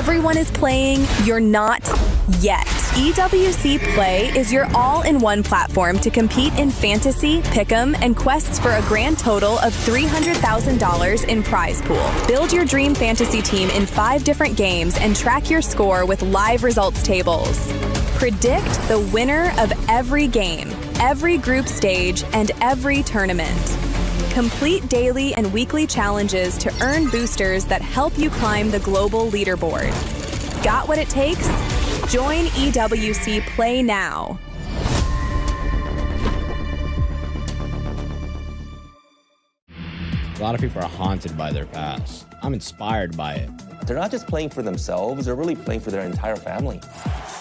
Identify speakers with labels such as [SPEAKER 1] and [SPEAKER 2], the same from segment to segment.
[SPEAKER 1] everyone is playing, you're not yet. EWC Play is your all-in-one platform to compete in fantasy, pick'em, and quests for a grand total of $300,000 in prize pool. Build your dream fantasy team in 5 different games and track your score with live results tables. Predict the winner of every game, every group stage, and every tournament. Complete daily and weekly challenges to earn boosters that help you climb the global leaderboard. Got what it takes? Join EWC Play now.
[SPEAKER 2] A lot of people are haunted by their past. I'm inspired by it.
[SPEAKER 3] They're not just playing for themselves, they're really playing for their entire family.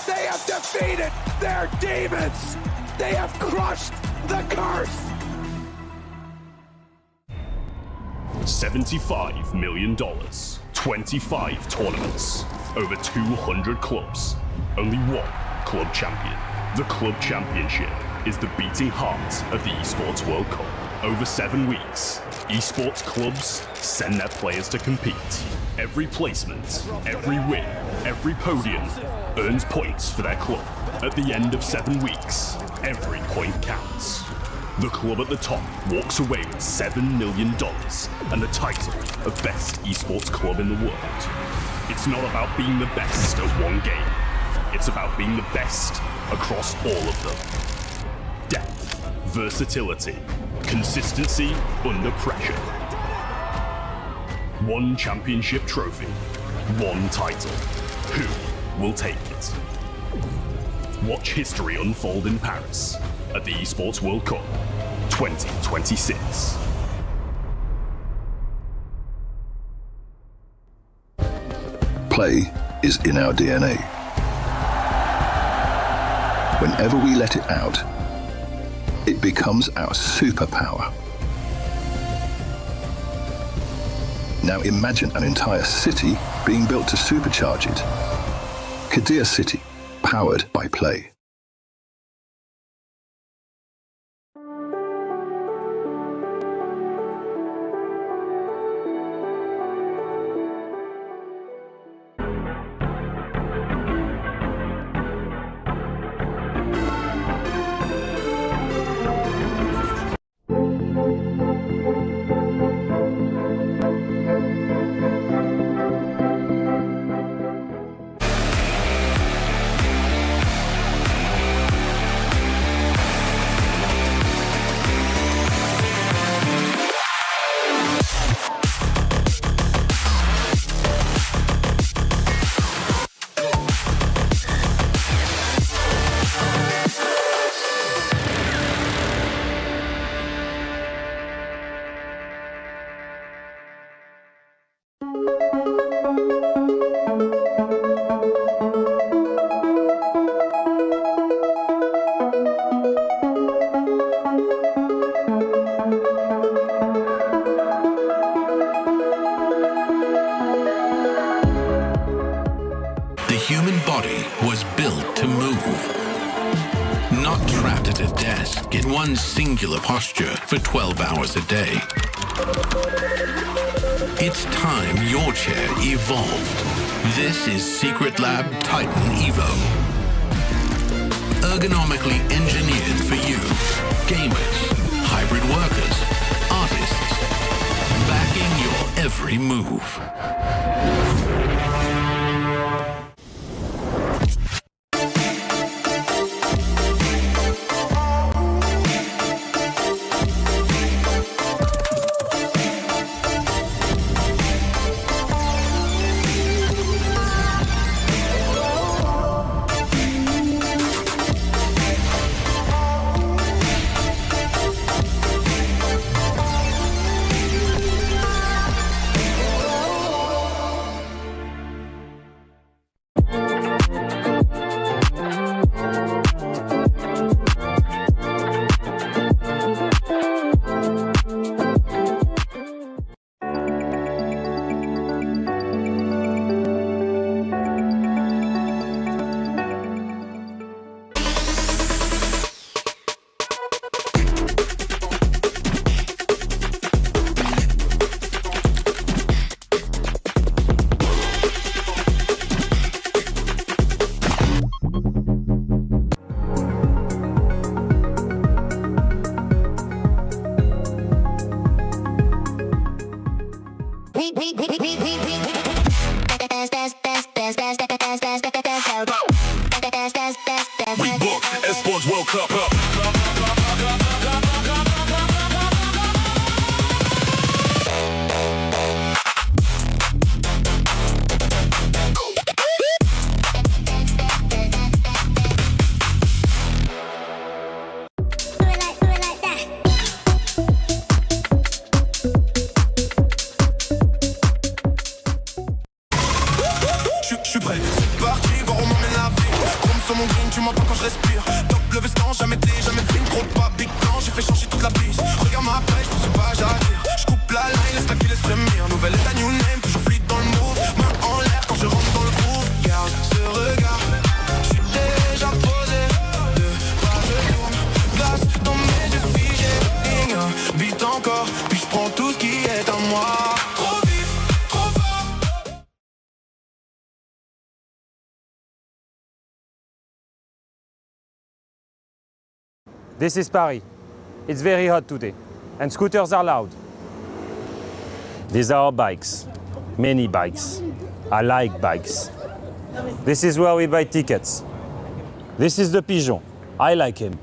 [SPEAKER 4] They have defeated their demons! They have crushed the curse!
[SPEAKER 5] $75 million, 25 tournaments, over 200 clubs, only one club champion. The Club Championship is the beating heart of the Esports World Cup. Over 7 weeks, esports clubs send their players to compete. Every placement, every win, every podium earns points for their club. At the end of 7 weeks, every point counts. The club at the top walks away with $7 million and the title of best esports club in the world. It's not about being the best at one game. It's about being the best across all of them. Depth, versatility, consistency under pressure. One championship trophy, one title. Who will take it? Watch history unfold in Paris at the Esports World Cup 2026.
[SPEAKER 6] Play is in our DNA. Whenever we let it out, it becomes our superpower. Now imagine an entire city being built to supercharge it. Kadir City, powered by Play.
[SPEAKER 7] Singular posture for 12 hours a day. It's time your chair evolved. This is Secret Lab Titan Evo. Ergonomically engineered for you, gamers, hybrid workers, artists, backing your every move. We book Esports World Cup.
[SPEAKER 8] Je suis prêt, c'est parti, voir où m'emmène la vie. Chrome sur mon green, tu m'entends quand je respire. Top le veston, jamais film, trop de pas, big plan, j'ai fait changer toute la piste. Regarde ma page, je pas à dire. Je coupe la line, laisse la qui laisse frémir. Nouvelle état, new name, toujours fluide dans le move. Main en l'air quand je rentre dans le groove. Garde ce regard, je suis déjà posé. Deux pas, je tourne, place dans mes yeux figés. Beat encore, puis je prends tout ce qui est à moi.
[SPEAKER 9] This is Paris. It's very hot today, and scooters are loud. These are our bikes, many bikes. I like bikes. This is where we buy tickets. This is the Pigeon. I like him.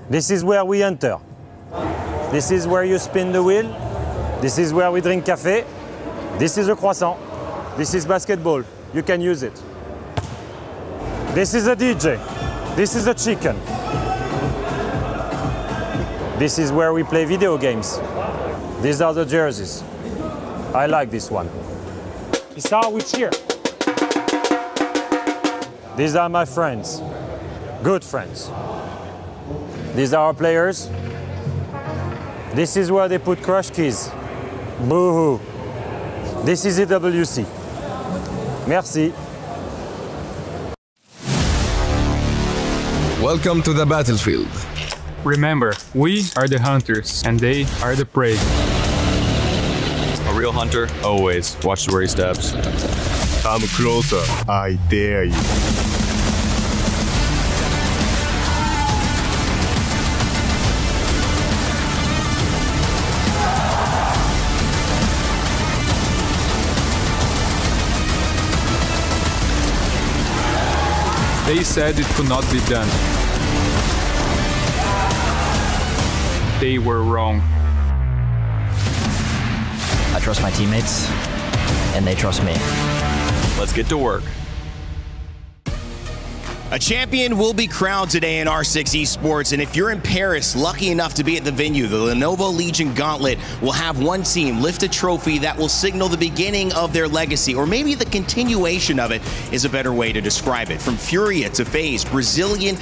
[SPEAKER 9] This is where we enter. This is where you spin the wheel. This is where we drink café. This is a croissant. This is basketball. You can use it. This is a DJ. This is a chicken. This is where we play video games. These are the jerseys. I like this one. It's how we cheer. These are my friends. Good friends. These are our players. This is where they put crush keys. Boo-hoo. This is EWC. Merci.
[SPEAKER 10] Welcome to the battlefield.
[SPEAKER 11] Remember, we are the hunters, and they are the prey.
[SPEAKER 12] A real hunter always watches where he steps.
[SPEAKER 13] Come closer, I dare you.
[SPEAKER 11] They said it could not be done. They were wrong.
[SPEAKER 14] I trust my teammates, and they trust me.
[SPEAKER 12] Let's get to work.
[SPEAKER 15] A champion will be crowned today in R6 Esports, and if you're in Paris, lucky enough to be at the venue, the Lenovo Legion Gauntlet will have one team lift a trophy that will signal the beginning of their legacy, or maybe the continuation of it is a better way to describe it. From Furia to FaZe, Brazilian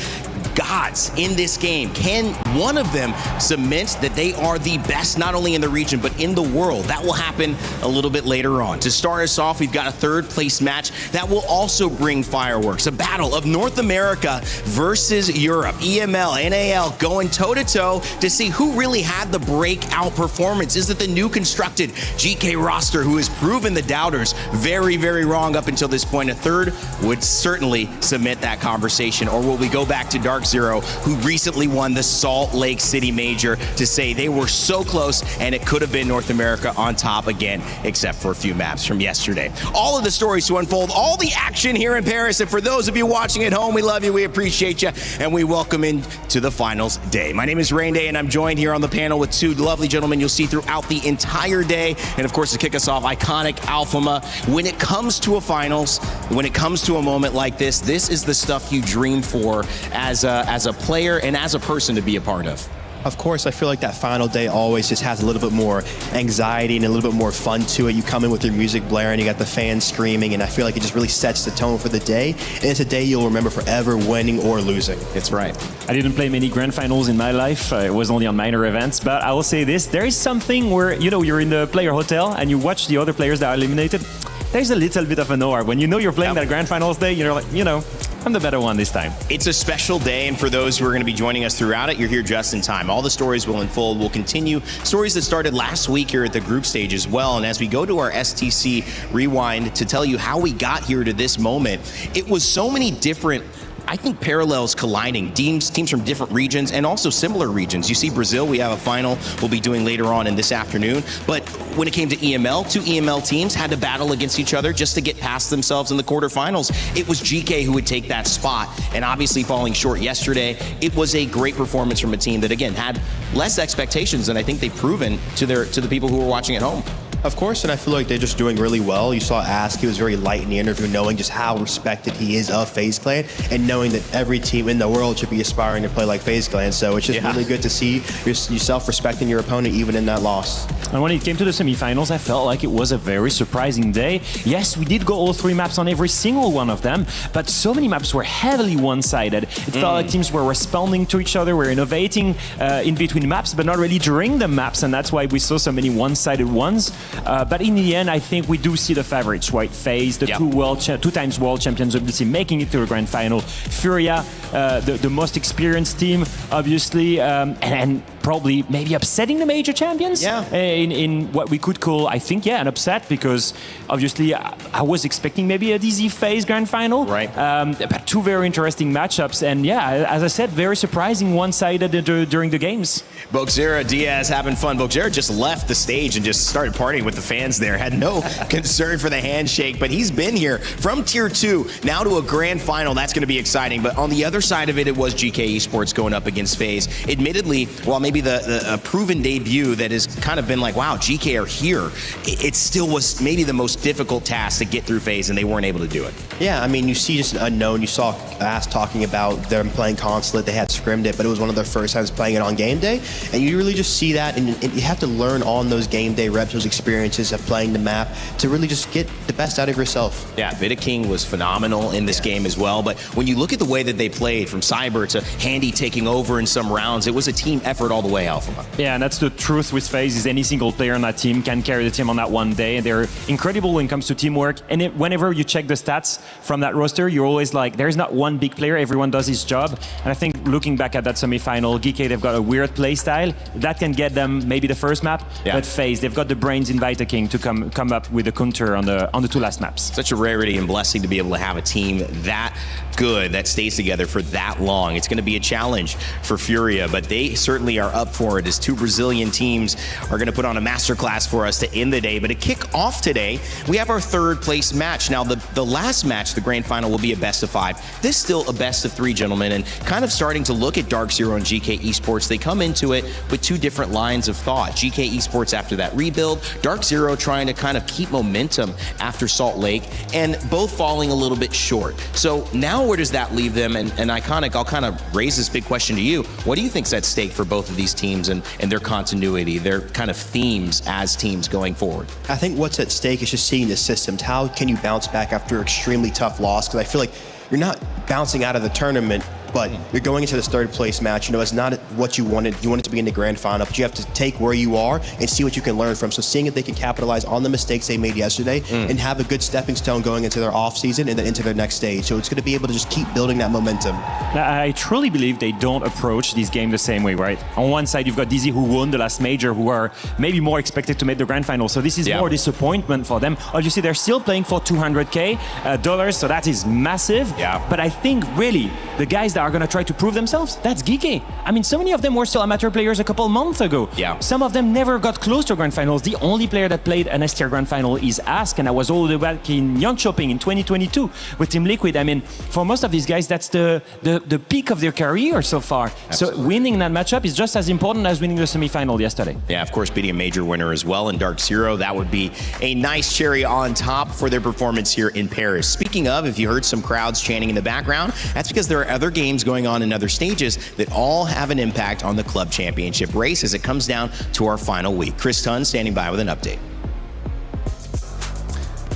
[SPEAKER 15] gods in this game. Can one of them cement that they are the best, not only in the region, but in the world? That will happen a little bit later on. To start us off, we've got a third place match that will also bring fireworks. A battle of North America versus Europe. EML, NAL going toe-to-toe to see who really had the breakout performance. Is it the new constructed GK roster who has proven the doubters very, very wrong up until this point? A third would certainly cement that conversation. Or will we go back to Dark Zero, who recently won the Salt Lake City Major, to say they were so close and it could have been North America on top again, except for a few maps from yesterday. All of the stories to unfold, all the action here in Paris. And for those of you watching at home, we love you, we appreciate you, and we welcome in to the finals day. My name is Rain Day, and I'm joined here on the panel with two lovely gentlemen you'll see throughout the entire day. And of course, to kick us off, iconic Alphama. When it comes to a finals, when it comes to a moment like this, this is the stuff you dream for as a player and as a person to be a part of.
[SPEAKER 16] Of course, I feel like that final day always just has a little bit more anxiety and a little bit more fun to it. You come in with your music blaring, you got the fans screaming, and I feel like it just really sets the tone for the day. And it's a day you'll remember forever, winning or losing.
[SPEAKER 15] It's right.
[SPEAKER 17] I didn't play many grand finals in my life. It was only on minor events, but I will say this. There is something where, you know, you're in the player hotel and you watch the other players that are eliminated. There's a little bit of an aura. When you know you're playing that grand finals day, you're like, you know, I'm the better one this time.
[SPEAKER 15] It's a special day, and for those who are going to be joining us throughout it, you're here just in time. All the stories will unfold. We'll continue stories that started last week here at the group stage as well. And as we go to our STC Rewind to tell you how we got here to this moment, it was so many different I think parallels colliding, teams from different regions and also similar regions. You see Brazil, we have a final we'll be doing later on in this afternoon. But when it came to EML, two EML teams had to battle against each other just to get past themselves in the quarterfinals. It was GK who would take that spot, and obviously falling short yesterday. It was a great performance from a team that, again, had less expectations than I think they've proven to the people who were watching at home.
[SPEAKER 16] Of course, and I feel like they're just doing really well. You saw Ask, he was very light in the interview, knowing just how respected he is of FaZe Clan, and knowing that every team in the world should be aspiring to play like FaZe Clan. So it's just really good to see yourself respecting your opponent even in that loss.
[SPEAKER 17] And when it came to the semifinals, I felt like it was a very surprising day. Yes, we did go all 3 maps on every single one of them, but so many maps were heavily one-sided. It felt like teams were responding to each other, were innovating in between maps, but not really during the maps, and that's why we saw so many one-sided ones. But in the end, I think we do see the favorites, right? FaZe, the two times world champions, obviously making it to the grand final. Furia, the most experienced team, obviously, and probably maybe upsetting the major champions in what we could call, I think, an upset, because obviously I was expecting maybe a DZ FaZe grand final.
[SPEAKER 15] Right.
[SPEAKER 17] But 2 very interesting matchups, and as I said, very surprising one-sided during the games.
[SPEAKER 15] Boxera Diaz having fun. Boxera just left the stage and just started partying with the fans there. Had no concern for the handshake, but he's been here from Tier 2 now to a grand final. That's going to be exciting. But on the other side of it, it was GK Esports going up against FaZe. Admittedly, while maybe the proven debut that has kind of been like, wow, GK are here, it still was maybe the most difficult task to get through FaZe, and they weren't able to do it.
[SPEAKER 16] Yeah, I mean, you see just an unknown. You saw Ass talking about them playing Consulate. They had scrimmed it, but it was one of their first times playing it on game day. And you really just see that, and you have to learn on those game day reps, those experiences of playing the map to really just get the best out of yourself.
[SPEAKER 15] Yeah, Vida King was phenomenal in this game as well. But when you look at the way that they played, from Cyber to Handy taking over in some rounds, it was a team effort all the way, Alpha.
[SPEAKER 17] Yeah, and that's the truth with FaZe, is any single player on that team can carry the team on that one day. They're incredible when it comes to teamwork. And whenever you check the stats from that roster, you're always like, there's not one big player, everyone does his job. And I think looking back at that semifinal, GK, they've got a weird play style that can get them maybe the first map, but FaZe, they've got the brains in Vita King to come up with a counter on the 2 last maps.
[SPEAKER 15] Such a rarity and blessing to be able to have a team that good that stays together for that long. It's going to be a challenge for Furia, but they certainly are up for it, as 2 Brazilian teams are going to put on a masterclass for us to end the day. But to kick off today, we have our 3rd place match. Now, the last match, the grand final, will be a best of 5. This is still a best of 3, gentlemen, and kind of starting to look at Dark Zero and GK Esports. They come into it with 2 different lines of thought. GK Esports after that rebuild, Dark Zero trying to kind of keep momentum after Salt Lake, and both falling a little bit short. So now where does that leave them? And Iconic, I'll kind of raise this big question to you. What do you think's at stake for both of these teams and their continuity, their kind of themes as teams going forward?
[SPEAKER 16] I think what's at stake is just seeing the systems. How can you bounce back after an extremely tough loss? Because I feel like you're not bouncing out of the tournament, but you're going into this 3rd place match. You know, it's not what you wanted. You want it to be in the grand final, but you have to take where you are and see what you can learn from. So seeing if they can capitalize on the mistakes they made yesterday and have a good stepping stone going into their off season and then into their next stage. So it's going to be able to just keep building that momentum.
[SPEAKER 17] Now, I truly believe they don't approach this game the same way, right? On one side, you've got DZ, who won the last major, who are maybe more expected to make the grand final. So this is more disappointment for them. Obviously, they're still playing for $200K dollars, so that is massive.
[SPEAKER 15] Yeah.
[SPEAKER 17] But I think really the guys that are going to try to prove themselves, that's GK. I mean, so many of them were still amateur players a couple months ago.
[SPEAKER 15] Yeah.
[SPEAKER 17] Some of them never got close to grand finals. The only player that played an S-tier grand final is Ask, and I was all the way back in Jönköping in 2022 with Team Liquid. I mean, for most of these guys, that's the peak of their career so far. Absolutely. So winning that matchup is just as important as winning the semifinal yesterday.
[SPEAKER 15] Yeah, of course, beating a major winner as well in Dark Zero. That would be a nice cherry on top for their performance here in Paris. Speaking of, if you heard some crowds chanting in the background, that's because there are other games going on in other stages that all have an impact on the club championship race as it comes down to our final week. Chris Tunn standing by with an update.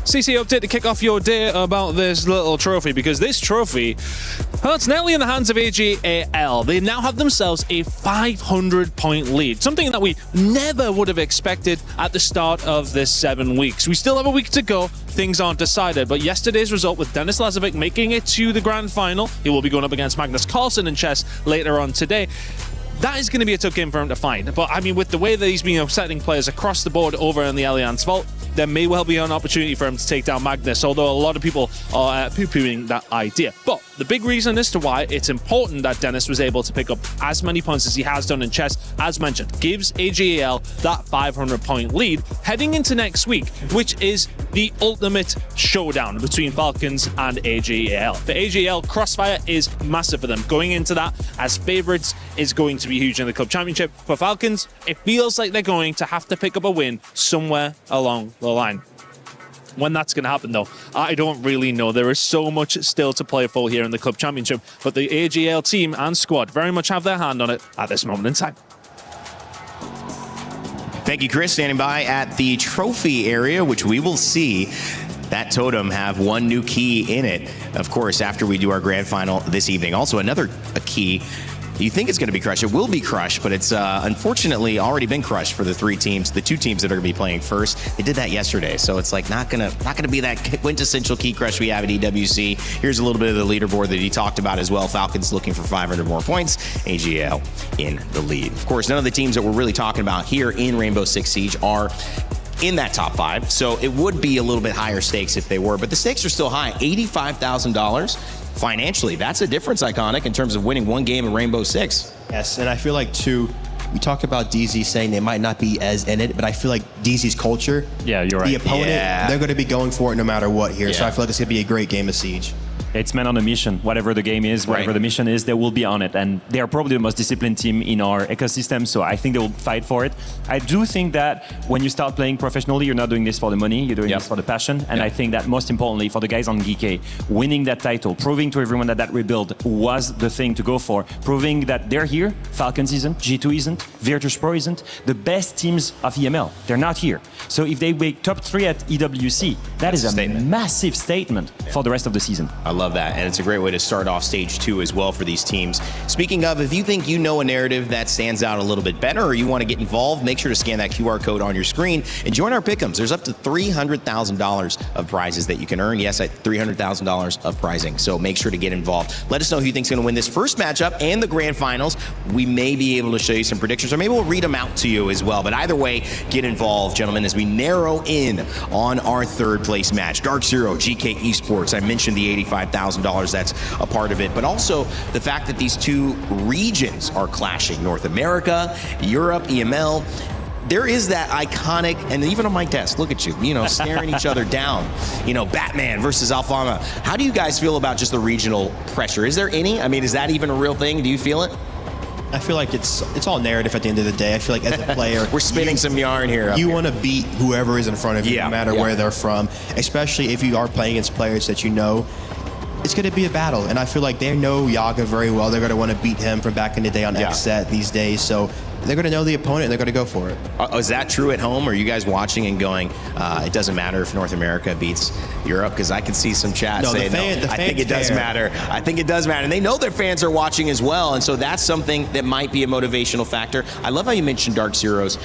[SPEAKER 10] CC update to kick off your day about this little trophy, because this trophy, well, it's nearly in the hands of ag.al. They now have themselves a 500-point lead, something that we never would have expected at the start of this 7 weeks. We still have a week to go. Things aren't decided, but yesterday's result with Dennis Lazovic making it to the grand final, he will be going up against Magnus Carlsen in chess later on today. that is going to be a tough game for him to find. But I mean, with the way that he's been upsetting players across the board over in the Allianz Vault, there may well be an opportunity for him to take down Magnus, although a lot of people are poo-pooing that idea. But the big reason as to why it's important that Dennis was able to pick up as many points as he has done in chess, as mentioned, gives ag.al that 500-point lead heading into next week, which is the ultimate showdown between Falcons and ag.al. For ag.al, Crossfire is massive for them. Going into that as favorites is going to be huge in the Club Championship. For Falcons, it feels like they're going to have to pick up a win somewhere along the line. When that's going to happen, though, I don't really know. There is so much still to play for here in the Club Championship, but the ag.al team and squad very much have their hand on it at this moment in time.
[SPEAKER 15] Thank you, Chris, standing by at the trophy area, which we will see that totem have one new key in it, of course, after we do our grand final this evening. Also, another key. You think it's going to be crushed. It will be crushed, but it's unfortunately already been crushed for the two teams that are going to be playing first. They did that yesterday, so it's like not going to be that quintessential key crush we have at EWC. Here's a little bit of the leaderboard that he talked about as well. Falcons looking for 500 more points. ag.al in the lead. Of course, none of the teams that we're really talking about here in Rainbow Six Siege are in that top 5, so it would be a little bit higher stakes if they were, but the stakes are still high. $85,000 financially. That's a difference, Iconic, in terms of winning one game in Rainbow Six.
[SPEAKER 16] Yes, and I feel like, too, we talk about DZ saying they might not be as in it, but I feel like DZ's culture,
[SPEAKER 17] yeah, you're right.
[SPEAKER 16] The opponent, they're going to be going for it no matter what here, so I feel like it's going to be a great game of Siege.
[SPEAKER 17] It's men on a mission. Whatever the game is, whatever the mission is, they will be on it. And they are probably the most disciplined team in our ecosystem, so I think they will fight for it. I do think that when you start playing professionally, you're not doing this for the money, you're doing this for the passion. And I think that most importantly, for the guys on Geeky, winning that title, proving to everyone that rebuild was the thing to go for, proving that they're here, Falcons isn't, G2 isn't, virtus.pro isn't, the best teams of EML, they're not here. So if they make top 3 at EWC, that's is a massive statement for the rest of the season.
[SPEAKER 15] I love that, and it's a great way to start off stage 2 as well for these teams. Speaking of, if you think you know a narrative that stands out a little bit better or you want to get involved, make sure to scan that QR code on your screen and join our pick'ems. There's up to $300,000 of prizes that you can earn. Yes, at $300,000 of prizing, so make sure to get involved. Let us know who you think's going to win this first matchup and the grand finals. We may be able to show you some predictions, or maybe we'll read them out to you as well. But either way, get involved, gentlemen, as we narrow in on our third place match. Dark Zero, GK Esports. I mentioned the $85,000 that's a part of it, but also the fact that these two regions are clashing. North America, Europe, EML. There is that iconic, and even on my desk, look at you, staring each other down. Batman versus Alfama. How do you guys feel about just the regional pressure? Is there any? I mean, is that even a real thing? Do you feel it?
[SPEAKER 16] I feel like it's all narrative at the end of the day. I feel like as a player,
[SPEAKER 15] we're spinning some yarn here.
[SPEAKER 16] You want to beat whoever is in front of you, no matter where they're from, especially if you are playing against players that you know. It's going to be a battle, and I feel like they know Yaga very well. They're going to want to beat him from back in the day on X-Set these days, so they're going to know the opponent, and they're going to go for it.
[SPEAKER 15] Is that true at home? Are you guys watching and going, it doesn't matter if North America beats Europe? Because I can see some chat saying, I think it does matter. I think it does matter. And they know their fans are watching as well, and so that's something that might be a motivational factor. I love how you mentioned Dark Zero's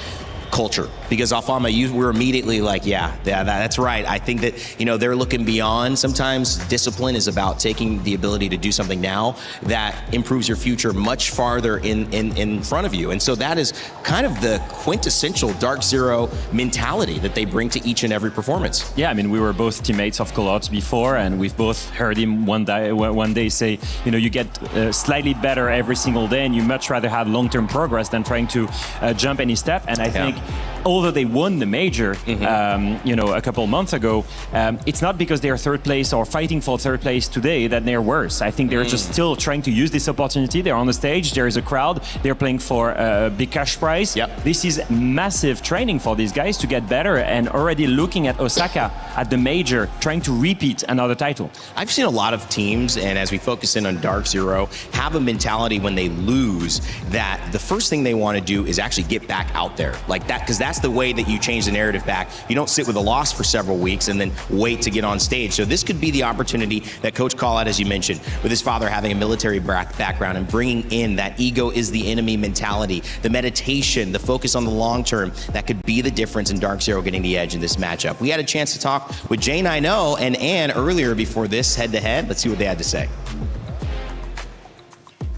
[SPEAKER 15] culture, because Alfama, you were immediately like, that's right. I think that, they're looking beyond. Sometimes discipline is about taking the ability to do something now that improves your future much farther in front of you. And so that is kind of the quintessential Dark Zero mentality that they bring to each and every performance.
[SPEAKER 17] Yeah, I mean, we were both teammates of Colot before, and we've both heard him one day say, you get slightly better every single day, and you much rather have long-term progress than trying to jump any step. And I think although they won the major, a couple months ago, it's not because they're third place or fighting for third place today that they're worse. I think they're just still trying to use this opportunity. They're on the stage, there is a crowd, they're playing for a big cash prize. This is massive training for these guys to get better, and already looking at Osaka at the major, trying to repeat another title.
[SPEAKER 15] I've seen a lot of teams, and as we focus in on Dark Zero, have a mentality when they lose that the first thing they want to do is actually get back out there. Like that, because that's the way that you change the narrative back. You don't sit with a loss for several weeks and then wait to get on stage. So this could be the opportunity that Coach Callout, as you mentioned, with his father having a military background and bringing in that ego is the enemy mentality, the meditation, the focus on the long term, that could be the difference in Dark Zero getting the edge in this matchup. We had a chance to talk with Jane I Know and Ann earlier before this head-to-head. Let's see what they had to say.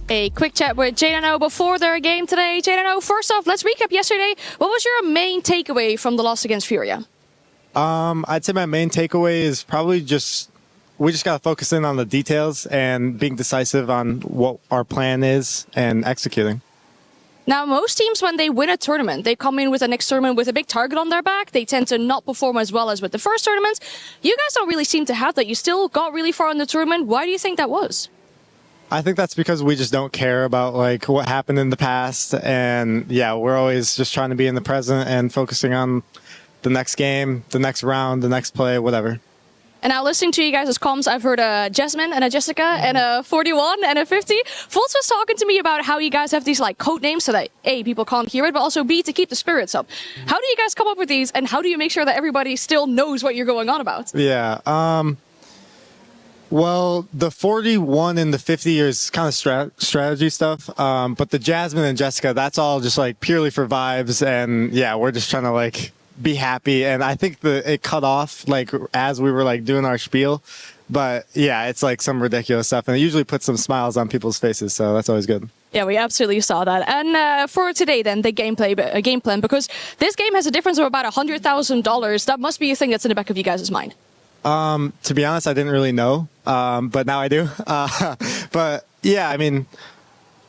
[SPEAKER 18] a quick chat with ag.al before their game today. ag.al, first off, let's recap yesterday. What was your main takeaway from the loss against Furia?
[SPEAKER 19] I'd say my main takeaway is probably we just got to focus in on the details and being decisive on what our plan is and executing.
[SPEAKER 18] Now, most teams, when they win a tournament, they come in with the next tournament with a big target on their back. They tend to not perform as well as with the first tournaments. You guys don't really seem to have that. You still got really far in the tournament. Why do you think that was?
[SPEAKER 19] I think that's because we just don't care about like what happened in the past. And yeah, we're always just trying to be in the present and focusing on the next game, the next round, the next play, whatever.
[SPEAKER 18] And now listening to you guys' comms, I've heard a Jasmine and a Jessica and a 41 and a 50. Fultz was talking to me about how you guys have these like code names so that A, people can't hear it, but also B, to keep the spirits up. How do you guys come up with these, and how do you make sure that everybody still knows what you're going on about?
[SPEAKER 19] Yeah, well, the 41 and the 50 is kind of strategy stuff, but the Jasmine and Jessica, that's all just like purely for vibes, and yeah, we're just trying to like be happy. And I think it cut off like as we were like doing our spiel, but yeah, it's like some ridiculous stuff, and it usually puts some smiles on people's faces, so that's always good.
[SPEAKER 18] Yeah, we absolutely saw that. And for today then, the game plan, because this game has a difference of about $100,000. That must be a thing that's in the back of you guys' mind.
[SPEAKER 19] To be honest, I didn't really know, but now I do. But yeah, I mean,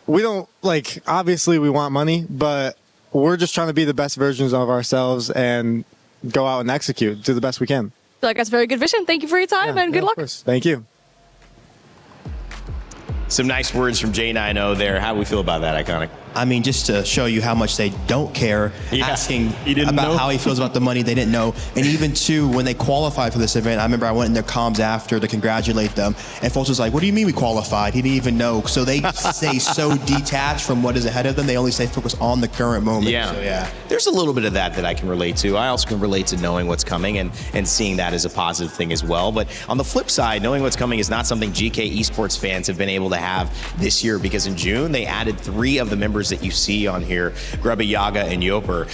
[SPEAKER 19] we don't like, obviously we want money, but we're just trying to be the best versions of ourselves and go out and execute, do the best we can.
[SPEAKER 18] I feel like that's very good vision. Thank you for your time and good luck.
[SPEAKER 19] Thank you.
[SPEAKER 15] Some nice words from J9O there. How do we feel about that, Iconic?
[SPEAKER 16] I mean, just to show you how much they don't care, asking about how he feels about the money, they didn't know. And even, too, when they qualified for this event, I remember I went in their comms after to congratulate them, and folks was like, what do you mean we qualified? He didn't even know. So they stay so detached from what is ahead of them. They only stay focused on the current moment.
[SPEAKER 15] Yeah.
[SPEAKER 16] So, yeah.
[SPEAKER 15] There's a little bit of that I can relate to. I also can relate to knowing what's coming and seeing that as a positive thing as well. But on the flip side, knowing what's coming is not something GK Esports fans have been able to have this year, because in June, they added 3 of the members that you see on here, Grubba, Yaga, and Yoper,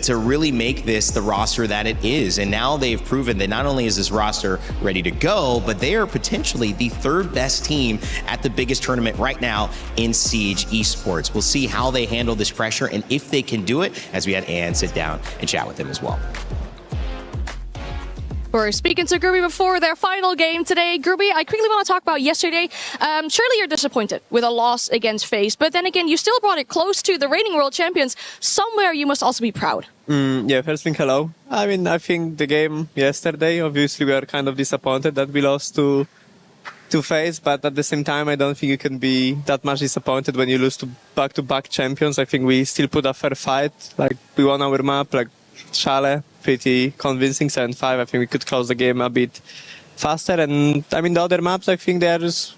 [SPEAKER 15] to really make this the roster that it is. And now they've proven that not only is this roster ready to go, but they are potentially the 3rd best team at the biggest tournament right now in Siege Esports. We'll see how they handle this pressure and if they can do it, as we had Ann sit down and chat with them as well.
[SPEAKER 18] We're speaking to Gruby before their final game today. Gruby, I quickly want to talk about yesterday. Surely you're disappointed with a loss against FaZe, but then again, you still brought it close to the reigning world champions. Somewhere you must also be proud.
[SPEAKER 20] Yeah, first thing, hello. I mean, I think the game yesterday, obviously we are kind of disappointed that we lost to FaZe, but at the same time, I don't think you can be that much disappointed when you lose to back-to-back champions. I think we still put a fair fight. Like, we won our map, like Shale, pretty convincing, 7-5. I think we could close the game a bit faster. And I mean, the other maps, I think they are just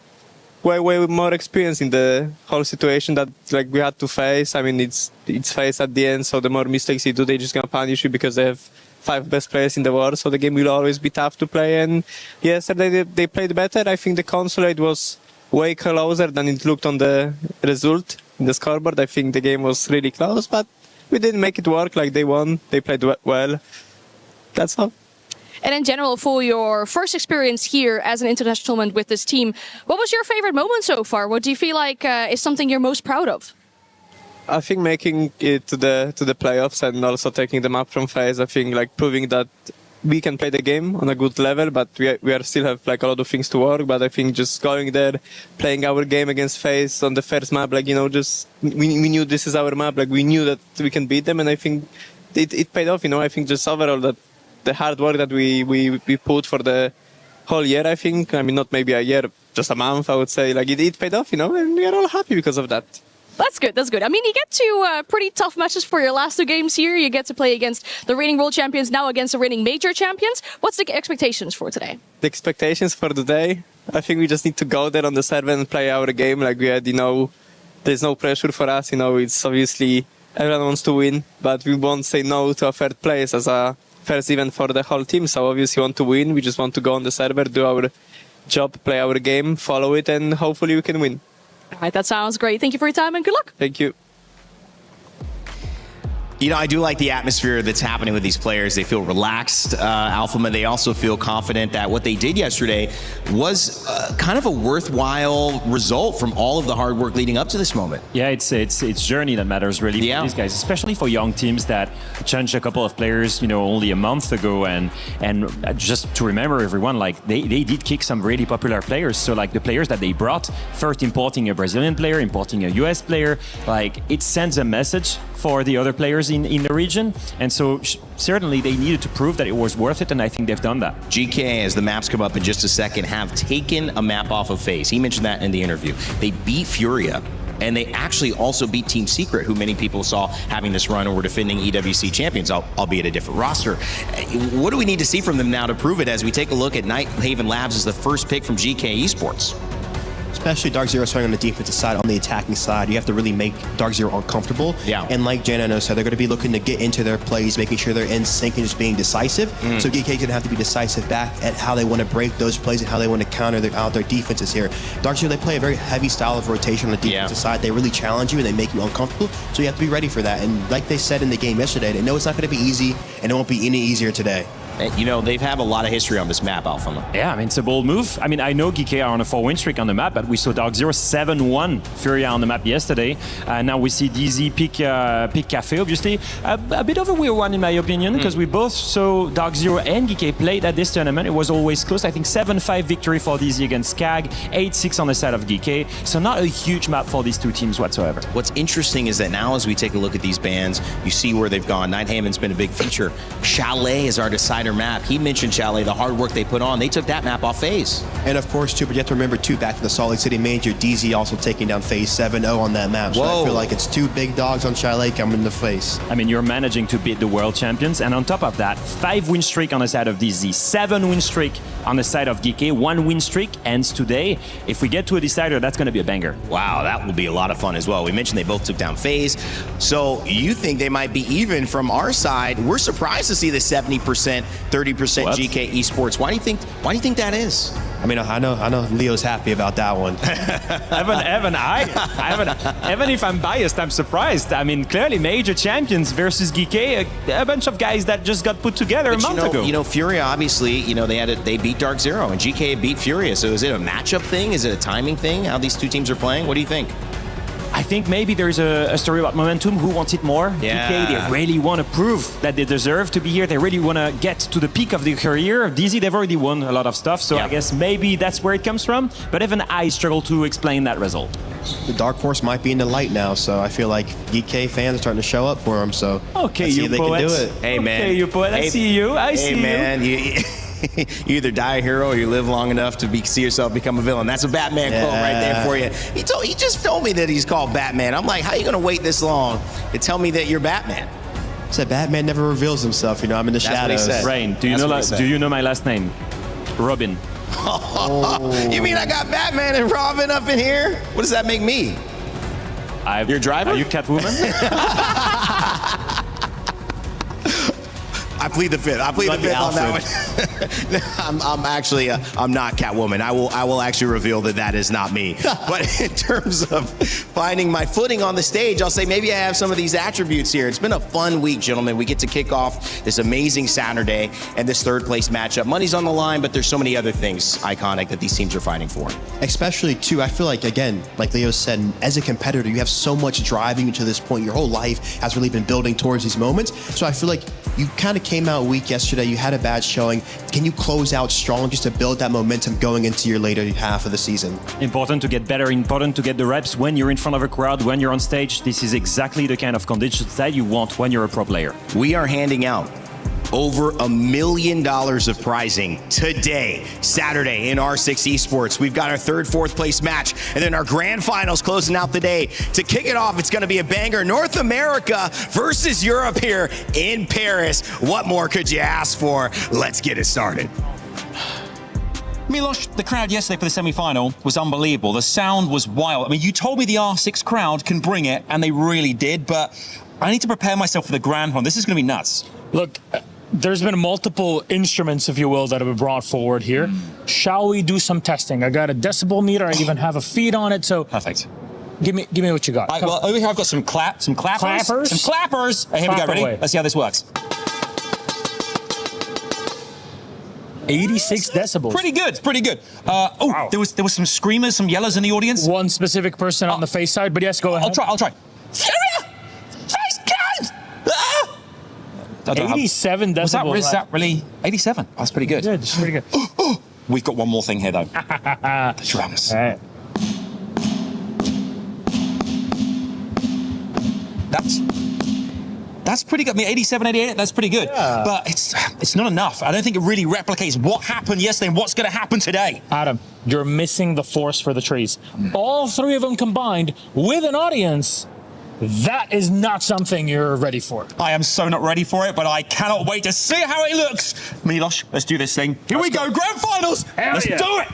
[SPEAKER 20] way more experienced in the whole situation that like we had to face. I mean, it's FaZe at the end, so the more mistakes you do, they're just gonna punish you because they have 5 best players in the world. So the game will always be tough to play. And yesterday they played better. I think the consolate was way closer than it looked on the result in the scoreboard. I think the game was really close, but we didn't make it work. Like, they won, they played well. That's all.
[SPEAKER 18] And in general, for your first experience here as an international tournament with this team, what was your favorite moment so far? What do you feel like is something you're most proud of?
[SPEAKER 20] I think making it to the playoffs and also taking them up from FaZe. I think like proving that we can play the game on a good level, but we are still have like a lot of things to work. But I think just going there, playing our game against FaZe on the first map, like, you know, just we knew this is our map. Like, we knew that we can beat them, and I think it paid off. You know, I think just overall that the hard work that we put for the whole year, I think, I mean, not maybe a year, just a month, I would say, like it paid off, you know, and we are all happy because of that.
[SPEAKER 18] That's good, that's good. I mean, you get to pretty tough matches for your last 2 games here. You get to play against the reigning world champions, now against the reigning major champions. What's the expectations for today?
[SPEAKER 20] The expectations for today? I think we just need to go there on the server and play our game. Like we had, you know, there's no pressure for us, you know, it's obviously everyone wants to win, but we won't say no to a 3rd place as a first event for the whole team. So obviously we want to win. We just want to go on the server, do our job, play our game, follow it, and hopefully we can win.
[SPEAKER 18] All right, that sounds great. Thank you for your time and good luck.
[SPEAKER 20] Thank you.
[SPEAKER 15] You know, I do like the atmosphere that's happening with these players. They feel relaxed, Alpha. They also feel confident that what they did yesterday was kind of a worthwhile result from all of the hard work leading up to this moment.
[SPEAKER 17] Yeah, it's journey that matters really for these guys, especially for young teams that changed a couple of players, only a month ago. And just to remember everyone, like they did kick some really popular players. So like the players that they brought, first importing a Brazilian player, importing a US player, like it sends a message for the other players in the region. And so certainly they needed to prove that it was worth it, and I think they've done that.
[SPEAKER 15] GK, as the maps come up in just a second, have taken a map off of FaZe. He mentioned that in the interview. They beat Furia, and they actually also beat Team Secret, who many people saw having this run and were defending EWC champions, albeit a different roster. What do we need to see from them now to prove it as we take a look at Night Haven Labs as the first pick from GK Esports?
[SPEAKER 16] Especially Dark Zero starting on the defensive side. On the attacking side, you have to really make Dark Zero uncomfortable.
[SPEAKER 15] Yeah.
[SPEAKER 16] And like Janano said, they're going to be looking to get into their plays, making sure they're in sync and just being decisive. So GK's going to have to be decisive back at how they want to break those plays and how they want to counter their defenses here. Dark Zero, they play a very heavy style of rotation on the defensive side. They really challenge you and they make you uncomfortable. So you have to be ready for that. And like they said in the game yesterday, they know it's not going to be easy, and it won't be any easier today.
[SPEAKER 15] They've had a lot of history on this map, Alpha.
[SPEAKER 17] Yeah, I mean, it's a bold move. I mean, I know GK are on a 4-win streak on the map, but we saw Dark Zero 7-1 Furia on the map yesterday. Now we see DZ pick Cafe, obviously. A bit of a weird one, in my opinion, because we both saw Dark Zero and GK played at this tournament. It was always close. I think 7-5 victory for DZ against CAG, 8-6 on the side of GK. So not a huge map for these two teams whatsoever.
[SPEAKER 15] What's interesting is that now as we take a look at these bands, you see where they've gone. Nighthaven's been a big feature. Chalet is our decider map. He mentioned Chalet, the hard work they put on. They took that map off FaZe.
[SPEAKER 16] And of course, too, but you have to remember, too, back to the Salt Lake City Major, DZ also taking down FaZe 7-0 on that map. So I feel like it's two big dogs on Chalet coming to FaZe.
[SPEAKER 17] I mean, you're managing to beat the world champions. And on top of that, 5-win streak on the side of DZ, 7-win streak on the side of GK, 1-win streak ends today. If we get to a decider, that's going to be a banger.
[SPEAKER 15] Wow, that will be a lot of fun as well. We mentioned they both took down FaZe. So you think they might be even from our side. We're surprised to see the 70%, 30% GK Esports. Why do you think that is?
[SPEAKER 16] I mean, I know Leo's happy about that one.
[SPEAKER 17] Even if I'm biased, I'm surprised. I mean, clearly major champions versus GK, a bunch of guys that just got put together a month ago.
[SPEAKER 15] Furia, obviously, they beat Dark Zero, and GK beat Furia. So is it a matchup thing? Is it a timing thing? How these two teams are playing? What do you think?
[SPEAKER 17] I think maybe there's a story about momentum. Who wants it more?
[SPEAKER 15] Yeah.
[SPEAKER 17] GK, they really want to prove that they deserve to be here. They really want to get to the peak of their career. DZ, they've already won a lot of stuff, so I guess maybe that's where it comes from. But even I struggle to explain that result.
[SPEAKER 16] The Dark Horse might be in the light now, so I feel like GK fans are starting to show up for them. So
[SPEAKER 17] okay,
[SPEAKER 16] let's see if they can do it.
[SPEAKER 15] Hey, man.
[SPEAKER 17] Okay, you poet. I see you. I see you.
[SPEAKER 15] Man. You either die a hero or you live long enough to see yourself become a villain. That's a Batman quote right there for you. He just told me that he's called Batman. I'm like, how are you going to wait this long to tell me that you're Batman?
[SPEAKER 16] He said Batman never reveals himself. I'm in the shadows.
[SPEAKER 17] Rain, do you know my last name? Robin.
[SPEAKER 15] You mean I got Batman and Robin up in here? What does that make me? Your driver?
[SPEAKER 17] Are you Catwoman?
[SPEAKER 15] I plead the fifth. I plead the fifth on that one. I'm not Catwoman. I will actually reveal that is not me. But in terms of finding my footing on the stage, I'll say maybe I have some of these attributes here. It's been a fun week, gentlemen. We get to kick off this amazing Saturday and this third place matchup. Money's on the line, but there's so many other things iconic that these teams are fighting for.
[SPEAKER 16] Especially, too, I feel like, again, like Leo said, as a competitor, you have so much driving you to this point. Your whole life has really been building towards these moments. So I feel like you kind of came out weak yesterday. You had a bad showing. Can you close out strong just to build that momentum going into your later half of the season?
[SPEAKER 17] Important to get better, important to get the reps when you're in front of a crowd, when you're on stage. This is exactly the kind of conditions that you want when you're a pro player.
[SPEAKER 15] We are handing out over $1 million of prizing today, Saturday, in R6 Esports. We've got our third, fourth place match, and then our grand finals closing out the day. To kick it off, it's going to be a banger. North America versus Europe here in Paris. What more could you ask for? Let's get it started.
[SPEAKER 21] Milos, the crowd yesterday for the semi-final was unbelievable. The sound was wild. I mean, you told me the R6 crowd can bring it, and they really did, but I need to prepare myself for the grand final. This is going to be nuts.
[SPEAKER 22] Look, there's been multiple instruments, if you will, that have been brought forward here. Shall we do some testing? I got a decibel meter. I even have a feed on it. So
[SPEAKER 21] perfect.
[SPEAKER 22] Give me what you got.
[SPEAKER 21] Right, well, over here I've got some clappers.
[SPEAKER 22] Clappers?
[SPEAKER 21] Some clappers. Here we go, ready?
[SPEAKER 22] Away.
[SPEAKER 21] Let's see how this works.
[SPEAKER 22] 86 decibels.
[SPEAKER 21] Pretty good, pretty good. Wow. there was some screamers, some yellers in the audience.
[SPEAKER 22] One specific person on the face side, but yes, go ahead.
[SPEAKER 21] I'll try. Syria! Face guns!
[SPEAKER 22] 87 decibels.
[SPEAKER 21] Was that really 87? That's pretty good.
[SPEAKER 22] Good, pretty good.
[SPEAKER 21] We've got one more thing here, though. The drums.
[SPEAKER 22] All right.
[SPEAKER 21] That's pretty good. I mean, 87, 88, that's pretty good.
[SPEAKER 22] Yeah.
[SPEAKER 21] But it's not enough. I don't think it really replicates what happened yesterday and what's going to happen today.
[SPEAKER 22] Adam, you're missing the force for the trees. All three of them combined with an audience, that is not something you're ready for.
[SPEAKER 21] I am so not ready for it, but I cannot wait to see how it looks. Milos, let's do this thing. Here we go, grand finals. Let's do it.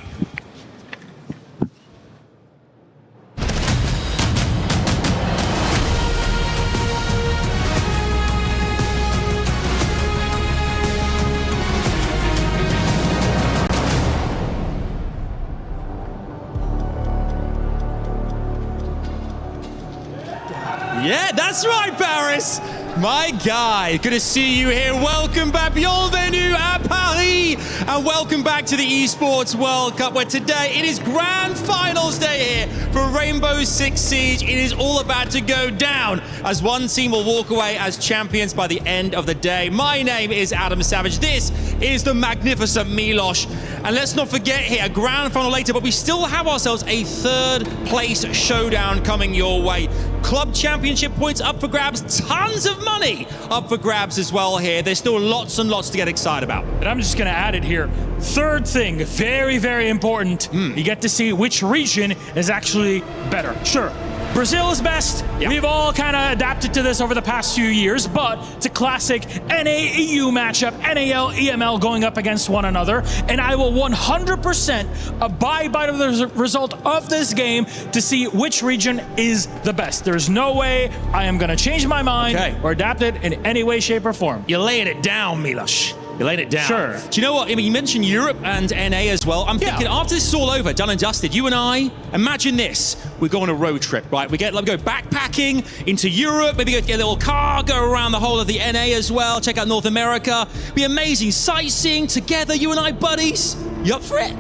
[SPEAKER 1] Yeah, that's right, Paris. My guy, good to see you here. Welcome back, bienvenue à Paris, and welcome back to the Esports World Cup, where today it is grand finals day here for Rainbow Six Siege. It is all about to go down as one team will walk away as champions by the end of the day. My name is Adam Savage. This is the magnificent Milos. And let's not forget here, a grand final later, but we still have ourselves a third place showdown coming your way. Club Championship points up for grabs, tons of money up for grabs as well here. There's still lots and lots to get excited about.
[SPEAKER 22] And I'm just going to add it here. Third thing, very, very important. You get to see which region is actually better. Sure, Brazil is best. Yep. We've all kind of adapted to this over the past few years, but it's a classic NA-EU matchup, NAL-EML going up against one another, and I will 100% abide by the result of this game to see which region is the best. There's no way I am going to change my mind or adapt it in any way, shape, or form.
[SPEAKER 1] You're laying it down, Milos. You laid it down.
[SPEAKER 22] Sure.
[SPEAKER 1] Do you know what? I mean, you mentioned Europe and NA as well. I'm thinking after this is all over, done and dusted, you and I, imagine this. We go on a road trip, right? We go backpacking into Europe, maybe get a little car, go around the whole of the NA as well, check out North America. Be amazing. Sightseeing together, you and I, buddies. You up for it?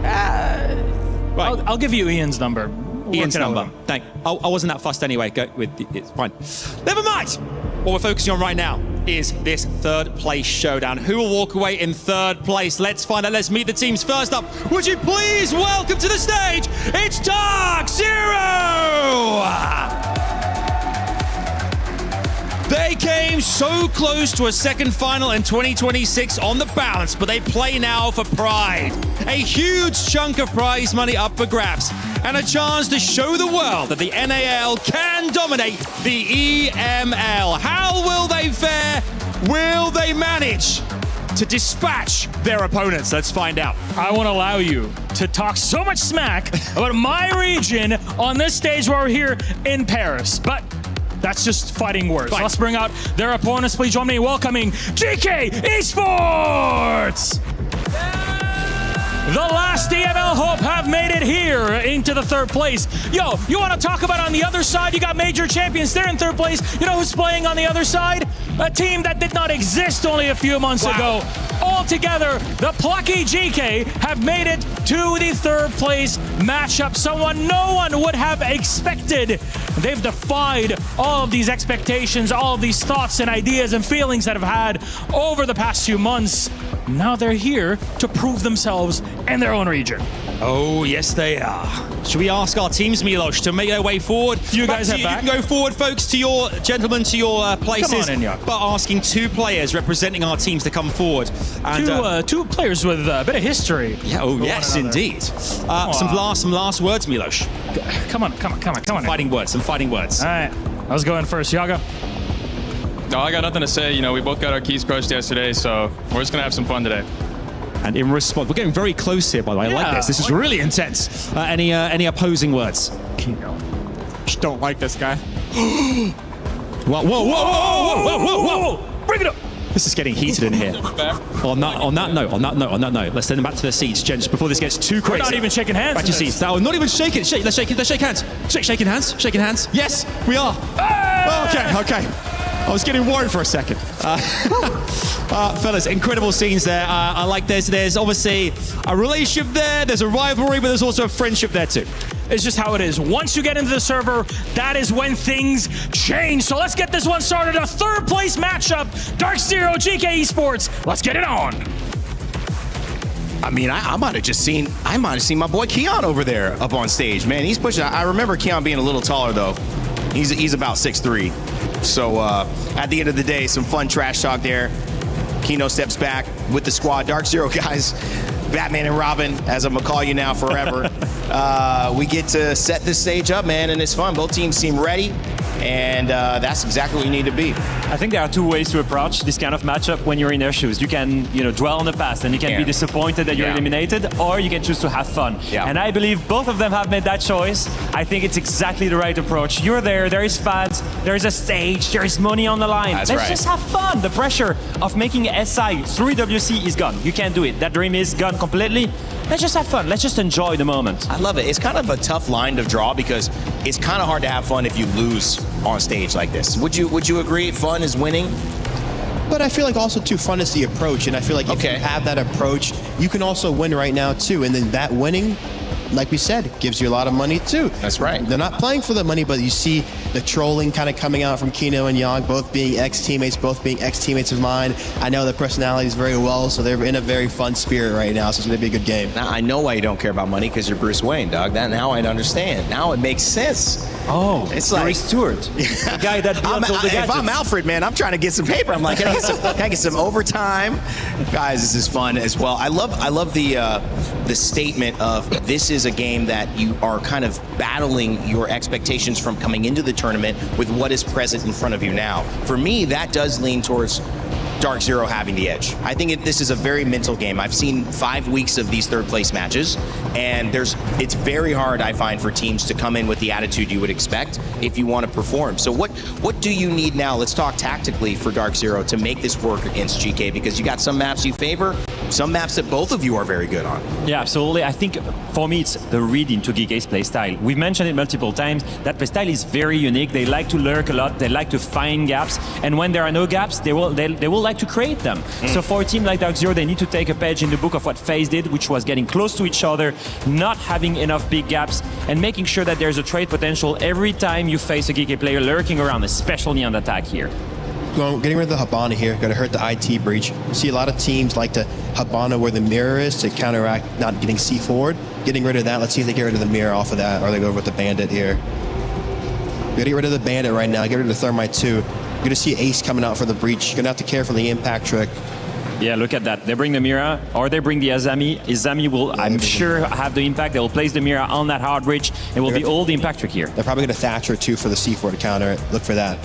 [SPEAKER 22] Right. I'll give you Ian's number.
[SPEAKER 1] Ian's number. Thank. I wasn't that fussed anyway. Go with it's fine. Never mind. What we're focusing on right now is this third place showdown. Who will walk away in third place? Let's find out. Let's meet the teams. First up, would you please welcome to the stage, it's Dark Zero! They came so close to a second final in 2026 on the balance, but they play now for pride. A huge chunk of prize money up for grabs, and a chance to show the world that the NAL can dominate the EML. How will they fare? Will they manage to dispatch their opponents? Let's find out.
[SPEAKER 22] I won't allow you to talk so much smack about my region on this stage while we're here in Paris, but that's just fighting words. Let's bring out their opponents. Please join me in welcoming GK Esports! The last EML Hope have made it here into the third place. Yo, you want to talk about on the other side? You got major champions. They're in third place. You know who's playing on the other side? A team that did not exist only a few months ago. All together, the plucky GK have made it to the third place matchup. Someone no one would have expected. They've defied all of these expectations, all of these thoughts and ideas and feelings that have had over the past few months. Now they're here to prove themselves in their own region.
[SPEAKER 1] Oh, yes, they are. Should we ask our teams, Milos, to make their way forward?
[SPEAKER 22] You guys have back.
[SPEAKER 1] You can go forward, folks, to your gentlemen, to your places.
[SPEAKER 22] Come on in, Jakob.
[SPEAKER 1] But asking two players representing our teams to come forward. And,
[SPEAKER 22] two players with a bit of history.
[SPEAKER 1] Yeah, oh, yes, indeed. Some last words, Milos.
[SPEAKER 22] Come on.
[SPEAKER 1] Some fighting words.
[SPEAKER 22] All right, I was going first. Yaga?
[SPEAKER 11] No, I got nothing to say. You know, we both got our keys crushed yesterday, so we're just going to have some fun today.
[SPEAKER 1] And in response, we're getting very close here, by the way. I like this. This is really intense. Any opposing words?
[SPEAKER 19] Just don't like this guy.
[SPEAKER 1] Whoa. Bring it up.
[SPEAKER 2] This is getting heated in here. On that note, let's send them back to their seats, gents, before this gets too crazy.
[SPEAKER 22] We're not even shaking hands.
[SPEAKER 2] Back to your seats. No, not even shaking. Let's shake hands. Shaking hands. Yes, we are. Okay. I was getting worried for a second. Fellas, incredible scenes there. I like this. There's obviously a relationship there. There's a rivalry, but there's also a friendship there too.
[SPEAKER 22] It's just how it is. Once you get into the server, that is when things change. So let's get this one started. A third place matchup. Dark Zero, GK Esports. Let's get it on.
[SPEAKER 15] I mean, I might have seen my boy Keon over there up on stage. Man, he's pushing. I remember Keon being a little taller though. He's about 6'3". So at the end of the day, some fun trash talk there. Keno steps back with the squad. Dark Zero guys, Batman and Robin, as I'm gonna call you now forever. We get to set this stage up, man, and it's fun. Both teams seem ready, and that's exactly what you need to be.
[SPEAKER 17] I think there are two ways to approach this kind of matchup when you're in their shoes. You can, dwell on the past and you can be disappointed that you're eliminated, or you can choose to have fun. And I believe both of them have made that choice. I think it's exactly the right approach. You're there is fans, there is a stage, there is money on the line. Let's just have fun. The pressure of making SI through EWC is gone. You can't do it. That dream is gone completely. Let's just have fun. Let's just enjoy the moment.
[SPEAKER 15] I love it. It's kind of a tough line to draw because it's kind of hard to have fun if you lose on stage like this. Would you agree? Fun is winning?
[SPEAKER 16] But I feel like also too, fun is the approach, and I feel like if you have that approach, you can also win right now too. And then that winning, like we said, gives you a lot of money too.
[SPEAKER 15] That's right.
[SPEAKER 16] They're not playing for the money, but you see the trolling kind of coming out from Keno and Yang, both being ex-teammates, both being ex-teammates of mine. I know their personalities very well, so they're in a very fun spirit right now, so it's going to be a good game.
[SPEAKER 15] Now, I know why you don't care about money, because you're Bruce Wayne, dog. Now I understand. Now it makes sense.
[SPEAKER 17] Oh,
[SPEAKER 15] it's
[SPEAKER 17] like
[SPEAKER 15] Stewart.
[SPEAKER 17] The guy that builds all the gadgets.
[SPEAKER 15] If I'm Alfred, man, I'm trying to get some paper. I'm like, can I get some overtime? Guys, this is fun as well. I love the statement of this is a game that you are kind of battling your expectations from coming into the tournament with what is present in front of you now. For me, that does lean towards Dark Zero having the edge. I think this is a very mental game. I've seen 5 weeks of these third place matches, and it's very hard, I find, for teams to come in with the attitude you would expect if you want to perform. So what do you need now? Let's talk tactically for Dark Zero to make this work against GK, because you got some maps you favor, some maps that both of you are very good on.
[SPEAKER 17] Yeah, absolutely. I think for me, it's the read into GK's playstyle. We've mentioned it multiple times. That playstyle is very unique. They like to lurk a lot. They like to find gaps, and when there are no gaps, they will like to create them. So for a team like Dark Zero, they need to take a page in the book of what FaZe did, which was getting close to each other, not having enough big gaps, and making sure that there's a trade potential every time you face a GK player lurking around, especially on the attack here.
[SPEAKER 16] Getting rid of the Habana here, going to hurt the IT breach. You see a lot of teams like to Habana where the mirror is to counteract not getting C forward. Getting rid of that, let's see if they get rid of the mirror off of that, or they go with the bandit here. Get rid of the bandit right now, get rid of the thermite too. You're going to see Ace coming out for the breach. You're going to have to care for the impact trick.
[SPEAKER 17] Yeah, look at that. They bring the Mira, or they bring the Azami. Izami will, I'm sure, have the impact. They will place the Mira on that hard breach. It will be all the impact trick here.
[SPEAKER 16] They're probably going to Thatcher too for the C4 to counter it. Look for that.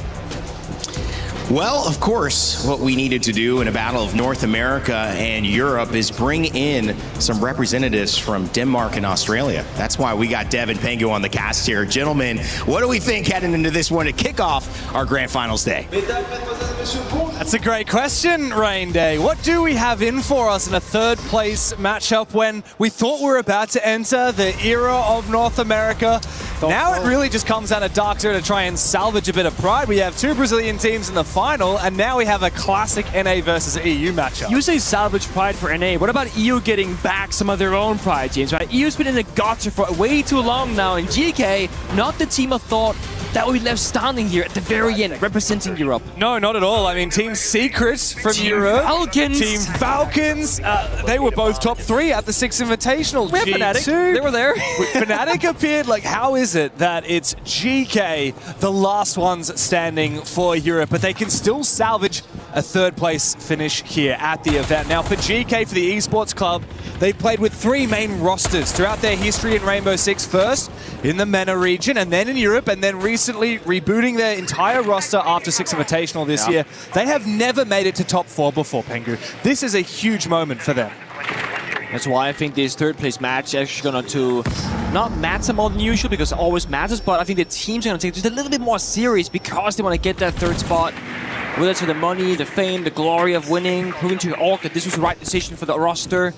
[SPEAKER 15] Well, of course, what we needed to do in a battle of North America and Europe is bring in some representatives from Denmark and Australia. That's why we got Dev and Pengu on the cast here. Gentlemen, what do we think heading into this one to kick off our Grand Finals day?
[SPEAKER 3] That's a great question, Rain Day. What do we have in for us in a third place matchup when we thought we were about to enter the era of North America? Now it really just comes down to Dark Zero to try and salvage a bit of pride. We have 2 Brazilian teams in the final, and now we have a classic NA versus EU matchup.
[SPEAKER 23] You say salvage pride for NA. What about EU getting back some of their own pride, James? Right? EU's been in the gutter for way too long now, and GK, not the team of thought that we left standing here at the very end, representing Europe.
[SPEAKER 3] No, not at all. I mean, Team Secret from Europe.
[SPEAKER 23] Falcons.
[SPEAKER 3] Team Falcons. They were both top 3 at the 6 Invitational.
[SPEAKER 23] We have Fnatic. They were there.
[SPEAKER 3] Fnatic appeared. Like, how is it that it's GK, the last ones standing for Europe, but they can still salvage a third place finish here at the event? Now, for GK, for the Esports Club, they played with 3 main rosters throughout their history in Rainbow Six, first in the MENA region, and then in Europe, and then recently rebooting their entire roster after 6 Invitational this year. They have never made it to top 4 before, Pengu. This is a huge moment for them.
[SPEAKER 23] That's why I think this third place match is actually going to not matter more than usual, because it always matters, but I think the teams are going to take it just a little bit more serious because they want to get that third spot. Whether it's for the money, the fame, the glory of winning, proving to your org that this was the right decision for the roster.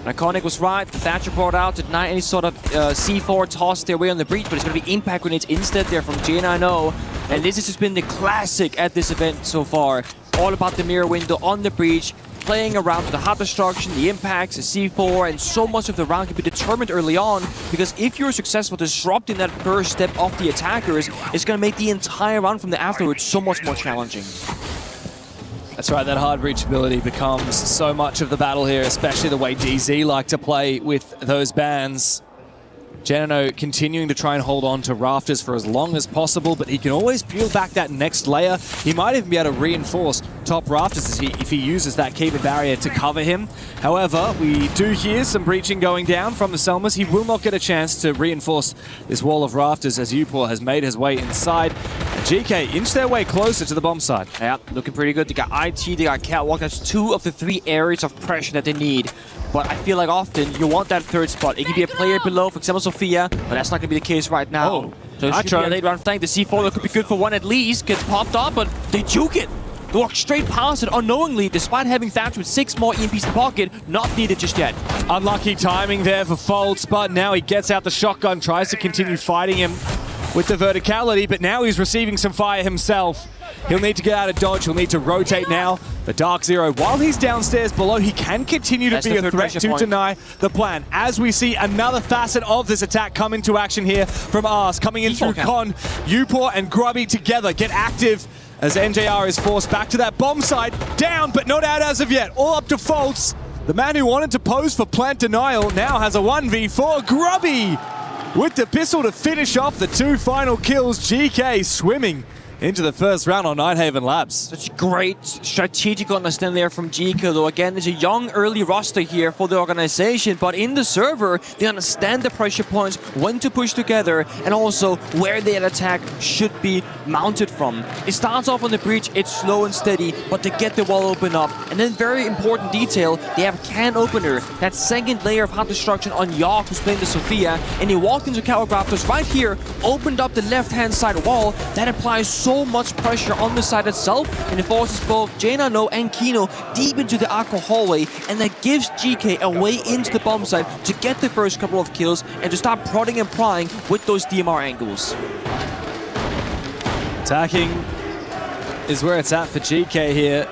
[SPEAKER 23] Iconic was right. Thatcher brought out to deny any sort of C4 toss their way on the breach, but it's going to be impact grenades instead there from J9O. And this has just been the classic at this event so far. All about the mirror window on the breach, playing around with the hot destruction, the impacts, the C4, and so much of the round can be determined early on, because if you're successful disrupting that first step of the attackers, it's going to make the entire round from the afterwards so much more challenging.
[SPEAKER 3] That's right, that hard reachability becomes so much of the battle here, especially the way DZ like to play with those bans. Genano continuing to try and hold on to rafters for as long as possible, but he can always peel back that next layer. He might even be able to reinforce top rafters if he uses that cavered barrier to cover him. However, we do hear some breaching going down from the Selmas. He will not get a chance to reinforce this wall of rafters as Upor has made his way inside. And GK inch their way closer to the bomb site.
[SPEAKER 23] Yeah, looking pretty good. They got IT, they got Catwalk. That's 2 of the 3 areas of pressure that they need. But I feel like often you want that third spot. It can be a player below, for example, Sophia, but that's not going to be the case right now.
[SPEAKER 3] Oh,
[SPEAKER 23] so it should be a late round flank. The C4 that could be good for one at least gets popped off, but they juke it. They walk straight past it unknowingly, despite having Thatcher with 6 more EMPs in pocket, not needed just yet.
[SPEAKER 3] Unlucky timing there for Foltz, but now he gets out the shotgun, tries to continue fighting him with the verticality, but now he's receiving some fire himself. He'll need to get out of dodge. He'll need to rotate now. The Dark Zero, while he's downstairs below, he can continue to be a threat to deny the plan. As we see another facet of this attack come into action here from Ars, coming in through Con. Upor and Grubby together get active as NJR is forced back to that bomb site. Down, but not out as of yet. All up to Foltz. The man who wanted to pose for plant denial now has a 1v4. Grubby with the pistol to finish off the 2 final kills. GK swimming into the first round on Nighthaven Labs.
[SPEAKER 23] Such great strategic understanding there from GK, though. Again, there's a young early roster here for the organization, but in the server, they understand the pressure points, when to push together, and also where the attack should be mounted from. It starts off on the breach, it's slow and steady, but they get the wall open up. And then very important detail, they have can opener, that second layer of hot destruction on York, who's playing the Sophia, and he walked into Catwalk Raptors right here, opened up the left-hand side wall, that applies so much pressure on the side itself, and it forces both J9O and Kino deep into the Aqua hallway, and that gives GK a way into the bomb site to get the first couple of kills and to start prodding and prying with those DMR angles.
[SPEAKER 3] Attacking is where it's at for GK here.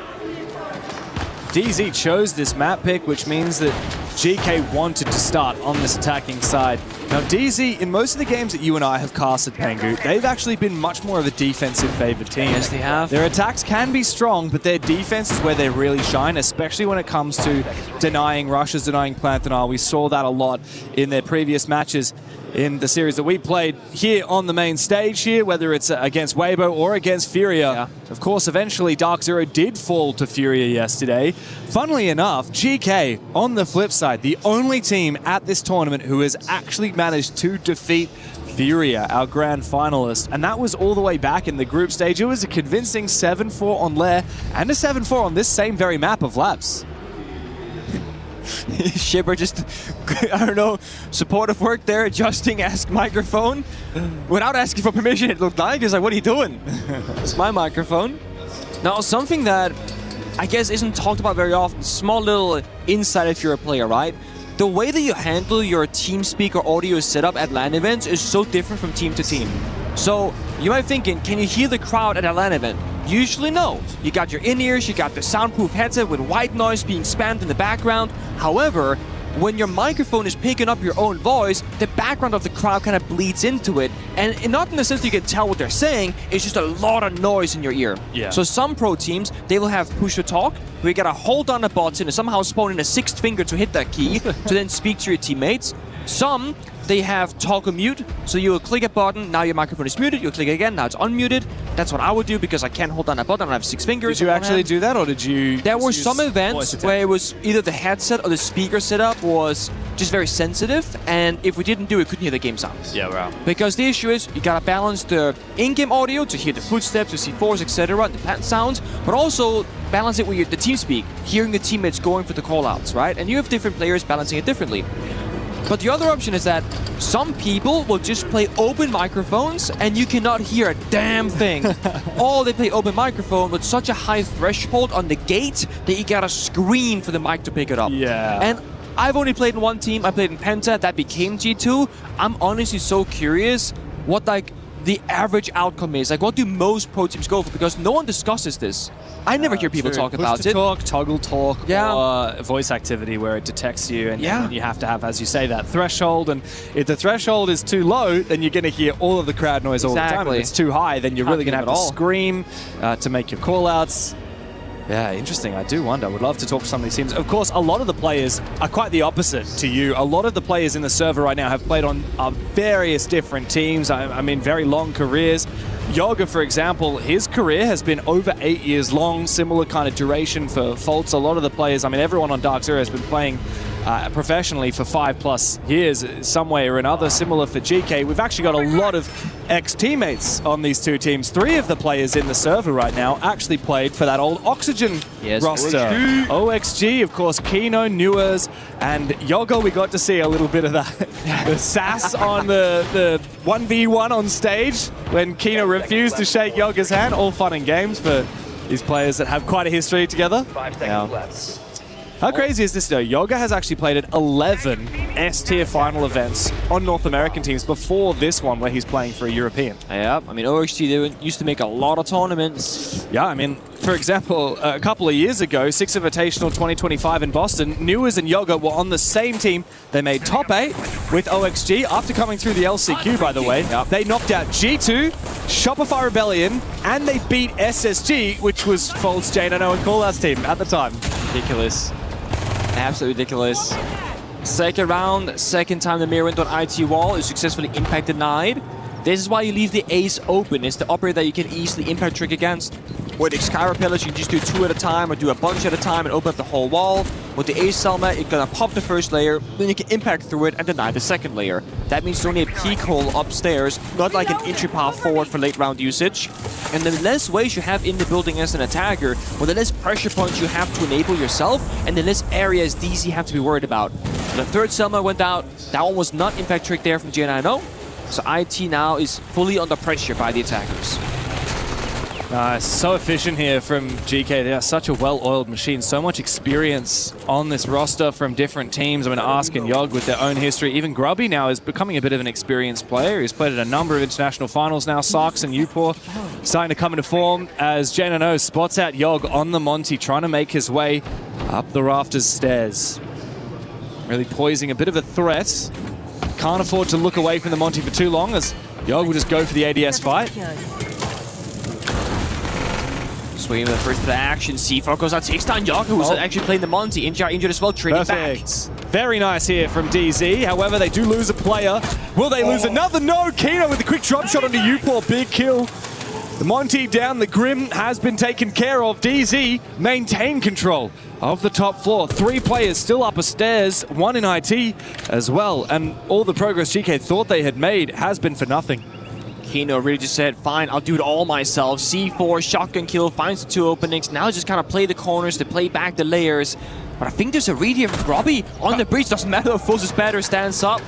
[SPEAKER 3] DZ chose this map pick, which means that GK wanted to start on this attacking side. Now DZ, in most of the games that you and I have casted, Pengu, they've actually been much more of a defensive favored team.
[SPEAKER 23] Yes, they have.
[SPEAKER 3] Their attacks can be strong, but their defense is where they really shine, especially when it comes to denying rushes, denying plant denial. We saw that a lot in their previous matches in the series that we played here on the main stage here, whether it's against Weibo or against Furia. Yeah. Of course, eventually Dark Zero did fall to Furia yesterday. Funnily enough, GK, on the flip side, the only team at this tournament who has actually managed to defeat Furia, our grand finalist, and that was all the way back in the group stage. It was a convincing 7-4 on Lair and a 7-4 on this same very map of Labs.
[SPEAKER 23] Shipper just, I don't know, supportive work there, adjusting Ask microphone without asking for permission. It looked like, he's like, what are you doing? It's my microphone. Now, something that I guess isn't talked about very often, small little insight if you're a player, right? The way that you handle your TeamSpeak or audio setup at LAN events is so different from team to team. So you might be thinking, can you hear the crowd at a LAN event? Usually no. You got your in-ears, you got the soundproof headset with white noise being spammed in the background. However, when your microphone is picking up your own voice, the background of the crowd kind of bleeds into it. And not in the sense that you can tell what they're saying, it's just a lot of noise in your ear.
[SPEAKER 3] Yeah.
[SPEAKER 23] So some pro teams, they will have push to talk, where you gotta hold on a button and somehow spawn in a 6th finger to hit that key to then speak to your teammates. Some, they have talk or mute, so you will click a button, now your microphone is muted, you'll click again, now it's unmuted. That's what I would do because I can't hold down a button, I have 6 fingers.
[SPEAKER 3] Did you actually do that, or did you...
[SPEAKER 23] There were some events where it was either the headset or the speaker setup was just very sensitive, and if we didn't do it, couldn't hear the game sounds.
[SPEAKER 3] Yeah, wow.
[SPEAKER 23] Because the issue is, you gotta balance the in-game audio to hear the footsteps, the C4s, etc., the plant sounds, but also balance it with the TeamSpeak, hearing the teammates going for the callouts, right? And you have different players balancing it differently. But the other option is that some people will just play open microphones and you cannot hear a damn thing. Or they play open microphone with such a high threshold on the gate that you gotta scream for the mic to pick it up.
[SPEAKER 3] Yeah.
[SPEAKER 23] And I've only played in one team. I played in Penta. That became G2. I'm honestly so curious what like the average outcome is. Like, what do most pro teams go for? Because no one discusses this. I never hear people talk about
[SPEAKER 3] Push to
[SPEAKER 23] it.
[SPEAKER 3] talk, toggle talk,
[SPEAKER 23] Yeah.
[SPEAKER 3] or voice activity where it detects you, and
[SPEAKER 23] Yeah.
[SPEAKER 3] you have to have, as you say, that threshold. And if the threshold is too low, then you're going to hear all of the crowd noise all the time.
[SPEAKER 23] Exactly.
[SPEAKER 3] If it's too high, then you're
[SPEAKER 23] Can't
[SPEAKER 3] really going to
[SPEAKER 23] hear
[SPEAKER 3] have
[SPEAKER 23] it
[SPEAKER 3] to
[SPEAKER 23] at all.
[SPEAKER 3] scream to make your call-outs. Yeah, interesting. I do wonder. I would love to talk to some of these teams. Of course, a lot of the players are quite the opposite to you. A lot of the players in the server right now have played on various different teams. I mean, very long careers. Yoga, for example, his career has been over 8 years long, similar kind of duration for Fultz. A lot of the players, I mean, everyone on Dark Zero has been playing professionally for 5+ years, some way or another, similar for GK. We've actually got a lot of ex-teammates on these two teams. 3 of the players in the server right now actually played for that old Oxygen roster. OXG, of course, Kino, Newers, and Yoga. We got to see a little bit of that, the sass on the 1v1 on stage when Kino refused to shake Yoga's hand. All fun and games for these players that have quite a history together.
[SPEAKER 4] 5 seconds left.
[SPEAKER 3] How crazy is this though? Yoga has actually played at 11 S-tier final events on North American teams before this one where he's playing for a European.
[SPEAKER 23] Yeah, I mean, OXG, they used to make a lot of tournaments.
[SPEAKER 3] Yeah, I mean, for example, a couple of years ago, 6 Invitational 2025 in Boston, Newers and Yoga were on the same team. They made top 8 with OXG after coming through the LCQ, by the way. They knocked out G2, Shopify Rebellion, and they beat SSG, which was Fultz, J.N.O. and Callout's team at the time.
[SPEAKER 23] Ridiculous. Absolutely ridiculous. Second round, second time the mirror went on IT wall is successfully impact denied. This is why you leave the ace open. It's the operator that you can easily impact trick against. With the Sky Repellers, you can just do 2 at a time or do a bunch at a time and open up the whole wall. With the ace helmet, you're gonna pop the first layer, then you can impact through it and deny the second layer. That means you only have peak hole upstairs, not like an entry path forward for late round usage. And the less ways you have in the building as an attacker, well, the less pressure points you have to enable yourself, and the less areas DC have to be worried about. The third Selma went out. That one was not impact trick there from J9O. So IT now is fully under pressure by the attackers.
[SPEAKER 3] So efficient here from GK. They are such a well-oiled machine. So much experience on this roster from different teams. I mean, Ask and Yog with their own history. Even Grubby now is becoming a bit of an experienced player. He's played at a number of international finals now. Sarks and Upor starting to come into form as J.N.O. spots out Yog on the Monty, trying to make his way up the rafters stairs. Really poising a bit of a threat. Can't afford to look away from the Monty for too long as Yog will just go for the ADS fight.
[SPEAKER 23] Swinging with the first bit of action. C4 goes out, takes down Yoga, who's actually playing the Monty. Injured as well, trading back.
[SPEAKER 3] Very nice here from DZ. However, they do lose a player. Will they lose another? No! Kino with a quick drop shot onto Upor. Big kill. The Monty down. The Grim has been taken care of. DZ maintain control of the top floor. 3 players still upstairs. 1 in IT as well. And all the progress GK thought they had made has been for nothing.
[SPEAKER 23] Kino really just said, fine, I'll do it all myself. C4, shotgun kill, finds the 2 openings. Now just kind of play the corners to play back the layers. But I think there's a read here from Grubby on the breach. Doesn't matter if Fultz is better, stands up.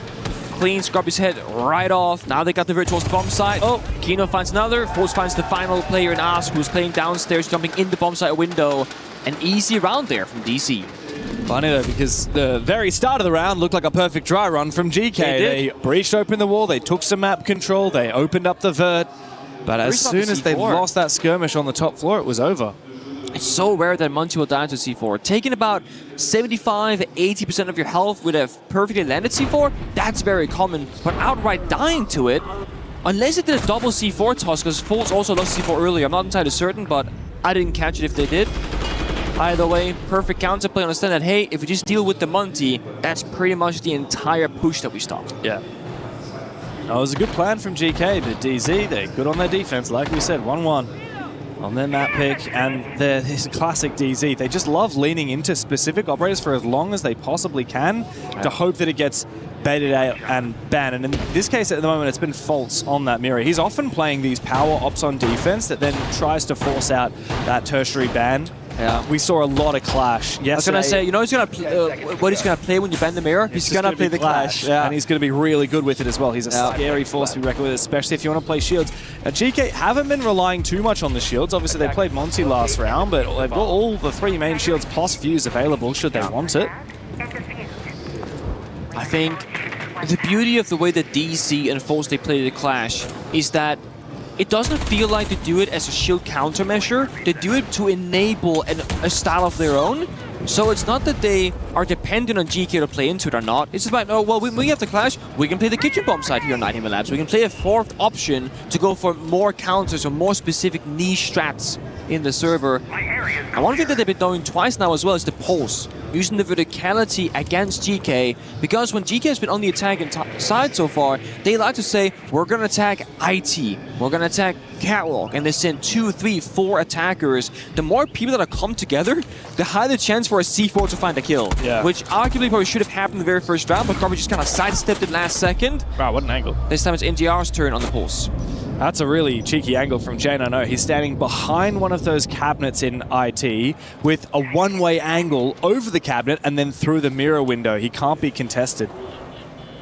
[SPEAKER 23] Cleans Grubby's head right off. Now they got the virtual bomb site. Oh, Kino finds another. Fultz finds the final player in Ask, who's playing downstairs, jumping in the bomb site window. An easy round there from DC.
[SPEAKER 3] Funny though, because the very start of the round looked like a perfect dry run from GK. They breached open the wall, they took some map control, they opened up the vert. But as soon as they lost that skirmish on the top floor, it was over.
[SPEAKER 23] It's so rare that Monty will die to C4. Taking about 75-80% of your health with a perfectly landed C4, that's very common. But outright dying to it, unless it did a double C4 toss, because Fultz also lost C4 earlier. I'm not entirely certain, but I didn't catch it if they did. Either way, perfect counterplay. Understand that, hey, if we just deal with the Monty, that's pretty much the entire push that we stopped.
[SPEAKER 3] Yeah. That was a good plan from GK, but DZ, they're good on their defense. Like we said, 1-1 on their map pick. And this classic DZ, they just love leaning into specific operators for as long as they possibly can to hope that it gets baited out and banned. And in this case, at the moment, it's been Fultz on that mirror. He's often playing these power ops on defense that then tries to force out that tertiary ban
[SPEAKER 23] Yeah.
[SPEAKER 3] We saw a lot of Clash yesterday.
[SPEAKER 23] I was going to say, you know what he's going to play when you bend the mirror? He's going to play the Clash.
[SPEAKER 3] Yeah. And he's going to be really good with it as well. He's a scary force to be reckoned with, especially if you want to play shields. GK haven't been relying too much on the shields. Obviously, they played Monty last round, but they've got all the 3 main shields plus Fuse available should they want it.
[SPEAKER 23] I think the beauty of the way that DC and Force they play the Clash is that it doesn't feel like they do it as a shield countermeasure. They do it to enable a style of their own. So it's not that they are dependent on GK to play into it or not. It's about, oh, well, we have the Clash, we can play the kitchen bomb side here on Night Labs. We can play a 4th option to go for more counters or more specific niche strats in the server. And one thing that they've been doing twice now as well is the pulse. Using the verticality against GK, because when GK has been on the attacking side so far, they like to say, we're going to attack IT, we're going to attack Catwalk, and they send 2, 3, 4 attackers. The more people that come together, the higher the chance for a C4 to find a kill, which arguably probably should have happened in the very first round, but probably just kind of sidestepped it last second.
[SPEAKER 3] Wow, what an angle.
[SPEAKER 23] This time it's NGR's turn on the pulse.
[SPEAKER 3] That's a really cheeky angle from Jane. I know he's standing behind one of those cabinets in IT with a one-way angle over the cabinet and then through the mirror window. He can't be contested.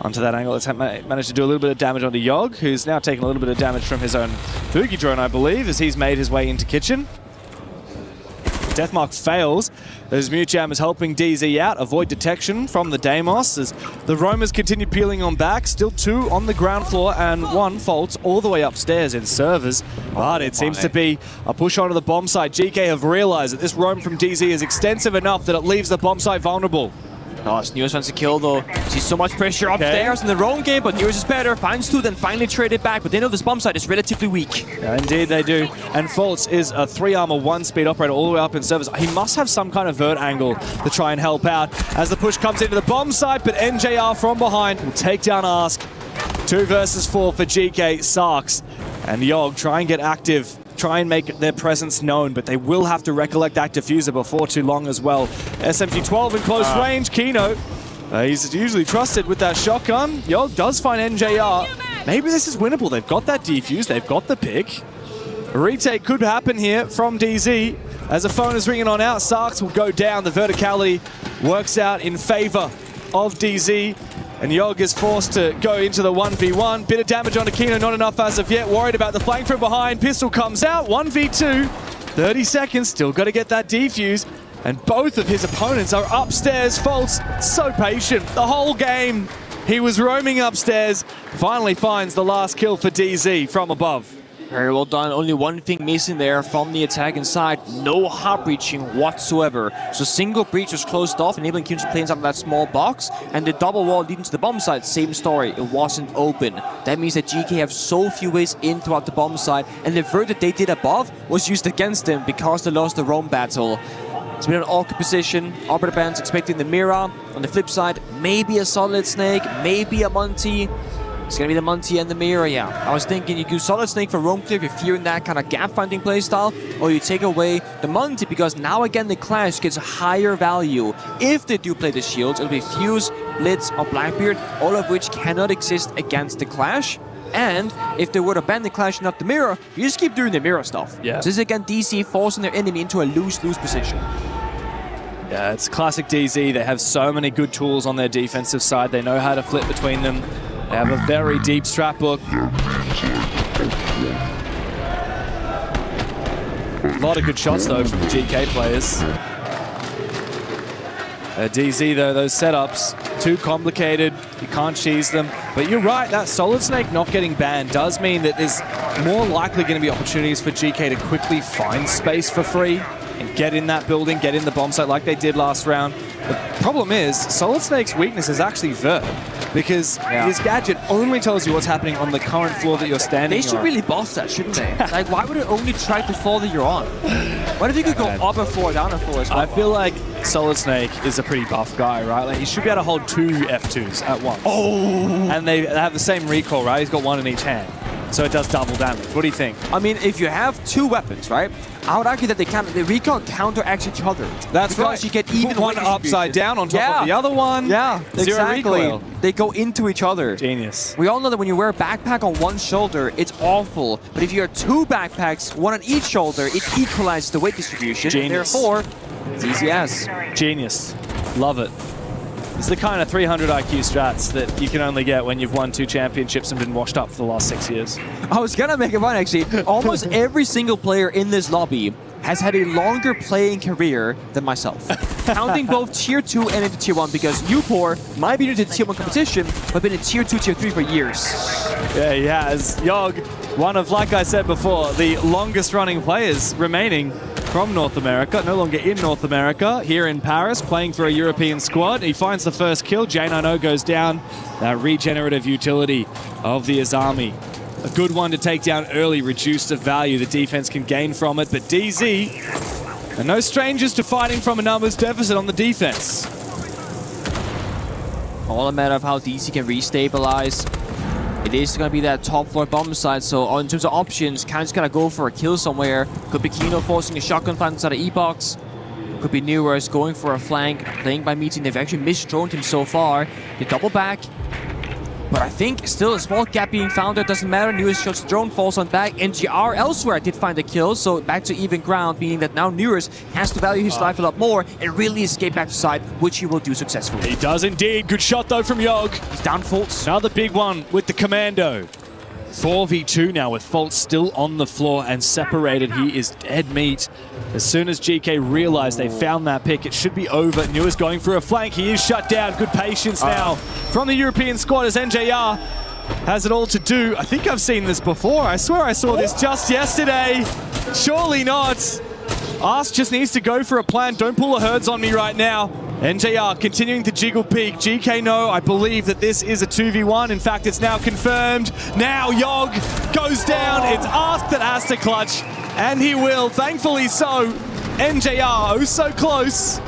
[SPEAKER 3] Onto that angle, let's manage to do a little bit of damage onto Yogg, who's now taking a little bit of damage from his own Boogie drone, I believe, as he's made his way into kitchen. Deathmark fails. As Mute Jam is helping DZ out, avoid detection from the Deimos as the Roamers continue peeling on back. Still 2 on the ground floor and 1 faults all the way upstairs in servers. But it seems to be a push onto the bomb site. GK have realized that this roam from DZ is extensive enough that it leaves the bomb site vulnerable.
[SPEAKER 23] Nice, News wants to kill though. Sees so much pressure upstairs in the wrong game, but News is better. Finds 2, then finally traded back. But they know this bomb site is relatively weak.
[SPEAKER 3] Yeah, indeed they do. And Faults is a 3 armor, 1 speed operator all the way up in service. He must have some kind of vert angle to try and help out as the push comes into the bomb site, but NJR from behind will take down Ask. 2 versus 4 for GK, Sarks and Yogg try and get active. Try and make their presence known, but they will have to recollect that diffuser before too long as well. SMG-12 in close range. Kino, he's usually trusted with that shotgun. Yogg does find NJR. Maybe this is winnable. They've got that defuse. They've got the pick. A retake could happen here from DZ. As the phone is ringing on out, Sarks will go down. The verticality works out in favor of DZ. And Yogg is forced to go into the 1v1. Bit of damage onto Kino, not enough as of yet. Worried about the flank from behind. Pistol comes out, 1v2. 30 seconds, still got to get that defuse. And both of his opponents are upstairs. Faults, so patient the whole game. He was roaming upstairs. Finally finds the last kill for DZ from above.
[SPEAKER 23] Very well done. Only one thing missing there from the attacking side. No hard breaching whatsoever. So single breach was closed off, enabling Kims to play inside of that small box. And the double wall leading to the bomb site, same story. It wasn't open. That means that GK have so few ways in throughout the bomb site. And the vert that they did above was used against them because they lost the roam battle. It's been an awkward position. Arbiter Band's expecting the Mira. On the flip side, maybe a Solid Snake, maybe a Monty. It's going to be the Monty and the Mira, yeah. I was thinking you do Solid Snake for roam clear if you're fearing that kind of gap-finding playstyle, or you take away the Monty because now again the Clash gets a higher value. If they do play the shields, it'll be Fuse, Blitz, or Blackbeard, all of which cannot exist against the Clash. And if they were to ban the Clash and not the Mira, you just keep doing the Mira stuff.
[SPEAKER 3] Yeah.
[SPEAKER 23] So this is again DC forcing their enemy into a lose-lose position.
[SPEAKER 3] Yeah, it's classic DZ. They have so many good tools on their defensive side. They know how to flip between them. They have a very deep strat book. A lot of good shots, though, from the GK players. DZ, though, those setups, too complicated. You can't cheese them. But you're right, that Solid Snake not getting banned does mean that there's more likely going to be opportunities for GK to quickly find space for free and get in that building, get in the bomb site like they did last round. The problem is, Solid Snake's weakness is actually vert, because his gadget only tells you what's happening on the current floor that you're standing on.
[SPEAKER 23] They should really buff that, shouldn't they? Like, why would it only track the floor that you're on? What if you could go up a floor, down a floor as well?
[SPEAKER 3] I feel like Solid Snake is a pretty buff guy, right? Like, he should be able to hold 2 F2s at once. Oh! And they have the same recoil, right? He's got 1 in each hand. so it does double damage. What do you think?
[SPEAKER 23] I mean, if you have two weapons, right? I would argue that they recon counteract each other.
[SPEAKER 3] That's
[SPEAKER 23] because
[SPEAKER 3] right.
[SPEAKER 23] you get even
[SPEAKER 3] one
[SPEAKER 23] weight
[SPEAKER 3] upside
[SPEAKER 23] distribution.
[SPEAKER 3] down on top of the other one.
[SPEAKER 23] Yeah,
[SPEAKER 3] Zero
[SPEAKER 23] exactly.
[SPEAKER 3] recoil.
[SPEAKER 23] They go into each other.
[SPEAKER 3] Genius.
[SPEAKER 23] We all know that when you wear a backpack on one shoulder, it's awful. But if you have two backpacks, one on each shoulder, it equalizes the weight distribution.
[SPEAKER 3] Genius.
[SPEAKER 23] Therefore, it's easy as.
[SPEAKER 3] Genius. Love it. It's the kind of 300 IQ strats that you can only get when you've won 2 championships and been washed up for the last 6 years.
[SPEAKER 23] I was gonna make a point, actually. Almost every single player in this lobby has had a longer playing career than myself. Counting both Tier 2 and into Tier 1, because you, Porte, might be new to Tier 1 competition, but been in Tier 2, Tier 3 for years.
[SPEAKER 3] Yeah, he has. Yogg, one of, like I said before, the longest running players remaining from North America, no longer in North America, here in Paris, playing for a European squad. He finds the first kill. J9O goes down. That regenerative utility of the Azami. A good one to take down early, reduce the value the defense can gain from it. But DZ are no strangers to fighting from a numbers deficit on the defense.
[SPEAKER 23] All a matter of how DC can restabilize. It is going to be that top floor bomb side, so in terms of options, Khan's going to go for a kill somewhere. Could be Kino forcing a shotgun fight inside of E-Box. Could be Newers going for a flank, playing by meeting. They've actually misdroned him so far. They double back. But I think still a small gap being found there. Doesn't matter. Newers shots the drone, falls on back. NGR elsewhere did find a kill, so back to even ground, meaning that now Newers has to value his life a lot more and really escape back to side, which he will do successfully.
[SPEAKER 3] He does indeed. Good shot though from Yogg.
[SPEAKER 23] He's down Fultz.
[SPEAKER 3] Another big one with the Commando. 4v2 now with Fultz still on the floor and separated. He is dead meat. As soon as GK realized they found that pick, it should be over. Newers going for a flank. He is shut down. Good patience now from the European squad as NJR has it all to do. I think I've seen this before. I swear I saw this just yesterday. Surely not. Ask just needs to go for a plan. Don't pull the herds on me right now. NJR continuing to jiggle peak. GK no, I believe that this is a 2v1. In fact, it's now confirmed. Now Yogg goes down. It's Ask that has to clutch, and he will. Thankfully so. NJR, oh so close.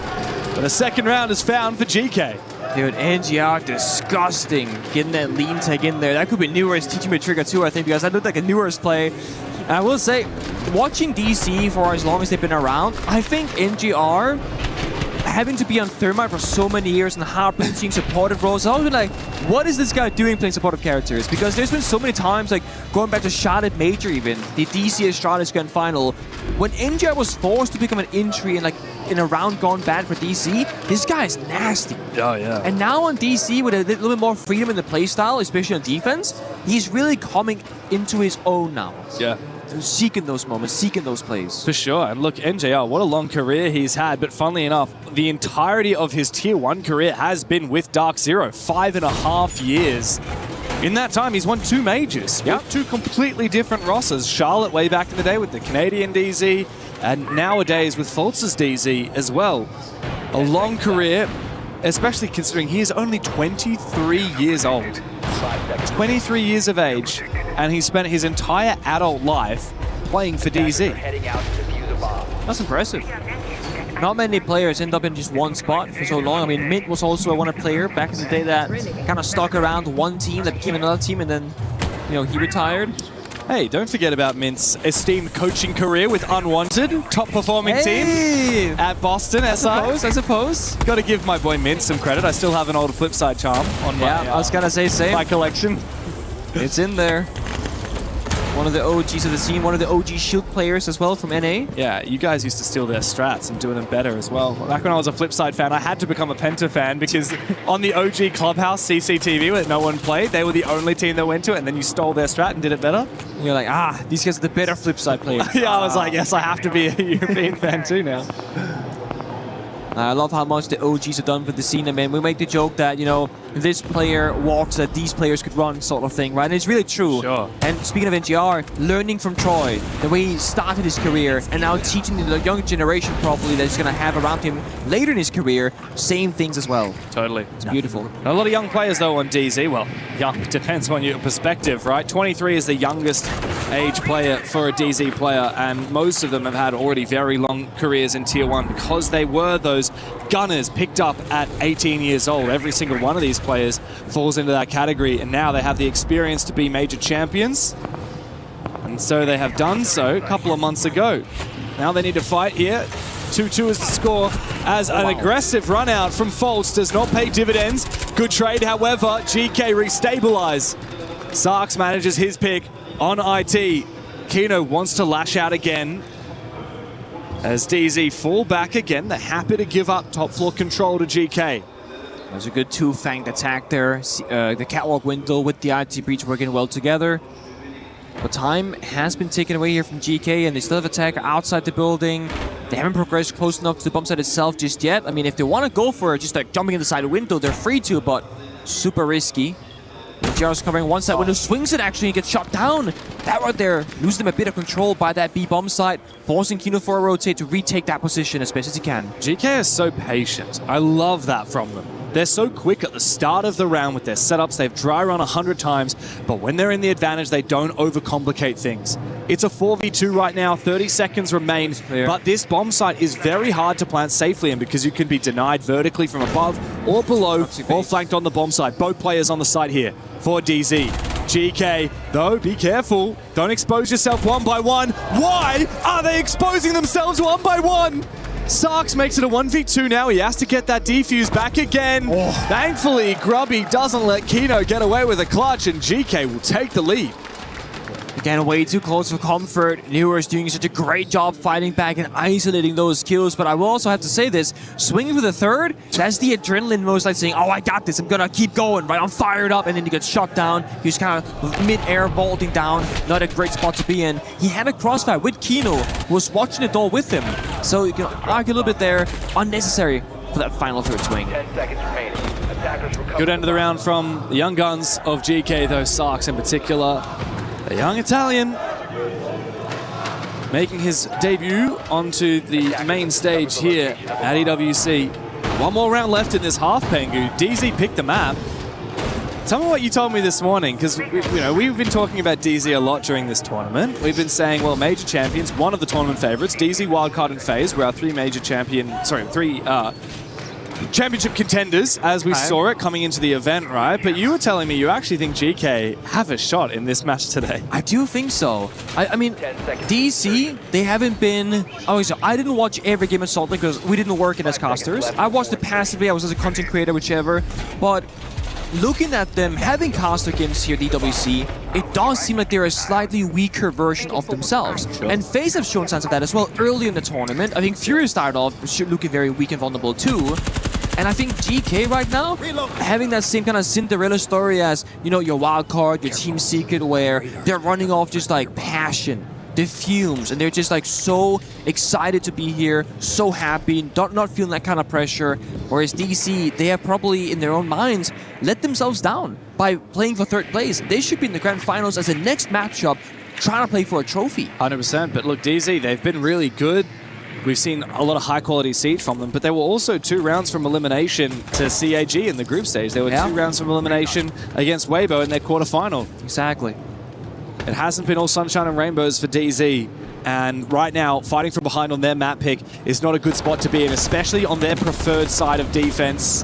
[SPEAKER 3] But a second round is found for GK.
[SPEAKER 23] Dude, NGR, disgusting. Getting that lean tag in there. That could be Newers teaching me trigger too, I think, because that looked like a Newers play. And I will say, watching DC for as long as they've been around, I think NGR having to be on Thermite for so many years and Harpoon seeing supportive roles, I've always been like, what is this guy doing playing supportive characters? Because there's been so many times, like going back to Charlotte Major even, the DC Charlotte Grand Final, when NGR was forced to become an entry and like in a round gone bad for DC, this guy is nasty.
[SPEAKER 3] Oh yeah.
[SPEAKER 23] And now on DC with a little bit more freedom in the playstyle, especially on defense, he's really coming into his own now.
[SPEAKER 3] Yeah.
[SPEAKER 23] Seeking those moments, seeking those plays.
[SPEAKER 3] For sure. And look, NJR, what a long career he's had. But funnily enough, the entirety of his Tier 1 career has been with Dark Zero. 5.5 years. In that time, he's won 2 majors. Yep. With 2 completely different rosters. Charlotte way back in the day with the Canadian DZ, and nowadays with Fultz's DZ as well. A long career, especially considering he is only 23 years old. 23 years of age, and he spent his entire adult life playing for DZ.
[SPEAKER 23] That's impressive. Not many players end up in just one spot for so long. I mean, Mint was also a player back in the day that kind of stuck around one team that became another team, and then, you know, he retired.
[SPEAKER 3] Hey, don't forget about Mint's esteemed coaching career with Unwanted, top performing team at Boston. I
[SPEAKER 23] suppose.
[SPEAKER 3] Got to give my boy Mint some credit. I still have an old Flipside charm on my,
[SPEAKER 23] I was gonna say same.
[SPEAKER 3] my collection.
[SPEAKER 23] It's in there. One of the OGs of the scene, one of the OG Shield players as well from NA.
[SPEAKER 3] Yeah, you guys used to steal their strats and do them better as well. Back when I was a Flipside fan, I had to become a Penta fan because on the OG Clubhouse CCTV that no one played, they were the only team that went to it, and then you stole their strat and did it better.
[SPEAKER 23] And you're like, these guys are the better Flipside players.
[SPEAKER 3] Yeah, I was like, yes, I have to be a European fan too now.
[SPEAKER 23] I love how much the OGs have done for the scene. I mean, we make the joke that, you know, this player walks that these players could run sort of thing, right? And it's really true.
[SPEAKER 3] Sure.
[SPEAKER 23] And speaking of NGR, learning from Troy, the way he started his career, and now teaching the younger generation probably that he's going to have around him later in his career, same things as well.
[SPEAKER 3] Totally.
[SPEAKER 23] It's beautiful.
[SPEAKER 3] A lot of young players, though, on DZ. Well, young depends on your perspective, right? 23 is the youngest age player for a DZ player, and most of them have had already very long careers in Tier 1 because they were those gunners picked up at 18 years old. Every single one of these players falls into that category, and now they have the experience to be major champions. And so they have done so a couple of months ago. Now they need to fight here. 2-2 is the score as an aggressive run out from Foltz does not pay dividends. Good trade, however, GK restabilize. Sarks manages his pick on IT. Kino wants to lash out again. As DZ fall back again, they're happy to give up top floor control to GK.
[SPEAKER 23] There's a good two-fanged attack there. The catwalk window with the IT breach working well together. But time has been taken away here from GK, and they still have attack outside the building. They haven't progressed close enough to the bomb site itself just yet. I mean, if they want to go for it, just like jumping inside the window, they're free to, but super risky. JR's covering one side window, swings it actually, and gets shot down. That right there loses them a bit of control by that B bomb site, forcing Kino for a rotate to retake that position as best as he can.
[SPEAKER 3] GK is so patient. I love that from them. They're so quick at the start of the round with their setups. They've dry run 100 times, but when they're in the advantage, they don't overcomplicate things. It's a 4v2 right now, 30 seconds remain, but this bomb site is very hard to plant safely in because you can be denied vertically from above or below or flanked on the bomb site. Both players on the side here for DZ. GK, though, be careful. Don't expose yourself one by one. Why are they exposing themselves one by one? Sarks makes it a 1v2 now. He has to get that defuse back again. Thankfully, Grubby doesn't let Kino get away with a clutch, and GK will take the lead.
[SPEAKER 23] Again, way too close for comfort. Newer is doing such a great job fighting back and isolating those kills, but I will also have to say this, swinging for the third, that's the adrenaline most like saying, oh, I got this, I'm gonna keep going, right? I'm fired up, and then he gets shot down. He's kind of mid-air vaulting down, not a great spot to be in. He had a crossfire with Kino, who was watching it all with him. So you can argue a little bit there, unnecessary for that final third swing.
[SPEAKER 8] 10 seconds remaining.
[SPEAKER 3] Good end of the round from the young guns of GK, though, Sarks in particular. A young Italian making his debut onto the main stage here at EWC. One more round left in this half, Pengu. DZ picked the map. Tell me what you told me this morning, because we've been talking about DZ a lot during this tournament. We've been saying, well, major champions, one of the tournament favorites, DZ, Wildcard, and FaZe were our three championship contenders as we saw it coming into the event, right? But you were telling me you actually think GK have a shot in this match today.
[SPEAKER 23] I do think so. I mean, DC, they haven't been... Oh, so I didn't watch every game of Salt Lake because we didn't work it as casters. I watched it passively, I was as a content creator, whichever. But looking at them, having caster games here at EWC, it does seem like they're a slightly weaker version of themselves. And FaZe have shown signs of that as well early in the tournament. I think Fury started off looking very weak and vulnerable too. And I think GK right now, having that same kind of Cinderella story as, your wild card, your team secret, where they're running off just like passion, the fumes, and they're just like so excited to be here, so happy, not feeling that kind of pressure. Whereas DC, they have probably in their own minds let themselves down by playing for third place. They should be in the grand finals as the next matchup, trying to play for a trophy.
[SPEAKER 3] 100%, but look, DZ, they've been really good. We've seen a lot of high-quality siege from them, but there were also 2 rounds from elimination to CAG in the group stage. There were 2 rounds from elimination against Weibo in their quarterfinal.
[SPEAKER 23] Exactly.
[SPEAKER 3] It hasn't been all sunshine and rainbows for DZ, and right now, fighting from behind on their map pick is not a good spot to be in, especially on their preferred side of defense.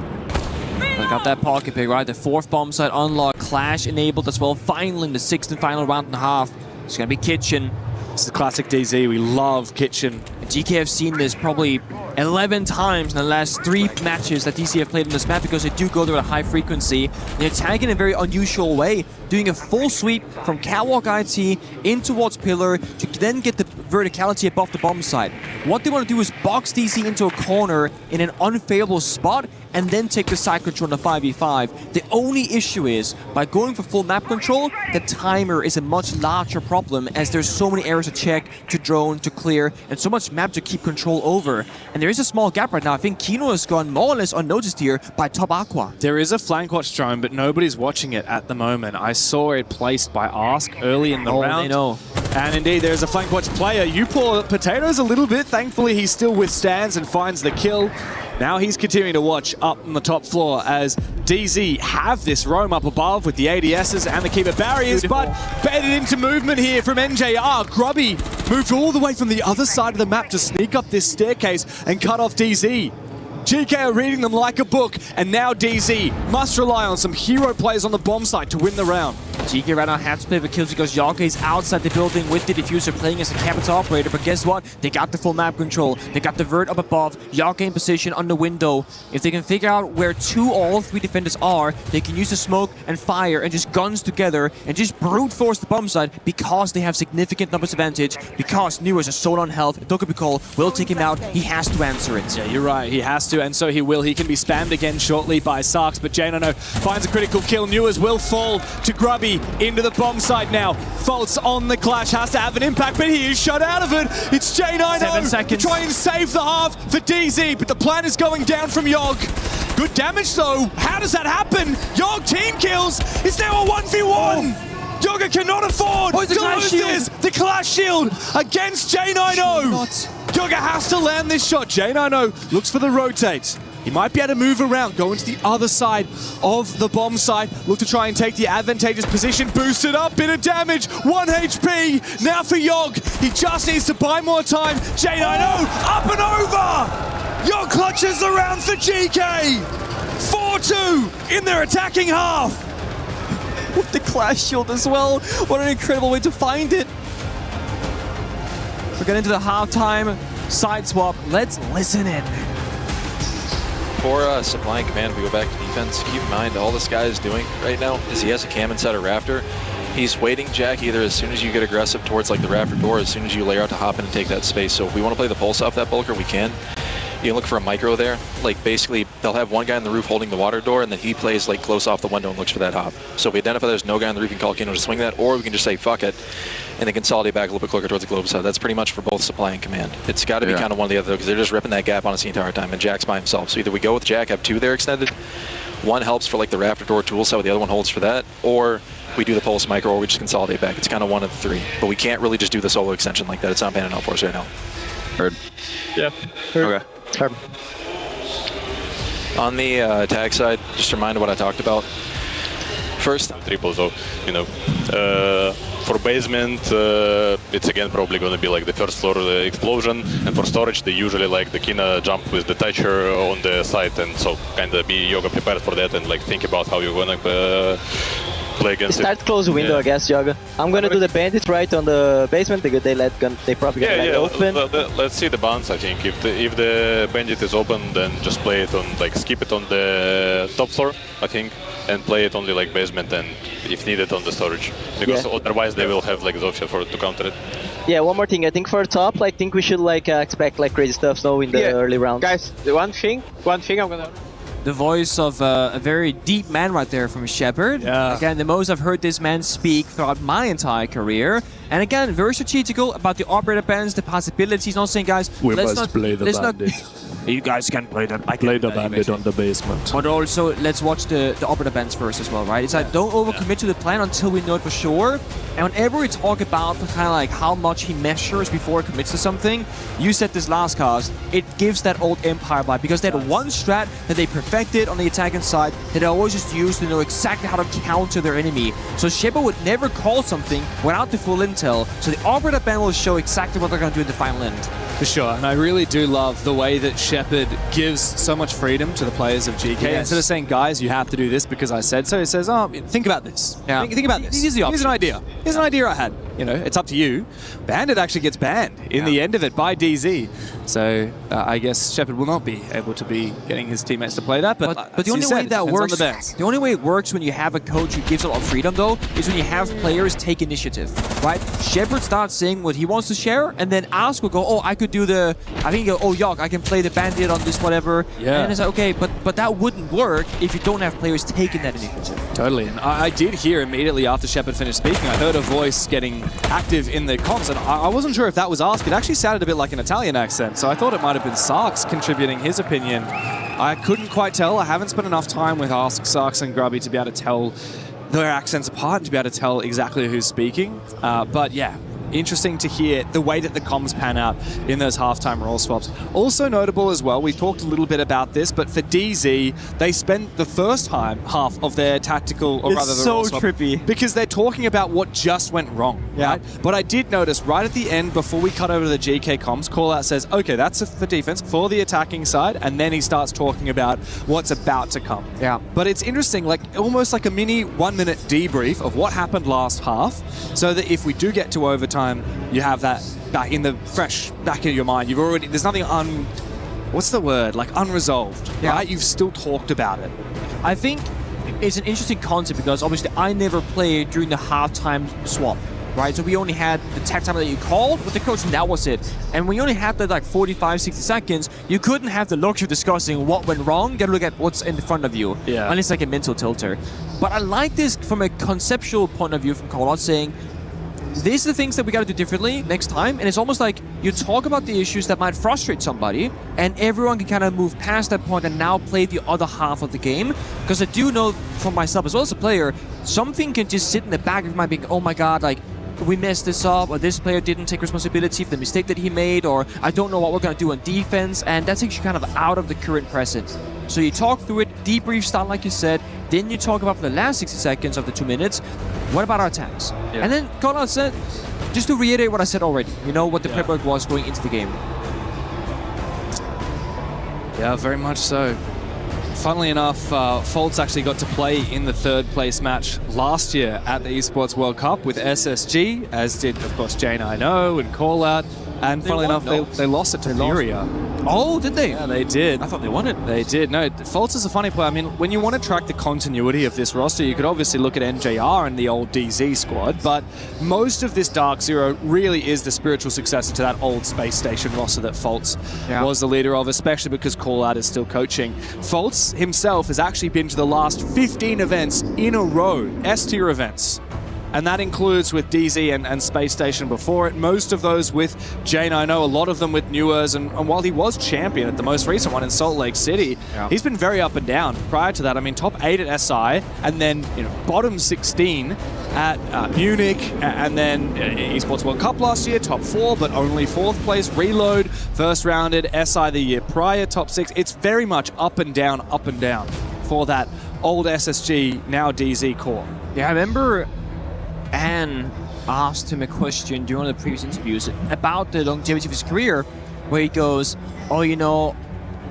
[SPEAKER 23] They got that pocket pick, right? The 4th bomb site unlocked, Clash enabled as well. Finally, in the 6th and final round and a half, it's going to be Kitchen.
[SPEAKER 3] It's the classic DZ. We love Kitchen.
[SPEAKER 23] GK have seen this probably 11 times in the last 3 matches that DC have played on this map because they do go there at a high frequency. They attack in a very unusual way, doing a full sweep from Catwalk IT in towards Pillar to then get the verticality above the bomb site. What they want to do is box DC into a corner in an unfavorable spot and then take the side control in the 5v5. The only issue is, by going for full map control, the timer is a much larger problem as there's so many areas to check, to drone, to clear, and so much map to keep control over. And there is a small gap right now. I think Kino has gone more or less unnoticed here by Top Aqua.
[SPEAKER 3] There is a flank watch drone, but nobody's watching it at the moment. I saw it placed by Ask early in the round.
[SPEAKER 23] They know.
[SPEAKER 3] And indeed, there's a flank watch player. You pour potatoes a little bit. Thankfully, he still withstands and finds the kill. Now he's continuing to watch up on the top floor as DZ have this roam up above with the ADSs and the keeper barriers, but bedded into movement here from NJR. Grubby moved all the way from the other side of the map to sneak up this staircase and cut off DZ. GK are reading them like a book, and now DZ must rely on some hero plays on the bomb site to win the round.
[SPEAKER 23] GK right now have to play the kills because Yoga is outside the building with the diffuser playing as a capital operator, but guess what? They got the full map control. They got the vert up above, Yoga in position on the window. If they can figure out where 2 or all 3 defenders are, they can use the smoke and fire and just guns together and just brute force the bomb side because they have significant numbers advantage, because Newers is so on health. Dokubikol will take him out. He has to answer it.
[SPEAKER 3] Yeah, you're right. He has to, and so he will. He can be spammed again shortly by Sarks, but J9O finds a critical kill. Newers will fall to Grubby into the bomb site now. Faults on the clash, has to have an impact, but he is shut out of it. It's J9O
[SPEAKER 23] 7 seconds.
[SPEAKER 3] to try and save the half for DZ, but the plan is going down from Yogg. Good damage though. How does that happen? Yogg team kills. Is there a 1v1? Yoga cannot afford to lose this. The clash shield against J9O. Yoga has to land this shot. J9O looks for the rotate. He might be able to move around, go into the other side of the bomb site, look to try and take the advantageous position, boost it up, bit of damage, 1 HP. Now for Yogg, he just needs to buy more time. J9O up and over. Yogg clutches around for GK. 4-2 in their attacking half.
[SPEAKER 23] With the clash shield as well. What an incredible way to find it. We're getting into the halftime side swap. Let's listen in.
[SPEAKER 4] For supply and command, we go back to defense. Keep in mind, all this guy is doing right now is he has a cam inside a Raptor. He's waiting Jack either as soon as you get aggressive towards like the Raptor door, as soon as you layer out to hop in and take that space. So if we want to play the pulse off that bulker, we can. You can look for a micro there. Like basically, they'll have one guy on the roof holding the water door, and then he plays like close off the window and looks for that hop. So if we identify there's no guy on the roof, we can call Kino to swing that, or we can just say fuck it, and then consolidate back a little bit quicker towards the globe side. That's pretty much for both supply and command. It's got to be kind of one or the other, because they're just ripping that gap on us the entire time, and Jack's by himself. So either we go with Jack, have 2 there extended, one helps for like the Raptor door tool side, the other one holds for that, or we do the pulse micro, or we just consolidate back. It's kind of one of the 3, but we can't really just do the solo extension like that. It's not panning out for us right now.
[SPEAKER 12] Heard.
[SPEAKER 4] Yeah.
[SPEAKER 12] Okay.
[SPEAKER 4] Heard. On the attack side, just a reminder what I talked about. First,
[SPEAKER 5] triple, so for basement, it's again probably going to be like the first floor explosion, and for storage, they usually like the Kina jump with the Thatcher on the side, and so kind of be Yoga prepared for that and like think about how you're going to play against
[SPEAKER 6] Start close window, I guess, Yoga. I'm gonna do the bandit right on the basement because they probably gonna let it open.
[SPEAKER 5] Let's see the bounce. I think if the bandit is open, then just play it on like skip it on the top floor, I think, and play it only like basement and if needed on the storage, because otherwise they will have like Zofia to counter it.
[SPEAKER 6] Yeah, one more thing. I think for top, I think we should like expect like crazy stuff. So in the early round,
[SPEAKER 20] guys, the one thing I'm gonna.
[SPEAKER 23] The voice of a very deep man right there from Shepard. Again, the most I've heard this man speak throughout my entire career. And again, very strategical about the operator bans, the possibilities. Not saying, guys,
[SPEAKER 13] we must play the bandit.
[SPEAKER 23] You guys can play the
[SPEAKER 13] bandit on the basement.
[SPEAKER 23] But also, let's watch the operator bans first as well, right? It's like, don't overcommit to the plan until we know it for sure. And whenever we talk about kind of like how much he measures before he commits to something, you said this last cast, it gives that old Empire vibe, because they had one strat that they perfected on the attacking side that they always just used to know exactly how to counter their enemy. So Shepard would never call something without the full intel, so the operator ban will show exactly what they're going to do in the final end.
[SPEAKER 3] For sure, and I really do love the way that Shepard gives so much freedom to the players of GK. Instead of saying, guys, you have to do this because I said so, he says, oh, think about this.
[SPEAKER 23] Yeah.
[SPEAKER 3] Think about this. Here's an idea. Here's an idea I had. You know, it's up to you. Bandit actually gets banned in the end of it by DZ. So I guess Shepard will not be able to be getting his teammates to play that. But
[SPEAKER 23] the only way that works, the only way it works when you have a coach who gives a lot of freedom, though, is when you have players take initiative, right? Shepard starts saying what he wants to share, and then Ask will go, oh, I could do the, I think he'll go, oh, Yogg, I can play the bandit on this whatever. Yeah. And it's like, okay, but that wouldn't work if you don't have players taking that initiative.
[SPEAKER 3] Totally. And I did hear immediately after Shepard finished speaking, I heard a voice getting active in the comms, and I wasn't sure if that was Ask. It actually sounded a bit like an Italian accent, so I thought it might have been Sarks contributing his opinion. I couldn't quite tell. I haven't spent enough time with Ask, Sarks, and Grubby to be able to tell their accents apart and to be able to tell exactly who's speaking. But yeah, interesting to hear the way that the comms pan out in those halftime role swaps. Also notable as well, we talked a little bit about this, but for DZ, they spent the first half of their tactical, or rather the
[SPEAKER 23] so
[SPEAKER 3] role swap,
[SPEAKER 23] trippy.
[SPEAKER 3] because they're talking about what just went wrong.
[SPEAKER 23] Yeah.
[SPEAKER 3] Right? But I did notice right at the end, before we cut over to the GK comms, call out says, okay, that's for defense, for the attacking side, and then he starts talking about what's about to come.
[SPEAKER 23] Yeah.
[SPEAKER 3] But it's interesting, like almost like a mini 1-minute debrief of what happened last half, so that if we do get to overtime, you have that back in the back of your mind. You've already, there's nothing what's the word? Like unresolved, right? You've still talked about it.
[SPEAKER 23] I think it's an interesting concept because obviously I never played during the halftime swap, right? So we only had the tech time that you called with the coach, and that was it. And when you only had that like 45, 60 seconds, you couldn't have the luxury of discussing what went wrong. You gotta look at what's in front of you.
[SPEAKER 3] Yeah.
[SPEAKER 23] And it's like a mental tilter. But I like this from a conceptual point of view from Call-Out, saying these are the things that we got to do differently next time. And it's almost like you talk about the issues that might frustrate somebody, and everyone can kind of move past that point and now play the other half of the game. Because I do know from myself as well as a player, something can just sit in the back of my mind being, oh my god, like we messed this up, or this player didn't take responsibility for the mistake that he made, or I don't know what we're going to do on defense, and that takes you kind of out of the current present. So you talk through it, debrief style like you said, then you talk about for the last 60 seconds of the 2 minutes, what about our attacks?
[SPEAKER 3] Yeah.
[SPEAKER 23] And then Call-Out said, just to reiterate what I said already, you know, what the prep work was going into the game.
[SPEAKER 3] Yeah, very much so. Funnily enough, Foltz actually got to play in the third place match last year at the Esports World Cup with SSG, as did, of course, Jane I Know and Call Out. And funnily enough, they lost it to Furia.
[SPEAKER 23] Oh, did they?
[SPEAKER 3] Yeah, they did.
[SPEAKER 23] I thought they won it.
[SPEAKER 3] They did. No, Foltz is a funny player. I mean, when you want to track the continuity of this roster, you could obviously look at NJR and the old DZ squad, but most of this Dark Zero really is the spiritual successor to that old Space Station roster that Foltz was the leader of, especially because Call Out is still coaching. Foltz himself has actually been to the last 15 events in a row, S-tier events. And that includes with DZ and Space Station before it. Most of those with Jane I Know, a lot of them with Newers. And while he was champion at the most recent one in Salt Lake City, he's been very up and down. Prior to that, I mean, top 8 at SI, and then bottom 16 at Munich, and then Esports World Cup last year, top 4, but only 4th place. Reload, first rounded, SI the year prior, top 6. It's very much up and down for that old SSG, now DZ core.
[SPEAKER 23] Yeah, I remember Anne asked him a question during one of the previous interviews about the longevity of his career, where he goes, oh, you know,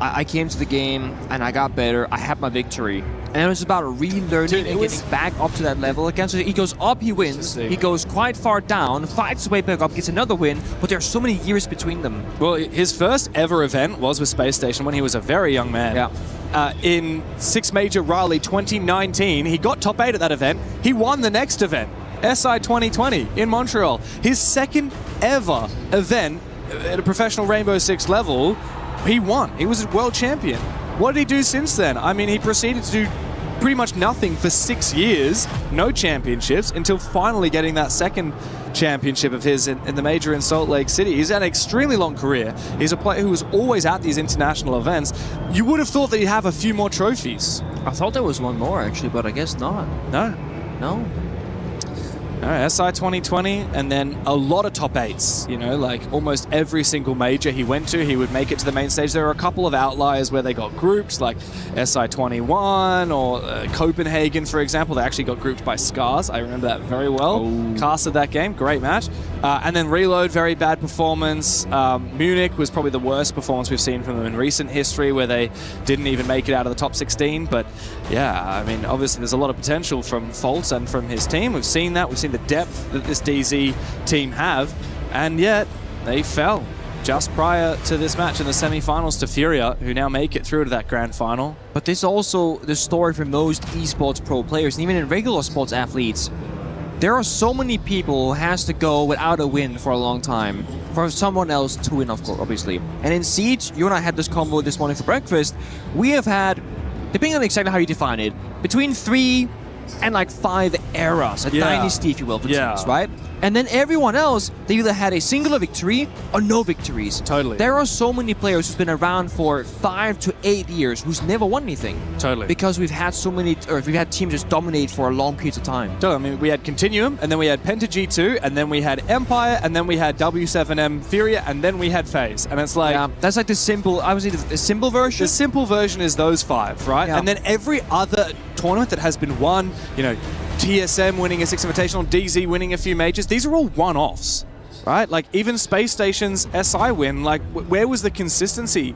[SPEAKER 23] I came to the game and I got better, I had my victory. And it was about relearning and getting back up to that level again. So he goes up, he wins, he goes quite far down, fights his way back up, gets another win, but there are so many years between them.
[SPEAKER 3] Well, his first ever event was with Space Station when he was a very young man.
[SPEAKER 23] Yeah.
[SPEAKER 3] In 6 Major Raleigh 2019, he got top 8 at that event. He won the next event. SI 2020 in Montreal. His second ever event at a professional Rainbow Six level, he won. He was a world champion. What did he do since then? I mean, he proceeded to do pretty much nothing for 6 years, no championships, until finally getting that second championship of his in the major in Salt Lake City. He's had an extremely long career. He's a player who was always at these international events. You would have thought that he'd have a few more trophies.
[SPEAKER 23] I thought there was one more, actually, but I guess not.
[SPEAKER 3] No. All right, SI 2020, and then a lot of top 8s, like almost every single major he went to, he would make it to the main stage. There are a couple of outliers where they got grouped, like SI 21 or Copenhagen, for example. They actually got grouped by Scars. I remember that very well. Casted that game, great match. And then Reload, very bad performance. Munich was probably the worst performance we've seen from them in recent history, where they didn't even make it out of the top 16. But yeah, I mean, obviously there's a lot of potential from Foltz and from his team. We've seen that. We've seen the depth that this DZ team have, and yet they fell just prior to this match in the semi-finals to Furia, who now make it through to that grand final.
[SPEAKER 23] But this is also the story for most esports pro players, and even in regular sports athletes. There are so many people who has to go without a win for a long time for someone else to win, of course, obviously. And in Siege, you and I had this convo this morning for breakfast. We have had, depending on exactly how you define it, between 3 and like 5 eras, a
[SPEAKER 3] Yeah.
[SPEAKER 23] dynasty, if you will, for
[SPEAKER 3] Yeah.
[SPEAKER 23] teams, right? And then everyone else, they either had a singular victory or no victories.
[SPEAKER 3] Totally.
[SPEAKER 23] There are so many players who's been around for 5 to 8 years who's never won anything.
[SPEAKER 3] Totally.
[SPEAKER 23] Because we've had so many, or we've had teams just dominate for a long period of time.
[SPEAKER 3] Totally. I mean, we had Continuum, and then we had Penta G2, and then we had Empire, and then we had W7M Furia, and then we had FaZe. And it's like...
[SPEAKER 23] Yeah, that's like the simple, I would say the simple version.
[SPEAKER 3] The simple version is those 5, right?
[SPEAKER 23] Yeah.
[SPEAKER 3] And then every other tournament that has been won, you know, TSM winning a 6 Invitational, DZ winning a few majors, these are all one-offs, right? Like, even Space Station's SI win, like, where was the consistency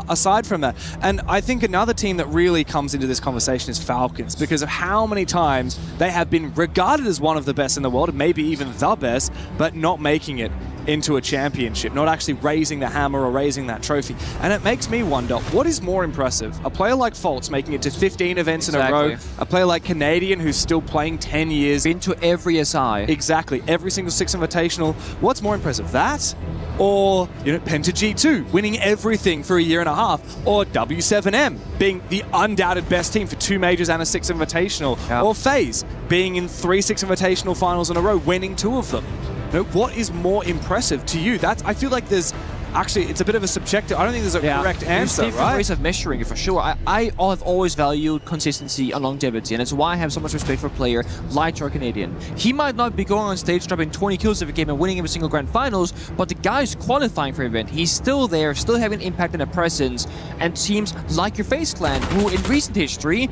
[SPEAKER 3] aside from that? And I think another team that really comes into this conversation is Falcons, because of how many times they have been regarded as one of the best in the world, and maybe even the best, but not making it into a championship, not actually raising the hammer or raising that trophy. And it makes me wonder, what is more impressive? A player like Faults making it to 15 events in a row, a player like Canadian who's still playing 10 years.
[SPEAKER 23] Into every SI.
[SPEAKER 3] Exactly, every single 6 Invitational. What's more impressive, that? Or, you know, Penta G2 winning everything for a year and a half, or W7M being the undoubted best team for 2 majors and a 6 Invitational, or FaZe being in 3 6 Invitational finals in a row, winning 2 of them. You know, what is more impressive to you? I feel like there's actually, it's a bit of a subjective. I don't think there's a correct answer,
[SPEAKER 23] There's different
[SPEAKER 3] right?
[SPEAKER 23] ways of measuring it for sure. I have always valued consistency and longevity, and it's why I have so much respect for a player like Jar Canadian. He might not be going on stage dropping 20 kills every game and winning every single grand finals, but the guy's qualifying for an event. He's still there, still having impact and a presence, and teams like your FaZe Clan, who in recent history,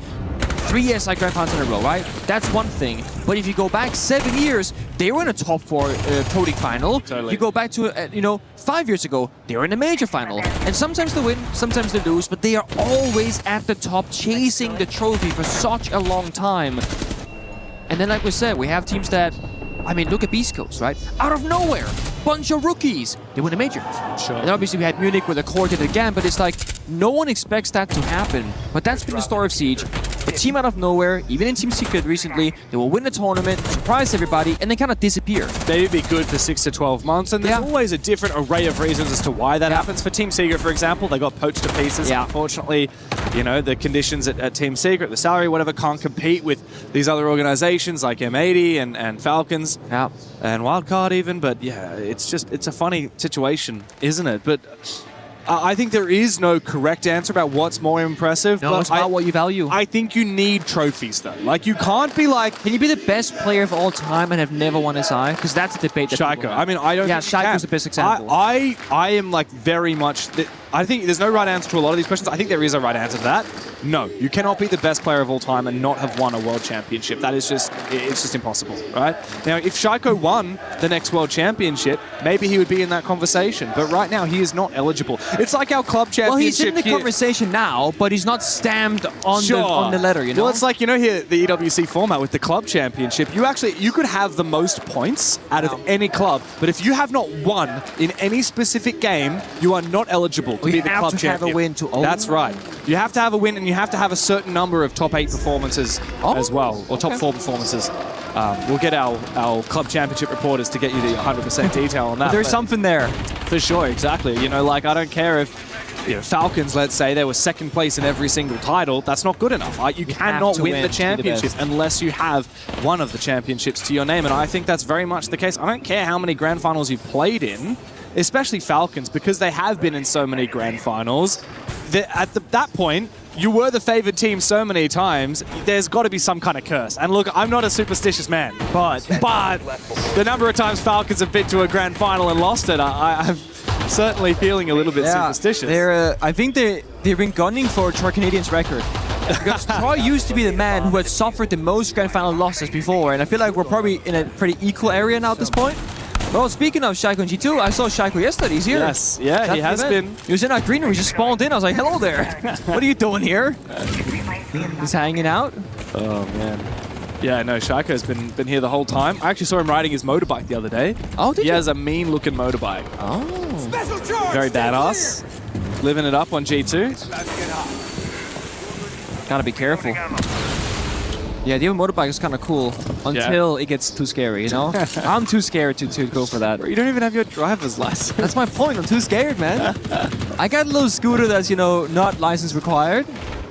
[SPEAKER 23] 3 SI Grand Finals in a row, right? That's one thing. But if you go back 7 years, they were in a top 4 Pro League final.
[SPEAKER 3] Totally.
[SPEAKER 23] You go back to, 5 years ago, they were in a major final. And sometimes they win, sometimes they lose, but they are always at the top, chasing the trophy for such a long time. And then, like we said, we have teams that, I mean, look at Beast Coast, right? Out of nowhere, bunch of rookies, they win a major.
[SPEAKER 3] Sure.
[SPEAKER 23] And obviously we had Munich with a quartet again, but it's like, no one expects that to happen. But that's been the story of Siege. A team out of nowhere, even in Team Secret recently, they will win the tournament, surprise everybody, and then kind of disappear.
[SPEAKER 3] They'd be good for 6 to 12 months, and there's always a different array of reasons as to why that happens. For Team Secret, for example, they got poached to pieces. Unfortunately, you know, the conditions at Team Secret, the salary, whatever, can't compete with these other organizations like M80 and Falcons and Wildcard even. But yeah, it's a funny situation, isn't it? But I think there is no correct answer about what's more impressive.
[SPEAKER 23] No,
[SPEAKER 3] but
[SPEAKER 23] it's about what you value.
[SPEAKER 3] I think you need trophies, though. Like, you can't be like...
[SPEAKER 23] Can you be the best player of all time and have never won SI? Because that's a debate that
[SPEAKER 3] Shaiko. I mean, I don't think you
[SPEAKER 23] Shaiko's
[SPEAKER 3] can.
[SPEAKER 23] the best example.
[SPEAKER 3] I am, like, very much... I think there's no right answer to a lot of these questions. I think there is a right answer to that. No, you cannot be the best player of all time and not have won a world championship. That is just... It's just impossible, right? Now, if Shaiko won the next world championship, maybe he would be in that conversation. But right now, he is not eligible. It's like our club championship.
[SPEAKER 23] Well, he's in the conversation now, but he's not stamped on the letter, you know?
[SPEAKER 3] Well, it's like, you know, here, the EWC format with the club championship, you could have the most points out of any club, but if you have not won in any specific game, you are not eligible to be the club champion.
[SPEAKER 23] You have to have a win to own.
[SPEAKER 3] That's right. You have to have a win, and you have to have a certain number of top 8 performances as well, or top 4 performances. We'll get our club championship reporters to get you the 100% detail on that.
[SPEAKER 23] There's something there.
[SPEAKER 3] For sure, exactly. You know, like, I don't care if Falcons, let's say, they were second place in every single title. That's not good enough. You cannot win the championship unless you have one of the championships to your name, and I think that's very much the case. I don't care how many grand finals you've played in, especially Falcons, because they have been in so many grand finals. At that point, you were the favored team so many times, there's got to be some kind of curse. And look, I'm not a superstitious man, but the number of times Falcons have been to a grand final and lost it, I'm certainly feeling a little bit superstitious.
[SPEAKER 23] I think they've been gunning for Troy Canadian's record. Because Troy used to be the man who had suffered the most grand final losses before, and I feel like we're probably in a pretty equal area now at this point. Well, speaking of Shaiko and G2, I saw Shaiko yesterday. He's here.
[SPEAKER 3] Yes, yeah, he has been.
[SPEAKER 23] He was in our green room. He just spawned in. I was like, hello there. What are you doing here? He's hanging out.
[SPEAKER 3] Oh, man. Yeah, no, Shaiko's been here the whole time. I actually saw him riding his motorbike the other day.
[SPEAKER 23] Oh, did you?
[SPEAKER 3] He has a mean-looking motorbike.
[SPEAKER 23] Oh.
[SPEAKER 3] Very badass. Living it up on G2.
[SPEAKER 23] Gotta be careful. Yeah, the motorbike is kind of cool until it gets too scary, you know? I'm too scared to go for that.
[SPEAKER 3] You don't even have your driver's license.
[SPEAKER 23] That's my point. I'm too scared, man. I got a little scooter that's, not license required.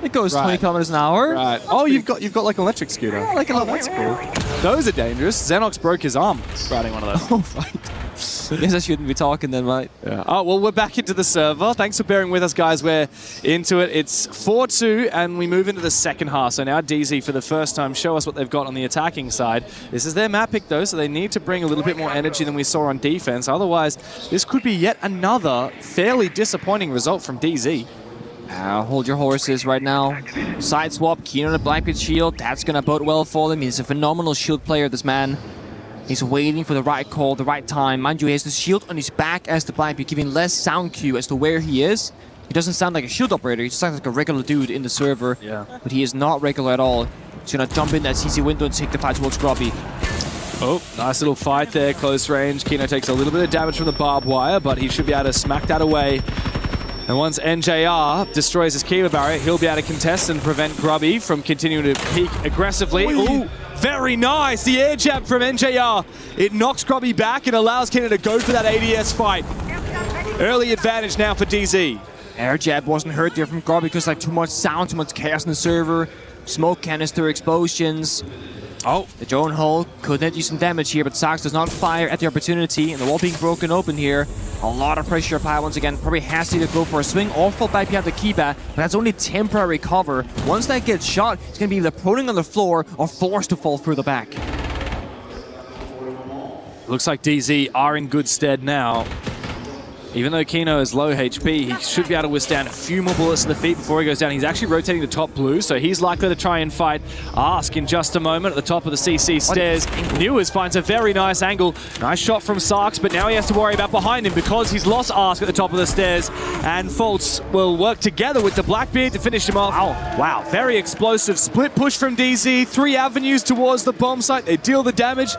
[SPEAKER 23] It goes 20 kilometers an hour.
[SPEAKER 3] Right. Oh, you've got like an electric scooter.
[SPEAKER 23] Yeah, like that's cool.
[SPEAKER 3] Those are dangerous. Xenox broke his arm riding one of those.
[SPEAKER 23] Oh, right. Guess I shouldn't be talking then, mate.
[SPEAKER 3] Yeah. Oh, well, we're back into the server. Thanks for bearing with us, guys. We're into it. It's 4-2, and we move into the second half. So now DZ, for the first time, show us what they've got on the attacking side. This is their map pick, though, so they need to bring a little bit more energy than we saw on defense. Otherwise, this could be yet another fairly disappointing result from DZ.
[SPEAKER 23] Hold your horses right now. Side swap, keen on the Blackbeard shield. That's going to bode well for them. He's a phenomenal shield player, this man. He's waiting for the right call, the right time. Mind you, he has the shield on his back as the Blackbeard, giving less sound cue as to where he is. He doesn't sound like a shield operator. He just sounds like a regular dude in the server.
[SPEAKER 3] Yeah.
[SPEAKER 23] But he is not regular at all. He's going to jump in that CC window and take the fight towards Grubby.
[SPEAKER 3] Oh, nice little fight there, close range. Kino takes a little bit of damage from the barbed wire, but he should be able to smack that away. And once NJR destroys his Kiva barrier, he'll be able to contest and prevent Grubby from continuing to peek aggressively. Ooh, very nice. The air jab from NJR. It knocks Grubby back and allows Kino to go for that ADS fight. Early advantage now for DZ.
[SPEAKER 23] Air jab wasn't hurt there from Grubby because like too much sound, too much chaos in the server. Smoke canister explosions. Oh, the drone hull could net you some damage here, but Sax does not fire at the opportunity, and the wall being broken open here. A lot of pressure applied once again. Probably has to either go for a swing or fall back behind the Kiba, but that's only temporary cover. Once that gets shot, it's going to be either proning on the floor or forced to fall through the back.
[SPEAKER 3] Looks like DZ are in good stead now. Even though Kino is low HP, he should be able to withstand a few more bullets to the feet before he goes down. He's actually rotating the top blue, so he's likely to try and fight Ask in just a moment at the top of the CC stairs. Newers finds a very nice angle. Nice shot from Sarks, but now he has to worry about behind him because he's lost Ask at the top of the stairs. And Fultz will work together with the Blackbeard to finish him off. Wow, very explosive split push from DZ. 3 avenues towards the bomb site. They deal the damage,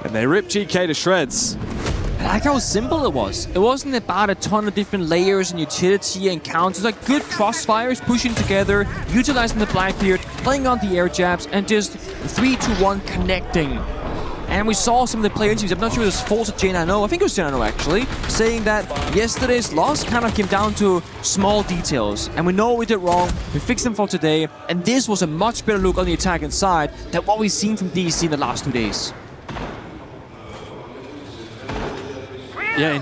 [SPEAKER 3] and they rip GK to shreds.
[SPEAKER 23] I like how simple it was. It wasn't about a ton of different layers and utility and counters. Like good crossfires, pushing together, utilizing the Blackbeard, playing on the air jabs, and just 3-2-1 connecting. And we saw some of the player interviews. I'm not sure it was Fultz or J9O. I think it was J9O actually, saying that yesterday's loss kind of came down to small details. And we know we did wrong. We fixed them for today. And this was a much better look on the attacking side than what we've seen from DC in the last 2 days.
[SPEAKER 3] Yeah,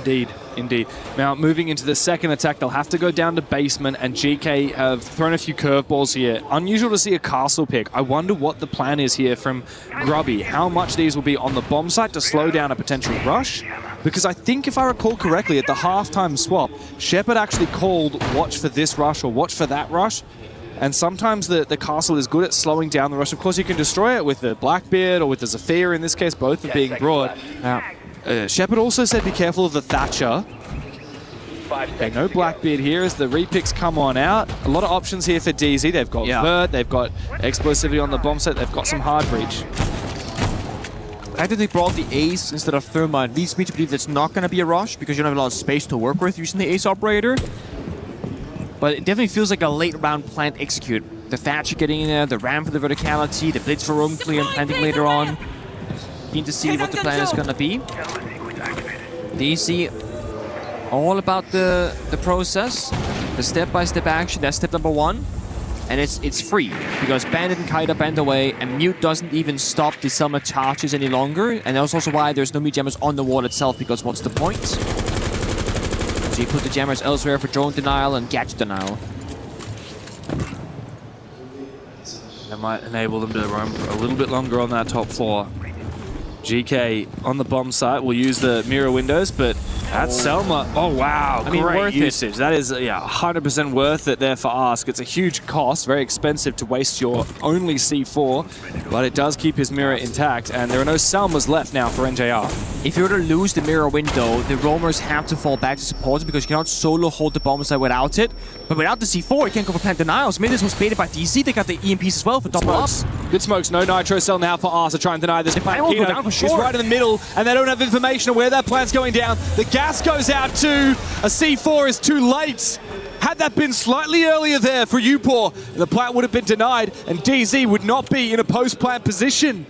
[SPEAKER 3] indeed. Now, moving into the second attack, they'll have to go down to basement, and GK have thrown a few curveballs here. Unusual to see a castle pick. I wonder what the plan is here from Grubby. How much these will be on the bomb site to slow down a potential rush? Because I think, if I recall correctly, at the halftime swap, Shepard actually called watch for this rush or watch for that rush. And sometimes the castle is good at slowing down the rush. Of course, you can destroy it with the Blackbeard or with the Zafir. In this case, both are being brought. Shepard also said be careful of the Thatcher. Okay, no Blackbeard here as the repicks come on out. A lot of options here for DZ. They've got Vert, they've got explosivity on the bomb set, they've got some hard breach.
[SPEAKER 23] The fact that they brought the Ace instead of Thermite leads me to believe that's not going to be a rush because you don't have a lot of space to work with using the Ace operator. But it definitely feels like a late round plan execute. The Thatcher getting in there, the Ram for the verticality, the Blitz for roam clear and planting later on. Keen to see what the plan is going to be. DC, all about the process, the step-by-step action. That's step number 1. And it's free, because Bandit and Kaida bend away, and Mute doesn't even stop the summer charges any longer. And that's also why there's no Mute jammers on the wall itself, because what's the point? So you put the jammers elsewhere for drone denial and gadget denial.
[SPEAKER 3] That might enable them to roam a little bit longer on that top floor. GK on the bomb site will use the mirror windows, but that's Selma. Oh, wow.
[SPEAKER 23] I mean,
[SPEAKER 3] great
[SPEAKER 23] worth
[SPEAKER 3] usage. That is, 100% worth it there for Ask. It's a huge cost, very expensive to waste your only C4, but it does keep his mirror intact, and there are no Selmas left now for NJR.
[SPEAKER 23] If you were to lose the mirror window, the roamers have to fall back to support it because you cannot solo hold the bomb site without it. But without the C4, you can't go for plant denials. Maybe this was baited by DC. They got the EMPs as well for double ups.
[SPEAKER 3] Good smokes. No nitro cell now for Ask to try and deny this.
[SPEAKER 23] If I will go down for sure.
[SPEAKER 3] He's right in the middle, and they don't have information of where that plant's going down. The gas goes out too. A C4 is too late. Had that been slightly earlier there for Upor, the plant would have been denied, and DZ would not be in a post-plant position.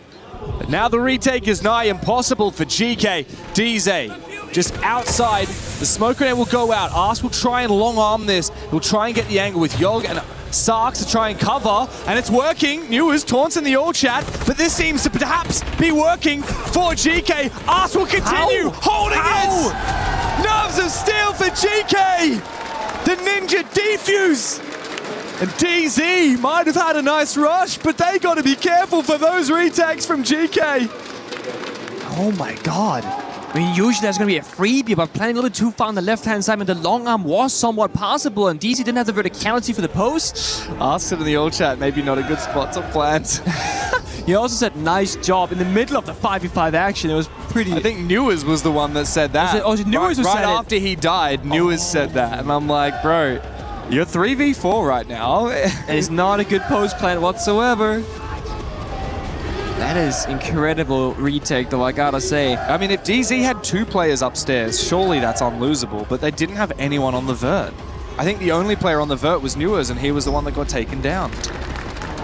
[SPEAKER 3] But now the retake is nigh impossible for GK. DZ just outside. The smoke grenade will go out. Ask will try and long arm this. He'll try and get the angle with Yog, and Sarks to try and cover, and it's working. Newers taunts in the all chat, but this seems to perhaps be working for GK. Ars will continue holding it. Nerves of steel for GK. The Ninja defuse. And DZ might have had a nice rush, but they got to be careful for those retakes from GK.
[SPEAKER 23] Oh my god. I mean, usually there's going to be a freebie, but playing a little bit too far on the left-hand side, and the long arm was somewhat possible, and DZ didn't have the verticality for the post.
[SPEAKER 3] Asked it in the old chat, maybe not a good spot to plant.
[SPEAKER 23] He also said, nice job in the middle of the 5v5 action. It was pretty...
[SPEAKER 3] I think Newers was the one that said that.
[SPEAKER 23] Was it Newers who said it?
[SPEAKER 3] Right after he died, Newers said that, and I'm like, bro, you're 3v4 right now.
[SPEAKER 23] And it's not a good post plant whatsoever. That is incredible retake, though, I gotta say.
[SPEAKER 3] I mean, if DZ had 2 players upstairs, surely that's unlosable, but they didn't have anyone on the vert. I think the only player on the vert was Newers, and he was the one that got taken down.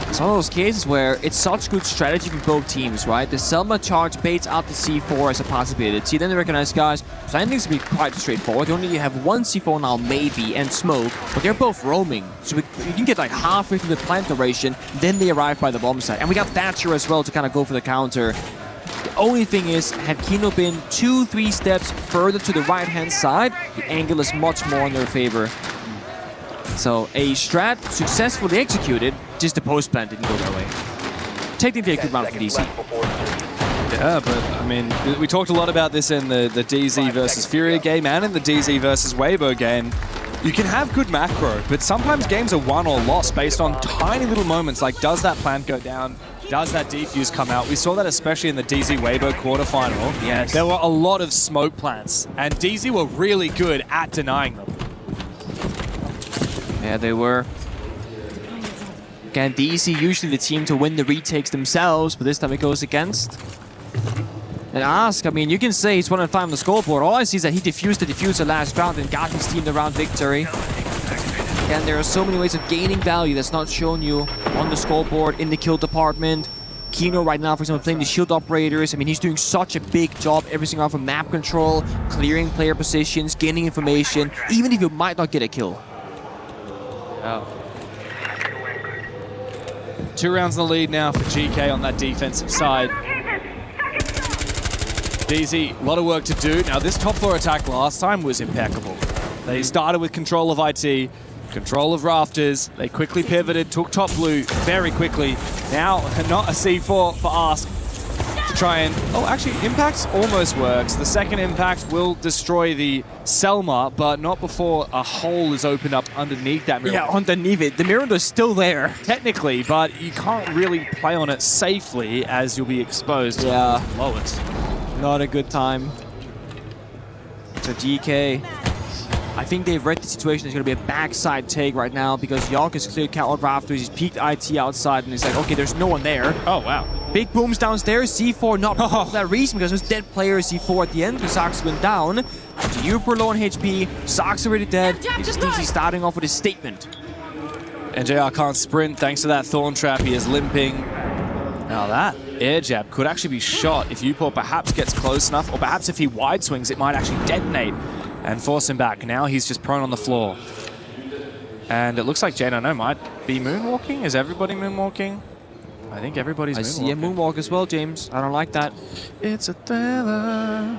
[SPEAKER 23] It's one of those cases where it's such good strategy from both teams, right? The Selma charge baits out the C4 as a possibility. Then they recognize, guys, planting to be quite straightforward. You only have one C4 now, maybe, and smoke, but they're both roaming. So you can get like halfway through the plant duration, then they arrive by the bomb site. And we got Thatcher as well to kind of go for the counter. The only thing is, had Kino been 2-3 steps further to the right-hand side, the angle is much more in their favor. So a strat successfully executed, just the post plant didn't go their way. Technically a good round for DC.
[SPEAKER 3] Yeah, but I mean, we talked a lot about this in the DZ versus Furia game and in the DZ versus Weibo game. You can have good macro, but sometimes games are won or lost based on tiny little moments like, does that plant go down? Does that defuse come out? We saw that especially in the DZ Weibo quarterfinal.
[SPEAKER 23] Yes.
[SPEAKER 3] There were a lot of smoke plants, and DZ were really good at denying them.
[SPEAKER 23] Yeah, they were. Again, DC usually the team to win the retakes themselves, but this time it goes against. And Ask, I mean, you can say he's 1-5 on the scoreboard. All I see is that he defused the diffuser last round and got his team the round victory. Again, there are so many ways of gaining value that's not shown you on the scoreboard in the kill department. Kino right now, for example, playing the shield operators. I mean, he's doing such a big job, everything off of map control, clearing player positions, gaining information, even if you might not get a kill.
[SPEAKER 3] Oh. 2 rounds in the lead now for GK on that defensive side. DZ, a lot of work to do. Now, this top floor attack last time was impeccable. They started with control of IT, control of rafters. They quickly pivoted, took top blue very quickly. Now, not a C4 for Ask to try and... Oh, actually, impact almost works. The second impact will destroy the Selma, but not before a hole is opened up underneath that mirror.
[SPEAKER 23] Yeah, underneath it. The mirror is still there.
[SPEAKER 3] Technically, but you can't really play on it safely as you'll be exposed to blow it.
[SPEAKER 23] Not a good time. So GK, I think they've read the situation. There's going to be a backside take right now because Yonk is cleared out rafters. He's peeked IT outside and he's like, okay, there's no one there.
[SPEAKER 3] Oh, wow.
[SPEAKER 23] Big booms downstairs. C4 not for that reason because there's dead players. C4 at the end because Sox went down. mibr.los low on HP. Sox already dead. It's DC starting off with a statement.
[SPEAKER 3] And JR can't sprint thanks to that Thorn Trap. He is limping. Now that air jab could actually be shot if Upor perhaps gets close enough, or perhaps if he wide swings, it might actually detonate and force him back. Now he's just prone on the floor. And it looks like J9O might be moonwalking. Is everybody moonwalking? I think everybody's moonwalking.
[SPEAKER 23] I see a moonwalk as well, James. I don't like that.
[SPEAKER 3] It's a thriller.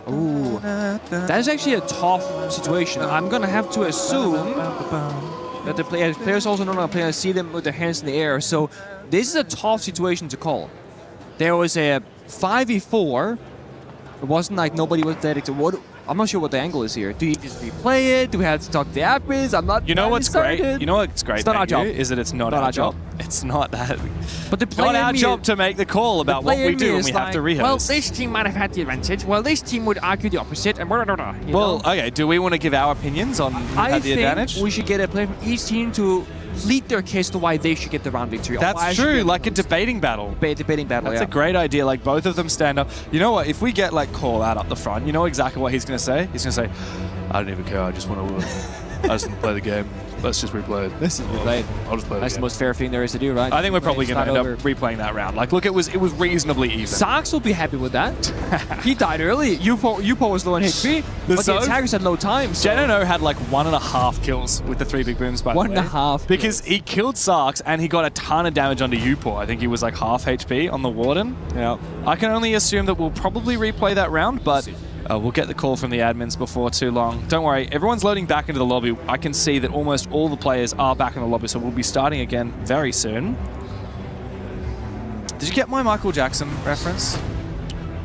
[SPEAKER 23] Ooh. That is actually a tough situation. I'm going to have to assume that the players also know how to play. I see them with their hands in the air. So this is a tough situation to call. There was a 5v4. It wasn't like nobody was dedicated. I'm not sure what the angle is here. Do you just replay it? Do we have to talk to the admins? I'm not.
[SPEAKER 3] You know what's great? You know what's great?
[SPEAKER 23] It's not our job.
[SPEAKER 3] Is that it's not our job. It's not that.
[SPEAKER 23] But the
[SPEAKER 3] not our job to make the call about what we do, and we have to rehearse.
[SPEAKER 23] Well, this team might have had the advantage. Well, this team would argue the opposite. And
[SPEAKER 3] well, okay. Do we want to give our opinions on who had the advantage?
[SPEAKER 23] I think we should get a player from each team to plead their case to why they should get the round victory.
[SPEAKER 3] That's true, like a debating battle.
[SPEAKER 23] Debating battle,
[SPEAKER 3] That's a great idea, like both of them stand up. You know what, if we get like Call out up the front, you know exactly what he's going to say? He's going to say, I don't even care, I just want to I just want to play the game.
[SPEAKER 13] Let's just replay it.
[SPEAKER 23] This is replayed.
[SPEAKER 13] I'll just play it
[SPEAKER 23] That's the
[SPEAKER 13] again.
[SPEAKER 23] most fair thing there is to do, right?
[SPEAKER 3] I think we're probably going to end
[SPEAKER 23] Start
[SPEAKER 3] up replaying that round. Like, look, it was reasonably even.
[SPEAKER 23] Sox will be happy with that. He died early. Yupo was low on HP, but the attackers had low time. So.
[SPEAKER 3] Jeno had like 1.5 kills with the 3 big booms, by the way.
[SPEAKER 23] 1.5.
[SPEAKER 3] Because he killed Sarks and he got a ton of damage onto Yupo. I think he was like half HP on the Warden. Yeah. I can only assume that we'll probably replay that round, but we'll get the call from the admins before too long. Don't worry, everyone's loading back into the lobby. I can see that almost all the players are back in the lobby, so we'll be starting again very soon. Did you get my Michael Jackson reference?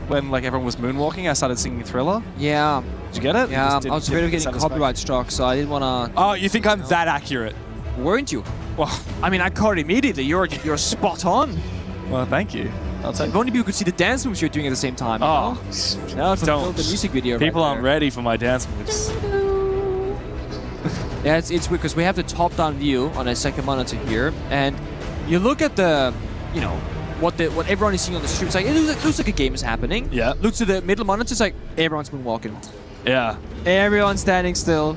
[SPEAKER 3] When like everyone was moonwalking, I started singing Thriller.
[SPEAKER 23] Yeah.
[SPEAKER 3] Did you get it?
[SPEAKER 23] Yeah, I was afraid of getting copyright struck, so I didn't want to...
[SPEAKER 3] Oh, you think I'm that accurate?
[SPEAKER 23] Weren't you?
[SPEAKER 3] Well,
[SPEAKER 23] I mean, I caught it immediately. You're spot on.
[SPEAKER 3] Well, thank you. I'll take
[SPEAKER 23] If only people could see the dance moves you're doing at the same time.
[SPEAKER 3] Oh,
[SPEAKER 23] no,
[SPEAKER 3] don't.
[SPEAKER 23] The music video.
[SPEAKER 3] People
[SPEAKER 23] right
[SPEAKER 3] aren't ready for my dance moves.
[SPEAKER 23] Yeah, it's weird because we have the top-down view on a second monitor here, and you look at the, you know, what everyone is seeing on the stream. It's like, it looks like a game is happening.
[SPEAKER 3] Yeah.
[SPEAKER 23] Looks to the middle monitor, it's like everyone's been walking.
[SPEAKER 3] Yeah.
[SPEAKER 23] Everyone's standing still.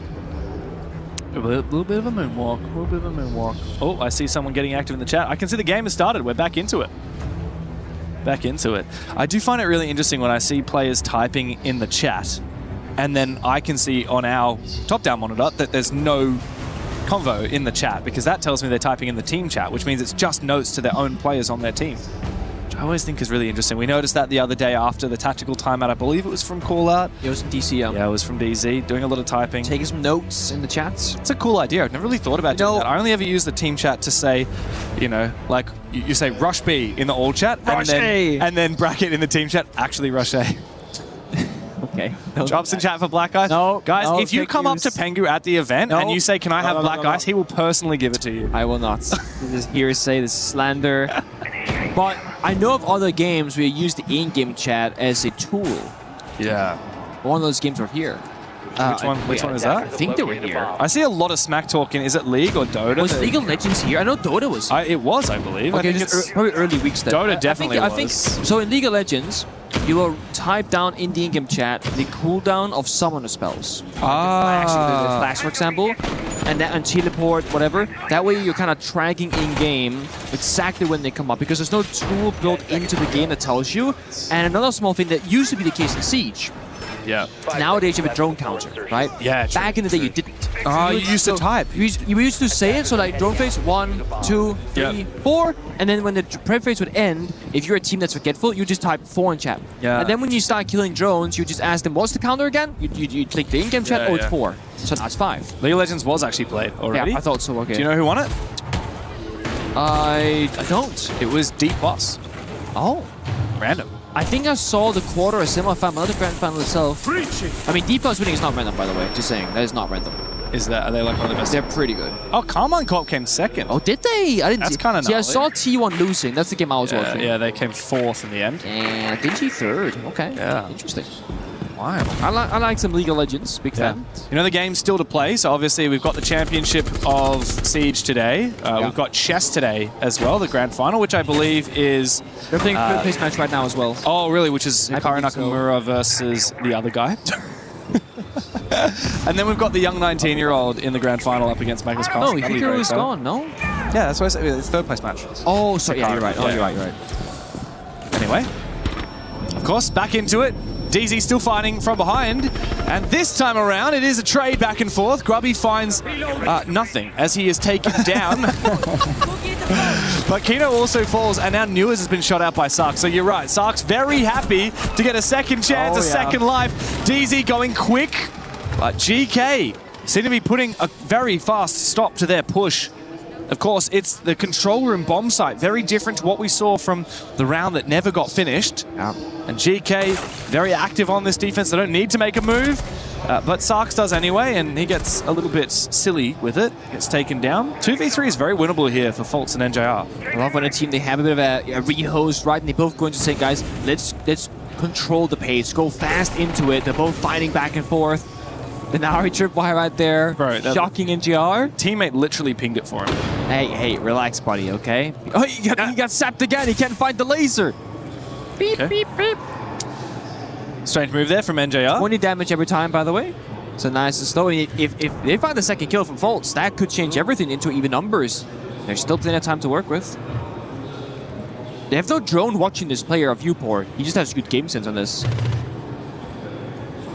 [SPEAKER 3] A little bit of a moonwalk. A little bit of a moonwalk. Oh, I see someone getting active in the chat. I can see the game has started. We're back into it. Back into it. I do find it really interesting when I see players typing in the chat, and then I can see on our top-down monitor that there's no convo in the chat, because that tells me they're typing in the team chat, which means it's just notes to their own players on their team. Which I always think is really interesting. We noticed that the other day after the tactical timeout. I believe it was from Callout.
[SPEAKER 23] It was DCM.
[SPEAKER 3] Yeah, it was from DZ, doing a lot of typing.
[SPEAKER 23] Taking some notes in the chats.
[SPEAKER 3] It's a cool idea. I've never really thought about doing that. I only ever use the team chat to say, you know, like you say rush B in the all chat, and then bracket in the team chat, actually rush A.
[SPEAKER 23] Okay.
[SPEAKER 3] Drops in chat for Black Ice.
[SPEAKER 23] No,
[SPEAKER 3] guys,
[SPEAKER 23] no,
[SPEAKER 3] if you come up to Pengu at the event and you say, "Can I have Black Ice?" he will personally give it to you.
[SPEAKER 23] I will not. This is hearsay, this is slander. But I know of other games where you use the in-game chat as a tool.
[SPEAKER 3] Yeah.
[SPEAKER 23] One of those games were here.
[SPEAKER 3] Which one is that?
[SPEAKER 23] I think they were here.
[SPEAKER 3] I see a lot of smack talking. Is it League or Dota?
[SPEAKER 23] Was League of Legends here? I know Dota was here.
[SPEAKER 3] It was, I believe.
[SPEAKER 23] Okay,
[SPEAKER 3] I think it's
[SPEAKER 23] probably early weeks then.
[SPEAKER 3] Dota definitely
[SPEAKER 23] I think so. In League of Legends, you will type down in the in-game chat the cooldown of summoner spells. The flash, for example, and teleport, whatever. That way you're kind of tracking in-game exactly when they come up, because there's no tool built into the game that tells you. And another small thing that used to be the case in Siege.
[SPEAKER 3] Yeah.
[SPEAKER 23] Nowadays you have a drone counter, right?
[SPEAKER 3] Yeah.
[SPEAKER 23] Back in the day you didn't.
[SPEAKER 3] You used to type.
[SPEAKER 23] You used to say it, so like drone phase 1, 2, 3, 4, and then when the prep phase would end, if you're a team that's forgetful, you just type 4 in chat.
[SPEAKER 3] Yeah.
[SPEAKER 23] And then when you start killing drones, you just ask them, what's the counter again? You click the in-game chat, it's 4. So now it's 5.
[SPEAKER 3] League of Legends was actually played already.
[SPEAKER 23] Yeah, I thought so, okay.
[SPEAKER 3] Do you know who won it?
[SPEAKER 23] I don't.
[SPEAKER 3] It was Deep Boss.
[SPEAKER 23] Oh.
[SPEAKER 3] Random.
[SPEAKER 23] I think I saw the quarter or semi-final, not the grand final itself. I mean, D+ winning is not random, by the way. Just saying, that is not random.
[SPEAKER 3] Are they like one of the best?
[SPEAKER 23] They're pretty good.
[SPEAKER 3] Oh, Carmine Corp came second.
[SPEAKER 23] Oh, did they? I didn't
[SPEAKER 3] That's
[SPEAKER 23] see.
[SPEAKER 3] kind of
[SPEAKER 23] See, I saw T1 losing. That's the game I was watching.
[SPEAKER 3] Yeah, they came 4th in the end.
[SPEAKER 23] And Dingy 3rd. Okay.
[SPEAKER 3] Yeah.
[SPEAKER 23] Interesting.
[SPEAKER 3] Wow.
[SPEAKER 23] I like some League of Legends. Big fan.
[SPEAKER 3] You know, the game's still to play, so obviously we've got the championship of Siege today. We've got chess today as well, the grand final, which I believe is...
[SPEAKER 23] They're playing a third place match right now as well.
[SPEAKER 3] Oh, really? Which is Hikaru Nakamura versus the other guy. And then we've got the young 19-year-old in the grand final up against Magnus Carlsen.
[SPEAKER 23] No, Hikaru is gone, no?
[SPEAKER 3] Yeah, that's why I said it's third place match.
[SPEAKER 23] Oh, sorry. Yeah, you're right. Oh, you're right.
[SPEAKER 3] Anyway, of course, back into it. DZ still fighting from behind, and this time around it is a trade back and forth. Grubby finds nothing as he is taken down. But Kino also falls, and now Newers has been shot out by Sark. So you're right, Sark's very happy to get a second chance, a second life. DZ going quick, but GK seem to be putting a very fast stop to their push. Of course, it's the control room bomb site, very different to what we saw from the round that never got finished. And GK, very active on this defense. They don't need to make a move, but Sarks does anyway, and he gets a little bit silly with it. Gets taken down. 2v3 is very winnable here for Fultz and NJR.
[SPEAKER 23] I love when a team, they have a bit of a re-host, right? And they both go into say, guys, let's control the pace, go fast into it. They're both fighting back and forth. The Nari tripwire right there. Bro, shocking NGR.
[SPEAKER 3] Teammate literally pinged it for him.
[SPEAKER 23] Hey, relax, buddy, okay? Oh, he got sapped again. He can't find the laser. Beep, beep, beep.
[SPEAKER 3] Strange move there from NJR.
[SPEAKER 23] 20 damage every time, by the way. So nice and slow. If they find the second kill from Fultz, that could change everything into even numbers. There's still plenty of time to work with. They have no drone watching this player of viewport. He just has good game sense on this.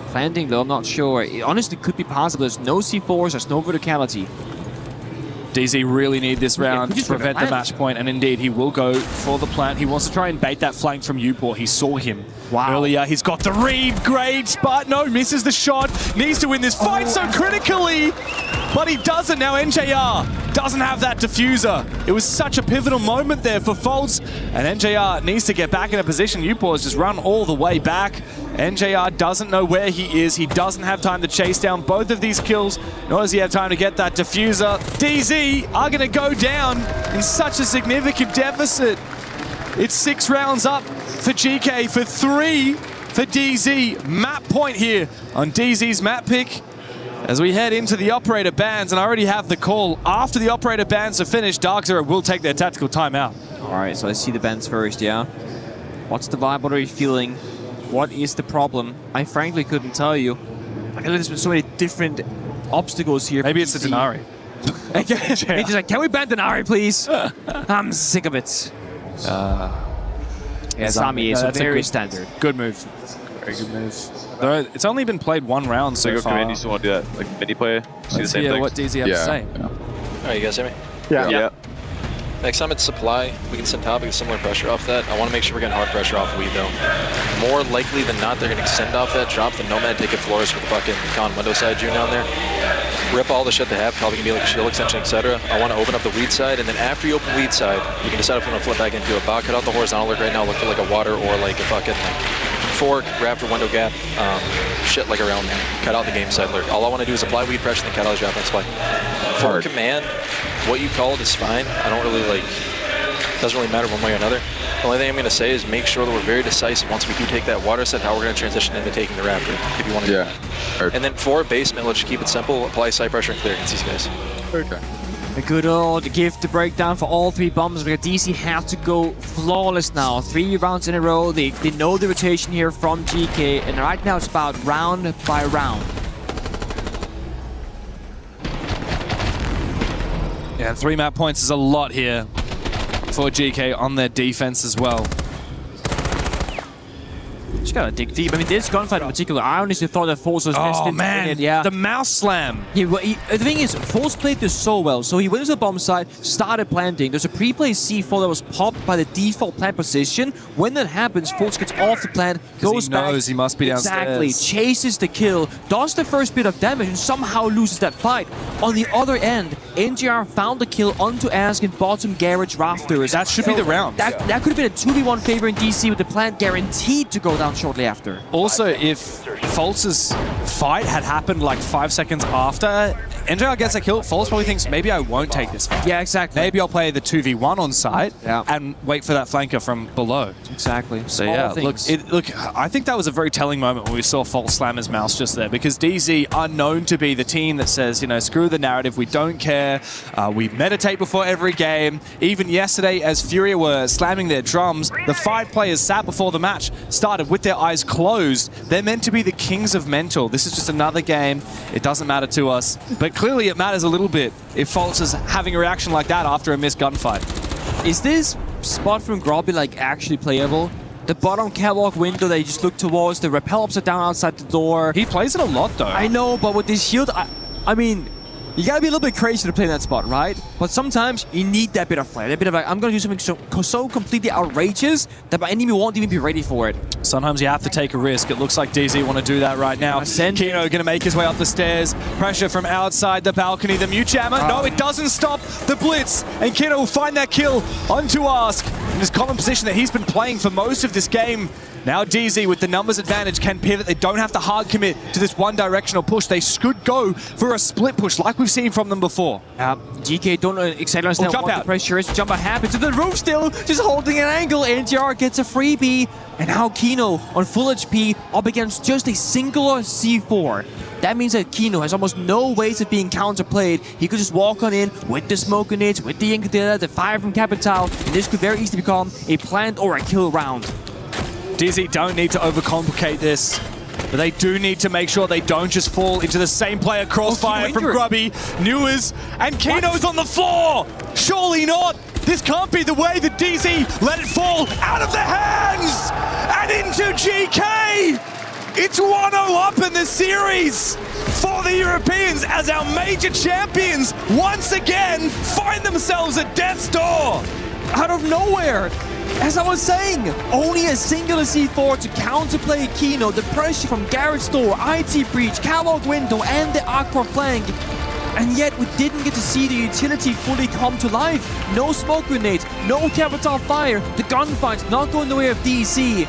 [SPEAKER 23] Planting though, I'm not sure. It honestly could be possible. There's no C4s, there's no verticality.
[SPEAKER 3] DZ really need this round
[SPEAKER 23] to
[SPEAKER 3] prevent the match point, and indeed he will go for the plant. He wants to try and bait that flank from Uport. He saw him earlier. He's got the read, great, but no, misses the shot. Needs to win this fight so critically, but he doesn't. Now NJR doesn't have that diffuser. It was such a pivotal moment there for Fultz, and NJR needs to get back in a position. Uport has just run all the way back. NJR doesn't know where he is. He doesn't have time to chase down both of these kills, nor does he have time to get that diffuser. DZ are going to go down in such a significant deficit. It's 6 rounds up for GK, for 3 for DZ. Map point here on DZ's map pick as we head into the operator bans, and I already have the call. After the operator bans are finished, Dark Zero will take their tactical timeout.
[SPEAKER 23] All right, so let's see the bans first, yeah. What's the vibe? What are you feeling? What is the problem? I frankly couldn't tell you. I feel like there's been so many different obstacles here.
[SPEAKER 3] Maybe it's the Denari.
[SPEAKER 23] He's just like, can we ban Denari, please? I'm sick of it. Yeah, Sami is very standard.
[SPEAKER 3] Good move. Very good move. Though it's only been played 1 round so far.
[SPEAKER 12] You still want to do that, like mini play? See the same thing.
[SPEAKER 3] What DZ have to say.
[SPEAKER 4] All right, you guys hear me?
[SPEAKER 12] Yeah.
[SPEAKER 4] Next time it's supply, we can send topic similar pressure off that. I want to make sure we're getting hard pressure off weed though. More likely than not, they're going to send off that drop the Nomad, take it floors with the fucking con window side June down there. Rip all the shit they have, probably going to be like a shield extension, etc. I want to open up the weed side, and then after you open weed side, you can decide if you want to flip back into a bot, cut out the horizontal look right now, look for like a water or like a fucking like fork, raptor, window gap, shit like around there. Cut out the game side lurk. All I want to do is apply weed pressure, then cut out the drop and supply. For command, what you called is fine. I don't really like, doesn't really matter one way or another. The only thing I'm going to say is make sure that we're very decisive once we do take that water set, how we're going to transition into taking the raptor, if you want to do that. And then for basement, let's just keep it simple, apply side pressure and clear against these guys.
[SPEAKER 12] Okay.
[SPEAKER 23] A good old gift to break down for all 3 bombs, because DC have to go flawless now. 3 rounds in a row. They know the rotation here from GK, and right now it's about round by round.
[SPEAKER 3] Yeah, 3 map points is a lot here for GK on their defense as well.
[SPEAKER 23] Just gotta dig deep. I mean, this gunfight in particular, I honestly thought that Fultz was destined to win it. Yeah.
[SPEAKER 3] The mouse slam.
[SPEAKER 23] The thing is, Fultz played this so well. So he went to the bomb side, started planting. There's a pre-play C4 that was popped by the default plant position. When that happens, Fultz gets off the plant, goes back.
[SPEAKER 3] He knows he must be downstairs.
[SPEAKER 23] Exactly. Chases the kill, does the first bit of damage, and somehow loses that fight. On the other end, NGR found the kill onto Ask in bottom garage rafters.
[SPEAKER 3] That should be the round.
[SPEAKER 23] That could have been a 2v1 favor in DC with the plant guaranteed to go down shortly after.
[SPEAKER 3] Also, if Fultz's fight had happened like 5 seconds after NJR gets a kill, Fultz probably thinks, maybe I won't take this fight.
[SPEAKER 23] Yeah, exactly.
[SPEAKER 3] Maybe I'll play the 2v1 on site and wait for that flanker from below.
[SPEAKER 23] Exactly.
[SPEAKER 3] So yeah, look, I think that was a very telling moment when we saw Fultz slam his mouse just there, because DZ are known to be the team that says, you know, screw the narrative, we don't care, we meditate before every game. Even yesterday, as Furia were slamming their drums, the 5 players sat before the match started with their eyes closed. They're meant to be the kings of mental. This is just another game. It doesn't matter to us. But clearly it matters a little bit if Fultz is having a reaction like that after a missed gunfight.
[SPEAKER 23] Is this spot from Grobby like actually playable? The bottom catwalk window that you just look towards, the rappel upside down outside the door.
[SPEAKER 3] He plays it a lot though.
[SPEAKER 23] I know, but with this shield, I mean, you gotta be a little bit crazy to play in that spot, right? But sometimes you need that bit of flair, that bit of like, I'm gonna do something so completely outrageous that my enemy won't even be ready for it.
[SPEAKER 3] Sometimes you have to take a risk. It looks like DZ want to do that right now. Kino gonna make his way up the stairs. Pressure from outside the balcony. The mute jammer. No, it doesn't stop the blitz. And Kino will find that kill onto Ask in his common position that he's been playing for most of this game. Now DZ with the numbers advantage can pivot. They don't have to hard commit to this one directional push. They could go for a split push like we've seen from them before.
[SPEAKER 23] GK don't exactly understand what the pressure is. Jumper happens to the roof still, just holding an angle. NGR gets a freebie. And now Kino on full HP up against just a singular C4. That means that Kino has almost no ways of being counterplayed. He could just walk on in with the smoke grenades, with the Incadia, the fire from Capital, and this could very easily become a plant or a kill round.
[SPEAKER 3] DZ don't need to overcomplicate this. But they do need to make sure they don't just fall into the same player crossfire from Grubby, Newers, and Kino's on the floor! Surely not! This can't be the way that DZ let it fall out of their hands! And into GK! It's 1-0 up in the series for the Europeans as our major champions once again find themselves at death's door.
[SPEAKER 23] Out of nowhere! As I was saying, only a singular C4 to counterplay Kino, the pressure from Garrett's door, IT breach, catwalk window, and the Aqua flank. And yet we didn't get to see the utility fully come to life. No smoke grenades, no capital fire, the gunfight's not going the way of DC.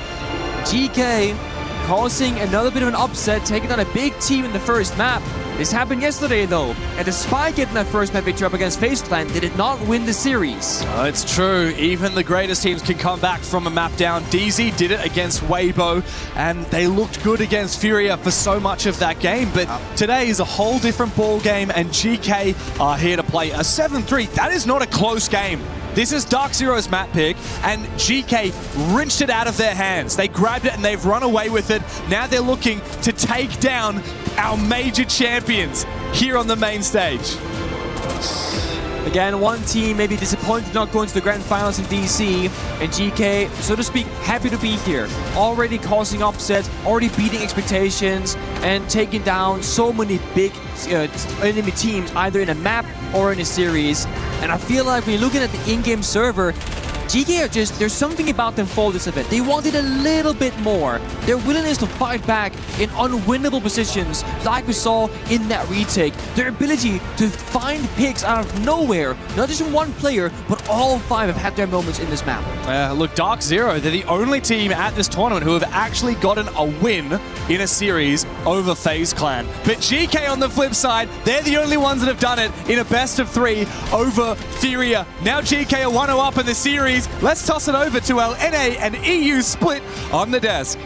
[SPEAKER 23] GK causing another bit of an upset, taking on a big team in the first map. This happened yesterday though, and despite getting that first map victory up against FaZe Clan, they did not win the series.
[SPEAKER 3] It's true, even the greatest teams can come back from a map down. DZ did it against Weibo, and they looked good against Furia for so much of that game, but today is a whole different ball game, and GK are here to play a 7-3. That is not a close game. This is Dark Zero's map pick, and GK wrenched it out of their hands. They grabbed it and they've run away with it. Now they're looking to take down our major champions here on the main stage.
[SPEAKER 23] Again, one team may be disappointed not going to the grand finals in DC, and GK, so to speak, happy to be here. Already causing upsets, already beating expectations, and taking down so many big enemy teams, either in a map or in a series. And I feel like when you're looking at the in-game server, GK are just, there's something about them for this event. They wanted a little bit more. Their willingness to fight back in unwinnable positions, like we saw in that retake. Their ability to find picks out of nowhere. Not just from one player, but all five have had their moments in this map.
[SPEAKER 3] Look, Dark Zero, they're the only team at this tournament who have actually gotten a win in a series over FaZe Clan. But GK on the flip side, they're the only ones that have done it in a best of 3 over Furia. Now GK are 1-0 up in the series. Let's toss it over to our NA and EU split on the desk.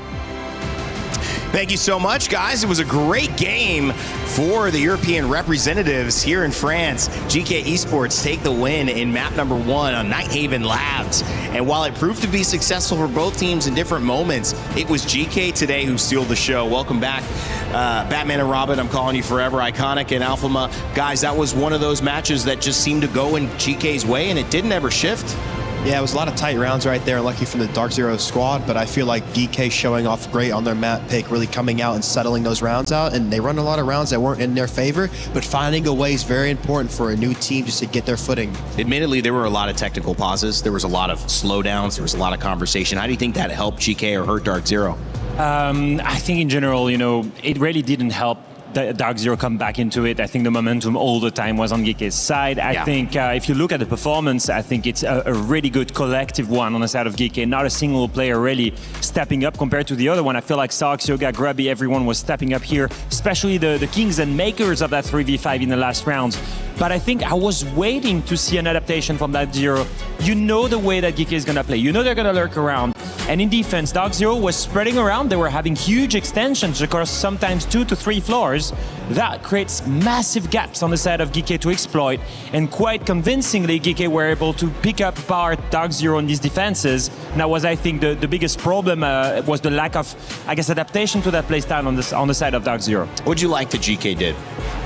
[SPEAKER 15] Thank you so much, guys. It was a great game for the European representatives here in France. GK Esports take the win in map number 1 on Nighthaven Labs. And while it proved to be successful for both teams in different moments, it was GK today who sealed the show. Welcome back, Batman and Robin. I'm calling you forever. Iconic and Alphama. Guys, that was one of those matches that just seemed to go in GK's way, and it didn't ever shift.
[SPEAKER 16] Yeah, it was a lot of tight rounds right there, lucky from the Dark Zero squad, but I feel like DK showing off great on their map pick, really coming out and settling those rounds out, and they run a lot of rounds that weren't in their favor, but finding a way is very important for a new team just to get their footing.
[SPEAKER 15] Admittedly, there were a lot of technical pauses. There was a lot of slowdowns. There was a lot of conversation. How do you think that helped GK or hurt Dark Zero?
[SPEAKER 17] I think in general, it really didn't help the Dark Zero come back into it. I think the momentum all the time was on GK's side. I think if you look at the performance, I think it's a really good collective one on the side of GK. Not a single player really stepping up compared to the other one. I feel like Sox, Yoga, Grubby, everyone was stepping up here, especially the kings and makers of that 3v5 in the last rounds. But I think I was waiting to see an adaptation from Dark Zero. You know the way that GK is going to play. You know they're going to lurk around. And in defense, Dark Zero was spreading around. They were having huge extensions across sometimes 2 to 3 floors. That creates massive gaps on the side of GK to exploit. And quite convincingly, GK were able to pick up apart Dark Zero in these defenses. And that was, I think, the biggest problem was the lack of, adaptation to that playstyle on the side of Dark Zero.
[SPEAKER 15] What'd you like that GK did?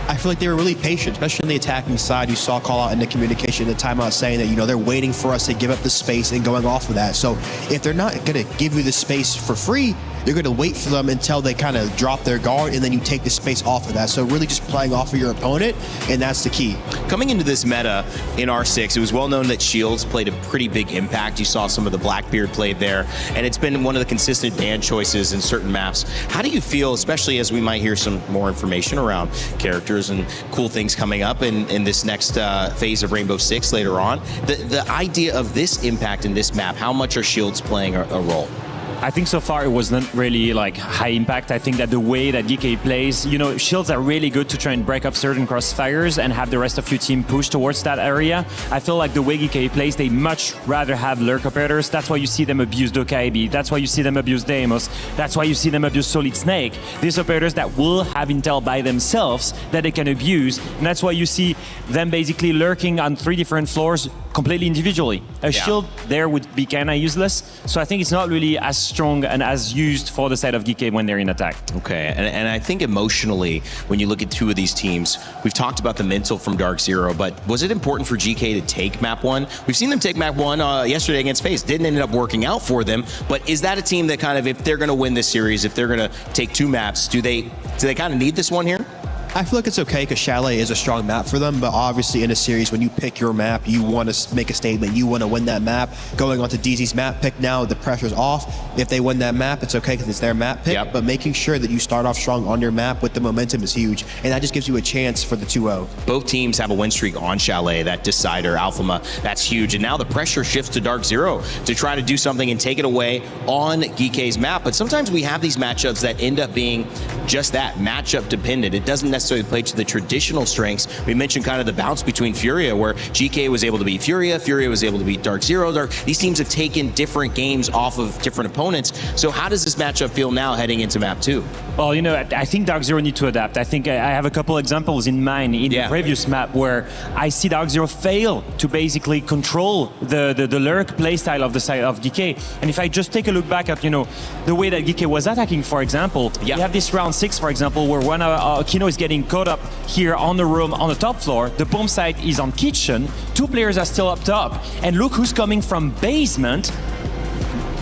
[SPEAKER 16] I feel like they were really patient, especially on the attacking side. You saw call out in the communication, the timeout saying that, they're waiting for us to give up the space and going off of that. So if they're not going to give you the space for free, you're going to wait for them until they kind of drop their guard, and then you take the space off of that. So really just playing off of your opponent, and that's the key.
[SPEAKER 15] Coming into this meta in R6, it was well known that Shields played a pretty big impact. You saw some of the Blackbeard played there, and it's been one of the consistent ban choices in certain maps. How do you feel, especially as we might hear some more information around characters and cool things coming up in this next phase of Rainbow Six later on, the idea of this impact in this map, how much are Shields playing a role?
[SPEAKER 17] I think so far it was not really high impact. I think that the way that GK plays, Shields are really good to try and break up certain crossfires and have the rest of your team push towards that area. I feel like the way GK plays, they much rather have lurk operators. That's why you see them abuse Dokaib. That's why you see them abuse Deimos. That's why you see them abuse Solid Snake. These operators that will have intel by themselves that they can abuse. And that's why you see them basically lurking on 3 different floors, completely individually. A shield there would be kind of useless. So I think it's not really as strong and as used for the side of GK when they're in attack.
[SPEAKER 15] Okay, and I think emotionally, when you look at two of these teams, we've talked about the mental from Dark Zero, but was it important for GK to take map 1? We've seen them take map 1 yesterday against FaZe. Didn't end up working out for them, but is that a team that kind of, if they're going to win this series, if they're going to take 2 maps, do they kind of need this one here?
[SPEAKER 16] I feel like it's okay because Chalet is a strong map for them, but obviously in a series, when you pick your map, you want to make a statement. You want to win that map. Going on to DZ's map pick now, the pressure's off. If they win that map, it's okay because it's their map pick, but making sure that you start off strong on your map with the momentum is huge, and that just gives you a chance for the 2-0.
[SPEAKER 15] Both teams have a win streak on Chalet, that decider, Alphama, that's huge, and now the pressure shifts to Dark Zero to try to do something and take it away on GK's map, but sometimes we have these matchups that end up being just that, matchup dependent. It doesn't necessarily play to the traditional strengths. We mentioned kind of the bounce between Furia, where GK was able to beat Furia was able to beat Dark Zero. These teams have taken different games off of different opponents. So how does this matchup feel now heading into map 2?
[SPEAKER 17] Well, I think Dark Zero need to adapt. I think I have a couple examples in mind in the previous map where I see Dark Zero fail to basically control the lurk playstyle of the side of GK. And if I just take a look back at, the way that GK was attacking, for example, you have this round 6, for example, where one Kino is getting caught up here on the room on the top floor. The bomb site is on kitchen. 2 players are still up top. And look who's coming from basement.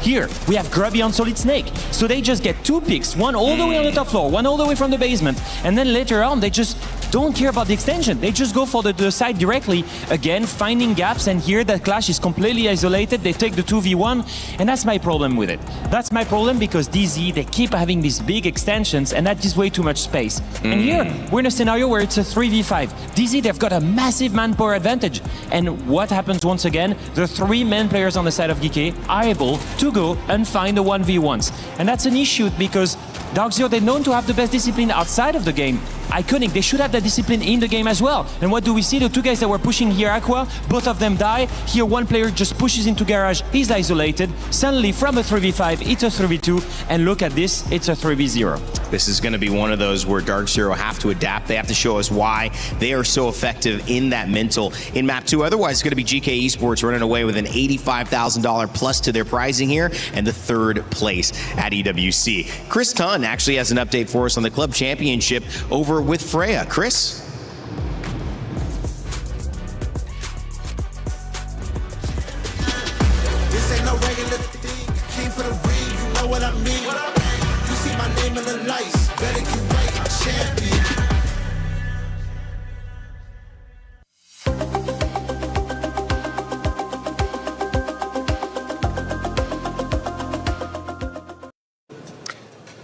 [SPEAKER 17] Here, we have Grubby on Solid Snake. So they just get 2 picks, one all the way on the top floor, one all the way from the basement. And then later on, they just don't care about the extension. They just go for the side directly. Again, finding gaps, and here that Clash is completely isolated. They take the 2v1, and that's my problem with it. That's my problem because DZ, they keep having these big extensions, and that gives way too much space. And here, we're in a scenario where it's a 3v5. DZ, they've got a massive manpower advantage. And what happens once again? The 3 main players on the side of GK are able to go and find the 1v1s. And that's an issue because Dark Zero, they're known to have the best discipline outside of the game. Iconic, they should have that discipline in the game as well. And what do we see? The 2 guys that were pushing here Aqua, both of them die. Here one player just pushes into garage, he's isolated. Suddenly from a 3v5, it's a 3v2. And look at this, it's a 3v0.
[SPEAKER 15] This is going to be one of those where Dark Zero have to adapt. They have to show us why they are so effective in that mental in map 2. Otherwise, it's going to be GK Esports running away with an $85,000 plus to their prizing here and the 3rd place at EWC. Chris Tunn actually has an update for us on the Club Championship over with Freya. Chris?
[SPEAKER 8] This ain't no regular thing. Came for the ring, you know what I mean. You see my name in the lights. Better get right, I'm champion.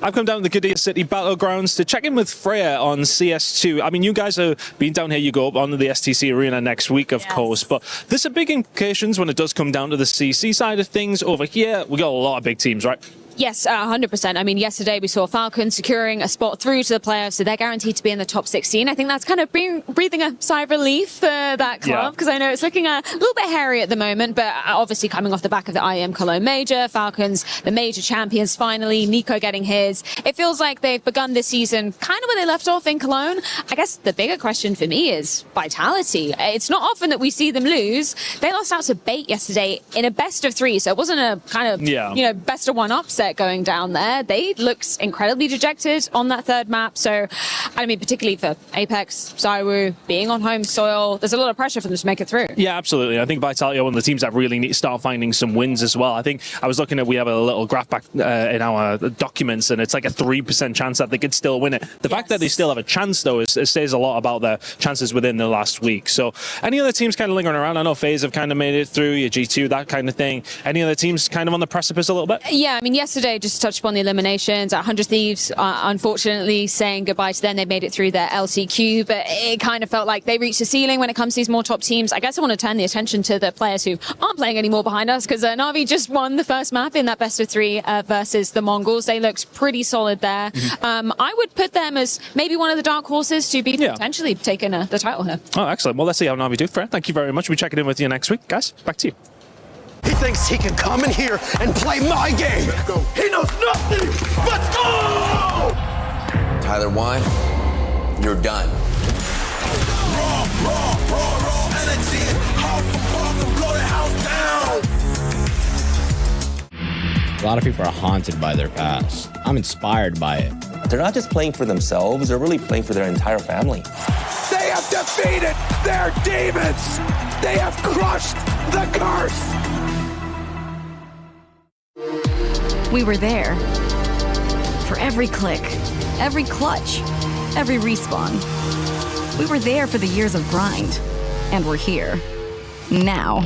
[SPEAKER 10] I've come down to the Gdynia City Battlegrounds to check in with Freya on CS2. I mean, you guys have been down here, you go up onto the STC Arena next week, of course, but there's some big implications when it does come down to the CC side of things. Over here, we got a lot of big teams, right?
[SPEAKER 7] Yes, 100%. I mean, yesterday we saw Falcons securing a spot through to the playoffs, so they're guaranteed to be in the top 16. I think that's kind of breathing a sigh of relief for that club, because I know it's looking a little bit hairy at the moment, but obviously coming off the back of the IEM Cologne Major, Falcons, the major champions finally, Nico getting his. It feels like they've begun this season kind of where they left off in Cologne. I guess the bigger question for me is vitality. It's not often that we see them lose. They lost out to Bait yesterday in a best of 3, so it wasn't a kind of, best of 1 upset going down there. They looked incredibly dejected on that 3rd map. So, I mean, particularly for Apex, Zywoo, being on home soil, there's a lot of pressure for them to make it through.
[SPEAKER 10] Yeah, absolutely. I think Vitality are one of the teams that really need to start finding some wins as well. I think I was looking at, we have a little graph back in our documents, and it's like a 3% chance that they could still win it. The fact that they still have a chance, though, it says a lot about their chances within the last week. So, any other teams kind of lingering around? I know FaZe have kind of made it through, your G2, that kind of thing. Any other teams kind of on the precipice a little bit?
[SPEAKER 7] Yeah, I mean, yesterday, just touched upon the eliminations. 100 Thieves, unfortunately, saying goodbye to them. They made it through their LCQ, but it kind of felt like they reached the ceiling when it comes to these more top teams. I guess I want to turn the attention to the players who aren't playing anymore behind us, because Na'Vi just won the first map in that best of 3 versus the Mongols. They looked pretty solid there. I would put them as maybe one of the dark horses to be potentially taking the title here.
[SPEAKER 10] Oh, excellent. Well, let's see how Na'Vi do, Fred. Thank you very much. We'll be checking in with you next week. Guys, back to you.
[SPEAKER 8] He thinks he can come in here and play my game. Let's go. He knows nothing. Let's go!
[SPEAKER 9] Tyler, why? You're done.
[SPEAKER 8] Raw energy. Half a bar from blow.
[SPEAKER 14] A lot of people are haunted by their past. I'm inspired by it.
[SPEAKER 9] They're not just playing for themselves, they're really playing for their entire family.
[SPEAKER 8] They have defeated their demons. They have crushed the curse.
[SPEAKER 18] We were there. For every click, every clutch, every respawn. We were there for the years of grind. And we're here. Now.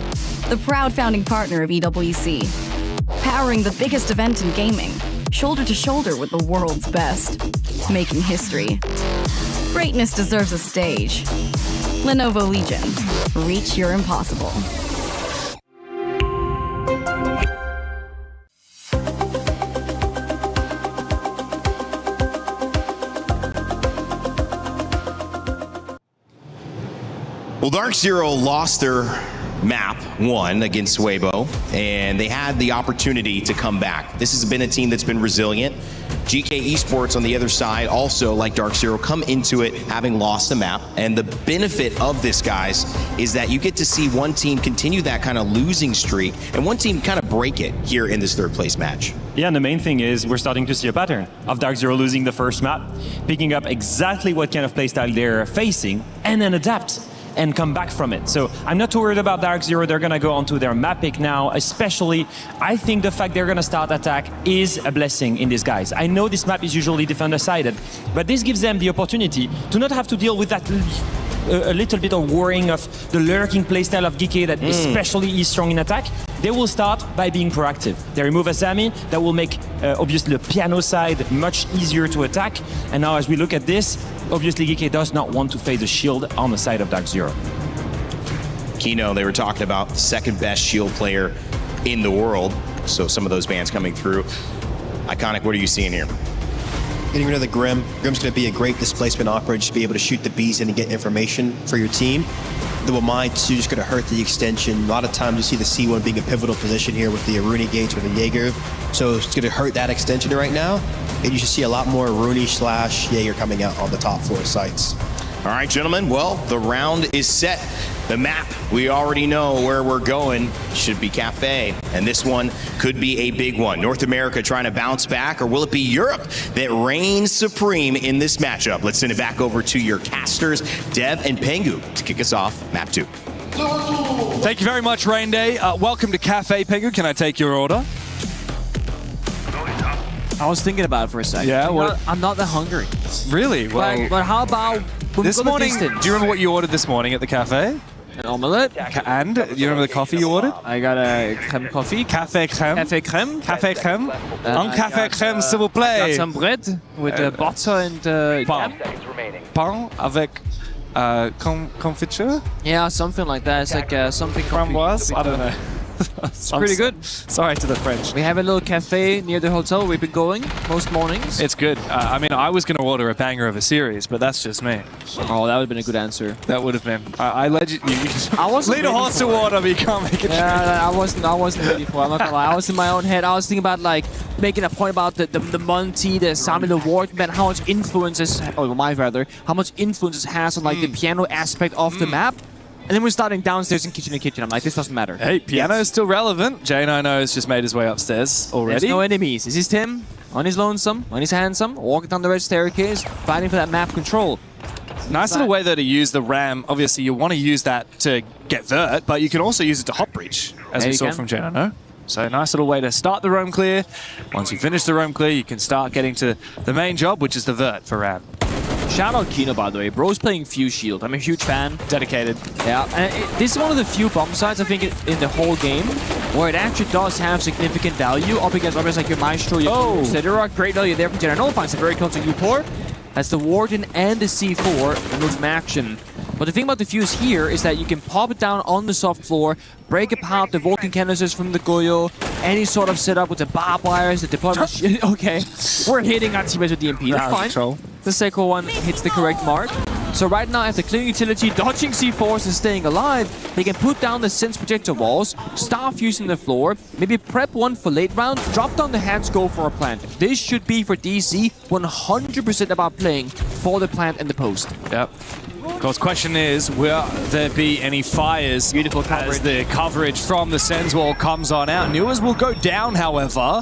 [SPEAKER 18] The proud founding partner of EWC. Powering the biggest event in gaming. Shoulder to shoulder with the world's best. Making history. Greatness deserves a stage. Lenovo Legion. Reach your impossible.
[SPEAKER 15] Well, Dark Zero lost their map 1 against Weibo, and they had the opportunity to come back. This has been a team that's been resilient. GK Esports on the other side also, like Dark Zero, come into it having lost the map. And the benefit of this, guys, is that you get to see one team continue that kind of losing streak and one team kind of break it here in this third place match.
[SPEAKER 17] Yeah, and the main thing is we're starting to see a pattern of Dark Zero losing the first map, picking up exactly what kind of playstyle they're facing, and then adapt and come back from it. So I'm not too worried about Dark Zero. They're gonna go onto their map pick now, especially I think the fact they're gonna start attack is a blessing in disguise. I know this map is usually defender-sided, but this gives them the opportunity to not have to deal with that a little bit of worrying of the lurking playstyle of GK that especially is strong in attack. They will start by being proactive. They remove Asami, that will make obviously the piano side much easier to attack. And now as we look at this, obviously GK does not want to face a shield on the side of Dark Zero.
[SPEAKER 15] Kino, they were talking about the second best shield player in the world. So some of those bans coming through. Iconic, what are you seeing here?
[SPEAKER 16] Getting rid of the Grim. Grim's going to be a great displacement operator just to be able to shoot the bees in and get information for your team. The Wamai too just going to hurt the extension. A lot of times you see the C1 being a pivotal position here with the Rooney Gates or the Jaeger. So it's going to hurt that extension right now. And you should see a lot more Rooney / Jaeger coming out on the top 4 sites.
[SPEAKER 15] All right, gentlemen. Well, the round is set. The map, we already know where we're going. Should be Cafe. And this one could be a big one. North America trying to bounce back, or will it be Europe that reigns supreme in this matchup? Let's send it back over to your casters, Dev and Pengu, to kick us off map 2.
[SPEAKER 3] Thank you very much, Rain Day. Welcome to Cafe, Pengu. Can I take your order?
[SPEAKER 23] I was thinking about it for a second.
[SPEAKER 3] Yeah,
[SPEAKER 23] I'm not that hungry.
[SPEAKER 3] Really? Well,
[SPEAKER 23] but how about
[SPEAKER 3] this morning? Do you remember what you ordered this morning at the cafe?
[SPEAKER 23] An omelette.
[SPEAKER 3] And you remember the coffee you ordered?
[SPEAKER 23] I got a crème coffee.
[SPEAKER 3] Café crème.
[SPEAKER 23] Café crème.
[SPEAKER 3] Café crème. Un café crème, s'il vous plaît.
[SPEAKER 23] I got some bread with butter and
[SPEAKER 3] pain. Pain avec confiture?
[SPEAKER 23] Yeah, something like that. It's like something
[SPEAKER 3] framboise. I don't know.
[SPEAKER 23] It's pretty good.
[SPEAKER 3] Sorry to the French.
[SPEAKER 23] We have a little cafe near the hotel. We've been going most mornings.
[SPEAKER 3] It's good. I mean, I was going to order a banger of a series, but that's just me.
[SPEAKER 23] Oh, that would have been a good answer.
[SPEAKER 3] That would have been. I led you.
[SPEAKER 23] I wasn't.
[SPEAKER 3] Lead a horse to water, but you can't make it.
[SPEAKER 23] Yeah, I wasn't ready for it. I'm not gonna lie. I was in my own head. I was thinking about like making a point about the Monty, the Sami, the Ward, man, how much influences, or my rather, how much influence it has on like the piano aspect of the map. And then we're starting downstairs in kitchen. I'm like, this doesn't matter.
[SPEAKER 3] Hey, piano is still relevant. J9O has just made his way upstairs already.
[SPEAKER 23] There's no enemies. This is Tim, on his lonesome, on his handsome, walking down the red staircase, fighting for that map control.
[SPEAKER 3] Nice little way though to use the RAM. Obviously, you want to use that to get vert, but you can also use it to hop breach, as we saw from J9O. So nice little way to start the roam clear. Once you finish the roam clear, you can start getting to the main job, which is the vert for RAM.
[SPEAKER 23] Shout out Kino, by the way. Bro's playing Fuse Shield. I'm a huge fan.
[SPEAKER 3] Dedicated.
[SPEAKER 23] Yeah, and this is one of the few bomb sites, I think, in the whole game where it actually does have significant value up against others like your Maestro, your etc. Great value there from J9O. Finds a very close to U4. That's the Warden and the C4 remove from action. But the thing about the Fuse here is that you can pop it down on the soft floor, break apart the Vulcan canisters from the Goyo, any sort of setup with the barbed wires, the deployment. Okay, we're hitting our teammates with DMP. That's fine.
[SPEAKER 3] Control.
[SPEAKER 23] The second one hits the correct mark. So right now, after clearing utility, dodging C4s and staying alive, they can put down the Sense Projector walls, start fusing the floor, maybe prep one for late round, drop down the hands, go for a plant. This should be for DC 100% about playing for the plant and the post.
[SPEAKER 3] Yep. course, question is, will there be any fires?
[SPEAKER 23] Beautiful coverage.
[SPEAKER 3] As the coverage from the Sens wall comes on out. Newers will go down, however.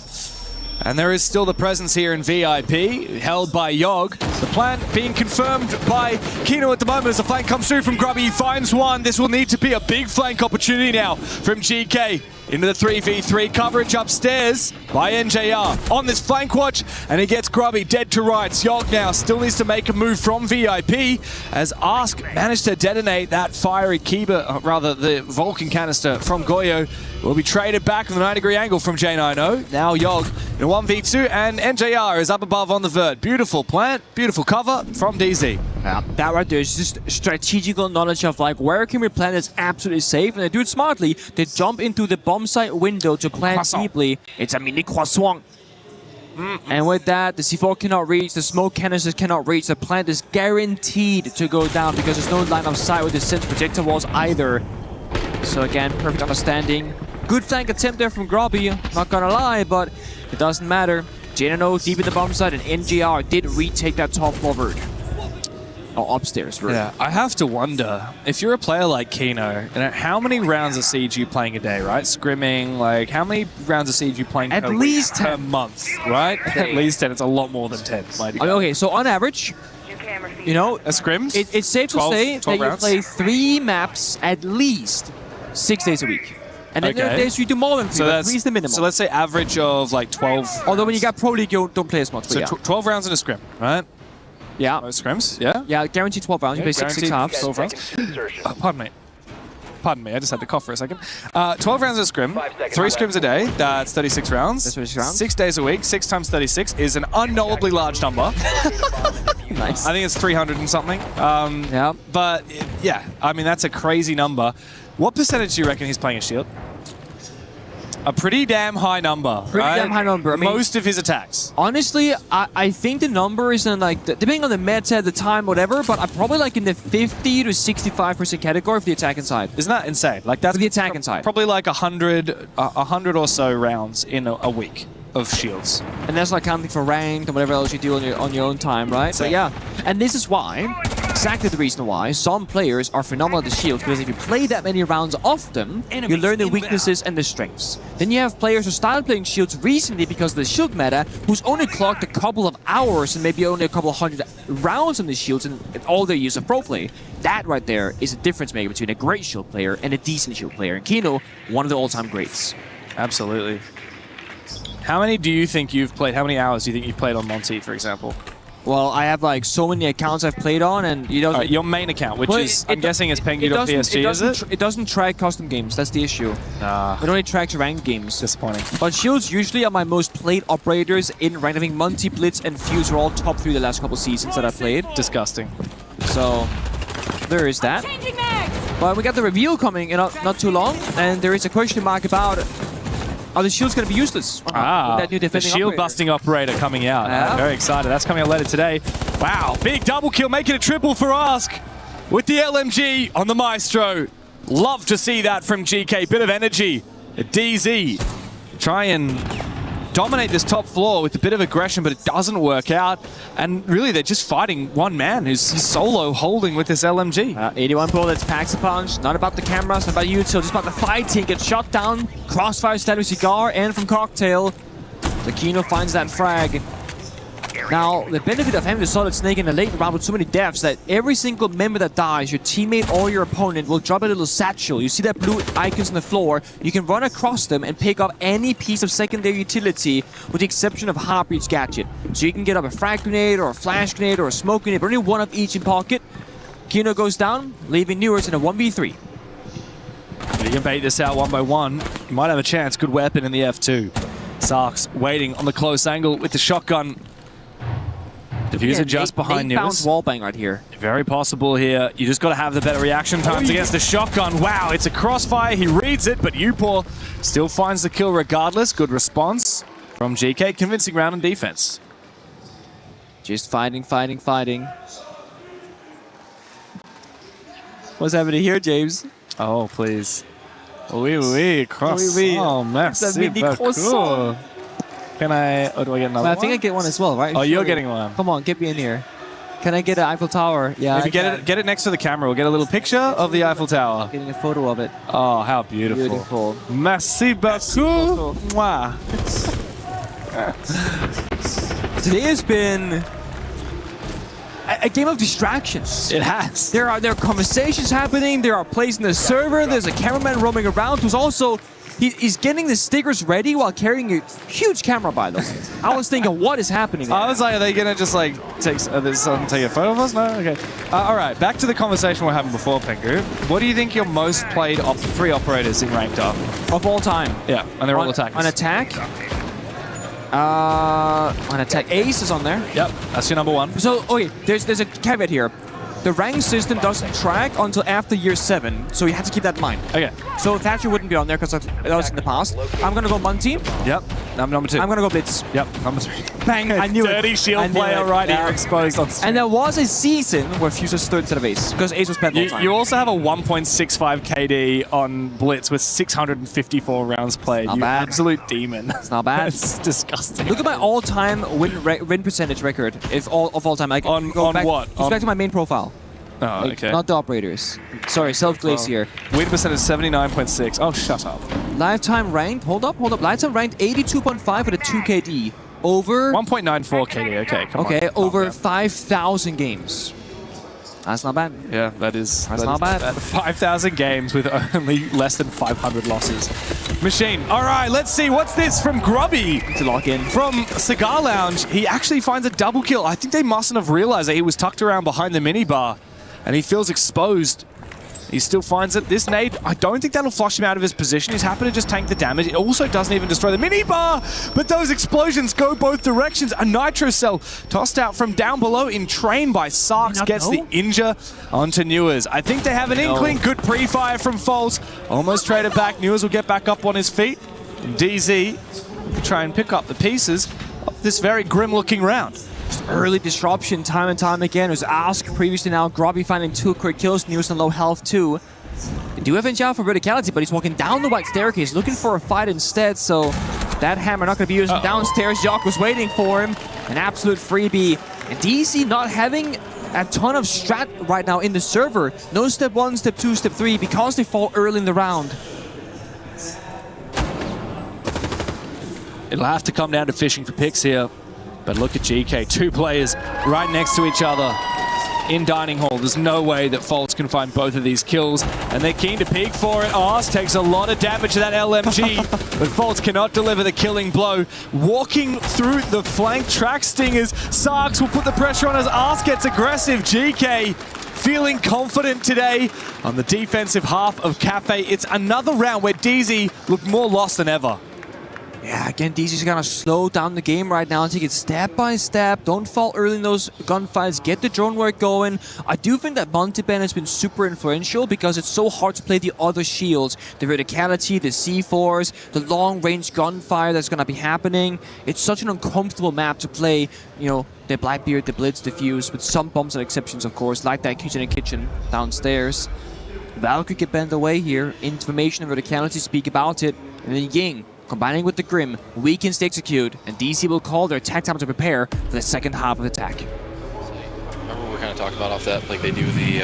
[SPEAKER 3] And there is still the presence here in VIP, held by Yogg. The plan being confirmed by Kino at the moment as the flank comes through from Grubby. He finds one. This will need to be a big flank opportunity now from GK. Into the 3v3 coverage upstairs by NJR on this flank watch, and he gets Grubby dead to rights. Yogg now still needs to make a move from VIP as Ask managed to detonate that fiery Kiba, rather the Vulcan canister from Goyo. Will be traded back from the 90-degree angle from J90. Now Yogg in a 1v2, and NJR is up above on the vert. Beautiful plant, beautiful cover from DZ.
[SPEAKER 23] Yeah, that right there is just strategical knowledge of like where can we plant that's absolutely safe, and they do it smartly. They jump into the bomb site window to plant deeply. It's a mini croissant. And with that, the C4 cannot reach, the smoke canisters cannot reach, the plant is guaranteed to go down because there's no line of sight with the Sens projector walls either. So again, perfect understanding. Good flank attempt there from Grubby, not gonna lie, but it doesn't matter. J90 deep in the bomb site, and NGR did retake that top floor vert. Oh, upstairs vert.
[SPEAKER 3] Yeah, I have to wonder, if you're a player like Kino, how many rounds of Siege are you playing a day, right? Scrimming, like, how many rounds of Siege are you playing
[SPEAKER 23] at least 10
[SPEAKER 3] per month, right? At least 10, it's a lot more than 10.
[SPEAKER 23] Okay, so on average, you know,
[SPEAKER 3] a scrims?
[SPEAKER 23] It's safe to say that you play 3 maps at least 6 days a week. And then there are days you do more than 3, but 3 is the minimum.
[SPEAKER 3] So let's say average of like 12.
[SPEAKER 23] Although when you got Pro League, you don't play as much.
[SPEAKER 3] So 12 rounds in a scrim, right?
[SPEAKER 23] Yeah.
[SPEAKER 3] Most scrims, yeah?
[SPEAKER 23] Yeah, guaranteed 12 rounds. You play 6 halves.
[SPEAKER 3] 12 rounds. Pardon me, I just had to cough for a second. 12 rounds of scrim, 3 scrims a day, that's 36 rounds.
[SPEAKER 23] That's 36 rounds.
[SPEAKER 3] 6 days a week, 6 times 36 is an unknowably large number.
[SPEAKER 23] Nice.
[SPEAKER 3] I think it's 300 and something.
[SPEAKER 23] Yeah.
[SPEAKER 3] But yeah, I mean, that's a crazy number. What percentage do you reckon he's playing a shield? A pretty damn high number.
[SPEAKER 23] Pretty damn high number. I mean,
[SPEAKER 3] most of his attacks.
[SPEAKER 23] Honestly, I think the number is in like, depending on the meta at the time, whatever, but I'm probably like in the 50 to 65% category for the attacking side.
[SPEAKER 3] Isn't that insane? Like that's
[SPEAKER 23] for the attacking side.
[SPEAKER 3] Probably like 100 or so rounds in a week of shields.
[SPEAKER 23] And that's not counting for ranked and whatever else you do on your own time, right? So yeah, and this is why, exactly the reason why, some players are phenomenal at the shields, because if you play that many rounds often, you learn the weaknesses and the strengths. Then you have players who started playing shields recently because of the shield meta, who's only clocked a couple of hours and maybe only a couple of 100 rounds on the shields and all their use of pro play. That right there is a difference maker between a great shield player and a decent shield player. And Kino, one of the all-time greats.
[SPEAKER 3] Absolutely. How many do you think you've played? How many hours do you think you've played on Monty, for example?
[SPEAKER 23] Well, I have like so many accounts I've played on, and you know,
[SPEAKER 3] your main account, which is I'm guessing is pengu.psg, is it?
[SPEAKER 23] It doesn't track custom games. That's the issue. It only tracks ranked games.
[SPEAKER 3] Disappointing.
[SPEAKER 23] But shields usually are my most played operators in ranked. I think Monty, Blitz, and Fuse are all top 3 the last couple seasons that I played.
[SPEAKER 3] Disgusting.
[SPEAKER 23] So there is that. But we got the reveal coming in not too long, and there is a question mark about. Are the shields going to be useless?
[SPEAKER 3] That new the shield-busting operator coming out. I'm very excited. That's coming out later today. Wow, big double kill, making a triple for Ask with the LMG on the Maestro. Love to see that from GK. Bit of energy. DZ try and dominate this top floor with a bit of aggression, but it doesn't work out. And really, they're just fighting one man who's solo holding with this LMG.
[SPEAKER 23] 81 bullets, packs a punch. Not about the cameras, not about you, so just about the fighting. Gets shot down. Crossfire stab with Cigar and from Cocktail. The Kino finds that frag. Now, the benefit of having the Solid Snake in the late round with so many deaths that every single member that dies, your teammate or your opponent will drop a little satchel. You see that blue icons on the floor, you can run across them and pick up any piece of secondary utility with the exception of Heartbeat's gadget. So you can get up a frag grenade or a flash grenade or a smoke grenade, but only one of each in pocket. Kino goes down, leaving Newers in a 1v3.
[SPEAKER 3] You can bait this out 1 by 1. You might have a chance. Good weapon in the F2. Sark's waiting on the close angle with the shotgun. Diffuser just behind Newers.
[SPEAKER 23] Wallbang right here.
[SPEAKER 3] Very possible here. You just got to have the better reaction times against the shotgun. Wow, it's a crossfire. He reads it, but Upor still finds the kill regardless. Good response from GK. Convincing round on defense.
[SPEAKER 23] Just fighting, fighting, fighting. What's happening here, James?
[SPEAKER 3] Oh, please. Oui, croissant. Oh, merci beaucoup. Can I... Or do I get another one?
[SPEAKER 23] I think I get one as well, right?
[SPEAKER 3] Oh, you're getting one.
[SPEAKER 23] Come on, get me in here. Can I get an Eiffel Tower? Yeah.
[SPEAKER 3] If you get it next to the camera, we'll get a little picture of the Eiffel Tower.
[SPEAKER 23] Getting a photo of it.
[SPEAKER 3] Oh, how beautiful.
[SPEAKER 23] Beautiful.
[SPEAKER 3] Merci beaucoup. Mwah.
[SPEAKER 23] Today has been a game of distractions.
[SPEAKER 3] It has.
[SPEAKER 23] There are conversations happening. There are plays in the server. There's a cameraman roaming around who's also he's getting the stickers ready while carrying a huge camera. By the way, I was thinking, what is happening?
[SPEAKER 3] I was like, are they gonna just like take a photo of us? No, okay. All right, back to the conversation we were having before, Pengu. What do you think your most played three operators in ranked are
[SPEAKER 23] Of all time.
[SPEAKER 3] Yeah, and they're all attackers.
[SPEAKER 23] On attack. On attack, Ace is on there.
[SPEAKER 3] Yep, that's your number one.
[SPEAKER 23] So, okay, there's a caveat here. The rank system doesn't track until after year 7, so you have to keep that in mind.
[SPEAKER 3] Okay.
[SPEAKER 23] So Thatcher wouldn't be on there because that was in the past. I'm gonna go Monty.
[SPEAKER 3] Yep. I'm number 2.
[SPEAKER 23] I'm gonna go Blitz.
[SPEAKER 3] Yep. Number 3.
[SPEAKER 23] Bang! I knew it.
[SPEAKER 3] Dirty shield player right here exposed on stream.
[SPEAKER 23] And there was a season where Fuse was third instead of Ace because Ace was bad all the time.
[SPEAKER 3] You also have a 1.65 KD on Blitz with 654 rounds played.
[SPEAKER 23] Not
[SPEAKER 3] you
[SPEAKER 23] bad.
[SPEAKER 3] Absolute demon.
[SPEAKER 23] It's not bad.
[SPEAKER 3] It's disgusting.
[SPEAKER 23] Look at my all-time win percentage record of all time. I can go back,
[SPEAKER 3] what?
[SPEAKER 23] Goes back to my main profile.
[SPEAKER 3] Oh, okay.
[SPEAKER 23] Not the operators. Sorry, self-glacier.
[SPEAKER 3] Win percent is 79.6. Oh, shut up.
[SPEAKER 23] Lifetime ranked. Hold up. Lifetime ranked 82.5 with a 2 KD. Over
[SPEAKER 3] 1.94 KD. Okay, come on.
[SPEAKER 23] Okay, over 5,000 games. That's not bad.
[SPEAKER 3] Yeah, that's
[SPEAKER 23] not bad.
[SPEAKER 3] 5,000 games with only less than 500 losses. Machine. All right, let's see. What's this from Grubby?
[SPEAKER 23] To lock in.
[SPEAKER 3] From Cigar Lounge. He actually finds a double kill. I think they mustn't have realized that he was tucked around behind the minibar. And he feels exposed. He still finds it. This nade, I don't think that'll flush him out of his position. He's happy to just tank the damage. It also doesn't even destroy the minibar, but those explosions go both directions. A nitro cell tossed out from down below in train by Sarks gets the injure onto Newers. I think they have an inkling. Good pre-fire from Foles. Almost traded back. Newers will get back up on his feet. DZ will try and pick up the pieces of this very grim-looking round.
[SPEAKER 23] Early disruption time and time again. It was Ask previously, now Grubby finding 2 quick kills. Newers on low health too. They do have ag.al for verticality, but he's walking down the white staircase looking for a fight instead, so that hammer not going to be used downstairs. Jock was waiting for him. An absolute freebie. And DC not having a ton of strat right now in the server. No step 1, step 2, step 3 because they fall early in the round.
[SPEAKER 3] It'll have to come down to fishing for picks here. But look at GK, 2 players right next to each other in Dining Hall. There's no way that Foltz can find both of these kills, and they're keen to peek for it. Ars takes a lot of damage to that LMG, but Foltz cannot deliver the killing blow. Walking through the flank track stingers, Sarks will put the pressure on as Ars gets aggressive. GK feeling confident today on the defensive half of Cafe. It's another round where DZ looked more lost than ever.
[SPEAKER 23] Yeah, again, DZ's gonna slow down the game right now and take it step by step. Don't fall early in those gunfights. Get the drone work going. I do think that Monteban has been super influential because it's so hard to play the other shields. The verticality, the C4s, the long-range gunfire that's gonna be happening. It's such an uncomfortable map to play, you know, the Blackbeard, the Blitz, the Fuse, with some bumps and exceptions, of course, like that kitchen downstairs. Val could get bent away here. Information and verticality speak about it. And then Ying, combining with the Grim, weakens the execute, and DC will call their attack time to prepare for the second half of the attack.
[SPEAKER 4] Remember we were kind of talking about off that, like they do the,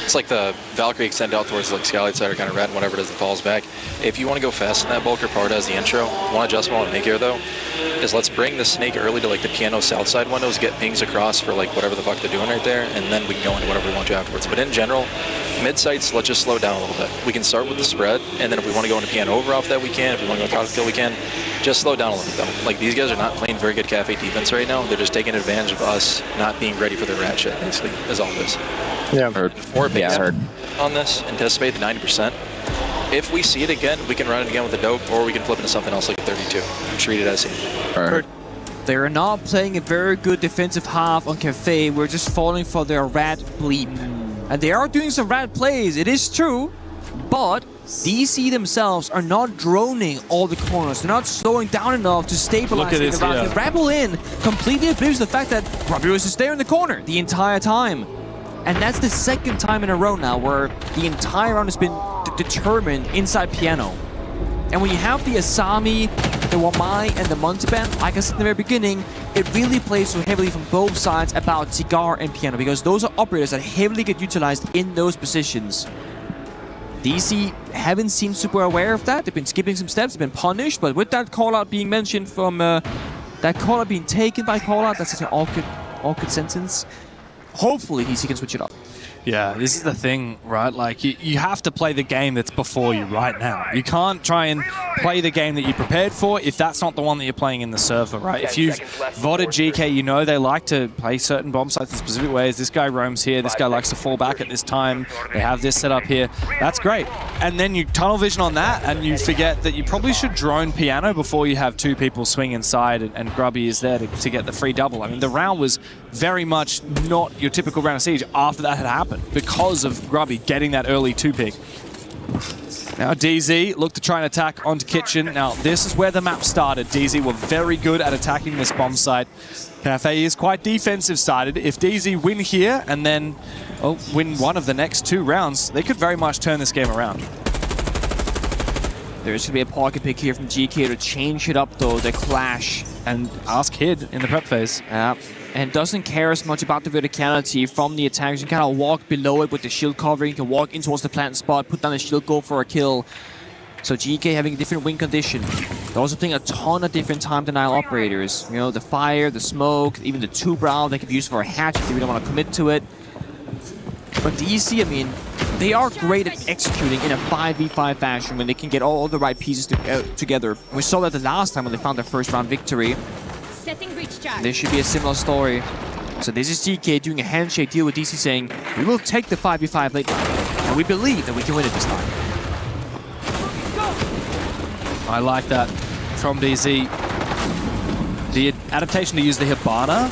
[SPEAKER 4] it's like the Valkyrie extend out towards like Skylight side or kind of red, whatever it is that falls back. If you want to go fast in that bulk or part as the intro, one adjustment I want to make here though, is let's bring the snake early to like the piano south side windows, get pings across for like whatever the fuck they're doing right there, and then we can go into whatever we want to afterwards. But in general, mid sites, let's just slow down a little bit. We can start with the spread, and then if we want to go into piano over off that we can, if we want to go counter kill we can. Just slow down a little bit though. Like these guys are not playing very good Cafe defense right now. They're just taking advantage of us not being ready for their rat shit, basically, is all this.
[SPEAKER 6] Yeah, I've heard.
[SPEAKER 4] On this, anticipate the 90%. If we see it again, we can run it again with the dope, or we can flip into something else like a 32. Treat it as seen.
[SPEAKER 23] They're not playing a very good defensive half on Cafe. We're just falling for their rat bleep. And they are doing some rat plays, it is true, but DC themselves are not droning all the corners. They're not slowing down enough to stabilize the round. They rabble in, completely oblivious to the fact that Robbie was just there in the corner the entire time. And that's the second time in a row now where the entire round has been determined inside piano. And when you have the Asami, the Wamai, and the Monteban, like I said in the very beginning, it really plays so heavily from both sides about Cigar and Piano, because those are operators that heavily get utilized in those positions. DC haven't seemed super aware of that. They've been skipping some steps, they've been punished, but with that call-out being mentioned from that call-out being taken by call-out, that's such an awkward sentence. Hopefully DC can switch it up.
[SPEAKER 3] Yeah, this is the thing, right? Like, you have to play the game that's before you right now. You can't try and play the game that you prepared for if that's not the one that you're playing in the server, right? If you've voted GK, you know they like to play certain bomb sites in specific ways. This guy roams here, this guy likes to fall back at this time. They have this set up here. That's great. And then you tunnel vision on that, and you forget that you probably should drone Piano before you have two people swing inside, and Grubby is there to get the free double. I mean, the round was very much not your typical round of Siege after that had happened, because of Grubby getting that early 2-pick. Now DZ look to try and attack onto Kitchen. Now this is where the map started. DZ were very good at attacking this bomb site. Cafe is quite defensive sided. If DZ win here and then win one of the next 2 rounds, they could very much turn this game around.
[SPEAKER 23] There's going to be a pocket pick here from GK to change it up though, the clash.
[SPEAKER 3] And ask Kid in the prep phase.
[SPEAKER 23] Yeah. And doesn't care as much about the verticality from the attacks. You can kind of walk below it with the shield covering. You can walk in towards the plant spot, put down the shield, go for a kill. So GK having a different win condition. They're also playing a ton of different time denial operators. You know, the fire, the smoke, even the 2-brow they could use for a hatch if they don't want to commit to it. But DC, I mean, they are great at executing in a 5v5 fashion when they can get all the right pieces together. We saw that the last time when they found their first round victory. This should be a similar story. So this is GK doing a handshake deal with DC saying, we will take the 5v5 late round, and we believe that we can win it this time.
[SPEAKER 3] I like that from DZ. The adaptation to use the Hibana,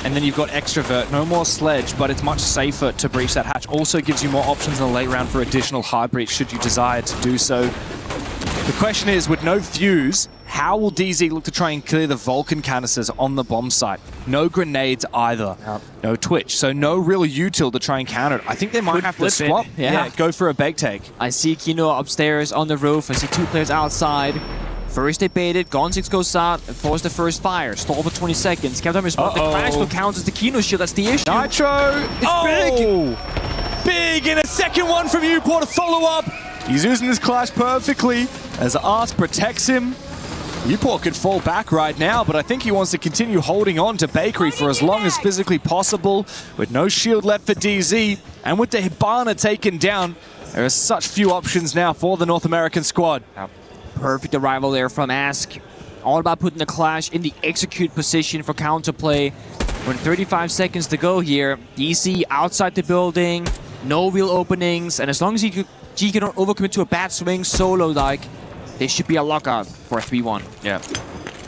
[SPEAKER 3] and then you've got Extrovert, no more Sledge, but it's much safer to breach that hatch. Also gives you more options in the late round for additional hard breach should you desire to do so. The question is, with no fuse, how will DZ look to try and clear the Vulcan canisters on the bomb site? No grenades either. Yep. No Twitch, so no real util to try and counter it. I think they might have to swap. Yeah, go for a bake take.
[SPEAKER 23] I see Kino upstairs on the roof. I see 2 players outside. First they baited, Gon6 goes out and force the first fire. Stall for 20 seconds. Captain responds. The crash will count as the Kino shield. That's the issue.
[SPEAKER 3] Nitro!
[SPEAKER 23] It's
[SPEAKER 3] big! Big! And a second one from Uport to follow up. He's using this clash perfectly as Ars protects him. Uport could fall back right now, but I think he wants to continue holding on to Bakery for as long as physically possible. With no shield left for DZ, and with the Hibana taken down, there are such few options now for the North American squad.
[SPEAKER 23] Perfect arrival there from Ask. All about putting the clash in the execute position for counterplay. With 35 seconds to go here, DC outside the building, no real openings, and as long as GK don't overcommit to a bad swing solo-like, they should be a lockout for a 3-1.
[SPEAKER 3] Yeah.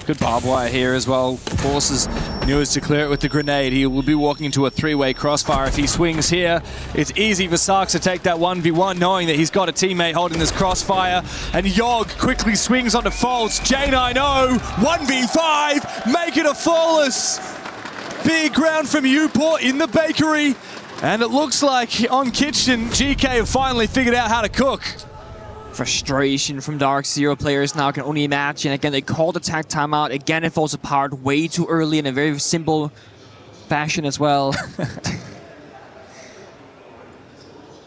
[SPEAKER 3] Good barbed wire here as well. Forces News to clear it with the grenade. He will be walking into a 3-way crossfire if he swings here. It's easy for Sarks to take that 1v1 knowing that he's got a teammate holding this crossfire. And Yogg quickly swings onto Faults. J9-0, 1v5, make it a flawless. Big round from Uport in the Bakery. And it looks like on Kitchen, GK have finally figured out how to cook.
[SPEAKER 23] Frustration from Dark Zero players now, can only imagine. Again, they called attack timeout. Again, it falls apart way too early in a very simple fashion as well.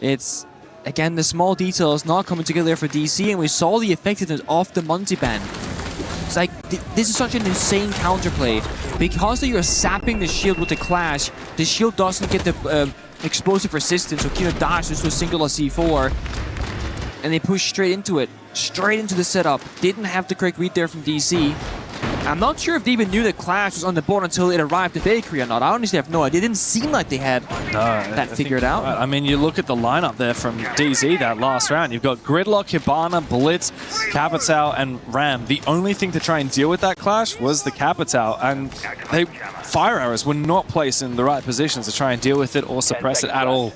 [SPEAKER 23] It's, again, the small details not coming together for DC, and we saw the effectiveness of the multi-ban. It's like, this is such an insane counterplay. Because you're sapping the shield with the clash, the shield doesn't get the explosive resistance, so Kino dashes to a singular C4. And they push straight into it, straight into the setup. Didn't have the correct read there from DC. I'm not sure if they even knew that Clash was on the board until it arrived at Bakery or not. I honestly have no idea. It didn't seem like they had that figured out.
[SPEAKER 3] Right. I mean, you look at the lineup there from DZ that last round. You've got Gridlock, Hibana, Blitz, Capital, and Ram. The only thing to try and deal with that clash was the Capital, and fire arrows were not placed in the right positions to try and deal with it or suppress it at all.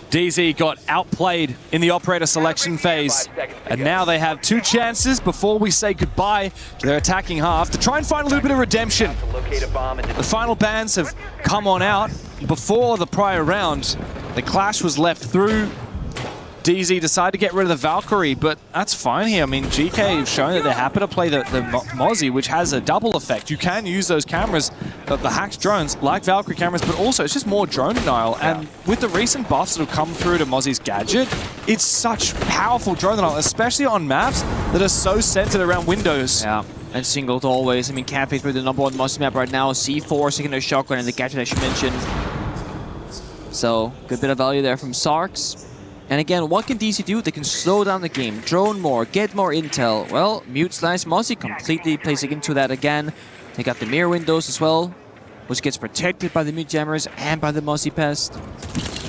[SPEAKER 3] DZ got outplayed in the operator selection phase, and now they have 2 chances before we say goodbye to their attacking half to try and find a little bit of redemption. The final bans have come on out. Before the prior round, the clash was left through. DZ decide to get rid of the Valkyrie, but that's fine here. I mean, GK have shown that they're happy to play the Mozzie, which has a double effect. You can use those cameras, the hacked drones, like Valkyrie cameras, but also it's just more drone denial. Yeah. And with the recent buffs that have come through to Mozzie's gadget, it's such powerful drone denial, especially on maps that are so centered around windows.
[SPEAKER 23] Yeah. And singled always. I mean, Cafe's with the #1 Mozzie map right now. C4 secondary shotgun and the gadget as you mentioned. So, good bit of value there from Sarks. And again, what can DC do? They can slow down the game, drone more, get more intel. Well, Mute/Mozzie completely plays into that again. They got the mirror windows as well, which gets protected by the Mute Jammers and by the Mozzie Pest.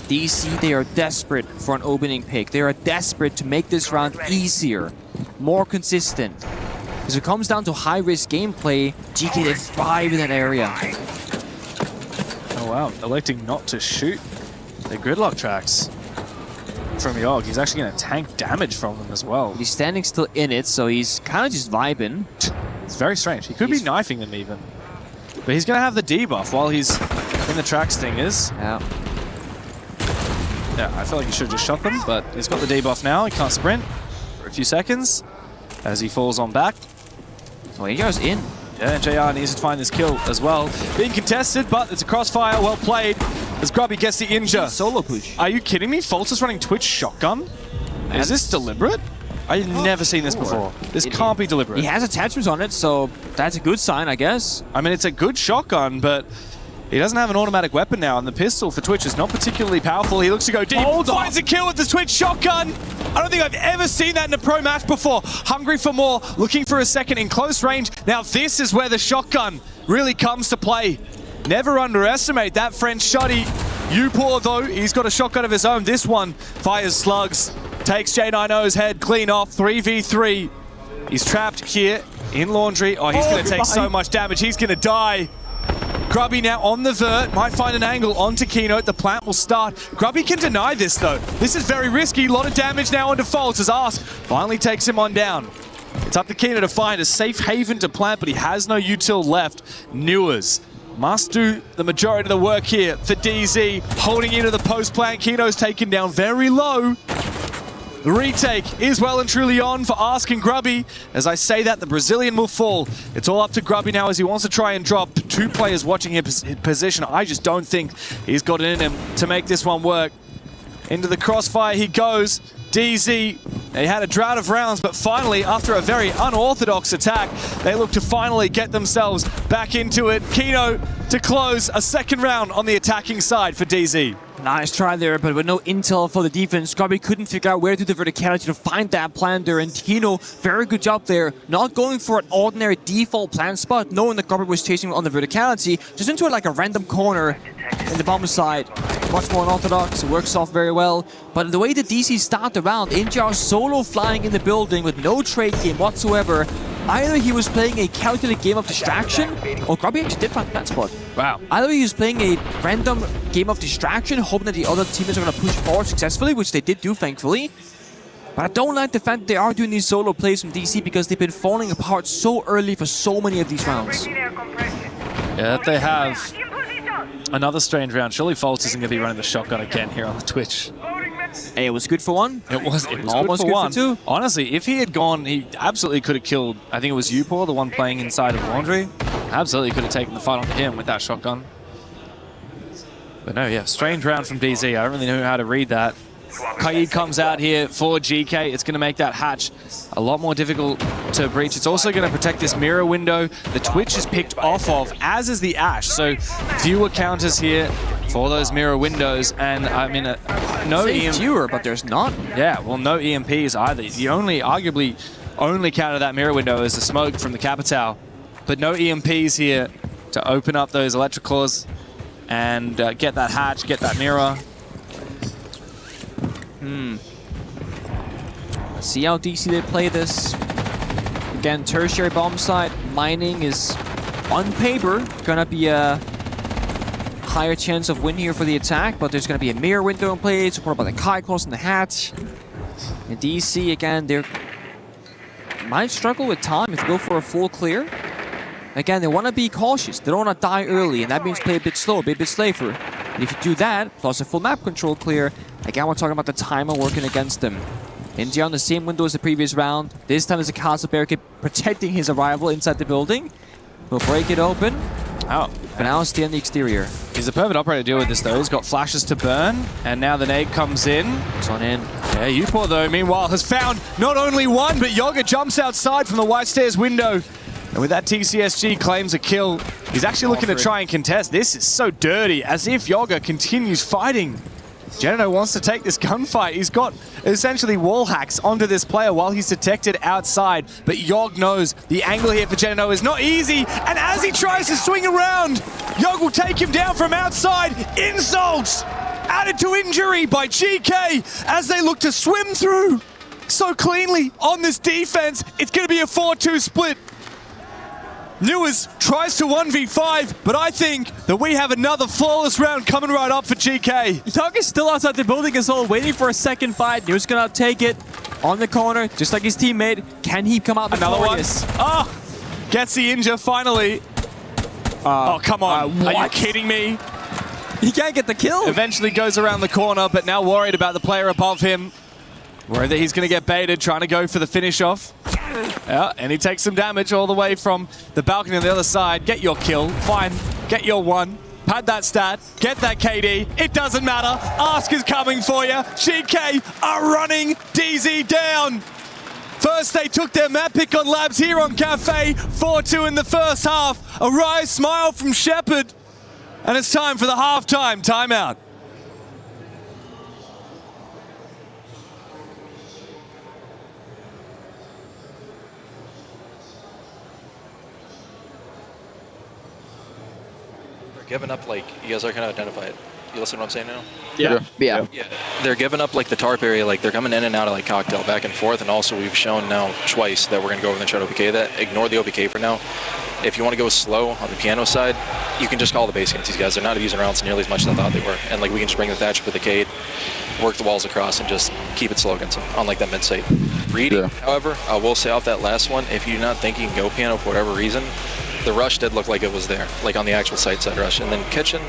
[SPEAKER 23] DC, they are desperate for an opening pick. They are desperate to make this round easier, more consistent. Because it comes down to high-risk gameplay, GK, they thrive in that area.
[SPEAKER 3] Oh wow, electing not to shoot the gridlock tracks from Yogg. He's actually going to tank damage from them as well.
[SPEAKER 23] He's standing still in it, so he's kind of just vibing.
[SPEAKER 3] It's very strange. He could be knifing them even. But he's going to have the debuff while he's in the track stingers.
[SPEAKER 23] Yeah.
[SPEAKER 3] Yeah, I feel like he should have just shot them, but he's got the debuff now. He can't sprint for a few seconds as he falls on back.
[SPEAKER 23] So he goes in.
[SPEAKER 3] Yeah, JR needs to find this kill as well. Being contested, but it's a crossfire. Well played as Grubby gets the injure.
[SPEAKER 23] Solo push.
[SPEAKER 3] Are you kidding me? Fault is running Twitch shotgun? Is this deliberate? I've never seen this before. This can't be deliberate.
[SPEAKER 23] He has attachments on it, so that's a good sign, I guess.
[SPEAKER 3] I mean, it's a good shotgun, but he doesn't have an automatic weapon now, and the pistol for Twitch is not particularly powerful. He looks to go deep. Finds a kill with the Twitch shotgun. I don't think I've ever seen that in a pro match before. Hungry for more, looking for a second in close range. Now this is where the shotgun really comes to play. Never underestimate that French shotty. Upor, though, he's got a shotgun of his own. This one fires slugs, takes J90's head clean off, 3v3. He's trapped here in Laundry. Oh, he's going to take so much damage. He's going to die. Grubby now on the vert, might find an angle onto Keynote. The plant will start. Grubby can deny this, though. This is very risky. A lot of damage now onto Faults as Ask finally takes him on down. It's up to Keynote to find a safe haven to plant, but he has no util left. Newers must do the majority of the work here for DZ. Holding into the post plant. Keynote's taken down very low. The retake is well and truly on for Ask and Grubby. As I say that, the Brazilian will fall. It's all up to Grubby now as he wants to try and drop. Two players watching his position. I just don't think he's got it in him to make this one work. Into the crossfire he goes. DZ, they had a drought of rounds, but finally, after a very unorthodox attack, they look to finally get themselves back into it. Kino to close a second round on the attacking side for DZ.
[SPEAKER 23] Nice try there, but with no intel for the defense, Grubby couldn't figure out where to do the verticality to find that plant there, and Kino, very good job there, not going for an ordinary default plant spot, knowing that Grubby was chasing on the verticality, just into like a random corner in the bomb side. Much more unorthodox, it works off very well, but the way the DC start the round, NJR solo flying in the building with no trade game whatsoever. Either he was playing a calculated game of distraction, or Grubby actually did find the plant spot.
[SPEAKER 3] Wow.
[SPEAKER 23] Either he was playing a random game of distraction, hoping that the other teammates are going to push forward successfully, which they did do, thankfully. But I don't like the fact that they are doing these solo plays from DC because they've been falling apart so early for so many of these rounds.
[SPEAKER 3] Yeah, they have another strange round. Surely Faults isn't going to be running the shotgun again here on the Twitch.
[SPEAKER 23] Hey, it was good for one.
[SPEAKER 3] It was
[SPEAKER 23] almost
[SPEAKER 3] good for one.
[SPEAKER 23] For two.
[SPEAKER 3] Honestly, if he had gone, he absolutely could have killed, I think it was Upor, the one playing inside of Laundry. Absolutely could have taken the fight on him with that shotgun. But no, yeah, strange round from DZ. I don't really know how to read that. Kaid comes out here for GK. It's going to make that hatch a lot more difficult to breach. It's also going to protect this mirror window. The Twitch is picked off of, as is the Ash. So fewer counters here for those mirror windows. And I mean, no EMP.
[SPEAKER 23] Fewer, but there's not.
[SPEAKER 3] Yeah, well, no EMPs either. The arguably only counter that mirror window is the smoke from the Capital. But no EMPs here to open up those electricals and get that hatch, get that mirror.
[SPEAKER 23] Let's see how DC they play this. Again, tertiary bomb site. Mining is, on paper, gonna be a higher chance of win here for the attack, but there's gonna be a mirror window in play, supported by the kite cross and the hatch. And DC, again, they might struggle with time if they go for a full clear. Again, they want to be cautious. They don't want to die early, and that means play a bit slow, be a bit safer. And if you do that, plus a full map control clear, Again, we're talking about the timer working against them. India on the same window as the previous round. This time there's a castle barricade protecting his arrival inside the building. We'll break it open.
[SPEAKER 3] Oh,
[SPEAKER 23] but now stay on the exterior.
[SPEAKER 3] He's a perfect operator to deal with this though. He's got flashes to burn, and now the nade comes in.
[SPEAKER 23] It's on in.
[SPEAKER 3] Yeah, Upor though, meanwhile, has found not only one, but Yoga jumps outside from the White Stairs window. And with that, TCSG claims a kill. He's actually looking to try and contest. This is so dirty, as if Yoga continues fighting. Genito wants to take this gunfight. He's got essentially wall hacks onto this player while he's detected outside. But Yog knows the angle here for Genito is not easy. And as he tries to swing around, Yog will take him down from outside. Insults added to injury by GK as they look to swim through so cleanly on this defense. It's going to be a 4-2 split. Newers tries to 1v5, but I think that we have another flawless round coming right up for GK.
[SPEAKER 23] Yog is still outside the building as well, waiting for a second fight. Newers gonna take it on the corner, just like his teammate. Can he come out victorious?
[SPEAKER 3] Another one. Oh, gets the injure finally. Oh, come on. Are you kidding me?
[SPEAKER 23] He can't get the kill.
[SPEAKER 3] Eventually goes around the corner, but now worried about the player above him. Worried that he's going to get baited, trying to go for the finish off. Yeah, and he takes some damage all the way from the balcony on the other side. Get your kill. Fine. Get your one. Pad that stat. Get that KD. It doesn't matter. Ask is coming for you. GK are running DZ down. First, they took their map pick on Labs here on Cafe. 4-2 in the first half. A wry smile from Shepard. And it's time for the halftime timeout.
[SPEAKER 4] Giving up, like, you guys are going to identify it. You listen to what I'm saying now?
[SPEAKER 6] Yeah.
[SPEAKER 4] They're giving up, like, the tarp area. Like, they're coming in and out of, like, cocktail back and forth. And also, we've shown now twice that we're going to go over and try to OPK that. Ignore the OPK for now. If you want to go slow on the piano side, you can just call the base against these guys. They're not abusing rounds nearly as much as I thought they were. And, like, we can just bring the thatch with the Cade, work the walls across, and just keep it slow against them on, like, that mid-site. Reading, however, I will say off that last one, if you're not thinking you can go piano for whatever reason, the rush did look like it was there, like on the actual side rush. And then kitchen,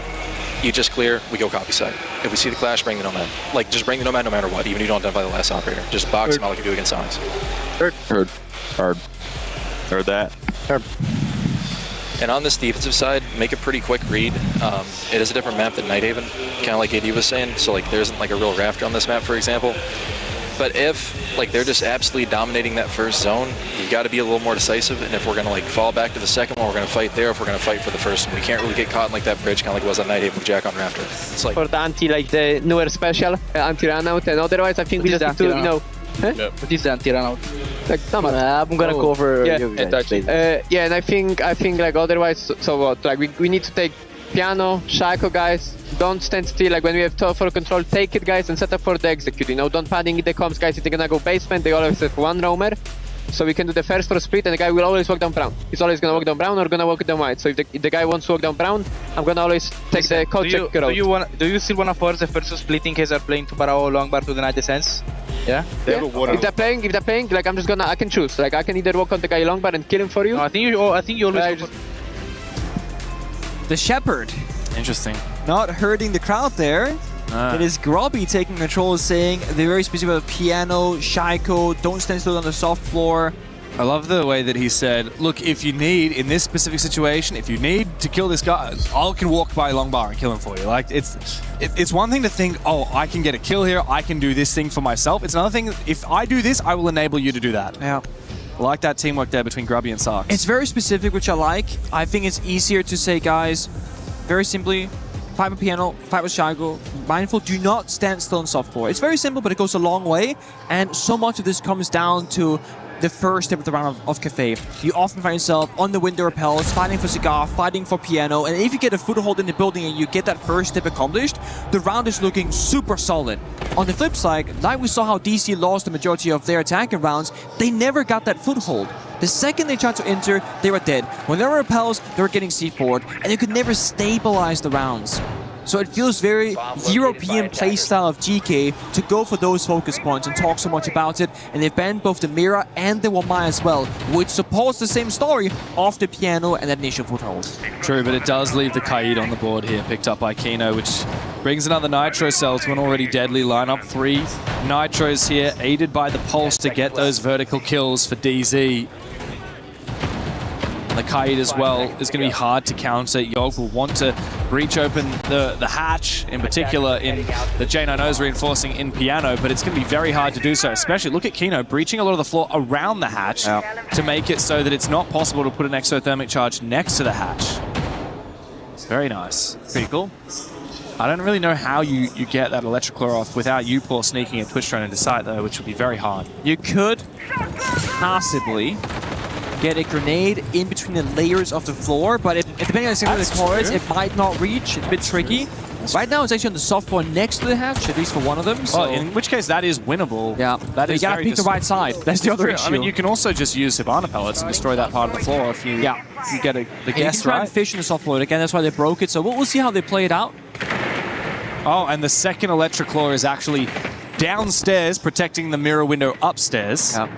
[SPEAKER 4] you just clear, we go copy side. If we see the clash, bring the nomad. Like, just bring the nomad no matter what, even if you don't identify the last operator. Just box him out like you do against Sonics.
[SPEAKER 12] Heard that.
[SPEAKER 4] And on this defensive side, make a pretty quick read. It is a different map than Nighthaven, kind of like AD was saying. So, like, there isn't like a real rafter on this map, for example. But if, like, they're just absolutely dominating that first zone, you got to be a little more decisive. And if we're going to, like, fall back to the second one, we're going to fight there. If we're going to fight for the first one, we can't really get caught in, like, that bridge, kind of like it was on Nighthaven with Jack on Rafter. It's like...
[SPEAKER 20] For the like the newer special, anti-run out, and otherwise I think we just need to, you know... Huh?
[SPEAKER 6] What is the anti-run out?
[SPEAKER 20] Like,
[SPEAKER 6] I'm gonna cover you guys.
[SPEAKER 20] Yeah, and I think like otherwise, so what? Like we need to take piano, Shaco guys. Don't stand still. Like when we have tough for control, take it guys and set up for the execute. You know, don't padding the comms guys. If they're gonna go basement, they always have one roamer. So we can do the first for split, and the guy will always walk down brown. He's always gonna walk down brown or gonna walk down white. So if the guy wants to walk down brown, I'm gonna always take the code check route.
[SPEAKER 6] Do you still wanna force the first split in case they're playing to Barao long bar to deny the sense? Yeah.
[SPEAKER 20] If they're playing, like I can choose. Like I can either walk on the guy long bar and kill him for you.
[SPEAKER 6] No, I think you always.
[SPEAKER 23] The Shepherd.
[SPEAKER 3] Interesting.
[SPEAKER 23] Not hurting the crowd there. It is Grobby taking control, saying they're very specific about piano, Shaiko, don't stand still on the soft floor.
[SPEAKER 3] I love the way that he said, look, if you need, in this specific situation, if you need to kill this guy, I can walk by long bar and kill him for you. Like, it's one thing to think, oh, I can get a kill here, I can do this thing for myself. It's another thing, if I do this, I will enable you to do that.
[SPEAKER 23] Yeah.
[SPEAKER 3] I like that teamwork there between Grubby and Sarks.
[SPEAKER 23] It's very specific, which I like. I think it's easier to say, guys, very simply, fight with piano, fight with Shago, mindful, do not stand still on soft floor. It's very simple, but it goes a long way, and so much of this comes down to the first step of the round of Cafe. You often find yourself on the window repels, fighting for cigar, fighting for piano, and if you get a foothold in the building and you get that first step accomplished, the round is looking super solid. On the flip side, like we saw how DC lost the majority of their attacking rounds, they never got that foothold. The second they tried to enter, they were dead. When there were repels, they were getting C4'd, and you could never stabilize the rounds. So it feels very European playstyle of GK to go for those focus points and talk so much about it. And they've banned both the Mira and the Wamai as well, which supports the same story of the piano and that initial foothold.
[SPEAKER 3] True, but it does leave the Kaid on the board here, picked up by Kino, which Brings another Nitro cell to an already deadly lineup. 3 Nitros here, aided by the Pulse to get those vertical kills for DZ. And the Kaid as well is going to be hard to counter. Yogg will want to breach open the hatch, in particular in the J9O's reinforcing in Piano, but it's going to be very hard to do so, especially look at Kino breaching a lot of the floor around the hatch to make it so that it's not possible to put an exothermic charge next to the hatch. It's very nice. Pretty cool. I don't really know how you get that Electroclaw off without Upor sneaking a Twitch drone into sight, though, which would be very hard.
[SPEAKER 23] You could possibly get a grenade in between the layers of the floor, but depending on the signal of the cards, it might not reach. It's a bit tricky. Right now, it's actually on the soft floor next to the hatch, at least for one of them. So.
[SPEAKER 3] Oh, in which case, that is winnable.
[SPEAKER 23] Yeah,
[SPEAKER 3] that is
[SPEAKER 23] you gotta pick the right side. That's the other issue.
[SPEAKER 3] I mean, you can also just use Hibana pellets and destroy that part of the floor if you, get the guess
[SPEAKER 23] you can try
[SPEAKER 3] right.
[SPEAKER 23] and fish in the soft floor again. That's why they broke it. So we'll see how they play it out.
[SPEAKER 3] Oh, and the second Electroclaw is actually downstairs, protecting the mirror window upstairs on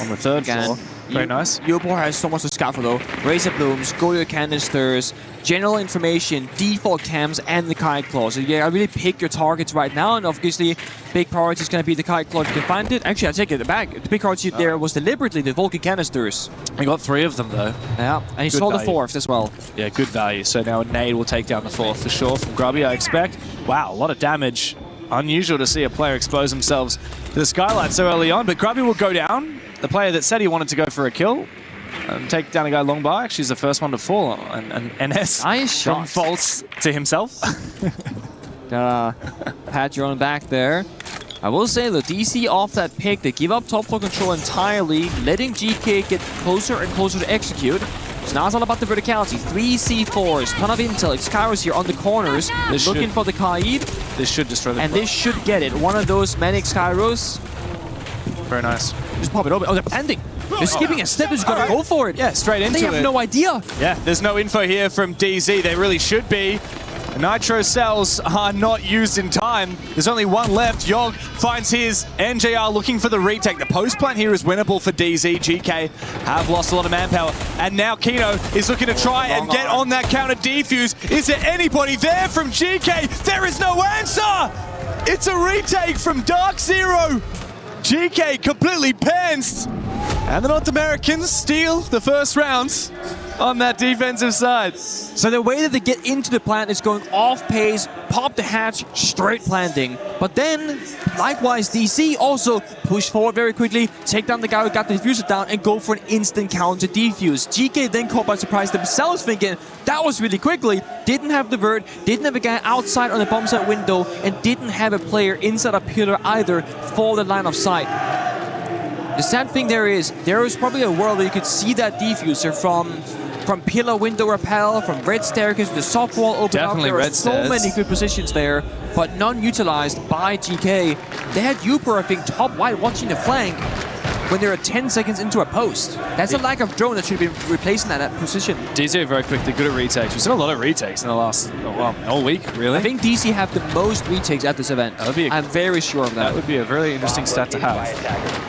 [SPEAKER 3] the third floor. Very nice.
[SPEAKER 23] Upor has so much to scout for though. Razor Blooms, Goyo Canisters, general information, default cams, and the Kite Claw. So yeah, I really pick your targets right now, and obviously big priority is going to be the Kite Claw if you can find it. Actually, I take it back. The big priority there was deliberately the Vulcan Canisters.
[SPEAKER 3] He got 3 of them though.
[SPEAKER 23] Yeah, and he saw the 4th as well.
[SPEAKER 3] Yeah, good value. So now Nade will take down the 4th for sure from Grubby, I expect. Wow, a lot of damage. Unusual to see a player expose themselves to the skylight so early on, but Grubby will go down. The player that said he wanted to go for a kill and take down a guy long by. Actually, he's the first one to fall. And NS from faults to himself.
[SPEAKER 23] Pat your own back there. I will say, the DC off that pick, they give up top floor control entirely, letting GK get closer and closer to execute. So now it's all about the verticality. 3 C4s, ton of intel. Skyros here on the corners, looking for the Kaid.
[SPEAKER 3] This should destroy the
[SPEAKER 23] And this should get it. One of those Manic Skyros.
[SPEAKER 3] Very nice.
[SPEAKER 23] Just pop it open. Oh, they're planting. They're skipping a step. They're just going to go for it.
[SPEAKER 3] Yeah, straight into it.
[SPEAKER 23] They have no idea.
[SPEAKER 3] Yeah, there's no info here from DZ. There really should be. Nitro cells are not used in time. There's only one left. Yogg finds his. NJR looking for the retake. The post plant here is winnable for DZ. GK have lost a lot of manpower. And now Kino is looking to try and get on that counter defuse. Is there anybody there from GK? There is no answer! It's a retake from Dark Zero. GK completely pantsed. And the North Americans steal the first round on that defensive side.
[SPEAKER 23] So the way that they get into the plant is going off pace, pop the hatch, straight planting. But then, likewise, DC also push forward very quickly, take down the guy who got the diffuser down, and go for an instant counter defuse. GK then caught by surprise themselves, thinking that was really quickly. Didn't have the vert, didn't have a guy outside on the bomb site window, and didn't have a player inside a pillar either for the line of sight. The sad thing there is probably a world where you could see that diffuser from pillar window rappel, from red staircase, the soft wall open
[SPEAKER 3] Definitely
[SPEAKER 23] up. There
[SPEAKER 3] red
[SPEAKER 23] are so
[SPEAKER 3] stairs.
[SPEAKER 23] many good positions there, but none utilized by GK. They had Upor, I think, top wide watching the flank when they're 10 seconds into a post. That's a lack of drone that should be replacing that position.
[SPEAKER 3] DC are very quick. They're good at retakes. We've seen a lot of retakes in the last, all week, really.
[SPEAKER 23] I think DC have the most retakes at this event. I'm very sure of that.
[SPEAKER 3] That would be a really interesting stat to have.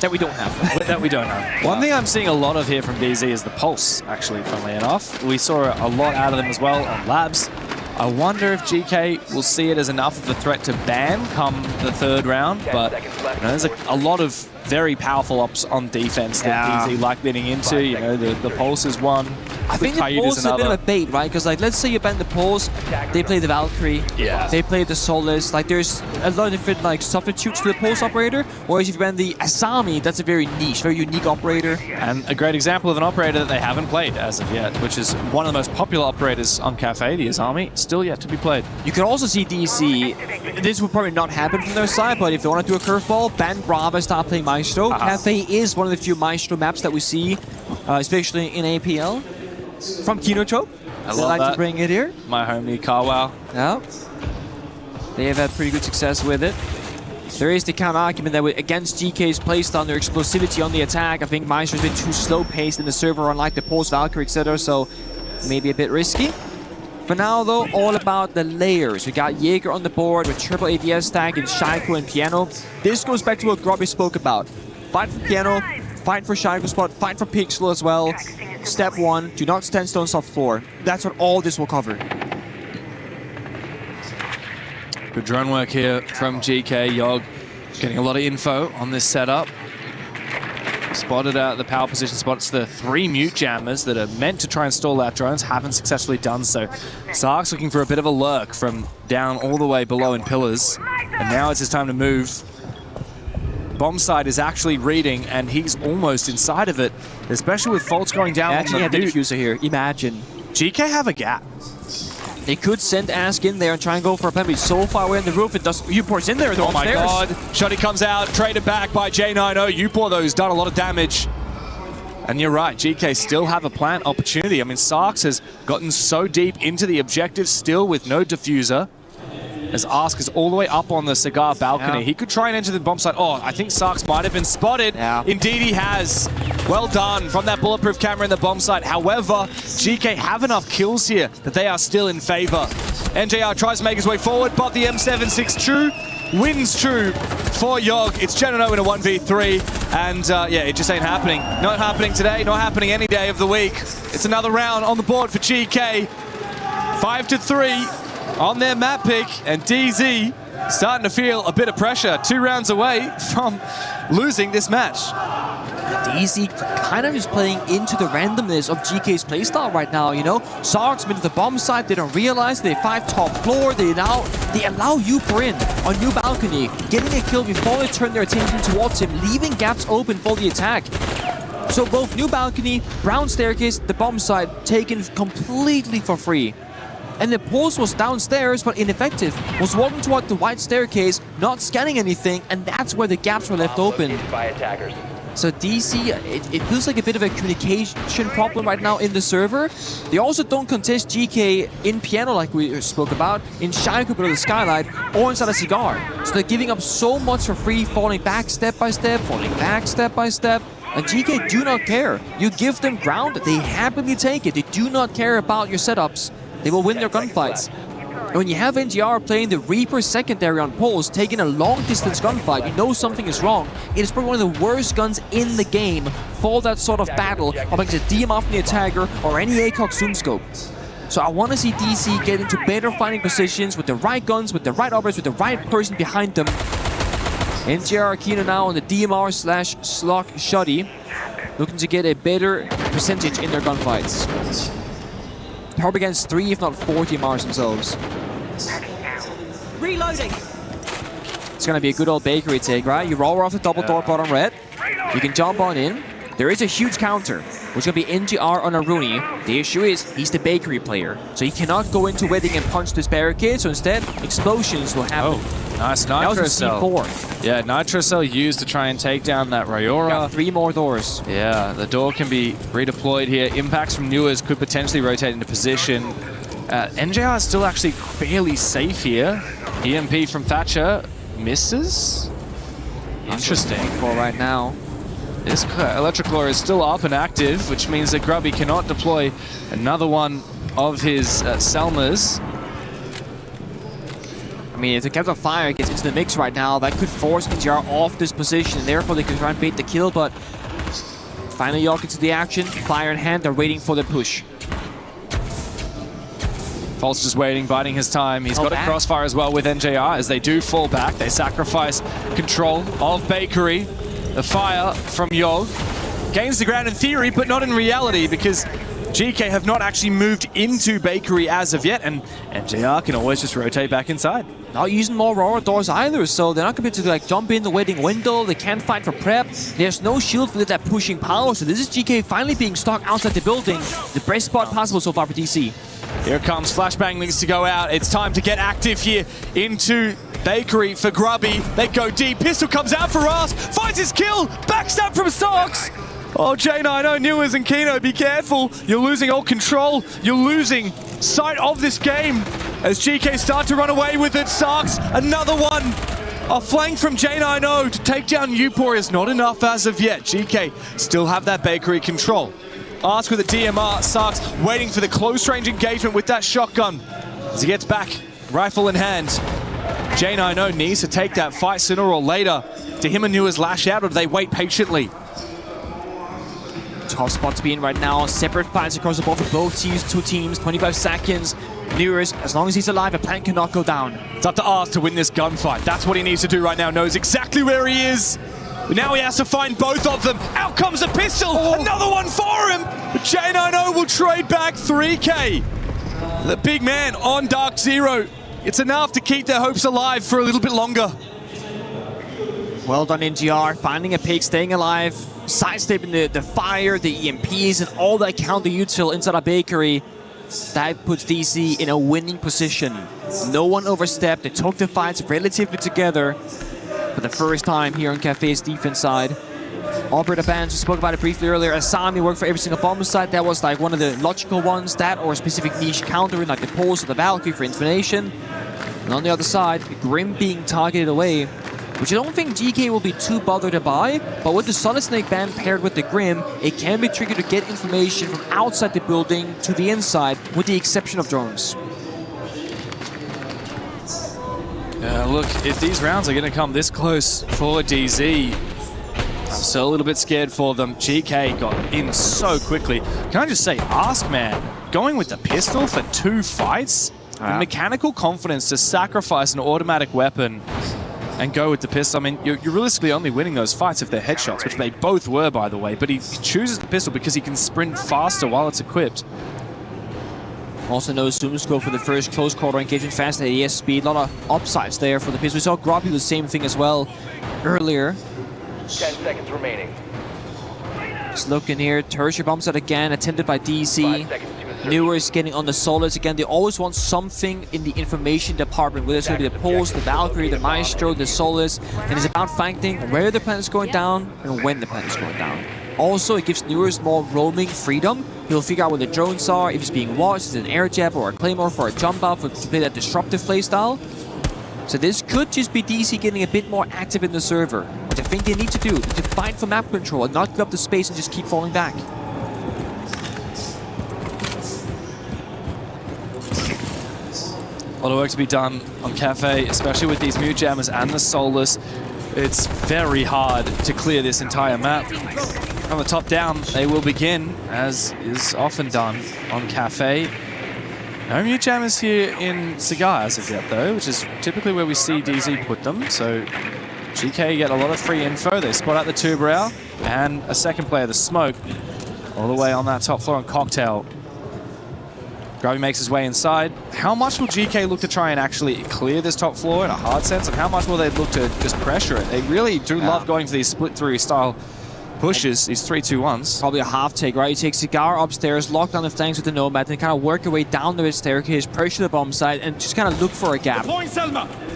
[SPEAKER 23] That we don't have.
[SPEAKER 3] That we don't have. One thing I'm seeing a lot of here from DZ is the Pulse, actually, funnily enough. We saw a lot out of them as well on Labs. I wonder if GK will see it as enough of a threat to ban come the 3rd round, but there's a lot of very powerful ops on defense that DZ like getting into. The Pulse is one.
[SPEAKER 23] I think the Pulse is a bit of a bait, right? Because let's say you ban the Pulse, they play the Valkyrie, they play the Solace. There's a lot of different substitutes for the Pulse operator. Whereas if you ban the Asami, that's a very niche, very unique operator.
[SPEAKER 3] And a great example of an operator that they haven't played as of yet, which is one of the most popular operators on Cafe, the Asami, still yet to be played.
[SPEAKER 23] You can also see DC. This would probably not happen from their side, but if they want to do a curveball, ban Brava, start playing Maestro. Cafe is one of the few Maestro maps that we see, especially in APL. From Kinotrope.
[SPEAKER 3] I
[SPEAKER 23] like
[SPEAKER 3] that.
[SPEAKER 23] to bring it here.
[SPEAKER 3] My homie Carwow.
[SPEAKER 23] Yeah. They have had pretty good success with it. There is the counter argument that against GK's playstyle, their explosivity on the attack, I think Maestro's been too slow paced in the server, unlike the Pulse, Valkyrie, etc. So maybe a bit risky. For now, though, all about the layers. We got Jaeger on the board with triple ADS stack and Shaiko and Piano. This goes back to what Grubby spoke about. Fight for Piano, fight for Shaiko spot, fight for Pixel as well. Step 1, do not stand still on soft floor. That's what all this will cover.
[SPEAKER 3] Good drone work here from GK. Yogg getting a lot of info on this setup. Spotted out the power position, spots the 3 mute jammers that are meant to try and stall out drones, haven't successfully done so. Sark's looking for a bit of a lurk from down all the way below in pillars, and now it's his time to move. Bomb side is actually reading, and he's almost inside of it, especially with faults going down.
[SPEAKER 23] Imagine he had the diffuser here. Imagine.
[SPEAKER 3] GK have a gap.
[SPEAKER 23] They could send Ask in there and try and go for a plan, but he's so far away on the roof. It does. Uport's in there.
[SPEAKER 3] Oh my god. Shotty comes out, traded back by J90. Upor, though, has done a lot of damage. And you're right, GK still have a plant opportunity. I mean, Sarks has gotten so deep into the objective still with no diffuser. As Ask is all the way up on the cigar balcony.
[SPEAKER 23] Yeah.
[SPEAKER 3] He could try and enter the bomb site. Oh, I think Sarks might have been spotted.
[SPEAKER 23] Yeah.
[SPEAKER 3] Indeed he has. Well done from that bulletproof camera in the bomb site. However, GK have enough kills here that they are still in favor. NJR tries to make his way forward, but the M76 True wins True for Yogg. It's Gen-0 in a 1v3, and yeah, it just ain't happening. Not happening today, not happening any day of the week. It's another round on the board for GK. 5-3. On their map pick, and DZ starting to feel a bit of pressure. 2 rounds away from losing this match.
[SPEAKER 23] DZ kind of just playing into the randomness of GK's playstyle right now, you know? Sark's been to the bomb site, they don't realize they 5 top floor, they allow Upor in on new balcony, getting a kill before they turn their attention towards him, leaving gaps open for the attack. So both new balcony, brown staircase, the bomb site taken completely for free. And the pulse was downstairs, but ineffective. Was walking toward the white staircase, not scanning anything, and that's where the gaps were left open. So DC, it feels like a bit of a communication problem right now in the server. They also don't contest GK in piano like we spoke about, in Shaiko below the skylight, or inside a cigar. So they're giving up so much for free, falling back step by step, falling back step by step. And GK do not care. You give them ground, they happily take it. They do not care about your setups. They will win their gunfights. And when you have NGR playing the Reaper secondary on poles, taking a long-distance gunfight, you know something is wrong. It is probably one of the worst guns in the game for that sort of battle, up against a DMR from the attacker or any ACOG zoom scope. So I want to see DC get into better fighting positions with the right guns, with the right operators, with the right person behind them. NGR Akino now on the DMR/Slock Shotty, looking to get a better percentage in their gunfights. Probably against 3, if not 4 DMRs themselves. Reloading. It's going to be a good old bakery take, right? You roll off the double door bottom red. You can jump on in. There is a huge counter, which will be NGR on Aruni. The issue is, he's the bakery player, so he cannot go into wedding and punch this barricade, so instead, explosions will happen.
[SPEAKER 3] Oh, nice nitro cell.
[SPEAKER 23] C4.
[SPEAKER 3] Yeah, nitro cell used to try and take down that Ryora.
[SPEAKER 23] Got 3 more doors.
[SPEAKER 3] Yeah, the door can be redeployed here. Impacts from Newers could potentially rotate into position. NJR is still actually fairly safe here. EMP from Thatcher misses. Interesting.
[SPEAKER 23] For right now.
[SPEAKER 3] This Electroclaw is still up and active, which means that Grubby cannot deploy another one of his Selmas.
[SPEAKER 23] I mean, if the Captain Fire gets into the mix right now, that could force NGR off this position, and therefore they could try and bait the kill, but finally Yogg into the action. Fire in hand, they're waiting for the push.
[SPEAKER 3] False just waiting, biding his time. He's got a crossfire as well with NJR as they do fall back. They sacrifice control of Bakery. The fire from Yogg gains the ground in theory, but not in reality, because GK have not actually moved into Bakery as of yet, and NJR can always just rotate back inside.
[SPEAKER 23] Not using more Aurora doors either, so they're not going to be able to like jump in the wedding window. They can't fight for prep. There's no shield for that pushing power, so this is GK finally being stuck outside the building. The best spot possible so far for DC.
[SPEAKER 3] Here comes Flashbang needs to go out. It's time to get active here into Bakery for Grubby. They go deep. Pistol comes out for us. Finds his kill. Backstab from Socks. Oh, J90, Newers and Kino, be careful. You're losing all control. You're losing sight of this game as GK start to run away with it. Sarks, another one. A flank from J90 to take down Upor is not enough as of yet. GK still have that Bakery control. Ask with a DMR. Sarks waiting for the close range engagement with that shotgun. As he gets back, rifle in hand. J90 needs to take that fight sooner or later. Do him and Newers lash out, or do they wait patiently?
[SPEAKER 23] Tough spot to be in right now. Separate fights across the board for both teams. 2 teams, 25 seconds. News, as long as he's alive, a plant cannot go down.
[SPEAKER 3] It's up to Ars to win this gunfight. That's what he needs to do right now. Knows exactly where he is. But now he has to find both of them. Out comes a pistol. Another one for him. But J90 will trade back 3K. The big man on Dark Zero. It's enough to keep their hopes alive for a little bit longer.
[SPEAKER 23] Well done, NGR, finding a pick, staying alive, sidestepping the fire, the EMPs, and all that counter-util inside a bakery. That puts DC in a winning position. No one overstepped. They took the fights relatively together for the first time here on Cafe's defense side. Operator Bands, we spoke about it briefly earlier. Asami worked for every single bomb site. That was like one of the logical ones. That or a specific niche counter in like the Pulse or the Valkyrie for information. And on the other side, Grim being targeted away, which I don't think GK will be too bothered by, but with the Solid Snake band paired with the Grim, it can be tricky to get information from outside the building to the inside, with the exception of drones.
[SPEAKER 3] Look, if these rounds are going to come this close for DZ, I'm still a little bit scared for them. GK got in so quickly. Can I just say, Askman going with the pistol for 2 fights? The mechanical confidence to sacrifice an automatic weapon and go with the pistol. I mean, you're realistically only winning those fights if they're headshots, which they both were, by the way. But he chooses the pistol because he can sprint faster while it's equipped.
[SPEAKER 23] Also no zoom scope for the first close quarter engagement, fast ADS speed. A lot of upsides there for the pistol. We saw Grubby do the same thing as well earlier.
[SPEAKER 11] 10 seconds remaining.
[SPEAKER 23] Just looking here, tertiary bomb set again, attempted by DC. Newer is getting on the solids again. They always want something in the information department, whether it's going to be the Pulse, the Valkyrie, the Maestro, the Solus, and it's about finding where the plan is going down and when the plan is going down. Also, it gives Newers more roaming freedom. He'll figure out where the drones are, if he's being watched, is it an air jab or a claymore for a jump out to play that disruptive playstyle. So this could just be DC getting a bit more active in the server, which I think they need to do, to fight for map control and not give up the space and just keep falling back.
[SPEAKER 3] A lot of work to be done on Cafe, especially with these Mute Jammers and the Solus. It's very hard to clear this entire map. From the top down, they will begin, as is often done on Cafe. No Mute Jammers here in Cigar as of yet, though, which is typically where we see DZ put them. So GK get a lot of free info. They spot out the Tuberow and a second player, the Smoke, all the way on that top floor on Cocktail. Grubby makes his way inside. How much will GK look to try and actually clear this top floor in a hard sense, and how much will they look to just pressure it? They really do love going for these split-through style pushes, these 3-2-1s.
[SPEAKER 23] Probably a half take, right? You take Cigar upstairs, lock down the flanks with the Nomad, and kind of work your way down the staircase, pressure the bomb site, and just kind of look for a gap.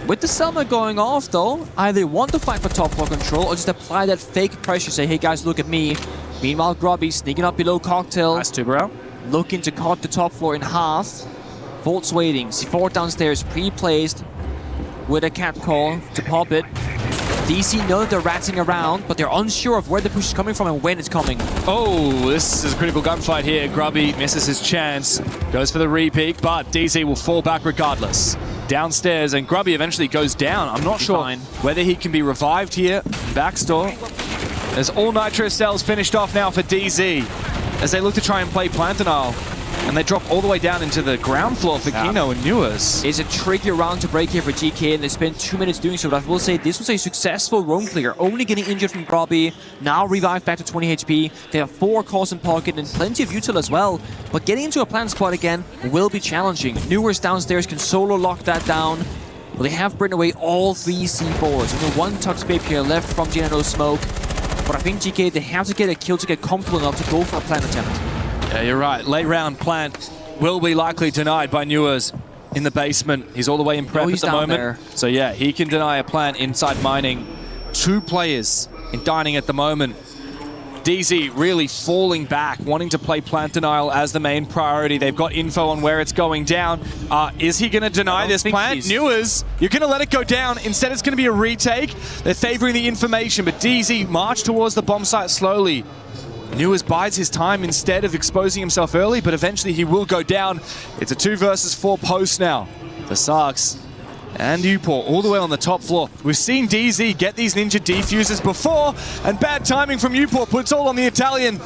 [SPEAKER 23] With the Selma going off, though, either want to fight for top floor control or just apply that fake pressure, say, hey guys, look at me. Meanwhile, Grubby sneaking up below Cocktail.
[SPEAKER 3] Nice Tuberow.
[SPEAKER 23] Looking to cut the top floor in half. Volt's waiting. C4 downstairs, pre-placed with a cat call to pop it. DC know that they're ratting around, but they're unsure of where the push is coming from and when it's coming.
[SPEAKER 3] Oh, this is a critical gunfight here. Grubby misses his chance, goes for the re-peek, but DC will fall back regardless. Downstairs, and Grubby eventually goes down. I'm not sure whether he can be revived here. Backstore. There's all nitro cells finished off now for DZ as they look to try and play Plantanile. And they drop all the way down into the ground floor for Kino and Newers.
[SPEAKER 23] It's a tricky round to break here for GK, and they spent 2 minutes doing so, but I will say this was a successful roam clear. Only getting injured from Grubby, now revived back to 20 HP. They have 4 calls in pocket and plenty of util as well, but getting into a plant spot again will be challenging. Newers downstairs can solo lock that down. Well, they have burned away all 3 C4s. Only 1 Tux Babe here left from J90 Smoke, but I think GK, they have to get a kill to get comfortable enough to go for a plant attempt.
[SPEAKER 3] Yeah, you're right. Late round plant will be likely denied by Newers in the basement. He's all the way in prep at the moment.
[SPEAKER 23] There.
[SPEAKER 3] So yeah, he can deny a plant inside mining. 2 players in dining at the moment. DZ really falling back, wanting to play plant denial as the main priority. They've got info on where it's going down. Is he going to deny this plant? Newers, you're going to let it go down. Instead, it's going to be a retake. They're favoring the information, but DZ march towards the bomb site slowly. Newers bides his time instead of exposing himself early, but eventually he will go down. It's a 2 versus 4 post now. The Sarks and Uport all the way on the top floor. We've seen DZ get these ninja defusers before, and bad timing from Uport puts all on the Italian.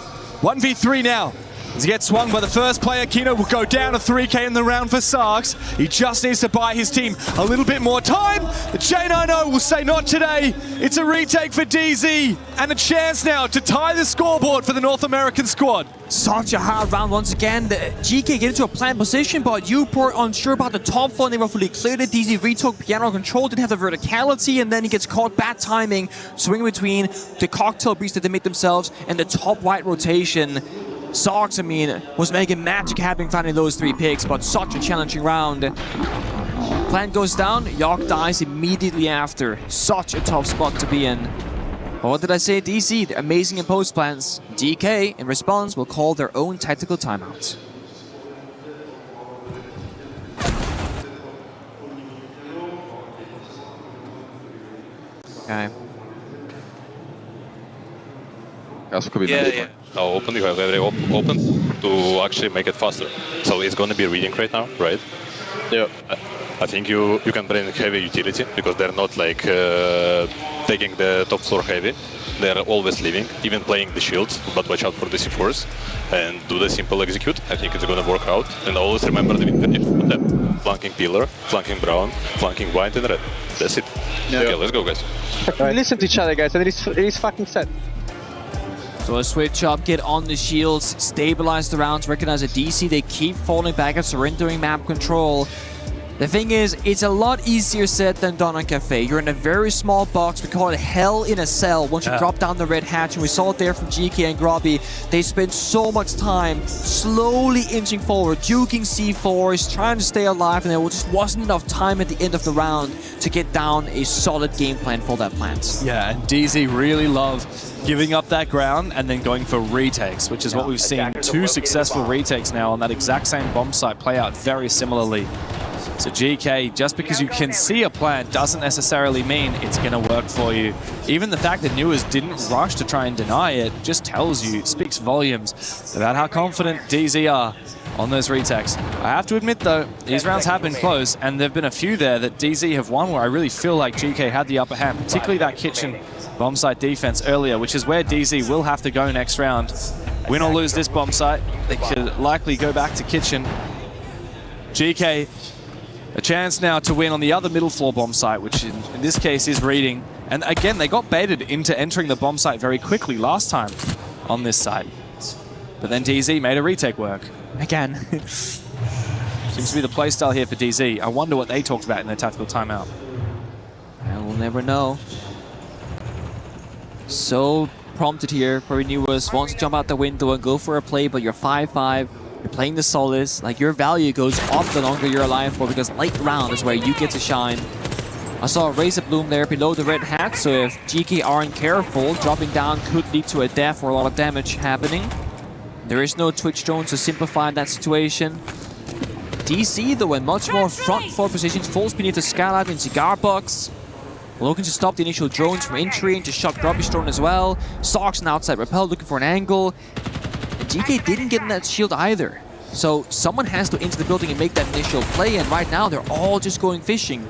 [SPEAKER 3] 1v3 now. As he gets swung by the first player, Kino will go down to 3k in the round for Sarks. He just needs to buy his team a little bit more time. The J90 will say not today. It's a retake for DZ and a chance now to tie the scoreboard for the North American squad.
[SPEAKER 23] Such a hard round once again. The GK get into a planned position, but Uport unsure about the top floor. They were fully cleared it. DZ retook piano control, didn't have the verticality, and then he gets caught bad timing, swinging between the cocktail breach that they made themselves and the top right rotation. Sarks, I mean, was making magic happen finding those 3 picks, but such a challenging round. Plant goes down, Yogg dies immediately after. Such a tough spot to be in. But what did I say? DC, they're amazing in post plans. DK, in response, will call their own tactical timeout. Okay.
[SPEAKER 5] Yeah. Now open, you have every open to actually make it faster. So it's going to be reading right now, right? Yeah. I think you can bring heavy utility because they're not like taking the top floor heavy. They're always leaving, even playing the shields, but watch out for the C4s and do the simple execute. I think it's going to work out. And always remember the win. Flanking pillar, flanking brown, flanking white and red. That's it. Yeah. Okay, let's go, guys.
[SPEAKER 20] Listen to each other, guys, and it is fucking set.
[SPEAKER 23] So a switch up, get on the shields, stabilize the rounds, recognize a DC. They keep falling back and surrendering map control. The thing is, it's a lot easier said than done on Cafe. You're in a very small box. We call it hell in a cell. Once you drop down the red hatch, and we saw it there from GK and Grobby, they spent so much time slowly inching forward, juking C4s, trying to stay alive, and there just wasn't enough time at the end of the round to get down a solid game plan for that plant.
[SPEAKER 3] Yeah, and DZ really love giving up that ground and then going for retakes, which is what we've seen. 2 successful retakes now on that exact same bomb site play out very similarly. So GK, just because you can see a plant doesn't necessarily mean it's going to work for you. Even the fact that Newers didn't rush to try and deny it just tells you, speaks volumes about how confident DZ are on those retakes. I have to admit though, these rounds have been close, and there have been a few there that DZ have won where I really feel like GK had the upper hand, particularly that kitchen bomb site defense earlier, which is where DZ will have to go next round. Win or lose this bomb site, they could likely go back to kitchen. GK, a chance now to win on the other middle floor bomb site, which in this case is reading. And again, they got baited into entering the bomb site very quickly last time on this side. But then DZ made a retake work. Again, seems to be the playstyle here for DZ. I wonder what they talked about in their tactical timeout.
[SPEAKER 23] And we'll never know. So prompted here. Probably Newers wants to jump out the window and go for a play, but you're 5-5. You're playing the Solace, like your value goes up the longer you're alive for, because late round is where you get to shine. I saw a Razor Bloom there below the red hat, so if GK aren't careful, dropping down could lead to a death or a lot of damage happening. There is no Twitch drone to simplify that situation. DC though in much more front floor positions, falls beneath the skylight in cigar box. Looking to stop the initial drones from entry and to shot Grubby's drone as well. Sarks an outside rappel looking for an angle. GK didn't get in that shield either. So someone has to enter the building and make that initial play, and right now they're all just going fishing.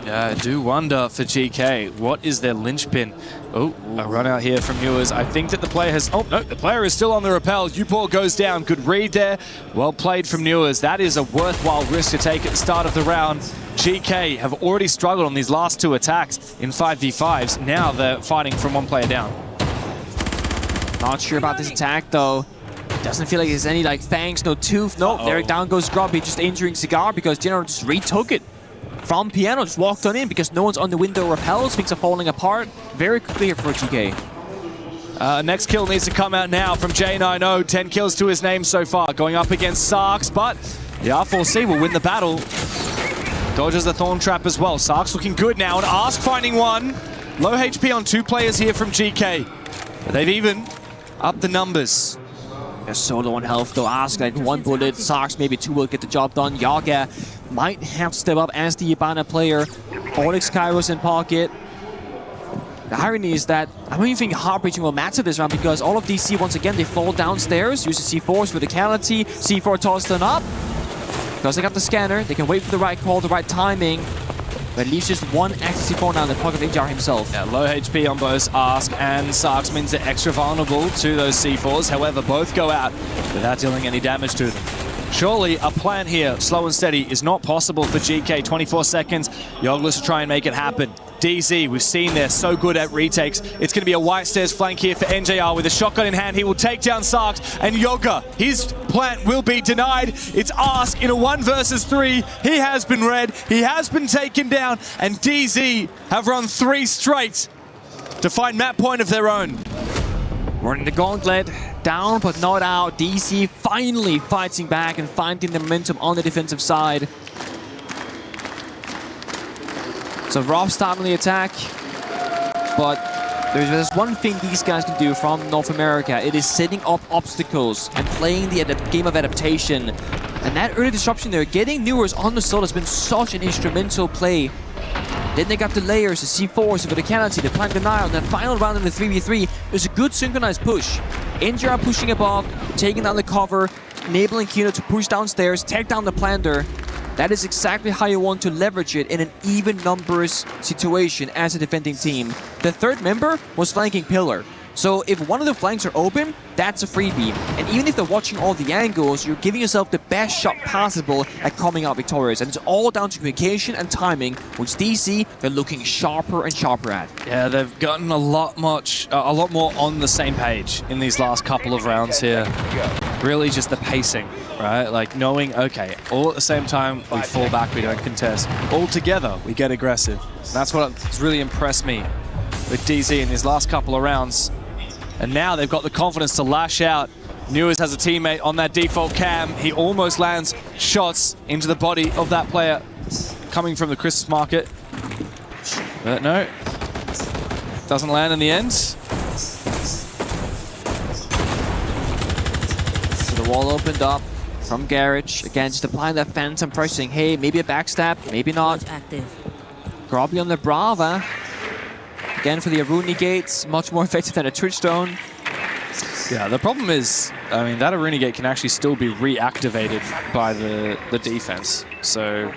[SPEAKER 3] Yeah, I do wonder for GK, what is their linchpin? Oh, a run out here from Newers. I think that the player has... Oh, no, the player is still on the rappel. Uport goes down. Good read there. Well played from Newers. That is a worthwhile risk to take at the start of the round. GK have already struggled on these last 2 attacks in 5v5s. Now they're fighting from 1 player down.
[SPEAKER 23] Not sure about this attack though. Doesn't feel like there's any like fangs, no tooth. No, there down goes Grubby, just injuring Cigar because General just retook it from Piano, just walked on in because no one's on the window repels. Things are falling apart. Very clear for GK.
[SPEAKER 3] Next kill needs to come out now from J90. 10 kills to his name so far. Going up against Sarks, but the R4C will win the battle. Dodges the Thorn Trap as well. Sarks looking good now, and Ask finding 1. Low HP on 2 players here from GK. But they've even up the numbers.
[SPEAKER 23] They're so low on health though. Ask like 1 bullet. Sarks maybe 2 will get the job done. Yaga might have to step up as the Ibana player. Onyx Kairos in pocket. The irony is that I don't even think Heart Breaching will matter this round because all of DC, once again, they fall downstairs, use the C4s verticality. C4 toss them up. Because they got the scanner, they can wait for the right call, the right timing. But at least just one extra C4 now in the pocket of ag.al himself.
[SPEAKER 3] Yeah, low HP on both Ask and Sarks means they're extra vulnerable to those C4s. However, both go out without dealing any damage to them. Surely a plan here, slow and steady, is not possible for GK. 24 seconds, Yoglis will try and make it happen. DZ, we've seen they're so good at retakes. It's going to be a white stairs flank here for NJR with a shotgun in hand. He will take down Sarks, and Yoga, his plant will be denied. It's Ask in a 1 versus 3. He has been red, he has been taken down, and DZ have run 3 straight to find map point of their own.
[SPEAKER 23] Running the gauntlet, down but not out. DC finally fighting back and finding the momentum on the defensive side. It's a rough start on the attack, but there's one thing these guys can do from North America. It is setting up obstacles and playing the game of adaptation. And that early disruption there, getting Newers on the solo has been such an instrumental play. Then they got the layers, the C4s with the canopy, the plant denial, and the final round in the 3v3. It was a good synchronized push. NJR pushing above, taking down the cover, enabling Kino to push downstairs, take down the planter. That is exactly how you want to leverage it in an even numbers situation as a defending team. The third member was flanking Pillar. So if one of the flanks are open, that's a freebie. And even if they're watching all the angles, you're giving yourself the best shot possible at coming out victorious. And it's all down to communication and timing, which DC, they're looking sharper and sharper at.
[SPEAKER 3] Yeah, they've gotten a lot more on the same page in these last couple of rounds here. Really just the pacing, right? Like knowing, okay, all at the same time, we fall back, we don't contest. All together, we get aggressive. And that's what's really impressed me with DZ in these last couple of rounds. And now they've got the confidence to lash out. Newers has a teammate on that default cam. He almost lands shots into the body of that player coming from the Christmas market. But no, doesn't land in the end.
[SPEAKER 23] So the wall opened up from Garage. Again, just applying that phantom pressing. Hey, maybe a backstab, maybe not. Grobby on the Brava. Again, for the Aruni gates, much more effective than a Twitch Stone.
[SPEAKER 3] Yeah, the problem is, I mean, that Aruni gate can actually still be reactivated by the defense. So,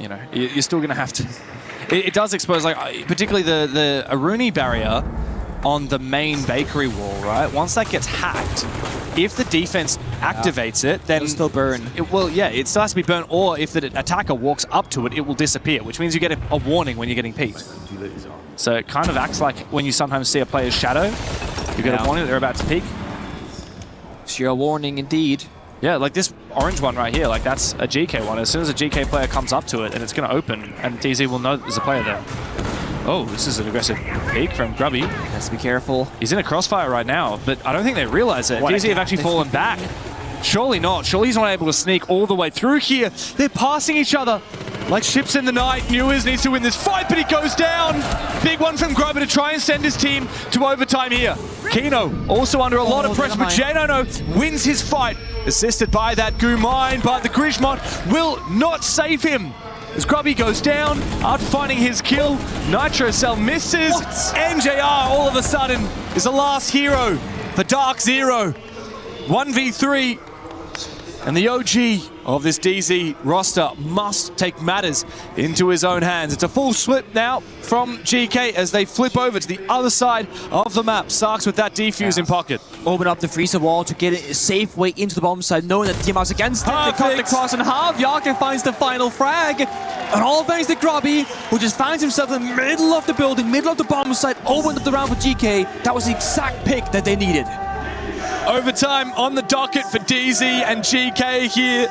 [SPEAKER 3] you know, you're still going to have to... It does expose, like, particularly the Aruni barrier on the main bakery wall, right? Once that gets hacked, if the defense activates it, then...
[SPEAKER 23] It'll still burn.
[SPEAKER 3] It still has to be burnt, or if the attacker walks up to it, it will disappear, which means you get a warning when you're getting peeked. So it kind of acts like when you sometimes see a player's shadow, you get a warning that they're about to peek.
[SPEAKER 23] Sheer warning indeed.
[SPEAKER 3] Yeah, like this orange one right here, like that's a GK one. As soon as a GK player comes up to it, and it's going to open, and DZ will know that there's a player there. Oh, this is an aggressive peek from Grubby.
[SPEAKER 23] Has to be careful.
[SPEAKER 3] He's in a crossfire right now, but I don't think they realize it. DZ have actually fallen back. Surely not. Surely he's not able to sneak all the way through here. They're passing each other like ships in the night. Newers needs to win this fight, but he goes down. Big one from Grubby to try and send his team to overtime here. Kino also under a lot of pressure, but Janono wins his fight. Assisted by that Goo Mine, but the Grishmont will not save him. As Grubby goes down, outfinding his kill, Nitro Cell misses. NJR all of a sudden is the last hero for Dark Zero. 1v3, and the OG of this DZ roster must take matters into his own hands. It's a full flip now from GK as they flip over to the other side of the map. Sarks with that defuse in pocket.
[SPEAKER 23] Open up the freezer wall to get a safe way into the bomb side, knowing that the team's against it. They cut the cross in half. Yarkin finds the final frag. And all thanks to Grubby, who just finds himself in the middle of the building, middle of the bomb site, opened up the round for GK. That was the exact pick that they needed.
[SPEAKER 3] Overtime on the docket for DZ and GK here.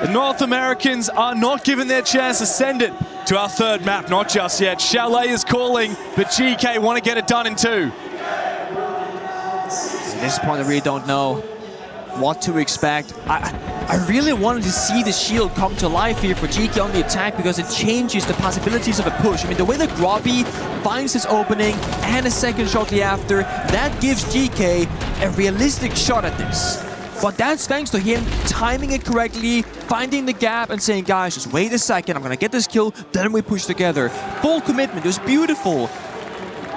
[SPEAKER 3] The North Americans are not given their chance to send it to our third map, not just yet. Chalet is calling, but GK want to get it done in 2.
[SPEAKER 23] At this point, I really don't know what to expect. I really wanted to see the shield come to life here for GK on the attack because it changes the possibilities of a push. I mean, the way that Grubby finds his opening and a second shortly after, that gives GK a realistic shot at this. But that's thanks to him timing it correctly, finding the gap and saying, guys, just wait a second, I'm going to get this kill, then we push together. Full commitment, it was beautiful.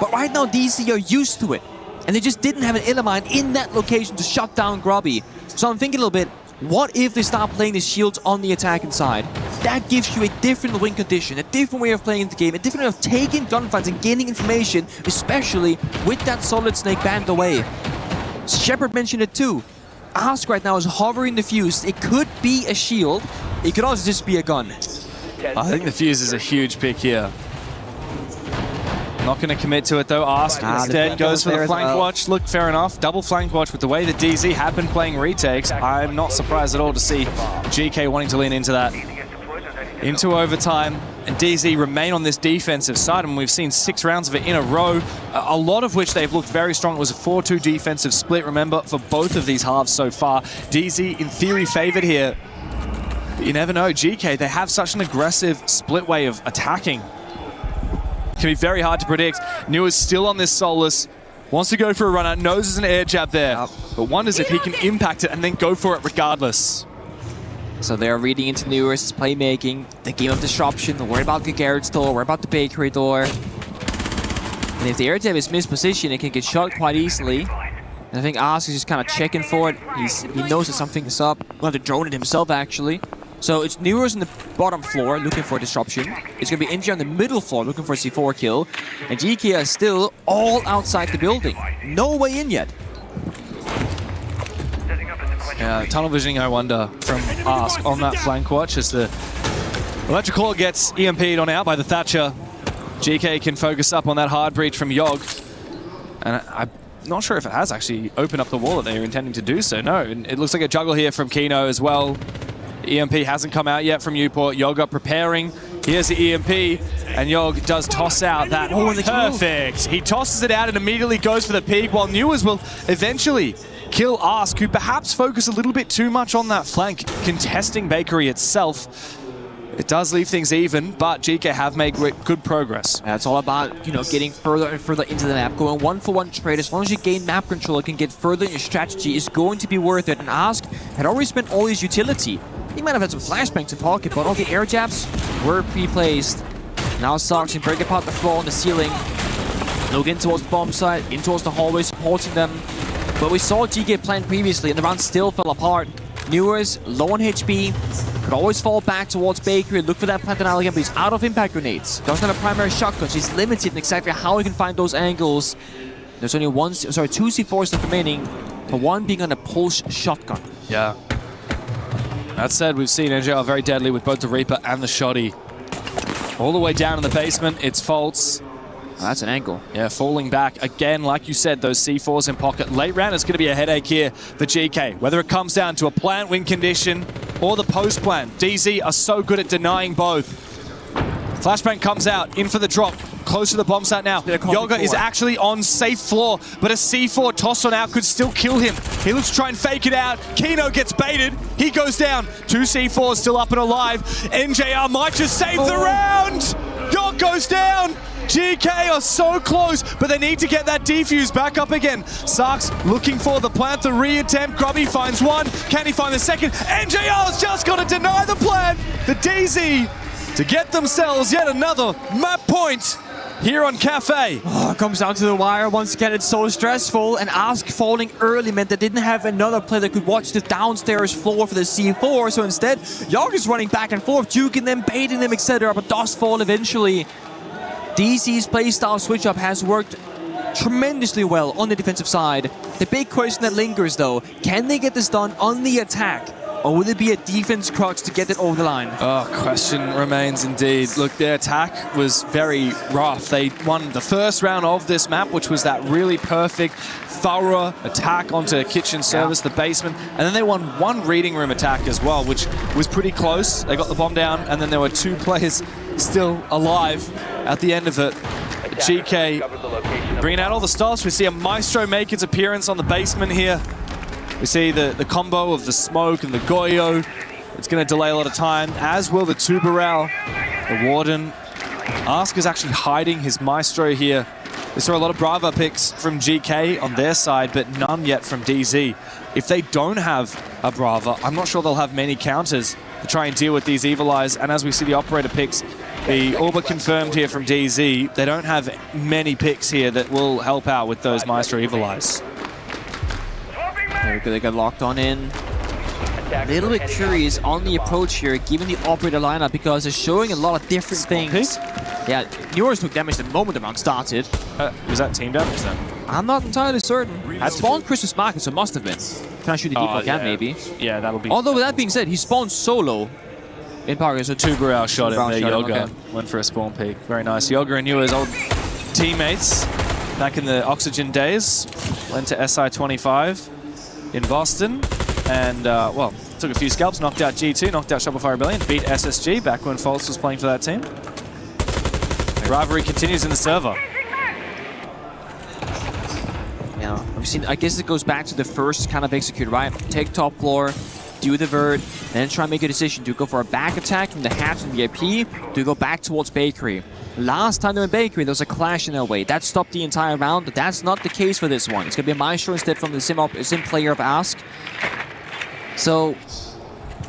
[SPEAKER 23] But right now, DC are used to it. And they just didn't have an Illimine in that location to shut down Grubby. So I'm thinking a little bit, What if they start playing the shields on the attacking side? That gives you a different win condition, a different way of playing the game, a different way of taking gunfights and gaining information, especially with that Solid Snake banned away. Shepard mentioned it too. Ask right now is hovering the fuse. It could be a shield. It could also just be a gun.
[SPEAKER 3] I think the fuse is a huge pick here. Not going to commit to it though. Ask instead goes for the flank watch. Look, fair enough. Double flank watch with the way that DZ have been playing retakes. I'm not surprised at all to see GK wanting to lean into that. Into overtime, and DZ remain on this defensive side, and we've seen 6 rounds of it in a row, a lot of which they've looked very strong. It was a 4-2 defensive split, remember, for both of these halves so far. DZ, in theory, favored here. But you never know, GK, they have such an aggressive split way of attacking. It can be very hard to predict. Newer's still on this Solus, wants to go for a run out, knows there's an air jab there, but wonders if he can impact it and then go for it regardless.
[SPEAKER 23] So they're reading into Newer's playmaking, the game of disruption, worried about the garage door, worried about the bakery door. And if the air jab is mispositioned, it can get shot quite easily. And I think Ask is just kind of checking for it. He knows that something is up. We'll have to drone it himself, actually. So it's Newer's on the bottom floor looking for disruption. It's going to be NJ on the middle floor looking for a C4 kill. And GK is still all outside the building. No way in yet.
[SPEAKER 3] Tunnel visioning, I wonder, from Ask on that flank watch as the electrical gets EMP'd on out by the Thatcher. GK can focus up on that hard breach from Yogg. And I'm not sure if it has actually opened up the wall that they were intending to do so. No, and it looks like a juggle here from Kino as well. EMP hasn't come out yet from Newport. Yogg up preparing. Here's the EMP, and Yogg does toss out that. Oh, perfect. He tosses it out and immediately goes for the peak, while Newers will eventually kill Ask, who perhaps focus a little bit too much on that flank, contesting Bakery itself. It does leave things even, but GK have made good progress.
[SPEAKER 23] It's all about, you know, getting further and further into the map, going one-for-one trade. As long as you gain map control, you can get further in your strategy, is going to be worth it. And Ask had already spent all his utility. He might have had some flashbangs in pocket, but all the air jabs were pre-placed. Now Sox can break apart the floor on the ceiling. Look in towards the bomb site, in towards the hallway, supporting them. But we saw GK plant previously, and the round still fell apart. Newers, low on HP, could always fall back towards Bakery, look for that plant on again, but he's out of impact grenades. Doesn't have a primary shotgun, so he's limited in exactly how he can find those angles. There's only two C4s left remaining, but one being on a pulse shotgun.
[SPEAKER 3] Yeah. That said, we've seen ag.al very deadly with both the Reaper and the Shoddy. All the way down in the basement, it's Faults.
[SPEAKER 23] Oh, that's an angle.
[SPEAKER 3] Yeah, falling back. Again, like you said, those C4s in pocket. Late round is going to be a headache here for GK. Whether it comes down to a plant win condition or the post plant. DZ are so good at denying both. Flashbang comes out, in for the drop. Close to the bomb site now. Yoga is actually on safe floor, but a C4 toss on out could still kill him. He looks to try and fake it out. Kino gets baited. He goes down. 2 C4s still up and alive. NJR might just save the round. Yoga goes down. GK are so close, but they need to get that defuse back up again. Sarks looking for the plant, the re-attempt. Grubby finds one. Can he find the second? NJR's just got to deny the plant. The DZ to get themselves yet another map point here on Cafe.
[SPEAKER 23] Oh, it comes down to the wire. Once again, it's so stressful. And Ask falling early meant they didn't have another player that could watch the downstairs floor for the C4. So instead, Yogg is running back and forth, juking them, baiting them, etc. But does fall eventually. DC's playstyle switch-up has worked tremendously well on the defensive side. The big question that lingers, though, can they get this done on the attack? Or will it be a defense crux to get it over the line?
[SPEAKER 3] Oh, question remains indeed. Look, their attack was very rough. They won the first round of this map, which was that really perfect, thorough attack onto kitchen service, the basement. And then they won one reading room attack as well, which was pretty close. They got the bomb down, and then there were 2 players still alive at the end of it. GK bringing out all the stops. We see a Maestro make its appearance on the basement here. We see the combo of the smoke and the Goyo. It's going to delay a lot of time, as will the Tuberal, the Warden. Ask is actually hiding his Maestro here. We saw a lot of Brava picks from GK on their side, but none yet from DZ. If they don't have a Brava, I'm not sure they'll have many counters to try and deal with these Evil Eyes. And as we see the Operator picks, the Orba confirmed here from DZ, they don't have many picks here that will help out with those Maestro Evil Eyes.
[SPEAKER 23] They got locked on in. a little bit curious on the approach here, given the operator lineup, because they're showing a lot of different things. Yeah, Newers took damage the moment the round started.
[SPEAKER 3] Was that team damage then?
[SPEAKER 23] I'm not entirely certain. Had spawned Christmas Market, so it must have been. Can I shoot the default cam, maybe?
[SPEAKER 3] Yeah, that'll be...
[SPEAKER 23] Although, with that being said, he spawned solo in Parker, so
[SPEAKER 3] Tuberau shot him there, Yoga.
[SPEAKER 23] Okay.
[SPEAKER 3] Went for a spawn peek. Very nice. Yoga and Newers, old teammates back in the Oxygen days. Went to SI25 in Boston. And, well, took a few scalps, knocked out G2, knocked out Shopify Rebellion, beat SSG back when False was playing for that team. The rivalry continues in the server.
[SPEAKER 23] Yeah, I guess it goes back to the first kind of execute, right? Take top floor, do the vert, and then try and make a decision. Do you go for a back attack from the hatch and VIP? Do you go back towards Bakery? Last time they went Bakery, there was a clash in their way. That stopped the entire round, but that's not the case for this one. It's going to be a Maestro instead from the sim player of Ask. So,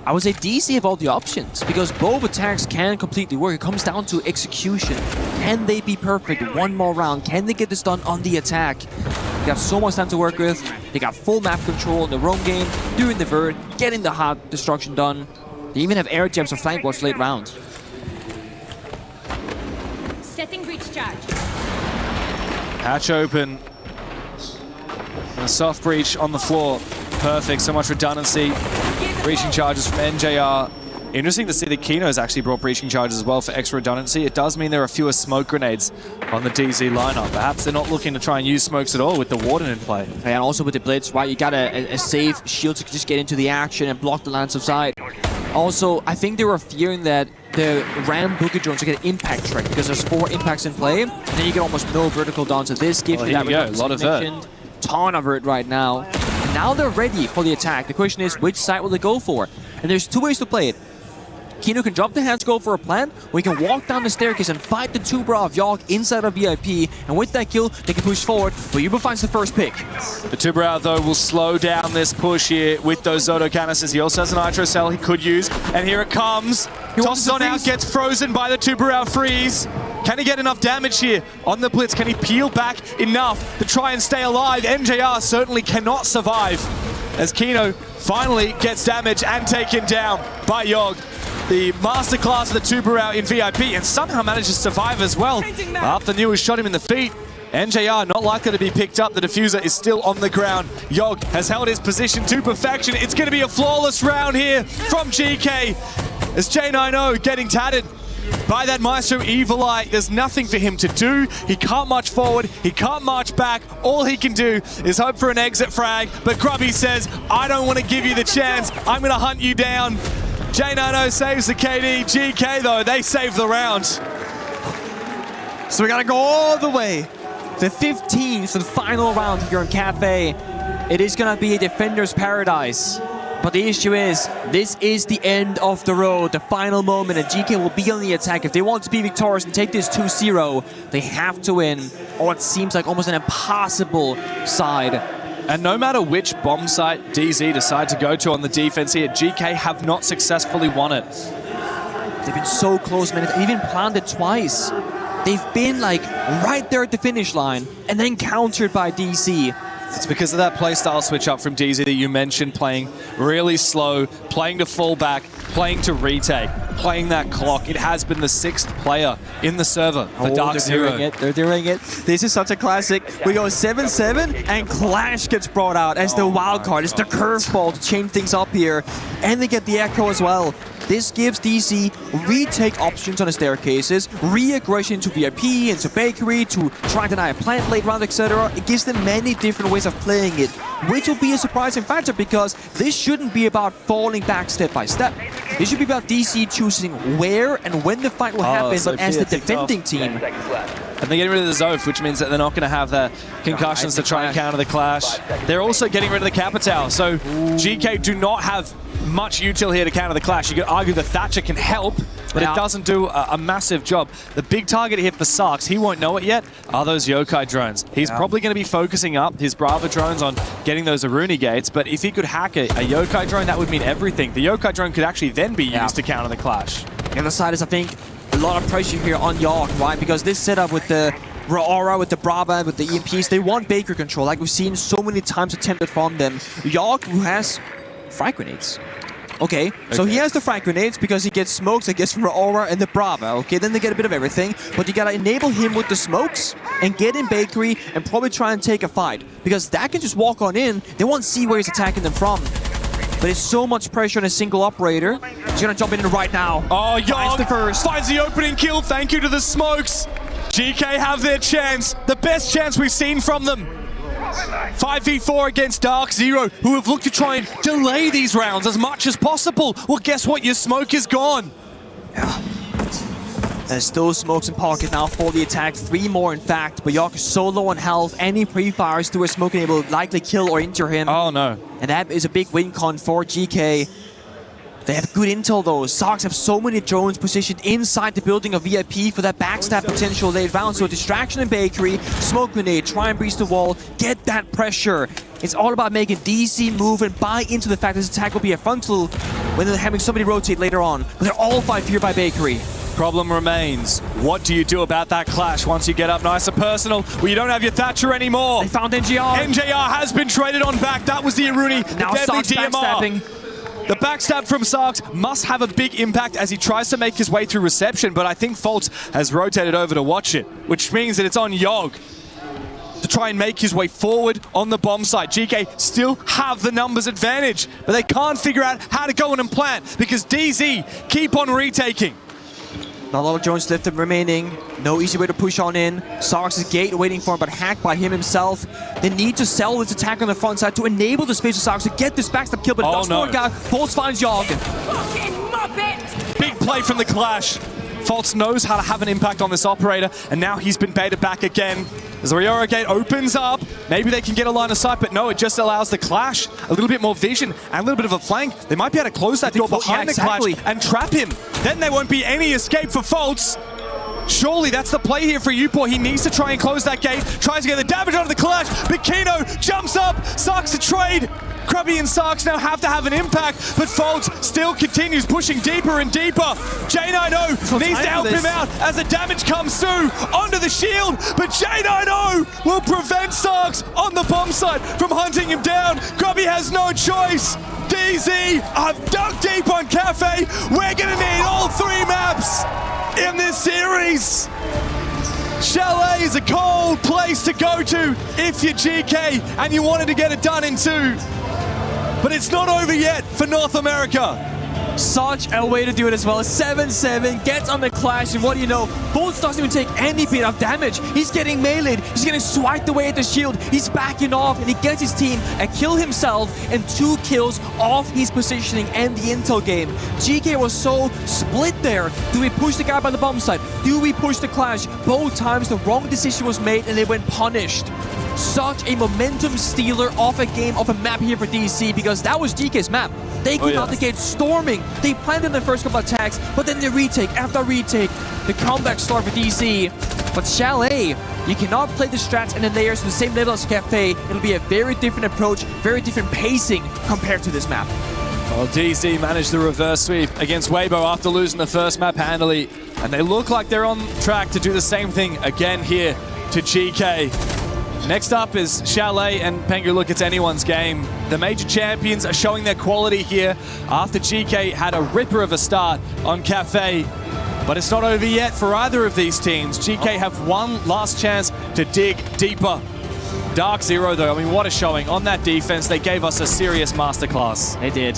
[SPEAKER 23] I would say DC have all the options, because both attacks can completely work. It comes down to execution. Can they be perfect one more round? Can they get this done on the attack? They got so much time to work with. They got full map control in the roam game, doing the vert, getting the hard destruction done. They even have air gems or flank watch late round.
[SPEAKER 1] Setting breach charge.
[SPEAKER 3] Hatch open. And a soft breach on the floor. Perfect, so much redundancy. Breaching charges from NJR. Interesting to see that Kino's actually brought breaching charges as well for extra redundancy. It does mean there are fewer smoke grenades on the DZ lineup. Perhaps they're not looking to try and use smokes at all with the Warden in play.
[SPEAKER 23] And also with the Blitz, right, you got a safe shield to just get into the action and block the lance of sight. Also, I think they were fearing that the Ram Boogie drones are going to impact track because there's 4 impacts in play. And then you get almost no vertical down. So this gives you that redundancy.
[SPEAKER 3] A lot of vert.
[SPEAKER 23] Ton of vert right now. And now they're ready for the attack. The question is, which side will they go for? And there's 2 ways to play it. Kino can drop the hands, go for a plan, or he can walk down the staircase and fight the Tuberau of York inside of VIP, and with that kill, they can push forward, but Uber finds the first pick.
[SPEAKER 3] The Tuberau, though, will slow down this push here with those Zoto canisters. He also has an Nitro Cell he could use, and here it comes. Tosses on out, gets frozen by the Tuberau freeze. Can he get enough damage here on the Blitz? Can he peel back enough to try and stay alive? NJR certainly cannot survive as Kino finally gets damage and taken down by Yog. The masterclass of the Tuberau in VIP, and somehow manages to survive as well. After Newers shot him in the feet, NJR not likely to be picked up. The diffuser is still on the ground. Yog has held his position to perfection. It's going to be a flawless round here from GK. As J90 getting tatted by that Maestro Evil Eye. There's nothing for him to do. He can't march forward. He can't march back. All he can do is hope for an exit frag. But Grubby says, I don't want to give you the chance. I'm going to hunt you down. J90 saves the KD. GK, though, they save the round.
[SPEAKER 23] So we got to go all the way to 15 for the final round here in Cafe. It is going to be a defender's paradise. But the issue is, this is the end of the road, the final moment, and GK will be on the attack. If they want to be victorious and take this 2-0, they have to win, or it seems like almost an impossible side.
[SPEAKER 3] And no matter which bomb site DZ decide to go to on the defense here, GK have not successfully won it.
[SPEAKER 23] They've been so close, man. They've even planned it twice. They've been like right there at the finish line and then countered by DC.
[SPEAKER 3] It's because of that playstyle switch up from DZ that you mentioned, playing really slow, playing to fall back, playing to retake, playing that clock. It has been the 6th player in the server for Dark Zero.
[SPEAKER 23] They're doing it. This is such a classic. We go 7-7 and Clash gets brought out as the wild card. It's the curveball to change things up here. And they get the Echo as well. This gives DC retake options on the staircases, re-aggression into VIP, into Bakery, to try and deny a plant late round, etc. It gives them many different ways of playing it, which will be a surprising factor because this shouldn't be about falling back step by step. This should be about DC choosing where and when the fight will happen, but as the defending team.
[SPEAKER 3] And they're getting rid of the Zof, which means that they're not going to have the concussions to try and counter the Clash. They're also getting rid of the Capital, so GK do not have much util here to counter the Clash. You could argue the Thatcher can help, but it doesn't do a massive job. The big target here for Sarks, he won't know it yet, are those Yokai drones. He's probably going to be focusing up his Brava drones on getting those Aruni gates, but if he could hack a Yokai drone, that would mean everything. The Yokai drone could actually then be used to counter the Clash.
[SPEAKER 23] The other side is, I think, a lot of pressure here on York, right? Because this setup with the Aura, with the Brava, with the EMPs, they want Baker control, like we've seen so many times attempted from them. York, who has frag grenades.
[SPEAKER 2] Okay, so he has the frag grenades because he gets smokes, I guess, from the Aura and the Brava. Okay, then they get a bit of everything, but you gotta enable him with the smokes and get in Bakery and probably try and take a fight. Because that can just walk on in, they won't see where he's attacking them from. But it's so much pressure on a single operator. He's gonna jump in right now.
[SPEAKER 3] Oh, Yogg
[SPEAKER 2] the first.
[SPEAKER 3] finds the opening kill. Thank you to the smokes. GK have their chance. The best chance we've seen from them. 5v4 against Dark Zero, who have looked to try and delay these rounds as much as possible. Well, guess what? Your smoke is gone.
[SPEAKER 2] There's still smokes in pocket now for the attack. 3 more, in fact. But Yogg is so low on health. Any pre-fires through a smoke can able to likely kill or injure him.
[SPEAKER 3] Oh, no.
[SPEAKER 2] And that is a big win con for GK. They have good intel though. Sox have so many drones positioned inside the building of VIP for that backstab potential they found. So distraction in Bakery, smoke grenade, try and breach the wall, get that pressure. It's all about making DC move and buy into the fact that this attack will be a frontal when they're having somebody rotate later on. But they're all 5 here by Bakery.
[SPEAKER 3] Problem remains. What do you do about that clash once you get up nice and personal? Well, you don't have your Thatcher anymore.
[SPEAKER 2] They found NJR.
[SPEAKER 3] NJR has been traded on back. That was the Aruni.
[SPEAKER 2] Now Sox backstabbing.
[SPEAKER 3] The backstab from Sarks must have a big impact as he tries to make his way through reception, but I think Fultz has rotated over to watch it, which means that it's on Yogg to try and make his way forward on the bomb site. GK still have the numbers advantage, but they can't figure out how to go in and plant because DZ keep on retaking.
[SPEAKER 2] Not a lot of drones left remaining. No easy way to push on in. Sarks' gate waiting for him, but hacked by him himself. They need to sell this attack on the front side to enable the space of Sarks to get this backstab kill, but it doesn't work out. Fultz finds Yogg.
[SPEAKER 3] Big play from the clash. Fultz knows how to have an impact on this operator, and now he's been baited back again. As the Riora gate opens up, maybe they can get a line of sight, but no, it just allows the clash a little bit more vision and a little bit of a flank. They might be able to close that door behind the clash and trap him. Then there won't be any escape for Fultz. Surely that's the play here for Upor. He needs to try and close that gate, tries to get the damage out of the clash, but Kino jumps up, Sarks a trade. Krubby and Sarks now have to have an impact, but Fultz still continues pushing deeper and deeper. J90 needs to help him out as the damage comes through onto the shield, but J90 will prevent Sarks on the bomb site from hunting him down. Krubby has no choice. DZ are dug deep on Cafe. We're gonna need all 3 maps in this series. Chalet is a cold place to go to if you're GK and you wanted to get it done in 2. But it's not over yet for North America.
[SPEAKER 2] Such a way to do it as well. 7-7, gets on the clash, and what do you know? Fultz doesn't even take any bit of damage. He's getting meleeed. He's getting swiped away at the shield. He's backing off, and he gets his team a kill himself and 2 kills off his positioning and the intel game. GK was so split there. Do we push the guy by the bomb site? Do we push the clash? Both times the wrong decision was made, and they went punished. Such a momentum stealer off a game, off a map here for DC, because that was GK's map. They came out the gate storming. They planted the first couple of attacks, but then they retake after retake. The comeback start for DC. But Chalet, you cannot play the strats and the layers to the same level as Cafe. It'll be a very different approach, very different pacing compared to this map.
[SPEAKER 3] Well, DC managed the reverse sweep against Weibo after losing the first map handily, and they look like they're on track to do the same thing again here to GK. Next up is Chalet and Pengu. Look, it's anyone's game. The major champions are showing their quality here after GK had a ripper of a start on Cafe. But it's not over yet for either of these teams. GK have one last chance to dig deeper. Dark Zero, though, I mean, what a showing. On that defense, they gave us a serious masterclass.
[SPEAKER 2] They did.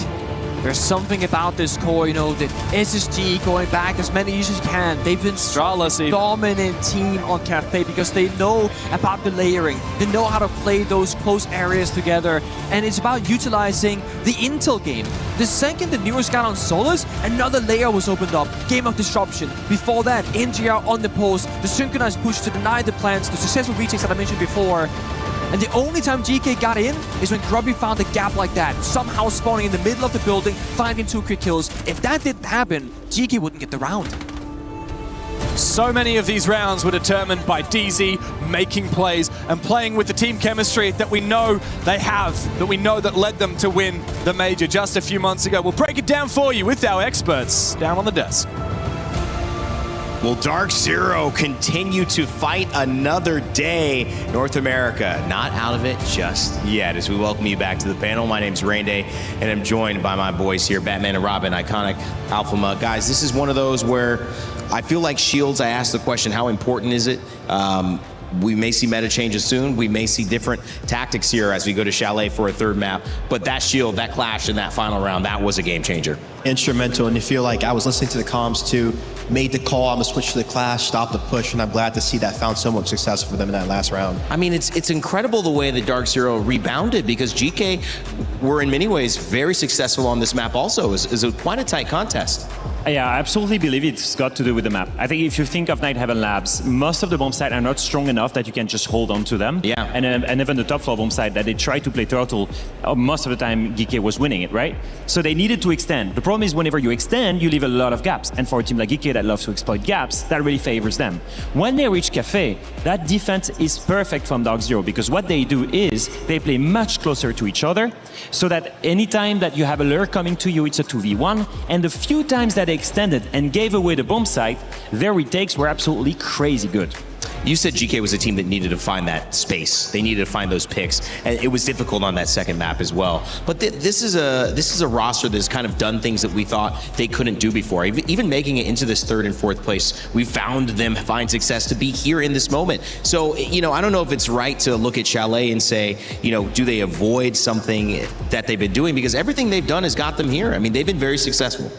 [SPEAKER 2] There's something about this core, you know, the SSG going back as many as you can. They've been a dominant team on Cafe because they know about the layering. They know how to play those close areas together. And it's about utilizing the intel game. The second the newest got on Solus, another layer was opened up. Game of disruption. Before that, NGR on the post, the synchronized push to deny the plants, the successful retakes that I mentioned before. And the only time GK got in is when Grubby found a gap like that, somehow spawning in the middle of the building, finding 2 quick kills. If that didn't happen, GK wouldn't get the round.
[SPEAKER 3] So many of these rounds were determined by DZ making plays and playing with the team chemistry that we know they have, that we know that led them to win the major just a few months ago. We'll break it down for you with our experts down on the desk.
[SPEAKER 15] Well, Dark Zero continue to fight another day. North America, not out of it just yet. As we welcome you back to the panel, my name's Rain Day, and I'm joined by my boys here, Batman and Robin, iconic Alpha Mug. Guys, this is one of those where I feel like Shields, I asked the question, how important is it? We may see meta changes soon. We may see different tactics here as we go to Chalet for a third map. But that Shield, that clash in that final round, that was a game changer.
[SPEAKER 16] Instrumental, and you feel like I was listening to the comms too, made the call, I'm gonna switch to the clash, stop the push, and I'm glad to see that found so much success for them in that last round.
[SPEAKER 15] I mean, it's incredible the way that Dark Zero rebounded, because GK were in many ways very successful on this map also. It was quite a tight contest.
[SPEAKER 17] Yeah, I absolutely believe it's got to do with the map. I think if you think of Night Heaven Labs, most of the bomb sites are not strong enough that you can just hold on to them.
[SPEAKER 15] Yeah.
[SPEAKER 17] And even the top floor bomb site that they try to play turtle, most of the time GK was winning it, right? So they needed to extend. The problem is whenever you extend, you leave a lot of gaps. And for a team like GK that loves to exploit gaps, that really favors them. When they reach Cafe, that defense is perfect from Dark Zero, because what they do is they play much closer to each other, so that anytime that you have a lure coming to you, it's a 2v1. And the few times that they extended and gave away the bomb site, their retakes were absolutely crazy good.
[SPEAKER 15] You said GK was a team that needed to find that space. They needed to find those picks, and it was difficult on that second map as well. But this is a roster that's kind of done things that we thought they couldn't do before. Even making it into this third and fourth place, we found them find success to be here in this moment. So, you know, I don't know if it's right to look at Chalet and say, you know, do they avoid something that they've been doing? Because everything they've done has got them here. I mean, they've been very successful.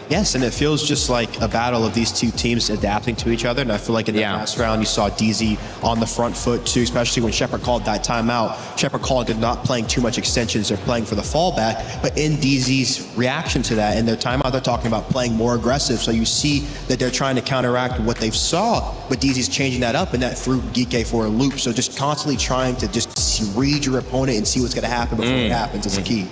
[SPEAKER 16] Yes, and it feels just like a battle of these two teams adapting to each other. And I feel like in the last round, you saw DZ on the front foot too, especially when Shepard called that timeout. Shepard called it not playing too much extensions, they're playing for the fallback. But in DZ's reaction to that, in their timeout, they're talking about playing more aggressive. So you see that they're trying to counteract what they've saw, but DZ's changing that up, and that threw GK for a loop. So just constantly trying to just read your opponent and see what's going to happen before it happens is key.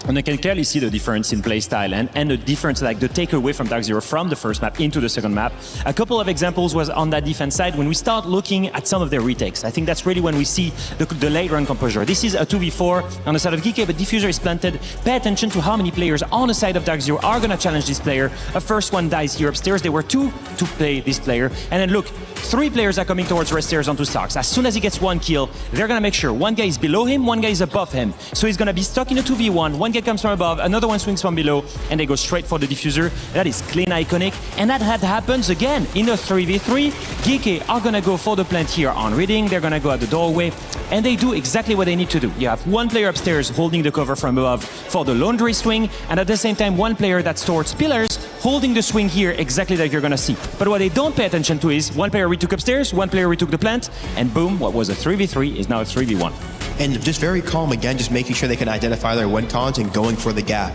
[SPEAKER 17] And I can clearly see the difference in playstyle and the difference, like the takeaway from Dark Zero from the first map into the second map. A couple of examples was on that defense side when we start looking at some of their retakes. I think that's really when we see the late run composure. This is a 2v4 on the side of GK, but Diffuser is planted. Pay attention to how many players on the side of Dark Zero are going to challenge this player. A first one dies here upstairs. There were two to play this player. And then look, 3 players are coming towards Red Stairs onto Stocks. As soon as he gets one kill, they're going to make sure one guy is below him, one guy is above him. So he's going to be stuck in a 2v1. One guy comes from above, another one swings from below, and they go straight for the Diffuser. That is clean, iconic. And that happens again in a 3v3. GK are going to go for the plant here on reading. They're going to go at the doorway, and they do exactly what they need to do. You have one player upstairs holding the cover from above for the laundry swing, and at the same time, one player that's towards pillars holding the swing here exactly like you're going to see. But what they don't pay attention to is one player retook upstairs, one player retook the plant, and boom, what was a 3v3 is now a 3v1.
[SPEAKER 16] And just very calm again, just making sure they can identify their win cons and going for the gap.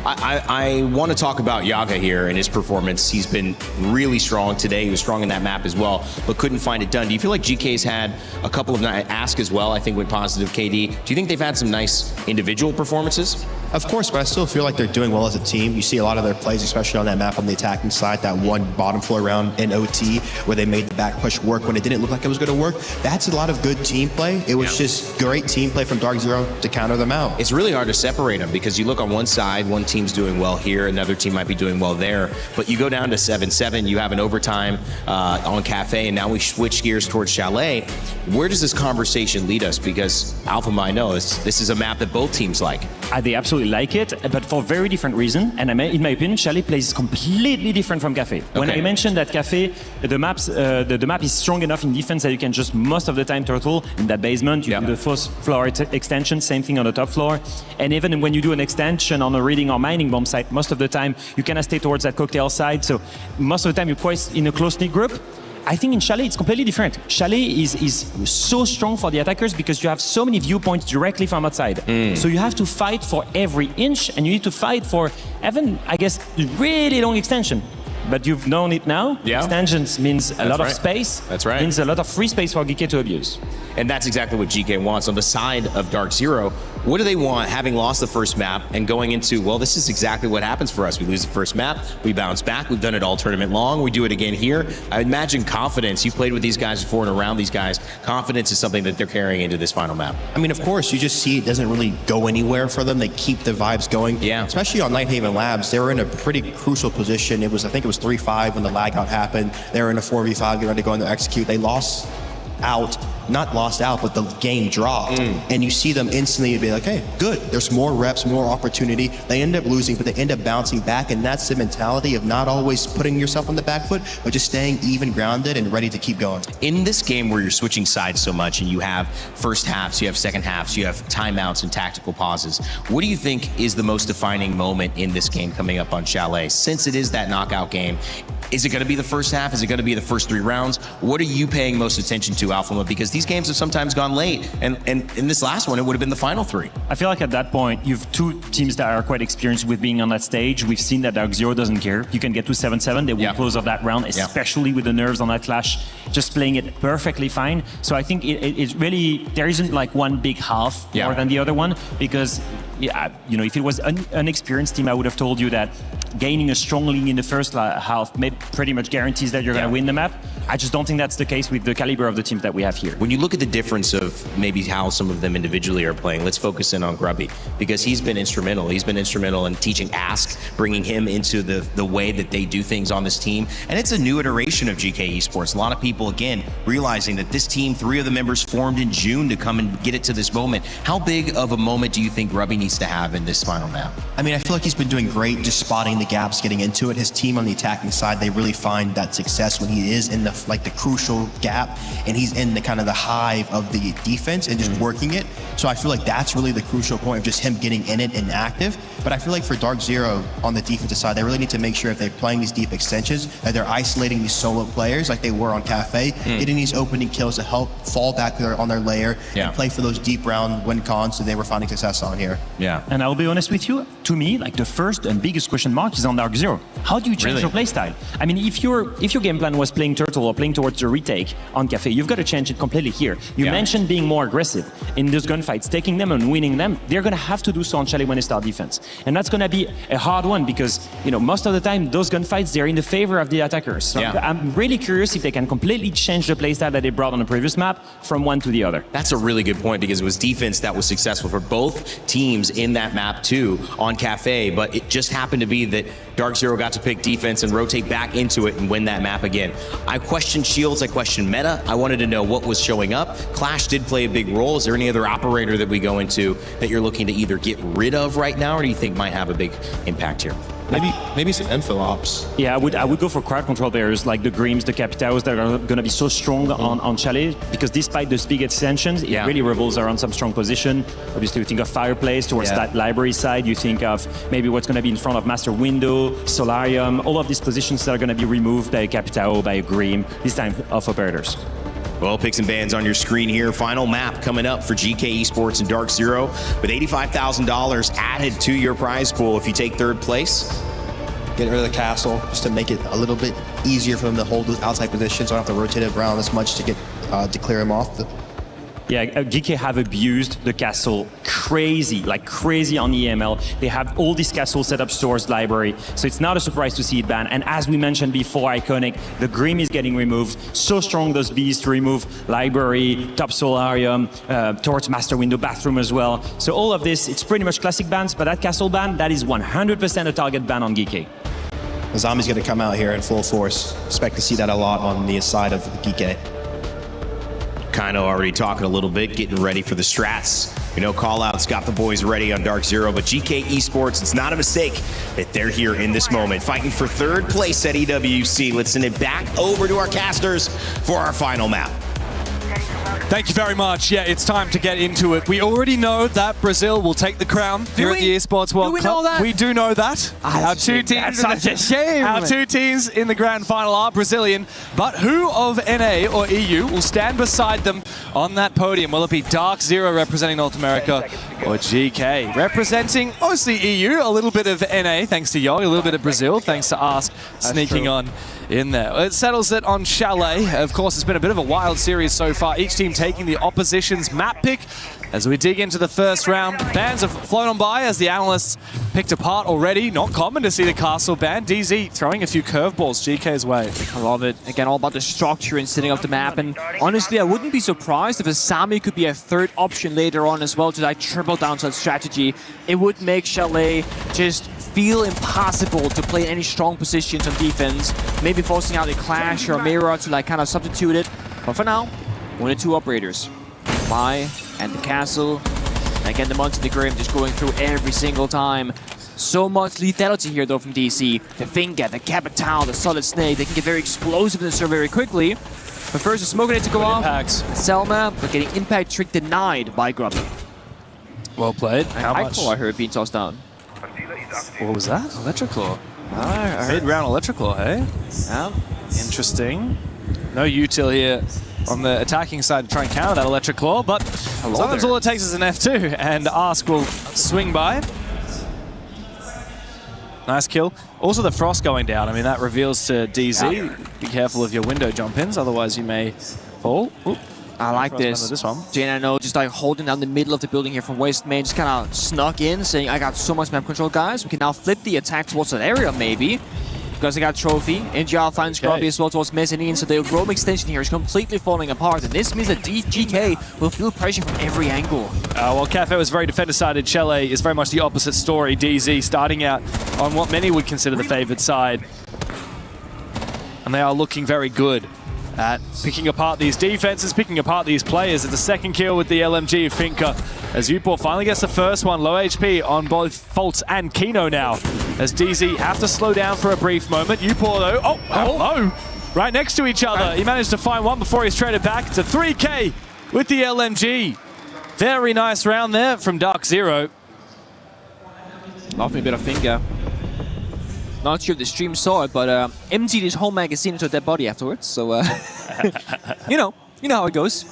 [SPEAKER 15] I want to talk about Yaga here and his performance. He's been really strong today. He was strong in that map as well, but couldn't find it done. Do you feel like GK's had a couple of Ask as well, I think went positive, KD. Do you think they've had some nice individual performances?
[SPEAKER 16] Of course, but I still feel like they're doing well as a team. You see a lot of their plays, especially on that map on the attacking side, that one bottom floor round in OT where they made the back push work when it didn't look like it was going to work. That's a lot of good team play. It was just great team play from Dark Zero to counter them out.
[SPEAKER 15] It's really hard to separate them because you look on one side, one team's doing well here, another team might be doing well there, but you go down to 7-7, you have an overtime on Cafe, and now we switch gears towards Chalet. Where does this conversation lead us? Because Alpha I know this is a map that both teams like.
[SPEAKER 17] They absolutely like it, but for very different reason. And in my opinion, Chalet plays completely different from Cafe. When I mentioned that Cafe, the map is strong enough in defense that you can just most of the time turtle in that basement. You do the first floor extension, same thing on the top floor. And even when you do an extension on a reading or mining bomb site, most of the time you cannot stay towards that cocktail side. So most of the time you're quite in a close-knit group. I think in Chalet it's completely different. Chalet is so strong for the attackers because you have so many viewpoints directly from outside. So you have to fight for every inch, and you need to fight for even, I guess, really long extension. But you've known it now. Extensions means a lot of space.
[SPEAKER 15] That's right.
[SPEAKER 17] Means a lot of free space for GK to abuse.
[SPEAKER 15] And that's exactly what GK wants. On the side of Dark Zero, What do they want having lost the first map and going into, well, this is exactly what happens for us. We lose the first map, we bounce back. We've done it all tournament long. We do it again here. I imagine confidence. You've played with these guys before and around these guys. Confidence is something that they're carrying into this final map.
[SPEAKER 16] I mean, of course, you just see it doesn't really go anywhere for them. They keep the vibes going.
[SPEAKER 15] Yeah.
[SPEAKER 16] Especially on Nighthaven Labs, they were in a pretty crucial position. I think it was 3-5 when the lag out happened. They were in a 4v5, getting ready to go into execute. They not lost out, but the game dropped. And you see them instantly be like, hey, good. There's more reps, more opportunity. They end up losing, but they end up bouncing back. And that's the mentality of not always putting yourself on the back foot, but just staying even grounded and ready to keep going.
[SPEAKER 15] In this game where you're switching sides so much and you have first halves, you have second halves, you have timeouts and tactical pauses, what do you think is the most defining moment in this game coming up on Chalet? Since it is that knockout game, is it going to be the first half? Is it going to be the first 3 rounds? What are you paying most attention to, Alpha? Because these games have sometimes gone late, and in this last one, it would have been the final 3.
[SPEAKER 17] I feel like at that point, you have 2 teams that are quite experienced with being on that stage. We've seen that Dark Zero doesn't care. You can get to 7-7, they will close off that round, especially with the nerves on that clash, just playing it perfectly fine. So I think it's really, there isn't like one big half more than the other one, because if it was an experienced team, I would have told you that gaining a strong lead in the first half pretty much guarantees that you're going to win the map. I just don't think that's the case with the caliber of the teams that we have here.
[SPEAKER 15] When you look at the difference of maybe how some of them individually are playing, let's focus in on Grubby, because he's been instrumental. He's been instrumental in teaching Ask, bringing him into the way that they do things on this team. And it's a new iteration of GK Esports. A lot of people, again, realizing that this team, 3 of the members formed in June to come and get it to this moment. How big of a moment do you think Grubby needs to have in this final map?
[SPEAKER 16] I mean, I feel like he's been doing great just spotting the gaps, getting into it. His team on the attacking side, they really find that success when he is in the crucial gap and he's in the kind of the hive of the defense and just working it. So I feel like that's really the crucial point of just him getting in it and active. But I feel like for Dark Zero on the defensive side, they really need to make sure if they're playing these deep extensions that they're isolating these solo players like they were on Cafe, getting these opening kills to help fall back on their layer and play for those deep round win cons that they were finding success on here.
[SPEAKER 15] Yeah.
[SPEAKER 17] And I'll be honest with you, to me, like the first and biggest question mark is on Dark Zero. How do you change your playstyle? I mean, if your game plan was playing Turtle or playing towards the retake on Cafe, you've got to change it completely here. You mentioned being more aggressive in those gunfights, taking them and winning them. They're going to have to do so on Chalet when they start defense. And that's going to be a hard one because, most of the time, those gunfights, they're in the favor of the attackers. So I'm really curious if they can completely change the playstyle that they brought on the previous map from one to the other.
[SPEAKER 15] That's a really good point because it was defense that was successful for both teams in that map too on Cafe, but it just happened to be that Dark Zero got to pick defense and rotate back into it and win that map again. I questioned shields, I questioned meta. I wanted to know what was showing up. Clash did play a big role. Is there any other operator that we go into that you're looking to either get rid of right now or do you think might have a big impact here?
[SPEAKER 13] Maybe some info ops.
[SPEAKER 17] Yeah, I would go for crowd control players like the Grims, the Capitals that are going to be so strong on Chalet because despite those big extensions, it really revolves around some strong position. Obviously, you think of Fireplace towards that library side. You think of maybe what's going to be in front of Master Window, Solarium, all of these positions that are going to be removed by a Capital, by a Grim, this time of operators.
[SPEAKER 15] Well, picks and bans on your screen here. Final map coming up for GK Esports and Dark Zero with $85,000 added to your prize pool if you take 3rd place.
[SPEAKER 16] Get rid of the castle just to make it a little bit easier for them to hold those outside positions. So I don't have to rotate it around as much to clear them off.
[SPEAKER 17] Yeah, GK have abused the castle crazy on EML. They have all these castle setup stores library, so it's not a surprise to see it banned. And as we mentioned before, Iconic, the Grim is getting removed. So strong those bees to remove library, top solarium, towards master window, bathroom as well. So all of this, it's pretty much classic bans, but that castle ban, that is 100% a target ban on GK.
[SPEAKER 16] The zombie's going to come out here in full force. Expect to see that a lot on the side of GK.
[SPEAKER 15] Kino already talking a little bit, getting ready for the strats. Callouts got the boys ready on Dark Zero, but GK Esports, it's not a mistake that they're here in this moment, fighting for 3rd place at EWC. Let's send it back over to our casters for our final map.
[SPEAKER 3] Thank you very much. Yeah, it's time to get into it. We already know that Brazil will take the crown here at the Esports World Cup.
[SPEAKER 2] Know that?
[SPEAKER 3] We do know that. Our 2 teams.
[SPEAKER 2] That's such a shame.
[SPEAKER 3] Our 2 teams in the grand final are Brazilian, but who of NA or EU will stand beside them on that podium? Will it be Dark Zero representing North America or GK representing obviously EU, a little bit of NA thanks to Yogi, a little bit of Brazil thanks to Ask sneaking on in there. It settles it on Chalet. Of course, it's been a bit of a wild series so far. Each team taking the opposition's map pick. As we dig into the first round, bans have flown on by as the analysts picked apart already. Not common to see the castle ban. DZ throwing a few curveballs GK's way.
[SPEAKER 2] I love it. Again, all about the structure and setting up the map. And honestly, I wouldn't be surprised if Asami could be a third option later on as well to like triple down to that strategy. It would make Chalet just feel impossible to play in any strong positions on defense. Maybe forcing out a Clash or a Mirror to like kind of substitute it. But for now, one or two operators. Fly and the castle. And again, the Monty the Grim just going through every single time. So much lethality here though from DC. The Finger, the Capital, the Solid Snake, they can get very explosive in the server very quickly. But first, the smoke grenade to go off. Selma, but getting impact trick denied by Grubby.
[SPEAKER 3] Well played. How much?
[SPEAKER 2] I heard being tossed down.
[SPEAKER 3] What was that? Electroclaw. Mid-round Electroclaw, hey?
[SPEAKER 2] Yeah.
[SPEAKER 3] Interesting. No util here on the attacking side to try and counter that Electroclaw, but sometimes all it takes is an F2, and Ask will swing by. Nice kill. Also the Frost going down. I mean, that reveals to DZ. Yeah. Be careful of your window jump-ins, otherwise you may fall. Oop.
[SPEAKER 2] I like this one. Jane, I know, just like holding down the middle of the building here from Waste Man, just kind of snuck in, saying, I got so much map control, guys. We can now flip the attack towards that area, maybe. Because they got Trophy. ag.al finds Grubby as well towards Mezzanine, so the roam extension here is completely falling apart. And this means that GK will feel pressure from every angle.
[SPEAKER 3] Well, Cafe was very defender-sided. Chalet is very much the opposite story. DZ starting out on what many would consider the favored side. And they are looking very good at picking apart these defenses, picking apart these players. It's a second kill with the LMG of Finka, as Upor finally gets the first one. Low HP on both Fultz and Kino now, as DZ have to slow down for a brief moment. Upor though, hello, right next to each other. He managed to find one before he's traded back. It's a 3K with the LMG. Very nice round there from Dark Zero.
[SPEAKER 2] Love me a bit of Finger. Not sure if the stream saw it, but emptied his whole magazine into a dead body afterwards. So, you know how it goes.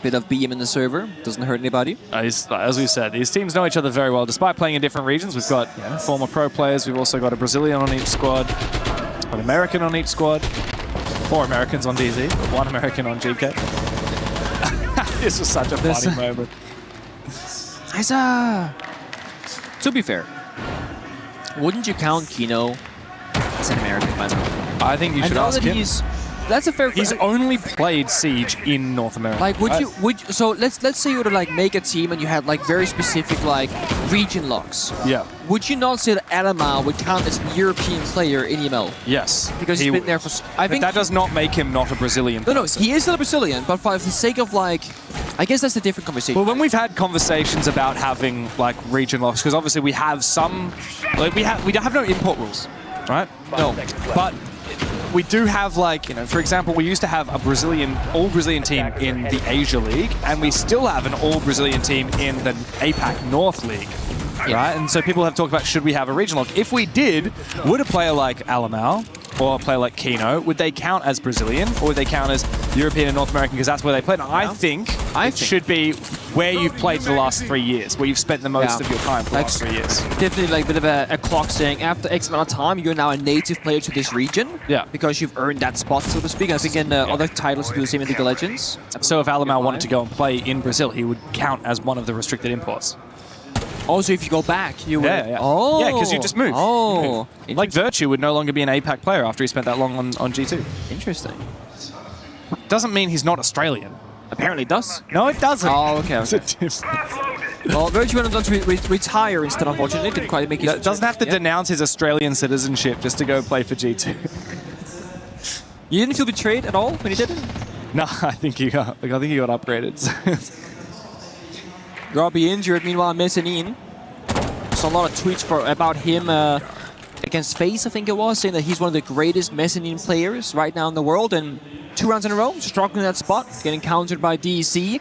[SPEAKER 2] Bit of BM in the server, doesn't hurt anybody.
[SPEAKER 3] As we said, these teams know each other very well. Despite playing in different regions, we've got former pro players. We've also got a Brazilian on each squad, an American on each squad, 4 Americans on DZ, 1 American on GK. This was such a funny moment.
[SPEAKER 2] To be fair, wouldn't you count Kino as an American, by the way?
[SPEAKER 3] I think you should ask him.
[SPEAKER 2] That's a fair.
[SPEAKER 3] He's only played Siege in North America.
[SPEAKER 2] Like, so let's say you were to like make a team and you had like very specific like region locks.
[SPEAKER 3] Yeah.
[SPEAKER 2] Would you not say that Alama would count as a European player in EML?
[SPEAKER 3] Yes.
[SPEAKER 2] Because he's been there for. I think
[SPEAKER 3] that does not make him not a Brazilian.
[SPEAKER 2] No, he is still a Brazilian, but for the sake of like, I guess that's a different conversation.
[SPEAKER 3] Well, when we've had conversations about having like region locks, because obviously we have some, like we don't have no import rules, right?
[SPEAKER 2] No,
[SPEAKER 3] but we do have, like, for example, we used to have a all Brazilian team in the Asia League, and we still have an all Brazilian team in the APAC North League, right? And so people have talked about, should we have a region lock? If we did, would a player like Alamau or a player like Kino, would they count as Brazilian, or would they count as European and North American, because that's where they played? And I think it should be where you've played for the last 3 years, where you've spent the most of your time for the last 3 years.
[SPEAKER 2] Definitely like a bit of a clock saying after X amount of time, you're now a native player to this region.
[SPEAKER 3] Yeah.
[SPEAKER 2] Because you've earned that spot, so to speak. I think in other titles do the same in League of Legends.
[SPEAKER 3] So if Alamau wanted to go and play in Brazil, he would count as one of the restricted imports.
[SPEAKER 2] Also, if you go back, you would.
[SPEAKER 3] Yeah.
[SPEAKER 2] Oh.
[SPEAKER 3] Yeah, because you just move.
[SPEAKER 2] Oh.
[SPEAKER 3] Like Virtue would no longer be an APAC player after he spent that long on G2.
[SPEAKER 2] Interesting.
[SPEAKER 3] Doesn't mean he's not Australian.
[SPEAKER 2] Apparently it does.
[SPEAKER 3] No, it doesn't.
[SPEAKER 2] Oh, okay. Well, Virtue went on to retire instead, unfortunately. Didn't quite make it.
[SPEAKER 3] Doesn't have to denounce his Australian citizenship just to go play for G2.
[SPEAKER 2] You didn't feel betrayed at all when he did it?
[SPEAKER 3] No, I think he got upgraded.
[SPEAKER 2] Grubby injured, meanwhile Mezzanine. Saw a lot of tweets about him against FaZe, I think it was, saying that he's one of the greatest Mezzanine players right now in the world, and 2 rounds in a row, struggling that spot, getting countered by DC.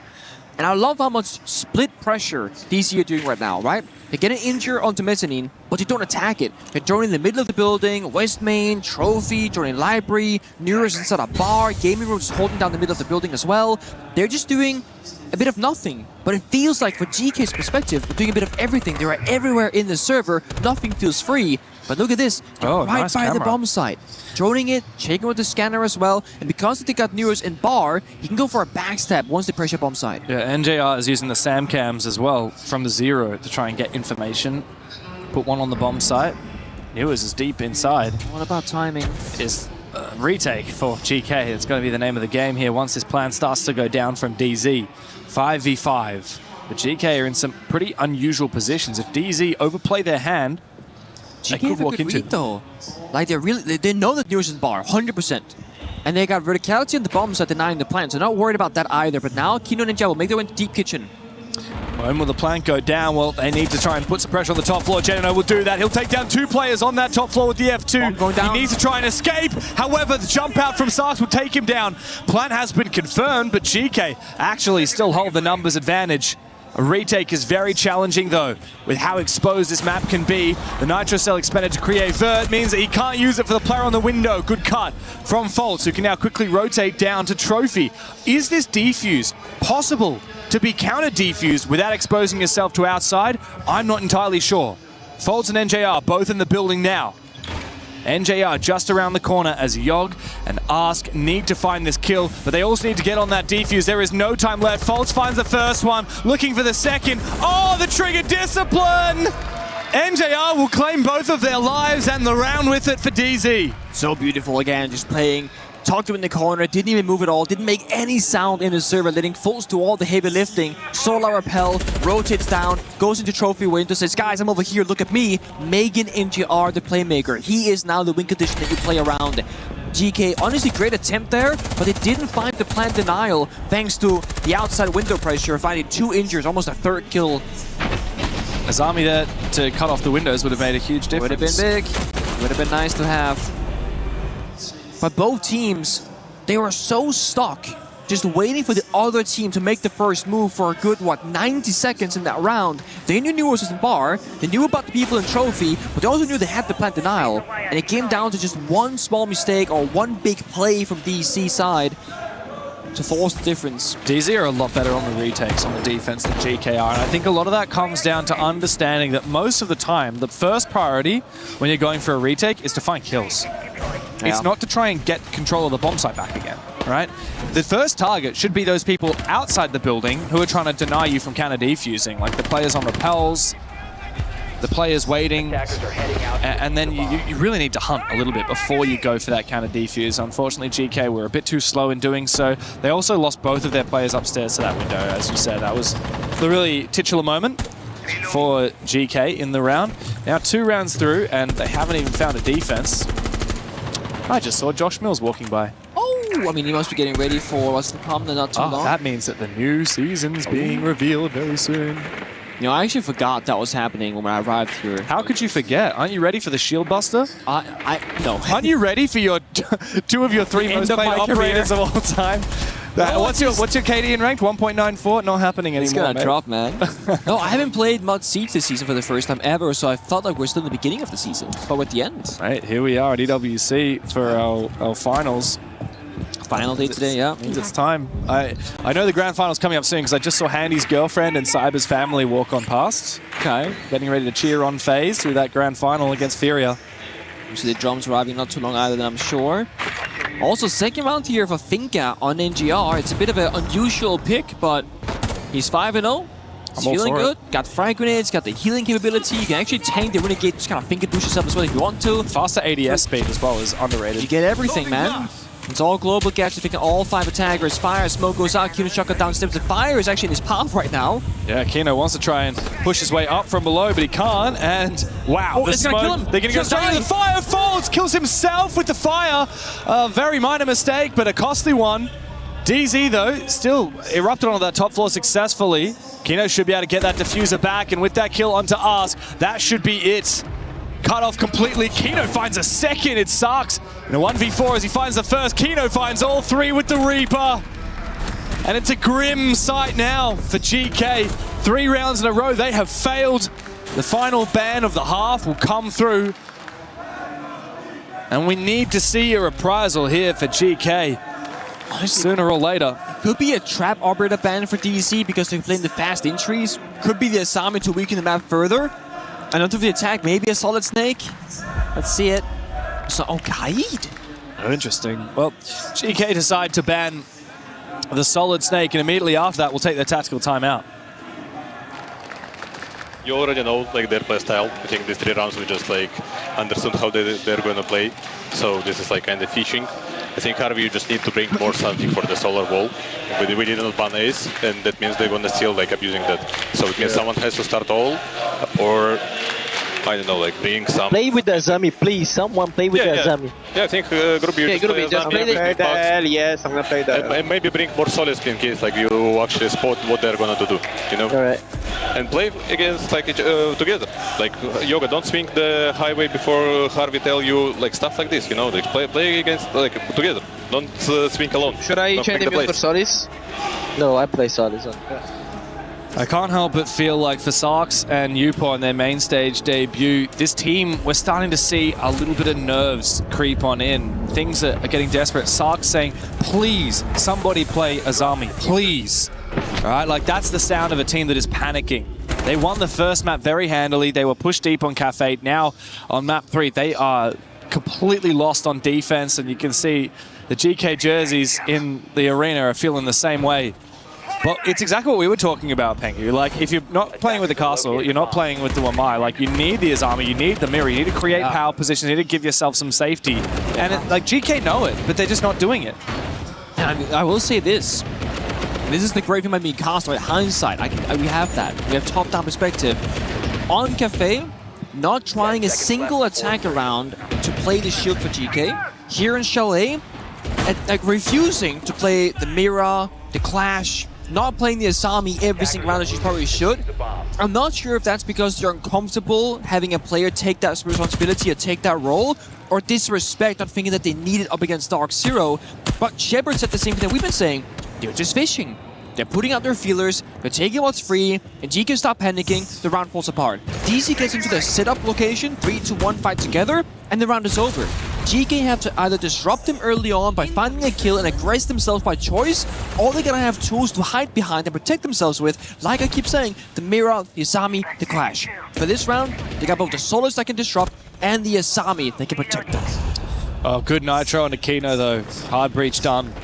[SPEAKER 2] And I love how much split pressure DC are doing right now, right? They get an injure onto Mezzanine, but they don't attack it. They're joining the middle of the building, West Main, Trophy, joining Library, Neuros inside a bar, Gaming Room just holding down the middle of the building as well. They're just doing a bit of nothing, but it feels like, for GK's perspective, they're doing a bit of everything. They are everywhere in the server, nothing feels free. But look at this, right
[SPEAKER 3] nice
[SPEAKER 2] by
[SPEAKER 3] camera.
[SPEAKER 2] the bomb site. Droning it, checking with the scanner as well, and because they got Neuros in bar, you can go for a backstab once they pressure bomb site.
[SPEAKER 3] Yeah, NJR is using the SAM cams as well from the zero to try and get information. Put one on the bomb site. Neuros is deep inside.
[SPEAKER 2] What about timing?
[SPEAKER 3] Is retake for GK. It's going to be the name of the game here once this plan starts to go down from DZ. 5v5. But GK are in some pretty unusual positions. If DZ overplay their hand,
[SPEAKER 2] GK could walk into though. Like they know that Neuros is in bar, 100%. And they got verticality on the bomb site denying the plan, so not worried about that either. But now Kino Ninja will make their way into Deep Kitchen.
[SPEAKER 3] When will the plant go down? Well, they need to try and put some pressure on the top floor. Genino will do that. He'll take down 2 players on that top floor with the F2. He needs to try and escape. However, the jump out from Sarks will take him down. Plant has been confirmed, but GK actually still hold the numbers advantage. A retake is very challenging though, with how exposed this map can be. The Nitro Cell expended to create Vert means that he can't use it for the player on the window. Good cut from Fultz, who can now quickly rotate down to Trophy. Is this defuse possible to be counter-defused without exposing yourself to outside? I'm not entirely sure. Fultz and NJR both in the building now. NJR just around the corner as Yogg and Ask need to find this kill, but they also need to get on that defuse. There is no time left. Fultz finds the first one, looking for the second. Oh, the trigger discipline! NJR will claim both of their lives and the round with it for DZ.
[SPEAKER 2] So beautiful again, just playing. Talked to him in the corner, didn't even move at all, didn't make any sound in the server, letting Fultz do all the heavy lifting. Solar Repel, rotates down, goes into Trophy window, says, guys, I'm over here, look at me. Megan NGR, the playmaker. He is now the win condition that you play around. GK, honestly, great attempt there, but they didn't find the plant denial thanks to the outside window pressure, finding 2 injuries, almost a 3rd kill.
[SPEAKER 3] Azami there to cut off the windows would have made a huge difference.
[SPEAKER 2] Would have been big, would have been nice to have. But both teams, they were so stuck, just waiting for the other team to make the first move for a good, 90 seconds in that round. They knew Neuros was in bar, they knew about the people in Trophy, but they also knew they had the plant denial. And it came down to just one small mistake or one big play from DC side to force the difference.
[SPEAKER 3] DZ are a lot better on the retakes on the defense than GK are, and I think a lot of that comes down to understanding that most of the time, the first priority when you're going for a retake is to find kills. Yeah. It's not to try and get control of the bomb site back again, right? The first target should be those people outside the building who are trying to deny you from counter defusing, like the players on repels, the players waiting, and then you really need to hunt a little bit before you go for that counter defuse. Unfortunately, GK were a bit too slow in doing so. They also lost both of their players upstairs to that window, as you said. That was the really titular moment for GK in the round. Now 2 rounds through, and they haven't even found a defense. I just saw Josh Mills walking by.
[SPEAKER 2] Oh, I mean, he must be getting ready for what's to come, not too long.
[SPEAKER 3] That means that the new season's being revealed very soon.
[SPEAKER 2] You know, I actually forgot that was happening when I arrived here.
[SPEAKER 3] How could you forget? Aren't you ready for the Shield Buster?
[SPEAKER 2] No.
[SPEAKER 3] Aren't you ready for your 2 of your 3 most played operators of all time? What's your KD in ranked? 1.94? Not happening anymore.
[SPEAKER 2] It's gonna drop, man. No, I haven't played Mud Siege this season for the first time ever, so I felt like we're still in the beginning of the season, but we're at the end.
[SPEAKER 3] Right, here we are at EWC for our finals.
[SPEAKER 2] Final day today, yeah.
[SPEAKER 3] Means it's time. I know the grand final's coming up soon because I just saw Handy's girlfriend and Cyber's family walk on past.
[SPEAKER 2] Okay.
[SPEAKER 3] Getting ready to cheer on FaZe through that grand final against Furia.
[SPEAKER 2] So the drums arriving not too long either, then I'm sure. Also, second round here for Finka on NGR. It's a bit of an unusual pick, but he's 5-0. He's feeling good. Got frag grenades, got the healing capability. You can actually tank the Renegade, just kind of Finka boost yourself as well if you want to.
[SPEAKER 3] Faster ADS speed as well is underrated.
[SPEAKER 2] You get everything, man. It's all global gadgets, picking all 5 attackers. Fire, smoke goes out, Kino shotgun down steps. The fire is actually in his path right now.
[SPEAKER 3] Yeah, Kino wants to try and push his way up from below, but he can't. And wow,
[SPEAKER 2] the smoke. Gonna kill him.
[SPEAKER 3] They're going to go straight into the fire. Folds, kills himself with the fire. A very minor mistake, but a costly one. DZ, though, still erupted onto that top floor successfully. Kino should be able to get that diffuser back, and with that kill onto Ask, that should be it. Cut off completely. Kino finds a second. It sucks. In a 1v4 as he finds the first. Kino finds all 3 with the Reaper. And it's a grim sight now for GK. 3 rounds in a row. They have failed The final ban of the half will come through. And we need to see a reprisal here for GK. Sooner or later.
[SPEAKER 2] Could be a trap operator ban for DC because they're playing the fast entries. Could be the Asami to weaken the map further. And onto the attack, maybe a solid snake. Let's see it. So, oh, Kaid.
[SPEAKER 3] Oh, interesting. Well, GK decide to ban the solid snake, and immediately after that, we'll take their tactical timeout.
[SPEAKER 5] You already know like their play style. I think these 3 rounds we just like understood how they're going to play. So this is like kind of teaching. I think Harvey, you just need to bring more something for the solar wall. We didn't ban ace, and that means they're gonna still like abusing that. So it means someone has to start all, or I don't know, like bring some.
[SPEAKER 6] Play with the Azami, please. Someone play with the Azami.
[SPEAKER 5] Yeah, I think Gruby,
[SPEAKER 6] just play the ag.al. Yes, I'm gonna play that.
[SPEAKER 5] And maybe bring more solids in case like you actually spot what they're gonna do. You know.
[SPEAKER 6] All right.
[SPEAKER 5] And play against like together. Like Yoga, don't swing the highway before Harvey tell you like stuff like this. You know, like play against like together. Don't swing alone.
[SPEAKER 6] Should I change the build for Solis? No, I play Solis.
[SPEAKER 3] I can't help but feel like for Sarks and Yupo on their main stage debut, this team, we're starting to see a little bit of nerves creep on in. Things are getting desperate. Sarks saying, please, somebody play Azami, please. All right, like that's the sound of a team that is panicking. They won the first map very handily. They were pushed deep on Cafe. Now on map 3, they are completely lost on defense, and you can see the GK jerseys in the arena are feeling the same way. Well, it's exactly what we were talking about, Pengu. Like, if you're not playing with the castle, you're not playing with the Wamai. Like, you need the Azami, you need the mirror, you need to create power positions, you need to give yourself some safety. And, like, GK know it, but they're just not doing it.
[SPEAKER 2] And I will say this. This is the great thing about being castle, right? Hindsight. We have that. We have top-down perspective. On Cafe, not trying a single attack around to play the shield for GK. Here in Chalet, like, refusing to play the mirror, the clash, not playing the Asami every single round as you probably should. I'm not sure if that's because you're uncomfortable having a player take that responsibility or take that role, or disrespect, not thinking that they need it up against Dark Zero. But Shepard said the same thing that we've been saying. They're just fishing. They're putting out their feelers, they're taking what's free, and GK stop panicking, the round falls apart. DC gets into the setup location, 3-2-1 fight together, and the round is over. GK have to either disrupt them early on by finding a kill and aggress themselves by choice, or they're gonna have tools to hide behind and protect themselves with, like I keep saying, the Mirror, the Asami, the Clash. For this round, they got both the Solos that can disrupt and the Asami that can protect them.
[SPEAKER 3] Oh, good Nitro on Aquino though. Hard breach done.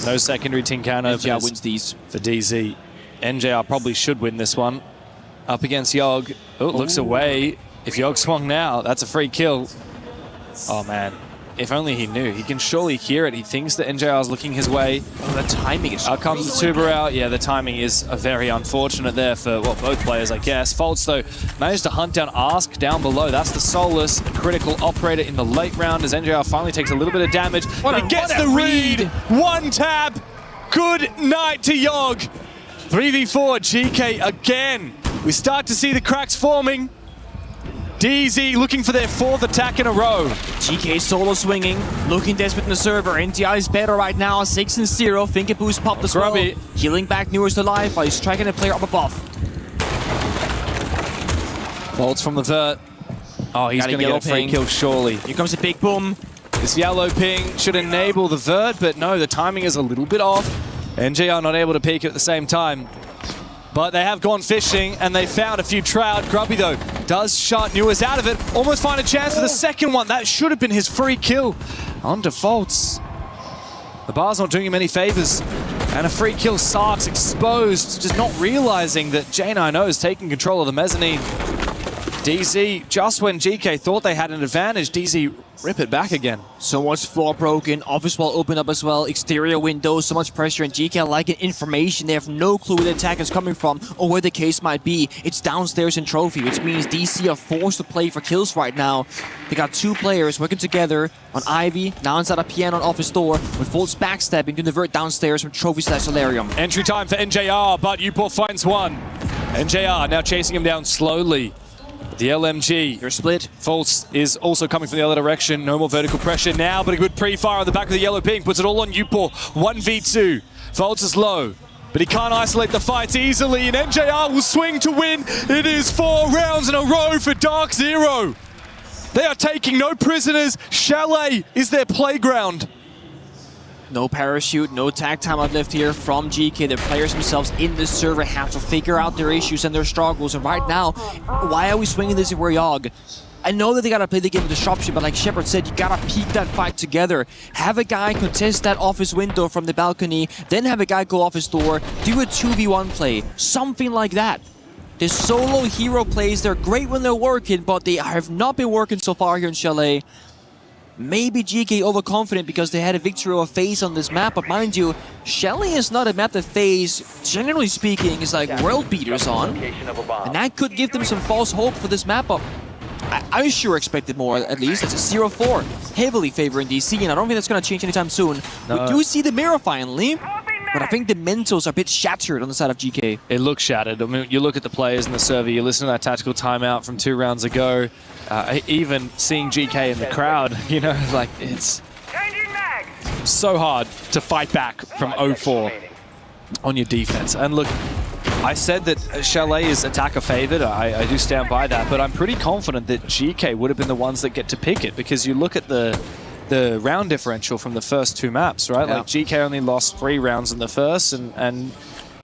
[SPEAKER 3] No secondary Tincano
[SPEAKER 2] NJR wins these.
[SPEAKER 3] For DZ. NJR probably should win this one. Up against Yogg. Oh, looks away. If Yogg swung now, that's a free kill. Oh man. If only he knew. He can surely hear it. He thinks that NJR is looking his way.
[SPEAKER 2] Oh, the timing is
[SPEAKER 3] Out comes the Tuber out. Yeah, the timing is very unfortunate there for, well, both players, I guess. Faults, though, managed to hunt down Ask down below. That's the Solus, critical operator in the late round as NJR finally takes a little bit of damage. But he gets the read. One tap. Good night to Yogg. 3v4, GK again. We start to see the cracks forming. DZ looking for their 4th attack in a row.
[SPEAKER 2] GK solo swinging, looking desperate in the server. NTI is better right now, 6-0. Finger boost popped as well. Healing back Newers to life while he's tracking a player up above.
[SPEAKER 3] Bolts from the Vert. Oh, he's going to get a free kill, surely.
[SPEAKER 2] Here comes a big boom.
[SPEAKER 3] This yellow ping should enable the Vert, but no, the timing is a little bit off. NJR not able to peek at the same time. But they have gone fishing, and they found a few trout. Grubby, though, does shut Newers out of it. Almost find a chance for the second one. That should have been his free kill. On defaults. The bar's not doing him any favors. And a free kill. Sarks exposed, just not realizing that J9O is taking control of the mezzanine. DZ, just when GK thought they had an advantage, DZ rip it back again.
[SPEAKER 2] So much floor broken, office wall opened up as well, exterior windows, so much pressure, and GK liking information. They have no clue where the attack is coming from or where the case might be. It's downstairs in Trophy, which means DC are forced to play for kills right now. They got 2 players working together on Ivy, now inside a piano on office door, with Volts backstepping to divert downstairs from Trophy/Solarium.
[SPEAKER 3] Entry time for NJR, but Upor finds one. NJR now chasing him down slowly. The LMG.
[SPEAKER 2] They're split.
[SPEAKER 3] False is also coming from the other direction. No more vertical pressure now, but a good pre-fire on the back of the yellow ping. Puts it all on Upor. 1v2. False is low. But he can't isolate the fights easily, and MJR will swing to win. It is 4 rounds in a row for Dark Zero. They are taking no prisoners. Chalet is their playground.
[SPEAKER 23] No parachute, no tag time out left here from GK. The players themselves in this server have to figure out their issues and their struggles. And right now, why are we swinging this if we're Yogg? I know that they gotta play the game with the sharpshooter, but like Shepard said, you gotta peek that fight together. Have a guy contest that off his window from the balcony, then have a guy go off his door, do a 2v1 play, something like that. The solo hero plays, they're great when they're working, but they have not been working so far here in Chalet. Maybe GK overconfident because they had a victory over FaZe on this map, but mind you, Chalet is not a map that FaZe, generally speaking, is like world beaters on. And that could give them some false hope for this map up. I sure expected more, at least. It's a 0-4, heavily favoring DC, and I don't think that's going to change anytime soon. No. We do see the mirror finally, but I think the mentals are a bit shattered on the side of GK.
[SPEAKER 3] It looks shattered. I mean, you look at the players in the server, you listen to that tactical timeout from 2 rounds ago, even seeing GK in the crowd, you know, like, it's so hard to fight back from 0-4 on your defense. And look, I said that Chalet is attacker favored. I do stand by that, but I'm pretty confident that GK would have been the ones that get to pick it, because you look at the round differential from the first 2 maps, right? Yeah. Like GK only lost 3 rounds in the first, and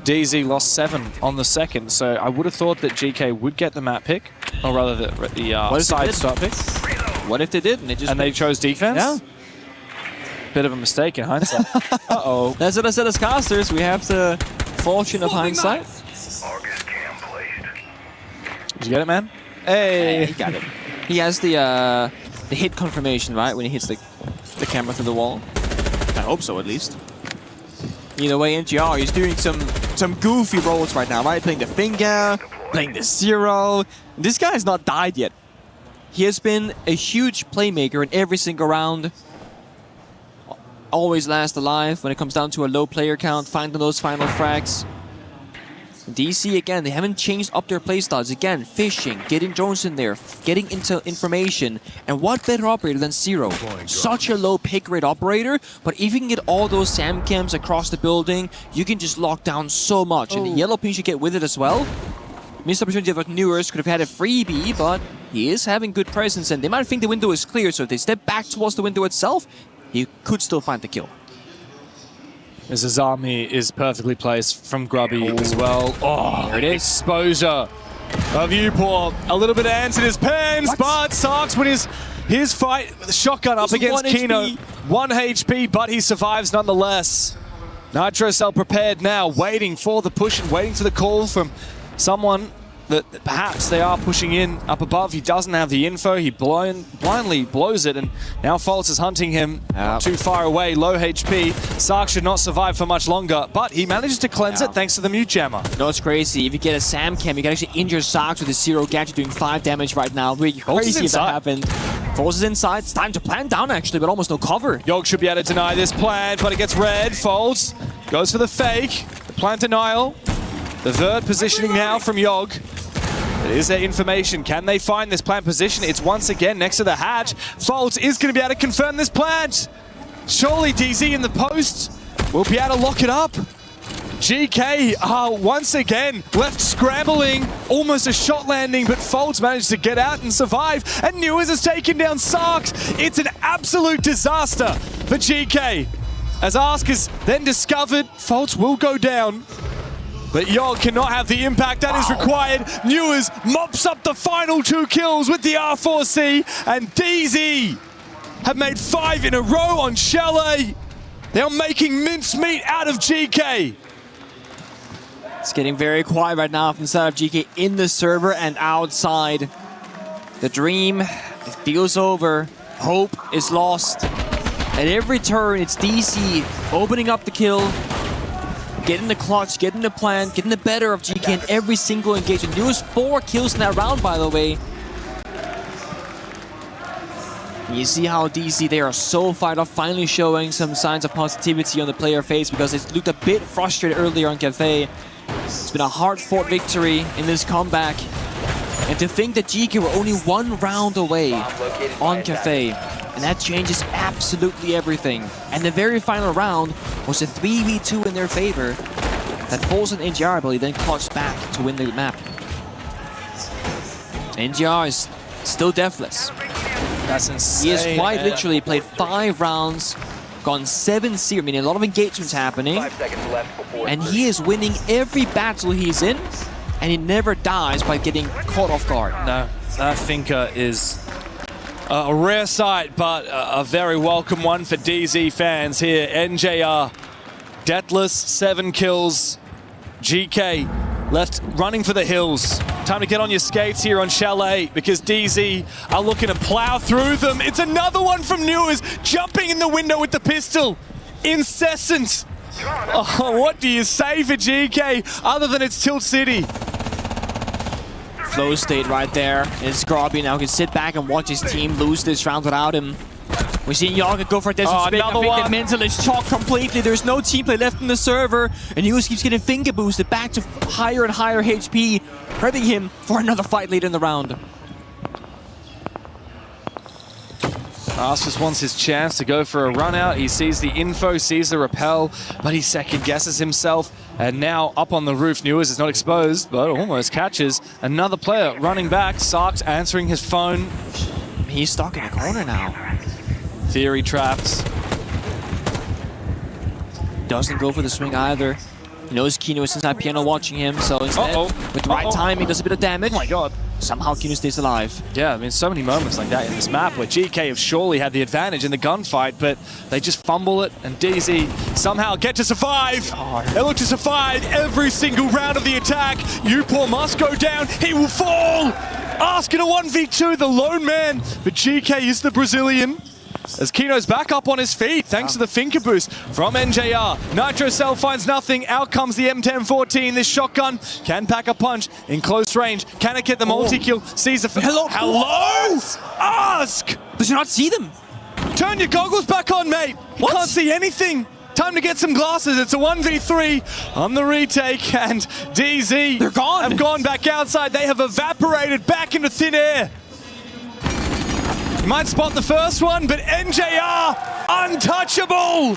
[SPEAKER 3] DZ lost 7 on the second. So I would have thought that GK would get the map pick, or rather the side start pick.
[SPEAKER 23] What if they didn't?
[SPEAKER 3] They chose defense? Yeah. Bit of a mistake in hindsight. Uh-oh.
[SPEAKER 23] That's what I said as casters. We have the fortune of hindsight.
[SPEAKER 3] Did you get it, man? Hey!
[SPEAKER 23] He got it. He has the hit confirmation, right? When he hits the camera through the wall. I hope so, at least. Either way, MGR, he's doing some goofy rolls right now, right? Playing the finger, playing the 0. This guy has not died yet. He has been a huge playmaker in every single round. Always last alive when it comes down to a low player count, finding those final frags. DC, again, they haven't changed up their playstyles. Again, fishing, getting drones in there, getting into information. And what better operator than Zero? Such a low pick rate operator, but if you can get all those SAM cams across the building, you can just lock down so much. And the yellow pin should get with it as well. Missed opportunity of Newers, could have had a freebie, but he is having good presence, and they might think the window is clear, so if they step back towards the window itself, he could still find the kill.
[SPEAKER 3] As Azami is perfectly placed from Grubby as well. Oh, there it is. Exposure of Uport. A little bit of ants in his pens, but Sarks with his fight with the shotgun up against Kino. 1 HP, but he survives nonetheless. Nitrocell prepared now, waiting for the push and waiting for the call from someone that perhaps they are pushing in up above. He doesn't have the info. He blindly blows it, and now Fultz is hunting him too far away. Low HP. Sark should not survive for much longer, but he manages to cleanse it thanks to the mute jammer.
[SPEAKER 23] No, it's crazy. If you get a SAM cam, you can actually injure Sark with a 0 gadget doing 5 damage right now. Really crazy if that happened. Fultz is inside. It's time to plant down, actually, but almost no cover.
[SPEAKER 3] Yogg should be able to deny this plant, but it gets red. Fultz goes for the fake. The plant denial. The vert positioning now from Yogg. Is there information? Can they find this plant position? It's once again next to the hatch. Fultz is going to be able to confirm this plant. Surely DZ in the post will be able to lock it up. GK are once again left scrambling. Almost a shot landing, but Fultz managed to get out and survive. And Newers has taken down Sarks. It's an absolute disaster for GK. As Ask is then discovered, Fultz will go down. But Yogg cannot have the impact that is required. Newers mops up the final 2 kills with the R4C, and DZ have made 5 in a row on Chalet. They are making mincemeat out of GK.
[SPEAKER 23] It's getting very quiet right now from the side of GK in the server and outside. The dream, it feels over. Hope is lost. At every turn, it's DC opening up the kill, getting the clutch, getting the plant, getting the better of GK in every single engagement. There was 4 kills in that round, by the way. And you see how DC, they are so fired up, finally showing some signs of positivity on the player face, because it looked a bit frustrated earlier on Cafe. It's been a hard-fought victory in this comeback. And to think that GK were only 1 round away on Cafe, and that changes absolutely everything. And the very final round was a 3v2 in their favor. that falls on NGR, but he then clutched back to win the map. NGR is still deathless.
[SPEAKER 3] That's insane.
[SPEAKER 23] He has quite literally played 5 rounds, gone 7-0, meaning a lot of engagements happening, and he is winning every battle he's in, and he never dies by getting caught off guard.
[SPEAKER 3] No, that thinker is a rare sight, but a very welcome one for DZ fans here. NJR, deathless, 7 kills. GK left running for the hills. Time to get on your skates here on Chalet because DZ are looking to plow through them. It's another one from Newers, jumping in the window with the pistol. Incessant. Oh, what do you say for GK other than it's Tilt City?
[SPEAKER 23] Flow state right there. It's Grobby now can sit back and watch his team lose this round without him. We're seeing Yaga go for a desert spin. I think the mental is chocked completely. There's no team play left in the server. And Newers keeps getting finger boosted back to higher and higher HP, prepping him for another fight later in the round.
[SPEAKER 3] Ars just wants his chance to go for a run out. He sees the info, sees the repel, but he second guesses himself. And now up on the roof, Newers is not exposed, but almost catches another player running back. Sark's answering his phone.
[SPEAKER 23] He's stuck in a corner now.
[SPEAKER 3] Theory trapped.
[SPEAKER 23] Doesn't go for the swing either. He knows Kino is inside piano watching him, so instead, with the right timing, does a bit of damage.
[SPEAKER 3] Oh my god.
[SPEAKER 23] Somehow Kino stays alive.
[SPEAKER 3] Yeah, I mean, so many moments like that in this map where GK have surely had the advantage in the gunfight, but they just fumble it, and DZ somehow get to survive. They look to survive every single round of the attack. Upor must go down. He will fall. Asking a 1v2, the lone man, but GK is the Brazilian. As Kino's back up on his feet, thanks to the Finker boost from NJR. Nitro Cell finds nothing. Out comes the M1014. This shotgun can pack a punch in close range. Can it get the multi-kill? Sees the... Hello? Ask!
[SPEAKER 23] Does he not see them?
[SPEAKER 3] Turn your goggles back on, mate. You can't see anything. Time to get some glasses. It's a 1v3 on the retake, and DZ...
[SPEAKER 23] They're gone.
[SPEAKER 3] Have gone back outside. They have evaporated back into thin air. You might spot the first one, but NJR, untouchable!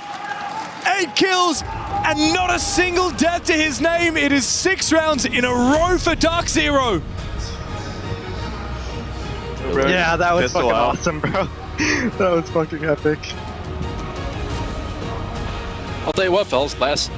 [SPEAKER 3] 8 kills and not a single death to his name. It is 6 rounds in a row for Dark Zero.
[SPEAKER 19] Yeah, that was fucking awesome, bro. That was fucking epic.
[SPEAKER 4] I'll tell you what, fellas, last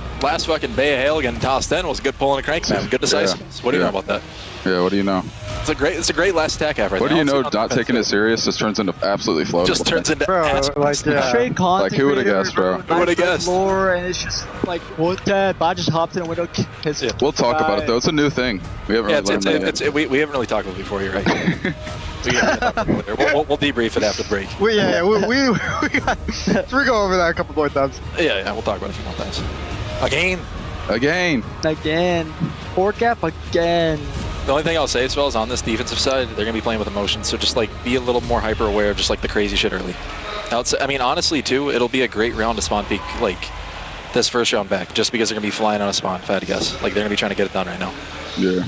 [SPEAKER 4] fucking Bay of Hail getting tossed in was a good pull and a crank, man. Good decisiveness. What do you know about that?
[SPEAKER 21] Yeah, what do you know?
[SPEAKER 4] It's a great last attack effort.
[SPEAKER 21] What do you know? Not taking it serious just turns into absolutely floatable.
[SPEAKER 4] Just turns into
[SPEAKER 19] Straight content.
[SPEAKER 21] Like who would have guessed, bro?
[SPEAKER 4] Who would have guessed?
[SPEAKER 19] Lore, and it's just like what that Bot just hopped in a window, hits it.
[SPEAKER 21] We'll talk about it though. It's a new thing. We haven't really
[SPEAKER 4] we haven't really talked about it before. You're right. We'll debrief it after the break.
[SPEAKER 19] We go over that a couple more times.
[SPEAKER 4] Yeah, we'll talk about it a few more times. Again.
[SPEAKER 19] Porte gap again.
[SPEAKER 4] The only thing I'll say as well is on this defensive side, they're going to be playing with emotions, so just like be a little more hyper aware of just like the crazy shit early. I mean, honestly too, it'll be a great round to spawn peek like this first round back, just because they're going to be flying on a spawn, if I had to guess. Like they're going to be trying to get it done right now.
[SPEAKER 21] Yeah,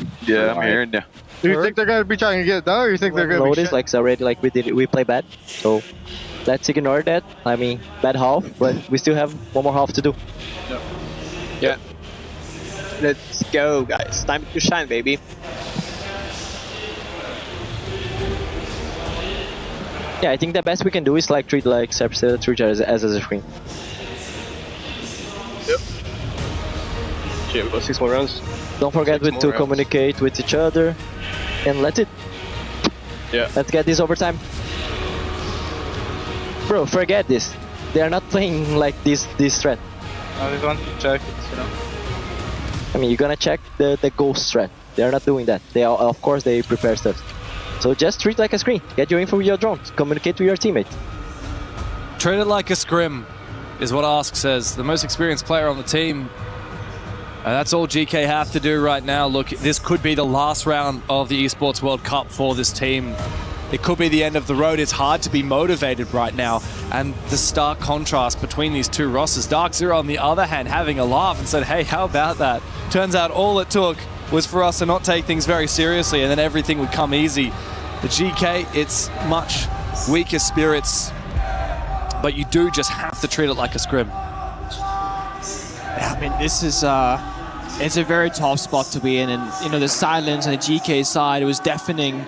[SPEAKER 21] I'm hearing you.
[SPEAKER 19] Do you think they're going to be trying to get it done, or you think they're going to be
[SPEAKER 6] notice like already like we play bad, so let's ignore that. I mean, bad half, but we still have one more half to do.
[SPEAKER 19] Yeah. Let's go, guys. Time to shine, baby.
[SPEAKER 6] Yeah, I think the best we can do is like treat like treat as a screen.
[SPEAKER 19] Yep. Shit, we got 6 more rounds.
[SPEAKER 6] Don't forget to communicate with each other, and let's it.
[SPEAKER 19] Yeah.
[SPEAKER 6] Let's get this overtime. Bro, forget this. They are not playing like this threat.
[SPEAKER 19] I just want to check it, you know.
[SPEAKER 6] I mean, you're gonna check the ghost threat. They are not doing that. They are, of course, they prepare stuff. So just treat like a screen. Get your info with your drone. Communicate with your teammate.
[SPEAKER 3] Treat it like a scrim, is what Ask says. The most experienced player on the team. And that's all GK have to do right now. Look, this could be the last round of the Esports World Cup for this team. It could be the end of the road. It's hard to be motivated right now. And the stark contrast between these two rosters. Dark Zero, on the other hand, having a laugh and said, hey, how about that? Turns out all it took was for us to not take things very seriously, and then everything would come easy. The GK, it's much weaker spirits, but you do just have to treat it like a scrim.
[SPEAKER 23] Yeah, I mean, this is It's a very tough spot to be in, and you know the silence on the GK side, it was deafening.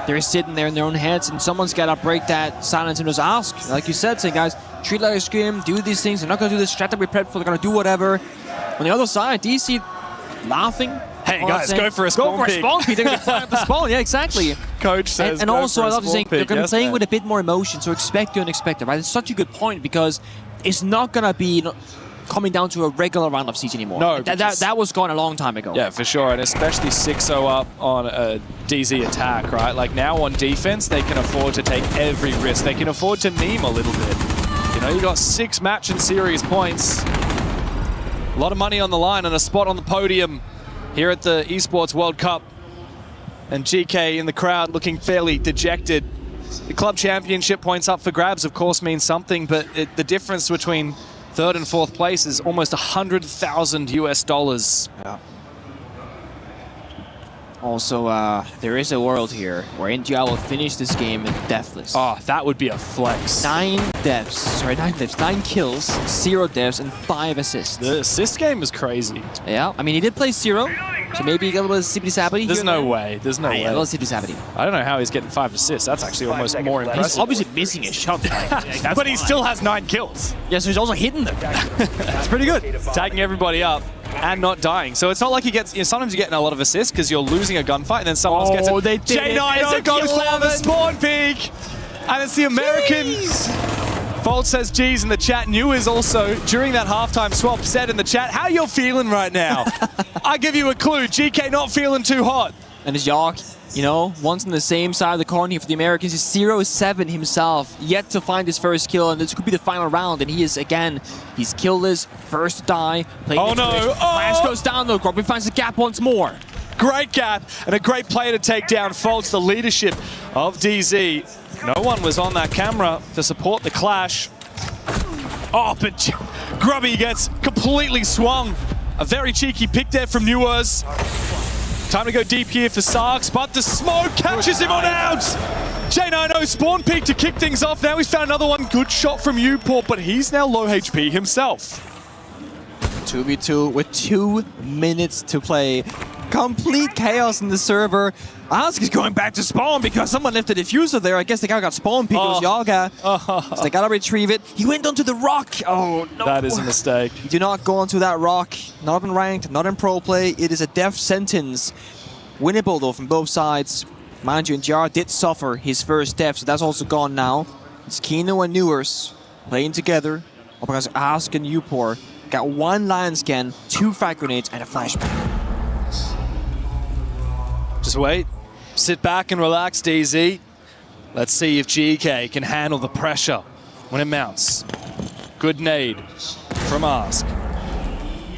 [SPEAKER 23] They're sitting there in their own heads, and someone's got to break that silence and just ask, like you said, say, guys, treat like a scrim, do these things. They're not going to do the strat that we prepped for. They're going to do whatever. On the other side, DC laughing.
[SPEAKER 3] Hey guys, go for a spawn peek.
[SPEAKER 23] Go for a spawn peek. They're going to fly up the spawn. Yeah, exactly.
[SPEAKER 3] Coach says.
[SPEAKER 23] And also, I love to say they're going to be playing
[SPEAKER 3] man.
[SPEAKER 23] with a bit more emotion. So expect the unexpected, right? It's such a good point because it's not going to be coming down to a regular round of siege anymore.
[SPEAKER 3] No,
[SPEAKER 23] that was gone a long time ago.
[SPEAKER 3] Yeah, for sure, and especially 6-0 up on a DZ attack, right? Like now on defense, they can afford to take every risk. They can afford to meme a little bit. You know, you got 6 match and series points. A lot of money on the line and a spot on the podium here at the Esports World Cup. And GK in the crowd looking fairly dejected. The club championship points up for grabs, of course, means something, but the difference between 3rd and 4th place is almost $100,000 US.
[SPEAKER 23] Yeah. Also, there is a world here where ag.al will finish this game deathless.
[SPEAKER 3] Oh, that would be a flex.
[SPEAKER 23] 9 kills, 0 deaths, and 5 assists.
[SPEAKER 3] The assist game is crazy.
[SPEAKER 23] Yeah, I mean, he did play 0, so maybe he got a little sippity-sappity.
[SPEAKER 3] There's no way. There's no way.
[SPEAKER 23] A little sippity-sappity.
[SPEAKER 3] I don't know how he's getting 5 assists. That's actually almost more impressive.
[SPEAKER 23] He's obviously missing a shot.
[SPEAKER 3] But he still has 9 kills.
[SPEAKER 23] Yeah, so he's also hitting them.
[SPEAKER 3] That's pretty good. Tagging everybody up and not dying. So it's not like he gets, you know, sometimes you're getting a lot of assists because you're losing a gunfight and then someone else gets it.
[SPEAKER 23] They did
[SPEAKER 3] J9 goes for the spawn peek. And it's the American. Fold says G's in the chat. New is also, during that halftime swap, said in the chat, how you feeling right now? I give you a clue. GK not feeling too hot.
[SPEAKER 23] And it's Yark, you know, once on the same side of the corner here for the Americans. He's 0-7 himself, yet to find his first kill, and this could be the final round. And he is, again, he's killless, first to die.
[SPEAKER 3] Oh no!
[SPEAKER 23] Flash goes down though, Groby finds the gap once more.
[SPEAKER 3] Great gap, and a great player to take down. Folds the leadership of DZ. No one was on that camera to support the clash. Oh, but Grubby gets completely swung. A very cheeky pick there from Newers. Time to go deep here for Sarks, but the smoke catches him on out. J90 spawn peek to kick things off. Now he's found another one. Good shot from Porte, but he's now low HP himself.
[SPEAKER 23] 2v2 with 2 minutes to play. Complete chaos in the server. Ask is going back to spawn because someone left a diffuser there. I guess the guy got spawn peeked. It was Yaga. So they gotta retrieve it. He went onto the rock. Oh no.
[SPEAKER 3] That is a mistake.
[SPEAKER 23] Do not go onto that rock. Not in ranked, not in pro play. It is a death sentence. Winnable though from both sides. Mind you, ag.al did suffer his first death, so that's also gone now. It's Kino and Newers playing together. Because Ask and Porte got 1 lion scan, 2 frag grenades, and a flashbang.
[SPEAKER 3] Just wait. Sit back and relax, DZ. Let's see if GK can handle the pressure when it mounts. Good nade from Ask.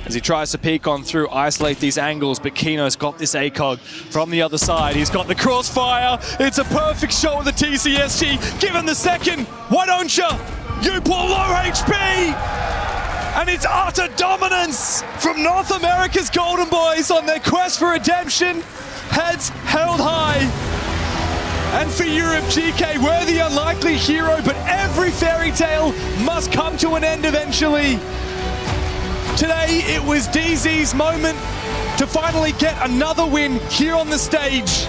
[SPEAKER 3] As he tries to peek on through, isolate these angles, but Kino's got this ACOG from the other side. He's got the crossfire. It's a perfect shot with the TCSG. Give him the second. Why don't you? Porte low HP. And it's utter dominance from North America's Golden Boys on their quest for redemption. Heads held high. And for Europe, GK were the unlikely hero, but every fairy tale must come to an end eventually. Today, it was DZ's moment to finally get another win here on the stage.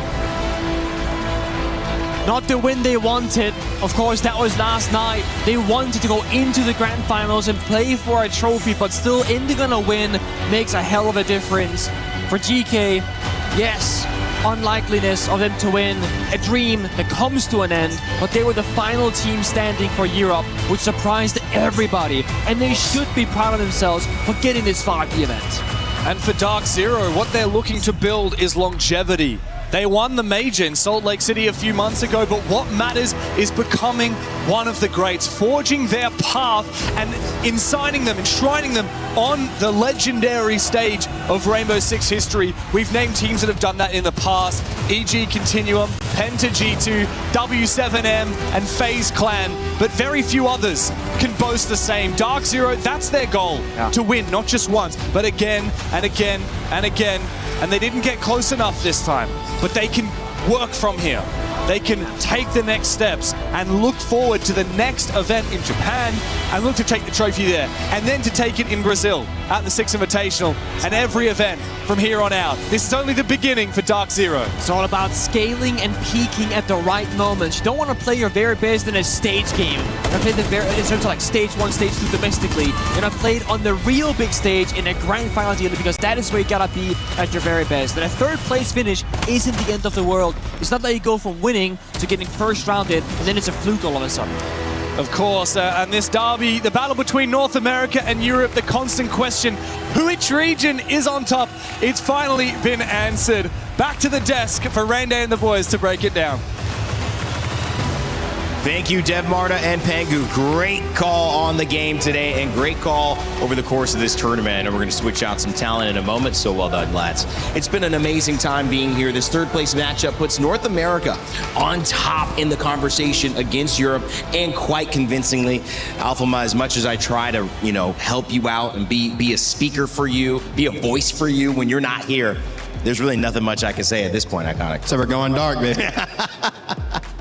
[SPEAKER 23] Not the win they wanted. Of course, that was last night. They wanted to go into the grand finals and play for a trophy, but still, Indy gonna win makes a hell of a difference. For GK, yes, unlikeliness of them to win, a dream that comes to an end, but they were the final team standing for Europe, which surprised everybody, and they should be proud of themselves for getting this far at the event.
[SPEAKER 3] And for Dark Zero, what they're looking to build is longevity. They won the major in Salt Lake City a few months ago, but what matters is becoming one of the greats, forging their path and enshrining them on the legendary stage of Rainbow Six history. We've named teams that have done that in the past: EG Continuum, Penta G2, W7M, and FaZe Clan, but very few others can boast the same. Dark Zero, that's their goal, to win, not just once, but again and again and again. And they didn't get close enough this time, but they can work from here. They can take the next steps. and look forward to the next event in Japan and look to take the trophy there. And then to take it in Brazil at the Six Invitational and every event from here on out. This is only the beginning for Dark Zero.
[SPEAKER 2] It's all about scaling and peaking at the right moments. You don't want to play your very best in a stage game. You play in terms of like stage 1, stage 2 domestically. You're not played on the real big stage in a grand final deal because that is where you gotta be at your very best. And a third place finish isn't the end of the world. It's not that you go from winning to getting first rounded and then it's a fluke all of a sudden.
[SPEAKER 3] Of course, and this derby, the battle between North America and Europe, the constant question, which region is on top? It's finally been answered. Back to the desk for Rande and the boys to break it down.
[SPEAKER 15] Thank you, Dev Marta and Pangu. Great call on the game today and great call over the course of this tournament. And we're going to switch out some talent in a moment, so well done, lads. It's been an amazing time being here. This third place matchup puts North America on top in the conversation against Europe, and quite convincingly. Alphama, as much as I try to, help you out and be a speaker for you, be a voice for you when you're not here, there's really nothing much I can say at this point, Iconic.
[SPEAKER 16] So we're going dark, baby.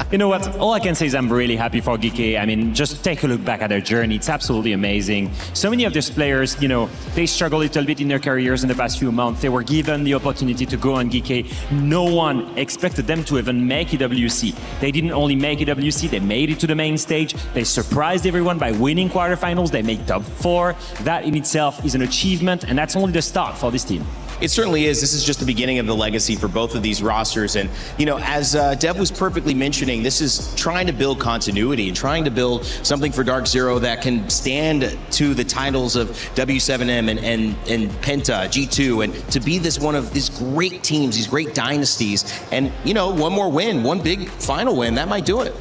[SPEAKER 17] You know what? All I can say is I'm really happy for Geeky. I mean, just take a look back at their journey. It's absolutely amazing. So many of these players, they struggled a little bit in their careers in the past few months. They were given the opportunity to go on Geeky. No one expected them to even make EWC. They didn't only make EWC, they made it to the main stage. They surprised everyone by winning quarterfinals. They made top 4. That in itself is an achievement, and that's only the start for this team.
[SPEAKER 15] It certainly is. This is just the beginning of the legacy for both of these rosters. And, as Dev was perfectly mentioning, this is trying to build continuity and trying to build something for Dark Zero that can stand to the titles of W7M and Penta, G2, and to be one of these great teams, these great dynasties. And, one more win, one big final win, that might do it.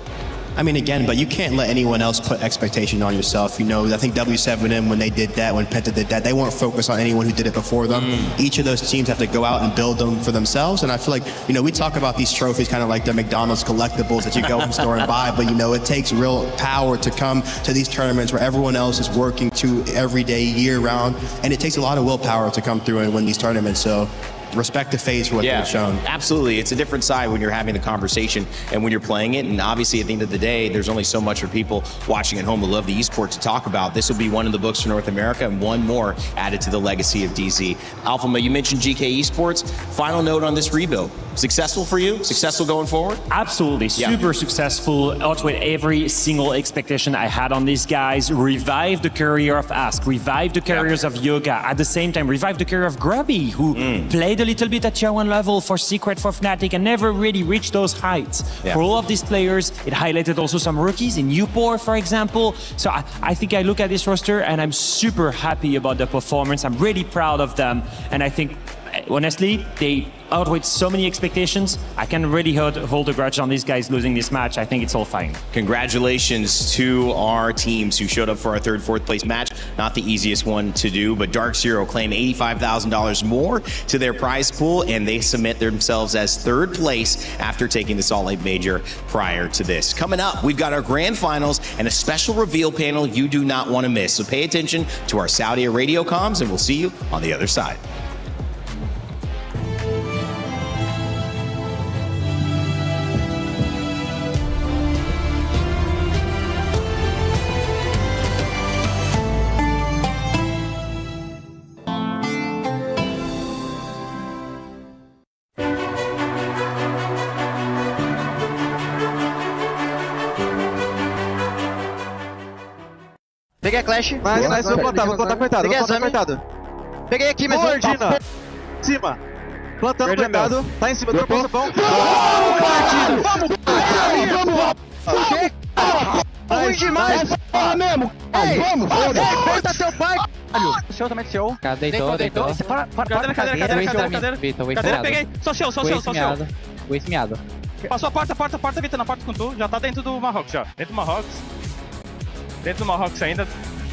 [SPEAKER 16] I mean, again, but you can't let anyone else put expectation on yourself. I think W7M, when they did that, when Penta did that, they weren't focused on anyone who did it before them. Each of those teams have to go out and build them for themselves. And I feel like, we talk about these trophies kind of like the McDonald's collectibles that you go in the store and buy, but it takes real power to come to these tournaments where everyone else is working every day, year round. And it takes a lot of willpower to come through and win these tournaments. So respect the FaZe for what they've shown.
[SPEAKER 15] Absolutely. It's a different side when you're having the conversation and when you're playing it. And obviously, at the end of the day, there's only so much for people watching at home who love the esports to talk about. This will be one in the books for North America and one more added to the legacy of DZ. Alphama, you mentioned GK Esports. Final note on this rebuild. Successful for you? Successful going forward?
[SPEAKER 17] Absolutely. Super successful. Outweighed every single expectation I had on these guys. Revived the career of Ask. Revived the careers of Yoga. At the same time, revived the career of Grubby, who played a little bit at tier 1 level for Secret, for Fnatic, and never really reached those heights. For all of these players, it highlighted also some rookies in Upor, for example. So I think I look at this roster and I'm super happy about the performance. I'm really proud of them. And I think, honestly, they outweighed so many expectations. I can really hold a grudge on these guys losing this match. I think it's all fine.
[SPEAKER 15] Congratulations to our teams who showed up for our third, fourth place match. Not the easiest one to do, but Dark Zero claim $85,000 more to their prize pool, and they submit themselves as third place after taking the Salt Lake Major prior to this. Coming up, we've got our grand finals and a special reveal panel you do not want to miss. So pay attention to our Saudi radio comms, and we'll see you on the other side.
[SPEAKER 6] Peguei a Clash.
[SPEAKER 19] Nice, vou plantar, coitado.
[SPEAKER 6] Peguei aqui, mas
[SPEAKER 19] Mordina. Cima. Plantando, coitado. Tá em cima do bom. Vamos! Ruim demais! Mesmo! Vamos! Corta teu pai, caralho! Seu também, seu.
[SPEAKER 7] Cara, deitou.
[SPEAKER 19] Para cadeira.
[SPEAKER 7] Cadeira,
[SPEAKER 19] peguei. Só seu.
[SPEAKER 7] Vou esmiado.
[SPEAKER 19] Passou a porta, Vitor, na porta com tu. Já tá dentro do Marrocos, já. Dentro do Marrocos ainda.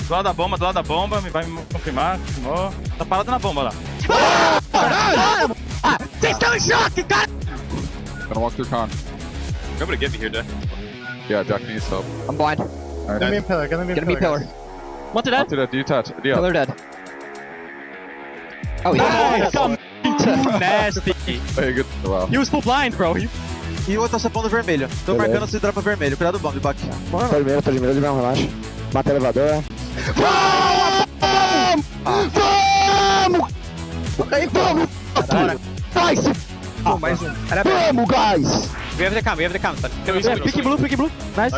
[SPEAKER 19] Do lado da bomba, vai me confirmar. Confirmou. Tá parado na bomba lá. Caralho! Vocês estão em choque, cara!
[SPEAKER 21] Gonna walk through con.
[SPEAKER 5] Nobody get me here, Jack.
[SPEAKER 21] Yeah, Jack needs help.
[SPEAKER 6] I'm blind.
[SPEAKER 21] Right.
[SPEAKER 19] Gonna be a pillar.
[SPEAKER 21] What's that? Detach. Yeah.
[SPEAKER 6] Pillar dead. Oh, yeah.
[SPEAKER 19] Nasty.
[SPEAKER 21] Hey, good. Wow.
[SPEAKER 19] He was full blind, bro. E o outro tá sapando vermelho. Tô
[SPEAKER 6] Beleza.
[SPEAKER 19] marcando se dropa vermelho. Cuidado do bomb, Buck.
[SPEAKER 6] Tô de primeiro, não, relaxa. Mata o elevador.
[SPEAKER 19] Vamos!
[SPEAKER 6] Guys!
[SPEAKER 19] Mais um.
[SPEAKER 6] Vamos, guys!
[SPEAKER 19] We have the cam.
[SPEAKER 6] Pick blue. Nice.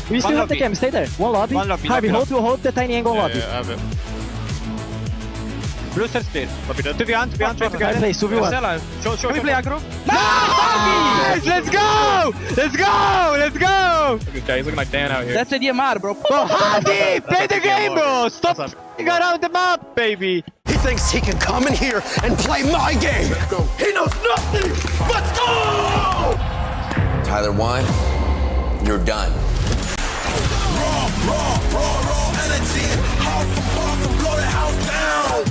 [SPEAKER 6] We still have the cam, stay there. One lobby. Harvey, hold the tiny angle lobby.
[SPEAKER 19] Blue start speed. To beyond.
[SPEAKER 6] I play, 2v1.
[SPEAKER 19] Show me play aggro. Nice! Let's go! Okay, he's looking like Dan out here. That's the DMR, bro. Harvey, play the game, bro! Stop f***ing around the map, baby!
[SPEAKER 8] He thinks he can come in here and play my game. He knows nothing. Let's go!
[SPEAKER 9] Tyler Wine, you're done.
[SPEAKER 8] Raw energy. Half a puff and blow the house down.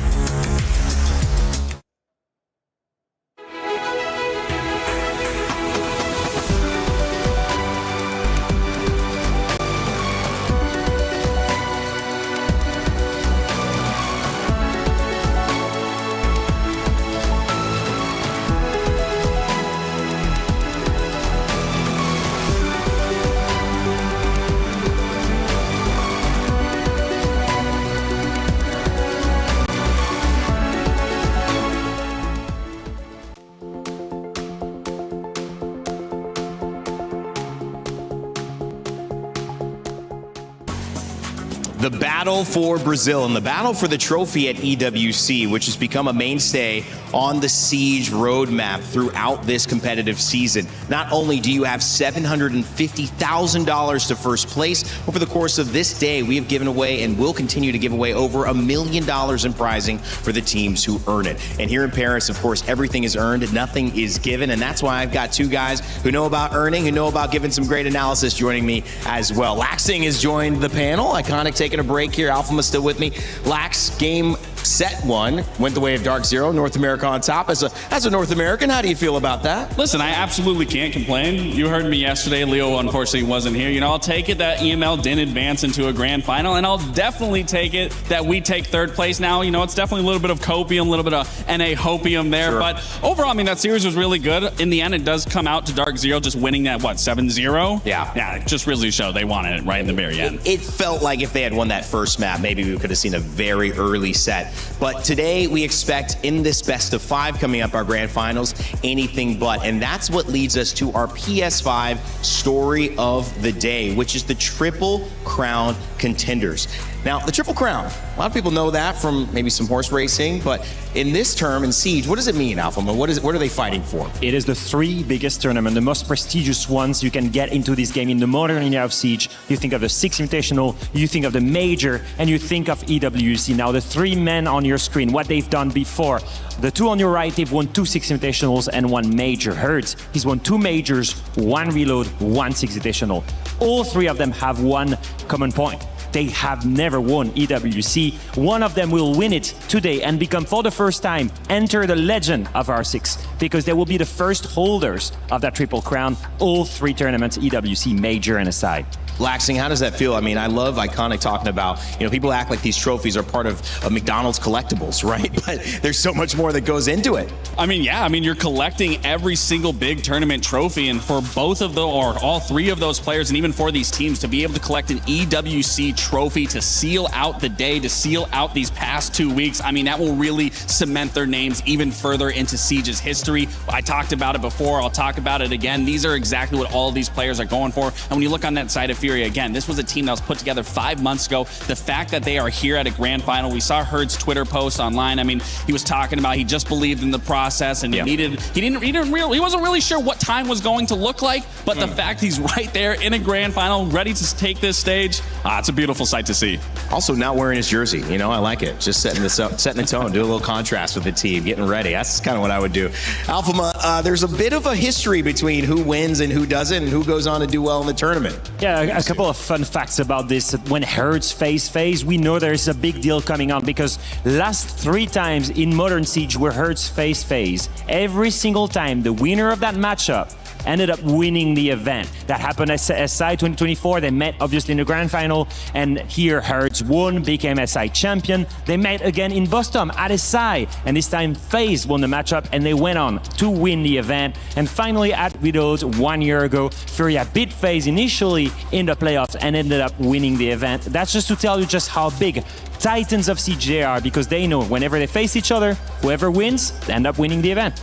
[SPEAKER 15] The battle for Brazil and the battle for the trophy at EWC, which has become a mainstay on the Siege roadmap throughout this competitive season. Not only do you have $750,000 to first place, over the course of this day, we have given away and will continue to give away over $1 million in prizing for the teams who earn it. And here in Paris, of course, everything is earned, nothing is given. And that's why I've got two guys who know about earning, who know about giving some great analysis joining me as well. Laxing has joined the panel. Iconic taking a break here. Alphama's still with me. Lax, game set one went the way of Dark Zero. North America on top. As a North American, how do you feel about that?
[SPEAKER 10] Listen, I absolutely can't complain. You heard me yesterday. Leo unfortunately wasn't here. You know, I'll take it that EML didn't advance into a grand final, and I'll definitely take it that we take third place now. You know, it's definitely a little bit of copium, a little bit of NA hopium there.
[SPEAKER 15] Sure.
[SPEAKER 10] But overall, I mean, that series was really good. In the end, it does come out to Dark Zero just winning that, 7-0? Yeah, it just really showed they wanted it right in the very end.
[SPEAKER 15] It felt like if they had won that first map, maybe we could have seen a very early set. But today we expect in this best of 5 coming up, our grand finals, anything but. And that's what leads us to our PS5 story of the day, which is the Triple Crown contenders. Now, the Triple Crown, a lot of people know that from maybe some horse racing, but in this term, in Siege, what does it mean, Alphama? What are they fighting for?
[SPEAKER 17] It is the 3 biggest tournament, the most prestigious ones you can get into this game in the modern era of Siege. You think of the 6 Invitational, you think of the Major, and you think of EWC. Now, the 3 men on your screen, what they've done before. The 2 on your right, they've won 2 6 Invitationals and 1 Major. Hertz, he's won 2 Majors, 1 Reload, 1 6 Invitational. All 3 of them have one common point. They have never won EWC. One of them will win it today and become, for the first time, enter the legend of R6, because they will be the first holders of that Triple Crown, all 3 tournaments, EWC, Major, and aside.
[SPEAKER 15] Laxing, how does that feel? I mean, I love Iconic talking about, people act like these trophies are part of McDonald's collectibles, right? But there's so much more that goes into it.
[SPEAKER 10] I mean, you're collecting every single big tournament trophy, and for both of or all 3 of those players, and even for these teams, to be able to collect an EWC trophy to seal out the day, to seal out these past 2 weeks, I mean, that will really cement their names even further into Siege's history. I talked about it before, I'll talk about it again. These are exactly what all of these players are going for. And when you look on that side of Fury, again, this was a team that was put together 5 months ago. The fact that they are here at a grand final, we saw Herd's Twitter post online. I mean, he was talking about he just believed in the process, and he wasn't really sure what time was going to look like, but the fact he's right there in a grand final, ready to take this stage, it's a beautiful sight to see.
[SPEAKER 15] Also, not wearing his jersey, I like it. Just setting the tone, do a little contrast with the team, getting ready. That's kind of what I would do. Alphama, there's a bit of a history between who wins and who doesn't, and who goes on to do well in the tournament.
[SPEAKER 17] Yeah, a couple of fun facts about this. When Hertz face FaZe, we know there's a big deal coming on, because last 3 times in Modern Siege where Hertz face FaZe, every single time the winner of that matchup ended up winning the event. That happened at SI 2024. They met obviously in the grand final, and here Hertz won, became SI champion. They met again in Boston at SI, and this time FaZe won the matchup, and they went on to win the event. And finally at Widows 1 year ago, Furia beat FaZe initially in the playoffs and ended up winning the event. That's just to tell you just how big Titans of CJ are, because they know whenever they face each other, whoever wins end up winning the event.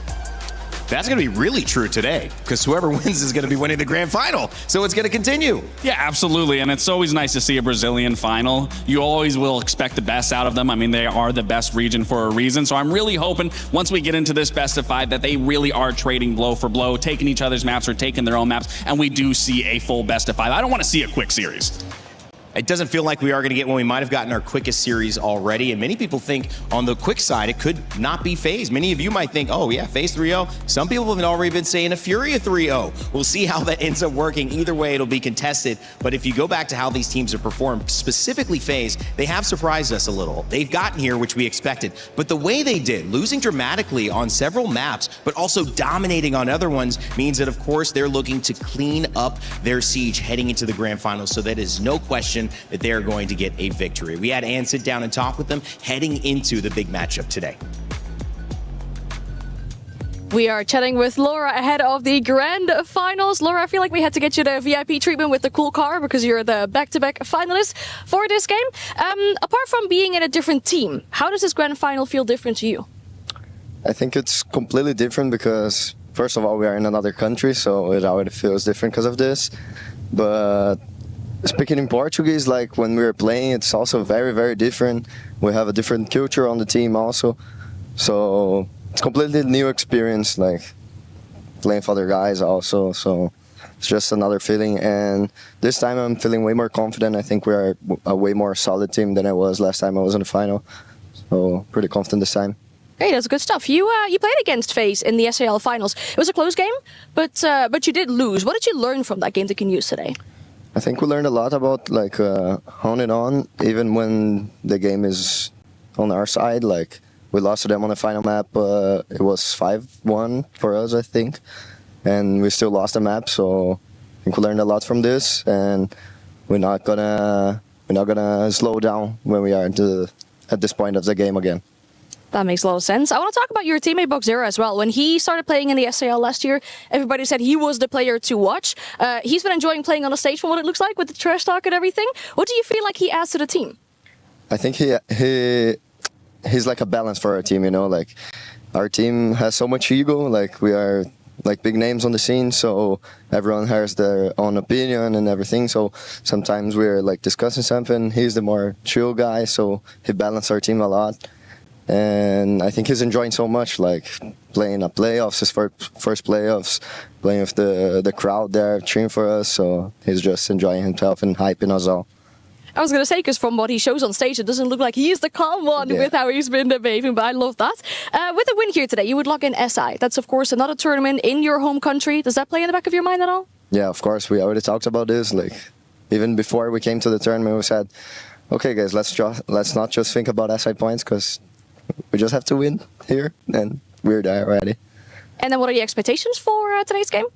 [SPEAKER 15] That's going to be really true today, because whoever wins is going to be winning the grand final. So it's going to continue.
[SPEAKER 10] Yeah, absolutely. And it's always nice to see a Brazilian final. You always will expect the best out of them. I mean, they are the best region for a reason. So I'm really hoping once we get into this best of 5 that they really are trading blow for blow, taking each other's maps or taking their own maps, and we do see a full best of 5. I don't want to see a quick series.
[SPEAKER 15] It doesn't feel like we are going to get one. We might have gotten our quickest series already, and many people think on the quick side it could not be FaZe. Many of you might think, oh yeah, FaZe 3-0. Some people have already been saying a Furia 3-0. We'll see how that ends up working. Either way, it'll be contested. But if you go back to how these teams have performed, specifically FaZe, they have surprised us a little. They've gotten here, which we expected. But the way they did, losing dramatically on several maps, but also dominating on other ones, means that, of course, they're looking to clean up their siege heading into the grand finals. So that is no question that they are going to get a victory. We had Ann sit down and talk with them heading into the big matchup today.
[SPEAKER 14] We are chatting with Laura ahead of the grand finals. Laura, I feel like we had to get you the VIP treatment with the cool car because you're the back-to-back finalist for this game. Apart from being in a different team, how does this grand final feel different to you?
[SPEAKER 18] I think it's completely different because, first of all, we are in another country, so it already feels different because of this. But speaking in Portuguese, like when we were playing, it's also very, very different. We have a different culture on the team also. So it's completely new experience, like playing for other guys also. So it's just another feeling. And this time I'm feeling way more confident. I think we are a way more solid team than I was last time I was in the final. So pretty confident this time.
[SPEAKER 14] Great, that's good stuff. You played against FaZe in the SAL finals. It was a close game, but you did lose. What did you learn from that game that you can use today?
[SPEAKER 18] I think we learned a lot about like honing on, even when the game is on our side. Like we lost to them on the final map. It was 5-1 for us, I think, and we still lost the map. So I think we learned a lot from this, and we're not gonna slow down when we are at this point of the game again.
[SPEAKER 14] That makes a lot of sense. I want to talk about your teammate Boxera as well. When he started playing in the SAL last year, everybody said he was the player to watch. He's been enjoying playing on the stage from what it looks like with the trash talk and everything. What do you feel like he adds to the team?
[SPEAKER 18] I think he's like a balance for our team, you know, like our team has so much ego, like we are like big names on the scene, so everyone has their own opinion and everything. So sometimes we're like discussing something. He's the more chill guy, so he balances our team a lot. And I think he's enjoying so much, like playing at playoffs, his first playoffs, playing with the crowd there, cheering for us. So he's just enjoying himself and hyping us all.
[SPEAKER 14] I was going to say, because from what he shows on stage, it doesn't look like he's the calm one with how he's been behaving, but I love that. With a win here today, you would lock in SI. That's, of course, another tournament in your home country. Does that play in the back of your mind at all?
[SPEAKER 18] Yeah, of course. We already talked about this. Like, even before we came to the tournament, we said, okay, guys, let's not just think about SI points, because we just have to win here, and we're there already.
[SPEAKER 14] And then what are the expectations for today's game?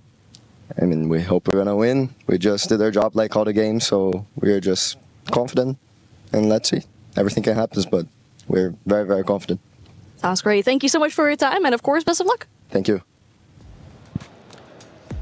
[SPEAKER 18] I mean, we hope we're going to win. We just did our job like all the games, so we're just confident, and let's see. Everything can happen, but we're very, very confident.
[SPEAKER 14] Sounds great. Thank you so much for your time, and of course, best of luck.
[SPEAKER 18] Thank you.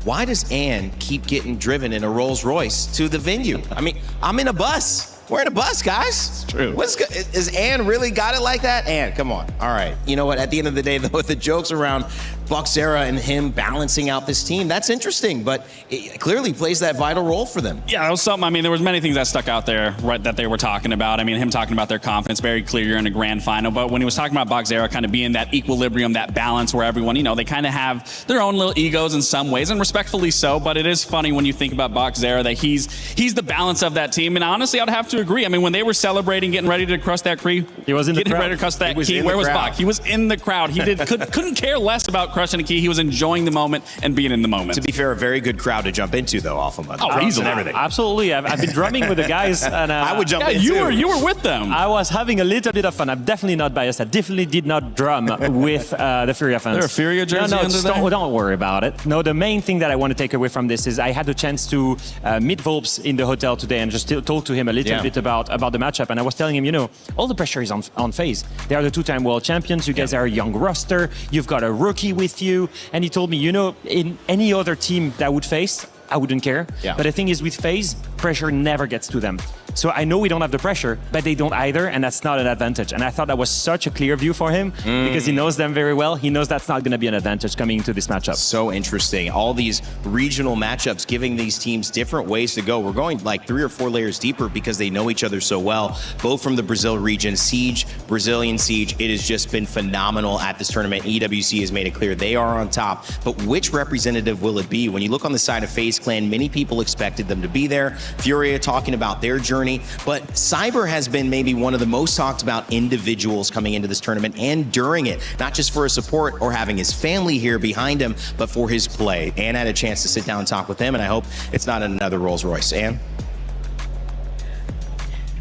[SPEAKER 15] Why does Ann keep getting driven in a Rolls Royce to the venue? I mean, I'm in a bus. We're in a bus, guys.
[SPEAKER 10] It's true.
[SPEAKER 15] Is Ann really got it like that? Ann, come on. All right. You know what? At the end of the day, though, the jokes around Boxera and him balancing out this team, that's interesting, but it clearly plays that vital role for them.
[SPEAKER 10] Yeah, that was something. I mean, there was many things that stuck out there, right, that they were talking about. I mean, him talking about their confidence, very clear you're in a grand final, but when he was talking about Boxera kind of being that equilibrium, that balance where everyone, you know, they kind of have their own little egos in some ways, and respectfully so, but it is funny when you think about Boxera that he's the balance of that team, and honestly, I'd have to agree. I mean, when they were celebrating, getting ready to cross that key,
[SPEAKER 17] he was in the crowd.
[SPEAKER 10] Ready to cross that key. Where was Bach? He was in the crowd. He couldn't care less about crushing a key. He was enjoying the moment and being in the moment.
[SPEAKER 15] To be fair, a very good crowd to jump into, though, off of
[SPEAKER 10] Oh, easily.
[SPEAKER 15] and everything.
[SPEAKER 17] Absolutely. I've been drumming with the guys. And,
[SPEAKER 15] I would jump in,
[SPEAKER 10] you
[SPEAKER 15] too.
[SPEAKER 10] You were with them.
[SPEAKER 17] I was having a little bit of fun. I'm definitely not biased. I definitely did not drum with the Furia fans.
[SPEAKER 10] There a Furia jersey
[SPEAKER 17] no,
[SPEAKER 10] under there?
[SPEAKER 17] Don't worry about it. No, the main thing that I want to take away from this is I had the chance to meet Volps in the hotel today and just talk to him a little bit about the matchup. And I was telling him, all the pressure is on FaZe. They are the two-time world champions. You guys are a young roster. You've got a rookie with you. And he told me, in any other team that would face, I wouldn't care.
[SPEAKER 15] Yeah.
[SPEAKER 17] But the thing is, with FaZe, pressure never gets to them. So I know we don't have the pressure, but they don't either, and that's not an advantage. And I thought that was such a clear view for him because he knows them very well. He knows that's not going to be an advantage coming into this matchup.
[SPEAKER 15] So interesting. All these regional matchups giving these teams different ways to go. We're going like 3 or 4 layers deeper because they know each other so well. Both from the Brazil region, Siege, Brazilian Siege, it has just been phenomenal at this tournament. EWC has made it clear they are on top. But which representative will it be? When you look on the side of FaZe Clan, many people expected them to be there. Furia talking about their journey. But Cyber has been maybe one of the most talked about individuals coming into this tournament and during it, not just for his support or having his family here behind him, but for his play. Anne had a chance to sit down and talk with him, and I hope it's not another Rolls Royce. Anne?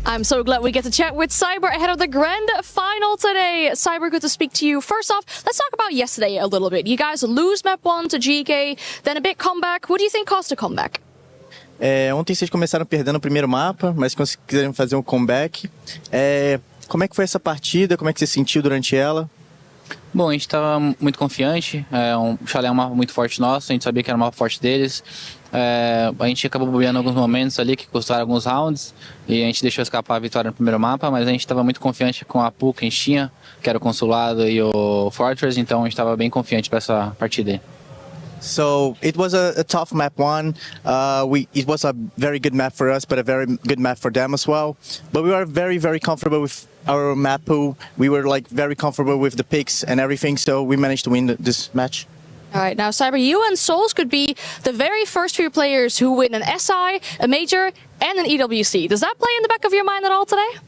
[SPEAKER 14] I'm so glad we get to chat with Cyber ahead of the grand final today. Cyber, good to speak to you. First off, let's talk about yesterday a little bit. You guys lose map 1 to GK, then a big comeback. What do you think caused the comeback?
[SPEAKER 11] Ontem vocês começaram perdendo o primeiro mapa, mas conseguiram fazer um comeback. Como é que foi essa partida? Como é que você sentiu durante ela?
[SPEAKER 7] Bom, a gente estava muito confiante. O Chalé é um mapa muito forte nosso, a gente sabia que era um mapa forte deles. A gente acabou bobeando alguns momentos ali que custaram alguns rounds e a gente deixou escapar a vitória no primeiro mapa, mas a gente estava muito confiante com a pool que a gente tinha, que era o Consulado e o Fortress, então a gente estava bem confiante para essa partida aí.
[SPEAKER 11] So it was a tough map 1. It was a very good map for us, but a very good map for them as well. But we were very, very comfortable with our map pool. We were very comfortable with the picks and everything, so we managed to win this match.
[SPEAKER 14] All right, now Cyber, you and Souls could be the very first few players who win an SI, a Major, and an EWC. Does that play in the back of your mind at all today?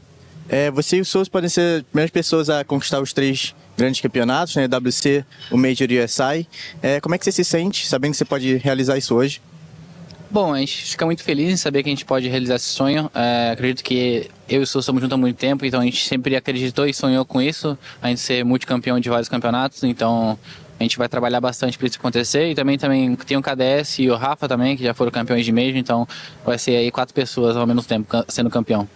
[SPEAKER 11] Você e o Souls podem ser as primeiras pessoas a conquistar os 3 grandes campeonatos, né? EWC, o Major e o SI. Como é que você se sente sabendo que você pode realizar isso hoje?
[SPEAKER 7] Bom, a gente fica muito feliz em saber que a gente pode realizar esse sonho. Acredito que eu e o Souls estamos juntos há muito tempo, então a gente sempre acreditou e sonhou com isso, a gente ser multicampeão de vários campeonatos, então a gente vai trabalhar bastante para isso acontecer. E também tem o KDS e o Rafa também, que já foram campeões de Major, então vai ser aí 4 pessoas ao mesmo tempo sendo campeão.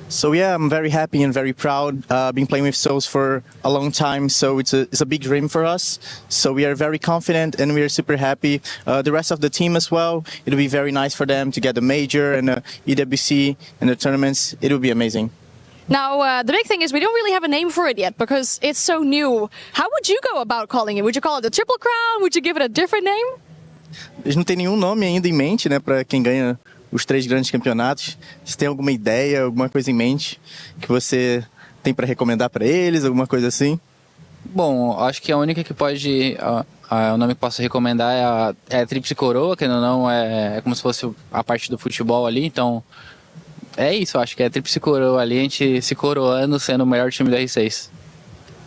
[SPEAKER 11] So yeah, I'm very happy and very proud. Been playing with Souls for a long time, so it's a big dream for us. So we are very confident and we are super happy. The rest of the team as well. It'll be very nice for them to get the Major and the EWC and the tournaments. It'll be amazing.
[SPEAKER 14] Now, the big thing is we don't really have a name for it yet because it's so new. How would you go about calling it? Would you call it the Triple Crown? Would you give it a different name?
[SPEAKER 11] Eles não têm nenhum nome ainda em mente, né, para quem ganha os 3 grandes campeonatos. Você tem alguma ideia, alguma coisa em mente que você tem para recomendar para eles, alguma coisa assim?
[SPEAKER 7] Bom, acho que a única que pode, o nome que posso recomendar é a Tríplice Coroa, que não é como se fosse a parte do futebol ali, então é isso, acho que é a Tríplice Coroa ali, a gente se coroando sendo o melhor time do R6.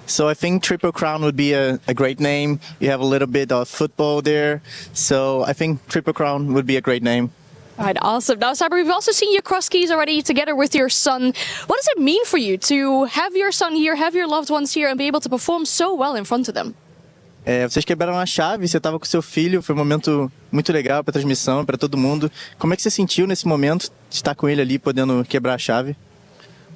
[SPEAKER 11] So I think Triple Crown would be a great name. You have a little bit of football there, so I think Triple Crown would be a great name.
[SPEAKER 14] All right, awesome. Now, Cyber, we've also seen you cross keys already together with your son. What does it mean for you to have your son here, have your loved ones here, and be able to perform so well in front of them?
[SPEAKER 11] Vocês quebraram a chave, você estava com seu filho, foi um momento muito legal para a transmissão, para todo mundo. Como é que você sentiu nesse momento de estar com ele ali, podendo quebrar a chave?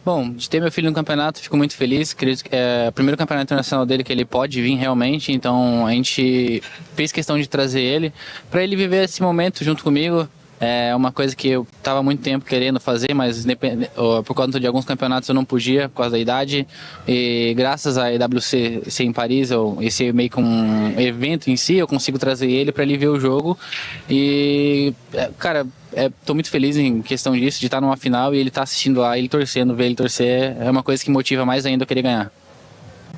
[SPEAKER 7] Bom, de ter meu filho no campeonato, fico muito feliz. Acredito que é o primeiro campeonato internacional dele que ele pode vir realmente, então a gente fez questão de trazer ele para ele viver esse momento junto comigo. É uma coisa que eu estava há muito tempo querendo fazer, mas por conta de alguns campeonatos eu não podia, por causa da idade. E graças à EWC ser em Paris, esse meio que um evento em si, eu consigo trazer ele para ele ver o jogo. E, cara, tô muito feliz em questão disso, de estar numa final e ele tá assistindo lá, ele torcendo, ver ele torcer, é uma coisa que motiva mais ainda eu querer ganhar.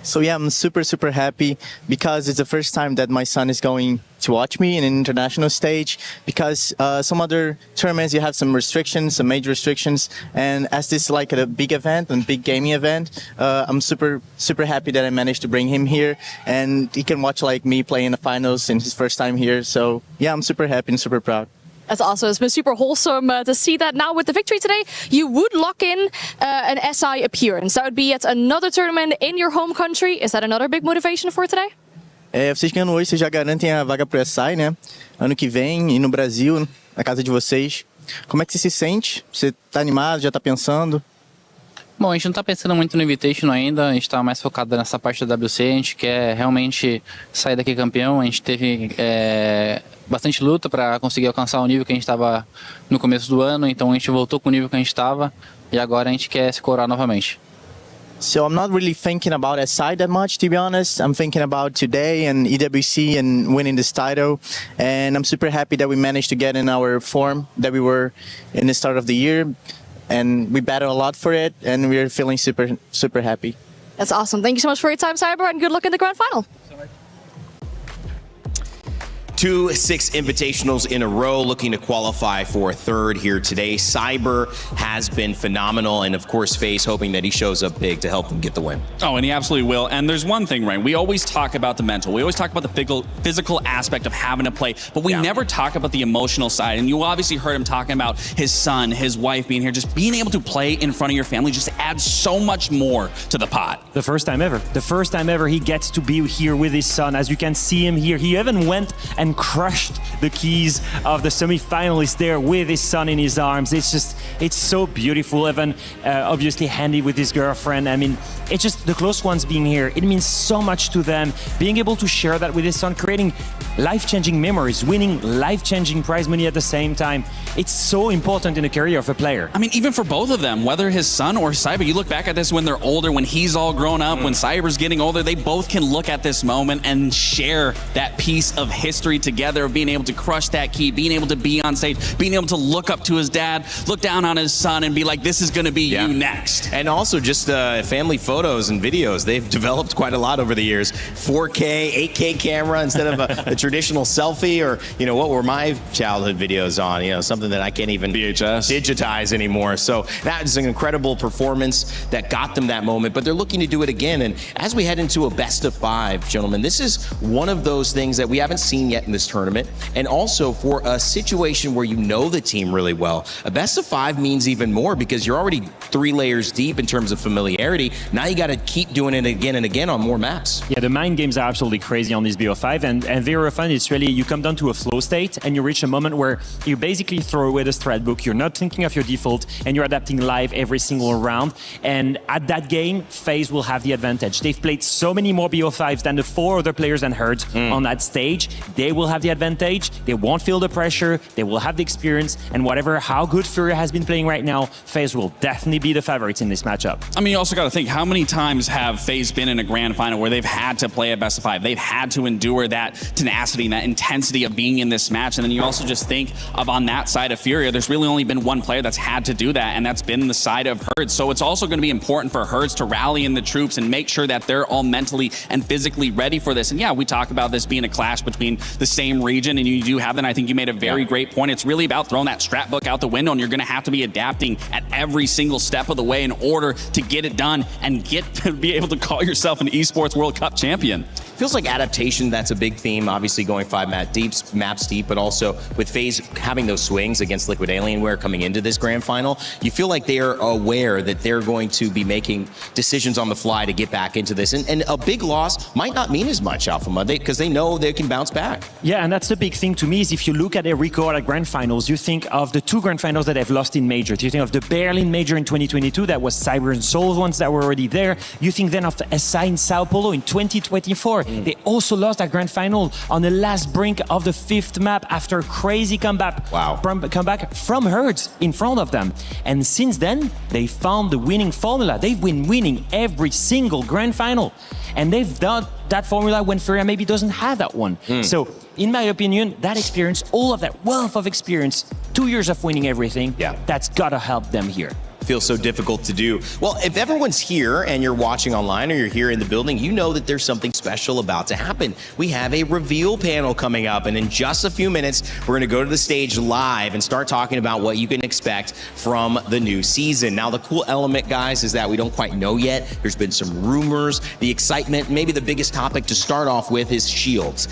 [SPEAKER 11] So yeah, I'm super happy because it's the first time that my son is going to watch me in an international stage, because some other tournaments you have some restrictions, some major restrictions, and as this is like a big event and big gaming event, I'm super happy that I managed to bring him here and he can watch like me play in the finals in his first time here. So yeah, I'm super happy and super proud.
[SPEAKER 14] That's awesome. It's been super wholesome to see that. Now with the victory today, you would lock in an SI appearance. That would be at another tournament in your home country. Is that another big motivation for today?
[SPEAKER 11] Vocês ganhando hoje, vocês já garantem a vaga pro SI, né? Ano que vem, e no Brasil, na casa de vocês. Como é que você se sente? Você tá animado? Já tá pensando?
[SPEAKER 7] Bom, a gente não está pensando muito no Invitational ainda, a gente está mais focado nessa parte da WC, a gente quer realmente sair daqui campeão, a gente teve bastante luta para conseguir alcançar o nível que a gente estava no começo do ano, então a gente voltou com o nível que a gente estava e agora a gente quer se coroar novamente.
[SPEAKER 11] So I'm not really thinking about SI that much, to be honest. I'm thinking about today and EWC and winning this title. And I'm super happy that we managed to get in our form that we were in the start of the year. And we battled a lot for it, and we're feeling super happy.
[SPEAKER 14] That's awesome. Thank you so much for your time, Cyber, and good luck in the grand final.
[SPEAKER 15] 2 6 invitationals in a row, looking to qualify for a third here today. Cyber has been phenomenal, and of course, FaZe hoping that he shows up big to help them get the win.
[SPEAKER 10] Oh, and he absolutely will. And there's one thing, Ryan, we always talk about the mental. We always talk about the physical aspect of having to play, but we never talk about the emotional side. And you obviously heard him talking about his son, his wife being here. Just being able to play in front of your family just adds so much more to the pot.
[SPEAKER 17] The first time ever. The first time ever he gets to be here with his son. As you can see him here, he even went and crushed the keys of the semi-finalists there with his son in his arms. It's so beautiful. Even obviously handy with his girlfriend. I mean, it's just the close ones being here. It means so much to them. Being able to share that with his son, creating life-changing memories, winning life-changing prize money at the same time. It's so important in the career of a player.
[SPEAKER 10] I mean, even for both of them, whether his son or Cyber, you look back at this when they're older, when he's all grown up, when Cyber's getting older, they both can look at this moment and share that piece of history together, of being able to crush that key, being able to be on stage, being able to look up to his dad, look down on his son and be like, this is going to be you next.
[SPEAKER 15] And also just family photos and videos. They've developed quite a lot over the years. 4K, 8K camera instead of a traditional selfie, or, you know, what were my childhood videos on? You know, something that I can't even digitize anymore. So that is an incredible performance that got them that moment, but they're looking to do it again. And as we head into a best of 5, gentlemen, this is one of those things that we haven't seen yet in this tournament. And also for a situation where you know the team really well, a best of 5 means even more because you're already 3 layers deep in terms of familiarity. Now you got to keep doing it again and again on more maps.
[SPEAKER 17] Yeah, the mind games are absolutely crazy on this BO5, and very often it's really, you come down to a flow state and you reach a moment where you basically throw away the strat book, you're not thinking of your default, and you're adapting live every single round. And at that game, FaZe will have the advantage. They've played so many more BO5s than the 4 other players and Herds on that stage. They will have the advantage, they won't feel the pressure, they will have the experience, and whatever how good Furia has been playing right now, FaZe will definitely be the favorites in this matchup.
[SPEAKER 10] I mean, you also got to think, how many times have FaZe been in a grand final where they've had to play a best of 5? They've had to endure that tenacity and that intensity of being in this match. And then you also just think of, on that side of Furia, there's really only been one player that's had to do that, and that's been the side of Herds. So it's also going to be important for Herds to rally in the troops and make sure that they're all mentally and physically ready for this. And yeah, we talk about this being a clash between the same region, and you do have that. And I think you made a very great point. It's really about throwing that strat book out the window, and you're going to have to be adapting at every single step of the way in order to get it done and get to be able to call yourself an Esports World Cup champion.
[SPEAKER 15] Feels like adaptation, that's a big theme, obviously going 5 maps deep, but also with FaZe having those swings against Liquid Alienware coming into this grand final, you feel like they are aware that they're going to be making decisions on the fly to get back into this. And a big loss might not mean as much, Alpha Monday, because they know they can bounce back.
[SPEAKER 17] Yeah, and that's the big thing to me, is if you look at a record at grand finals, you think of the 2 grand finals that they've lost in major. You think of the Berlin major in 2022, that was Cyber and Soul ones that were already there. You think then of the SI in Sao Paulo in 2024. They also lost that grand final on the last brink of the 5th map after a crazy comeback from Herds in front of them. And since then, they found the winning formula. They've been winning every single grand final. And they've done that formula when Furia maybe doesn't have that one. So, in my opinion, that experience, all of that wealth of experience, 2 years of winning everything, that's gotta help them here.
[SPEAKER 15] feels so difficult to do. Well, if everyone's here and you're watching online or you're here in the building, you know that there's something special about to happen. We have a reveal panel coming up, and in just a few minutes, we're going to go to the stage live and start talking about what you can expect from the new season. Now, the cool element, guys, is that we don't quite know yet. There's been some rumors, the excitement, maybe the biggest topic to start off with is shields.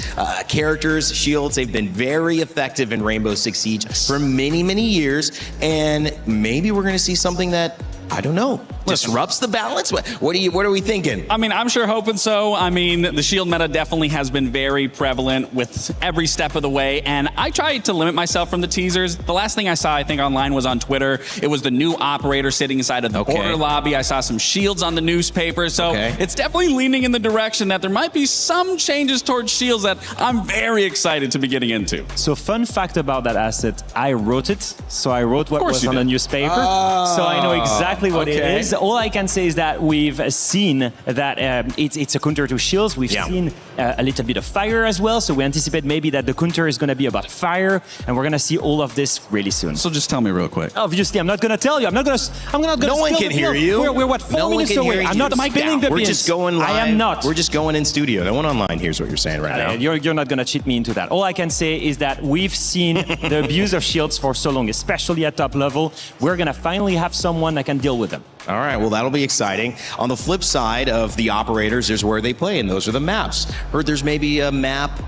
[SPEAKER 15] Characters, shields, they've been very effective in Rainbow Six Siege for many, many years, and maybe we're going to see something that, I don't know, disrupts the balance? What are we thinking?
[SPEAKER 10] I mean, I'm sure hoping so. I mean, the shield meta definitely has been very prevalent with every step of the way, and I tried to limit myself from the teasers. The last thing I saw, I think, online was on Twitter. It was the new operator sitting inside of the Porte lobby. I saw some shields on the newspaper, so it's definitely leaning in the direction that there might be some changes towards shields that I'm very excited to be getting into.
[SPEAKER 17] So fun fact about that asset, I wrote it. So I wrote what was on the newspaper. So I know exactly what it is. All I can say is that we've seen that it's a counter to shields. We've seen a little bit of fire as well. So we anticipate maybe that the counter is going to be about fire, and we're going to see all of this really soon.
[SPEAKER 10] So just tell me real quick.
[SPEAKER 17] Obviously, I'm not going to tell you. I'm not going to.
[SPEAKER 15] No one can hear you.
[SPEAKER 17] We're what, 4 minutes away. I'm not spinning the
[SPEAKER 15] We're
[SPEAKER 17] pins.
[SPEAKER 15] just going live.
[SPEAKER 17] I am not.
[SPEAKER 15] We're just going in studio. No one online hears what you're saying right now.
[SPEAKER 17] You're not going to cheat me into that. All I can say is that we've seen the abuse of shields for so long, especially at top level. We're going to finally have someone that can deal with them.
[SPEAKER 15] All right, well, that'll be exciting. On the flip side of the operators, there's where they play, and those are the maps. Heard there's maybe a map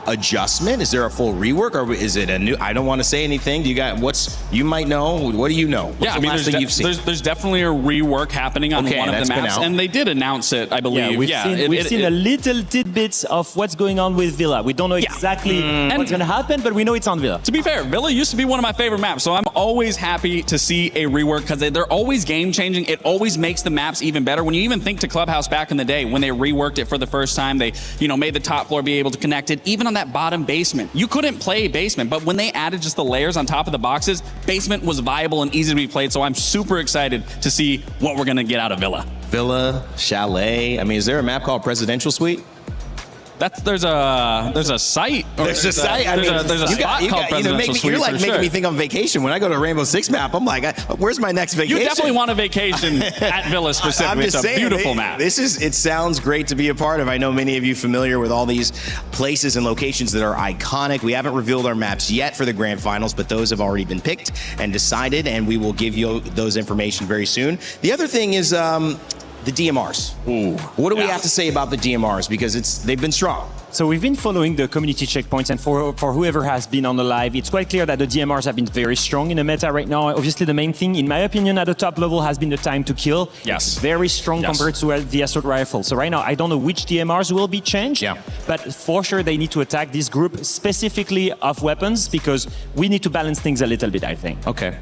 [SPEAKER 15] adjustment? Is there a full rework, or is it a new? I don't want to say anything. Do you got you might know? What do you know? What's
[SPEAKER 10] yeah, I mean, there's definitely a rework happening on one of the maps, and they did announce it, I believe.
[SPEAKER 17] Yeah, we've seen a little tidbits of what's going on with Villa. We don't know exactly what's going to happen, but we know it's on Villa.
[SPEAKER 10] To be fair, Villa used to be one of my favorite maps, so I'm always happy to see a rework because they're always game-changing. It always makes the maps even better. When you even think to Clubhouse back in the day, when they reworked it for the first time, they made the top floor be able to connect it. Even on that bottom basement, you couldn't play basement, but when they added just the layers on top of the boxes, basement was viable and easy to be played. So I'm super excited to see what we're gonna get out of Villa.
[SPEAKER 15] Villa, Chalet. I mean, is there a map called Presidential Suite?
[SPEAKER 10] There's a site.
[SPEAKER 15] There's a site.
[SPEAKER 10] There's a spot called Presidential Suite.
[SPEAKER 15] You're like making me think on vacation. When I go to a Rainbow Six map, I'm like, where's my next vacation?
[SPEAKER 10] You definitely want a vacation at Villa specifically. It's a beautiful map.
[SPEAKER 15] It sounds great to be a part of. I know many of you familiar with all these places and locations that are iconic. We haven't revealed our maps yet for the grand finals, but those have already been picked and decided, and we will give you those information very soon. The other thing is the DMRs.
[SPEAKER 10] Ooh.
[SPEAKER 15] What do we have to say about the DMRs? Because they've been strong.
[SPEAKER 17] So we've been following the community checkpoints, and for whoever has been on the live, it's quite clear that the DMRs have been very strong in the meta right now. Obviously, the main thing, in my opinion, at the top level has been the time to kill.
[SPEAKER 10] Yes.
[SPEAKER 17] It's very strong compared to the assault rifle. So right now, I don't know which DMRs will be changed, but for sure they need to attack this group specifically of weapons because we need to balance things a little bit, I think.
[SPEAKER 10] Okay.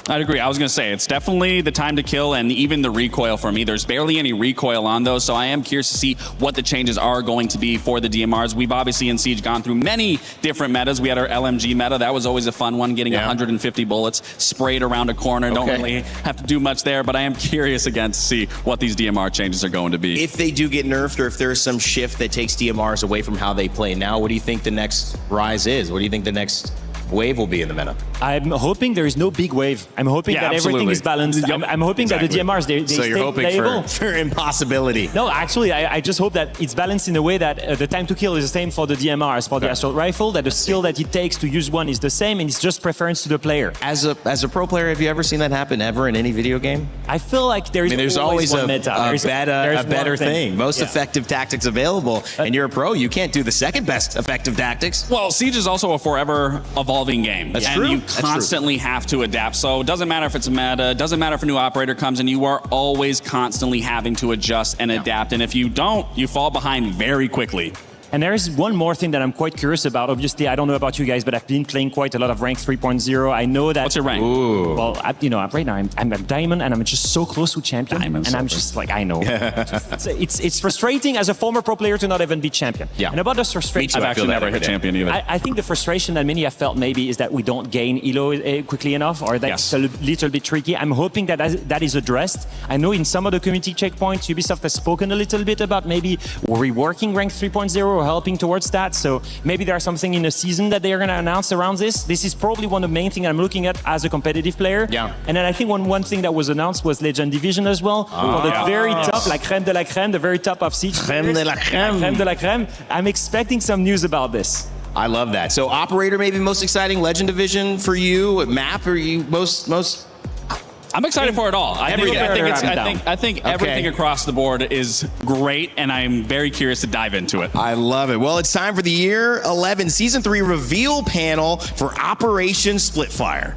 [SPEAKER 10] I'd agree. I was going to say, it's definitely the time to kill and even the recoil for me. There's barely any recoil on those, so I am curious to see what the changes are going to be for the DMRs. We've obviously in Siege gone through many different metas. We had our LMG meta. That was always a fun one, getting 150 bullets sprayed around a corner. Don't really have to do much there, but I am curious again to see what these DMR changes are going to be.
[SPEAKER 15] If they do get nerfed or if there's some shift that takes DMRs away from how they play now, what do you think the next rise is? What do you think the next wave will be in the meta?
[SPEAKER 17] I'm hoping there is no big wave. I'm hoping that everything is balanced. I'm hoping that the DMRs, they
[SPEAKER 15] so you're
[SPEAKER 17] stay
[SPEAKER 15] hoping
[SPEAKER 17] playable.
[SPEAKER 15] for impossibility.
[SPEAKER 17] No, actually, I just hope that it's balanced in a way that the time to kill is the same for the DMR as for the assault rifle, that the skill that it takes to use one is the same, and it's just preference to the player.
[SPEAKER 15] As a pro player, have you ever seen that happen ever in any video game?
[SPEAKER 17] I feel like there's
[SPEAKER 15] always
[SPEAKER 17] one
[SPEAKER 15] a
[SPEAKER 17] meta.
[SPEAKER 15] a better thing. Most effective tactics available, and you're a pro, you can't do the second best effective tactics.
[SPEAKER 10] Well, Siege is also a forever evolving game.
[SPEAKER 15] That's
[SPEAKER 10] and
[SPEAKER 15] true.
[SPEAKER 10] you constantly have to adapt. So it doesn't matter if it's a meta, it doesn't matter if a new operator comes in, you are always constantly having to adjust and adapt. And if you don't, you fall behind very quickly.
[SPEAKER 17] And there is one more thing that I'm quite curious about. Obviously, I don't know about you guys, but I've been playing quite a lot of rank 3.0. I know that.
[SPEAKER 10] What's your rank?
[SPEAKER 17] Ooh. Well, right now I'm a diamond, and I'm just so close to champion. And I'm just like, I know. it's frustrating as a former pro player to not even be champion.
[SPEAKER 15] Yeah.
[SPEAKER 17] And about the frustration,
[SPEAKER 10] I've actually never hit champion either.
[SPEAKER 17] I think the frustration that many have felt maybe is that we don't gain elo quickly enough, or that's a little bit tricky. I'm hoping that that is addressed. I know in some of the community checkpoints, Ubisoft has spoken a little bit about maybe reworking rank 3.0 virtus.pro helping towards that. So maybe there's something in the season that they are going to announce around this. This is probably one of the main things I'm looking at as a competitive player.
[SPEAKER 15] Yeah.
[SPEAKER 17] And then I think one thing that was announced was Legend Division as well. For the very top, like crème de la crème, the very top of Siege.
[SPEAKER 15] Crème de la crème.
[SPEAKER 17] Crème de la crème. I'm expecting some news about this.
[SPEAKER 15] I love that. So operator maybe most exciting, Legend Division for you, map are you most
[SPEAKER 10] I'm excited for it all. I think everything across the board is great, and I'm very curious to dive into it.
[SPEAKER 15] I love it. Well, it's time for the Year 11 Season 3 reveal panel for Operation Splitfire.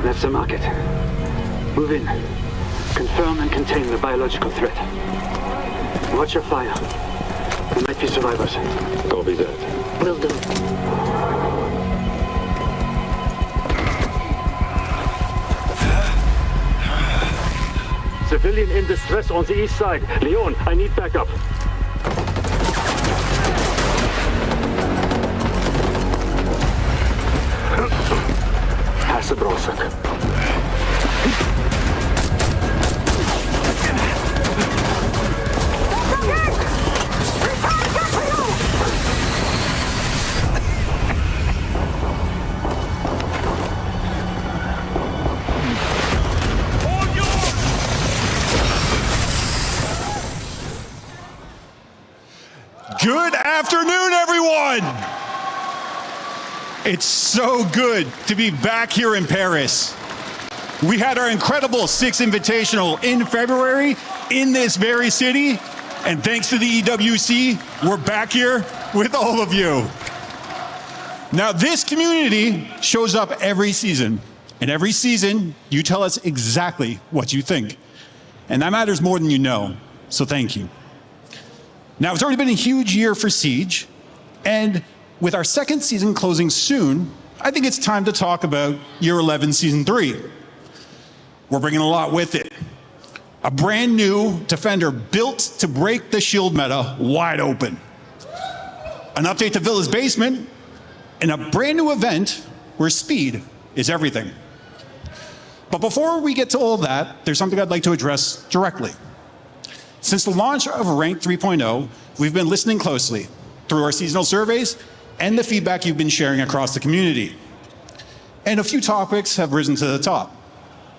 [SPEAKER 12] That's the market. Move in. Confirm and contain the biological threat. Watch your fire. There might be survivors.
[SPEAKER 5] Copy that.
[SPEAKER 12] Will do. Civilian in distress on the east side. Leon, I need backup. Pass the brosok.
[SPEAKER 20] Good afternoon, everyone! It's so good to be back here in Paris. We had our incredible Six Invitational in February in this very city, and thanks to the EWC, we're back here with all of you. Now, this community shows up every season, and every season, you tell us exactly what you think. And that matters more than you know, so thank you. Now, it's already been a huge year for Siege, and with our second season closing soon, I think it's time to talk about Year 11 Season 3. We're bringing a lot with it. A brand new Defender built to break the shield meta wide open. An update to Villa's Basement, and a brand new event where speed is everything. But before we get to all that, there's something I'd like to address directly. Since the launch of Rank 3.0, we've been listening closely through our seasonal surveys and the feedback you've been sharing across the community. And a few topics have risen to the top: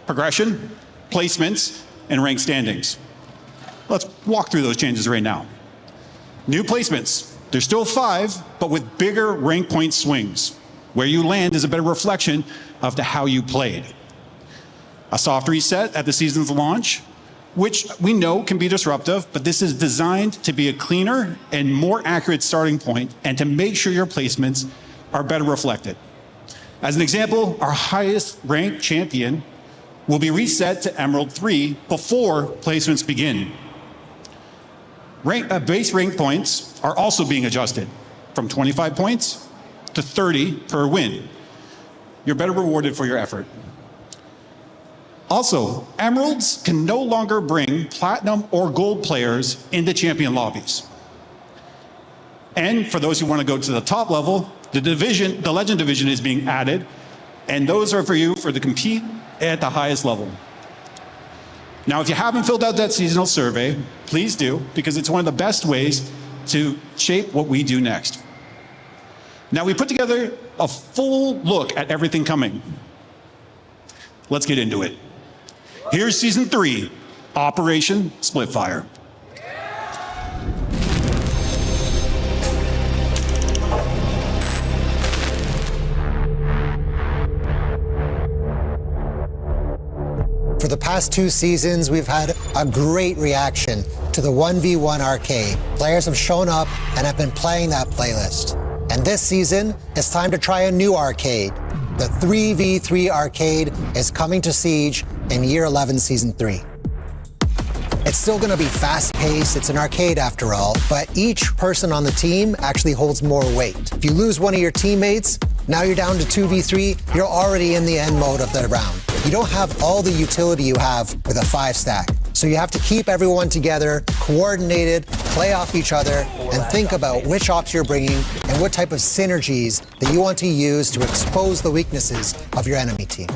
[SPEAKER 20] progression, placements, and rank standings. Let's walk through those changes right now. New placements. There's still 5, but with bigger rank point swings. Where you land is a better reflection of how you played. A soft reset at the season's launch, which we know can be disruptive, but this is designed to be a cleaner and more accurate starting point and to make sure your placements are better reflected. As an example, our highest ranked champion will be reset to Emerald 3 before placements begin. Base rank points are also being adjusted from 25 points to 30 per win. You're better rewarded for your effort. Also, Emeralds can no longer bring Platinum or Gold players into champion lobbies. And for those who want to go to the top level, the Legend Division is being added, and those are for you to compete at the highest level. Now, if you haven't filled out that seasonal survey, please do, because it's one of the best ways to shape what we do next. Now, we put together a full look at everything coming. Let's get into it. Here's Season 3, Operation Splitfire.
[SPEAKER 1] for the past 2 seasons, we've had a great reaction to the 1v1 arcade. Players have shown up and have been playing that playlist. And this season, it's time to try a new arcade. The 3v3 arcade is coming to Siege in Year 11 Season 3. It's still going to be fast-paced, it's an arcade after all, but each person on the team actually holds more weight. If you lose one of your teammates, now you're down to 2v3, you're already in the end mode of the round. You don't have all the utility you have with a 5-stack. So you have to keep everyone together, coordinated, play off each other, and think about which ops you're bringing and what type of synergies that you want to use to expose the weaknesses of your enemy team.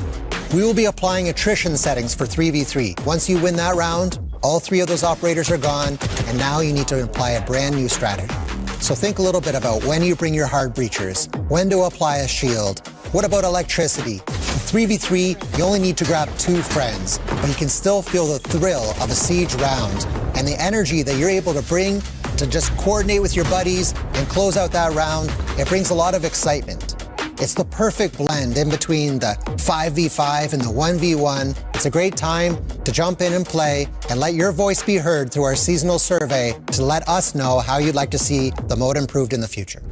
[SPEAKER 1] We will be applying attrition settings for 3v3. Once you win that round, all 3 of those operators are gone, and now you need to apply a brand new strategy. So think a little bit about when you bring your hard breachers, when to apply a shield. What about electricity? With 3v3, you only need to grab 2 friends, but you can still feel the thrill of a Siege round and the energy that you're able to bring to just coordinate with your buddies and close out that round. It brings a lot of excitement. It's the perfect blend in between the 5v5 and the 1v1. It's a great time to jump in and play and let your voice be heard through our seasonal survey to let us know how you'd like to see the mode improved in the future.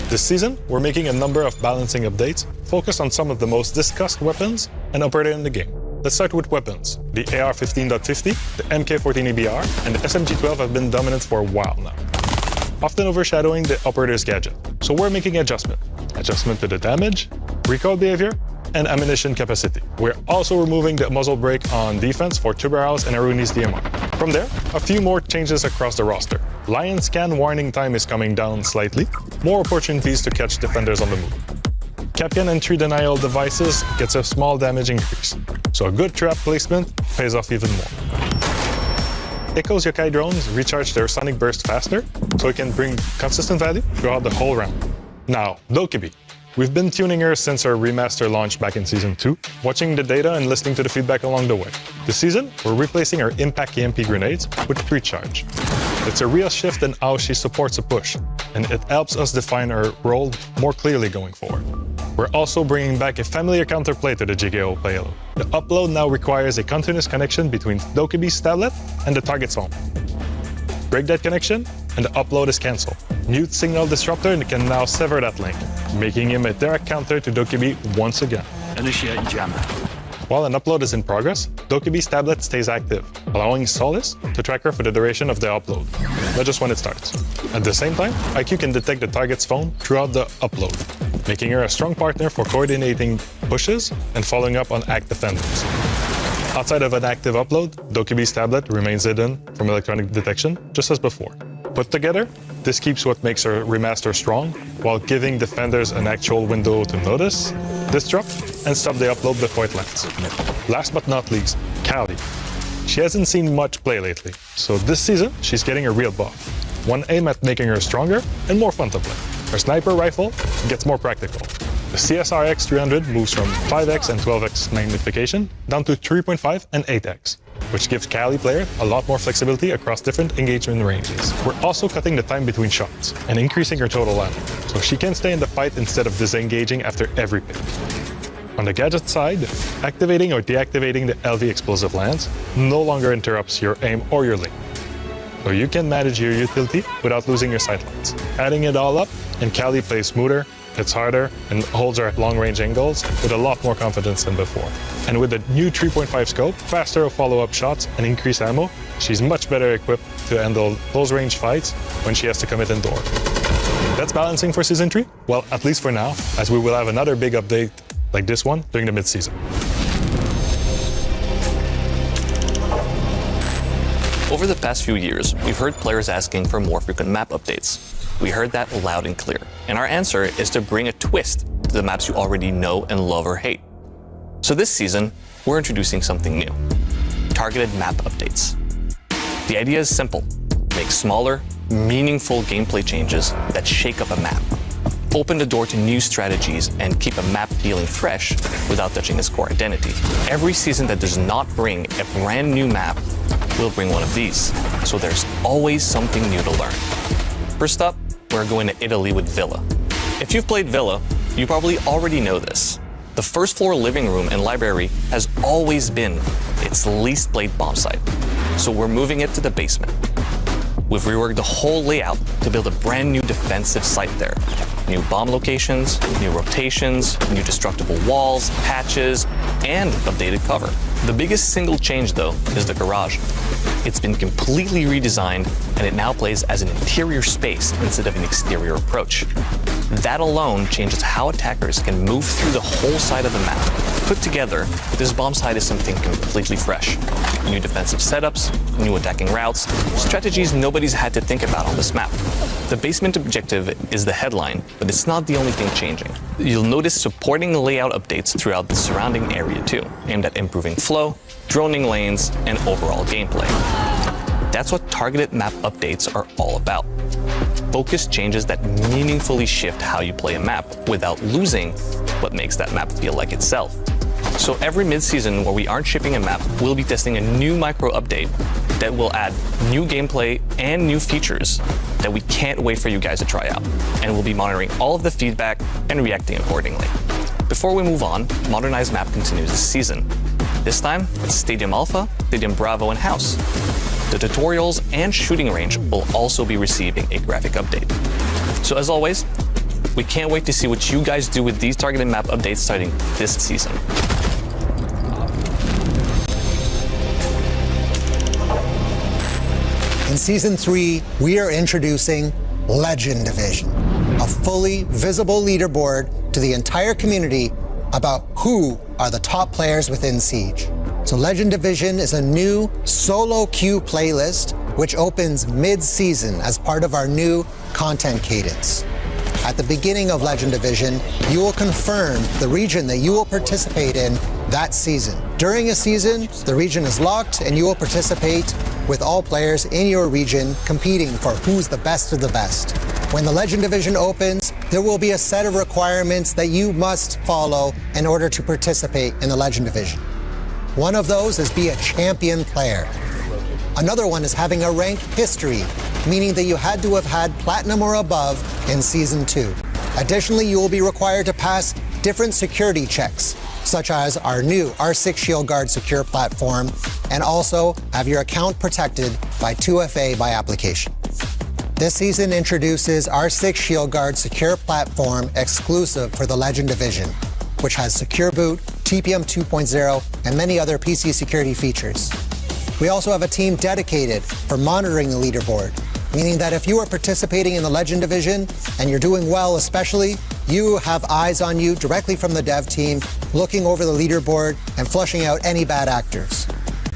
[SPEAKER 13] This season, we're making a number of balancing updates focused on some of the most discussed weapons and operators in the game. Let's start with weapons. The AR-15.50, the MK-14 EBR, and the SMG-12 have been dominant for a while now, often overshadowing the operator's gadget. So we're making adjustment to the damage, recoil behavior, and ammunition capacity. We're also removing the muzzle brake on defense for Tuberals and Aruni's DMR. From there, a few more changes across the roster. Lion scan warning time is coming down slightly, more opportunities to catch defenders on the move. Capcan entry denial devices gets a small damage increase, so a good trap placement pays off even more. Echo's Yokai drones recharge their sonic burst faster, so it can bring consistent value throughout the whole round. Now, Dokkaebi. We've been tuning her since her remaster launch back in Season 2, watching the data and listening to the feedback along the way. This season, we're replacing her Impact EMP grenades with Pre-Charge. It's a real shift in how she supports a push, and it helps us define her role more clearly going forward. We're also bringing back a familiar counterplay to the ag.al payload. The upload now requires a continuous connection between Dokkaebi's tablet and the target's home. Break that connection, and the upload is cancelled. Mute Signal Disruptor can now sever that link, making him a direct counter to Dokkaebi once again.
[SPEAKER 22] Initiate jammer.
[SPEAKER 13] While an upload is in progress, Dokkaebi's tablet stays active, allowing Solace to track her for the duration of the upload, not just when it starts. At the same time, IQ can detect the target's phone throughout the upload, making her a strong partner for coordinating pushes and following up on ACT defenders. Outside of an active upload, Dokkaebi's tablet remains hidden from electronic detection, just as before. Put together, this keeps what makes her remaster strong, while giving defenders an actual window to notice, disrupt, and stop the upload before it lands. Last but not least, Kali. She hasn't seen much play lately, so this season, she's getting a real buff. One aim at making her stronger and more fun to play. Her sniper rifle gets more practical. The CSRX 300 moves from 5x and 12x magnification down to 3.5 and 8x, which gives Kali players a lot more flexibility across different engagement ranges. We're also cutting the time between shots and increasing her total ammo, so she can stay in the fight instead of disengaging after every pick. On the gadget side, activating or deactivating the LV explosive lance no longer interrupts your aim or your link, so you can manage your utility without losing your sightlines. Adding it all up, and Kali plays smoother, hits harder, and holds her at long-range angles with a lot more confidence than before. And with the new 3.5 scope, faster follow-up shots, and increased ammo, she's much better equipped to handle close-range fights when she has to commit indoor. That's balancing for Season 3? Well, at least for now, as we will have another big update like this one during the mid-season.
[SPEAKER 24] Over the past few years, we've heard players asking for more frequent map updates. We heard that loud and clear, and our answer is to bring a twist to the maps you already know and love or hate. So this season, we're introducing something new: targeted map updates. The idea is simple: make smaller, meaningful gameplay changes that shake up a map, open the door to new strategies, and keep a map feeling fresh without touching its core identity. Every season that does not bring a brand new map will bring one of these, so there's always something new to learn. First up, we're going to Italy with Villa. If you've played Villa, You probably already know this. The first floor living room and library has always been its least played bomb site, so we're moving it to the basement. We've reworked the whole layout to build a brand new defensive site there. New bomb locations, new rotations, new destructible walls, hatches, and updated cover. The biggest single change, though, is the garage. It's been completely redesigned, and it now plays as an interior space instead of an exterior approach. That alone changes how attackers can move through the whole side of the map. Put together, this bomb site is something completely fresh. New defensive setups, new attacking routes, strategies nobody's had to think about on this map. The basement objective is the headline, but it's not the only thing changing. You'll notice supporting layout updates throughout the surrounding area too, aimed at improving flow, droning lanes, and overall gameplay. That's what targeted map updates are all about. Focus changes that meaningfully shift how you play a map without losing what makes that map feel like itself. So every mid-season where we aren't shipping a map, we'll be testing a new micro update that will add new gameplay and new features that we can't wait for you guys to try out. And we'll be monitoring all of the feedback and reacting accordingly. Before we move on, Modernized Map continues this season. This time, it's Stadium Alpha, Stadium Bravo, and House. The tutorials and shooting range will also be receiving a graphic update. So as always, we can't wait to see what you guys do with these targeted map updates starting this season.
[SPEAKER 1] In Season 3, we are introducing Legend Division, a fully visible leaderboard to the entire community about who are the top players within Siege. So Legend Division is a new solo queue playlist which opens mid-season as part of our new content cadence. At the beginning of Legend Division, you will confirm the region that you will participate in that season. During a season, the region is locked and you will participate with all players in your region competing for who's the best of the best. When the Legend Division opens, there will be a set of requirements that you must follow in order to participate in the Legend Division. One of those is be a champion player. Another one is having a rank history, meaning that you had to have had Platinum or above in Season 2. Additionally, you will be required to pass different security checks, such as our new R6 Shield Guard secure platform, and also have your account protected by 2FA by application. This season introduces R6 Shield Guard secure platform exclusive for the Legend Division, which has Secure Boot, TPM 2.0, and many other PC security features. We also have a team dedicated for monitoring the leaderboard, meaning that if you are participating in the Legend Division and you're doing well especially, you have eyes on you directly from the dev team, looking over the leaderboard and flushing out any bad actors.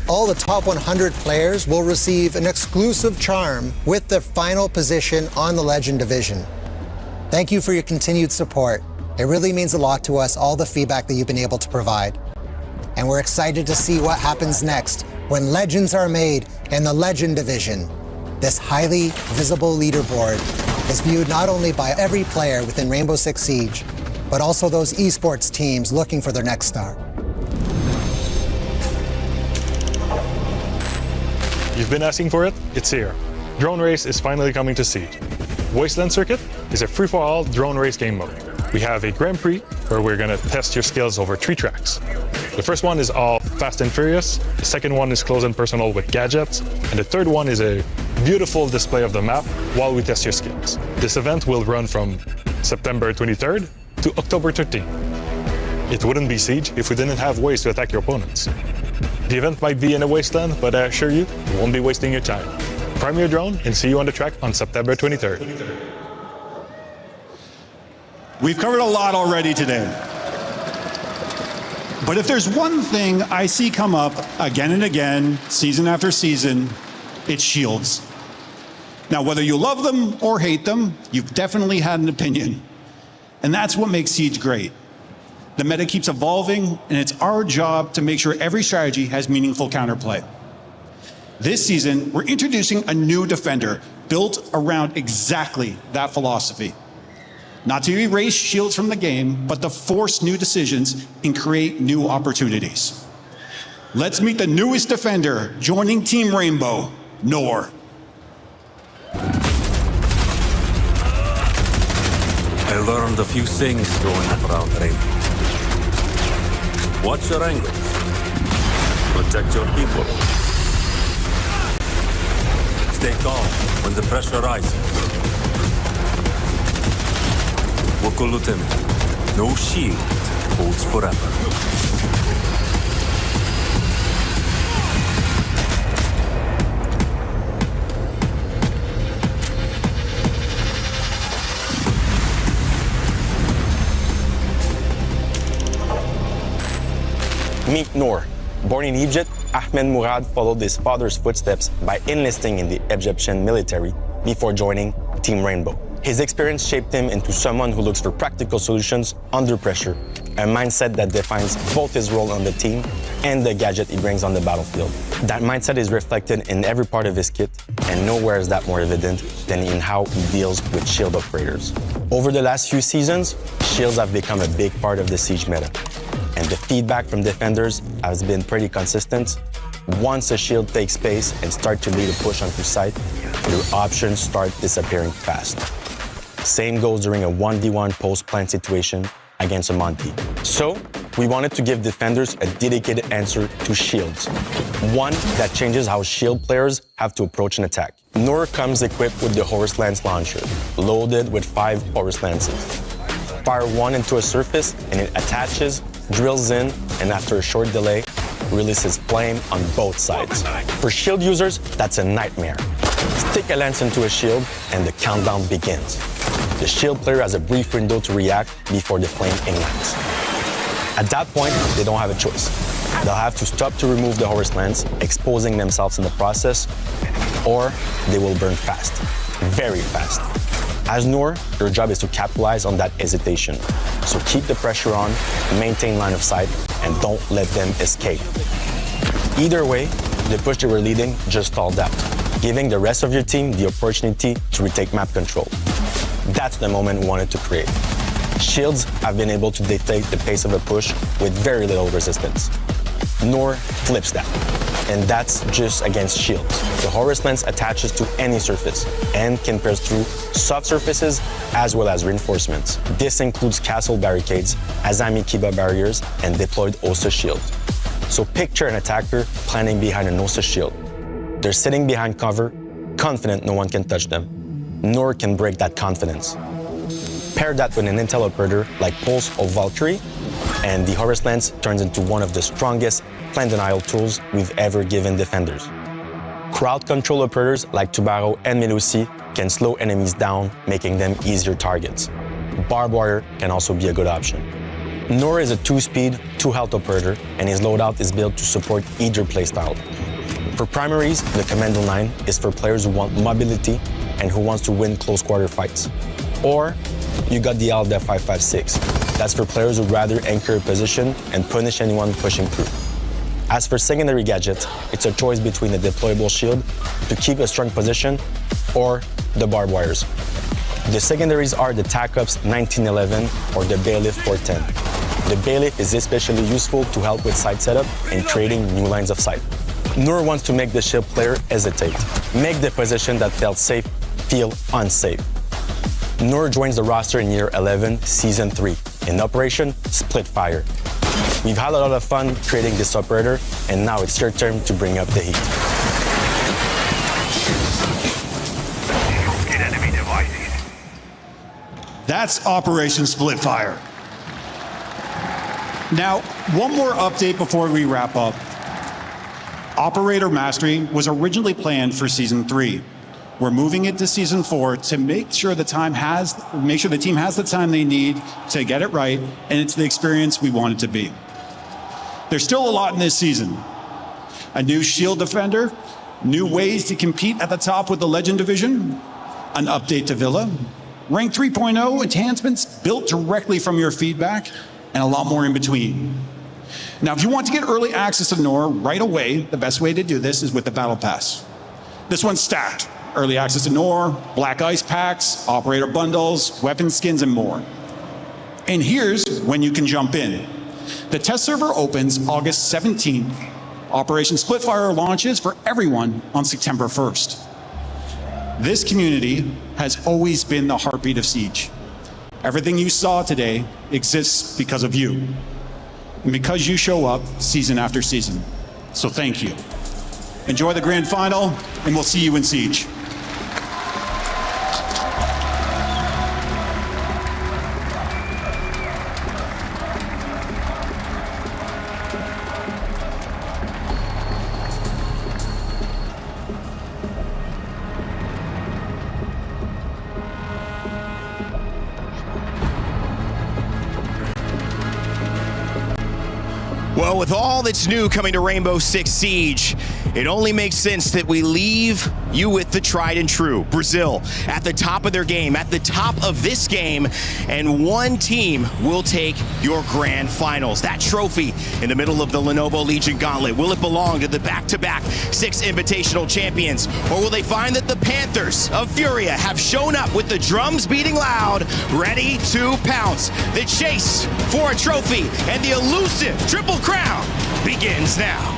[SPEAKER 1] All the top 100 players will receive an exclusive charm with their final position on the Legend Division. Thank you for your continued support. It really means a lot to us, all the feedback that you've been able to provide. And we're excited to see what happens next when legends are made in the Legend Division. This highly visible leaderboard is viewed not only by every player within Rainbow Six Siege, but also those esports teams looking for their next star.
[SPEAKER 13] You've been asking for it? It's here. Drone Race is finally coming to Siege. Wasteland Circuit is a free-for-all drone race game mode. We have a Grand Prix where we're going to test your skills over 3 tracks. The first one is all fast and furious, the second one is close and personal with gadgets, and the third one is a beautiful display of the map while we test your skills. This event will run from September 23rd to October 13th. It wouldn't be Siege if we didn't have ways to attack your opponents. The event might be in a wasteland, but I assure you, you won't be wasting your time. Prime your drone and see you on the track on September 23rd.
[SPEAKER 20] We've covered a lot already today. But if there's one thing I see come up again and again, season after season, it's shields. Now, whether you love them or hate them, you've definitely had an opinion. And that's what makes Siege great. The meta keeps evolving, and it's our job to make sure every strategy has meaningful counterplay. This season, we're introducing a new defender built around exactly that philosophy. Not to erase shields from the game, but to force new decisions and create new opportunities. Let's meet the newest defender joining Team Rainbow, Nor.
[SPEAKER 2] A learned a few things growing up around rain. Watch your angles. Protect your people. Stay calm when the pressure rises. Wokulutem, no shield holds forever.
[SPEAKER 4] Meet Noor. Born in Egypt, Ahmed Mourad followed his father's footsteps by enlisting in the Egyptian military before joining Team Rainbow. His experience shaped him into someone who looks for practical solutions under pressure, a mindset that defines both his role on the team and the gadget he brings on the battlefield. That mindset is reflected in every part of his kit, and nowhere is that more evident than in how he deals with shield operators. Over the last few seasons, shields have become a big part of the Siege meta, and the feedback from defenders has been pretty consistent. Once a shield takes space and starts to lead a push onto site, your options start disappearing fast. Same goes during a 1v1 post-plant situation against a Monty. So, we wanted to give defenders a dedicated answer to shields. One that changes how shield players have to approach an attack. Noor comes equipped with the Horus Lance launcher, loaded with 5 Horus Lances. Fire one into a surface and it attaches, drills in, and after a short delay, releases flame on both sides. For shield users, that's a nightmare. Stick a lance into a shield and the countdown begins. The shield player has a brief window to react before the flame ignites. At that point, they don't have a choice. They'll have to stop to remove the Horus Lance, exposing themselves in the process, or they will burn fast, very fast. As Noor, your job is to capitalize on that hesitation. So keep the pressure on, maintain line of sight, and don't let them escape. Either way, the push they were leading just stalled out, giving the rest of your team the opportunity to retake map control. That's the moment we wanted to create. Shields have been able to dictate the pace of a push with very little resistance. Noor flips that, and that's just against shields. The Horus Lance attaches to any surface and can pierce through soft surfaces as well as reinforcements. This includes castle barricades, Azami Kiba barriers, and deployed Osa shield. So picture an attacker planning behind an Osa shield. They're sitting behind cover, confident no one can touch them. Noor can break that confidence. Pair that with an intel operator like Pulse or Valkyrie, and the Horus Lance turns into one of the strongest plan denial tools we've ever given defenders. Crowd control operators like Tubaro and Melusi can slow enemies down, making them easier targets. Barbed wire can also be a good option. Noor is a 2-speed, 2-health operator, and his loadout is built to support either playstyle. For primaries, the Commando 9 is for players who want mobility and who wants to win close quarter fights. Or you got the Alda 556. That's for players who'd rather anchor a position and punish anyone pushing through. As for secondary gadgets, it's a choice between a deployable shield to keep a strong position or the barbed wires. The secondaries are the TACOPS 1911 or the Bailiff 410. The Bailiff is especially useful to help with site setup and creating new lines of sight. Noor wants to make the shield player hesitate, make the position that felt safe feel unsafe. Noor joins the roster in year 11, season 3, in Operation Splitfire. We've had a lot of fun creating this operator, and now it's your turn to bring up the heat.
[SPEAKER 20] That's Operation Splitfire. Now, one more update before we wrap up. Operator Mastery was originally planned for Season 3. We're moving it to Season 4 to make sure the team has the time they need to get it right, and it's the experience we want it to be. There's still a lot in this season. A new shield defender, new ways to compete at the top with the Legend Division, an update to Villa, Rank 3.0 enhancements built directly from your feedback, and a lot more in between. Now, if you want to get early access to Noor right away, the best way to do this is with the Battle Pass. This one's stacked. Early access to Noor, Black Ice packs, operator bundles, weapon skins, and more. And here's when you can jump in. The test server opens August 17th. Operation Splitfire launches for everyone on September 1st. This community has always been the heartbeat of Siege. Everything you saw today exists because of you, and because you show up season after season. So thank you. Enjoy the grand final, and we'll see you in Siege.
[SPEAKER 15] Well, with all that's new coming to Rainbow Six Siege, it only makes sense that we leave you with the tried and true. Brazil at the top of their game, at the top of this game, and one team will take your grand finals. That trophy in the middle of the Lenovo Legion Gauntlet, will it belong to the back-to-back Six Invitational champions? Or will they find that the Panthers of Furia have shown up with the drums beating loud, ready to pounce? The chase for a trophy and the elusive Triple Crown begins now.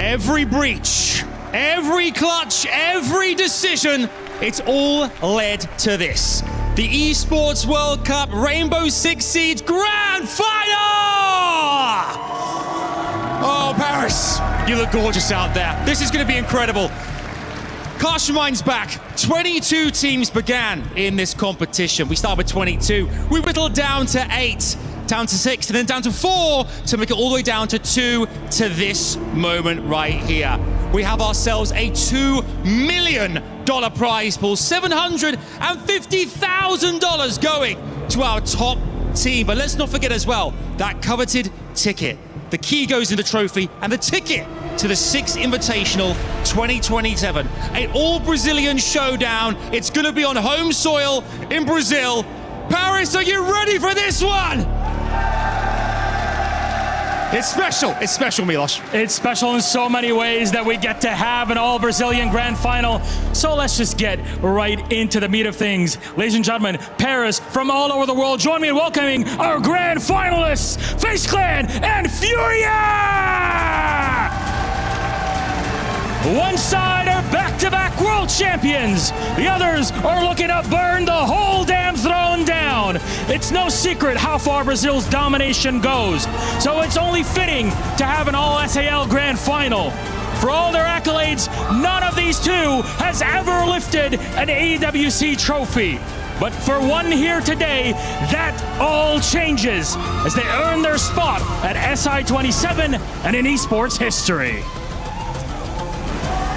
[SPEAKER 3] Every breach, every clutch, every decision, it's all led to this. The Esports World Cup Rainbow Six Siege Grand Final! Oh, Paris, you look gorgeous out there. This is going to be incredible. Cast your minds back. 22 teams began in this competition. We started with 22. We whittled down to 8. Down to 6, and then down to 4 to make it all the way down to 2 to this moment right here. We have ourselves a $2 million prize pool, $750,000 going to our top team. But let's not forget as well, that coveted ticket. The key goes in the trophy and the ticket to the Six Invitational 2027. An all-Brazilian showdown. It's going to be on home soil in Brazil. Paris, are you ready for this one? It's special, Milos.
[SPEAKER 10] It's special in so many ways that we get to have an all-Brazilian grand final. So let's just get right into the meat of things. Ladies and gentlemen, Paris from all over the world, join me in welcoming our grand finalists, FaZe Clan and Furia! One side are back-to-back world champions. The others are looking to burn the whole damn throne down. It's no secret how far Brazil's domination goes. So it's only fitting to have an all-SAL grand final. For all their accolades, none of these two has ever lifted an EWC trophy. But for one here today, that all changes as they earn their spot at SI27 and in esports history.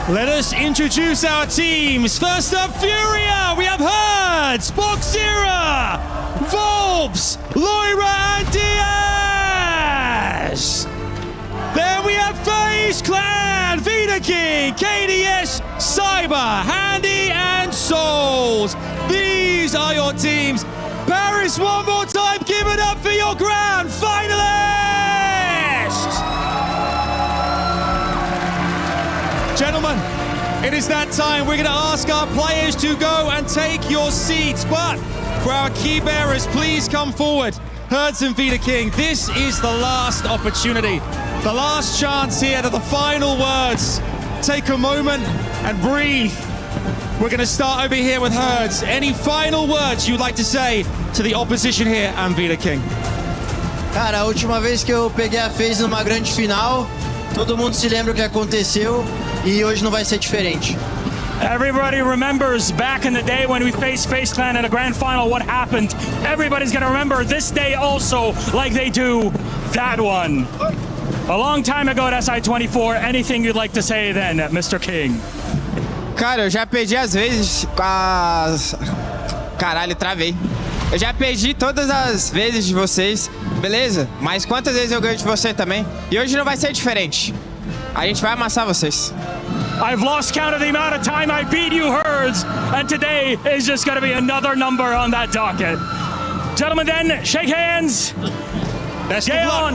[SPEAKER 3] Let us introduce our teams. First up, Furia. We have Herds, Boxera, Volbs, Loira, and Diaz. Then we have FaZe Clan, Vita King, KDS, Cyber, Handy, and Souls. These are your teams. Paris, one more time, give it up for your grand finalists. Gentlemen, it It is that time. We're going to ask our players to go and take your seats. But for our key bearers, please come forward. Herds and Vida King, this is the last opportunity. The last chance here to the final words. Take a moment and breathe. We're going to start over here with Herds. Any final words you'd like to say to the opposition here and Vida King?
[SPEAKER 16] Cara, a última vez que eu peguei a FaZe numa grande final, todo mundo se lembra o que aconteceu e hoje não vai ser diferente.
[SPEAKER 21] Everybody remembers back in the day when we faced FaZe Clan in a grand final what happened. Everybody's gonna remember this day also like they do that one. A long time ago at SI24, anything you'd like to say then, Mr. King?
[SPEAKER 22] Cara, eu já perdi às vezes com as... Caralho, travei. Eu já perdi todas as vezes de vocês, beleza? Mas quantas vezes eu ganho de você também? E hoje não vai ser diferente. A gente vai amassar vocês.
[SPEAKER 21] I've lost count of the amount of time I beat you, Herds, and today is just going to be another number on that docket. Gentlemen, then, shake hands.
[SPEAKER 3] Best of luck.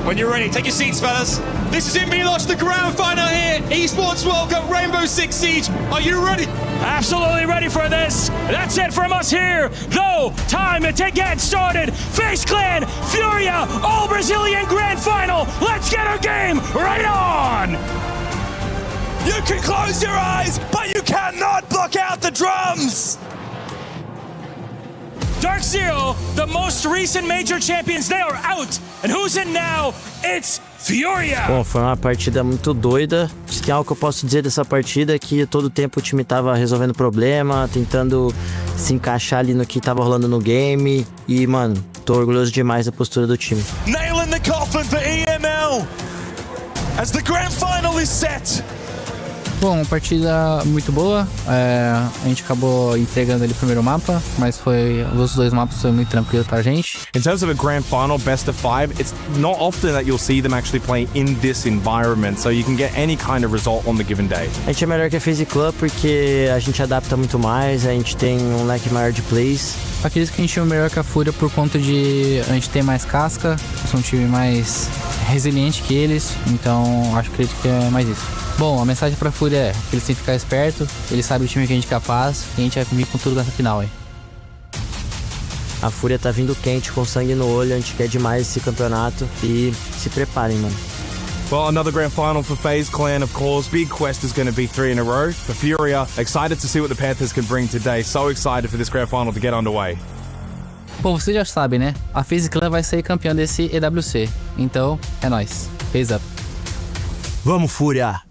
[SPEAKER 3] When you're ready, take your seats, fellas. This is mibr.los, the grand final here, Esports World Cup Rainbow Six Siege. Are you ready?
[SPEAKER 21] Absolutely ready for this. That's it from us here. Though, time to get started. FaZe Clan, Furia, all Brazilian grand final. Let's get our game right on.
[SPEAKER 8] You can close your eyes, but you cannot block out the drums!
[SPEAKER 21] Dark Zero, the most recent major champions, they are out. And who's in now? It's Furia!
[SPEAKER 23] Bom, foi uma partida muito doida. Se tem algo que eu posso dizer dessa partida é que todo o tempo o time tava resolvendo problema, tentando se encaixar ali no que tava rolando no game. E, mano, tô orgulhoso demais da postura do time.
[SPEAKER 8] Nailing the coffin for EML as the grand final is set.
[SPEAKER 7] Bom, uma partida muito boa. A gente acabou entregando ali o primeiro mapa, mas os dois mapas foi muito tranquilo pra gente.
[SPEAKER 25] In terms of a grand final, best of 5, it's not often that you'll see them actually playing in this environment, so you can get any kind of result on the given day.
[SPEAKER 23] A gente é melhor que a FaZe Club porque a gente adapta muito mais, a gente tem um leque maior de plays.
[SPEAKER 7] Acredito que a gente é melhor que a Fúria por conta de a gente ter mais casca, são um time mais resiliente que eles, então acredito que é mais isso. Bom, a mensagem pra Fúria é que eles têm que ficar esperto, eles sabem o time que a gente é capaz e a gente vai vir com tudo nessa final aí.
[SPEAKER 23] A Fúria tá vindo quente, com sangue no olho, a gente quer demais esse campeonato e se preparem, mano.
[SPEAKER 25] Well, another grand final for FaZe Clan, of course. Big quest is going to be 3 in a row. For Furia, excited to see what the Panthers can bring today. So excited for this grand final to get underway.
[SPEAKER 7] Bom, vocês já sabem, né? A FaZe Clan vai ser campeão desse EWC. Então, é nóis. FaZe up.
[SPEAKER 23] Vamos, Fúria!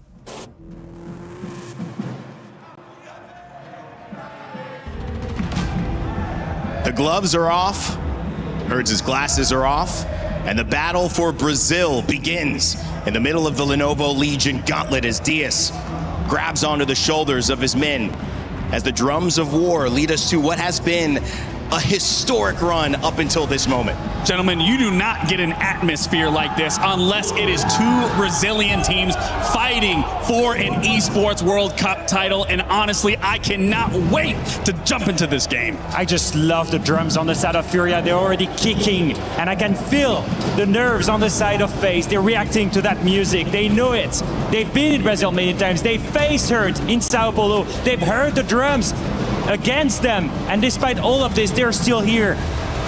[SPEAKER 15] The gloves are off, Herds' glasses are off, and the battle for Brazil begins in the middle of the Lenovo Legion gauntlet as Dias grabs onto the shoulders of his men as the drums of war lead us to what has been a historic run up until this moment.
[SPEAKER 10] Gentlemen, you do not get an atmosphere like this unless it is two Brazilian teams fighting for an Esports World Cup title, and honestly, I cannot wait to jump into this game.
[SPEAKER 17] I just love the drums on the side of Furia. They're already kicking, and I can feel the nerves on the side of FaZe. They're reacting to that music. They know it. They've been in Brazil many times. They faced Hurt in Sao Paulo. They've heard the drums against them, and despite all of this, they're still here.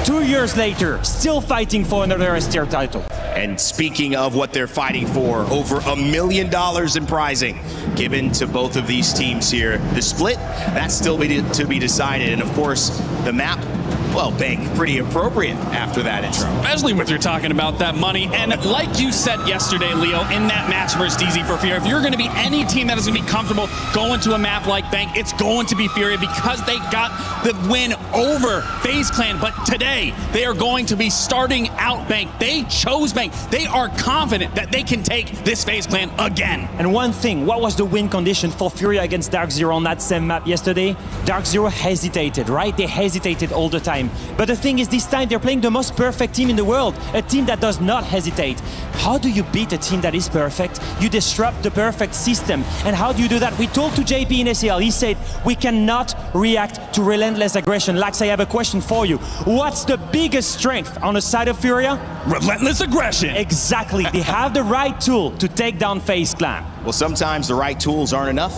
[SPEAKER 17] 2 years later, still fighting for another STR title.
[SPEAKER 15] And speaking of what they're fighting for, over $1 million in prizing given to both of these teams here. The split, that's still to be decided. And of course, the map, well, Bank, pretty appropriate after that intro.
[SPEAKER 10] Especially with you're talking about that money. And like you said yesterday, Leo, in that match versus DZ for Furia, if you're going to be any team that is going to be comfortable going to a map like Bank, it's going to be Furia because they got the win over FaZe Clan. But today, they are going to be starting out Bank. They chose Bank. They are confident that they can take this FaZe Clan again.
[SPEAKER 17] And one thing, what was the win condition for Furia against Dark Zero on that same map yesterday? Dark Zero hesitated, right? They hesitated all the time. But the thing is, this time they're playing the most perfect team in the world, a team that does not hesitate. How do you beat a team that is perfect? You disrupt the perfect system. And how do you do that? We told to JP in SEL, he said, we cannot react to relentless aggression. Lax, I have a question for you. What's the biggest strength on the side of Furia?
[SPEAKER 10] Relentless aggression.
[SPEAKER 17] Exactly. They have the right tool to take down FaZe Clan.
[SPEAKER 15] Well, sometimes the right tools aren't enough.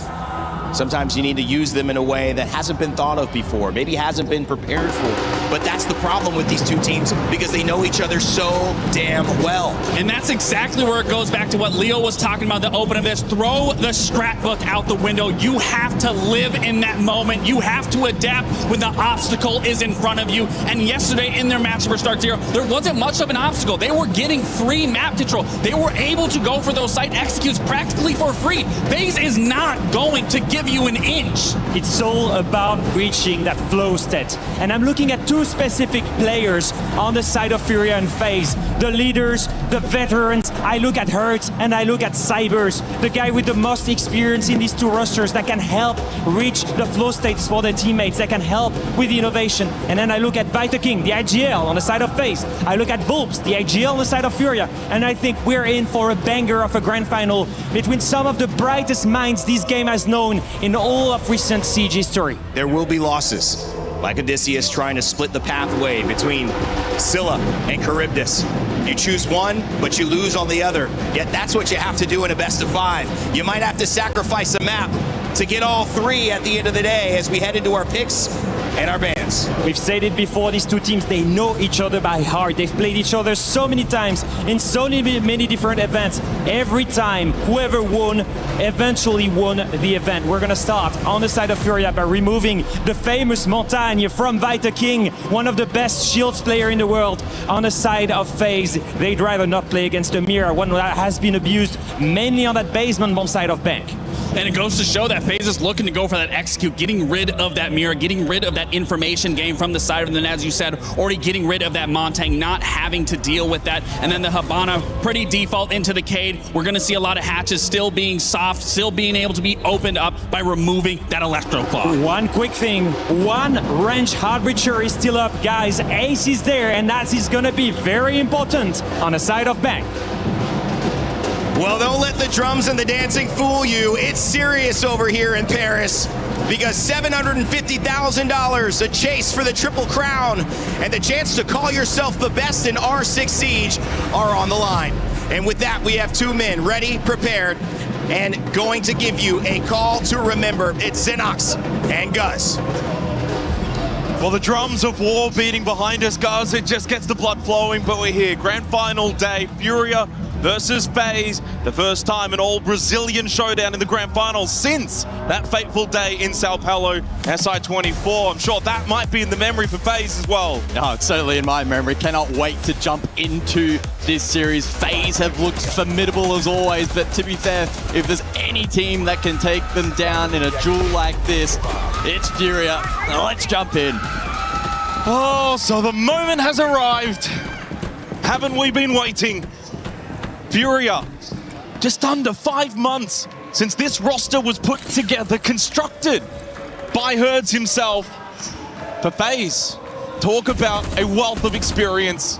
[SPEAKER 15] Sometimes you need to use them in a way that hasn't been thought of before, maybe hasn't been prepared for. But that's the problem with these two teams because they know each other so damn well.
[SPEAKER 10] And that's exactly where it goes back to what Leo was talking about, the open of this. Throw the scrapbook out the window. You have to live in that moment. You have to adapt when the obstacle is in front of you. And yesterday in their match for Start Zero, there wasn't much of an obstacle. They were getting free map control. They were able to go for those site executes practically for free. FaZe is not going to give you an inch.
[SPEAKER 17] It's all about reaching that flow state. And I'm looking at two specific players on the side of Furia and FaZe. The leaders, the veterans. I look at Hurt and I look at Cybers, the guy with the most experience in these two rosters that can help reach the flow states for their teammates, that can help with innovation. And then I look at King, the ag.al on the side of FaZe. I look at Vulps, the ag.al on the side of Furia. And I think we're in for a banger of a grand final between some of the brightest minds this game has known in all of recent Siege history.
[SPEAKER 15] There will be losses, like Odysseus trying to split the pathway between Scylla and Charybdis. You choose one, but you lose on the other. Yet that's what you have to do in a best of 5. You might have to sacrifice a map to get all 3 at the end of the day as we head into our picks and our bans.
[SPEAKER 17] We've said it before, these two teams, they know each other by heart. They've played each other so many times in so many different events. Every time, whoever won eventually won the event. We're gonna start on the side of Furia by removing the famous Montagne from King, one of the best shields player in the world. On the side of FaZe, they'd rather not play against a mirror, one that has been abused mainly on that basement bomb side of Bank.
[SPEAKER 10] And it goes to show that FaZe is looking to go for that execute, getting rid of that mirror, getting rid of that information game from the side of them, as you said, already getting rid of that Montagne, not having to deal with that. And then the Habana, pretty default into the Cade. We're going to see a lot of hatches still being soft, still being able to be opened up by removing that Electro Claw.
[SPEAKER 17] One quick thing, one range hard breacher is still up, guys. Ace is there, and that is going to be very important on the side of Bank.
[SPEAKER 15] Well, don't let the drums and the dancing fool you. It's serious over here in Paris because $750,000, a chase for the Triple Crown, and the chance to call yourself the best in R6 Siege are on the line. And with that, we have 2 men ready, prepared, and going to give you a call to remember. It's Xenox and Gus.
[SPEAKER 6] Well, the drums of war beating behind us, Gus. It just gets the blood flowing, but we're here. Grand final day, Furia versus FaZe, the first time an all-Brazilian showdown in the grand final since that fateful day in Sao Paulo, SI24. I'm sure that might be in the memory for FaZe as well.
[SPEAKER 9] No, it's certainly in my memory. Cannot wait to jump into this series. FaZe have looked formidable as always, but to be fair, if there's any team that can take them down in a duel like this, it's Furia. Now let's jump in.
[SPEAKER 6] Oh, so the moment has arrived. Haven't we been waiting? Furia, just under 5 months since this roster was put together, constructed by Herds himself. For FaZe, talk about a wealth of experience.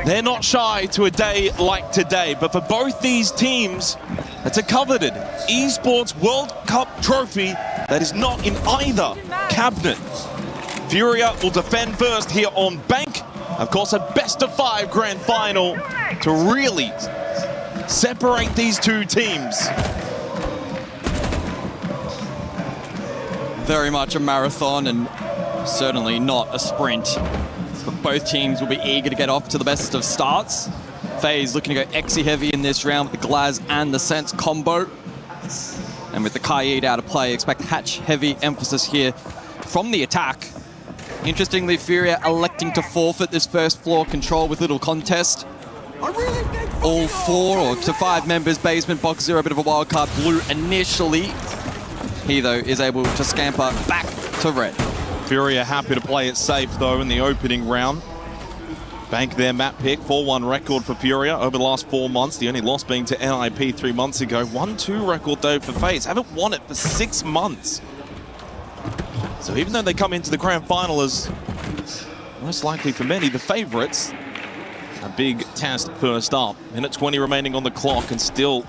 [SPEAKER 6] They're not shy to a day like today, but for both these teams, it's a coveted Esports World Cup trophy that is not in either cabinet. Furia will defend first here on Bank. Of course, a best of 5 grand final to really separate these two teams.
[SPEAKER 9] Very much a marathon and certainly not a sprint. But both teams will be eager to get off to the best of starts. FaZe looking to go Exy heavy in this round with the Glaz and the Sense combo. And with the Kaid out of play, expect hatch heavy emphasis here from the attack. Interestingly, Furia electing to forfeit this first floor control with little contest. All 4 or to 5 members, basement, box 0, a bit of a wild card blue initially. He, though, is able to scamper back to red.
[SPEAKER 6] Furia happy to play it safe, though, in the opening round. Bank their map pick, 4-1 record for Furia over the last 4 months. The only loss being to NIP 3 months ago. 1-2 record, though, for FaZe. Haven't won it for 6 months. So even though they come into the grand final as, most likely for many, the favorites, a big test first up. Minute 20 remaining on the clock, and still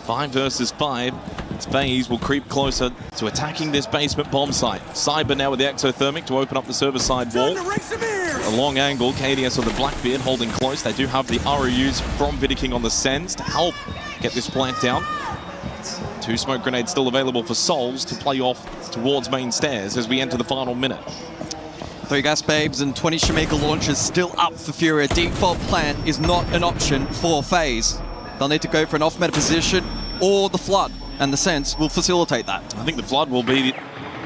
[SPEAKER 6] 5 versus 5. FaZe will creep closer to attacking this basement bomb site. Cyber now with the exothermic to open up the server side wall. A long angle, KDS on the Blackbeard holding close. They do have the ROUs from Vidiking on the Sens to help get this plant down. 2 smoke grenades still available for Souls to play off towards main stairs as we enter the final minute.
[SPEAKER 9] 3 gas babes and 20 Shemeka launches still up for Furia. Default plant is not an option for FaZe. They'll need to go for an off-meta position, or the Flood, and the Sense will facilitate that.
[SPEAKER 6] I think the Flood will be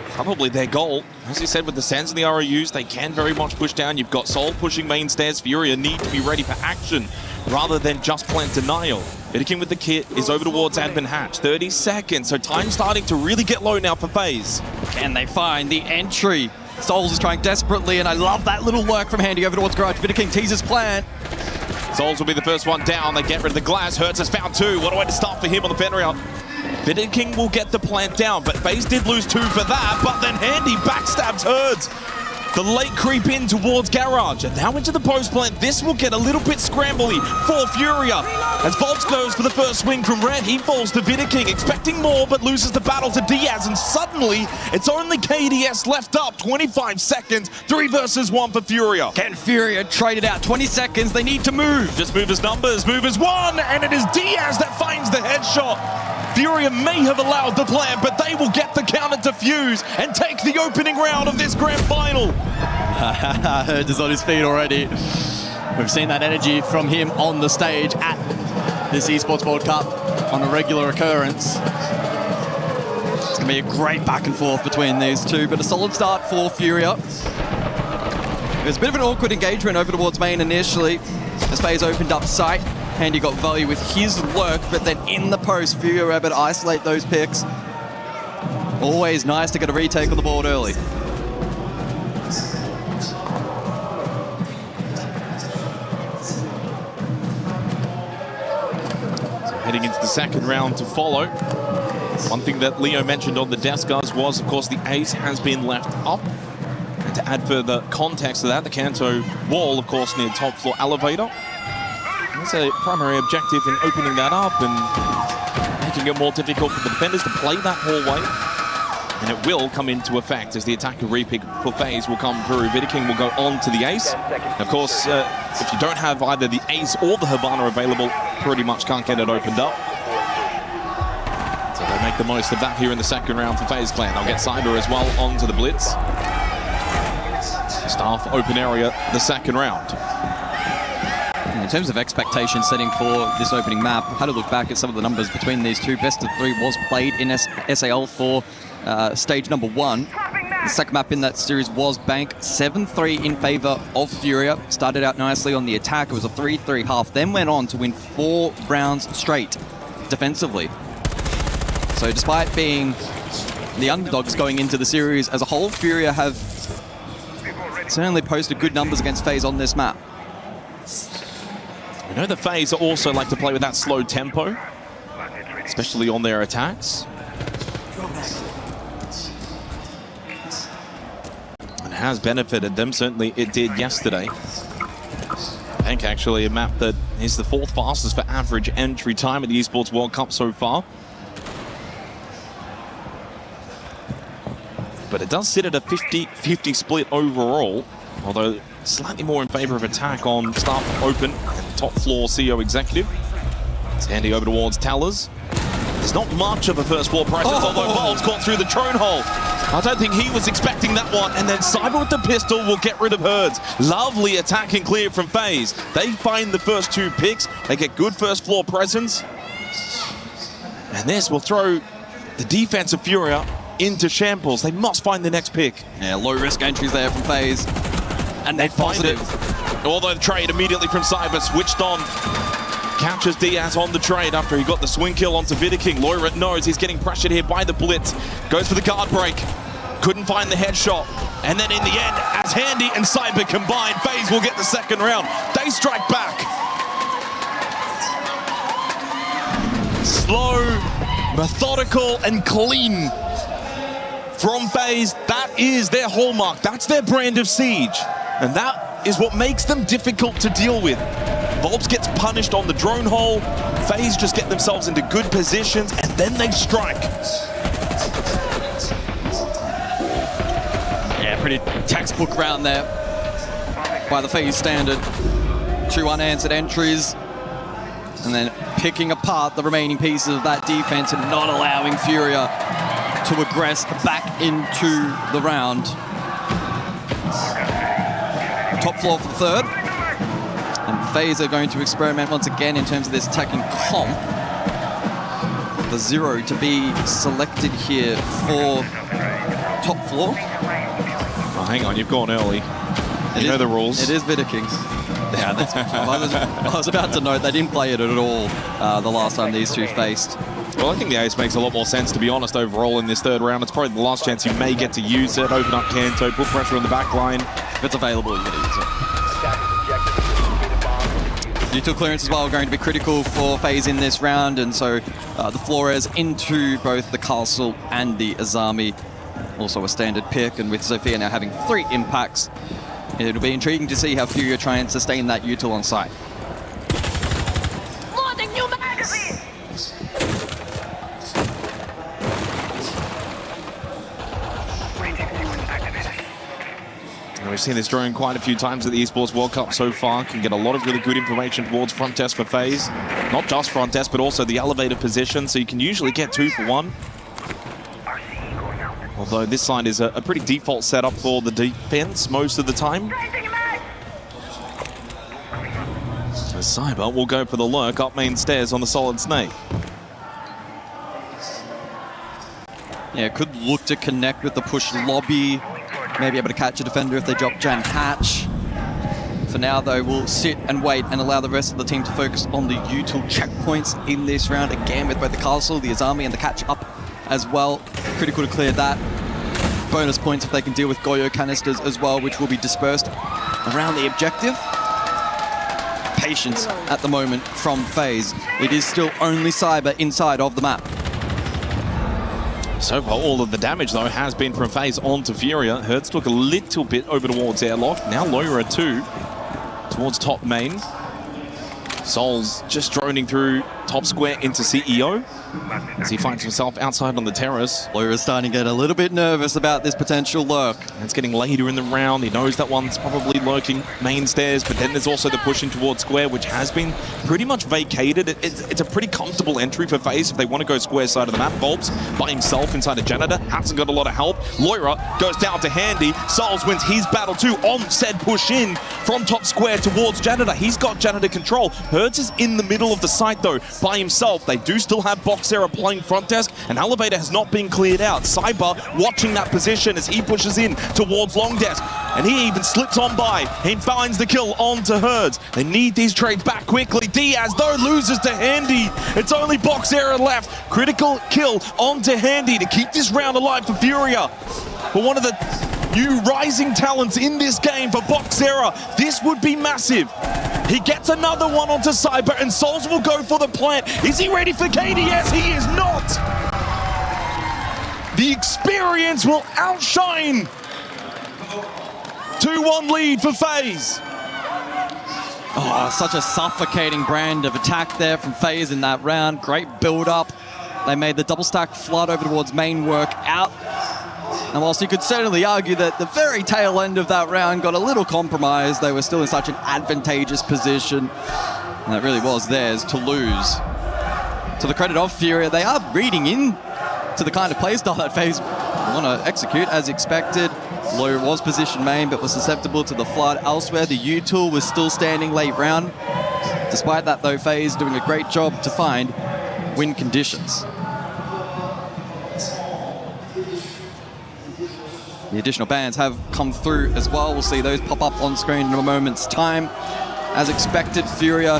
[SPEAKER 6] probably their goal. As you said, with the Sense and the ROUs, they can very much push down. You've got Soul pushing main stairs. Furia need to be ready for action rather than just plant denial. Vidiking with the kit is over towards admin hatch. 30 seconds, so time's starting to really get low now for FaZe.
[SPEAKER 9] Can they find the entry? Souls is trying desperately, and I love that little lurk from Handy over towards Garage. Vidiking teases plant.
[SPEAKER 6] Souls will be the first one down. They get rid of the glass. Hertz has found 2. What a way to start for him on the pen round. Vidiking will get the plant down, but FaZe did lose 2 for that, but then Handy backstabs Hertz. The late creep in towards Garage, and now into the post plant. This will get a little bit scrambly for Furia. As Volts goes for the first swing from Red, he falls to Vidiking, expecting more, but loses the battle to Diaz, and suddenly, it's only KDS left up. 25 seconds, 3 versus 1 for Furia.
[SPEAKER 9] Can Furia trade it out? 20 seconds, they need to move.
[SPEAKER 6] Just movers numbers, movers 1, and it is Diaz that finds the headshot. Furia may have allowed the plan, but they will get the counter to Fuse and take the opening round of this grand final.
[SPEAKER 9] Hertz is on his feet already. We've seen that energy from him on the stage at this Esports World Cup on a regular occurrence. It's going to be a great back and forth between these two, but a solid start for Furia. There's a bit of an awkward engagement over towards main initially, as FaZe opened up sight. Handy got value with his lurk, but then in the post, Furia were able to isolate those picks. Always nice to get a retake on the board early.
[SPEAKER 6] Heading into the second round to follow. One thing that Leo mentioned on the desk, guys, was, of course, the ace has been left up. And to add further context to that, the Kanto wall, of course, near top floor elevator. That's a primary objective in opening that up and making it more difficult for the defenders to play that hallway. And it will come into effect as the attacker repick for FaZe will come through. Vidiking will go on to the ace. Of course, if you don't have either the ace or the Hibana available, pretty much can't get it opened up. So they make the most of that here in the second round for FaZe Clan. They'll get Cyber as well onto the blitz. Staff open area the second round.
[SPEAKER 9] In terms of expectation setting for this opening map, I had to look back at some of the numbers between these two. Best of 3 was played in SAL for stage number 1. The second map in that series was Bank. 7-3 in favor of Furia. Started out nicely on the attack. It was a 3-3 half, then went on to win 4 rounds straight defensively. So despite being the underdogs going into the series as a whole, Furia have certainly posted good numbers against FaZe on this map.
[SPEAKER 6] We know the FaZe also like to play with that slow tempo, especially on their attacks. And it has benefited them, certainly it did yesterday. I think actually a map that is the 4th fastest for average entry time at the Esports World Cup so far. But it does sit at a 50-50 split overall, although slightly more in favor of attack on staff open and top floor CEO executive. It's handy over towards Tellers. There's not much of a first floor presence, although Bolt's caught through the drone hole. I don't think he was expecting that one, and then Cyber with the pistol will get rid of Hertz. Lovely attack and clear from FaZe. They find the first 2 picks. They get good first floor presence. And this will throw the defense of Furia into shambles. They must find the next pick.
[SPEAKER 9] Yeah, low risk entries there from FaZe. And
[SPEAKER 6] they find it. Although the trade immediately from Cyber switched on. Captures Diaz on the trade after he got the swing kill onto Vidiking. Loira knows he's getting pressured here by the blitz. Goes for the guard break. Couldn't find the headshot. And then in the end, as Handy and Cyber combine, FaZe will get the second round. They strike back. Slow, methodical, and clean from FaZe. That is their hallmark. That's their brand of siege. And that is what makes them difficult to deal with. Volps gets punished on the drone hole. FaZe just get themselves into good positions, and then they strike.
[SPEAKER 9] Yeah, pretty textbook round there by the FaZe standard. 2 unanswered entries. and then picking apart the remaining pieces of that defense and not allowing Furia to aggress back into the round. Top floor for the third. And FaZe are going to experiment once again in terms of this attacking comp. The 0 to be selected here for top floor.
[SPEAKER 6] Oh, hang on, you've gone early. You know the rules.
[SPEAKER 9] It is Vidikings. Yeah, that's, I was about to note they didn't play it at all the last time these two faced.
[SPEAKER 6] Well, I think the ace makes a lot more sense, to be honest, overall in this third round. It's probably the last chance you may get to use it. Open up Kanto, put pressure on the back line.
[SPEAKER 9] If it's available, you're going to use it. Util clearance as well going to be critical for FaZe in this round, and so the Flores into both the Castle and the Azami. Also a standard pick, and with Zofia now having 3 impacts, it'll be intriguing to see how Furia try and sustain that Util on site.
[SPEAKER 8] Loading new magazine!
[SPEAKER 6] And we've seen this drone quite a few times at the Esports World Cup so far. Can get a lot of really good information towards front desk for FaZe. Not just front desk, but also the elevator position, so you can usually get 2 for 1. Although this side is a pretty default setup for the defense most of the time. So Cyber will go for the lurk up main stairs on the Solid Snake.
[SPEAKER 9] Yeah, could look to connect with the push lobby. Maybe able to catch a defender if they drop Jan Hatch. For now, though, we'll sit and wait and allow the rest of the team to focus on the Util checkpoints in this round. Again, with both the Castle, the Azami, and the catch up as well. Critical to clear that. Bonus points if they can deal with Goyo canisters as well, which will be dispersed around the objective. Patience at the moment from FaZe. It is still only Cyber inside of the map.
[SPEAKER 6] So far, all of the damage, though, has been from FaZe onto Furia. Hertz took a little bit over towards airlock. Now Loira too, towards top main. Sol's just droning through top square into CEO as he finds himself outside on the terrace.
[SPEAKER 9] Loira's starting to get a little bit nervous about this potential lurk.
[SPEAKER 6] It's getting later in the round. He knows that one's probably lurking main stairs, but then there's also the pushing towards square, which has been pretty much vacated. It's a pretty comfortable entry for FaZe if they want to go square side of the map. Volps by himself inside a janitor, hasn't got a lot of help. Loira goes down to Handy. Souls wins his battle too on said push in from top square towards janitor. He's got janitor control. Hertz is in the middle of the site though by himself. They do still have Boxera playing front desk, and elevator has not been cleared out. Cyber watching that position as he pushes in towards long desk, and he even slips on by. He finds the kill onto Hertz. They need these trades back quickly. Diaz though loses to Handy. It's only Boxera left. Critical kill onto Handy to keep this round alive for Furia. For one of the new rising talents in this game for Boxera, this would be massive. He gets another one onto Cyber, and Souls will go for the plant. Is he ready for KD? Yes, he is not. The experience will outshine. 2-1 lead for FaZe.
[SPEAKER 9] Oh, such a suffocating brand of attack there from FaZe in that round. Great build-up. They made the double stack flood over towards main work out. And whilst you could certainly argue that the very tail end of that round got a little compromised, they were still in such an advantageous position. And that really was theirs to lose. To the credit of Furia, they are reading in to the kind of playstyle that FaZe want to execute as expected. Low was position main, but was susceptible to the flood elsewhere. The Util was still standing late round. Despite that, though, FaZe doing a great job to find win conditions. The additional bans have come through as well. We'll see those pop up on screen in a moment's time. As expected, Furia,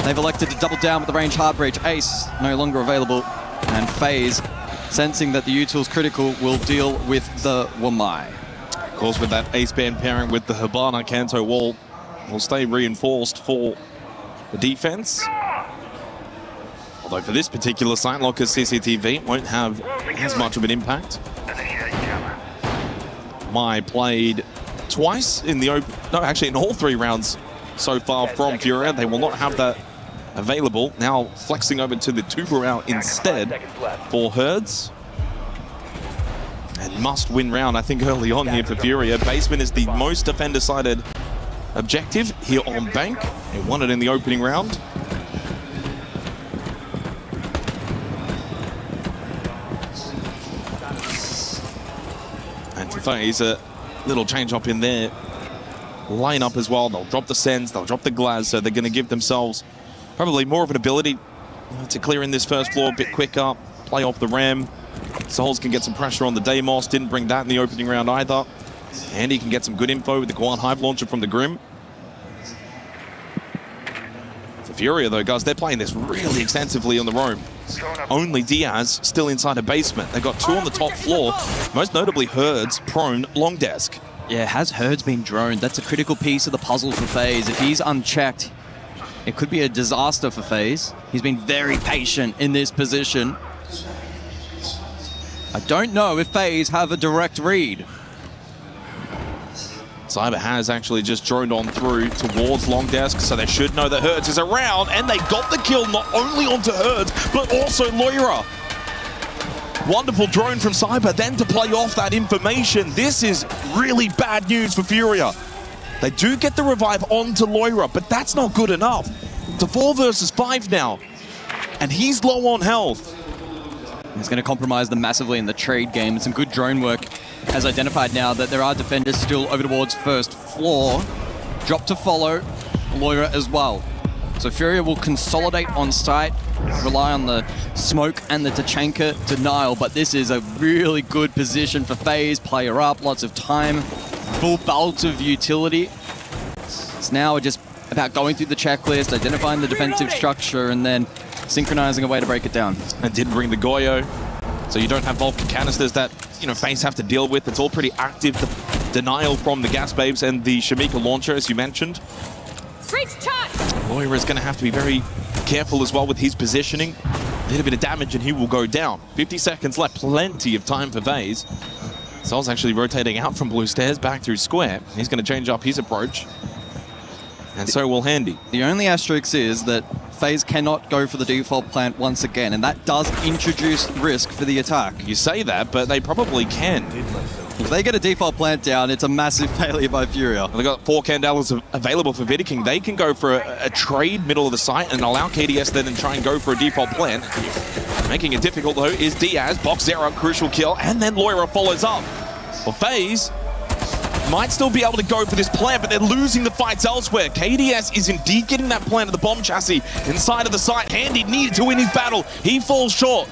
[SPEAKER 9] they've elected to double down with the range hard breach. Ace no longer available, and FaZe, sensing that the Util's critical, will deal with the Wamai.
[SPEAKER 6] Of course, with that ace band pairing with the Hibana, Kanto wall will stay reinforced for the defense. Although for this particular site, Locker's CCTV won't have as much of an impact. Mai played twice in the open, no, actually in all 3 rounds so far from Furia. They will not have that available. Now flexing over to the Tuberau instead for Hertz. And must win round, I think, early on here for Furia. Basement is the most defender-sided objective here on Bank. They won it in the opening round. FaZe. A little change up in their lineup as well. They'll drop the Sens, they'll drop the Glaz, so they're going to give themselves probably more of an ability to clear in this first floor a bit quicker, play off the ram. Souls can get some pressure on the Deimos, didn't bring that in the opening round either. And he can get some good info with the Guan Hive launcher from the Grim. For Furia though, guys, they're playing this really extensively on the roam. Only Diaz still inside a basement. They've got 2 on the top floor, most notably Herds, prone, long desk.
[SPEAKER 9] Yeah, has Herds been droned? That's a critical piece of the puzzle for FaZe. If he's unchecked, it could be a disaster for FaZe. He's been very patient in this position. I don't know if FaZe have a direct read.
[SPEAKER 6] Cyber has actually just droned on through towards long desk, so they should know that Herds is around, and they got the kill not only onto Herds, but also Loira. Wonderful drone from Cyber, then to play off that information. This is really bad news for Furia. They do get the revive onto Loira, but that's not good enough. It's a 4 versus 5 now, and he's low on health.
[SPEAKER 9] It's going to compromise them massively in the trade game. Some good drone work has identified now that there are defenders still over towards first floor. Drop to follow, Loira as well. So Furia will consolidate on site, rely on the smoke and the Tachanka denial, but this is a really good position for FaZe. Player up, lots of time, full belt of utility. It's now just about going through the checklist, identifying the defensive structure, and then synchronizing a way to break it down.
[SPEAKER 6] And did bring the Goyo, so you don't have Vulcan canisters that, you know, FaZe have to deal with. It's all pretty active. The denial from the Gas Babes and the Shamika launcher, as you mentioned. Loira is going to have to be very careful as well with his positioning. A little bit of damage and he will go down. 50 seconds left, plenty of time for FaZe. Sol's actually rotating out from blue stairs back through square. He's going to change up his approach. And so will Handy.
[SPEAKER 9] The only asterisk is that FaZe cannot go for the default plant once again, and that does introduce risk for the attack.
[SPEAKER 6] You say that, but they probably can.
[SPEAKER 9] If they get a default plant down, it's a massive failure by Furia.
[SPEAKER 6] They've got 4 Candelas available for Vidiking. They can go for a trade middle of the site and allow KDS then and try and go for a default plant. Making it difficult though is Diaz, box 0, crucial kill, and then Loira follows up. Well, FaZe might still be able to go for this plant, but they're losing the fights elsewhere. KDS is indeed getting that plant of the bomb chassis inside of the site. Handy needed to win his battle. He falls short.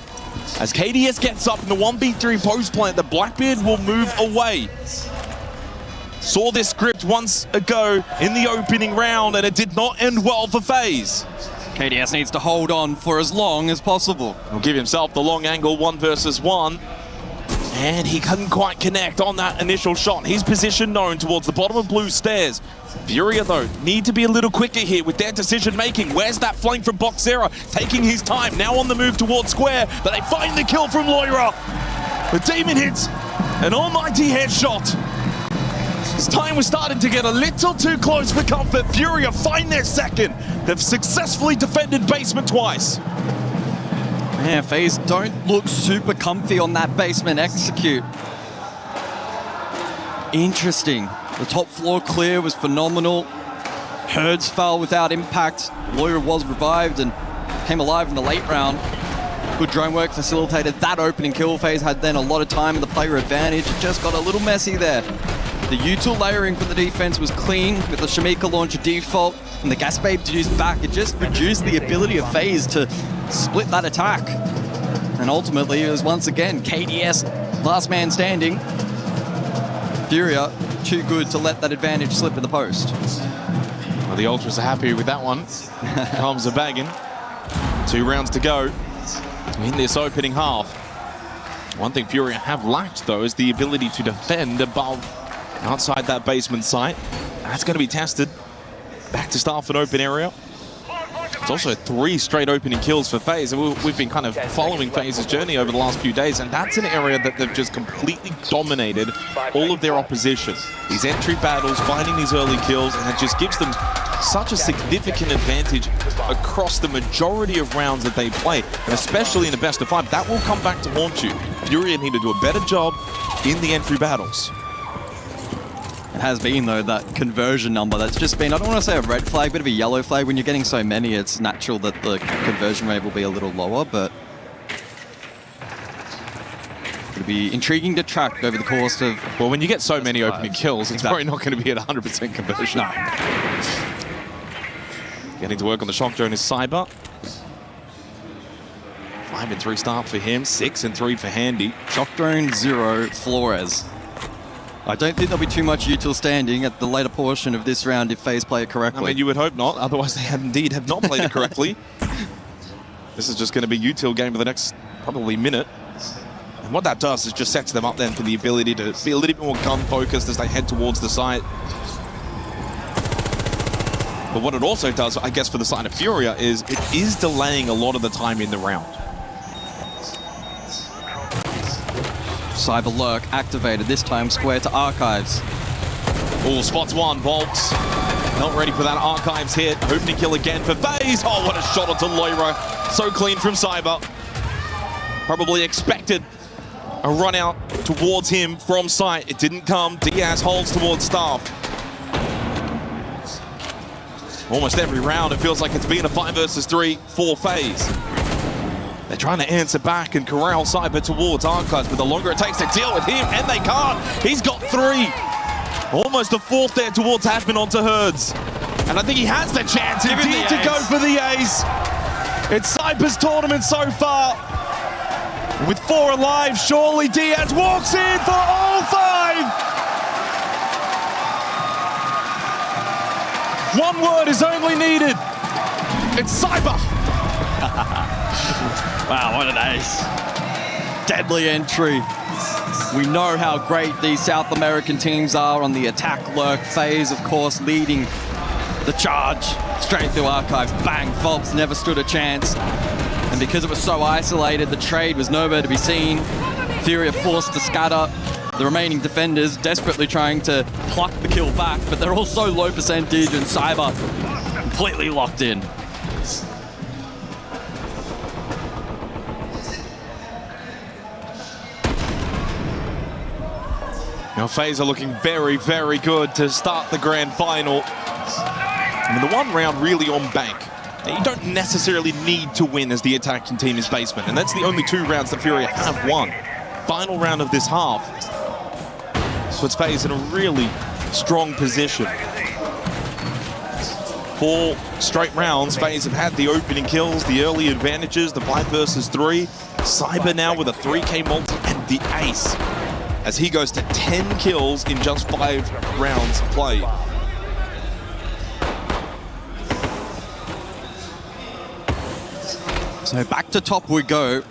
[SPEAKER 6] As KDS gets up in the 1v3 post plant, the Blackbeard will move away. Saw this script once ago in the opening round, and it did not end well for FaZe.
[SPEAKER 9] KDS needs to hold on for as long as possible.
[SPEAKER 6] He'll give himself the long angle 1 versus 1. And he couldn't quite connect on that initial shot. His position known towards the bottom of blue stairs. Furia, though, need to be a little quicker here with their decision-making. Where's that flank from box 0? Taking his time, now on the move towards square, but they find the kill from Loira. The Demon hits an almighty headshot. This time we're starting to get a little too close for comfort. Furia find their second. They've successfully defended basement twice.
[SPEAKER 9] Man, FaZe don't look super comfy on that basement execute. Interesting. The top floor clear was phenomenal. Herds fell without impact. Loira was revived and came alive in the late round. Good drone work facilitated that opening kill. FaZe had then a lot of time in the player advantage. It just got a little messy there. The util layering from the defense was clean with the Shamika launcher default and the Gas Babe deduced back. It just reduced the ability of FaZe to split that attack. And ultimately, it was once again KDS, last man standing. Furia, too good to let that advantage slip in the post.
[SPEAKER 6] Well, the Ultras are happy with that one. Comms are bagging. 2 rounds to go in this opening half. One thing Furia have lacked, though, is the ability to defend above, outside that basement site. That's going to be tested. Back to start for an open area. It's also 3 straight opening kills for FaZe, and we've been kind of following FaZe's journey over the last few days, and that's an area that they've just completely dominated all of their opposition. These entry battles, finding these early kills, and it just gives them such a significant advantage across the majority of rounds that they play, and especially in the best of 5. That will come back to haunt you. Furia need to do a better job in the entry battles.
[SPEAKER 9] It has been, though, that conversion number that's just been, I don't want to say a red flag, bit of a yellow flag. When you're getting so many, it's natural that the conversion rate will be a little lower, but It'll be intriguing to track over the course of...
[SPEAKER 5] Well, when you get so many opening kills, it's probably not going to be at 100% conversion.
[SPEAKER 9] No.
[SPEAKER 5] Getting to work on the shock drone is Cyber. 5-3 start for him, 6-3 for Handy.
[SPEAKER 9] Shock drone 0, Flores. I don't think there'll be too much util standing at the later portion of this round if FaZe play it correctly.
[SPEAKER 5] I mean, you would hope not, otherwise they have not played it correctly. This is just going to be util game for the next probably minute. And what that does is just sets them up then for the ability to be a little bit more gun focused as they head towards the site. But what it also does, I guess, for the side of Furia is it is delaying a lot of the time in the round.
[SPEAKER 9] Cyber Lurk activated, this time square to Archives.
[SPEAKER 5] Oh, spots one, Volts. Not ready for that Archives hit. Hoping to kill again for FaZe. Oh, what a shot onto Loira. So clean from Cyber. Probably expected a run out towards him from site. It didn't come. Diaz holds towards Staff. Almost every round, it feels like it's been a 5 versus 3 for FaZe. They're trying to answer back and corral Cyber towards Archives, but the longer it takes to deal with him, and they can't. He's got 3. Almost a 4th there towards Hashman onto Herds. And I think he has the chance indeed to go for the ace. It's Cyber's tournament so far. With 4 alive, surely Diaz walks in for all 5. One word is only needed. It's Cyber.
[SPEAKER 9] Wow, what an ace. Deadly entry. We know how great these South American teams are on the attack. Lurk. FaZe, of course, leading the charge. Straight through Archives. Bang. Volts never stood a chance. And because it was so isolated, the trade was nowhere to be seen. Furia forced to scatter. The remaining defenders desperately trying to pluck the kill back, but they're all so low percentage, and Cyber completely locked in.
[SPEAKER 5] Now FaZe are looking very, very good to start the grand final. I mean, the one round really on bank. Now, you don't necessarily need to win as the attacking team is basement, and that's the only 2 rounds that Furia have won. Final round of this half puts FaZe in a really strong position. 4 straight rounds, FaZe have had the opening kills, the early advantages, the 5 versus 3. Cyber now with a 3K multi and the ace, as he goes to 10 kills in just 5 rounds played.
[SPEAKER 9] So back to top we go,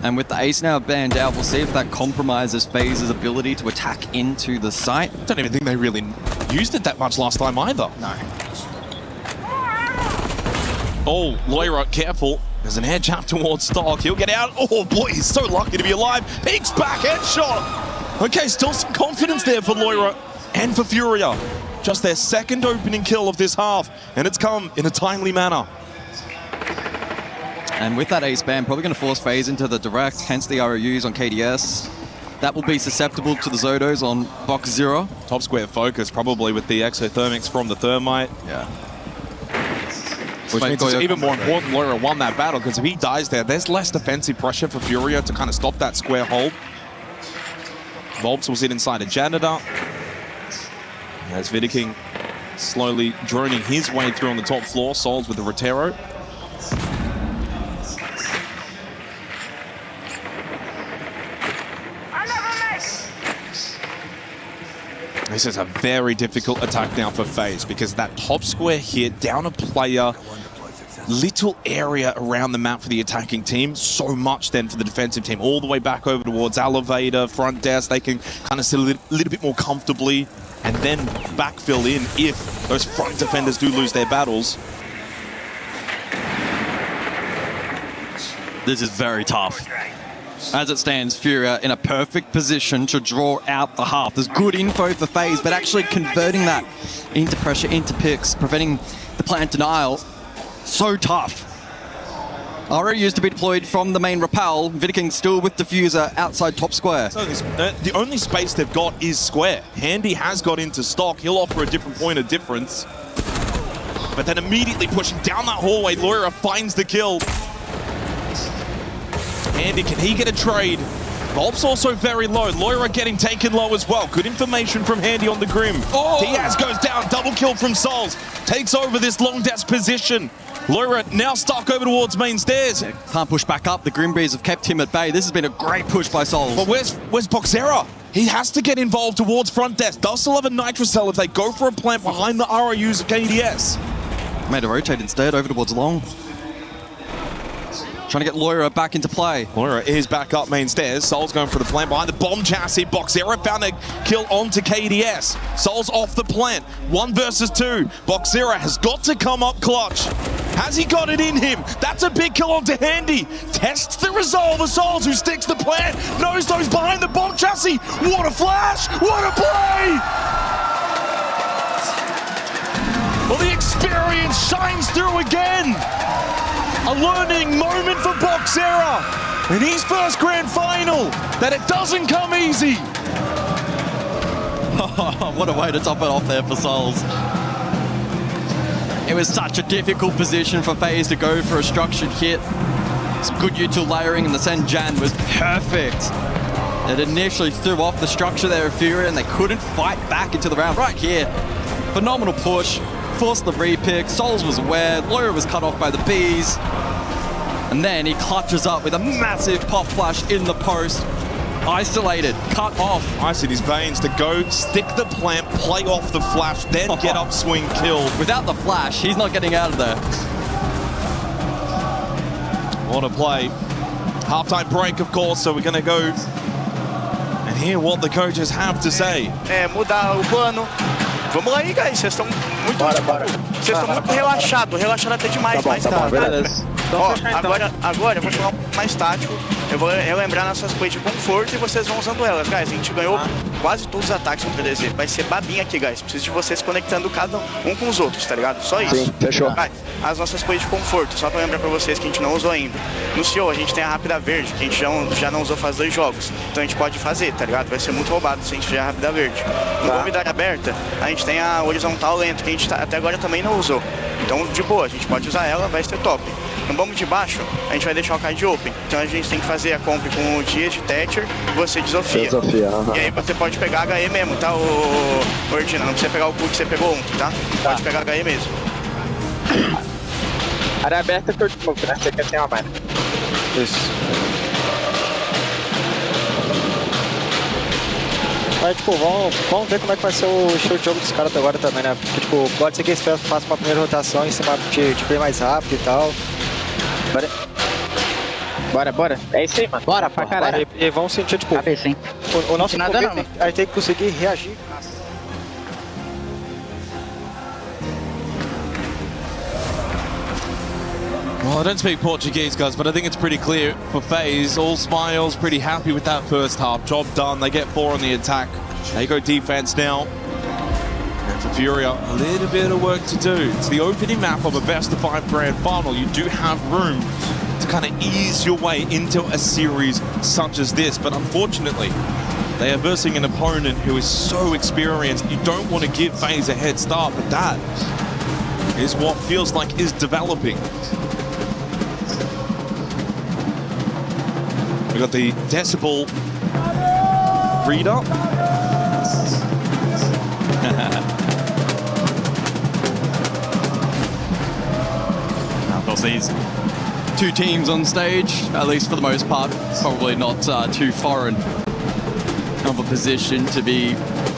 [SPEAKER 9] and with the ace now banned out, we'll see if that compromises FaZe's ability to attack into the site.
[SPEAKER 5] I don't even think they really used it that much last time either.
[SPEAKER 9] No.
[SPEAKER 5] Oh, Loira, careful. There's an air jump towards Stock. He'll get out. Oh boy, he's so lucky to be alive. Peeks back, headshot. Okay, still some confidence there for Loira and for Furia. Just their 2nd opening kill of this half, and it's come in a timely manner.
[SPEAKER 9] And with that ace ban, probably going to force FaZe into the direct, hence the ROUs on KDS. That will be susceptible to the Zodos on box 0.
[SPEAKER 5] Top square focus, probably with the exothermics from the Thermite.
[SPEAKER 9] Yeah.
[SPEAKER 5] Which means it's even more important Loira won that battle, because if he dies there, there's less defensive pressure for Furia to kind of stop that square hold. Volps will sit inside a janitor. As Vidiking slowly droning his way through on the top floor, Souls with the Rotero. This is a very difficult attack now for FaZe, because that top square hit down a player, little area around the map for the attacking team, so much then for the defensive team. All the way back over towards elevator, front desk, they can kind of sit a little bit more comfortably and then backfill in if those front defenders do lose their battles.
[SPEAKER 9] This is very tough. As it stands, Furia in a perfect position to draw out the half. There's good info for FaZe, but actually converting that into pressure, into picks, preventing the plant denial, so tough. RO used to be deployed from the main rappel. Vidiking still with diffuser outside top square.
[SPEAKER 5] So the only space they've got is square. Handy has got into Stock. He'll offer a different point of difference. But then immediately pushing down that hallway, Loira finds the kill. Handy, can he get a trade? Bob's also very low. Loira getting taken low as well. Good information from Handy on the Grim. Diaz goes down. Double kill from Souls. Takes over this long desk position. Loira now stuck over towards main stairs.
[SPEAKER 9] Can't push back up. The Grimbees have kept him at bay. This has been a great push by Souls.
[SPEAKER 5] But where's Boxera? He has to get involved towards front desk. Does still have a Nitro Cell if they go for a plant behind the ROUs of KDS.
[SPEAKER 9] Made a rotate instead over towards long. Trying to get Loira back into play.
[SPEAKER 5] Loira is back up main stairs. Soul's going for the plant behind the bomb chassis. Boxera found a kill onto KDS. Soul's off the plant. 1 versus 2. Boxera has got to come up clutch. Has he got it in him? That's a big kill onto Handy. Tests the resolve of Souls, who sticks the plant. Knows those behind the bomb chassis. What a flash! What a play! Well, the experience shines through again. A learning moment for Boxera in his first grand final, that it doesn't come easy.
[SPEAKER 9] What a way to top it off there for Souls. It was such a difficult position for FaZe to go for a structured hit. Some good util layering, and the Senjan was perfect. It initially threw off the structure there of Fury, and they couldn't fight back into the round. Right here, phenomenal push. Forced the repick. Souls was aware. Loira was cut off by the bees. And then he clutches up with a massive pop flash in the post. Isolated, cut off.
[SPEAKER 5] Ice in his veins to go, stick the plant, play off the flash, then get up, swing, kill.
[SPEAKER 9] Without the flash, he's not getting out of there.
[SPEAKER 5] What a play. Halftime break, of course, so we're going to go and hear what the coaches have to say.
[SPEAKER 11] Mudar o plano. Vamos lá aí, guys. Vocês estão muito relaxados até demais, mais tarde. Ó, agora eu vou jogar mais tático. Eu vou relembrar nossas plays de conforto e vocês vão usando elas, guys. A gente ganhou quase todos os ataques no PDZ. Vai ser babinha aqui, guys. Preciso de vocês conectando cada um com os outros, tá ligado? Só isso.
[SPEAKER 12] Sim, fechou.
[SPEAKER 11] Guys, as nossas plays de conforto, só pra lembrar pra vocês que a gente não usou ainda. No CEO a gente tem a rápida verde, que a gente já não usou faz 2 jogos. Então a gente pode fazer, tá ligado? Vai ser muito roubado se a gente tiver a rápida verde. No bomba aberta, a gente tem a horizontal lento, que a gente até agora também não usou. Então, de boa, a gente pode usar ela, vai ser top. No bombo de baixo, a gente vai deixar o card open. Então a gente tem que fazer a comp com o Dias de Thatcher e você de Sofia. E aí você pode pegar HE mesmo, tá, o Ordina? Não precisa pegar o Q que você pegou ontem, tá? Pode pegar HE mesmo.
[SPEAKER 12] Área aberta que eu desmovo, né? Você quer ter uma mana.
[SPEAKER 11] Isso.
[SPEAKER 12] Mas, tipo, vamos ver como é que vai ser o estilo de jogo dos caras agora também, né? Porque, tipo, pode ser que eles façam uma primeira rotação em cima de play mais rápido e tal. Bora. É isso aí, mano. Bora pra caralho. E vamos sentir, tipo, o nosso começo, a gente tem que conseguir reagir.
[SPEAKER 5] Well, I don't speak Portuguese, guys, but I think it's pretty clear for FaZe. All smiles, pretty happy with that first half. Job done. They get 4 on the attack. They go defense now. And for Furia, a little bit of work to do. It's the opening map of a best-of-5 grand final. You do have room to kind of ease your way into a series such as this, but unfortunately, they are versing an opponent who is so experienced. You don't want to give FaZe a head start, but that is what feels like is developing. We got the decibel reader.
[SPEAKER 9] Of course, these 2 teams on stage, at least for the most part, probably not too foreign of a position to be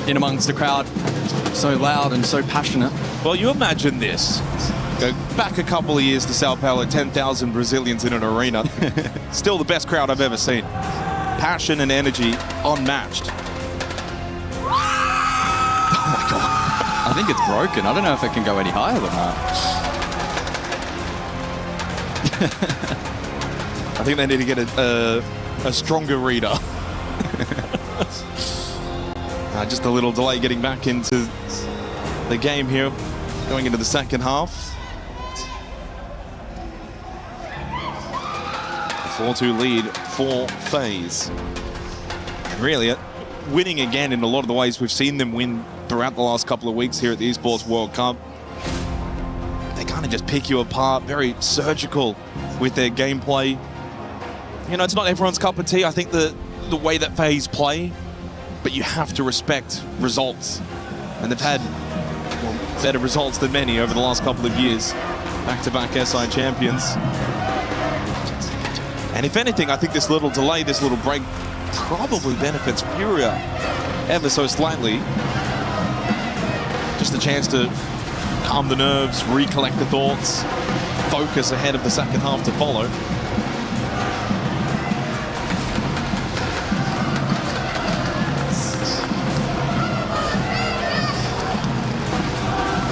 [SPEAKER 9] in amongst the crowd, so loud and so passionate.
[SPEAKER 5] Well, you imagine this. Go back a couple of years to Sao Paulo, 10,000 Brazilians in an arena. Still the best crowd I've ever seen. Passion and energy unmatched.
[SPEAKER 9] Oh my God. I think it's broken. I don't know if it can go any higher than that.
[SPEAKER 5] I think they need to get a stronger reader. Just a little delay getting back into the game here, going into the second half. 4-2 lead for FaZe. And really, winning again in a lot of the ways we've seen them win throughout the last couple of weeks here at the Esports World Cup. They kind of just pick you apart, very surgical with their gameplay. You know, it's not everyone's cup of tea. I think the the way that FaZe play, but you have to respect results. And they've had better results than many over the last couple of years. Back-to-back SI champions. And if anything, I think this little delay, this little break probably benefits Furia ever so slightly. Just a chance to calm the nerves, recollect the thoughts, focus ahead of the second half to follow.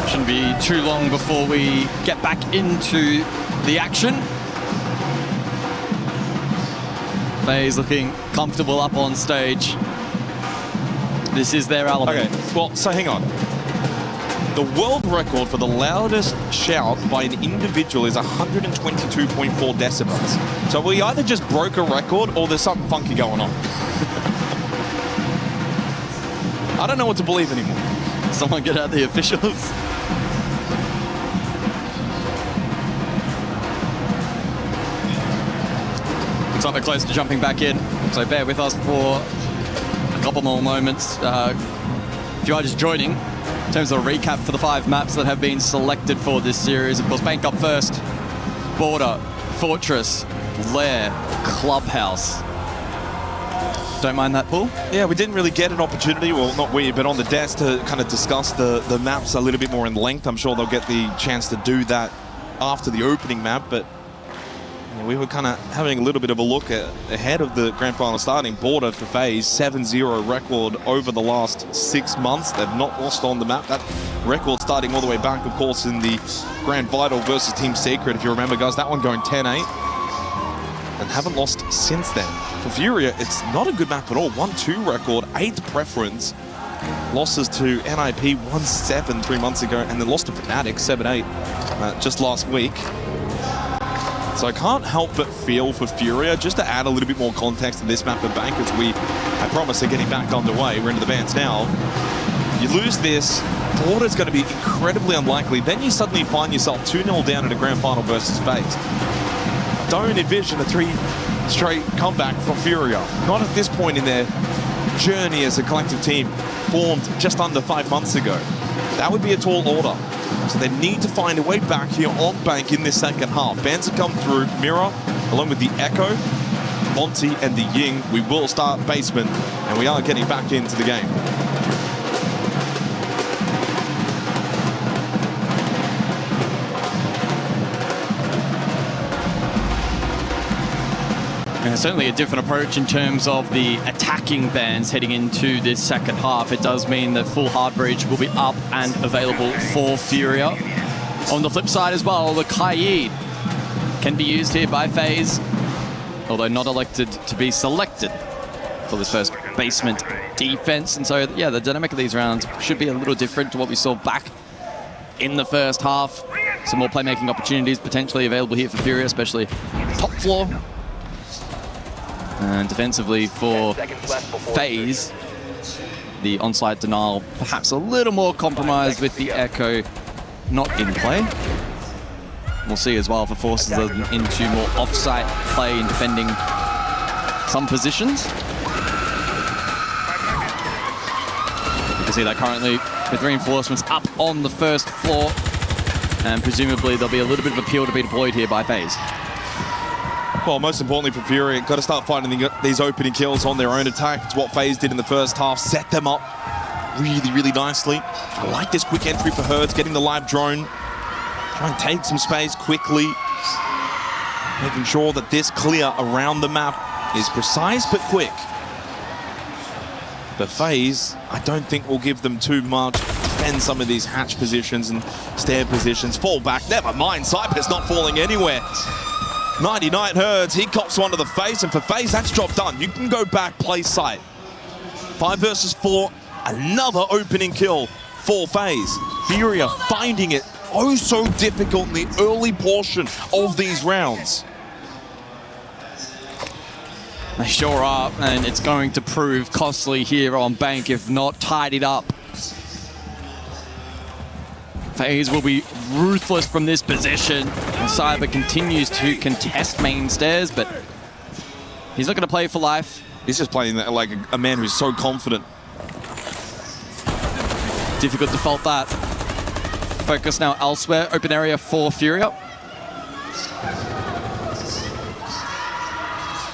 [SPEAKER 9] Shouldn't be too long before we get back into the action. FaZe looking comfortable up on stage. This is their element.
[SPEAKER 5] Okay, well, so hang on. The world record for the loudest shout by an individual is 122.4 decibels. So we either just broke a record or there's something funky going on. I don't know what to believe anymore.
[SPEAKER 9] Someone get out the officials. Looks like we're close to jumping back in, so bear with us for a couple more moments. If you are just joining, in terms of a recap for the 5 maps that have been selected for this series, of course, Bank up first, Border, Fortress, Lair, Clubhouse. Don't mind that, Paul?
[SPEAKER 5] Yeah, we didn't really get an opportunity, well, not we, but on the desk to kind of discuss the maps a little bit more in length. I'm sure they'll get the chance to do that after the opening map, but we were kind of having a little bit of a look ahead of the grand final starting. Border for FaZe, 7-0 record over the last 6 months. They've not lost on the map. That record starting all the way back, of course, in the Grand Vital versus Team Secret, if you remember, guys. That one going 10-8. And haven't lost since then. For Furia, it's not a good map at all. 1-2 record, 8th preference. Losses to NIP 1-7 3 months ago, and then lost to Fnatic 7-8 just last week. So I can't help but feel for Furia, just to add a little bit more context to this map of Bank, as I promise, are getting back underway. We're into the bands now. You lose this, Porte's going to be incredibly unlikely. Then you suddenly find yourself 2-0 down in a grand final versus FaZe. Don't envision a 3-straight comeback from Furia. Not at this point in their journey as a collective team, formed just under 5 months ago. That would be a tall order. So they need to find a way back here on Bank in this second half. Bands have come through, Mirror, along with the Echo, Monty, and the Ying. We will start basement, and we are getting back into the game.
[SPEAKER 9] And certainly a different approach in terms of the attacking bands heading into this second half. It does mean that full hard bridge will be up and available for Furia. On the flip side as well, the Kaid can be used here by FaZe, although not elected to be selected for this first basement defense. And so, yeah, the dynamic of these rounds should be a little different to what we saw back in the first half. Some more playmaking opportunities potentially available here for Furia, especially top floor. And defensively for FaZe, the onside denial perhaps a little more compromised with the Echo not in play. We'll see as well if it forces them into more off-site play in defending some positions. You can see that currently with reinforcements up on the first floor, and presumably there'll be a little bit of appeal to be deployed here by FaZe.
[SPEAKER 5] Well, most importantly for Fury, got to start finding these opening kills on their own attack. It's what FaZe did in the first half, set them up really, really nicely. I like this quick entry for Herds, getting the live drone. Try and take some space quickly. Making sure that this clear around the map is precise but quick. But FaZe, I don't think will give them too much. Defend some of these hatch positions and stair positions. Fall back, never mind. Cypress not falling anywhere. 99 Herds, he cops one to the face, and for FaZe, that's job done. You can go back, play sight. 5 versus 4, another opening kill for FaZe. Furia finding it oh so difficult in the early portion of these rounds.
[SPEAKER 9] They sure are, and it's going to prove costly here on Bank if not tidied up. FaZe will be ruthless from this position. Cyber continues to contest main stairs, but he's not going to play for life.
[SPEAKER 5] He's just playing like a man who's so confident.
[SPEAKER 9] Difficult to fault that. Focus now elsewhere. Open area for Furia.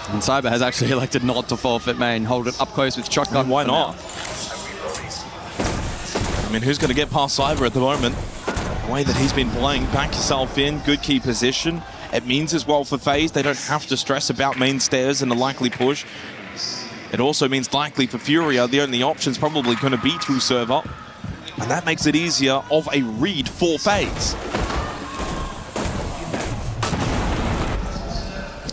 [SPEAKER 9] And Cyber has actually elected not to forfeit main. Hold it up close with shotgun.
[SPEAKER 5] I mean, why not? I mean, who's going to get past Cyber at the moment? The way that he's been playing, back yourself in, good key position. It means as well for FaZe, they don't have to stress about main stairs and a likely push. It also means likely for Furia, the only option's probably going to be through server. And that makes it easier of a read for FaZe.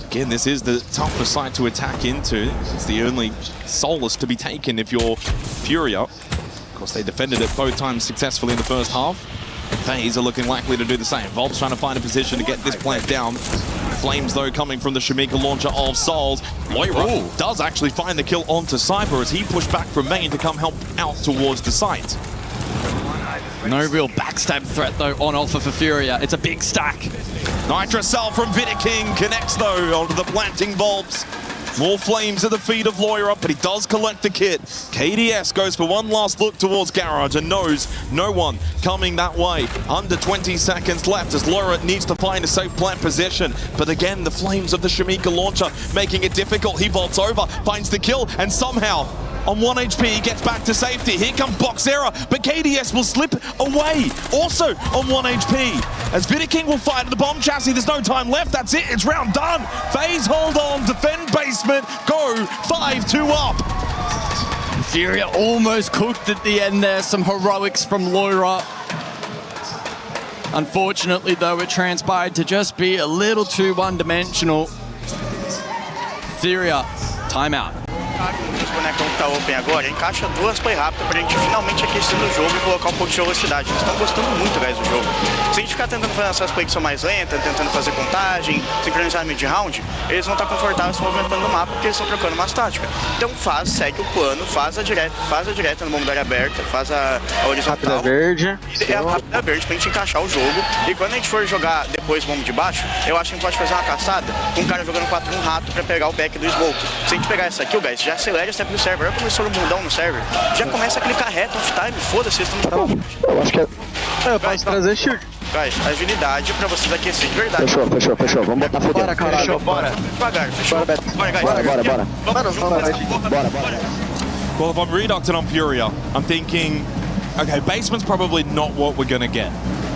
[SPEAKER 5] Again, this is the tougher side to attack into. It's the only solace to be taken if you're Furia. Of course, they defended it both times successfully in the first half. FaZe are looking likely to do the same. Volp's trying to find a position to get this plant down. Flames, though, coming from the Shamika launcher of Souls. Moira does actually find the kill onto Cyber as he pushed back from main to come help out towards the site.
[SPEAKER 9] No real backstab threat, though, on offer for Furia. It's a big stack.
[SPEAKER 5] Nitrocell from Vidiking connects, though, onto the planting Volps. More flames at the feet of Loira, but he does collect the kit. KDS goes for one last look towards Garage and knows no one coming that way. Under 20 seconds left as Loira needs to find a safe plant position. But again, the flames of the Shamika launcher making it difficult. He vaults over, finds the kill, and somehow on 1 HP, he gets back to safety. Here comes Boxera, but KDS will slip away. Also on 1 HP. As Vidiking will fight at the bomb chassis, there's no time left. That's it, it's round done. FaZe hold on, defend basement, go 5-2 up.
[SPEAKER 9] Furia almost cooked at the end there. Some heroics from Loira. Unfortunately, though, it transpired to just be a little too one-dimensional. Furia, timeout.
[SPEAKER 11] Os bonecão que tá open agora, encaixa duas play rápidas pra gente finalmente aquecer no jogo e colocar um pouco de velocidade. Eles estão gostando muito, guys, do jogo. Se a gente ficar tentando fazer essas plays que são mais lentas, tentando fazer contagem, sincronizar mid-round, eles vão estar confortáveis se movimentando no mapa porque eles estão trocando umas táticas. Então segue o plano, faz a direta no bomba da área aberta, faz a horizontal.
[SPEAKER 12] Rápida verde.
[SPEAKER 11] É a rápida verde pra gente encaixar o jogo. E quando a gente for jogar depois o bomba de baixo, eu acho que a gente pode fazer uma caçada com um cara jogando 4-1 rato pra pegar o back do smoke. Se a gente pegar essa aqui, guys, já acelera o step do server. Olha como eles foram bundão no server. Já começa a clicar reto, off-time, foda-se, eles estão de
[SPEAKER 12] Eu acho que é... Eu posso trazer shield.
[SPEAKER 11] Guys, agilidade pra vocês aquecer de verdade.
[SPEAKER 12] Fechou. Vamos botar foder. Bora, caralho.
[SPEAKER 11] Fechou, bora. Devagar, fechou.
[SPEAKER 12] Bora, Beto.
[SPEAKER 11] Bora, guys.
[SPEAKER 12] Bora.
[SPEAKER 11] Vamos junto nessa porra.
[SPEAKER 12] Bora.
[SPEAKER 5] Well, if I'm reducting on Furia, I'm thinking, okay, basement's probably not what we're gonna get.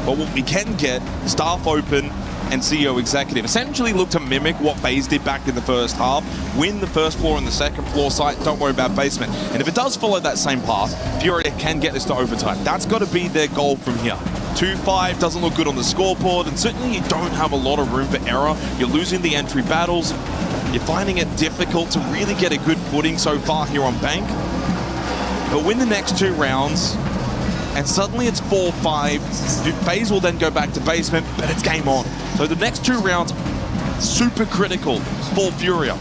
[SPEAKER 5] But what we can get, staff open and CEO executive, essentially look to mimic what FaZe did back in the first half, win the first floor and the second floor site, don't worry about basement. And if it does follow that same path, Furia can get this to overtime. That's got to be their goal from here. 2-5 doesn't look good on the scoreboard, and certainly you don't have a lot of room for error. You're losing the entry battles. You're finding it difficult to really get a good footing so far here on Bank. But win the next 2 rounds, and suddenly it's 4-5. FaZe will then go back to basement, but it's game on. So the next 2 rounds, super critical for Furia.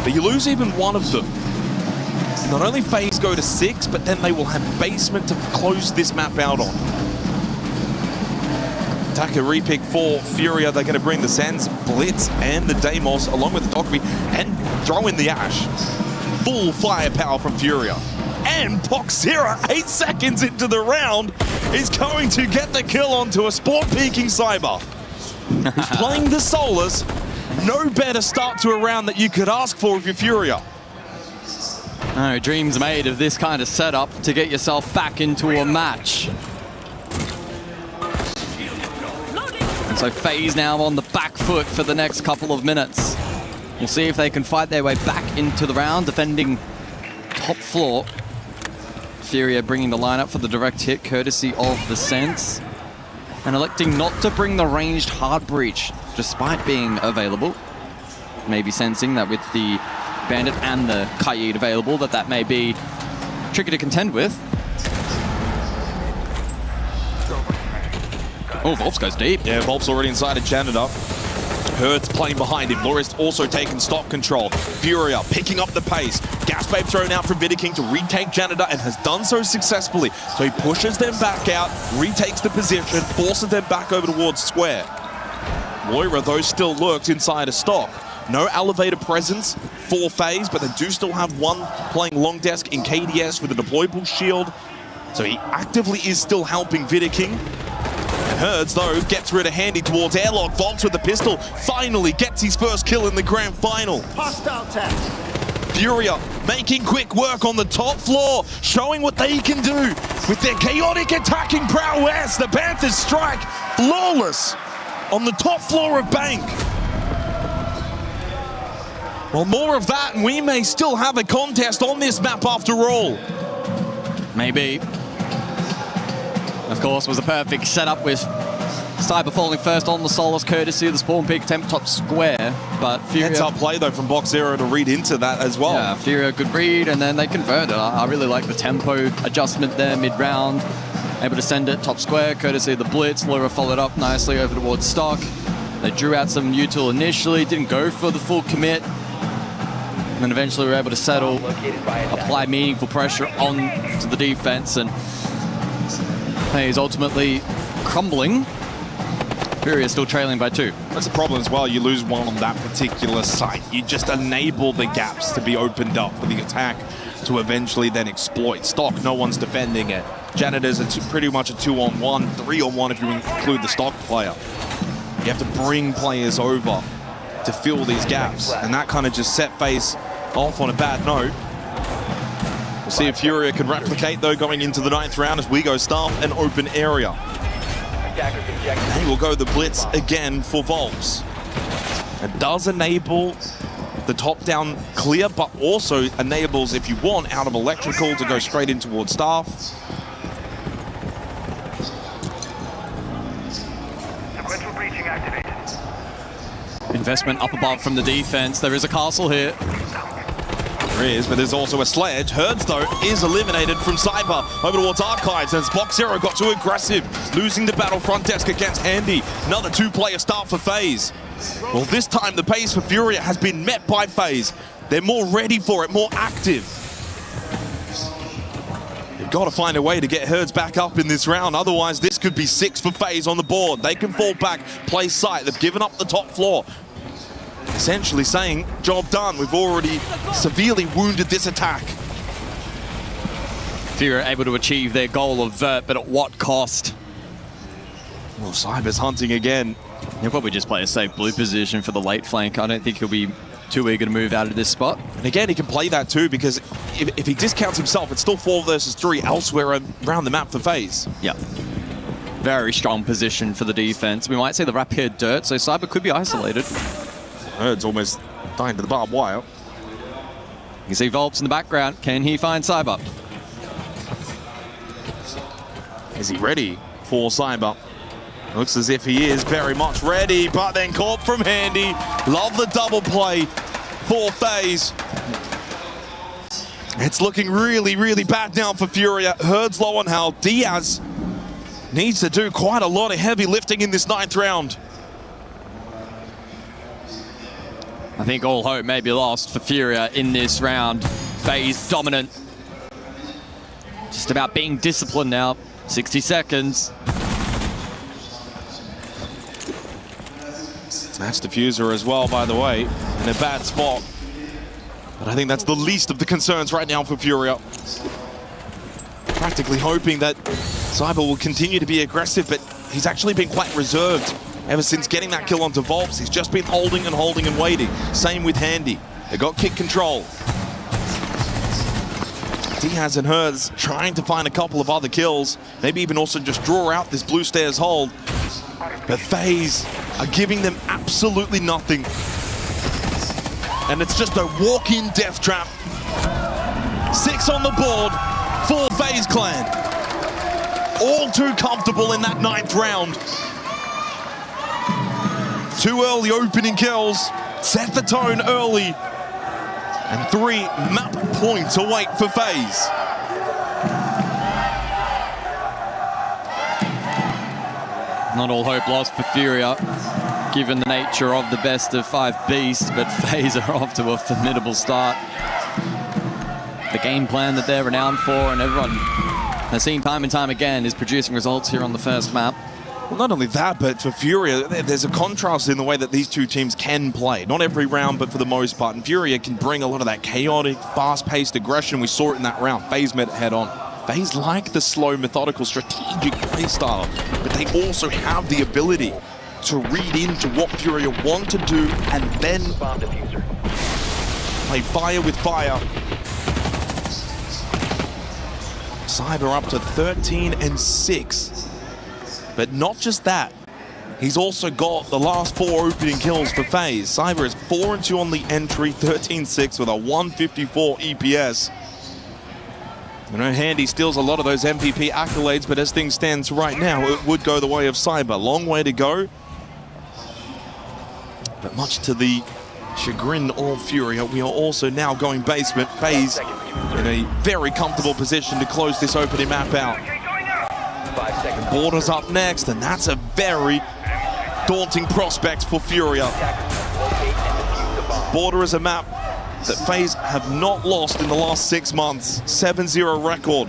[SPEAKER 5] But you lose even one of them. Not only FaZe go to 6, but then they will have basement to close this map out on. Attacker repick for Furia. They're going to bring the Sands, Blitz, and the Deimos, along with the Dokkaebi, and throw in the Ash. Full firepower from Furia. And Boxera, 8 seconds into the round, is going to get the kill onto a sport-peaking Cyber. He's playing the Solars. No better start to a round that you could ask for if you're Furia.
[SPEAKER 9] No, dreams made of this kind of setup to get yourself back into a match. And so FaZe now on the back foot for the next couple of minutes. We'll see if they can fight their way back into the round, defending top floor. Furia bringing the lineup for the direct hit, courtesy of the Sense. And electing not to bring the ranged hard breach, despite being available. Maybe sensing that with the Bandit and the Kaid available, that may be tricky to contend with. Oh, Volps goes deep.
[SPEAKER 5] Yeah, Volps already inside a janitor. Hurt's playing behind him. Loris also taking stock control. Furia picking up the pace. Gas Babe thrown out from Vidiking to retake janitor and has done so successfully. So he pushes them back out, retakes the position, forces them back over towards square. Moira, though, still lurks inside a stock. No elevator presence for FaZe, but they do still have one playing long desk in KDS with a deployable shield. So he actively is still helping Vidiking. Herds, though, gets rid of Handy towards airlock. Volks with the pistol finally gets his first kill in the grand final.
[SPEAKER 8] Hostile tag.
[SPEAKER 5] Furia making quick work on the top floor, showing what they can do with their chaotic attacking prowess. The Panthers strike flawless on the top floor of Bank. Well, more of that, and we may still have a contest on this map after all.
[SPEAKER 9] Maybe. Of course, was a perfect setup with Cyber falling first on the Solace, courtesy of the spawn pick attempt top square. But Furia...
[SPEAKER 5] Heads up play, though, from Box Zero to read into that as well.
[SPEAKER 9] Yeah, Furia good read, and then they converted. I really like the tempo adjustment there mid-round. Able to send it top square, courtesy of the blitz. Lura followed up nicely over towards stock. They drew out some util initially, didn't go for the full commit. And then eventually were able to settle, apply meaningful pressure on to the defense, and he's ultimately crumbling. Furia still trailing by 2.
[SPEAKER 5] That's the problem as well. You lose one on that particular site. You just enable the gaps to be opened up for the attack to eventually then exploit. Stock, no one's defending it. Janitors are pretty much a 2-on-1, 3-on-1 if you include the stock player. You have to bring players over to fill these gaps, and that kind of just set FaZe off on a bad note. We'll see if Furia can replicate, though, going into the 9th round as we go staff an open area. And he will go the blitz again for Volks. It does enable the top-down clear, but also enables, if you want, out of electrical to go straight in towards staff.
[SPEAKER 9] Investment up above from the defense. There is a castle here.
[SPEAKER 5] There is, but there's also a sledge. Herds, though, is eliminated from Cyber over towards Archives, and Box Zero got too aggressive, losing the battle front desk against Handy. Another 2-player start for FaZe. Well, this time the pace for Furia has been met by FaZe. They're more ready for it, more active. They've got to find a way to get Herds back up in this round, otherwise this could be 6 for FaZe on the board. They can fall back, play sight. They've given up the top floor. Essentially saying, job done. We've already severely wounded this attack.
[SPEAKER 9] Furia able to achieve their goal of vert, but at what cost?
[SPEAKER 5] Well, Cyber's hunting again.
[SPEAKER 9] He'll probably just play a safe blue position for the late flank. I don't think he'll be too eager to move out of this spot.
[SPEAKER 5] And again, he can play that too, because if he discounts himself, it's still 4 versus 3 elsewhere around the map for FaZe.
[SPEAKER 9] Yeah. Very strong position for the defense. We might see the wrap here dirt, so Cyber could be isolated.
[SPEAKER 5] Herds almost dying to the barbed wire.
[SPEAKER 9] You can see Volps in the background. Can he find Cyber?
[SPEAKER 5] Is he ready for Cyber? Looks as if he is very much ready, but then caught from Handy. Love the double play for FaZe. It's looking really, really bad now for Furia. Herds low on health. Diaz needs to do quite a lot of heavy lifting in this 9th round.
[SPEAKER 9] I think all hope may be lost for Furia in this round. FaZe dominant. Just about being disciplined now. 60 seconds.
[SPEAKER 5] Smash diffuser as well, by the way, in a bad spot. But I think that's the least of the concerns right now for Furia. Practically hoping that Cyber will continue to be aggressive, but he's actually been quite reserved ever since getting that kill onto Volps. He's just been holding and holding and waiting. Same with Handy. They got kick control. Diaz and Herds trying to find a couple of other kills. Maybe even also just draw out this blue stairs hold. But FaZe are giving them absolutely nothing. And it's just a walk-in death trap. 6 on the board for FaZe Clan. All too comfortable in that 9th round. 2 early opening kills, set the tone early, and 3 map points await for FaZe.
[SPEAKER 9] Not all hope lost for Furia, given the nature of the best of 5 beasts, but FaZe are off to a formidable start. The game plan that they're renowned for and everyone has seen time and time again is producing results here on the first map.
[SPEAKER 5] Well, not only that, but for Furia, there's a contrast in the way that these two teams can play. Not every round, but for the most part. And Furia can bring a lot of that chaotic, fast-paced aggression. We saw it in that round. FaZe met head-on. FaZe like the slow, methodical, strategic play style, but they also have the ability to read into what Furia want to do and then play fire with fire. Cyber up to 13-6. But not just that, he's also got the last 4 opening kills for FaZe. Cyber is 4-2 on the entry, 13-6 with a 154 EPS. You know, Handy steals a lot of those MVP accolades, but as things stand right now, it would go the way of Cyber. Long way to go. But much to the chagrin of Furia, we are also now going basement. FaZe in a very comfortable position to close this opening map out. Porte's up next, and that's a very daunting prospect for Furia. Porte is a map that FaZe have not lost in the last 6 months. 7-0 record.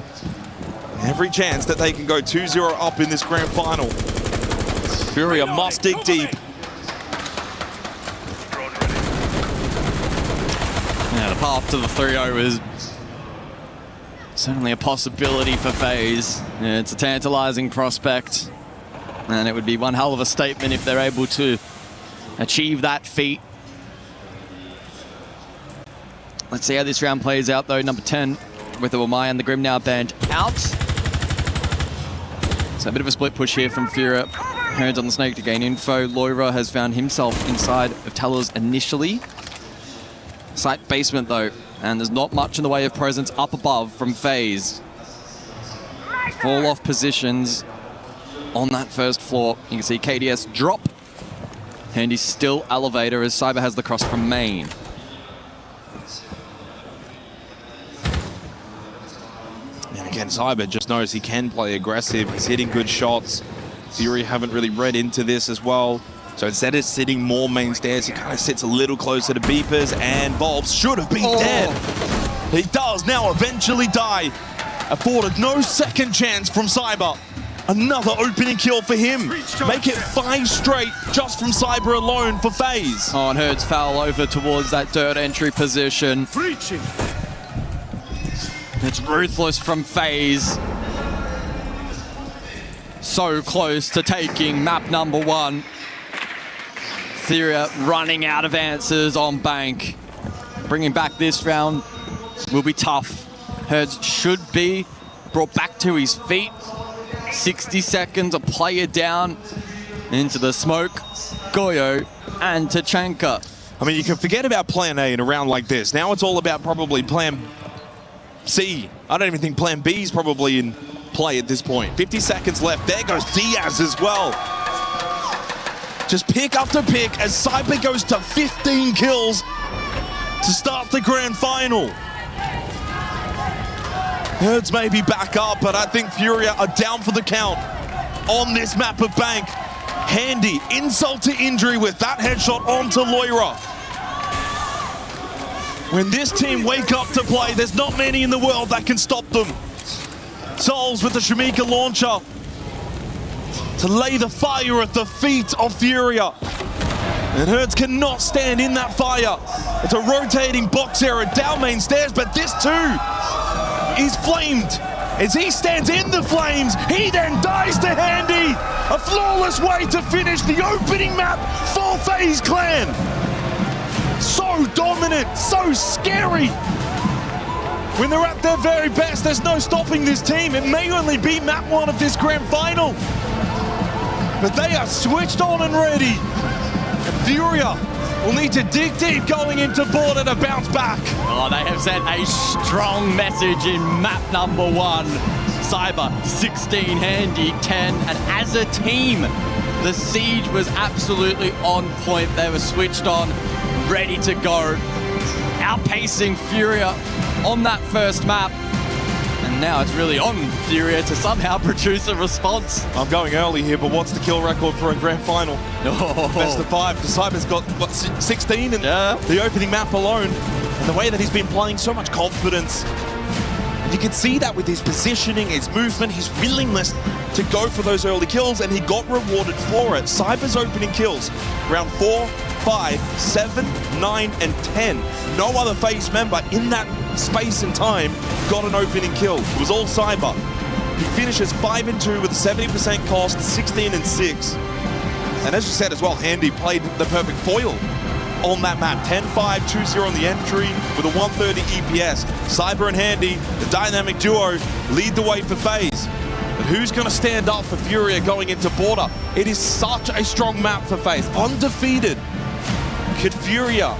[SPEAKER 5] Every chance that they can go 2-0 up in this grand final. Furia must dig deep.
[SPEAKER 9] Yeah, the path to the 3-0 is certainly a possibility for FaZe. Yeah, it's a tantalizing prospect, and it would be one hell of a statement if they're able to achieve that feat. Let's see how this round plays out, though. Number 10 with the Wamai and the Grim now banned out. So a bit of a split push here from Furia. Hands on the Snake to gain info. Loira has found himself inside of Tellers initially. Site basement, though, and there's not much in the way of presence up above from FaZe. Fall off positions on that first floor. You can see KDS drop. Handy still elevator as Cyber has the cross from main.
[SPEAKER 5] And again, Cyber just knows he can play aggressive. He's hitting good shots. Fury haven't really read into this as well. So instead of sitting more main stairs, he kind of sits a little closer to Beepers, and Bulbs should have been dead. He does now eventually die. Afforded no second chance from Cyber. Another opening kill for him. Make it 5 straight just from Cyber alone for FaZe.
[SPEAKER 9] Oh, and Herds foul over towards that dirt entry position. It's ruthless from FaZe. So close to taking map number 1. Furia running out of answers on Bank. Bringing back this round will be tough. Herds should be brought back to his feet. 60 seconds, a player down into the smoke. Goyo and Tachanka.
[SPEAKER 5] I mean, you can forget about plan A in a round like this. Now it's all about probably plan C. I don't even think plan B is probably in play at this point. 50 seconds left. There goes Diaz as well. Just pick after pick as Cyber goes to 15 kills to start the grand final. Herds may be back up, but I think Furia are down for the count on this map of Bank. Handy, insult to injury with that headshot onto Loira. When this team wake up to play, there's not many in the world that can stop them. Souls with the Shamika launcher to lay the fire at the feet of Furia. And Herds cannot stand in that fire. It's a rotating box area down main stairs, but this too is flamed. As he stands in the flames, he then dies to Handy. A flawless way to finish the opening map for FaZe Clan. So dominant, so scary. When they're at their very best, there's no stopping this team. It may only be map 1 of this grand final, but they are switched on and ready. And Furia will need to dig deep going into Porte to bounce back.
[SPEAKER 9] Oh, they have sent a strong message in map number 1. Cyber, 16, Handy, 10. And as a team, the siege was absolutely on point. They were switched on, ready to go. Outpacing Furia on that first map. And now it's really on Furia to somehow produce a response.
[SPEAKER 5] I'm going early here, but what's the kill record for a grand final?
[SPEAKER 9] Oh.
[SPEAKER 5] Best of 5. Cyber's got 16 in the opening map alone. And the way that he's been playing, so much confidence. You can see that with his positioning, his movement, his willingness to go for those early kills, and he got rewarded for it. Cyber's opening kills, round 4, 5, 7, 9, and 10. No other FaZe member in that space and time got an opening kill. It was all Cyber. He finishes 5-2 with a 70% cost, 16-6. And as you said as well, Handy played the perfect foil on that map. 10-5, 2-0 on the entry with a 130 EPS. Cyber and Handy, the dynamic duo, lead the way for FaZe. But who's going to stand up for Furia going into Porte? It is such a strong map for FaZe. Undefeated. Could Furia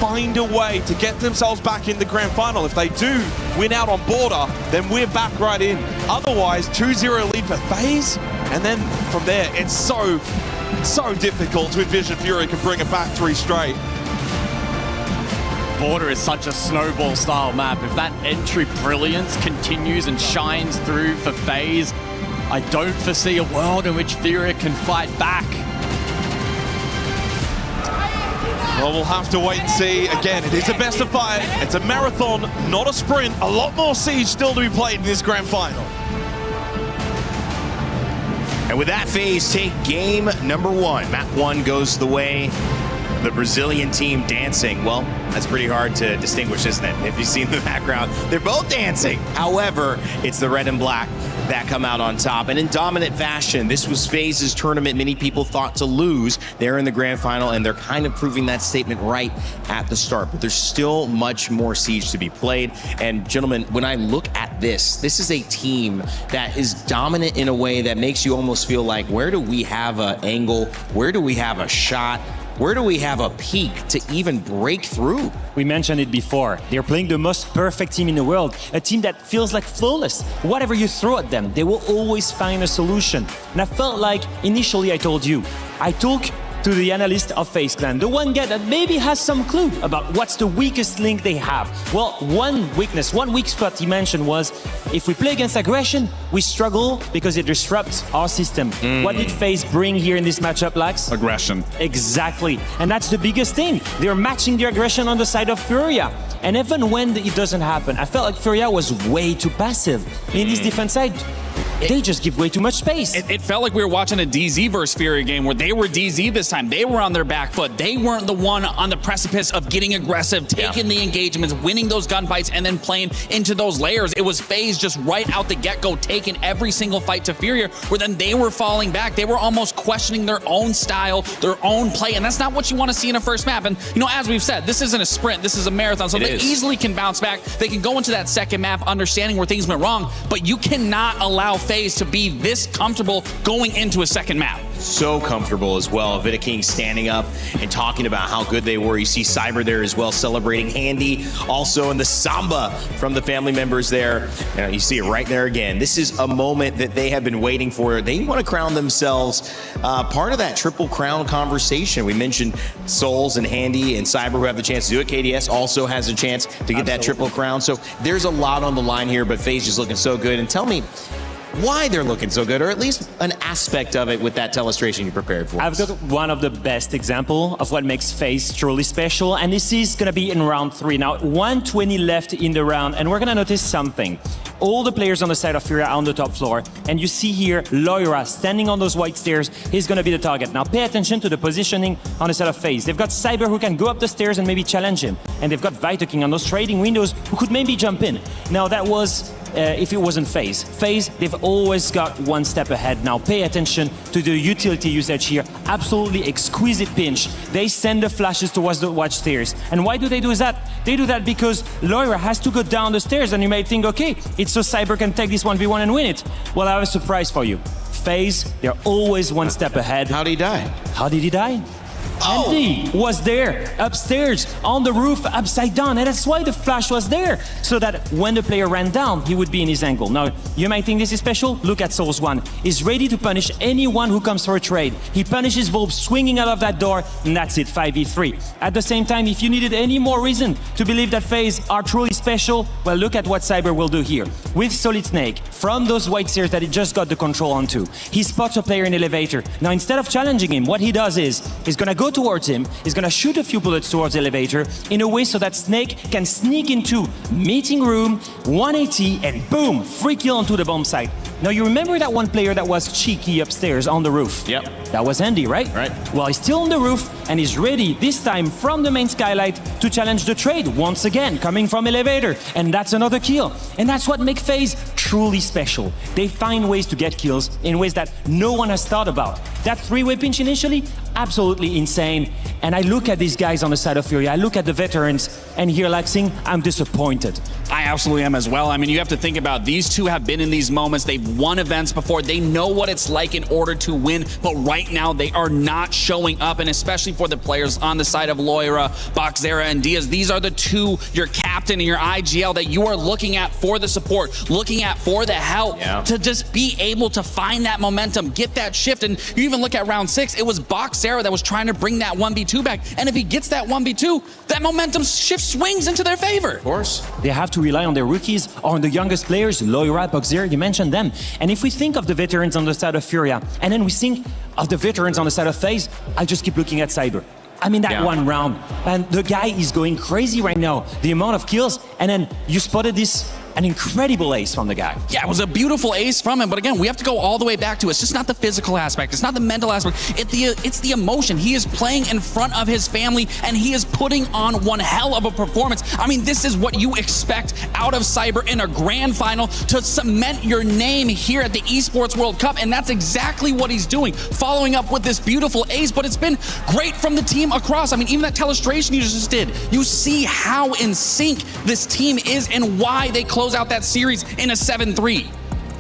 [SPEAKER 5] find a way to get themselves back in the grand final? If they do win out on Porte, then we're back right in. Otherwise, 2-0 lead for FaZe. And then from there, it's so difficult to envision Furia can bring it back 3 straight.
[SPEAKER 9] Porte is such a snowball style map. If that entry brilliance continues and shines through for FaZe, I don't foresee a world in which Furia can fight back.
[SPEAKER 5] Well, we'll have to wait and see. Again, it is a best of 5. It's a marathon, not a sprint. A lot more Siege still to be played in this grand final.
[SPEAKER 15] And with that, FaZe take game number 1. Map 1 goes the way of the Brazilian team dancing. Well, that's pretty hard to distinguish, isn't it? If you've seen the background, they're both dancing. However, it's the red and black that come out on top. And in dominant fashion, this was FaZe's tournament many people thought to lose. They're in the grand final, and they're kind of proving that statement right at the start. But there's still much more Siege to be played. And gentlemen, when I look at this is a team that is dominant in a way that makes you almost feel like, where do we have an angle? Where do we have a shot? Where do we have a peak to even break through?
[SPEAKER 17] We mentioned it before. They're playing the most perfect team in the world, a team that feels like flawless. Whatever you throw at them, they will always find a solution. And I felt like, initially I told you, I talk to the analyst of FaZe Clan, the one guy that maybe has some clue about what's the weakest link they have. Well, one weak spot he mentioned was, if we play against aggression, we struggle because it disrupts our system. What did FaZe bring here in this matchup, Lax?
[SPEAKER 10] Aggression.
[SPEAKER 17] Exactly. And that's the biggest thing. They're matching the aggression on the side of Furia. And even when it doesn't happen, I felt like Furia was way too passive. In this defense side, they just give way too much space.
[SPEAKER 10] It felt like we were watching a DZ versus Furia game where they were DZ this time. They were on their back foot. They weren't the one on the precipice of getting aggressive, taking the engagements, winning those gunfights, and then playing into those layers. It was FaZe just right out the get-go, taking every single fight to Furia, where then they were falling back. They were almost questioning their own style, their own play, and that's not what you want to see in a first map. And, you know, as we've said, this isn't a sprint. This is a marathon, so they easily can bounce back. They can go into that second map understanding where things went wrong, but you cannot allow FaZe to be this comfortable going into a second map.
[SPEAKER 15] So comfortable as well. Vita King standing up and talking about how good they were. You see Cyber there as well, celebrating Handy. Also in the Samba from the family members there. You see it right there again. This is a moment that they have been waiting for. They want to crown themselves part of that triple crown conversation. We mentioned Souls and Handy and Cyber who have the chance to do it. KDS also has a chance to get that triple crown. So there's a lot on the line here, but FaZe is looking so good. And tell me why they're looking so good, or at least an aspect of it with that telestration you prepared for us.
[SPEAKER 17] I've got one of the best examples of what makes FaZe truly special, and this is going to be in round 3. Now, 120 left in the round, and we're going to notice something. All the players on the side of Furia are on the top floor, and you see here Loira standing on those white stairs. He's going to be the target. Now, pay attention to the positioning on the side of FaZe. They've got Cyber who can go up the stairs and maybe challenge him, and they've got Vita King on those trading windows who could maybe jump in. Now, that was if it wasn't FaZe. FaZe, they've always got one step ahead. Now pay attention to the utility usage here. Absolutely exquisite pinch. They send the flashes towards the watch stairs. And why do they do that? They do that because Loira has to go down the stairs, and you may think, okay, it's so Cyber can take this 1v1 and win it. Well, I have a surprise for you. FaZe, they're always one step ahead.
[SPEAKER 15] How did he die?
[SPEAKER 17] How did he die? Andy was there, upstairs, on the roof, upside down, and that's why the flash was there, so that when the player ran down, he would be in his angle. Now, you might think this is special. Look at Souls 1. He's ready to punish anyone who comes for a trade. He punishes Volp swinging out of that door, and that's it, 5v3. At the same time, if you needed any more reason to believe that FaZe are truly special, well, look at what Cyber will do here. With Solid Snake, from those white stairs that he just got the control onto, he spots a player in elevator. Now, instead of challenging him, what he does is, he's gonna go go towards him, he's gonna shoot a few bullets towards the elevator in a way so that Snake can sneak into meeting room, 180, and boom, free kill onto the bomb site. Now you remember that one player that was cheeky upstairs on the roof?
[SPEAKER 15] Yep.
[SPEAKER 17] That was Andy, right?
[SPEAKER 15] Right.
[SPEAKER 17] Well, he's still on the roof and he's ready, this time from the main skylight, to challenge the trade once again, coming from elevator. And that's another kill. And that's what makes FaZe truly special. They find ways to get kills in ways that no one has thought about. That three-way pinch initially, absolutely insane. And I look at these guys on the side of Fury, I look at the veterans, and here, like saying, I'm disappointed.
[SPEAKER 10] I absolutely am as well. I mean, you have to think about these two have been in these moments. They've won events before. They know what it's like in order to win. But right now, they are not showing up. And especially for the players on the side of Loira, Boxzera, and Diaz, these are the two, your captain and your ag.al, that you are looking at for the support, looking at for the help, to just be able to find that momentum, get that shift. And you even look at round 6, it was Boxzera that was trying to bring that 1v2 back. And if he gets that 1v2, that momentum shift swings into their favor.
[SPEAKER 15] Of course.
[SPEAKER 17] They have to rely on their rookies or on the youngest players, Loira, Boxzera, you mentioned them. And if we think of the veterans on the side of Furia, and then we think of the veterans on the side of FaZe, I just keep looking at Cyber. I mean, that one round, and the guy is going crazy right now. The amount of kills, and then you spotted this, an incredible ace from the guy.
[SPEAKER 10] Yeah, it was a beautiful ace from him, but again, we have to go all the way back to it's just not the physical aspect, it's not the mental aspect, it's the emotion. He is playing in front of his family, and he is putting on one hell of a performance. I mean, this is what you expect out of Cyber in a grand final, to cement your name here at the Esports World Cup, and that's exactly what he's doing, following up with this beautiful ace. But it's been great from the team across. I mean, even that telestration you just did, you see how in sync this team is and why they close out that series in a 7-3.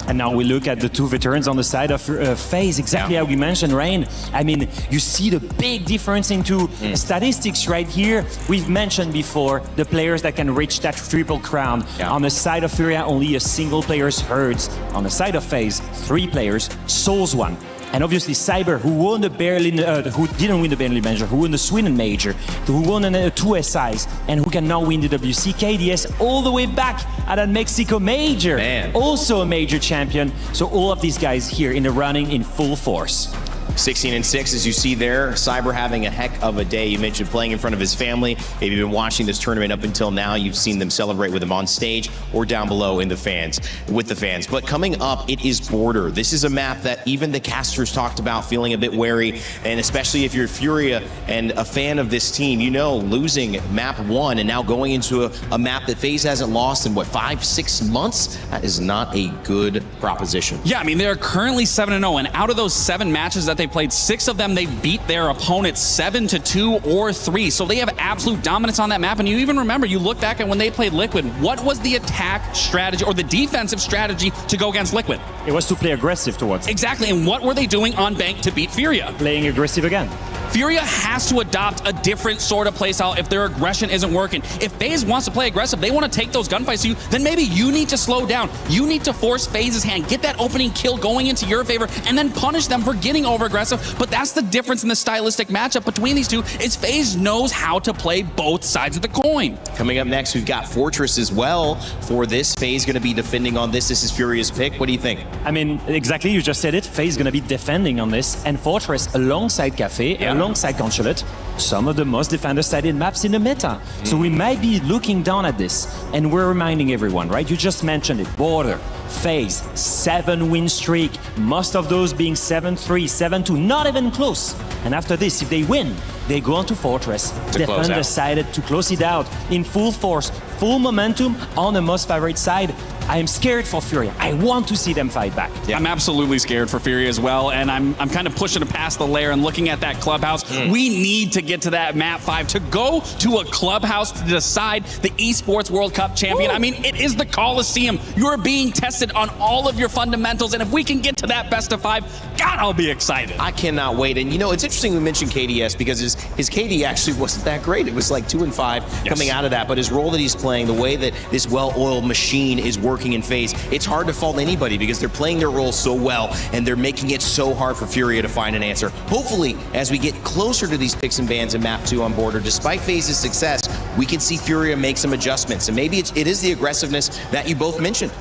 [SPEAKER 17] And now we look at the two veterans on the side of FaZe, exactly how we mentioned, Rain. I mean, you see the big difference into statistics right here. We've mentioned before the players that can reach that triple crown. On the side of Furia, only a single player's Herds. On the side of FaZe, 3 players, Souls 1. And obviously Cyber, who won the Berlin, who didn't win the Berlin Major, who won the Sweden Major, who won 2 SIs, and who can now win the WC, KDS, all the way back at that Mexico Major. Also a major champion. So all of these guys here in the running in full force.
[SPEAKER 15] 16-6, as you see there. Cyber having a heck of a day. You mentioned playing in front of his family. If you've been watching this tournament up until now, you've seen them celebrate with him on stage or down below in the fans, with the fans. But coming up, it is Border. This is a map that even the casters talked about feeling a bit wary, and especially if you're Furia and a fan of this team, you know, losing map 1 and now going into a map that FaZe hasn't lost in, what, 5-6 months? That is not a good proposition.
[SPEAKER 10] Yeah, I mean, they're currently 7-0, and out of those 7 matches that they played, 6 of them they beat their opponents 7-2 or 3. So they have absolute dominance on that map. And you even remember, you look back at when they played Liquid, what was the attack strategy or the defensive strategy to go against Liquid?
[SPEAKER 17] It was to play aggressive towards them.
[SPEAKER 10] Exactly, and what were they doing on Bank to beat Furia?
[SPEAKER 17] Playing aggressive again.
[SPEAKER 10] Furia has to adopt a different sort of playstyle if their aggression isn't working. If FaZe wants to play aggressive, they want to take those gunfights to you, then maybe you need to slow down. You need to force FaZe's hand, get that opening kill going into your favor, and then punish them for getting over-aggressive. But that's the difference in the stylistic matchup between these two, is FaZe knows how to play both sides of the coin.
[SPEAKER 15] Coming up next, we've got Fortress as well for this. FaZe going to be defending on this. This is Furia's pick. What do you think?
[SPEAKER 17] I mean, exactly, you just said it. FaZe going to be defending on this, and Fortress alongside Cafe, alongside Consulate, some of the most defender-sided maps in the meta. So we might be looking down at this, and we're reminding everyone, right? You just mentioned it, Border, FaZe, 7-win streak, most of those being 7-3, 7-2, not even close. And after this, if they win, they go on to Fortress. Defender decided to close it out in full force, full momentum on the most favorite side. I am scared for Furia. I want to see them fight back.
[SPEAKER 10] Yeah. I'm absolutely scared for Furia as well, and I'm kind of pushing it past the layer and looking at that clubhouse. We need to get to that map 5 to go to a clubhouse to decide the Esports World Cup champion. I mean, it is the Coliseum. You're being tested on all of your fundamentals, and if we can get to that best of 5, God, I'll be excited.
[SPEAKER 15] I cannot wait. And you know, it's interesting we mentioned KDS because his KD actually wasn't that great. It was like 2-5 coming out of that, but his role that he's playing, the way that this well-oiled machine is working in FaZe, it's hard to fault anybody because they're playing their role so well and they're making it so hard for Furia to find an answer. Hopefully, as we get closer to these picks and bans in map 2 on Border, despite FaZe's success, we can see Furia make some adjustments. And maybe it is the aggressiveness that you both mentioned.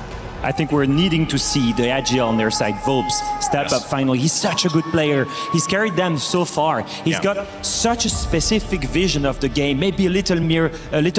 [SPEAKER 17] I think we're needing to see the ag.al on their side, Volps, step up finally. He's such a good player. He's carried them so far. He's got such a specific vision of the game, maybe a little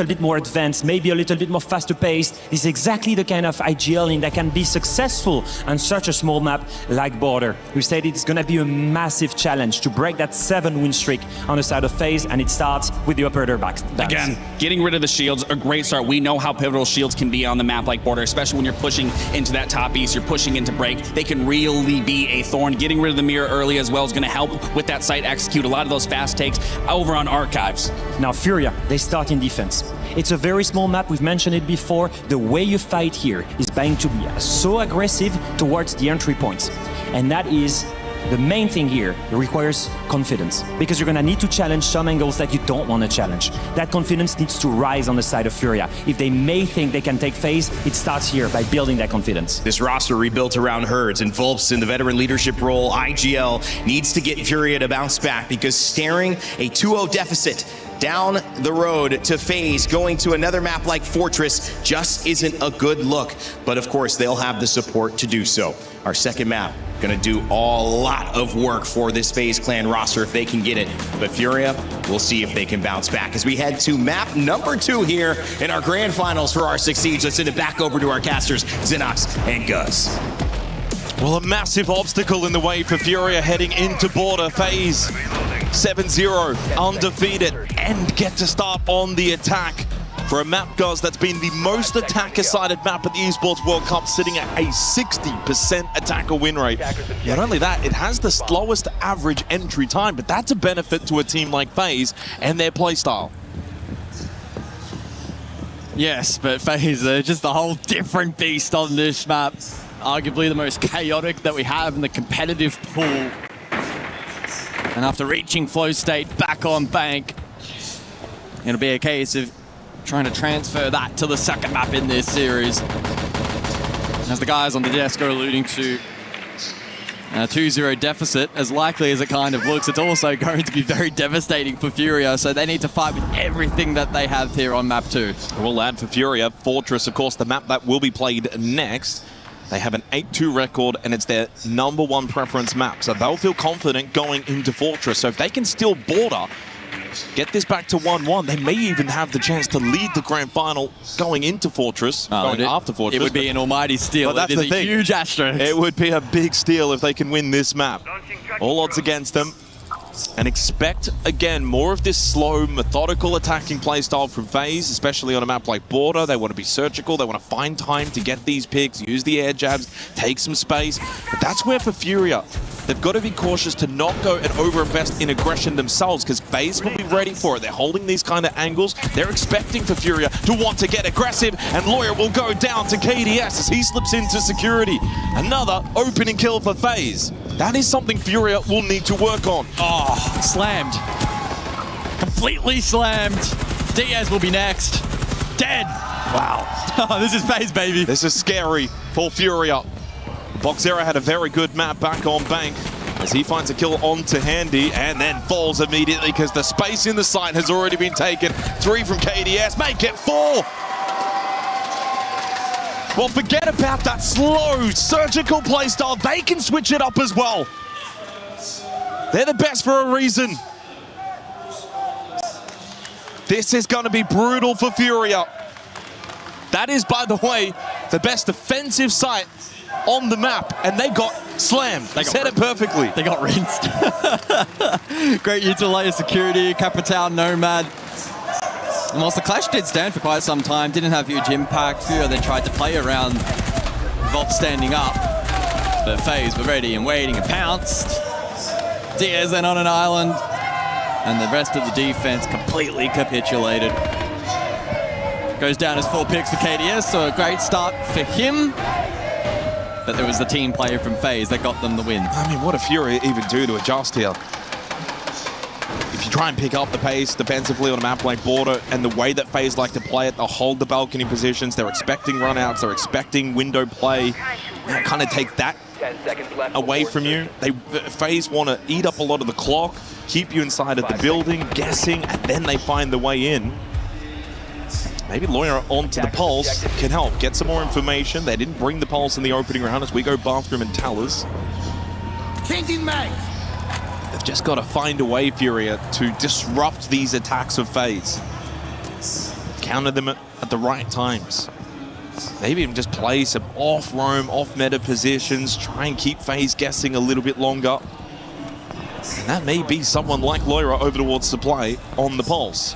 [SPEAKER 17] bit more advanced, maybe a little bit more faster paced. He's exactly the kind of ag.al that can be successful on such a small map like Border. We said it's going to be a massive challenge to break that 7-win streak on the side of FaZe, and it starts with the upper backs.
[SPEAKER 10] Again, getting rid of the shields, a great start. We know how pivotal shields can be on the map like Border, especially when you're pushing into that top east, you're pushing into break. They can really be a thorn. Getting rid of the mirror early as well is going to help with that site execute a lot of those fast takes over on Archives.
[SPEAKER 17] Now Furia, they start in defense. It's a very small map, we've mentioned it before. The way you fight here is going to be so aggressive towards the entry points. And that is the main thing here. It requires confidence, because you're going to need to challenge some angles that you don't want to challenge. That confidence needs to rise on the side of Furia. If they may think they can take FaZe, it starts here by building that confidence.
[SPEAKER 15] This roster rebuilt around Herds and Volps in the veteran leadership role. ag.al needs to get Furia to bounce back, because staring a 2-0 deficit down the road to FaZe, going to another map like Fortress, just isn't a good look. But of course, they'll have the support to do so. Our second map, gonna do a lot of work for this FaZe Clan roster if they can get it. But Furia, we'll see if they can bounce back as we head to map number 2 here in our grand finals for R6 Siege. Let's send it back over to our casters, Xenox and Gus.
[SPEAKER 5] Well, a massive obstacle in the way for Furia heading into Border. FaZe 7-0, undefeated, and get to start on the attack for a map, guys, that's been the most attacker-sided map at the Esports World Cup, sitting at a 60% attacker win rate. Not only that, it has the slowest average entry time, but that's a benefit to a team like FaZe and their playstyle.
[SPEAKER 9] Yes, but FaZe are just a whole different beast on this map. Arguably the most chaotic that we have in the competitive pool. And after reaching flow state back on bank, it'll be a case of trying to transfer that to the second map in this series. As the guys on the desk are alluding to, a 2-0 deficit, as likely as it kind of looks, it's also going to be very devastating for Furia, so they need to fight with everything that they have here on map 2.
[SPEAKER 5] We'll add for Furia, Fortress, of course, the map that will be played next. They have an 8-2 record, and it's their #1 preference map, so they'll feel confident going into Fortress. So if they can steal Border, get this back to 1-1, they may even have the chance to lead the grand final going into Fortress, after Fortress.
[SPEAKER 9] It would be an almighty steal.
[SPEAKER 5] But that's the thing.
[SPEAKER 9] Huge asterisk.
[SPEAKER 5] It would be a big steal if they can win this map. All odds against them. And expect, again, more of this slow, methodical attacking playstyle from FaZe, especially on a map like Border. They want to be surgical. They want to find time to get these picks, use the air jabs, take some space. But that's where for Furia, they've got to be cautious to not go and overinvest in aggression themselves, because FaZe will be ready for it. They're holding these kind of angles. They're expecting for Furia to want to get aggressive, and Lawyer will go down to KDS as he slips into security. Another opening kill for FaZe. That is something Furia will need to work on.
[SPEAKER 9] Oh, slammed. Completely slammed. Diaz will be next. Dead. Wow. This is FaZe, baby.
[SPEAKER 5] This is scary for Furia. Boxera had a very good map back on bank as he finds a kill onto Handy and then falls immediately because the space in the site has already been taken. 3 from KDS, make it 4. Well, forget about that slow, surgical playstyle. They can switch it up as well. They're the best for a reason. This is going to be brutal for Furia. That is, by the way, the best defensive site on the map, and they got slammed. They said it perfectly.
[SPEAKER 9] They got rinsed. Great utilizer security, Capital Nomad. And whilst the clash did stand for quite some time, didn't have huge impact, Furia then tried to play around Volp standing up. But FaZe were ready and waiting and pounced. Diaz then on an island, and the rest of the defense completely capitulated. Goes down as 4 picks for KDS, so a great start for him. But there was the team player from FaZe that got them the win.
[SPEAKER 5] I mean, what did Furia even do to adjust here? If you try and pick up the pace defensively on a map like Border and the way that FaZe like to play it, they'll hold the balcony positions, they're expecting runouts, they're expecting window play. They'll kind of take that away from you. FaZe want to eat up a lot of the clock, keep you inside of the building, guessing, and then they find the way in. Maybe Lawyer onto the Pulse can help get some more information. They didn't bring the Pulse in the opening round as we go Bathroom and Tellers.
[SPEAKER 8] Changing mag.
[SPEAKER 5] They've just got to find a way, Furia, to disrupt these attacks of FaZe. Counter them at the right times. Maybe even just play some off-roam, off-meta positions, try and keep FaZe guessing a little bit longer. And that may be someone like Loira over towards Supply on the Pulse.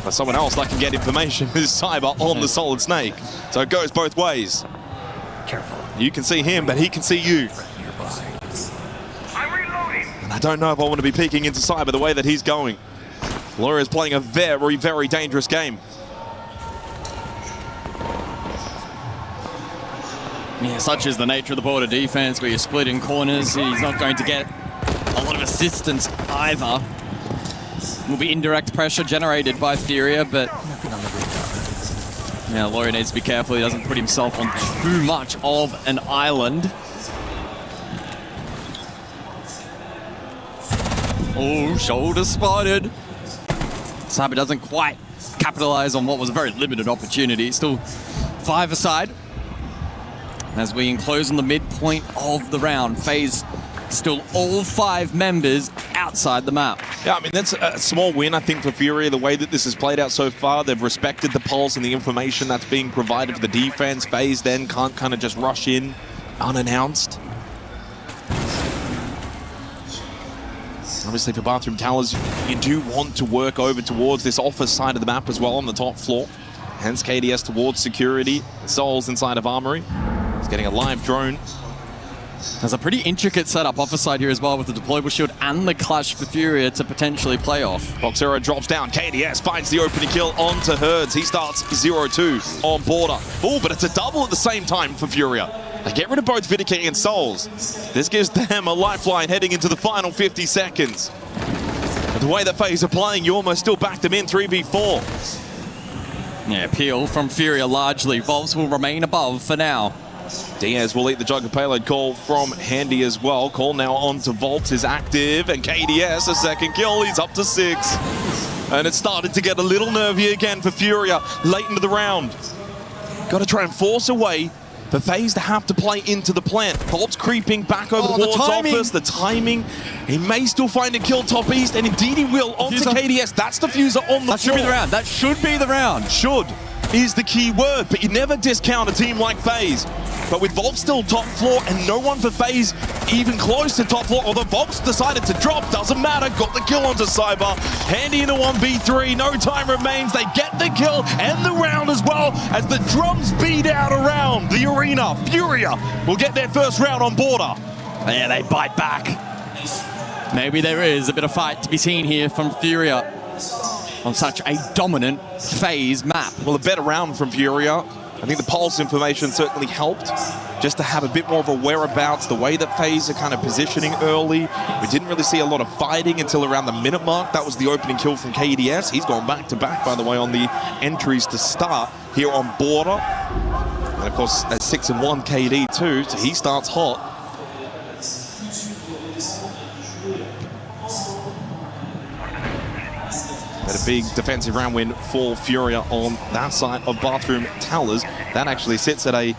[SPEAKER 5] But someone else that can get information is Cyber on the Solid Snake. So it goes both ways. Careful. You can see him, but he can see you. And I don't know if I want to be peeking into Cyber the way that he's going. Loira is playing a very, very dangerous game.
[SPEAKER 9] Yeah, such is the nature of the Porte defense, where you're split in corners. He's not going to get a lot of assistance either. Will be indirect pressure generated by Furia, but yeah, Loira needs to be careful he doesn't put himself on too much of an island. Oh, shoulder spotted. Cyber doesn't quite capitalize on what was a very limited opportunity. Still 5 aside as we enclose on the midpoint of the round. FaZe still all 5 members outside the map.
[SPEAKER 5] Yeah, I mean, that's a small win, I think, for Furia. The way that this has played out so far, they've respected the Pulse and the information that's being provided for the defense. FaZe then can't kind of just rush in unannounced. Obviously, for Bathroom Towers, you do want to work over towards this office side of the map as well on the top floor. Hence KDS towards security. Souls inside of Armory. He's getting a live drone.
[SPEAKER 9] There's a pretty intricate setup office side here as well, with the deployable shield and the clutch for Furia to potentially play off.
[SPEAKER 5] Boxero drops down. KDS finds the opening kill onto Herds. He starts 0-2 on Border. Oh, but it's a double at the same time for Furia. They get rid of both Vidic and Souls. This gives them a lifeline heading into the final 50 seconds. But the way that FaZe are playing, you almost still back them in 3v4.
[SPEAKER 9] Yeah, peel from Furia largely. Volts will remain above for now.
[SPEAKER 5] Diaz will eat the jug of payload call from Handy as well. Call now on to Volts is active, and KDS a second kill. He's up to 6. And it started to get a little nervy again for Furia late into the round. Got to try and force a way for FaZe to have to play into the plant. Volts creeping back over towards office. The timing. He may still find a kill top east, and indeed he will onto KDS. That's Diffuser on the floor.
[SPEAKER 9] That should be the round. That should be the round.
[SPEAKER 5] Should is the key word, but you never discount a team like FaZe. But with Volts still top floor and no one for FaZe even close to top floor, although Volts decided to drop, doesn't matter, got the kill onto Cyber. Handy in a 1v3, no time remains, they get the kill and the round as well as the drums beat out around the arena. Furia will get their first round on Border.
[SPEAKER 9] Yeah, they bite back. Maybe there is a bit of fight to be seen here from Furia on such a dominant FaZe map.
[SPEAKER 5] Well, a better round from Furia. I think the Pulse information certainly helped just to have a bit more of a whereabouts, the way that FaZe are kind of positioning early. We didn't really see a lot of fighting until around the minute mark. That was the opening kill from KDS. He's gone back to back, by the way, on the entries to start here on Border. And of course, at 6-1 KD too, so he starts hot. But a big defensive round win for Furia on that side of Bathroom Towers. That actually sits at a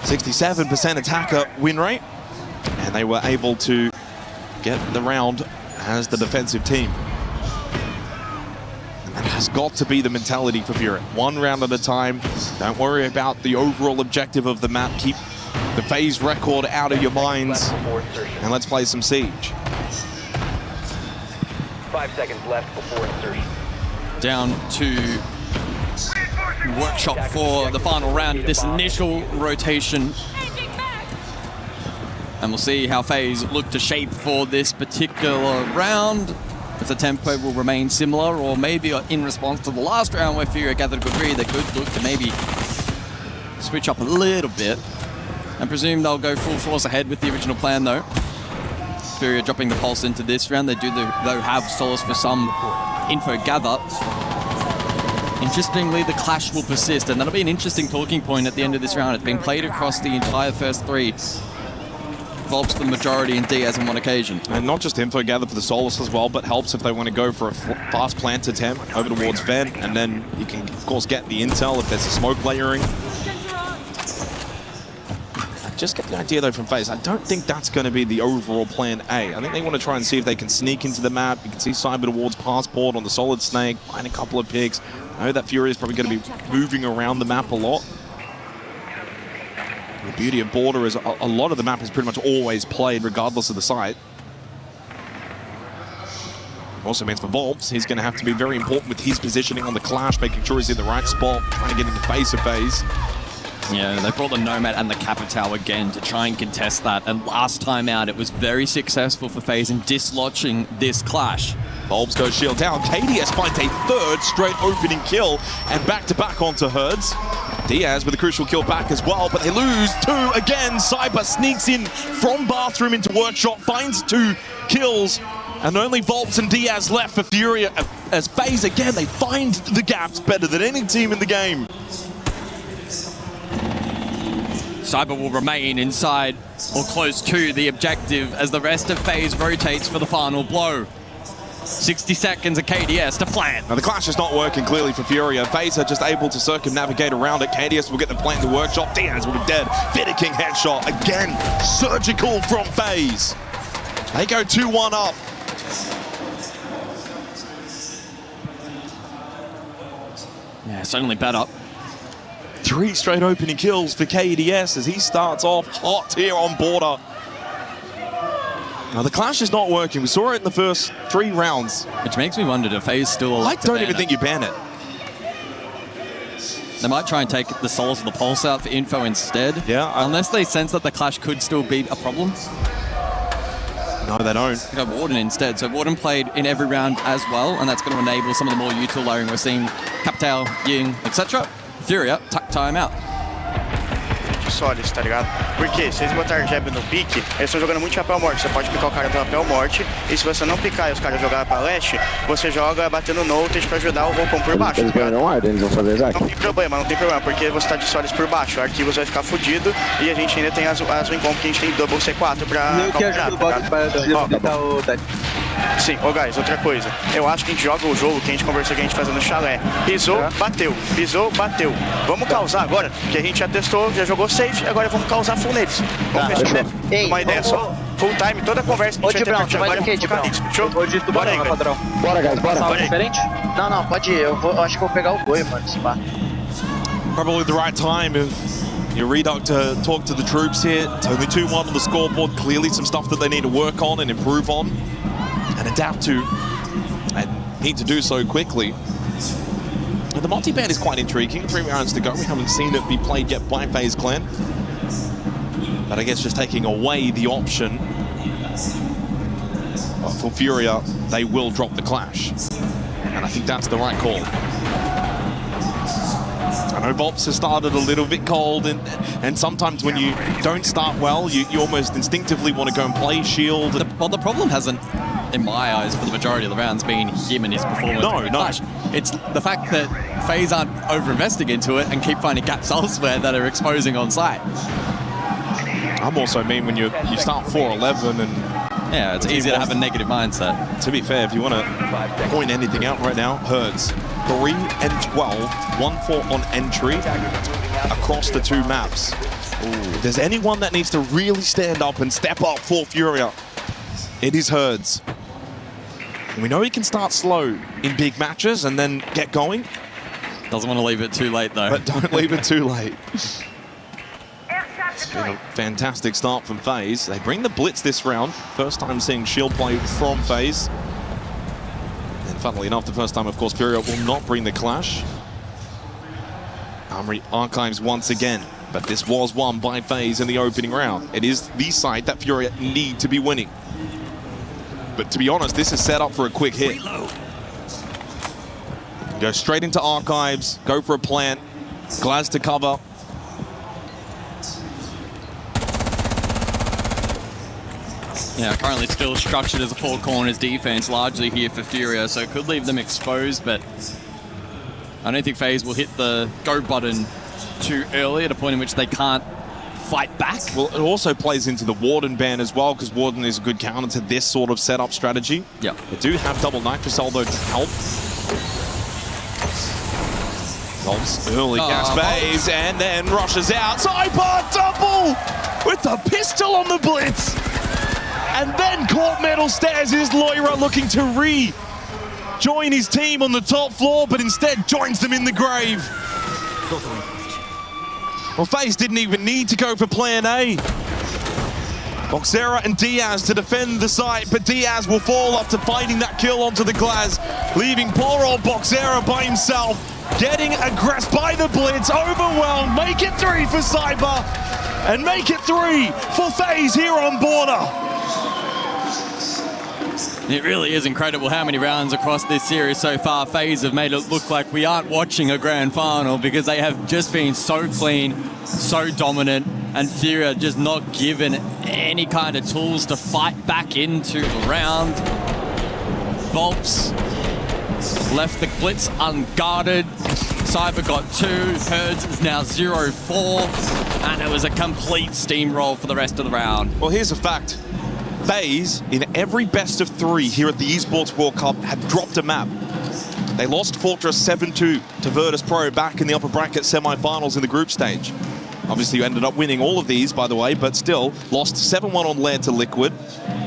[SPEAKER 5] 67% attacker win rate. And they were able to get the round as the defensive team. And that has got to be the mentality for Furia. One round at a time. Don't worry about the overall objective of the map. Keep the FaZe record out of your minds. And let's play some Siege.
[SPEAKER 1] 5 seconds left before insertion.
[SPEAKER 9] Down to Workshop for the final round of this initial rotation. And we'll see how FaZe look to shape for this particular round. If the tempo will remain similar, or maybe in response to the last round where Furia gathered a good read, they could look to maybe switch up a little bit. And presume they'll go full force ahead with the original plan though. Furia dropping the Pulse into this round. They do though have Solace for some info gather. Interestingly, the clash will persist, and that'll be an interesting talking point at the end of this round. It's been played across the entire first 3. Volps for the majority and Diaz on one occasion.
[SPEAKER 5] And not just info gather for the Solus as well, but helps if they want to go for a fast plant attempt over towards Ven, and then you can, of course, get the intel if there's a smoke layering. Just get the idea, though, from FaZe. I don't think that's going to be the overall plan A. I think they want to try and see if they can sneak into the map. You can see Cyber towards Passport on the Solid Snake, find a couple of picks. I know that Fury is probably going to be moving around the map a lot. The beauty of Border is a lot of the map is pretty much always played regardless of the site. Also means for Volps, he's going to have to be very important with his positioning on the Clash, making sure he's in the right spot, trying to get in the face of FaZe.
[SPEAKER 9] Yeah, they brought the Nomad and the Capital again to try and contest that. And last time out, it was very successful for FaZe in dislodging this Clash.
[SPEAKER 5] Volps goes shield down. KDS finds a third straight opening kill and back-to-back onto Herds. Diaz with a crucial kill back as well, but they lose two again. Cyber sneaks in from Bathroom into Workshop, finds 2 kills, and only Volps and Diaz left for Furia. As FaZe again, they find the gaps better than any team in the game.
[SPEAKER 9] Cyber will remain inside or close to the objective as the rest of FaZe rotates for the final blow. 60 seconds of KDS to plant.
[SPEAKER 5] Now the Clash is not working clearly for Furia. FaZe are just able to circumnavigate around it. KDS will get the plant in the Workshop. Diaz will be dead. Fitted King headshot. Again, surgical from FaZe. They go 2-1 up.
[SPEAKER 9] Yeah, certainly better.
[SPEAKER 5] 3 straight opening kills for KDS as he starts off hot here on Border. Now the Clash is not working. We saw it in the first 3 rounds.
[SPEAKER 9] Which makes me wonder, do FaZe still elect to ban it?
[SPEAKER 5] I don't even think you ban it.
[SPEAKER 9] They might try and take the Souls of the Pulse out for info instead.
[SPEAKER 5] Yeah.
[SPEAKER 9] Unless they sense that the Clash could still be a problem.
[SPEAKER 5] No, they don't.
[SPEAKER 9] They go Warden instead. So Warden played in every round as well, and that's going to enable some of the more util layering we're seeing. Capital, Ying, etc. Furia, time out.
[SPEAKER 11] Sólidos, tá ligado? Porque se eles botarem jab no pique, eles estão jogando muito chapéu morte. Você pode picar o cara do chapéu morte, e se você não picar e os caras jogarem pra leste, você joga batendo notes pra ajudar o Roupão por baixo.
[SPEAKER 12] Eles ganham ar, eles vão fazer Zac.
[SPEAKER 11] Não tem problema, porque você tá de sólidos por baixo. O Arquivos vai ficar fudido e a gente ainda tem as Wincom, que a gente tem double C4 pra calcular. Sim, guys, outra coisa. Eu acho que a gente joga o jogo que a gente conversou que a gente fazendo no chalé. Pisou, bateu. Pisou, bateu. Vamos causar agora, porque a gente já testou, já jogou safe, agora vamos causar full neles. Vamos fechar. Uma ideia só. Full time, toda a conversa que a gente vai ter agora é focar nisso. Show? Bora aí, padrão.
[SPEAKER 12] Bora, guys, bora.
[SPEAKER 11] Bora aí.
[SPEAKER 12] Diferente? Não, pode ir. Eu acho que vou pegar o boi, mano, esse bar.
[SPEAKER 5] Probably the right time if you reduct to talk to the troops here. It's only 2-1 on the scoreboard. Clearly some stuff that they need to work on and improve on and adapt to, and need to do so quickly. And the multi-ban is quite intriguing. 3 rounds to go. We haven't seen it be played yet by FaZe Clan. But I guess just taking away the option for Furia, they will drop the Clash. And I think that's the right call. I know Volps has started a little bit cold, and sometimes when you don't start well, you almost instinctively want to go and play shield.
[SPEAKER 9] Well, the problem hasn't, in my eyes, for the majority of the rounds, been him and his performance.
[SPEAKER 5] No.
[SPEAKER 9] Clash. It's the fact that FaZe aren't over-investing into it and keep finding gaps elsewhere that are exposing on site.
[SPEAKER 5] I'm also mean when you start 4-11 and...
[SPEAKER 9] Yeah, it's easy to have a negative mindset.
[SPEAKER 5] To be fair, if you want to point anything out right now, Herds, 3 and 12, 1-4 on entry across the 2 maps. If there's anyone that needs to really stand up and step up for Furia, it is Herds. We know he can start slow in big matches and then get going.
[SPEAKER 9] Doesn't want to leave it too late, though.
[SPEAKER 5] But don't leave it too late. It's been a fantastic start from FaZe. They bring the blitz this round. First time seeing shield play from FaZe. And funnily enough, the first time, of course, Furia will not bring the Clash. Armory Archives once again. But this was won by FaZe in the opening round. It is the side that Furia need to be winning. But to be honest, this is set up for a quick hit. Go straight into Archives, go for a plant. Glaz to cover.
[SPEAKER 9] Yeah, currently still structured as a 4 corners defense, largely here for Furia, so it could leave them exposed, but I don't think FaZe will hit the go button too early at a point in which they can't fight back.
[SPEAKER 5] Well, it also plays into the Warden ban as well, because Warden is a good counter to this sort of setup strategy.
[SPEAKER 9] Yeah.
[SPEAKER 5] They do have double nitrocell though to help. Volps early gas phase and then rushes out. Cyber double with the pistol on the blitz. And then court metal stairs is Loira looking to rejoin his team on the top floor, but instead joins them in the grave. Well, FaZe didn't even need to go for plan A. Boxera and Diaz to defend the site, but Diaz will fall after finding that kill onto the glass, leaving poor old Boxera by himself, getting aggressed by the blitz, overwhelmed, make it 3 for Cyber, and make it 3 for FaZe here on Border.
[SPEAKER 9] It really is incredible how many rounds across this series so far FaZe have made it look like we aren't watching a grand final, because they have just been so clean, so dominant, and Furia just not given any kind of tools to fight back into the round. Volps left the blitz unguarded. Cyber got 2, Herds is now 0-4, and it was a complete steamroll for the rest of the round.
[SPEAKER 5] Well, here's a fact. FaZe, in every best of 3 here at the Esports World Cup, have dropped a map. They lost Fortress 7-2 to virtus.pro back in the upper bracket semi-finals in the group stage. Obviously, you ended up winning all of these, by the way, but still lost 7-1 on Lair to Liquid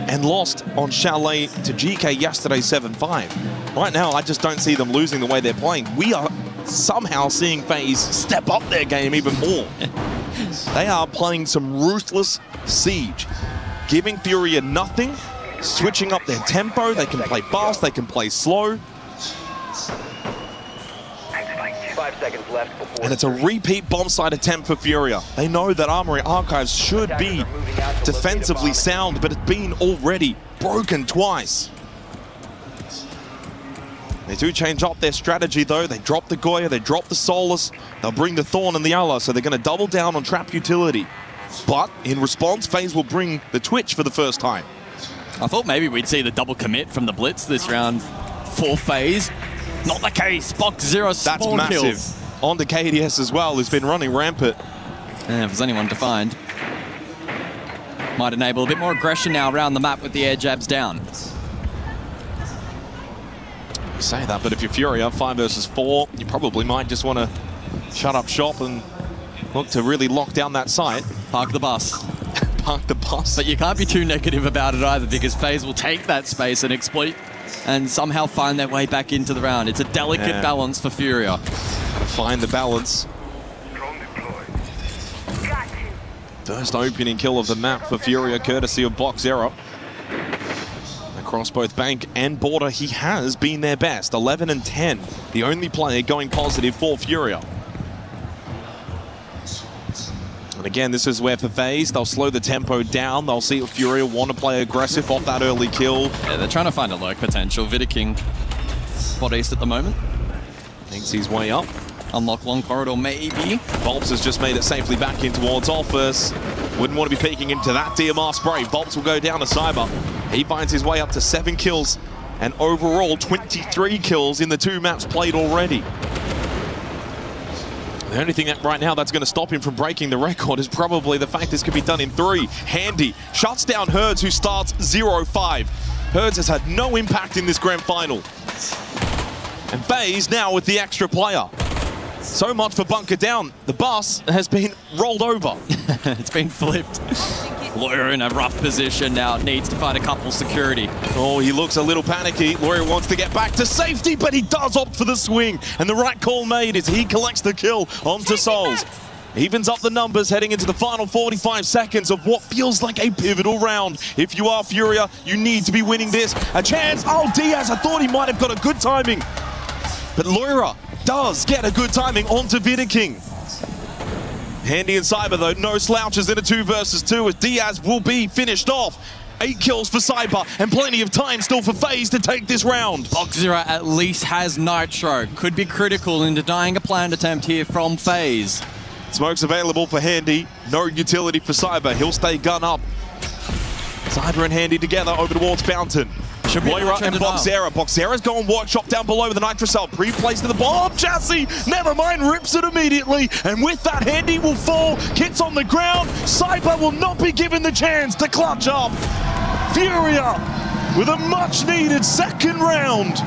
[SPEAKER 5] and lost on Chalet to GK yesterday 7-5. Right now, I just don't see them losing the way they're playing. We are somehow seeing FaZe step up their game even more. They are playing some ruthless siege, giving Furia nothing, switching up their tempo. They can play fast, they can play slow.
[SPEAKER 1] 5 seconds left before.
[SPEAKER 5] And it's a repeat bomb site attempt for Furia. They know that Armory Archives should be defensively sound, but it's been already broken twice. They do change up their strategy though. They drop the Goya, they drop the Solus, they'll bring the Thorn and the Allah, so they're going to double down on trap utility. But in response, FaZe will bring the Twitch for the first time.
[SPEAKER 9] I thought maybe we'd see the double commit from the blitz this round for FaZe. Not the case. Boxera spawn
[SPEAKER 5] That's massive.
[SPEAKER 9] kills.
[SPEAKER 5] On to KDS as well, who's been running rampant.
[SPEAKER 9] And if there's anyone to find, might enable a bit more aggression now around the map with the air jabs down.
[SPEAKER 5] You say that, but if you're Furia 5 versus 4, you probably might just want to shut up shop and look to really lock down that site.
[SPEAKER 9] Park the bus.
[SPEAKER 5] Park the bus.
[SPEAKER 9] But you can't be too negative about it either, because FaZe will take that space and exploit and somehow find their way back into the round. It's a delicate balance for Furia.
[SPEAKER 5] Find the balance. First opening kill of the map for Furia, courtesy of Boxera. Across both Bank and Border, he has been their best. 11 and 10, the only player going positive for Furia. And again, this is where for FaZe, they'll slow the tempo down. They'll see if Furia want to play aggressive off that early kill.
[SPEAKER 9] Yeah, they're trying to find a lurk potential. Vidiking spot east at the moment.
[SPEAKER 5] Thinks his way up.
[SPEAKER 9] Unlock long corridor, maybe.
[SPEAKER 5] Volps has just made it safely back in towards Offers. Wouldn't want to be peeking into that DMR spray. Volps will go down to Cyber. He finds his way up to 7 kills and overall 23 kills in the 2 maps played already. The only thing that right now that's going to stop him from breaking the record is probably the fact this could be done in 3. Handy shuts down Herds, who starts 0-5. Herds has had no impact in this grand final. And FaZe now with the extra player. So much for bunker down. The bus has been rolled over.
[SPEAKER 9] It's been flipped. Lawyer in a rough position now, needs to find a couple security.
[SPEAKER 5] Oh, he looks a little panicky. Lawyer wants to get back to safety, but he does opt for the swing. And the right call made is he collects the kill onto Souls. Evens up the numbers heading into the final 45 seconds of what feels like a pivotal round. If you are Furia, you need to be winning this. A chance. Oh, Diaz, I thought he might have got a good timing. But Loira does get a good timing onto Vidiking. Handy and Cyber, though, no slouches in a 2 versus 2 as Diaz will be finished off. 8 kills for Cyber and plenty of time still for FaZe to take this round.
[SPEAKER 9] Boxera at least has Nitro. Could be critical in denying a planned attempt here from FaZe.
[SPEAKER 5] Smoke's available for Handy. No utility for Cyber. He'll stay gun up. Cyber and Handy together over towards Fountain. Loira and Boxera. Boxera's going workshop down below with the nitrocell. Pre-placed to the bomb chassis. Never mind, rips it immediately. And with that, Handy will fall. Kit's on the ground. Cyber will not be given the chance to clutch up. Furia with a much-needed second round.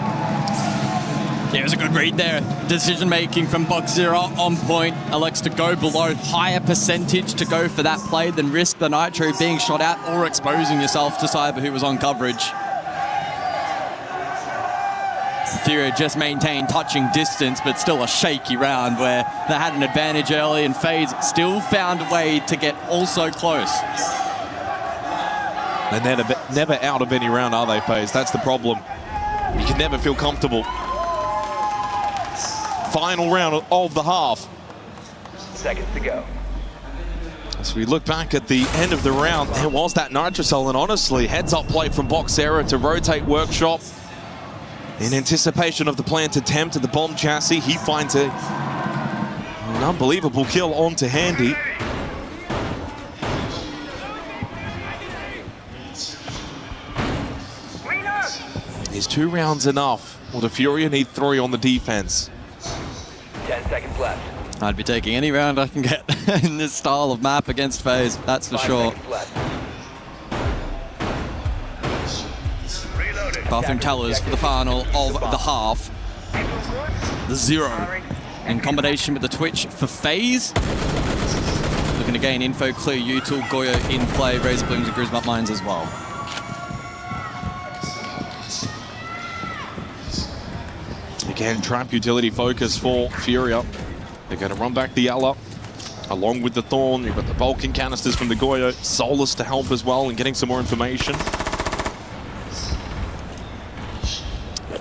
[SPEAKER 9] Yeah, it was a good read there. Decision making from Boxera on point. Elects to go below, higher percentage to go for that play than risk the nitro being shot at or exposing yourself to Cyber, who was on coverage. Furia just maintained touching distance, but still a shaky round where they had an advantage early, and FaZe still found a way to get also close.
[SPEAKER 5] They're never out of any round, are they, FaZe? That's the problem. You can never feel comfortable. Final round of the half.
[SPEAKER 1] Seconds to go.
[SPEAKER 5] As we look back at the end of the round, there was that nitrocell, and honestly, heads-up play from Boxera to rotate workshop. In anticipation of the planned attempt at the bomb chassis, he finds an unbelievable kill onto Handy. Is 2 rounds enough, or do Furia need 3 on the defense?
[SPEAKER 1] 10 seconds left.
[SPEAKER 9] I'd be taking any round I can get in this style of map against FaZe, that's for sure. Bathroom tellers for the final of the half. The 0 in combination with the Twitch for FaZe. Looking to gain info, clear util, Goyo in play, Razor Blooms and Grismut Mines as well.
[SPEAKER 5] Again, trap utility focus for Furia. They're going to run back the Ella along with the Thorn. You've got the Vulcan canisters from the Goyo. Solus to help as well and getting some more information.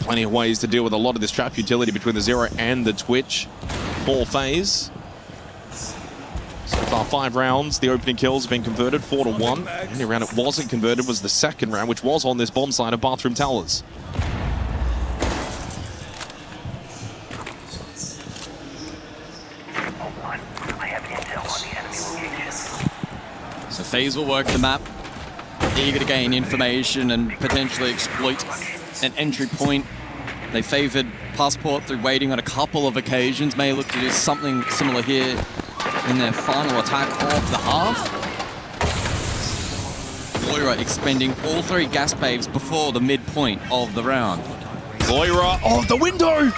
[SPEAKER 5] Plenty of ways to deal with a lot of this trap utility between the 0 and the Twitch for FaZe. So far, 5 rounds. The opening kills have been converted 4-1. The only round it wasn't converted was the second round, which was on this bomb side of Bathroom Towers.
[SPEAKER 9] So FaZe will work the map, eager to gain information and potentially exploit an entry point. They favored Passport through waiting on a couple of occasions. May look to do something similar here in their final attack of the half. Loira expending all 3 gas babes before the midpoint of the round.
[SPEAKER 5] Loira, oh, the window!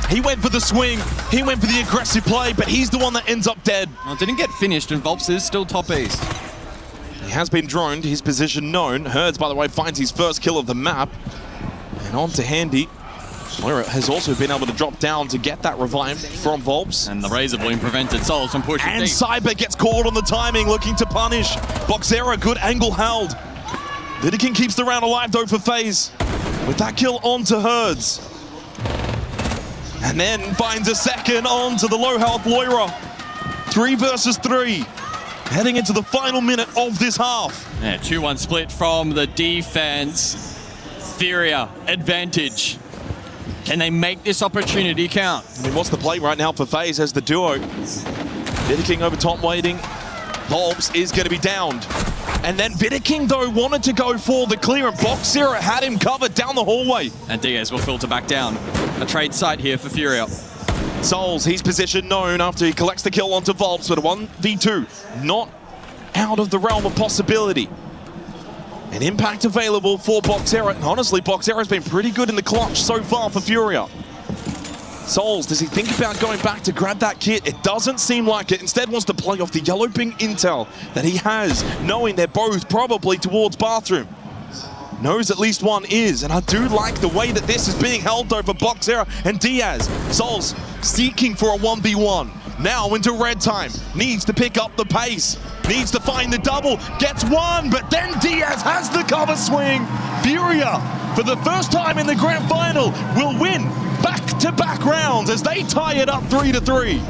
[SPEAKER 5] He went for the swing, he went for the aggressive play, but he's the one that ends up dead.
[SPEAKER 9] Well, didn't get finished, and Volps is still top east.
[SPEAKER 5] He has been droned, his position known. Herds, by the way, finds his first kill of the map. And on to Handy. Loira has also been able to drop down to get that revive from Volps.
[SPEAKER 9] And the Razor Bloom prevented Souls from pushing
[SPEAKER 5] and
[SPEAKER 9] deep.
[SPEAKER 5] Cyber gets caught on the timing, looking to punish. Boxera, good angle held. Vidikin keeps the round alive, though, for FaZe. With that kill onto Herds. And then finds a second onto the low-health Loira. 3 versus 3. Heading into the final minute of this half.
[SPEAKER 9] Yeah, 2-1 split from the defense. Furia, advantage. Can they make this opportunity count?
[SPEAKER 5] I mean, what's the play right now for FaZe as the duo? Vidiking over top waiting. Volps is going to be downed. And then Vidiking, though, wanted to go for the clear, and Boxera had him covered down the hallway.
[SPEAKER 9] And Diaz will filter back down. A trade site here for Furia.
[SPEAKER 5] Souls, his position known after he collects the kill onto Volps with a 1v2. Not out of the realm of possibility. An impact available for Boxera. And honestly, Boxera's been pretty good in the clutch so far for Furia. Souls, does he think about going back to grab that kit? It doesn't seem like it. Instead wants to play off the yellow ping intel that he has, knowing they're both probably towards Bathroom. Knows at least one is, and I do like the way that this is being held over Boxera and Diaz. Souls seeking for a 1v1. Now into red time. Needs to pick up the pace. Needs to find the double. Gets one, but then Diaz has the cover swing. Furia, for the first time in the grand final, will win back-to-back rounds as they tie it up 3-3.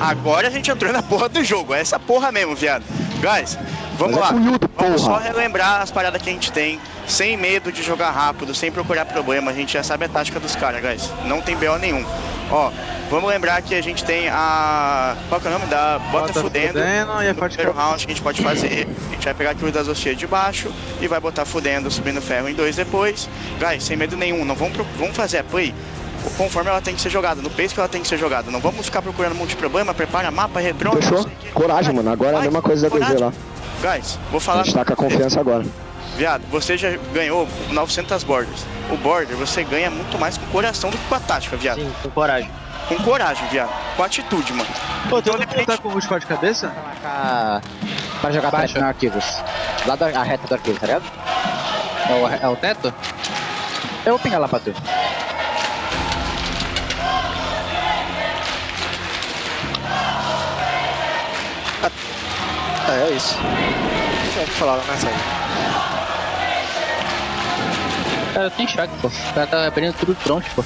[SPEAKER 11] Agora a gente entrou na porra do jogo, é essa porra mesmo, viado. Guys, vamos lá. Vamos só relembrar as paradas que a gente tem, sem medo de jogar rápido, sem procurar problema. A gente já sabe a tática dos caras, guys. Não tem BO nenhum. Ó, vamos lembrar que a gente tem a... Qual que é o nome da... Bota fudendo.
[SPEAKER 12] E a
[SPEAKER 11] No primeiro round que a gente pode fazer. A gente vai pegar aquilo das hostias de baixo e vai botar fudendo, subindo ferro em 2 depois. Guys, sem medo nenhum, não vamos fazer a play conforme ela tem que ser jogada, no pace que ela tem que ser jogada. Não vamos ficar procurando multiproblema, prepara mapa, redrone.
[SPEAKER 12] Fechou? Coragem, mano. Agora é a mesma coisa da DZ lá.
[SPEAKER 11] Guys, vou falar...
[SPEAKER 12] A gente tá com a confiança agora.
[SPEAKER 11] Viado, você já ganhou 900 borders. O border você ganha muito mais com coração do que com a tática, viado.
[SPEAKER 12] Sim, com coragem.
[SPEAKER 11] Com coragem, viado. Com atitude, mano.
[SPEAKER 12] Pô, tu não tá com o multipó de cabeça? Para jogar baixo no arquivos. Lá da reta do arquivo, tá ligado? É o teto? Eu vou pingar lá pra tu. É isso. Deixa eu falar lá nessa aí.
[SPEAKER 7] Cara, eu tô em choque, pô. O cara tá abrindo tudo pronto, pô.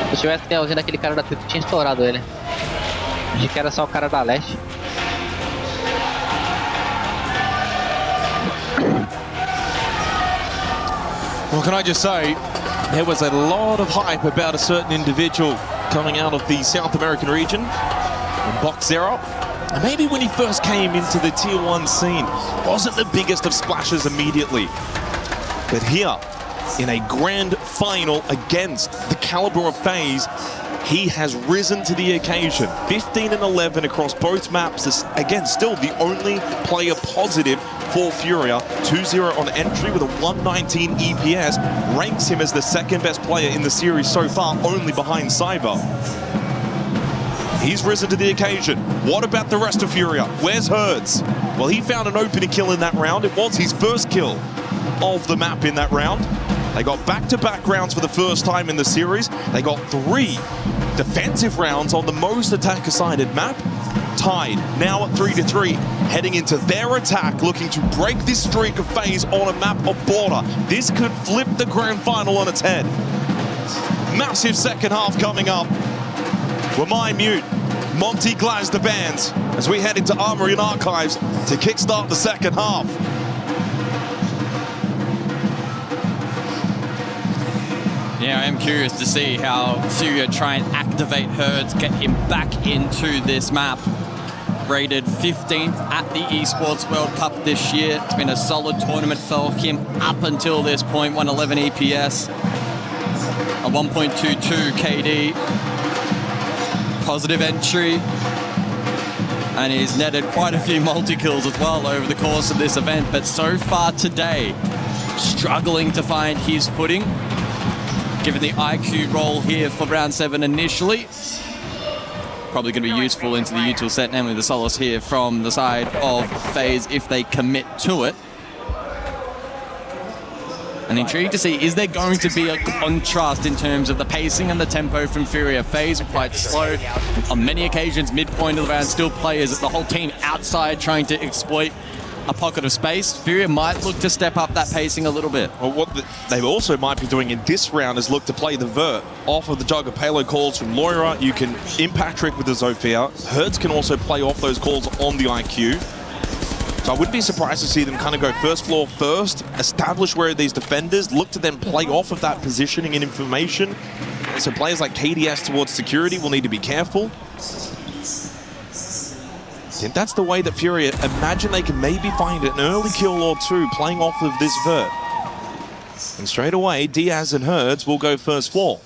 [SPEAKER 7] Se eu tivesse ouvindo aquele cara da Twitter, tinha estourado ele. Achei que era só o cara da leste.
[SPEAKER 5] Well, can I just say, there was a lot of hype about a certain individual coming out of the South American region, Box Zero. And maybe when he first came into the Tier 1 scene, wasn't the biggest of splashes immediately. But here, in a grand final against the caliber of FaZe, he has risen to the occasion. 15 and 11 across both maps. This, again, still the only player positive for Furia. 2-0 on entry with a 119 EPS. Ranks him as the second best player in the series so far, only behind Cyber. He's risen to the occasion. What about the rest of Furia? Where's Herds? Well, he found an opening kill in that round. It was his first kill of the map in that round. They got back-to-back rounds for the first time in the series. They got 3 defensive rounds on the most attacker-sided map. Tied, now at 3-3, heading into their attack, looking to break this streak of FaZe on a map of Porte. This could flip the grand final on its head. Massive second half coming up. We're mute. Monty Glaz the bands as we head into Armory and Archives to kickstart the second half.
[SPEAKER 9] Yeah, I am curious to see how Furia try and activate Herds, get him back into this map. Rated 15th at the Esports World Cup this year. It's been a solid tournament for him up until this point. 111 EPS, a 1.22 KD. Positive entry. And he's netted quite a few multi-kills as well over the course of this event. But so far today, struggling to find his footing. Given the IQ role here for round 7 initially. Probably going to be useful into the util set, and with the solace here from the side of FaZe if they commit to it. And intrigued to see, is there going to be a contrast in terms of the pacing and the tempo from Furia? FaZe were quite slow. On many occasions, midpoint of the round, still players, the whole team outside trying to exploit a pocket of space. Furia might look to step up that pacing a little bit.
[SPEAKER 5] Well, what they also might be doing in this round is look to play the vert off of the jug of payload calls from Loira. You can impact trick with the Zofia. Herds can also play off those calls on the IQ. So I wouldn't be surprised to see them kind of go first floor first, establish where these defenders, look to then play off of that positioning and information. So players like KDS towards security will need to be careful. I think that's the way that Furia imagine they can maybe find an early kill or two playing off of this vert. And straight away, Diaz and Herds will go first floor.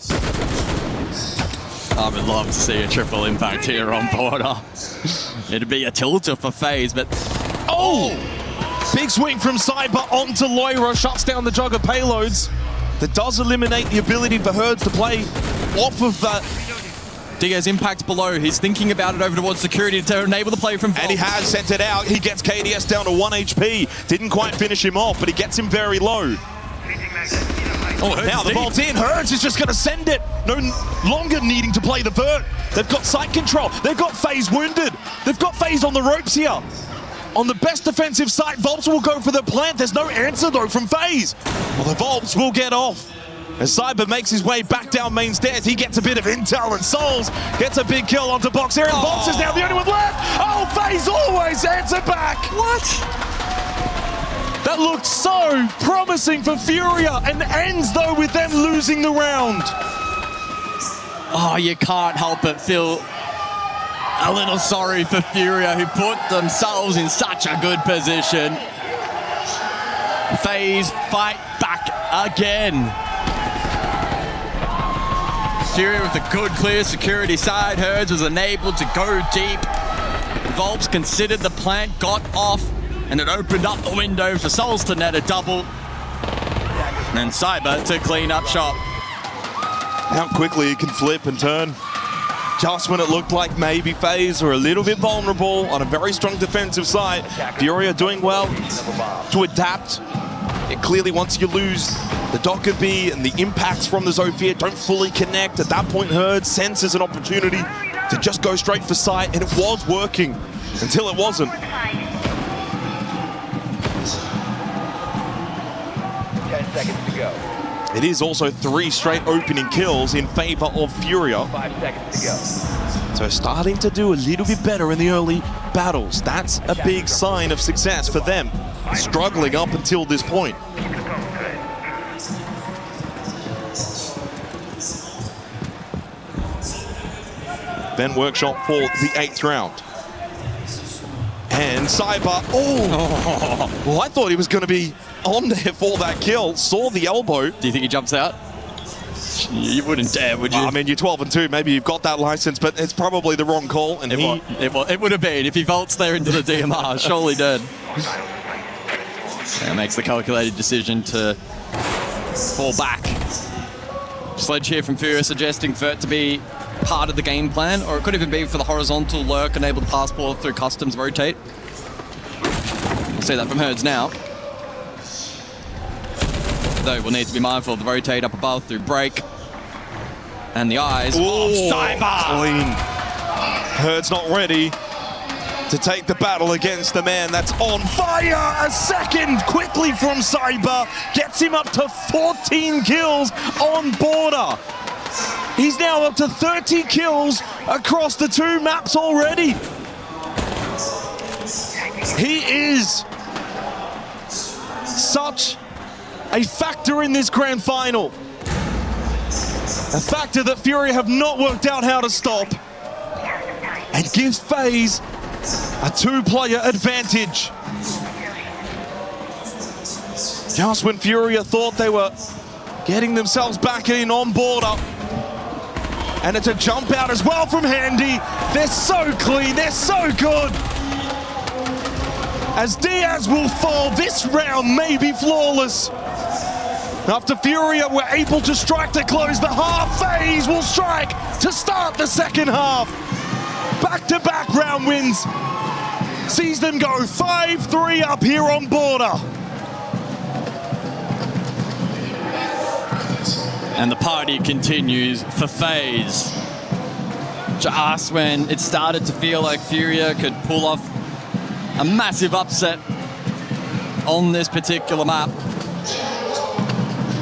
[SPEAKER 9] I would love to see a triple impact here on Porte. It'd be a tilter for FaZe, but...
[SPEAKER 5] Oh! Big swing from Cyber onto Loira, shuts down the jug of payloads. That does eliminate the ability for Herds to play off of that.
[SPEAKER 9] Diaz impact below. He's thinking about it over towards security to enable the play from Vault.
[SPEAKER 5] And he has sent it out. He gets KDS down to 1 HP. Didn't quite finish him off, but he gets him very low.
[SPEAKER 9] Oh,
[SPEAKER 5] now the Vault's in. Herds is just going to send it. No longer needing to play the vert. They've got site control. They've got FaZe wounded. They've got FaZe on the ropes here. On the best defensive site, Volps will go for the plant. There's no answer, though, from FaZe. Well, the Volps will get off. As Cyber makes his way back down main stairs, he gets a bit of intel, and Souls gets a big kill onto Box here, and Volps is now the only one left. Oh, FaZe always answer back.
[SPEAKER 9] What?
[SPEAKER 6] that looked so promising for Furia and ends though with them losing the round.
[SPEAKER 9] Oh, you can't help but feel a little sorry for Furia, who put themselves in such a good position. FaZe fight back again. Furia with a good clear security side. Herds was enabled to go deep. Volps considered the plant, got off, and it opened up the window for Souls to net a double. And then Cyber to clean up shop.
[SPEAKER 5] How quickly it can flip and turn. Just when it looked like maybe FaZe were a little bit vulnerable on a very strong defensive side, Furia doing well to adapt. It clearly, once you lose the Docker B and the impacts from the Zofia don't fully connect, at that point Herd senses an opportunity to just go straight for sight, and it was working until it wasn't.
[SPEAKER 1] 10 seconds to go.
[SPEAKER 5] It is also 3 straight opening kills in favor of Furia.
[SPEAKER 1] 5 seconds to go.
[SPEAKER 5] So starting to do a little bit better in the early battles. That's a big sign of success for them. Struggling up until this point. Then Workshop for the 8th round. And Cyber, well, I thought he was going to be on there for that kill. Saw the elbow.
[SPEAKER 9] Do you think he jumps out? You wouldn't dare, would you?
[SPEAKER 5] I mean, you're 12-2. Maybe you've got that license, but it's probably the wrong call. And
[SPEAKER 9] it would have been if he vaults there into the DMR. Surely dead. And makes the calculated decision to fall back. Sledge here from Furia suggesting for it to be part of the game plan, or it could even be for the horizontal lurk, enable the passport through customs rotate. We'll see that from Herds now. Though we'll need to be mindful of the rotate up above through break. And the eyes of Cyber!
[SPEAKER 5] Clean. Herd's not ready to take the battle against the man that's on fire. A second quickly from Cyber gets him up to 14 kills on Border. He's now up to 30 kills across the 2 maps already. He is such a factor in this grand final. A factor that Fury have not worked out how to stop. And gives FaZe a 2-player advantage. Just when Furia thought they were getting themselves back in on Border. And it's a jump out as well from Handy. They're so clean, they're so good. As Diaz will fall, this round may be flawless. After Furia were able to strike to close the half, FaZe will strike to start the second half. Back-to-back round wins sees them go 5-3 up here on Border.
[SPEAKER 9] And the party continues for FaZe. Just when it started to feel like Furia could pull off a massive upset on this particular map,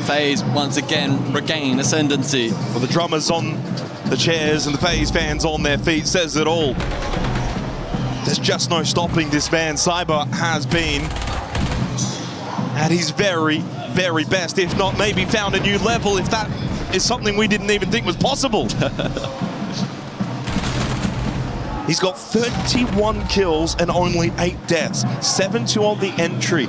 [SPEAKER 9] FaZe once again regain ascendancy.
[SPEAKER 5] Well, the drummers on the chairs and the FaZe fans on their feet says it all. There's just no stopping this man. Cyber has been at his very, very best, if not maybe found a new level, if that is something we didn't even think was possible. He's got 31 kills and only 8 deaths, 7-2 on the entry.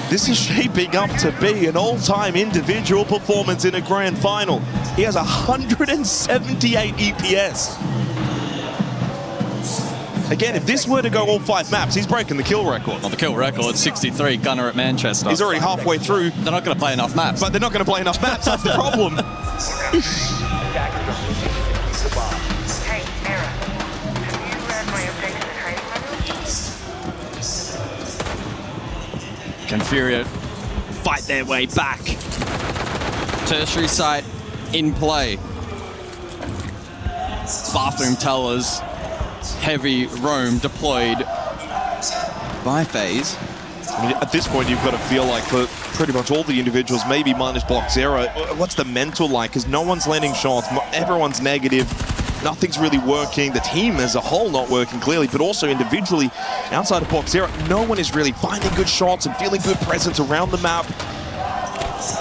[SPEAKER 5] This is shaping up to be an all-time individual performance in a grand final. He has 178 EPS. Again, if this were to go all 5 maps, he's breaking the kill record.
[SPEAKER 9] Well, the kill record, 63, Gunner at Manchester.
[SPEAKER 5] He's already halfway through.
[SPEAKER 9] They're not going to play enough maps.
[SPEAKER 5] But they're not going to play enough maps, that's the problem.
[SPEAKER 9] Can Furia fight their way back? Tertiary site in play. Bathroom tellers, heavy roam deployed by FaZe.
[SPEAKER 5] I mean, at this point, you've got to feel like for pretty much all the individuals, maybe minus Block Zero, what's the mental like? Because no one's landing shots, everyone's negative. nothing's really working. The team as a whole not working clearly, but also individually outside of box zero, no one is really finding good shots and feeling good presence around the map.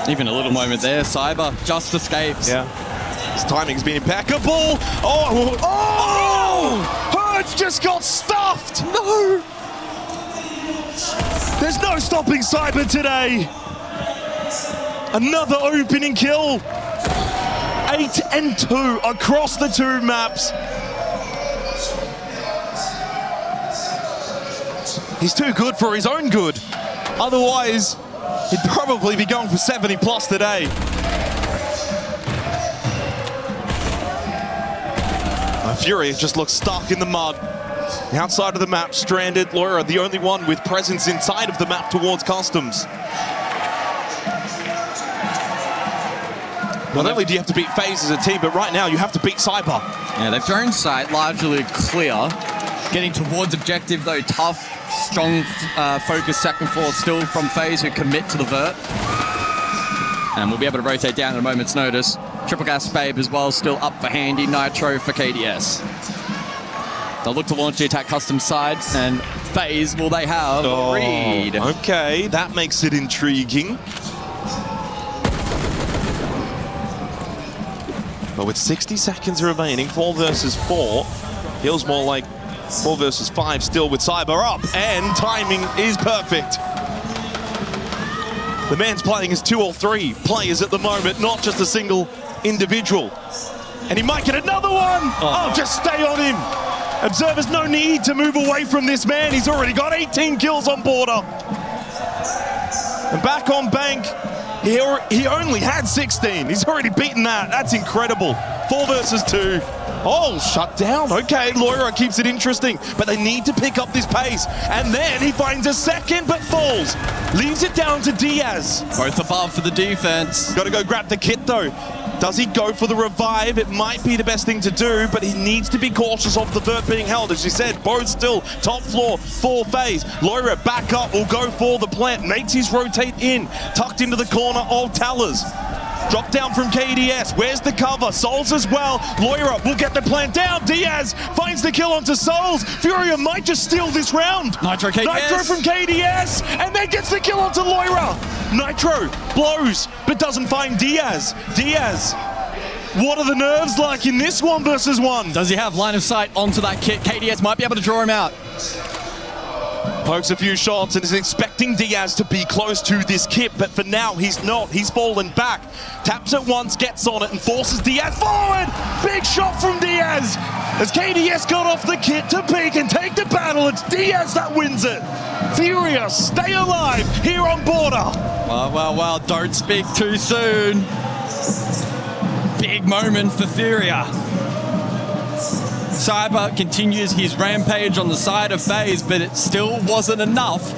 [SPEAKER 9] Even a little moment there, Cyber just escapes.
[SPEAKER 5] Yeah. His timing's been impeccable. Oh! Hertz just got stuffed! No! There's no stopping Cyber today. Another opening kill. 8 and 2 across the two maps. He's too good for his own good. Otherwise, he'd probably be going for 70 plus today. Fury just looks stuck in the mud. Outside of the map, stranded. Loira, the only one with presence inside of the map towards customs. Not only do you have to beat FaZe as a team, but right now you have to beat Cyber.
[SPEAKER 9] Yeah, they've drone sight largely clear. Getting towards objective though, tough, strong focus second floor still from FaZe who commit to the vert. And we'll be able to rotate down at a moment's notice. Triple gas Babe as well, still up for handy. Nitro for KDS. They'll look to launch the attack custom side, and FaZe, will they have a read?
[SPEAKER 5] Okay, that makes it intriguing. But with 60 seconds remaining, 4 versus 4, feels more like 4 versus 5 still with Cyber up, and timing is perfect. The man's playing as 2 or 3 players at the moment, not just a single individual. And he might get another one! Oh, just stay on him! Observers, no need to move away from this man. He's already got 18 kills on Porte. And back on Bank, he only had 16. He's already beaten that. That's incredible. 4 versus 2. Oh, shut down. Okay, Loira keeps it interesting, but they need to pick up this pace. And then he finds a second, but falls. Leaves it down to Diaz.
[SPEAKER 9] Both above for the defense.
[SPEAKER 5] Got to go grab the kit, though. Does he go for the revive? It might be the best thing to do, but he needs to be cautious of the vert being held. As you said, both still top floor for FaZe. Loira back up, will go for the plant. Makes his rotate in, tucked into the corner of Talers. Drop down from KDS. Where's the cover? Souls as well. Loira will get the plant down. Diaz finds the kill onto Souls. Furia might just steal this round.
[SPEAKER 9] Nitro KDS.
[SPEAKER 5] Nitro from KDS, and then gets the kill onto Loira. Nitro blows, but doesn't find Diaz. Diaz, what are the nerves like in this 1 versus 1?
[SPEAKER 9] Does he have line of sight onto that kit? KDS might be able to draw him out.
[SPEAKER 5] Pokes a few shots and is expecting Diaz to be close to this kit, but for now he's not. He's fallen back. Taps it once, gets on it, and forces Diaz forward. Big shot from Diaz as KDS got off the kit to peek and take the battle. It's Diaz that wins it. Furia stay alive here on Porte.
[SPEAKER 9] Well, don't speak too soon. Big moment for Furia. Cyber continues his rampage on the side of FaZe, but it still wasn't enough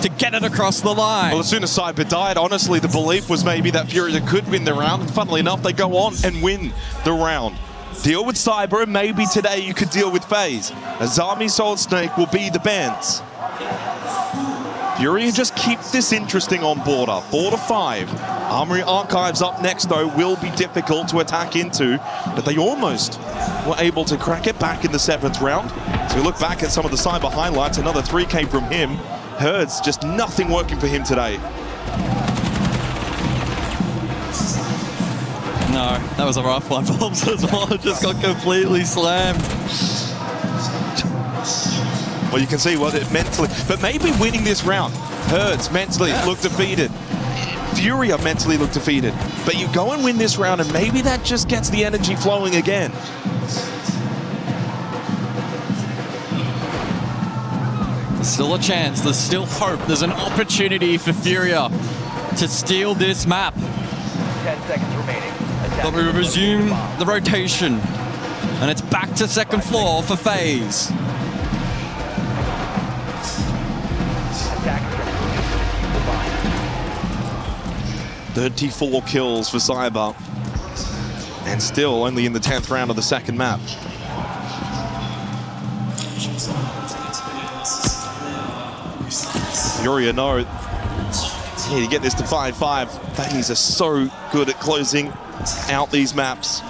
[SPEAKER 9] to get it across the line.
[SPEAKER 5] Well, as soon as Cyber died, honestly, the belief was maybe that Furia could win the round, and funnily enough, they go on and win the round. Deal with Cyber, and maybe today you could deal with FaZe. Azami Solid Snake will be the bans. Furia just keep this interesting on Porte. 4 to 5. Armory Archives up next, though, will be difficult to attack into, but they almost were able to crack it back in the 7th round. So we look back at some of the Cyber highlights. Another 3K from him. Herds, just nothing working for him today.
[SPEAKER 9] No, that was a rough one. Bobs as well, just got completely slammed.
[SPEAKER 5] Well, you can see what it mentally, but maybe winning this round. Herds mentally look defeated. Furia mentally look defeated. But you go and win this round, and maybe that just gets the energy flowing again.
[SPEAKER 9] There's still a chance, there's still hope, there's an opportunity for Furia to steal this map.
[SPEAKER 1] 10 seconds remaining.
[SPEAKER 9] But we resume the rotation, and it's back to second floor for FaZe.
[SPEAKER 5] 34 kills for Cyber, and still only in the 10th round of the second map. Furia, no. Yeah, you get this to 5-5. FaZe are so good at closing out these maps.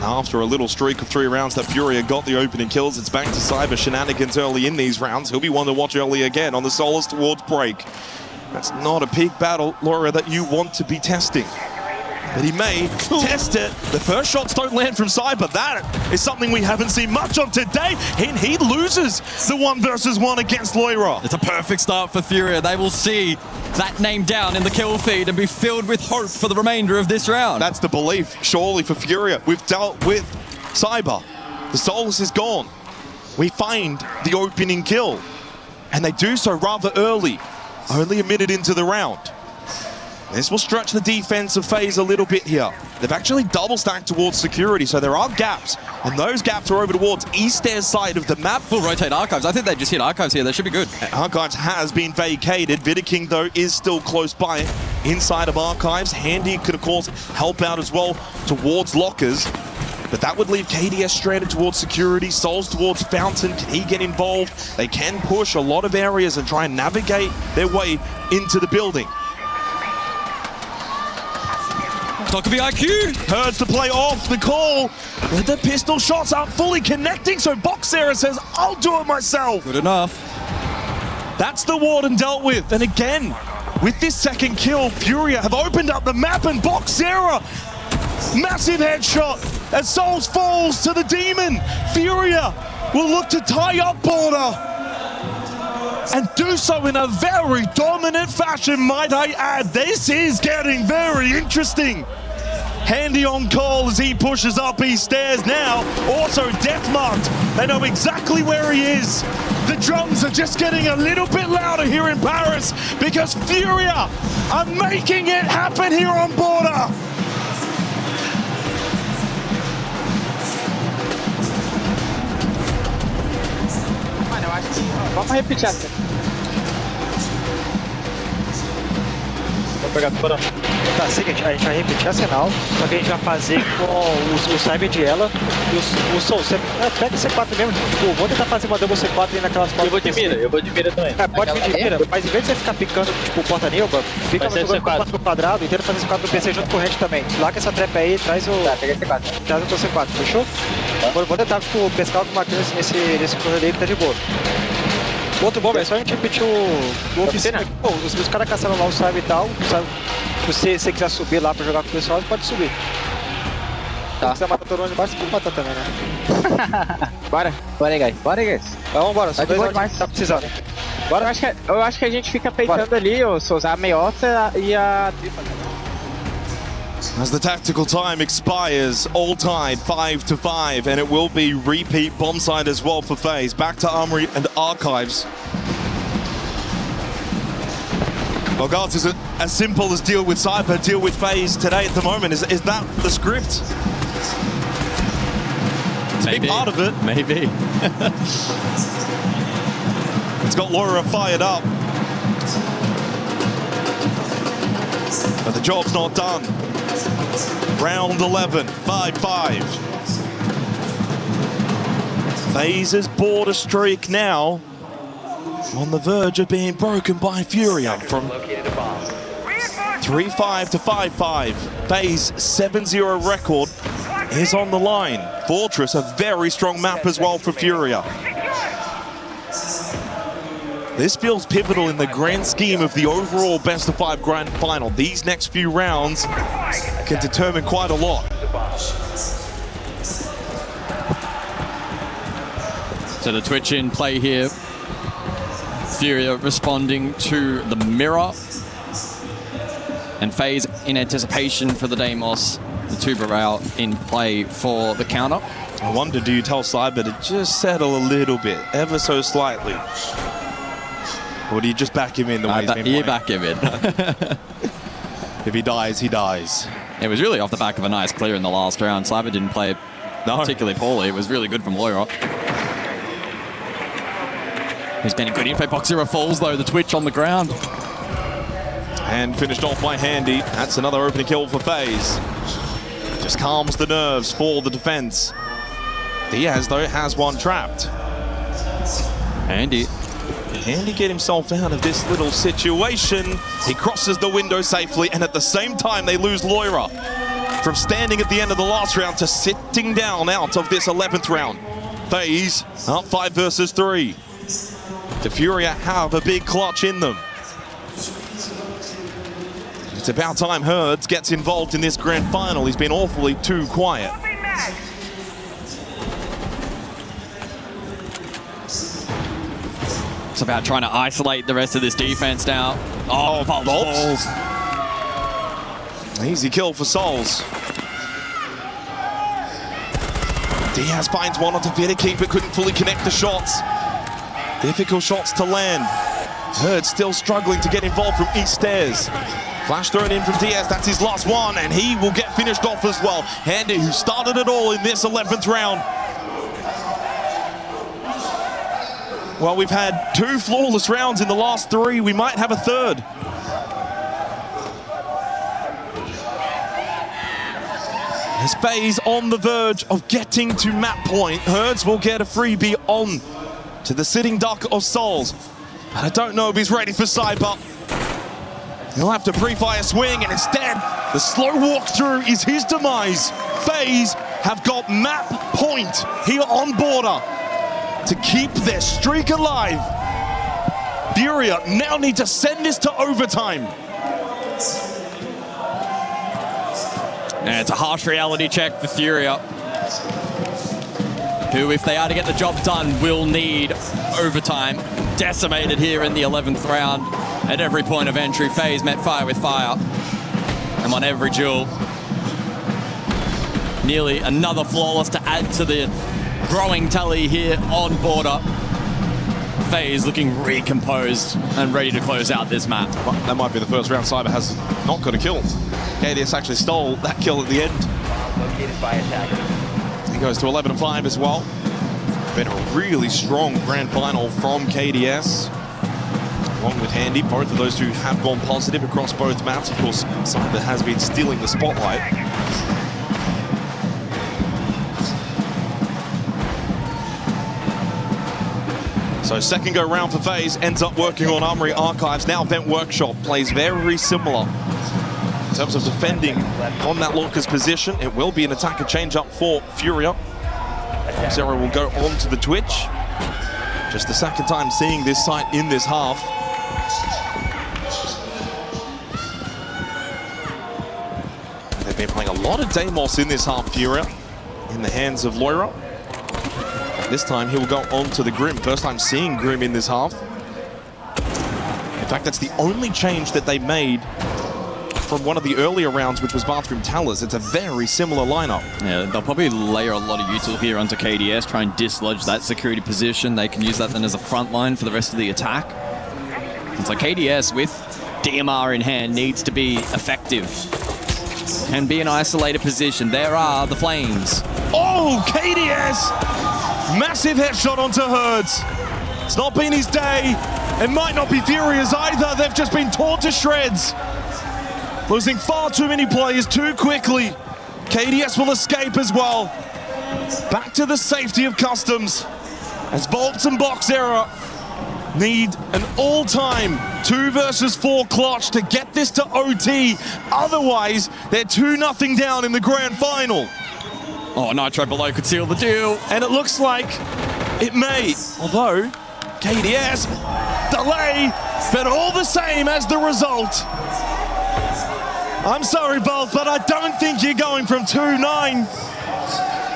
[SPEAKER 5] After a little streak of 3 rounds that Furia got the opening kills, it's back to Cyber shenanigans early in these rounds. He'll be one to watch early again on the Solus towards break. That's not a peak battle, Laura, that you want to be testing. But he may test it. The first shots don't land from Cyber. That is something we haven't seen much of today. And he loses the 1 versus 1 against Loira.
[SPEAKER 9] It's a perfect start for Furia. They will see that name down in the kill feed and be filled with hope for the remainder of this round.
[SPEAKER 5] That's the belief, surely, for Furia. We've dealt with Cyber. The Solus is gone. We find the opening kill. And they do so rather early. Only a minute into the round. This will stretch the defensive phase a little bit here. They've actually double stacked towards security, so there are gaps, and those gaps are over towards Eastairs side of the map.
[SPEAKER 9] Full rotate Archives. I think they just hit Archives here. They should be good.
[SPEAKER 5] Archives has been vacated. Vidaking, though, is still close by inside of Archives. Handy could, of course, help out as well towards lockers. But that would leave KDS stranded towards security, Souls towards Fountain. Can he get involved? They can push a lot of areas and try and navigate their way into the building.
[SPEAKER 9] Talk of the IQ.
[SPEAKER 5] Herds to play off the call. With the pistol shots aren't fully connecting, so Boxera says, I'll do it myself.
[SPEAKER 9] Good enough.
[SPEAKER 5] That's the Warden dealt with. And again, with this second kill, Furia have opened up the map, and Boxera, massive headshot as Souls falls to the Demon. Furia will look to tie up Porte and do so in a very dominant fashion, might I add. This is getting very interesting. Handy on call as he pushes up Eastairs now. Also death marked. They know exactly where he is. The drums are just getting a little bit louder here in Paris because Furia are making it happen here on Porte.
[SPEAKER 12] Vamos repetir essa. Vou pegar fora.
[SPEAKER 13] Tá, seguinte, a gente vai repetir a Senal, só que a gente vai fazer com o Cyber de ela e o Soul. Você pega C4 mesmo, tipo, vou tentar fazer uma double C4 aí naquelas portas.
[SPEAKER 12] Eu vou de mira também.
[SPEAKER 13] É, pode vir de mira, mas em vez de você ficar picando, tipo, porta-neuba, fica jogando C4 no quadrado e tenta fazer C4 no PC junto com o Red também. Larga essa trap aí e traz o...
[SPEAKER 12] Tá, peguei C4.
[SPEAKER 13] Traz o teu C4, fechou? Tá. Vou tentar pescar alguma coisa nesse corredor aí que tá de boa. Outro bom, é só a gente repetir o oficina. Pô, os caras caçaram lá o Cyber e tal, sabe? Se você quiser subir lá pra jogar com o pessoal, você pode subir.
[SPEAKER 12] Tá.
[SPEAKER 13] Se quiser matar todo mundo de baixo, você pode matar também, né?
[SPEAKER 12] Bora aí, guys.
[SPEAKER 13] Então vambora, só dois
[SPEAKER 12] demais.
[SPEAKER 13] Tá precisando. Bora?
[SPEAKER 12] Eu acho que a gente fica peitando ali, ou se usar a meiota e a tripa.
[SPEAKER 5] As the tactical time expires, all tied 5-5, and it will be repeat bomb side as well for FaZe. Back to Armory and Archives. Well, guys, is it as simple as deal with Cyber, deal with FaZe today at the moment? Is that the script? It's a big part of it.
[SPEAKER 9] Maybe.
[SPEAKER 5] It's got Laura fired up. But the job's not done. Round 11, 5-5. FaZe's border streak now on the verge of being broken by Furia from 3-5 to 5-5. FaZe 7-0 record is on the line. Fortress, a very strong map as well for Furia. This feels pivotal in the grand scheme of the overall best-of-5 grand final. These next few rounds can determine quite a lot.
[SPEAKER 9] So the Twitch in play here. Furia responding to the mirror. And FaZe in anticipation for the Deimos. The Tuber out in play for the counter.
[SPEAKER 5] I wonder, do you tell Cyber to just settle a little bit, ever so slightly? Or do you just back him in the way he's been playing?
[SPEAKER 9] You back him in.
[SPEAKER 5] If he dies, he dies.
[SPEAKER 9] It was really off the back of a nice clear in the last round. Cyber didn't play it particularly poorly. It was really good from Loira. He's getting good info. Boxera falls though, the Twitch on the ground.
[SPEAKER 5] And finished off by Handy. That's another opening kill for FaZe. Just calms the nerves for the defense. Diaz, though, has one trapped.
[SPEAKER 9] Handy.
[SPEAKER 5] Handy get himself out of this little situation. He crosses the window safely, and at the same time, they lose Loira. from standing at the end of the last round to sitting down out of this 11th round. FaZe up 5 versus 3. The Furia have a big clutch in them. It's about time Herds gets involved in this grand final. He's been awfully too quiet.
[SPEAKER 9] It's about trying to isolate the rest of this defense now. Oh, Souls.
[SPEAKER 5] Easy kill for Souls. Diaz finds one onto Vidic, but couldn't fully connect the shots. Difficult shots to land. Herds still struggling to get involved from East Stairs. Flash thrown in from Diaz, that's his last one, and he will get finished off as well. Handy, who started it all in this 11th round. Well, we've had 2 flawless rounds in the last 3. We might have a third. As FaZe on the verge of getting to map point, Herds will get a freebie on to the sitting duck of Souls. But I don't know if he's ready for Cyber. He'll have to pre-fire swing, and instead, the slow walkthrough is his demise. FaZe have got map point here on Border to keep their streak alive. Furia now need to send this to overtime.
[SPEAKER 9] And it's a harsh reality check for Furia, who, if they are to get the job done, will need overtime. Decimated here in the 11th round. At every point of entry, FaZe met fire with fire. And on every duel, nearly another flawless to add to the growing tally here on Border. FaZe looking recomposed and ready to close out this map.
[SPEAKER 5] Well, that might be the first round Cyber has not got a kill. KDS actually stole that kill at the end.
[SPEAKER 1] Located by attacker.
[SPEAKER 5] He goes to 11-5 as well. Been a really strong grand final from KDS. Along with Handy, both of those two have gone positive across both maps. Of course, Cyber has been stealing the spotlight. So second go round for FaZe, ends up working on Armory Archives. Now Vent Workshop plays very similar in terms of defending from that Lorca's position. It will be an attacker change up for Furia. Zero will go on to the Twitch. Just the second time seeing this site in this half. They've been playing a lot of Deimos in this half, Furia, in the hands of Loira. This time he will go on to the Grim. First time seeing Grim in this half. In fact, that's the only change that they made from one of the earlier rounds, which was Bathroom Tellers. It's a very similar lineup.
[SPEAKER 9] Yeah, they'll probably layer a lot of util here onto KDS, try and dislodge that security position. They can use that then as a front line for the rest of the attack. It's like KDS with DMR in hand needs to be effective and be an isolated position. There are the flames.
[SPEAKER 5] Oh, KDS! Massive headshot onto Herds. It's not been his day. It might not be Furia's either. They've just been torn to shreds. Losing far too many players too quickly. KDS will escape as well. Back to the safety of Customs as Volts and Boxera need an all-time 2 versus 4 clutch to get this to OT. Otherwise, they're 2-0 down in the grand final.
[SPEAKER 9] Oh, Nitro below could seal the deal.
[SPEAKER 5] And it looks like it may. Although, KDS, delay, but all the same as the result. I'm sorry, Volt, but I don't think you're going from 2-9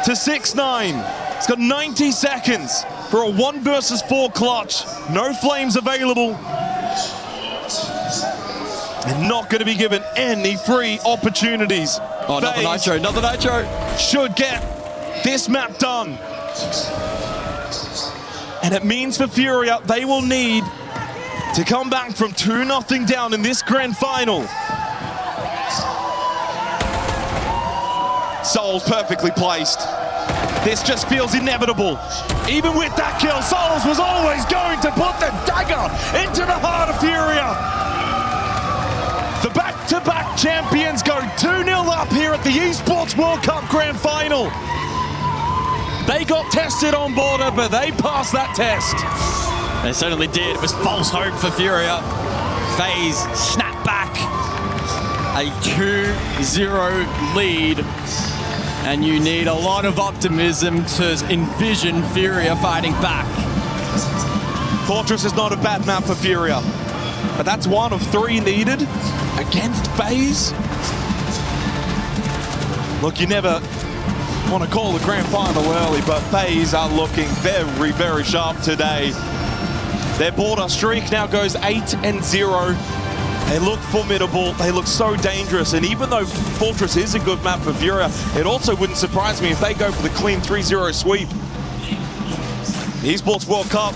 [SPEAKER 5] to 6-9. It's got 90 seconds for a 1 versus 4 clutch. No flames available. And not going to be given any free opportunities.
[SPEAKER 9] Oh, another Nitro, another Nitro.
[SPEAKER 5] Should get this map done. And it means for Furia, they will need to come back from 2-0 down in this grand final. Souls perfectly placed. This just feels inevitable. Even with that kill, Souls was always going to put the dagger into the heart of Furia. The back-to-back champions go 2-0 up here at the Esports World Cup Grand Final. They got tested on Border, but they passed that test.
[SPEAKER 9] They certainly did. It was false hope for Furia. FaZe snapped back. a 2-0 lead. And you need a lot of optimism to envision Furia fighting back.
[SPEAKER 5] Fortress is not a bad map for Furia, but that's one of 3 needed against FaZe. Look, you never want to call the grand final early, but FaZe are looking very, very sharp today. Their border streak now goes 8-0. They look formidable, they look so dangerous, and even though Fortress is a good map for Furia, it also wouldn't surprise me if they go for the clean 3-0 sweep. The Esports World Cup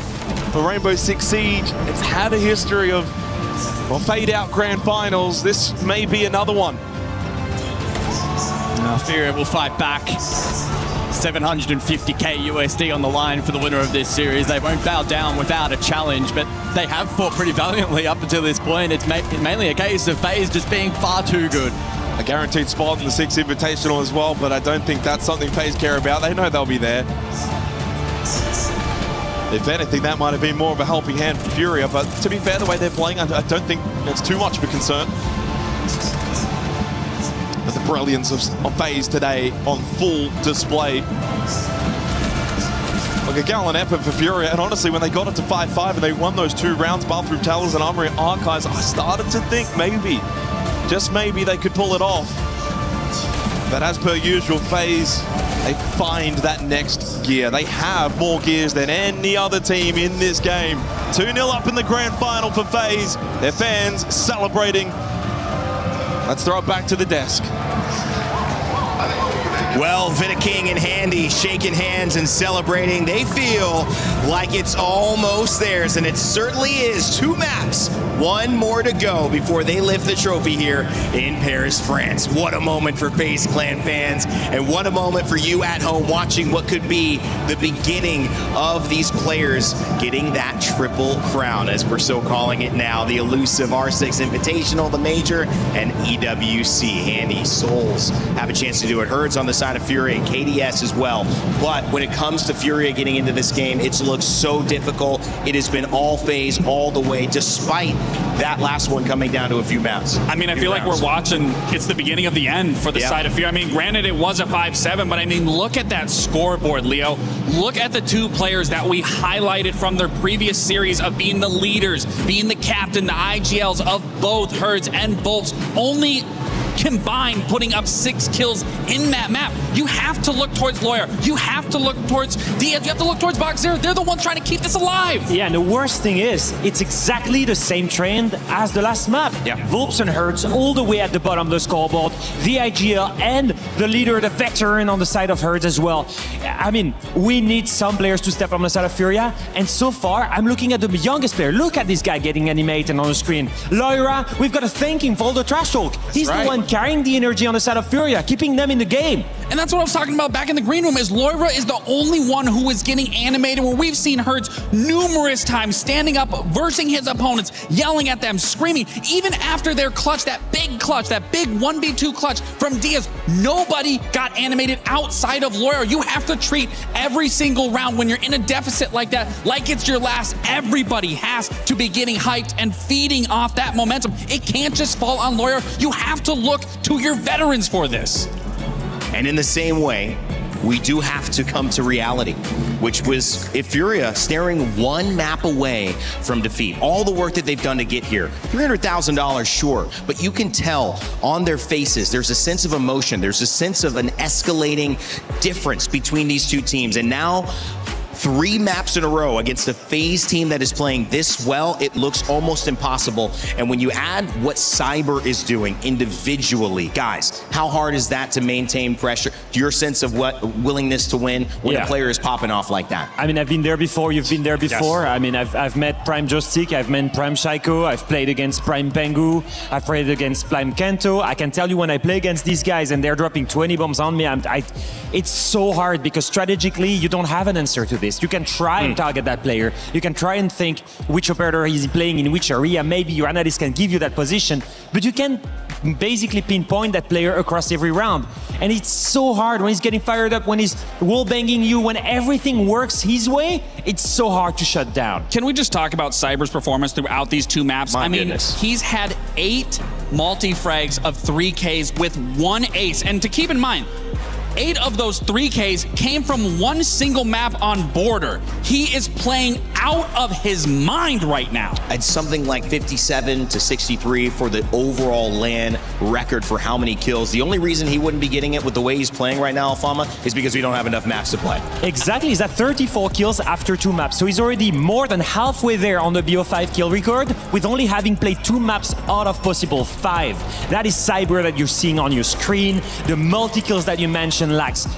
[SPEAKER 5] for Rainbow Six Siege, it's had a history of fade-out grand finals. This may be another one.
[SPEAKER 9] Furia will fight back. 750k USD on the line for the winner of this series. They won't bow down without a challenge, but they have fought pretty valiantly up until this point. It's mainly a case of FaZe just being far too good.
[SPEAKER 5] A guaranteed spot in the 6 Invitational as well, but I don't think that's something FaZe care about. They know they'll be there. If anything, that might have been more of a helping hand for Furia, but to be fair, the way they're playing, I don't think it's too much of a concern. But the brilliance of FaZe today on full display. Look, a gallant effort for Furia, and honestly, when they got it to 5-5 and they won those 2 rounds, Bathroom Towers and Armory Archives, I started to think maybe, just maybe, they could pull it off. But as per usual, FaZe, they find that next gear. They have more gears than any other team in this game. 2-0 up in the grand final for FaZe. Their fans celebrating. Let's throw it back to the desk.
[SPEAKER 15] Well, Vita King and Handy shaking hands and celebrating. They feel like it's almost theirs, and it certainly is. 2 maps, 1 more to go before they lift the trophy here in Paris, France. What a moment for FaZe Clan fans, and what a moment for you at home watching what could be the beginning of these players getting that triple crown, as we're so calling it now. The elusive R6 Invitational, the Major, and EWC. Handy, Souls have a chance to do it. Herds on the side of Furia and KDS as well. But when it comes to Furia getting into this game, it's looked so difficult. It has been all FaZe all the way, despite that last one coming down to a few maps.
[SPEAKER 10] I mean, I feel like we're watching, it's the beginning of the end for the side of Furia. I mean, granted, it was a 5-7, but I mean, look at that scoreboard, Leo. Look at the 2 players that we highlighted from their previous series of being the leaders, being the captain, the ag.als of both Herds and Bolts, only combined putting up 6 kills in that map. You have to look towards Lawyer. You have to look towards Diaz. You have to look towards Boxer. They're the ones trying to keep this alive.
[SPEAKER 17] Yeah, and the worst thing is, it's exactly the same trend as the last map.
[SPEAKER 15] Yeah.
[SPEAKER 17] Vulps and Hertz all the way at the bottom of the scoreboard. The ag.al and the leader, the veteran on the side of Hertz as well. I mean, we need some players to step on the side of Furia, and so far, I'm looking at the youngest player. Look at this guy getting animated on the screen. Loira, we've got to thank him for all the trash talk. He's the one carrying the energy on the side of Furia, keeping them in the game.
[SPEAKER 2] And that's what I was talking about back in the green room, is Loira is the only one who is getting animated, where we've seen Hertz numerous times standing up, versing his opponents, yelling at them, screaming. Even after their clutch, that big 1v2 clutch from Diaz, nobody got animated outside of Loira. You have to treat every single round when you're in a deficit like that, like it's your last. Everybody has to be getting hyped and feeding off that momentum. It can't just fall on Loira. You have to look to your veterans for this.
[SPEAKER 15] And in the same way, we do have to come to reality, which was Furia staring 1 map away from defeat. All the work that they've done to get here, $300,000, sure, but you can tell on their faces, there's a sense of emotion, there's a sense of an escalating difference between these 2 teams. And now, 3 maps in a row against a FaZe team that is playing this well, it looks almost impossible. And when you add what Cyber is doing individually, guys, how hard is that to maintain pressure? Your sense of what willingness to win when a player is popping off like that?
[SPEAKER 17] I mean, I've been there before, you've been there before.
[SPEAKER 15] Yes.
[SPEAKER 17] I mean, I've met Prime Joystick, I've met Prime Shaiko, I've played against Prime Pengu, I've played against Prime Kanto. I can tell you, when I play against these guys and they're dropping 20 bombs on me, it's so hard, because strategically, you don't have an answer to this. You can try and target that player. You can try and think which operator is playing in which area. Maybe your analyst can give you that position, but you can basically pinpoint that player across every round. And it's so hard when he's getting fired up, when he's wall banging you, when everything works his way, it's so hard to shut down.
[SPEAKER 10] Can we just talk about Cyber's performance throughout these 2 maps?
[SPEAKER 15] My goodness.
[SPEAKER 2] He's had 8 multi-frags of 3Ks with 1 ace. And to keep in mind, 8 of those 3Ks came from one single map on Border. He is playing out of his mind right now.
[SPEAKER 15] It's something like 57 to 63 for the overall LAN record for how many kills. The only reason he wouldn't be getting it with the way he's playing right now, Alfama, is because we don't have enough maps to play.
[SPEAKER 17] Exactly, he's at 34 kills after 2 maps, so he's already more than halfway there on the BO5 kill record, with only having played 2 maps out of possible 5. That is Cyber that you're seeing on your screen. The multi-kills that you mentioned, Lax,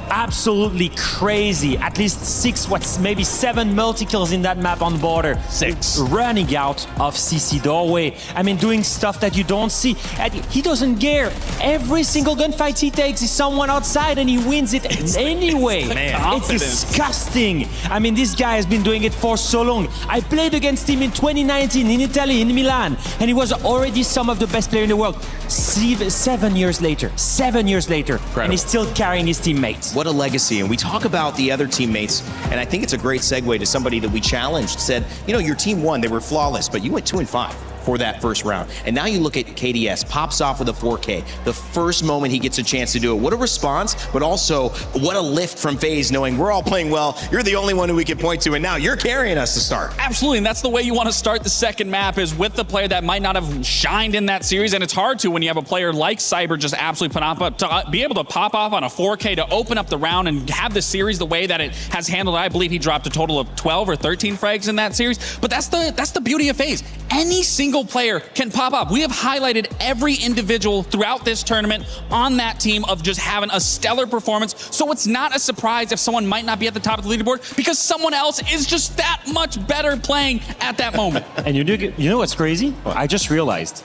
[SPEAKER 17] absolutely crazy. At least 6, maybe 7 multi-kills in that map on Border. 6. Running out of CC doorway. I mean, doing stuff that you don't see. And he doesn't care. Every single gunfight he takes is someone outside and he wins it anyway. It's disgusting. I mean, this guy has been doing it for so long. I played against him in 2019 in Italy, in Milan, and he was already some of the best players in the world. 7 years later. 7 years later. Incredible. And he's still carrying his teammates.
[SPEAKER 15] What a legacy. And we talk about the other teammates, and I think it's a great segue to somebody that we challenged, said, you know, your team won, they were flawless, but you went 2-5 for that first round. And now you look at KDS, pops off with a 4K. The first moment he gets a chance to do it. What a response, but also what a lift from FaZe, knowing we're all playing well, you're the only one who we can point to, and now you're carrying us to start.
[SPEAKER 2] Absolutely, and that's the way you want to start the second map, is with the player that might not have shined in that series, and it's hard to when you have a player like Cyber just absolutely put up, to be able to pop off on a 4K to open up the round and have the series the way that it has handled. I believe he dropped a total of 12 or 13 frags in that series, but that's the beauty of FaZe. Any single player can pop up. We have highlighted every individual throughout this tournament on that team of just having a stellar performance, so it's not a surprise if someone might not be at the top of the leaderboard, because someone else is just that much better playing at that moment.
[SPEAKER 17] And you know what's crazy? I just realized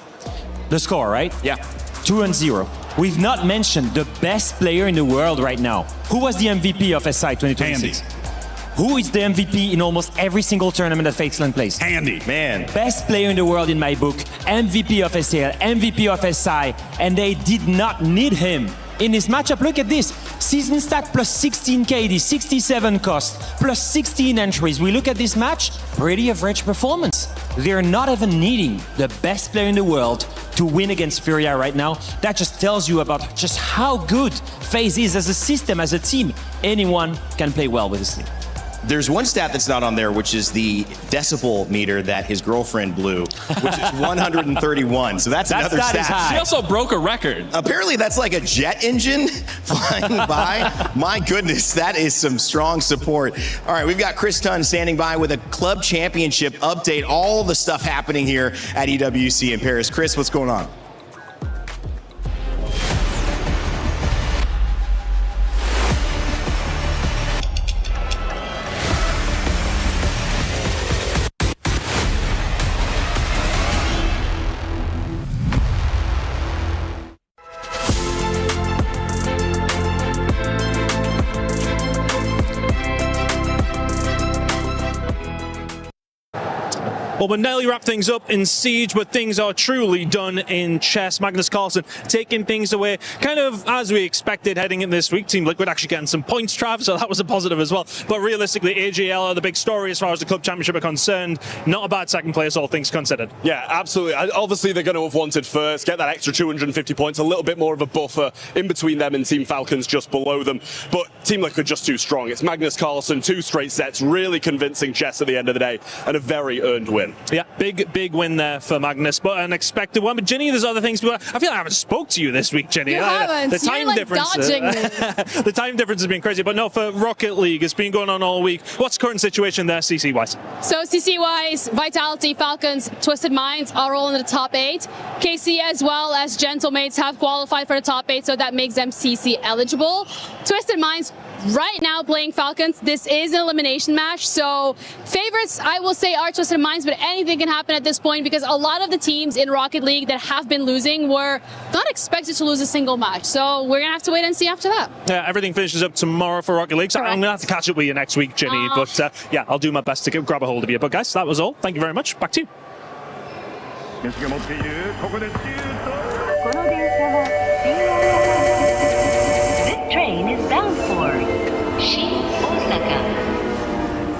[SPEAKER 17] the score, right?
[SPEAKER 15] Yeah.
[SPEAKER 17] 2-0. We've not mentioned the best player in the world right now. Who was the MVP of SI 2026?
[SPEAKER 21] Andy.
[SPEAKER 17] Who is the MVP in almost every single tournament that FaZeland plays?
[SPEAKER 21] Andy.
[SPEAKER 15] Man.
[SPEAKER 17] Best player in the world in my book, MVP of SAL, MVP of SI, and they did not need him in this matchup. Look at this. Season stat plus 16 KD, 67 cost, plus 16 entries. We look at this match, pretty average performance. They're not even needing the best player in the world to win against Furia right now. That just tells you about just how good FaZe is as a system, as a team. Anyone can play well with this team.
[SPEAKER 15] There's one stat that's not on there, which is the decibel meter that his girlfriend blew, which is 131. So that's another stat.
[SPEAKER 2] She also broke a record.
[SPEAKER 15] Apparently that's like a jet engine flying by. My goodness, that is some strong support. All right, we've got Chris Tunn standing by with a club championship update. All the stuff happening here at EWC in Paris. Chris, what's going on?
[SPEAKER 4] Well, we're nearly wrapped things up in Siege, but things are truly done in chess. Magnus Carlsen taking things away kind of as we expected heading in this week. Team Liquid actually getting some points, Trav, so that was a positive as well. But realistically, ag.al are the big story as far as the club championship are concerned. Not a bad second place, all things considered.
[SPEAKER 14] Yeah, absolutely. Obviously, they're going to have wanted first, get that extra 250 points, a little bit more of a buffer in between them and Team Falcons just below them. But Team Liquid just too strong. It's Magnus Carlsen, 2 straight sets, really convincing chess at the end of the day, and a very earned win.
[SPEAKER 4] Yeah, big win there for Magnus, but an expected one. But Ginny, there's other things. I feel like I haven't spoke to you this week, Ginny.
[SPEAKER 18] You haven't.
[SPEAKER 4] The time
[SPEAKER 18] You're like
[SPEAKER 4] difference,
[SPEAKER 18] dodging me.
[SPEAKER 4] the time difference has been crazy. But no, for Rocket League, it's been going on all week. What's the current situation there, CC-wise?
[SPEAKER 18] So CC-wise, Vitality, Falcons, Twisted Minds are all in the top 8. KC as well as Gentlemates have qualified for the top 8, so that makes them CC eligible. Twisted Minds right now playing Falcons. This is an elimination match, so favorites I will say are Twisted Minds, but anything can happen at this point because a lot of the teams in Rocket League that have been losing were not expected to lose a single match, so we're gonna have to wait and see after that.
[SPEAKER 4] Yeah, everything finishes up tomorrow for Rocket League, so I'm gonna have to catch up with you next week, Ginny. But yeah, I'll do my best to grab a hold of you. But guys, that was all. Thank you very much. Back to you.
[SPEAKER 19] This train is bound for Shin Osaka.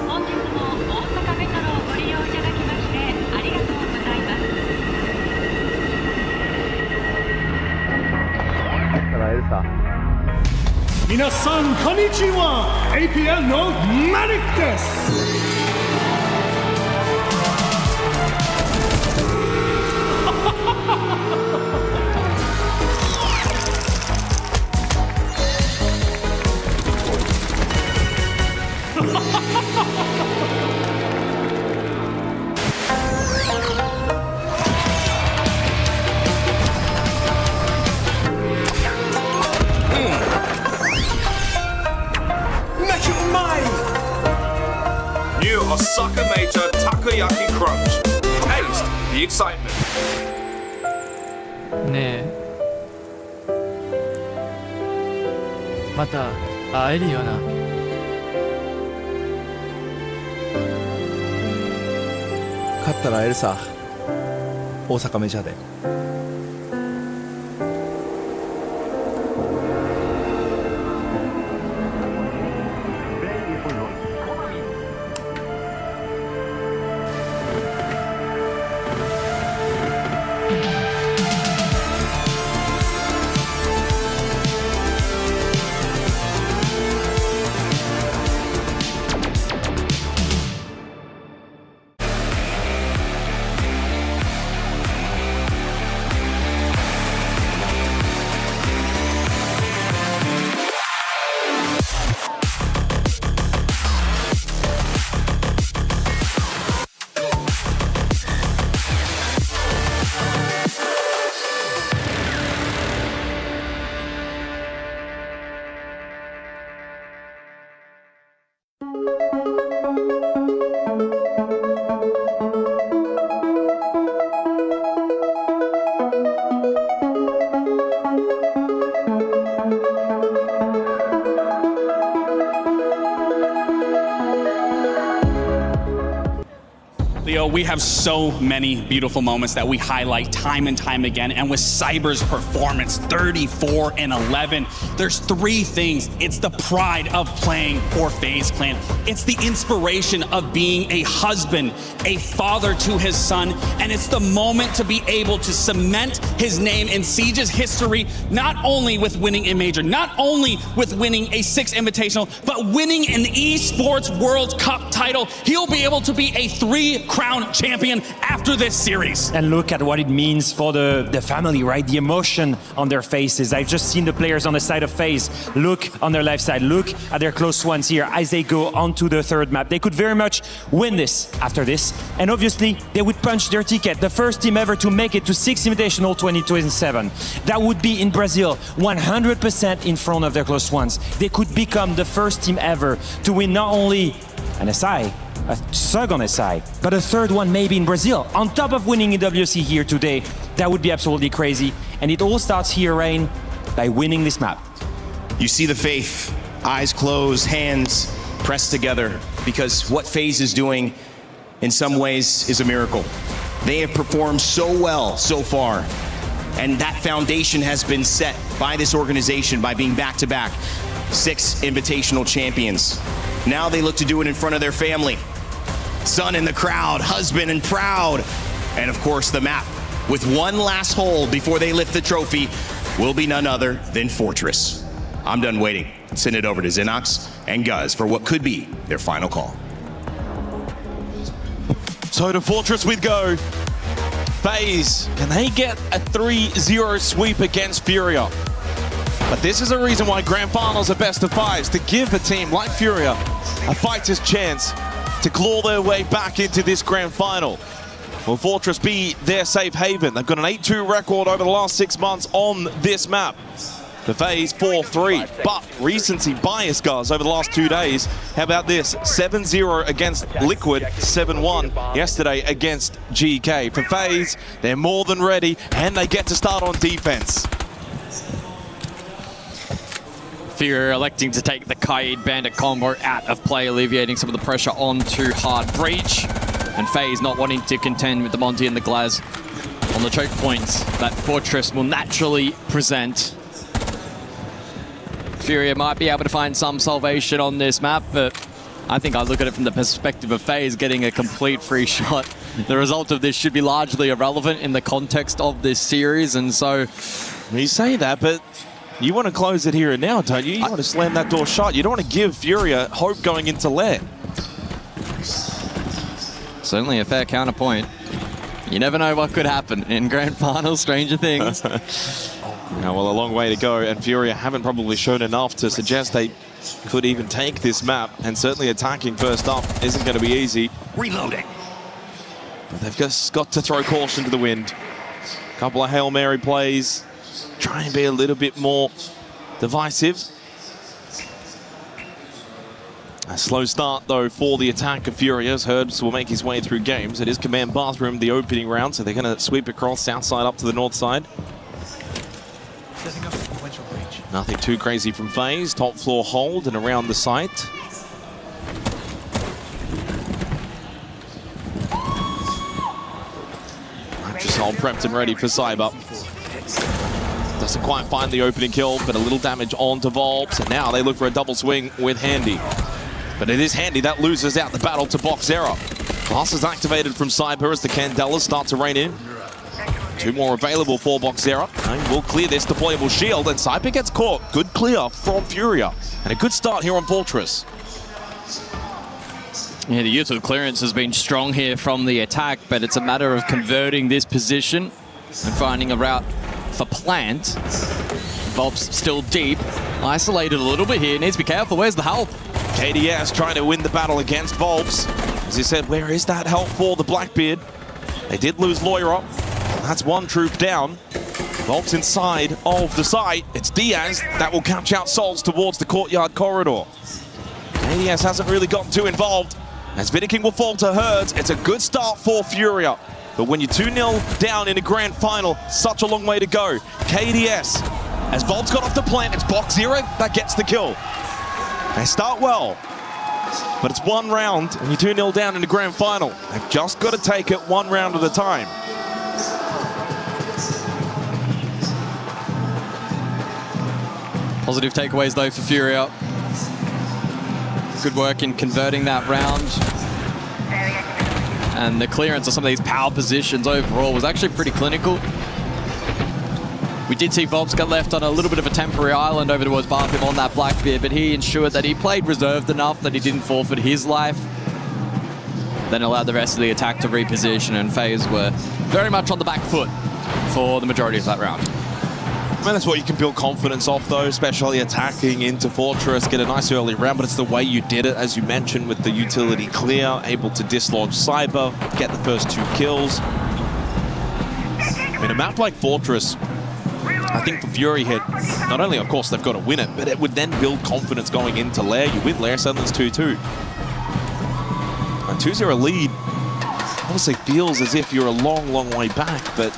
[SPEAKER 19] 本日も大阪メトロをご利用いただきましてありがとうございます。
[SPEAKER 21] 皆さんこんにちは APL のマリックです
[SPEAKER 6] New Osaka Major Takoyaki Crunch. Taste the excitement.
[SPEAKER 3] ねえまた会えるよな
[SPEAKER 16] 勝ったら会えるさ大阪メジャーで
[SPEAKER 10] Leo, we have so many beautiful moments that we highlight time and time again. And with Cyber's performance, 34-11, there's three things. It's the pride of playing for FaZe Clan. It's the inspiration of being a husband, a father to his son. And it's the moment to be able to cement his name in Siege's history, not only with winning a major, not only with winning a 6 invitational, but winning an Esports World Cup title. He'll be able to be a 3-crown champion after this series.
[SPEAKER 17] And look at what it means for the family, right? The emotion on their faces. I've just seen the players on the side of FaZe look on their left side, look at their close ones here as they go onto the third map. They could very much win this after this. And obviously, they would punch their ticket. The first team ever to make it to 6 Invitational 2027. That would be in Brazil, 100% in front of their close ones. They could become the first team ever to win not only an SI, a second SI, but a third one maybe in Brazil, on top of winning EWC here today. That would be absolutely crazy. And it all starts here, Rain, by winning this map.
[SPEAKER 15] You see the faith, eyes closed, hands pressed together, because what FaZe is doing in some ways is a miracle. They have performed so well so far, and that foundation has been set by this organization by being back-to-back 6 invitational champions. Now they look to do it in front of their family. Son in the crowd, husband and proud. And of course the map, with one last hold before they lift the trophy, will be none other than Fortress. I'm done waiting. Send it over to Xenox and Guz for what could be their final call.
[SPEAKER 5] So to Fortress with go. FaZe, can they get a 3-0 sweep against Furia? But this is a reason why Grand Finals are best of 5s, to give a team like Furia a fighter's chance to claw their way back into this Grand Final. Will Fortress be their safe haven? They've got an 8-2 record over the last 6 months on this map. The FaZe 4-3, but recency bias, guys, over the last 2 days. How about this? 7-0 against Liquid, 7-1 yesterday against GK. For FaZe, they're more than ready, and they get to start on defense.
[SPEAKER 9] Furia electing to take the Kaid Bandit combo out of play, alleviating some of the pressure onto Hard Breach. And FaZe not wanting to contend with the Monty and the Glaz on the choke points that Fortress will naturally present. Furia might be able to find some salvation on this map, but I think I look at it from the perspective of FaZe getting a complete free shot. The result of this should be largely irrelevant in the context of this series, and so...
[SPEAKER 5] You say that, but You want to close it here and now, don't you? You want to slam that door shut. You don't want to give Furia hope going into Lair.
[SPEAKER 9] Certainly a fair counterpoint. You never know what could happen in Grand Finals, stranger things.
[SPEAKER 5] Now, well, a long way to go, and Furia haven't probably shown enough to suggest they could even take this map, and certainly attacking first up isn't going to be easy.
[SPEAKER 15] Reloading.
[SPEAKER 5] But they've just got to throw caution to the wind. A couple of Hail Mary plays. Try and be a little bit more divisive. A slow start, though, for the attack of Furious. Herbs will make his way through games. It is Command Bathroom, the opening round, so they're going to sweep across south side up to the north side. Nothing too crazy from FaZe. Top floor hold and around the site. Just all prepped and ready for Cyber. Doesn't quite find the opening kill, but a little damage onto Volps, and now they look for a double swing with Handy. But it is Handy that loses out the battle to Boxera. Pass is activated from Cyber as the Candelas start to rain in. Two more available for Boxera. And will clear this deployable shield, and Cyber gets caught. Good clear from Furia. And a good start here on Fortress.
[SPEAKER 9] Yeah, the use of clearance has been strong here from the attack, but it's a matter of converting this position and finding a route for plant. Volps still deep, isolated a little bit here, needs to be careful. Where's the help?
[SPEAKER 5] KDS trying to win the battle against Volps. As he said, where is that help for the Blackbeard? They did lose Loira. That's one troop down. Volps inside of the site. It's Diaz that will catch out Souls towards the courtyard corridor. KDS hasn't really gotten too involved. As Vidiking will fall to Herds, it's a good start for Furia. But when you're 2-0 down in a grand final, such a long way to go. KDS, as Volps got off the plant, it's Boxera that gets the kill. They start well, but it's one round and you're 2-0 down in the grand final. They've just got to take it one round at a time.
[SPEAKER 9] Positive takeaways though for Furia. Good work in converting that round. And the clearance of some of these power positions overall was actually pretty clinical. We did see Volps get left on a little bit of a temporary island over towards Bathroom on that Blackbeard, but he ensured that he played reserved enough that he didn't forfeit his life. Then allowed the rest of the attack to reposition, and FaZe were very much on the back foot for the majority of that round.
[SPEAKER 5] I mean, that's what you can build confidence off, though, especially attacking into Fortress, get a nice early round, but it's the way you did it, as you mentioned, with the utility clear, able to dislodge Cyber, get the first 2 kills. I mean, a map like Fortress, I think for Fury hit, not only, of course, they've got to win it, but it would then build confidence going into Lair. You win Lair, suddenly it's 2-2. A 2-0 lead honestly feels as if you're a long, long way back, but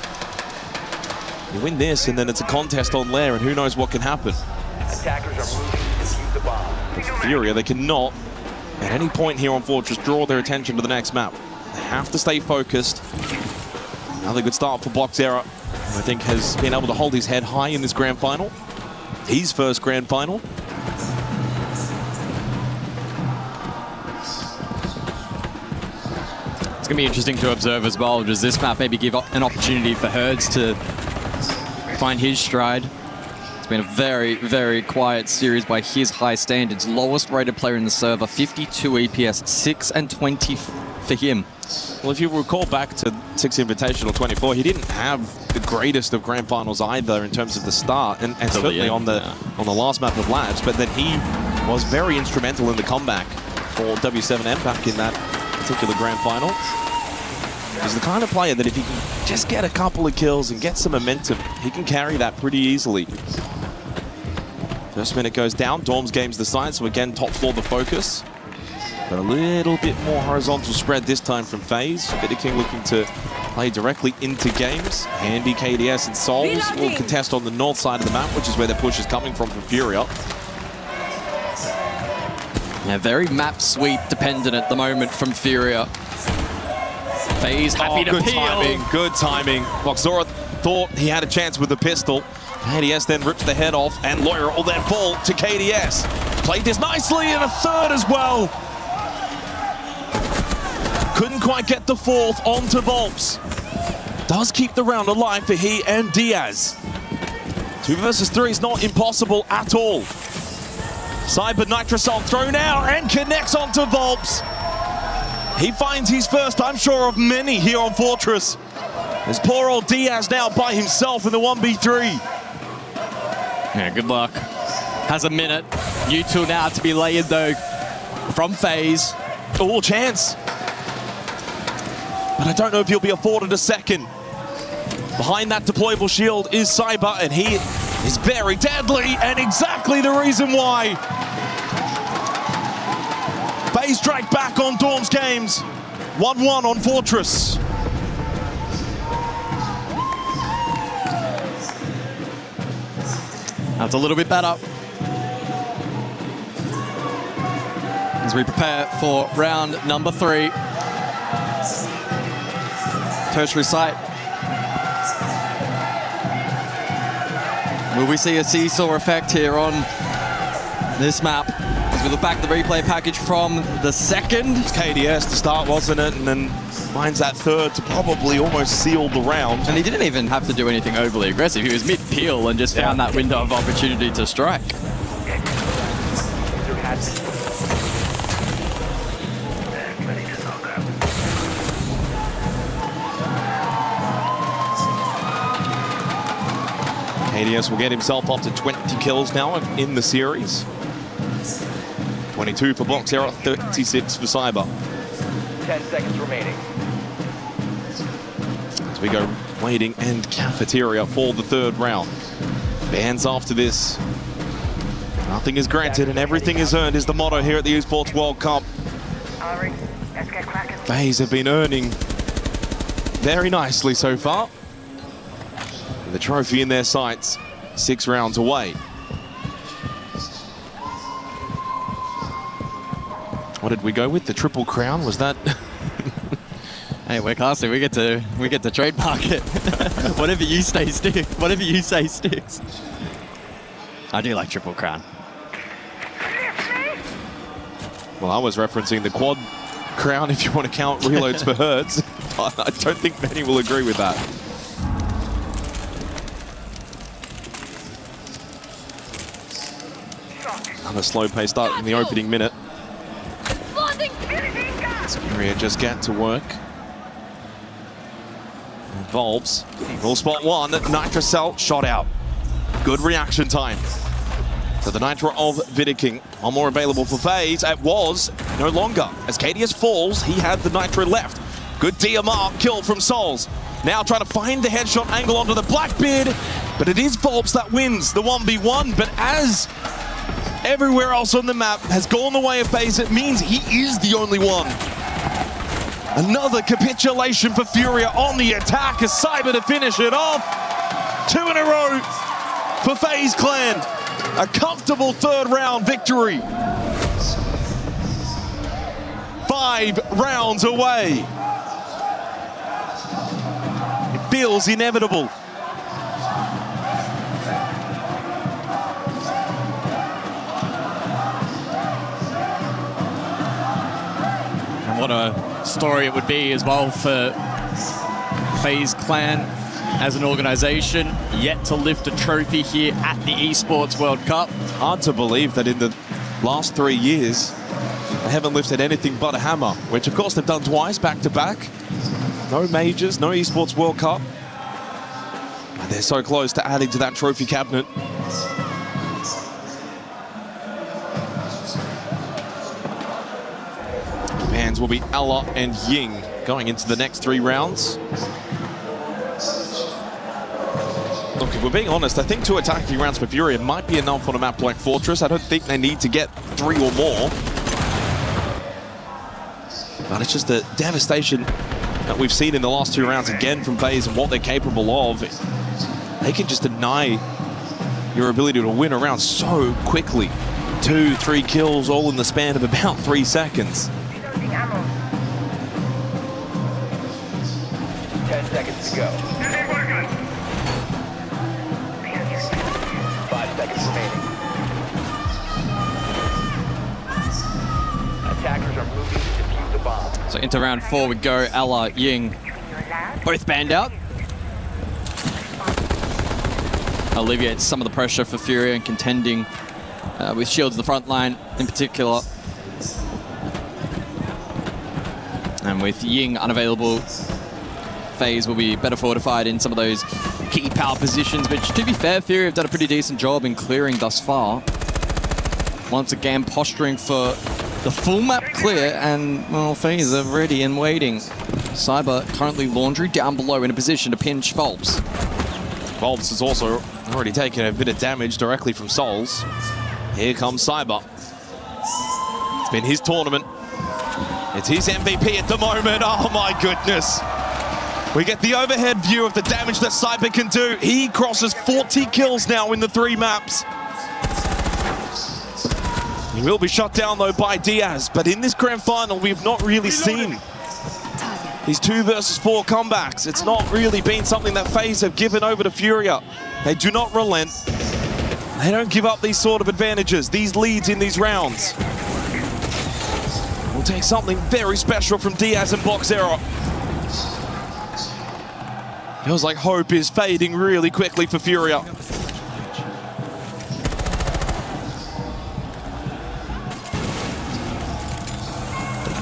[SPEAKER 5] you win this, and then it's a contest on Lair, and who knows what can happen.
[SPEAKER 1] Attackers are moving to defuse the bomb.
[SPEAKER 5] But for Furia, they cannot, at any point here on Fortress, draw their attention to the next map. They have to stay focused. Another good start for Boxera, who I think has been able to hold his head high in this grand final. His first grand final.
[SPEAKER 9] It's going to be interesting to observe as well. Does this map maybe give an opportunity for Herds to find his stride? It's been a very, very quiet series by his high standards. Lowest rated player in the server, 52 EPS, 6 and 20 for him.
[SPEAKER 5] Well, if you recall back to 6 Invitational 24, he didn't have the greatest of grand finals either in terms of the start, and certainly on the last map of Labs, but that he was very instrumental in the comeback for W7M back in that particular grand final. He's the kind of player that if he can just get a couple of kills and get some momentum, he can carry that pretty easily. First minute goes down, Dorms games the side, so again, top floor the focus. But a little bit more horizontal spread this time from FaZe. Vidiking looking to play directly into games. Handy, KDS, and Souls will contest on the north side of the map, which is where their push is coming from Furia.
[SPEAKER 9] Yeah, very map sweep dependent at the moment from Furia. FaZe happy to
[SPEAKER 5] good
[SPEAKER 9] peel.
[SPEAKER 5] Timing, good timing. Boxera thought he had a chance with the pistol. KDS then rips the head off, and Lawyer will then fall to KDS. Played this nicely, and a third as well. Couldn't quite get the fourth onto Volps. Does keep the round alive for he and Diaz.
[SPEAKER 6] 2 versus 3 is not impossible at all. Cyber Nitrosol thrown out and connects onto Volps. He finds his first, I'm sure, of many here on Fortress. As poor old Diaz now by himself in the 1v3.
[SPEAKER 9] Yeah, good luck. Has a minute. U2 now to be layered though from FaZe.
[SPEAKER 6] All chance. But I don't know if he'll be afforded a second. Behind that deployable shield is Cyber, and he is very deadly, and exactly the reason why. FaZe strike back on Dorm's games. 1-1 on Fortress.
[SPEAKER 9] That's a little bit better. As we prepare for round number 3. Tertiary site. Will we see a seesaw effect here on this map? As we look back at the replay package from the second.
[SPEAKER 6] It's KDS to start, wasn't it? And then finds that third to probably almost seal the round.
[SPEAKER 9] And he didn't even have to do anything overly aggressive. He was mid-peel and just found that window of opportunity to strike.
[SPEAKER 6] KDS will get himself up to 20 kills now in the series. 22 for Box Error, 36 for Cyber.
[SPEAKER 1] 10 seconds remaining.
[SPEAKER 6] As we go waiting and cafeteria for the third round. Bans after this. Nothing is granted and everything is earned is the motto here at the Esports World Cup. FaZe have been earning very nicely so far. The trophy in their sights, 6 rounds away. What did we go with? The triple crown? Was that?
[SPEAKER 9] Hey, we're classy. We get to trademark it. Whatever you say sticks. Whatever you say sticks. I do like triple crown.
[SPEAKER 6] Well, I was referencing the quad crown if you want to count reloads for Hertz. I don't think many will agree with that. Another slow-paced start in the opening minute. Superior just get to work. And Volps will spot one. Nitrocell shot out. Good reaction time. So the Nitro of Vidiking. One more available for FaZe. It was no longer. As KDS falls, he had the Nitro left. Good DMR kill from Souls. Now trying to find the headshot angle onto the Blackbeard. But it is Volps that wins the 1v1. But as everywhere else on the map has gone the way of FaZe, it means he is the only one. Another capitulation for Furia on the attack as Cyber to finish it off. 2 in a row for FaZe Clan. A comfortable third round victory. 5 rounds away. It feels inevitable.
[SPEAKER 9] What a story it would be as well for FaZe Clan as an organization, yet to lift a trophy here at the Esports World Cup.
[SPEAKER 6] It's hard to believe that in the last 3 years, they haven't lifted anything but a hammer, which of course they've done twice back-to-back. No majors, no Esports World Cup. But they're so close to adding to that trophy cabinet. Bans will be Ella and Ying going into the next 3 rounds. Look, if we're being honest, I think 2 attacking rounds for Furia might be enough on a map like Fortress. I don't think they need to get 3 or more. But it's just the devastation that we've seen in the last 2 rounds again from FaZe and what they're capable of. They can just deny your ability to win a round so quickly. 2, 3 kills all in the span of about 3 seconds.
[SPEAKER 1] 10 seconds to go. 5 seconds remaining. Attackers are moving to defuse the bomb.
[SPEAKER 9] So into round 4 we go. Ella, Ying, both banned out. alleviates some of the pressure for Furia and contending with shields in the front line in particular. And with Ying unavailable, FaZe will be better fortified in some of those key power positions, which, to be fair, Furia have done a pretty decent job in clearing thus far. Once again, posturing for the full map clear, and, well, FaZe are ready and waiting. Cyber currently Laundry down below in a position to pinch Volps.
[SPEAKER 5] Volps has also already taken a bit of damage directly from Souls. Here comes Cyber. It's been his tournament. It's his MVP at the moment. Oh my goodness. We get the overhead view of the damage that Cyber can do. He crosses 40 kills now in the 3 maps. He will be shot down though by Diaz, but in this grand final we've not really seen these 2 versus 4 comebacks. It's not really been something that FaZe have given over to Furia. They do not relent. They don't give up these sort of advantages, these leads in these rounds. We'll take something very special from Diaz and Boxera. Feels like hope is fading really quickly for Furia.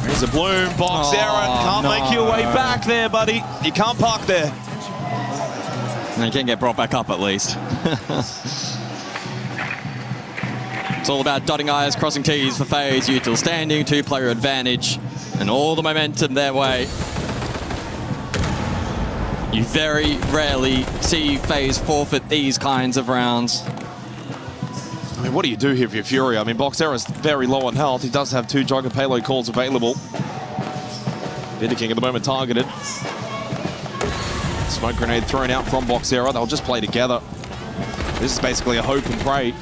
[SPEAKER 5] There's a bloom, Boxera. Can't make your way back there, buddy. You can't park there.
[SPEAKER 9] And you can get brought back up at least. It's all about dotting I's, crossing T's for FaZe. Util standing, 2-player advantage, and all the momentum their way. You very rarely see FaZe forfeit these kinds of rounds.
[SPEAKER 5] I mean, what do you do here for your Furia? I mean, Boxera's very low on health. He does have 2 Jogger payload calls available. Vidiking at the moment targeted. Smoke grenade thrown out from Boxera. They'll just play together. This is basically a hope and pray.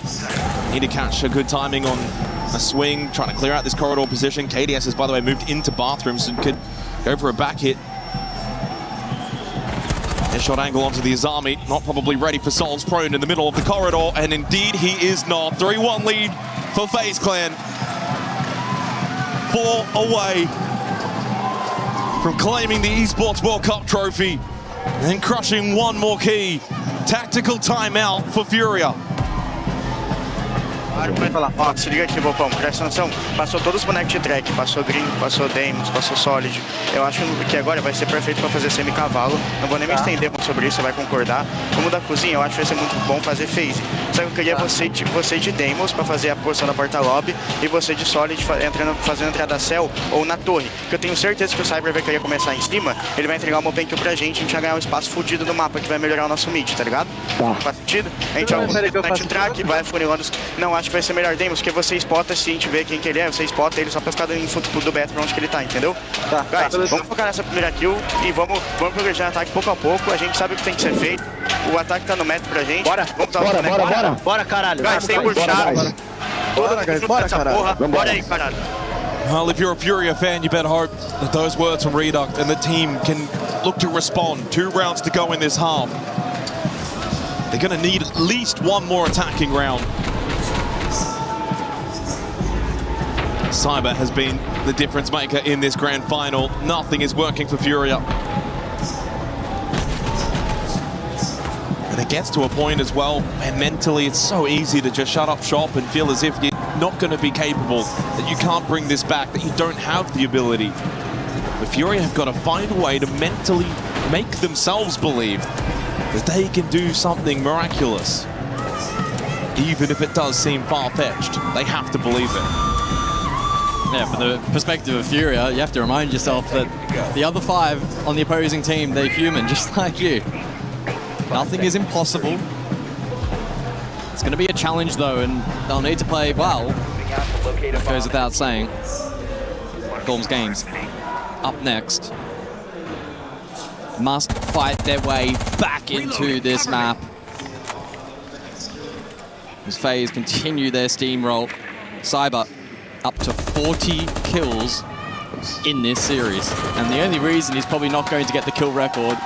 [SPEAKER 5] Need to catch a good timing on a swing, trying to clear out this corridor position. KDS has, by the way, moved into bathrooms and could go for a back hit. Headshot angle onto the Azami, not probably ready for Souls, prone in the middle of the corridor, and indeed he is not. 3-1 lead for FaZe Clan. 4 away from claiming the Esports World Cup trophy and crushing one more key. Tactical timeout for Furia.
[SPEAKER 11] Ó, se liga aqui, Bopão, presta atenção. Passou todos os bonecos de track, passou Gringo, passou Deimos, passou Solid. Eu acho que agora vai ser perfeito para fazer semi-cavalo. Não vou nem me estender muito sobre isso, você vai concordar. Como da cozinha, eu acho que vai ser muito bom fazer phase. Só que eu queria você de Deimos para fazer a posição da porta-lobby e você de Solid fazendo entrada céu ou na torre. Porque eu tenho certeza que o Cyber vai querer começar em cima, ele vai entregar uma open kill pra gente, a gente vai ganhar um espaço fudido no mapa que vai melhorar o nosso mid, tá ligado? Faz sentido? A gente vai com track, vai funilando. Não, acho que vai ser melhor Deimos, porque você spota, se a gente vê quem que ele é, você spota ele só pra ficar dando info do Beto pra onde que ele tá, entendeu? Guys, vamos focar nessa primeira kill e vamos progredir o ataque pouco a pouco. A gente sabe o que tem que ser feito. O ataque tá no método pra gente. Bora,
[SPEAKER 12] bora, caralho.
[SPEAKER 11] Guys, tem puxado.
[SPEAKER 12] Bora, caralho.
[SPEAKER 11] Bora aí, caralho.
[SPEAKER 5] Well, if you're a Furia fan, you better hope that those words from Reduct and the team can look to respond. 2 rounds to go in this half. They're going to need at least 1 more attacking round. Cyber has been the difference maker in this grand final. Nothing is working for Furia. And it gets to a point as well, and mentally it's so easy to just shut up shop and feel as if you're not going to be capable, that you can't bring this back, that you don't have the ability. But Furia have got to find a way to mentally make themselves believe that they can do something miraculous. Even if it does seem far-fetched, they have to believe it.
[SPEAKER 9] Yeah, from the perspective of Furia, you have to remind yourself that the other 5 on the opposing team, they're human, just like you. Nothing is impossible. It's going to be a challenge, though, and they'll need to play well. It goes without saying. Gorm's Games up next. Must fight their way back into this map. As FaZe continue their steamroll. Cyber up to 40 kills in this series. And the only reason he's probably not going to get the kill record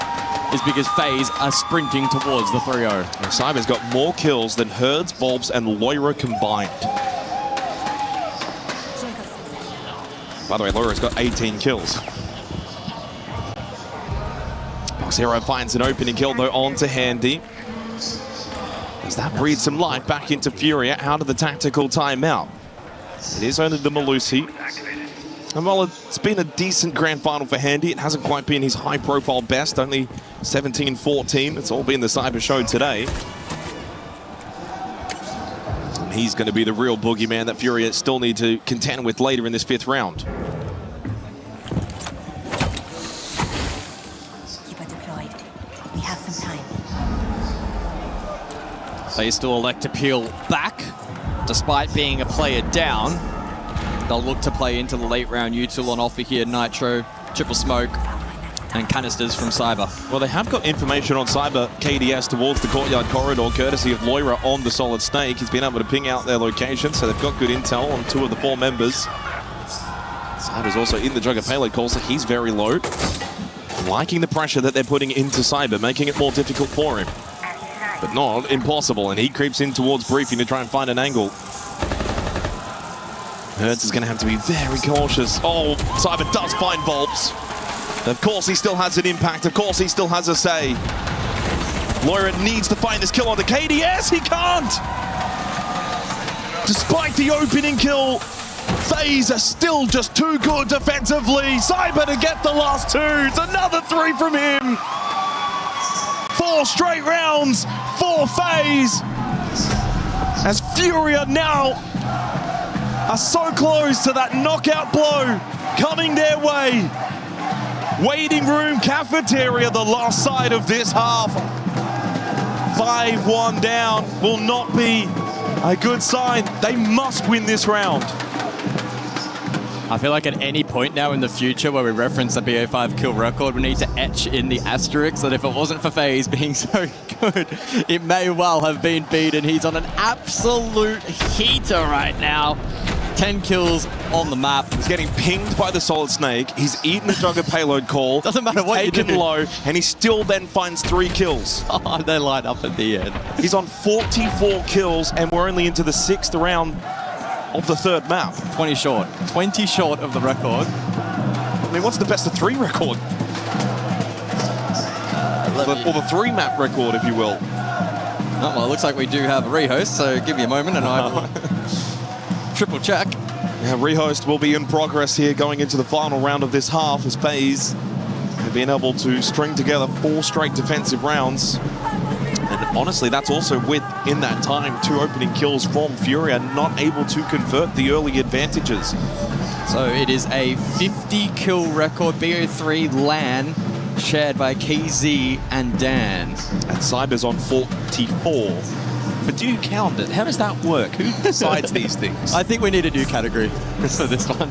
[SPEAKER 9] is because FaZe are sprinting towards the 3-0.
[SPEAKER 5] Cyber's got more kills than Herds, Bulbs, and Loira combined. By the way, Loira's got 18 kills. Boxera finds an opening kill, though, onto Handy. As that breathes some life back into Furia out of the tactical timeout. It is only the Malusi. And while it's been a decent grand final for Handy, it hasn't quite been his high-profile best, only 17-14. It's all been the Cyber Show today. And he's going to be the real boogeyman that Furia still need to contend with later in this 5th round.
[SPEAKER 19] Keep it deployed. We have some time.
[SPEAKER 9] They still elect to peel back, despite being a player down. They'll look to play into the late round util on offer here. Nitro, triple smoke, and canisters from Cyber.
[SPEAKER 5] Well, they have got information on Cyber KDS towards the courtyard corridor, courtesy of Loira on the Solid Snake. He's been able to ping out their location, so they've got good intel on 2 of the 4 members. Cyber's also in the Jugger payload call, so he's very low. Liking the pressure that they're putting into Cyber, making it more difficult for him. But not impossible, and he creeps in towards Briefing to try and find an angle. Hertz is going to have to be very cautious. Oh, Cyber does find Volps. Of course he still has an impact. Of course he still has a say. Loira needs to find this kill on the KDS. He can't! Despite the opening kill, FaZe are still just too good defensively. Cyber to get the last 2. It's another 3 from him. 4 straight rounds for FaZe. As Furia now are so close to that knockout blow coming their way. Waiting room cafeteria, the last side of this half. 5-1 down will not be a good sign. They must win this round.
[SPEAKER 9] I feel like at any point now in the future where we reference the BO5 kill record, we need to etch in the asterisk that if it wasn't for FaZe being so good, it may well have been beaten. He's on an absolute heater right now. 10 kills on the map.
[SPEAKER 5] He's getting pinged by the Solid Snake. He's eaten the Jugger payload call.
[SPEAKER 9] Doesn't matter what you do.
[SPEAKER 5] Taken low, and he still then finds 3 kills.
[SPEAKER 9] Oh, they line up at the end.
[SPEAKER 5] He's on 44 kills, and we're only into the 6th round of the 3rd map.
[SPEAKER 9] 20 short. 20 short of the record.
[SPEAKER 5] I mean, what's the best of 3 record? Or the 3 map record, if you will.
[SPEAKER 9] Oh, well, it looks like we do have a rehost, so give me a moment and I will triple check.
[SPEAKER 5] Yeah, rehost will be in progress here going into the final round of this half as FaZe have been able to string together 4 straight defensive rounds. And honestly, that's also with, in that time, 2 opening kills from Furia, not able to convert the early advantages.
[SPEAKER 9] So it is a 50 kill record, BO3 LAN, shared by KZ and Dan.
[SPEAKER 5] And Cyber's on 44. But do you count it? How does that work? Who decides these things?
[SPEAKER 9] I think we need a new category for this one.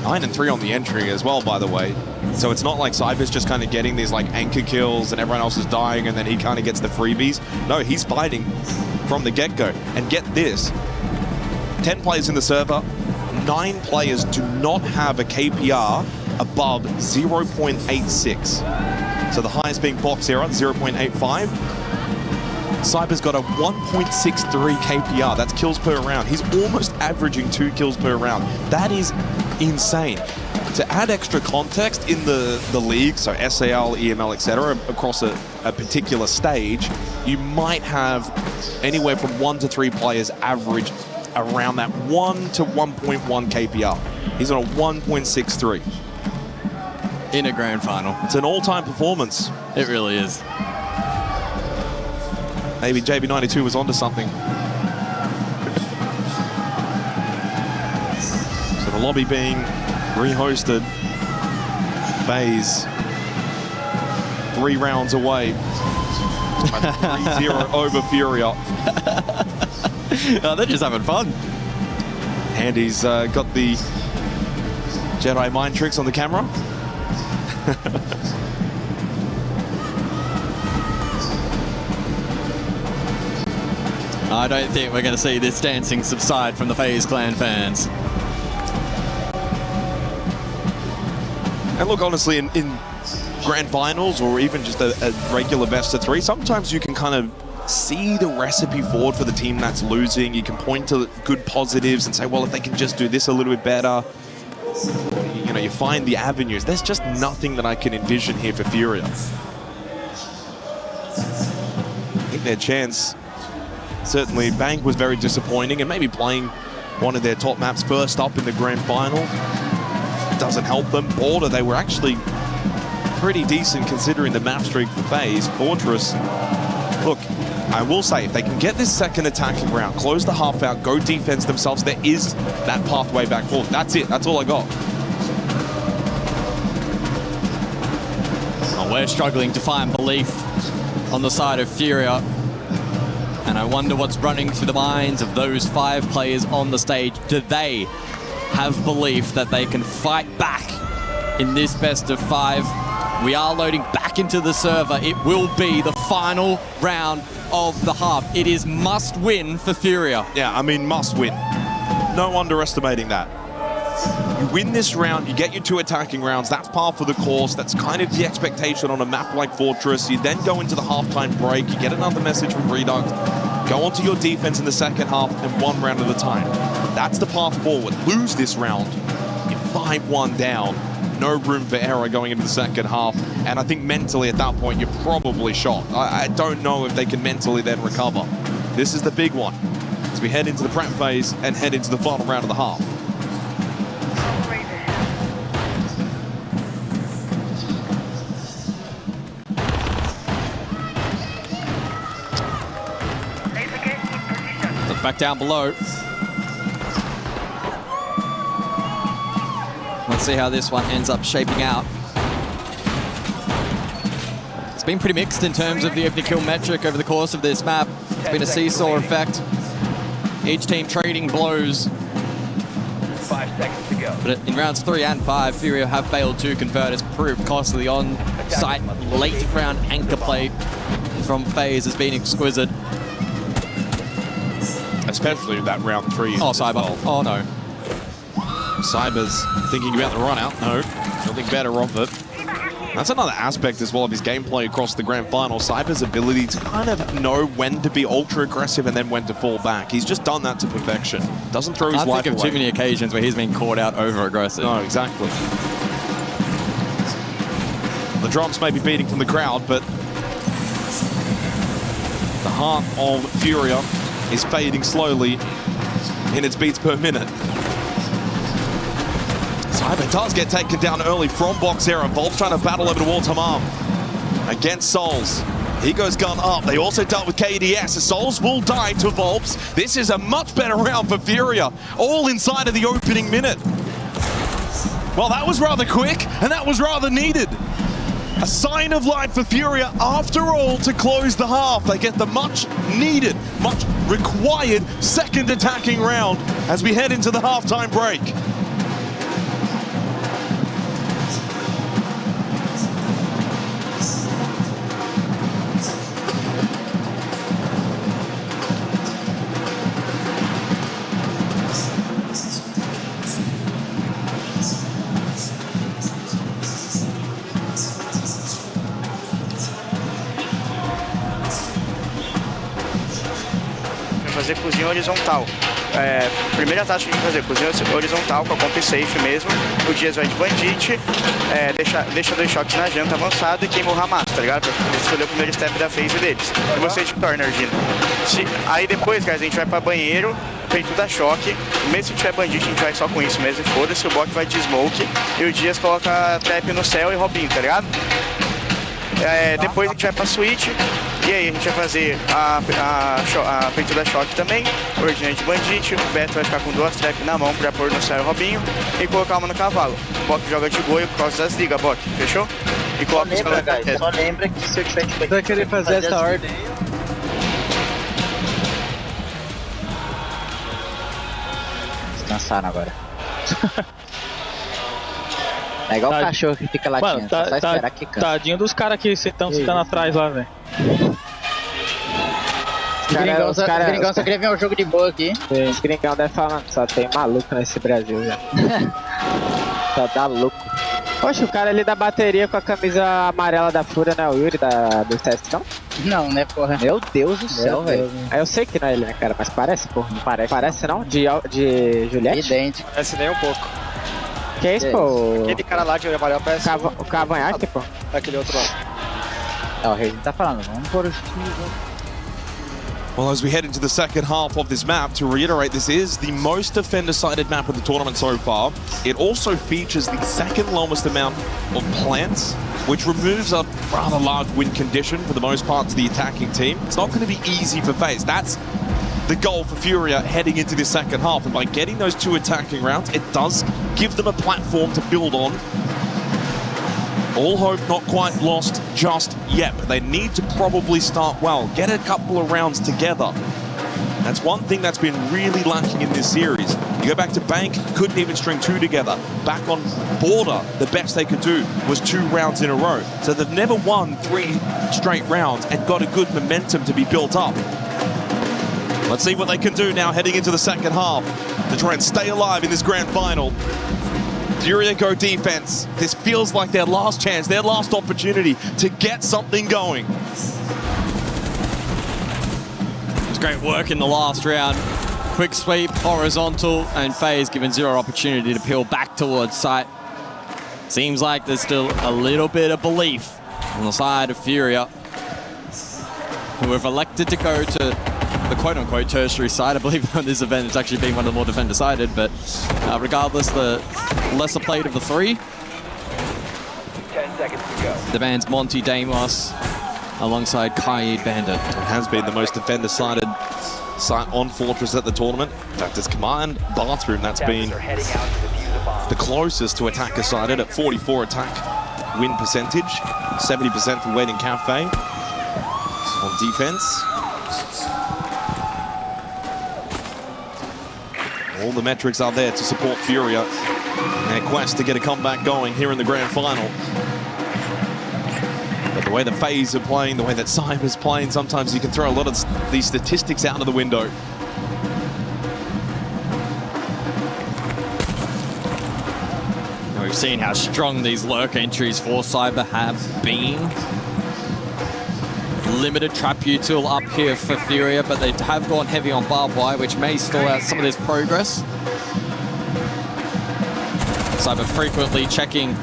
[SPEAKER 5] 9 and 3 on the entry as well, by the way. So it's not like Cyber's just kind of getting these like anchor kills and everyone else is dying and then he kind of gets the freebies. No, he's fighting from the get-go. And get this, 10 players in the server, 9 players do not have a KPR above 0.86. So the highest being Box Era, 0.85. Cyber's got a 1.63 KPR. That's kills per round. He's almost averaging 2 kills per round. That is insane. To add extra context in the league, so SAL, EML, etc., across a particular stage, you might have anywhere from 1 to 3 players average around that 1 to 1.1 KPR. He's on a 1.63.
[SPEAKER 9] In a grand final.
[SPEAKER 5] It's an all-time performance.
[SPEAKER 9] It really is.
[SPEAKER 5] Maybe JB92 was onto something. So the lobby being rehosted. FaZe 3 rounds away. 3-0 over Furia.
[SPEAKER 9] Oh, they're just having fun.
[SPEAKER 5] Handy's got the Jedi mind tricks on the camera.
[SPEAKER 9] I don't think we're going to see this dancing subside from the FaZe Clan fans.
[SPEAKER 5] And look, honestly, in grand finals or even just a regular best of 3, sometimes you can kind of see the recipe forward for the team that's losing. You can point to good positives and say, well, if they can just do this a little bit better, you know, you find the avenues. There's just nothing that I can envision here for Furia. think their chance, certainly Bank was very disappointing, and maybe playing one of their top maps first up in the grand final doesn't help them. Porte, they were actually pretty decent considering the map streak for FaZe. Fortress, look, I will say, if they can get this second attacking round, close the half out, go defense themselves, there is that pathway back forward. That's it. That's all I got.
[SPEAKER 9] Well, we're struggling to find belief on the side of Furia. And I wonder what's running through the minds of those 5 players on the stage. Do they have belief that they can fight back in this best of 5? We are loading back into the server. It will be the final round of the half. It is must win for Furia.
[SPEAKER 5] Yeah, I mean, must win. No underestimating that. You win this round, you get your 2 attacking rounds. That's par for the course. That's kind of the expectation on a map like Fortress. You then go into the halftime break. You get another message from Reduct. Go onto your defense in the second half and 1 round at a time. That's the path forward. Lose this round, you're 5-1 down. No room for error going into the second half. And I think mentally at that point, you're probably shot. I don't know if they can mentally then recover. This is the big one as we head into the prep phase and head into the final round of the half.
[SPEAKER 9] Look back down below. Let's see how this one ends up shaping out. It's been pretty mixed in terms of the opening kill metric over the course of this map. It's been a seesaw effect. Each team trading blows.
[SPEAKER 1] 5 seconds to go.
[SPEAKER 9] But in rounds 3 and 5, Furia have failed to convert. It's proved costly on site. Late round anchor play from FaZe has been exquisite.
[SPEAKER 5] Especially that round 3.
[SPEAKER 9] Oh, Cyber.
[SPEAKER 5] Well.
[SPEAKER 9] Oh, no.
[SPEAKER 5] Cyber's thinking about the run out. No, nothing better of it. That's another aspect as well of his gameplay across the grand final. Cyber's ability to kind of know when to be ultra aggressive and then when to fall back. He's just done that to perfection. Doesn't throw his life away.
[SPEAKER 9] I think of too many occasions where he's been caught out over aggressive.
[SPEAKER 5] No, exactly. The drums may be beating from the crowd, but the heart of Furia is fading slowly in its beats per minute. Cyber does get taken down early from box era. Volp's trying to battle over towards Hamam against Souls. He goes gun up. They also dealt with KDS. Souls will die to Volps. This is a much better round for Furia, all inside of the opening minute. Well, that was rather quick, and that was rather needed. A sign of life for Furia, after all, to close the half. They get the much needed, much required second attacking round as we head into the halftime break.
[SPEAKER 11] Fazer cozinha horizontal. Primeira tática que fazer cozinha horizontal com a comp safe mesmo. O Dias vai de bandit, deixa 2 choques na janta avançada e queima o Hamas, tá ligado? Pra escolher o primeiro step da phase deles. E você de corner, Gino. Aí depois, guys, a gente vai pra banheiro, peito da choque. Mesmo se tiver bandit, a gente vai só com isso mesmo. Foda-se, o bot vai de smoke e o Dias coloca trap no céu e Robinho, tá ligado? Depois a gente vai pra switch. E aí a gente vai fazer a peito da choque também, ordinha de bandit, o Beto vai ficar com 2 traps na mão pra pôr no céu Robinho e colocar uma no cavalo. O Bok joga de goio por causa das ligas, Bok, fechou? E coloca os caras.
[SPEAKER 12] Só lembra que se eu tiver que
[SPEAKER 13] vai querer fazer essa ordem.
[SPEAKER 12] Descansaram agora. É igual o cachorro que fica latindo,
[SPEAKER 13] mano,
[SPEAKER 12] só esperar que cansa.
[SPEAKER 13] Tadinho dos caras que estão ficando atrás lá, velho.
[SPEAKER 12] Os gringão só queria ver um jogo de boa aqui. Os gringão devem falar, só tem maluco nesse Brasil já. Só dá louco. Poxa, o cara ali da bateria com a camisa amarela da Fúria, não é o Yuri do teste, não?
[SPEAKER 7] Não, né, porra?
[SPEAKER 12] Meu Deus do céu, velho. Eu sei que não é ele, né, cara, mas parece, porra. Não parece. Parece não? De Juliette?
[SPEAKER 7] Idêntico.
[SPEAKER 13] Parece nem um pouco.
[SPEAKER 12] Que é isso, pô?
[SPEAKER 13] Aquele cara lá de olho amarelo parece
[SPEAKER 12] o cavanhaque, pô.
[SPEAKER 13] Aquele outro lá.
[SPEAKER 12] Não, o Reis tá falando, vamos pôr os times.
[SPEAKER 5] Well, as we head into the second half of this map, to reiterate, this is the most defender-sided map of the tournament so far. It also features the second lowest amount of plants, which removes a rather large win condition for the most part to the attacking team. It's not going to be easy for FaZe. That's the goal for Furia heading into the second half. And by getting those 2 attacking rounds, it does give them a platform to build on. All hope not quite lost just yet, but they need to probably start well, get a couple of rounds together. That's one thing that's been really lacking in this series. You go back to Bank, couldn't even string 2 together. Back on Border, the best they could do was 2 rounds in a row. So they've never won 3 straight rounds and got a good momentum to be built up. Let's see what they can do now heading into the second half to try and stay alive in this grand final. Furia go defense. This feels like their last chance, their last opportunity to get something going.
[SPEAKER 9] It was great work in the last round. Quick sweep, horizontal, and FaZe given 0 opportunity to peel back towards site. Seems like there's still a little bit of belief on the side of Furia, who have elected to go to the quote-unquote tertiary side. I believe on this event it's actually been one of the more defender-sided, but regardless, the lesser played of the 3.
[SPEAKER 1] 10 seconds to go.
[SPEAKER 9] The band's Monty Damos alongside Kaid Bandit.
[SPEAKER 5] It has been the most defender-sided site on Fortress at the tournament. In fact, it's Command Bathroom that's been the closest to attacker-sided at 44 attack win percentage, 70% for Wedding Cafe on defense. All the metrics are there to support Furia in their quest to get a comeback going here in the grand final. But the way the FaZe are playing, the way that Cyber's playing, sometimes you can throw a lot of these statistics out of the window.
[SPEAKER 9] We've seen how strong these lurk entries for Cyber have been. Limited trap util up here for Furia, but they have gone heavy on barbed wire, which may stall out some of this progress. Cyber frequently checking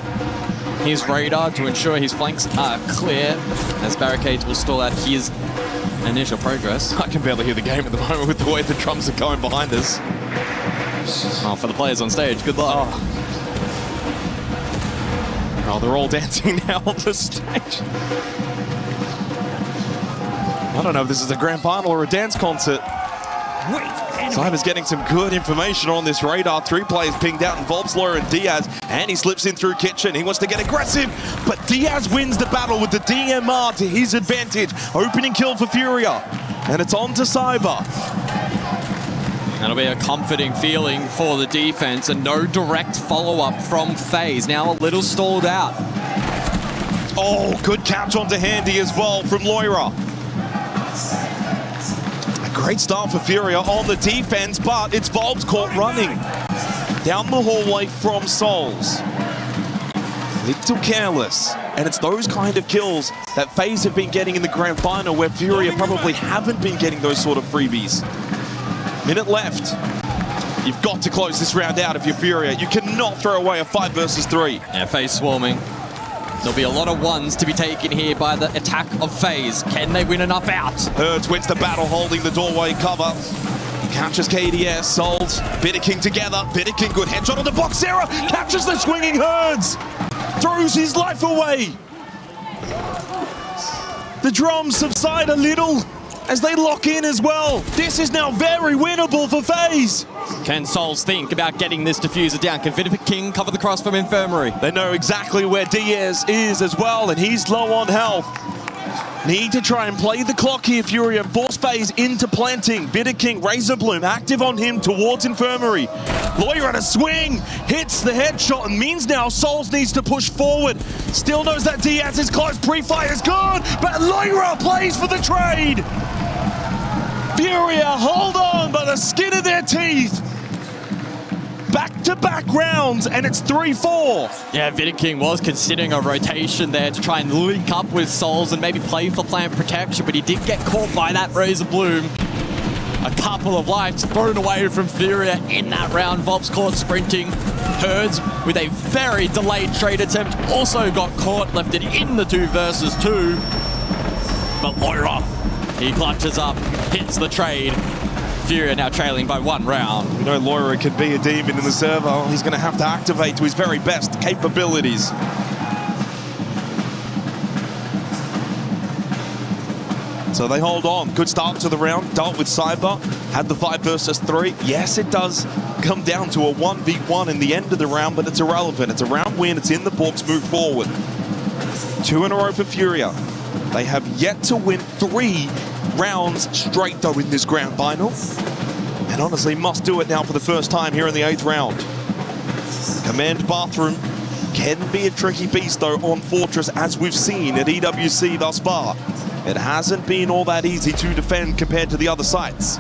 [SPEAKER 9] his radar to ensure his flanks are clear, as barricades will stall out his initial progress.
[SPEAKER 5] I can barely hear the game at the moment with the way the drums are going behind us.
[SPEAKER 9] Oh, for the players on stage, good luck.
[SPEAKER 5] Oh, they're all dancing now on the stage. I don't know if this is a grand final or a dance concert. Cyber's getting some good information on this radar. 3 players pinged out in Volpsler and Diaz, and he slips in through Kitchen. He wants to get aggressive, but Diaz wins the battle with the DMR to his advantage. Opening kill for Furia, and it's on to Cyber.
[SPEAKER 9] That'll be a comforting feeling for the defense, and no direct follow-up from FaZe. Now a little stalled out.
[SPEAKER 5] Oh, good catch onto Handy as well from Loira. Great start for Furia on the defense, but it's Volb's caught running down the hallway from Souls. Little careless, and it's those kind of kills that FaZe have been getting in the grand final, where Furia probably haven't been getting those sort of freebies. Minute left. You've got to close this round out if you're Furia. You cannot throw away a 5 versus 3.
[SPEAKER 9] Yeah, FaZe swarming. There'll be a lot of ones to be taken here by the attack of FaZe. Can they win enough out?
[SPEAKER 5] Herds wins the battle, holding the doorway cover. Catches KDS, Souls, Bitterking together. Bitterking, good headshot on the box. Sarah catches the swinging Herds. Throws his life away. The drums subside a little as they lock in as well. This is now very winnable for FaZe.
[SPEAKER 9] Can Souls think about getting this diffuser down? Can King cover the cross from Infirmary?
[SPEAKER 5] They know exactly where Diaz is as well, and he's low on health. Need to try and play the clock here, Furia, and force FaZe into planting. Bitterking, Razorbloom, active on him towards Infirmary. Lawyer at a swing, hits the headshot, and means now Souls needs to push forward. Still knows that Diaz is close, pre-fire is good, but Loira plays for the trade. Furia hold on by the skin of their teeth. Back-to-back rounds, and it's 3-4.
[SPEAKER 9] Yeah, King was considering a rotation there to try and link up with Souls and maybe play for plant protection, but he did get caught by that Razorbloom. A couple of lives thrown away from Furia in that round. Volp's caught sprinting. Herds with a very delayed trade attempt also got caught, left it in the 2 versus 2. But Loira, he clutches up hits the trade. Furia now trailing by 1 round.
[SPEAKER 6] We know Loira can be a demon in the server. He's going to have to activate to his very best capabilities. So they hold on. Good start to the round. Dealt with Cyber. Had the 5 versus 3. Yes, it does come down to a 1v1 in the end of the round, but it's irrelevant. It's a round win. It's in the books. Move forward. 2 in a row for Furia. They have yet to win 3 rounds straight, though, in this grand final. And honestly, must do it now for the first time here in the 8th round. Command Bathroom can be a tricky beast, though, on Fortress, as we've seen at EWC thus far. It hasn't been all that easy to defend compared to the other sites.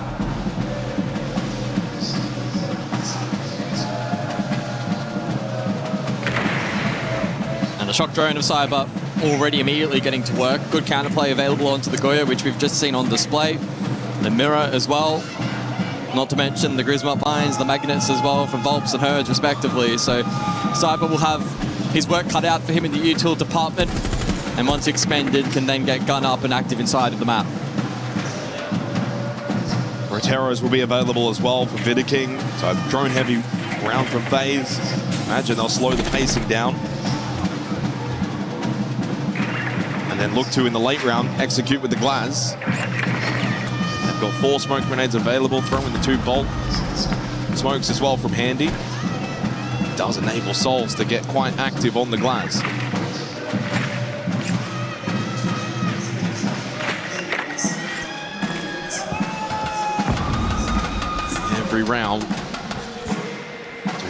[SPEAKER 9] And the shock drone of Cyber already immediately getting to work. Good counterplay available onto the Goya, which we've just seen on display. The mirror as well. Not to mention the Grismot mines, the magnets as well from Volps and Herds respectively. So Cyber will have his work cut out for him in the util department. And once expended, can then get gun up and active inside of the map.
[SPEAKER 6] Roteros will be available as well for Vidiking. So drone heavy round from FaZe. Imagine they'll slow the pacing down. And then look to, in the late round, execute with the Glaz. They've got 4 smoke grenades available, throwing the 2 bolt smokes as well from Handy. It does enable Souls to get quite active on the Glaz. Every round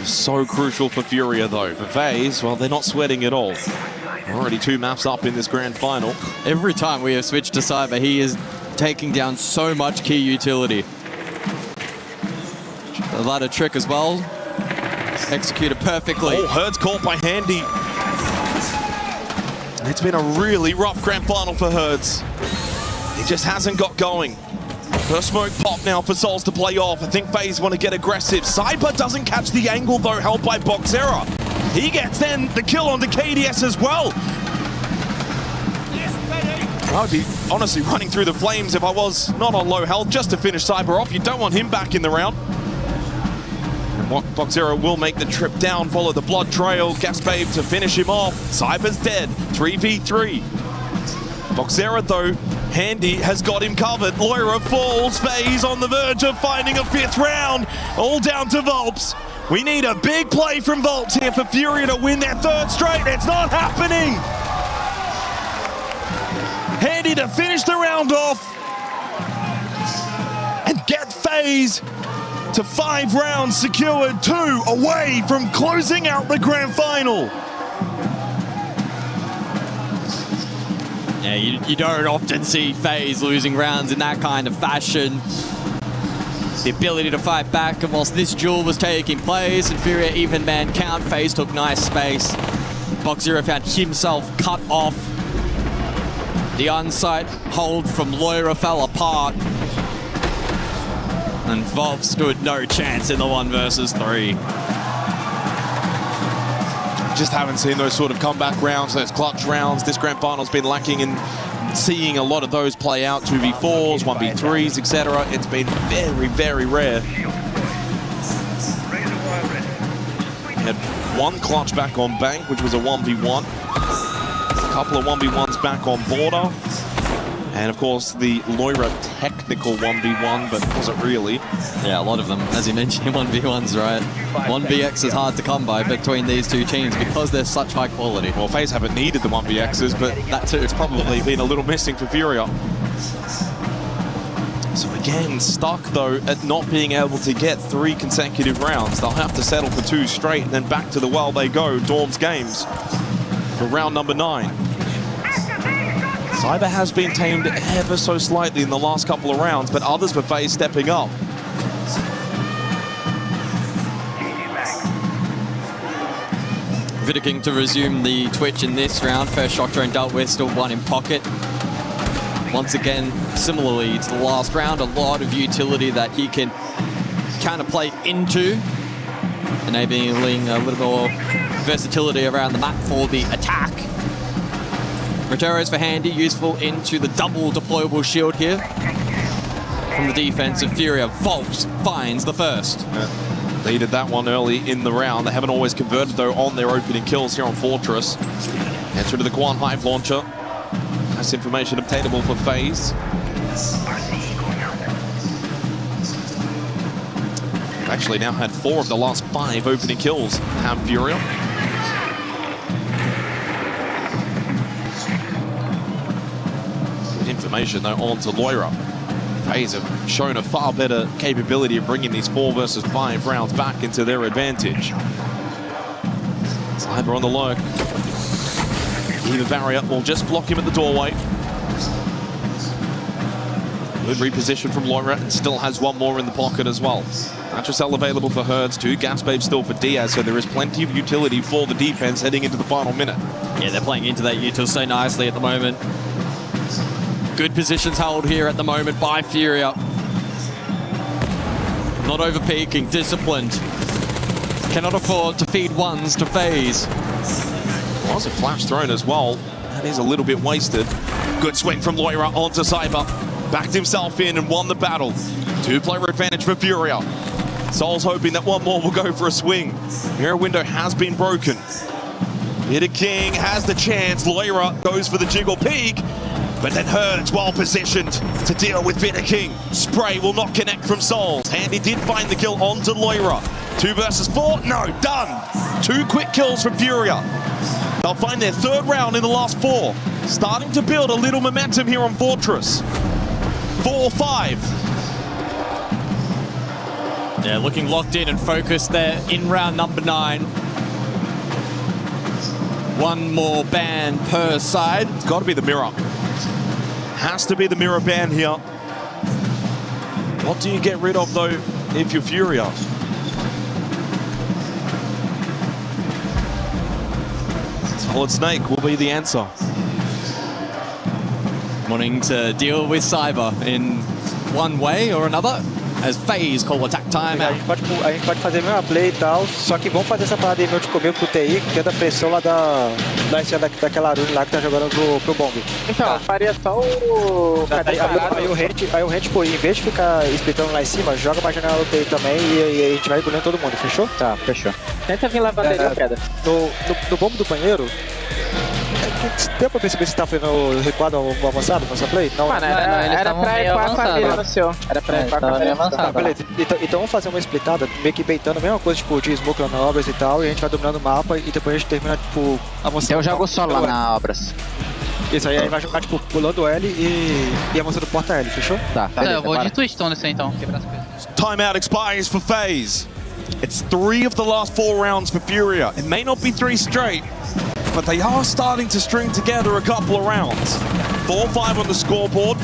[SPEAKER 6] is so crucial for Furia, though. For FaZe, well, they're not sweating at all. Already 2 maps up in this grand final.
[SPEAKER 9] Every time we have switched to Cyber, he is taking down so much key utility. The ladder trick as well. Executed perfectly.
[SPEAKER 6] Oh, Herds caught by Handy. It's been a really rough grand final for Herds. He just hasn't got going. First smoke pop now for Souls to play off. I think FaZe want to get aggressive. Cyber doesn't catch the angle, though, held by Boxera. He gets then the kill onto KDS as well. I would be honestly running through the flames if I was not on low health just to finish Cyber off. You don't want him back in the round. And Boxera will make the trip down, follow the blood trail. Gas Babe to finish him off. Cyber's dead. 3v3. Boxera, though, Handy has got him covered. Loira falls. FaZe on the verge of finding a 5th round. All down to Volps. We need a big play from Volps here for Furia to win their 3rd straight. It's not happening. Handy to finish the round off and get FaZe to 5 rounds secured, 2 away from closing out the grand final.
[SPEAKER 9] Yeah, you don't often see FaZe losing rounds in that kind of fashion. The ability to fight back, and whilst this duel was taking place and Furia even man count, FaZe took nice space. Boxera found himself cut off. The on-site hold from Loira fell apart. And Volp stood no chance in the 1 versus 3.
[SPEAKER 6] Just haven't seen those sort of comeback rounds, those clutch rounds. This grand final's been lacking in seeing a lot of those play out. 2v4s, 1v3s, etc. It's been very, very rare. Had 1 clutch back on Bank, which was a 1v1. A couple of 1v1s back on Border. And of course, the Loira technical 1v1, but wasn't really.
[SPEAKER 9] Yeah, a lot of them. As you mentioned, 1v1s, right? 1vx is hard to come by between these 2 teams because they're such high quality.
[SPEAKER 6] Well, FaZe haven't needed the 1vx's, but that too, it's probably been a little missing for Furia. So again, stuck though at not being able to get 3 consecutive rounds. They'll have to settle for 2 straight, and then back to the well they go, Dorms Games, for round number 9. Cyber has been tamed ever so slightly in the last couple of rounds, but others for FaZe stepping up.
[SPEAKER 9] Vidiking to resume the twitch in this round. First shock drone dealt with, still 1 in pocket. Once again, similarly to the last round, a lot of utility that he can counterplay into, enabling a little more versatility around the map for the attack. Roteros for Handy, useful into the double deployable shield here. from the defense of Furia. Volps finds the first.
[SPEAKER 5] Needed that one early in the round. They haven't always converted, though, on their opening kills here on Fortress. Enter to the Quan Hive launcher. That's information obtainable for FaZe. Actually now had 4 of the last 5 opening kills have Furia. Good information, though, on to Loira. FaZe have shown a far better capability of bringing these 4 versus 5 rounds back into their advantage. Cyber on the lurk. Either barrier will just block him at the doorway. Good reposition from Loira, and still has 1 more in the pocket as well. Matricel available for Herds, 2 gas babes still for Diaz, so there is plenty of utility for the defense heading into the final minute.
[SPEAKER 9] Yeah, they're playing into that util so nicely at the moment. Good positions held here at the moment by Furia. Not over peaking, disciplined. Cannot afford to feed ones to FaZe.
[SPEAKER 5] Was a flash thrown as well. That is a little bit wasted. Good swing from Loira onto Cyber. Backed himself in and won the battle. 2-player advantage for Furia. Soul's hoping that 1 more will go for a swing. Mirror window has been broken. Bitter King has the chance. Loira goes for the jiggle peak, but then Herds well positioned to deal with Bitter King. Spray will not connect from Souls. Handy did find the kill onto Loira. 2 versus 4, no, done. 2 quick kills from Furia. They'll find their 3rd round in the last 4. Starting to build a little momentum here on Fortress. 4-5.
[SPEAKER 9] Yeah, looking locked in and focused there in round number 9. 1 more ban per side.
[SPEAKER 5] It's got to be the mirror. Has to be the mirror ban here. What do you get rid of, though, if you're Furia? Solid Snake will be the answer.
[SPEAKER 9] Wanting to deal with Cyber in one way or another, as FaZe call attack time
[SPEAKER 13] A
[SPEAKER 9] out.
[SPEAKER 13] gente pode fazer a mesma play e tal, só que vamos fazer essa parada aí meio de comer pro TI, que tenta a pressão lá daquela rune lá que tá jogando pro bomb.
[SPEAKER 12] Então, eu faria só o...
[SPEAKER 13] Aí o Rent, pô, em vez de ficar splitando lá em cima, joga pra janela do TI também e a gente vai bulando todo mundo, fechou?
[SPEAKER 12] Tá, fechou. Tenta vir levando ele a queda.
[SPEAKER 13] No bomb do banheiro, deu pra perceber se tá fazendo recuado ou avançado nessa play? Não,
[SPEAKER 12] mano, era pra equar a família no seu. Era pra equar a família avançada.
[SPEAKER 13] Tá, beleza. Então vamos fazer uma splitada, meio que baitando a mesma coisa, tipo, de smoke lá na obras e tal, e a gente vai dominando o mapa e depois a gente termina, tipo, avançando.
[SPEAKER 12] Eu jogo solo lá na obras.
[SPEAKER 13] Isso aí vai jogar, tipo, pulando L e avançando porta L, fechou?
[SPEAKER 12] Tá,
[SPEAKER 7] eu vou de twistão nesse aí então, quebrar as coisas.
[SPEAKER 5] Timeout expires for FaZe. It's 3 of the last 4 rounds for Furia. It may not be 3 straight, but they are starting to string together a couple of rounds. 4-5 on the scoreboard.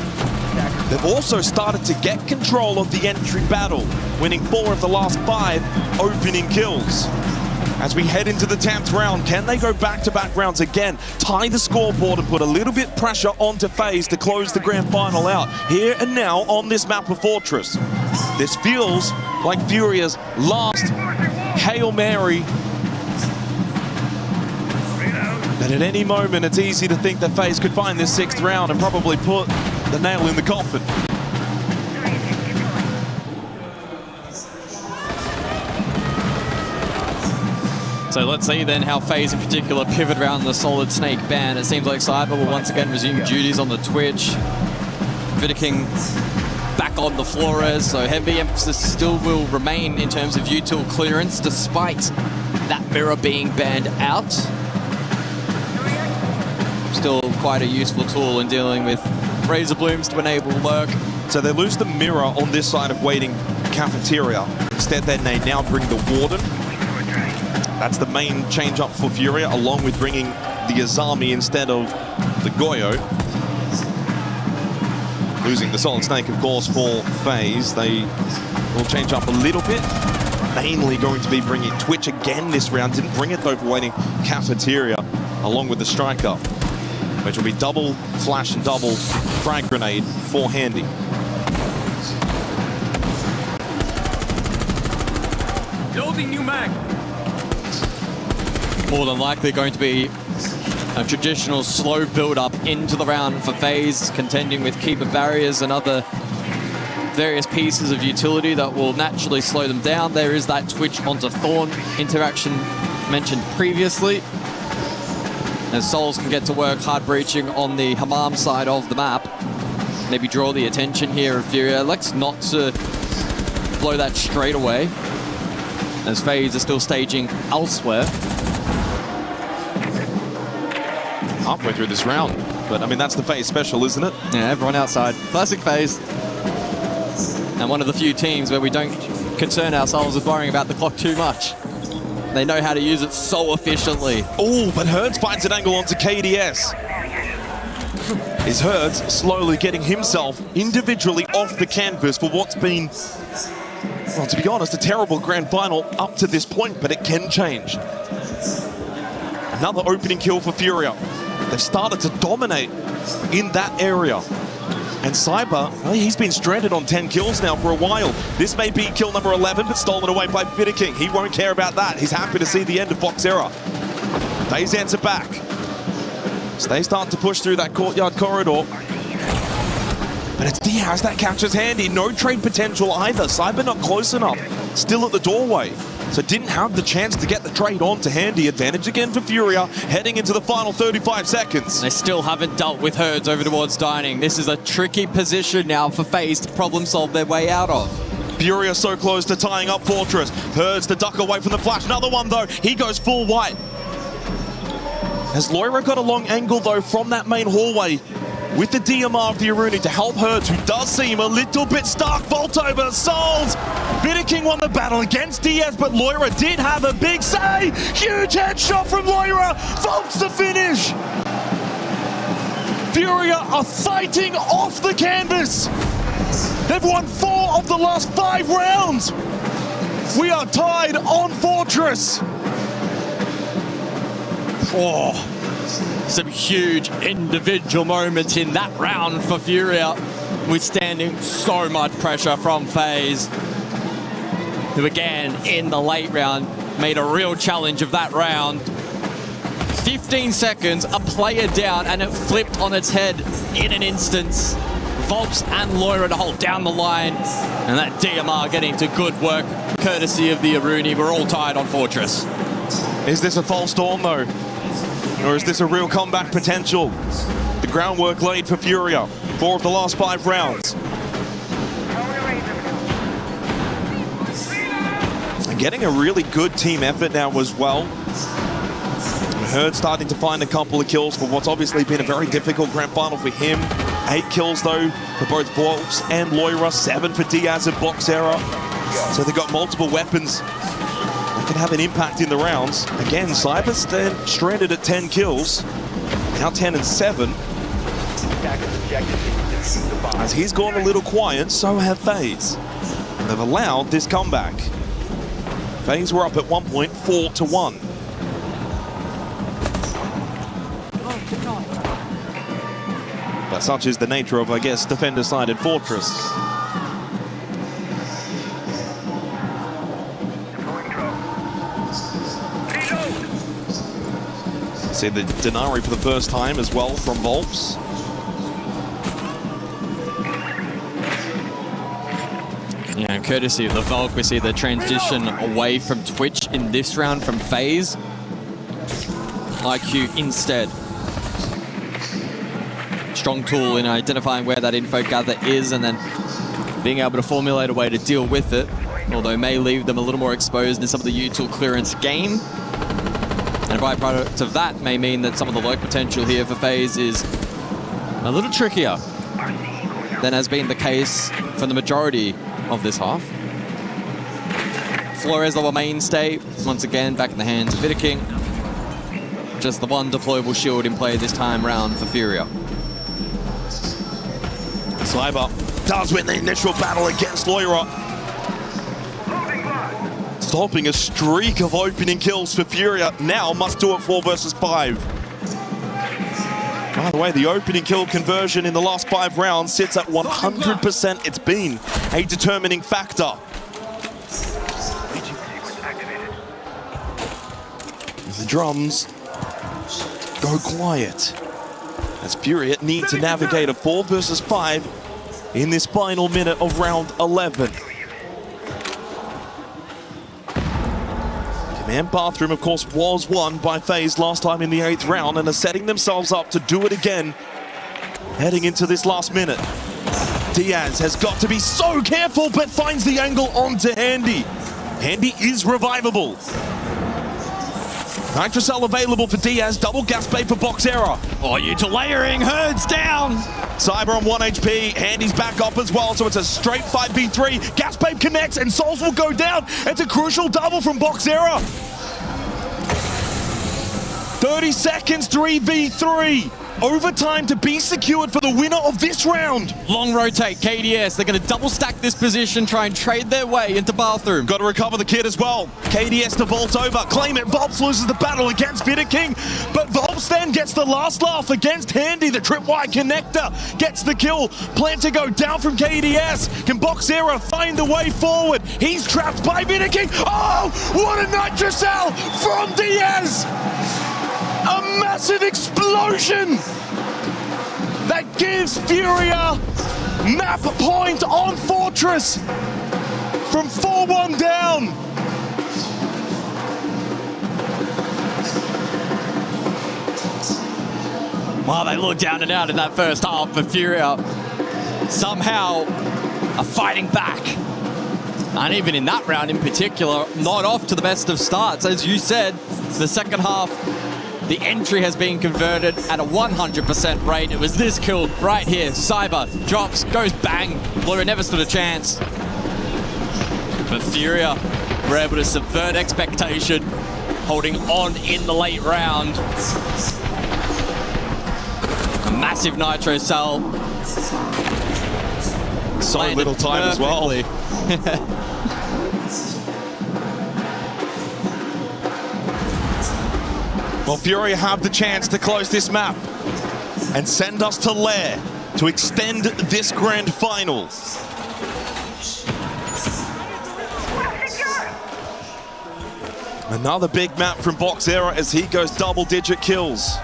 [SPEAKER 5] They've also started to get control of the entry battle, winning 4 of the last 5 opening kills. As we head into the 10th round, can they go back-to-back rounds again, tie the scoreboard and put a little bit pressure onto FaZe to close the grand final out here and now on this map of Fortress? This feels like Furia's last Hail Mary. But at any moment, it's easy to think that FaZe could find this 6th round and probably put the nail in the coffin.
[SPEAKER 9] So let's see then how FaZe in particular pivot around the Solid Snake ban. It seems like Cyber will once again resume duties on the Twitch. King back on the Flores, so heavy emphasis still will remain in terms of util clearance despite that mirror being banned out. Still quite a useful tool in dealing with Razor Blooms to enable lurk.
[SPEAKER 5] So they lose the mirror on this side of waiting cafeteria. Instead, then they now bring the Warden. That's the main change up for Furia, along with bringing the Azami instead of the Goyo. Losing the Solid Snake, of course, for FaZe. They will change up a little bit. Mainly going to be bringing Twitch again this round. Didn't bring it though for waiting cafeteria, along with the Striker, which will be double flash and double frag grenade for Handy.
[SPEAKER 21] Loading new mag.
[SPEAKER 9] More than likely going to be a traditional slow build-up into the round for FaZe, contending with keeper barriers and other various pieces of utility that will naturally slow them down. There is that Twitch onto Thorn interaction mentioned previously. As Souls can get to work hard breaching on the Hammam side of the map. Maybe draw the attention here of Furia. Elects not to blow that straight away, as FaZe are still staging elsewhere.
[SPEAKER 5] Halfway through this round, but I mean, that's the FaZe special, isn't it?
[SPEAKER 9] Yeah, everyone outside. Classic FaZe. And one of the few teams where we don't concern ourselves with worrying about the clock too much. They know how to use it so efficiently.
[SPEAKER 5] Oh, but Herds finds an angle onto KDS. Is Herds slowly getting himself individually off the canvas for what's been, well, to be honest, a terrible grand final up to this point, but it can change. Another opening kill for Furia. They've started to dominate in that area. And Cyber, well, he's been stranded on 10 kills now for a while. This may be kill number 11, but stolen away by King. He won't care about that. He's happy to see the end of Boxera. FaZe answer back. So they start to push through that courtyard corridor. But it's Diaz that catches Handy. No trade potential either. Cyber not close enough. Still at the doorway. So didn't have the chance to get the trade on to Handy. Advantage again for Furia, heading into the final 35 seconds.
[SPEAKER 9] They still haven't dealt with Herds over towards Dining. This is a tricky position now for FaZe to problem solve their way out of.
[SPEAKER 5] Furia so close to tying up Fortress. Herds to duck away from the flash. Another one though, he goes full white. Has Loira got a long angle though from that main hallway with the DMR of the Aruni to help Herds, who does seem a little bit stuck. Vault over, Souls! King won the battle against Diaz, but Loira did have a big say! Huge headshot from Loira! Vaults the finish! Furia are fighting off the canvas! They've won 4 of the last 5 rounds! We are tied on Fortress!
[SPEAKER 9] Oh, some huge individual moments in that round for Furia, withstanding so much pressure from FaZe, who again in the late round made a real challenge of that round. 15 seconds, a player down, and it flipped on its head in an instance. Volps and Loira to hold down the line, and that DMR getting to good work courtesy of the Aruni. We're all tied on Fortress.
[SPEAKER 5] Is this a false dawn though? Or is this a real comeback potential? The groundwork laid for Furia. 4 of the last 5 rounds. And getting a really good team effort now as well. Herd starting to find a couple of kills for what's obviously been a very difficult grand final for him. 8 kills though for both Volps and Loira. 7 for Diaz and Boxera. So they've got multiple weapons that can have an impact in the rounds. Again, Cyber stranded at 10 kills. Now 10 and 7. As he's gone a little quiet, so have FaZe. And they've allowed this comeback. FaZe were up at 1 point, 4-1. But such is the nature of, I guess, defender-sided Fortress. See the Denari for the first time as well from Volps.
[SPEAKER 9] Yeah, courtesy of the Volk, we see the transition away from Twitch in this round from FaZe. IQ instead. Strong tool in identifying where that info gather is and then being able to formulate a way to deal with it, although may leave them a little more exposed in some of the util clearance game. And a byproduct of that may mean that some of the lurk potential here for FaZe is a little trickier than has been the case for the majority of this half. Flores, the mainstay, once again back in the hands of King. Just the one deployable shield in play this time round for Furia.
[SPEAKER 5] Cyber does win the initial battle against Loira. Stopping a streak of opening kills for Furia. Now must do it 4 versus 5. By the way, the opening kill conversion in the last 5 rounds sits at 100%. It's been a determining factor. The drums go quiet as Furia need to navigate a 4 versus 5
[SPEAKER 6] in this final minute of round 11. Command Bathroom, of course, was won by FaZe last time in the 8th round and are setting themselves up to do it again heading into this last minute. Diaz has got to be so careful, but finds the angle onto Handy. Handy is revivable. Nitrocell available for Diaz, double gas bait for Boxera.
[SPEAKER 9] Oh, you to layering, Herds down.
[SPEAKER 6] Cyber on 1 HP, Handy's back up as well, so it's a straight 5v3. Gas bait connects and Souls will go down. It's a crucial double from Boxera. 30 seconds, 3v3. Overtime to be secured for the winner of this round.
[SPEAKER 9] Long rotate, KDS. They're going to double stack this position, try and trade their way into Bathroom.
[SPEAKER 6] Got to recover the kid as well. KDS to vault over, claim it. Volps loses the battle against Vidaking, but Volps then gets the last laugh against Handy. The tripwire connector gets the kill. Plan to go down from KDS. Can Boxera find the way forward? He's trapped by Vidaking. Oh, what a Nitrocell from Diaz! A massive explosion that gives Furia map point on Fortress from 4-1 down.
[SPEAKER 9] Wow, they looked down and out in that first half, but Furia somehow are fighting back. And even in that round in particular, not off to the best of starts. As you said, the second half, the entry has been converted at a 100% rate. It was this kill right here. Cyber drops, goes bang. Blue never stood a chance. But Furia were able to subvert expectation, holding on in the late round. A massive Nitro cell.
[SPEAKER 6] So little time as well. Well, Furia have the chance to close this map and send us to Lair to extend this grand final. Another big map from Boxera as he goes double-digit kills.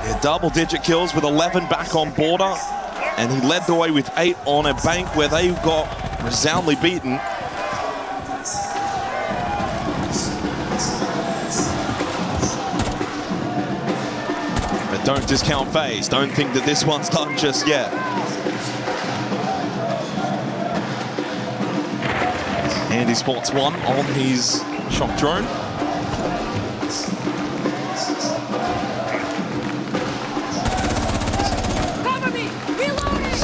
[SPEAKER 6] Yeah, double-digit kills with 11 back on border, and he led the way with 8 on a bank where they got resoundingly beaten. Don't discount FaZe. Don't think that this one's done just yet. And he spots one on his shock drone.
[SPEAKER 18] Cover me! Reloading!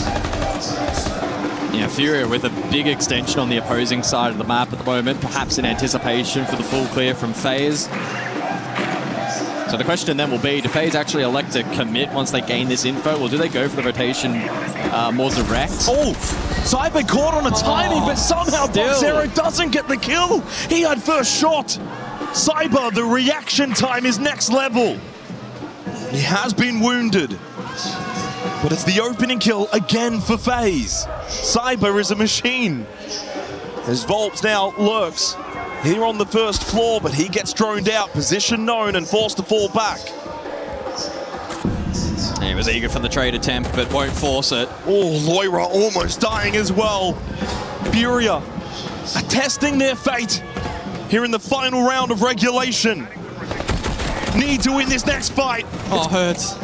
[SPEAKER 9] Yeah, Furia with a big extension on the opposing side of the map at the moment, perhaps in anticipation for the full clear from FaZe. So the question then will be, do FaZe actually elect to commit once they gain this info, or do they go for the rotation more direct?
[SPEAKER 6] Oh, Cyber caught on a timing, but somehow Boxera doesn't get the kill. He had first shot. Cyber, the reaction time is next level. He has been wounded, but it's the opening kill again for FaZe. Cyber is a machine. As Volps now lurks here on the first floor, but he gets droned out, position known, and forced to fall back.
[SPEAKER 9] He was eager for the trade attempt, but won't force it.
[SPEAKER 6] Oh, Loira almost dying as well. Furia attesting their fate here in the final round of regulation. Need to win this next fight.
[SPEAKER 9] Oh, hurts.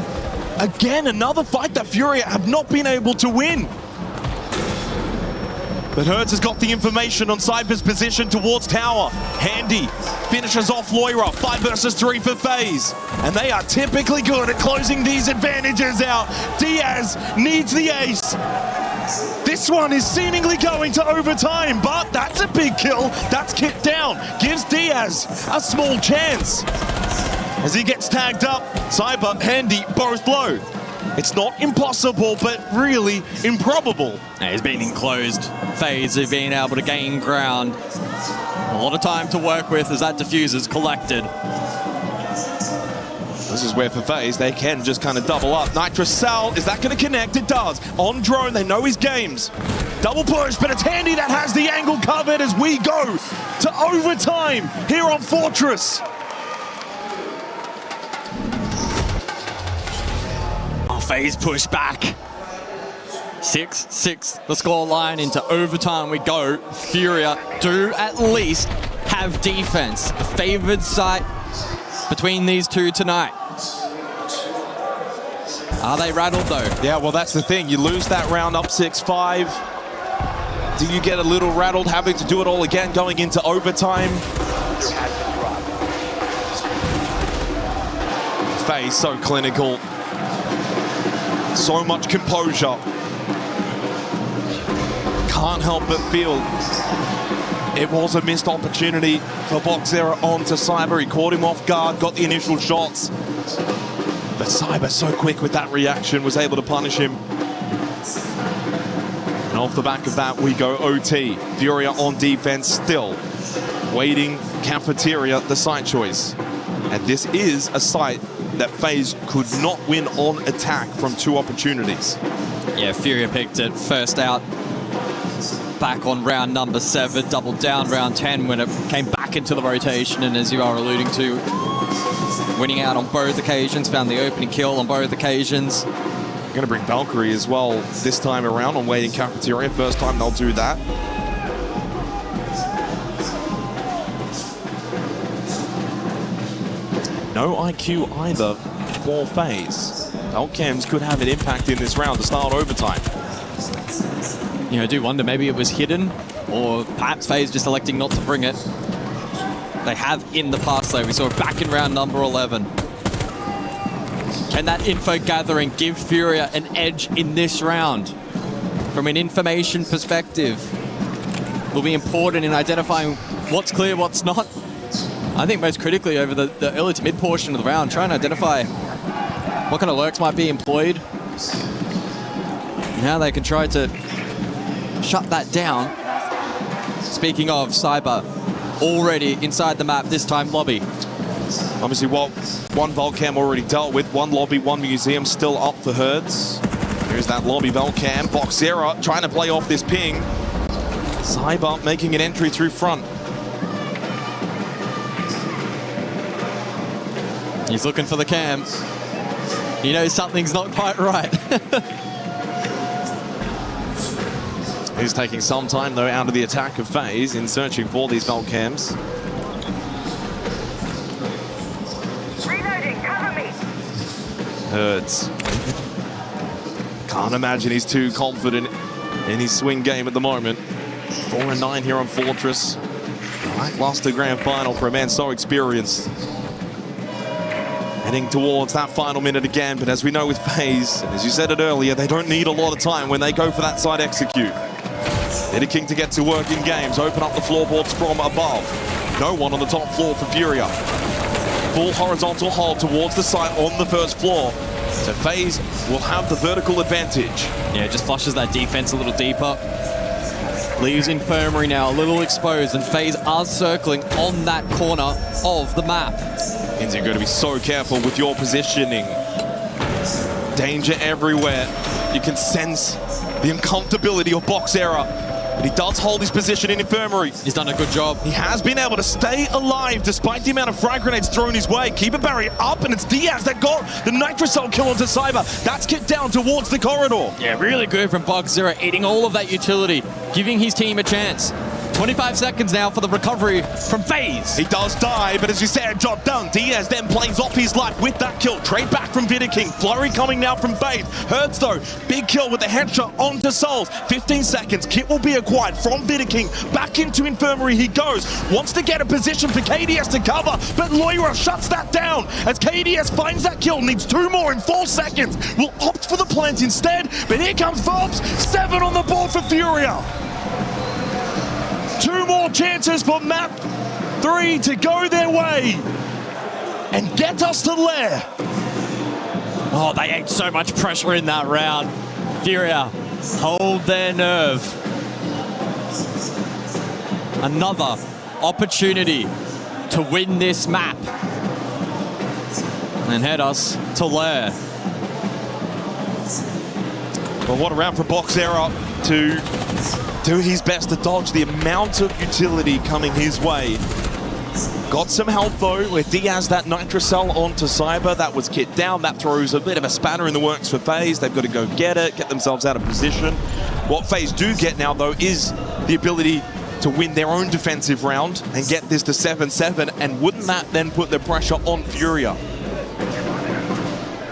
[SPEAKER 6] Again, another fight that Furia have not been able to win. But Hertz has got the information on Cyber's position towards tower. Handy finishes off Loira. 5 versus 3 for FaZe. And they are typically good at closing these advantages out. Diaz needs the ace. This one is seemingly going to overtime, but that's a big kill. That's kicked down. Gives Diaz a small chance. As he gets tagged up, Cyber, Handy, both low. It's not impossible, but really improbable.
[SPEAKER 9] He's been enclosed. FaZe have been able to gain ground. A lot of time to work with as that diffuser's collected.
[SPEAKER 6] This is where for FaZe, they can just kind of double up. Nitrocell, is that going to connect? It does. On drone, they know his games. Double push, but it's Handy that has the angle covered as we go to overtime here on Fortress.
[SPEAKER 9] FaZe push back. 6-6, the score line. Into overtime we go. Furia do at least have defense. The favored side between these two tonight. Are they rattled though?
[SPEAKER 5] Yeah, well, that's the thing. You lose that round up 6-5. Do you get a little rattled having to do it all again going into overtime? FaZe so clinical. So much composure. Can't help but feel it was a missed opportunity for Boxera onto Cyber. He caught him off guard, got the initial shots. But Cyber, so quick with that reaction, was able to punish him. And off the back of that, we go OT. Furia on defense still. Waiting Cafeteria, the site choice. And this is a site that FaZe could not win on attack from 2 opportunities.
[SPEAKER 9] Yeah, Furia picked it first out. Back on round number 7, doubled down round 10 when it came back into the rotation, and as you are alluding to, winning out on both occasions, found the opening kill on both occasions.
[SPEAKER 5] Going to bring Valkyrie as well this time around on Waiting Cafeteria. First time they'll do that. No IQ either for FaZe. Valcams could have an impact in this round to start overtime.
[SPEAKER 9] You know, I do wonder, maybe it was hidden, or perhaps FaZe just electing not to bring it. They have in the past, though. We saw it back in round number 11. Can that info gathering give Furia an edge in this round? From an information perspective, will be important in identifying what's clear, what's not. I think most critically over the early to mid portion of the round, trying to identify what kind of lurks might be employed. And how they can try to shut that down. Speaking of, Cyber already inside the map, this time lobby.
[SPEAKER 5] Obviously, one Volcam already dealt with, 1 lobby, 1 museum still up for Herds. Here's that lobby Volcam. Boxera trying to play off this ping. Cyber making an entry through front.
[SPEAKER 9] He's looking for the cam. He knows something's not quite right.
[SPEAKER 5] He's taking some time, though, out of the attack of FaZe in searching for these Valcams.
[SPEAKER 19] Reloading, cover me.
[SPEAKER 5] Herds. Can't imagine he's too confident in his swing game at the moment. 4-9 here on Fortress. Lackluster grand final for a man so experienced. Heading towards that final minute again, but as we know with FaZe, as you said it earlier, they don't need a lot of time when they go for that side execute. King to get to work in games, open up the floorboards from above. No one on the top floor for Furia. Full horizontal hold towards the site on the first floor. So FaZe will have the vertical advantage.
[SPEAKER 9] Yeah, just flushes that defense a little deeper. Leaves Infirmary now a little exposed, and FaZe are circling on that corner of the map.
[SPEAKER 5] Means you're going to be so careful with your positioning. Danger everywhere. You can sense the uncomfortability of Boxera. But he does hold his position in Infirmary.
[SPEAKER 9] He's done a good job.
[SPEAKER 5] He has been able to stay alive despite the amount of frag grenades thrown his way. Keep it barrier up, and it's Diaz that got the Nitrocell kill onto Cyber. That's kicked down towards the corridor.
[SPEAKER 9] Yeah, really good from Boxera, eating all of that utility, giving his team a chance. 25 seconds now for the recovery from FaZe.
[SPEAKER 5] He does die, but as you said, job done. Diaz then plays off his life with that kill. Trade back from Vidaking. Flurry coming now from FaZe. Hertz, though, big kill with the headshot onto Souls. 15 seconds. Kit will be acquired from Vidaking. Back into Infirmary he goes. Wants to get a position for KDS to cover, but Loira shuts that down. As KDS finds that kill, needs 2 more in 4 seconds. Will opt for the plant instead, but here comes Vobs. 7 on the board for Furia. 2 more chances for map 3 to go their way and get us to Lair.
[SPEAKER 9] Oh, they ate so much pressure in that round. Furia hold their nerve. Another opportunity to win this map and head us to Lair.
[SPEAKER 5] Well, what a round for Boxera to do his best to dodge the amount of utility coming his way.
[SPEAKER 6] Got some help though with Diaz, that Nitrocell onto Cyber. That was kicked down. That throws a bit of a spanner in the works for FaZe. They've got to go get it, get themselves out of position. What FaZe do get now though is the ability to win their own defensive round and get this to 7-7. And wouldn't that then put the pressure on Furia?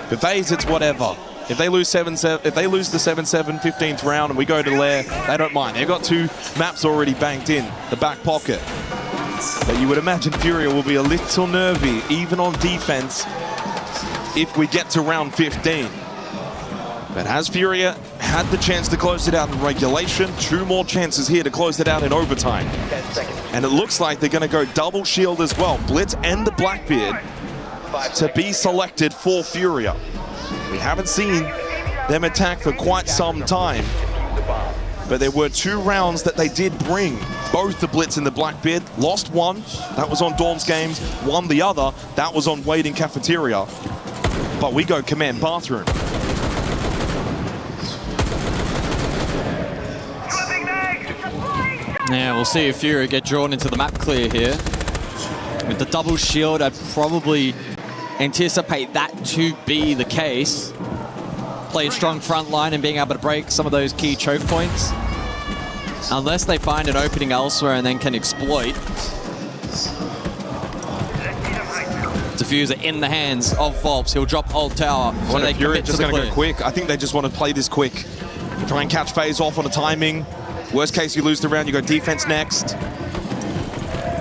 [SPEAKER 6] For FaZe, it's whatever. If they lose 7-7, if they lose the 7-7 15th round and we go to Lair, they don't mind. They've got 2 maps already banked in the back pocket. But you would imagine Furia will be a little nervy, even on defense, if we get to round 15. But has Furia had the chance to close it out in regulation? 2 more chances here to close it out in overtime. And it looks like they're going to go double shield as well. Blitz and the Blackbeard to be selected for Furia. We haven't seen them attack for quite some time. But there were 2 rounds that they did bring. Both the Blitz and the Blackbeard. Lost one, that was on Dawn's Games. Won the other, that was on Waiting Cafeteria. But we go Command Bathroom.
[SPEAKER 9] Yeah, we'll see if Furia get drawn into the map clear here. With the double shield, I'd probably anticipate that to be the case. Play a strong front line and being able to break some of those key choke points. Unless they find an opening elsewhere and then can exploit. Diffuser in the hands of Volps. He'll drop Old Tower.
[SPEAKER 6] So they Furia just going to go quick. I think they just want to play this quick. Try and catch FaZe off on a timing. Worst case, you lose the round, you go defense next.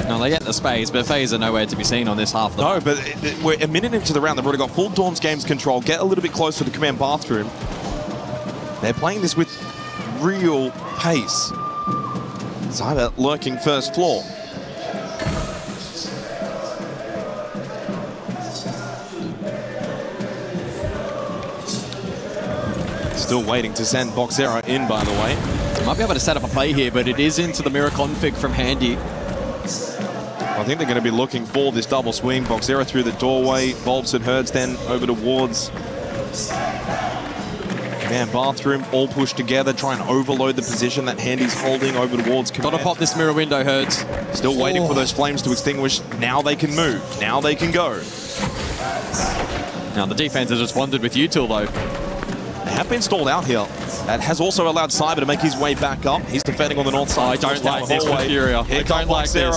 [SPEAKER 9] No, they get the space, but FaZe are nowhere to be seen on this half.
[SPEAKER 6] No, but we're a minute into the round. They've already got full Dawn's Games control. Get a little bit closer to the Command Bathroom. They're playing this with real pace. Cyber lurking first floor. Still waiting to send Boxera in, by the way.
[SPEAKER 9] Might be able to set up a play here, but it is into the mirror config from Handy.
[SPEAKER 6] I think they're going to be looking for this double swing. Boxera through the doorway. Volps and Herds then over towards Command Bathroom. All pushed together, trying to overload the position that Handy's holding over towards Command.
[SPEAKER 9] Gotta pop this mirror window, Herds.
[SPEAKER 6] Still waiting for those flames to extinguish. Now they can move. Now they can go.
[SPEAKER 9] Now the defense has just wandered with util though.
[SPEAKER 6] They have been stalled out here. That has also allowed Cyber to make his way back up. He's defending on the north side.
[SPEAKER 9] I don't like this with Furia. I don't like this.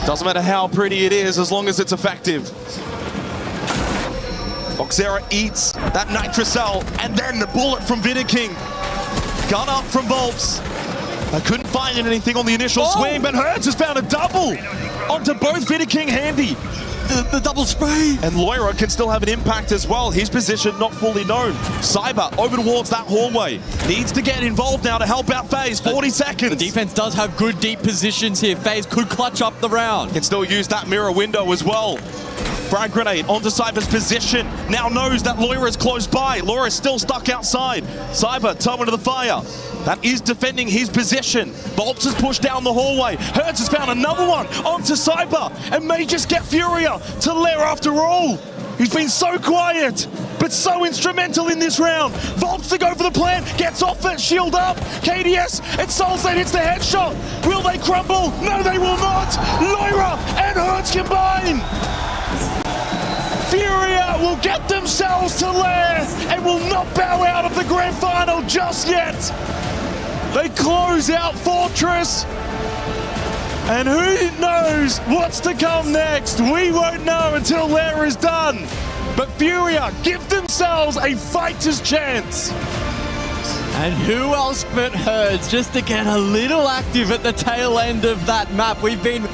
[SPEAKER 6] Doesn't matter how pretty it is, as long as it's effective. Boxera eats that Nitrocell, and then the bullet from Vidiking. Gun up from Volps. I couldn't find anything on the initial swing, but Hertz has found a double onto both Vidiking Handy.
[SPEAKER 9] The double spray.
[SPEAKER 6] And Loira can still have an impact as well. His position not fully known. Cyber over towards that hallway. Needs to get involved now to help out FaZe. 40 seconds.
[SPEAKER 9] The defense does have good deep positions here. FaZe could clutch up the round.
[SPEAKER 6] Can still use that mirror window as well. Frag grenade onto Cyber's position. Now knows that Loira is close by. Loira is still stuck outside. Cyber, toe into the fire. That is defending his position. Volps has pushed down the hallway. Hertz has found another one onto Cyber and may just get Furia to Lair after all. He's been so quiet, but so instrumental in this round. Volps to go for the plan, gets off it, shield up. KDS and Soulstate hits the headshot. Will they crumble? No, they will not. Loira and Hertz combine. Furia will get themselves to Lair and will not bow out of the grand final just yet. They close out Fortress. And who knows what's to come next? We won't know until Lair is done. But Furia give themselves a fighter's chance.
[SPEAKER 9] And who else but Herds just to get a little active at the tail end of that map. We've been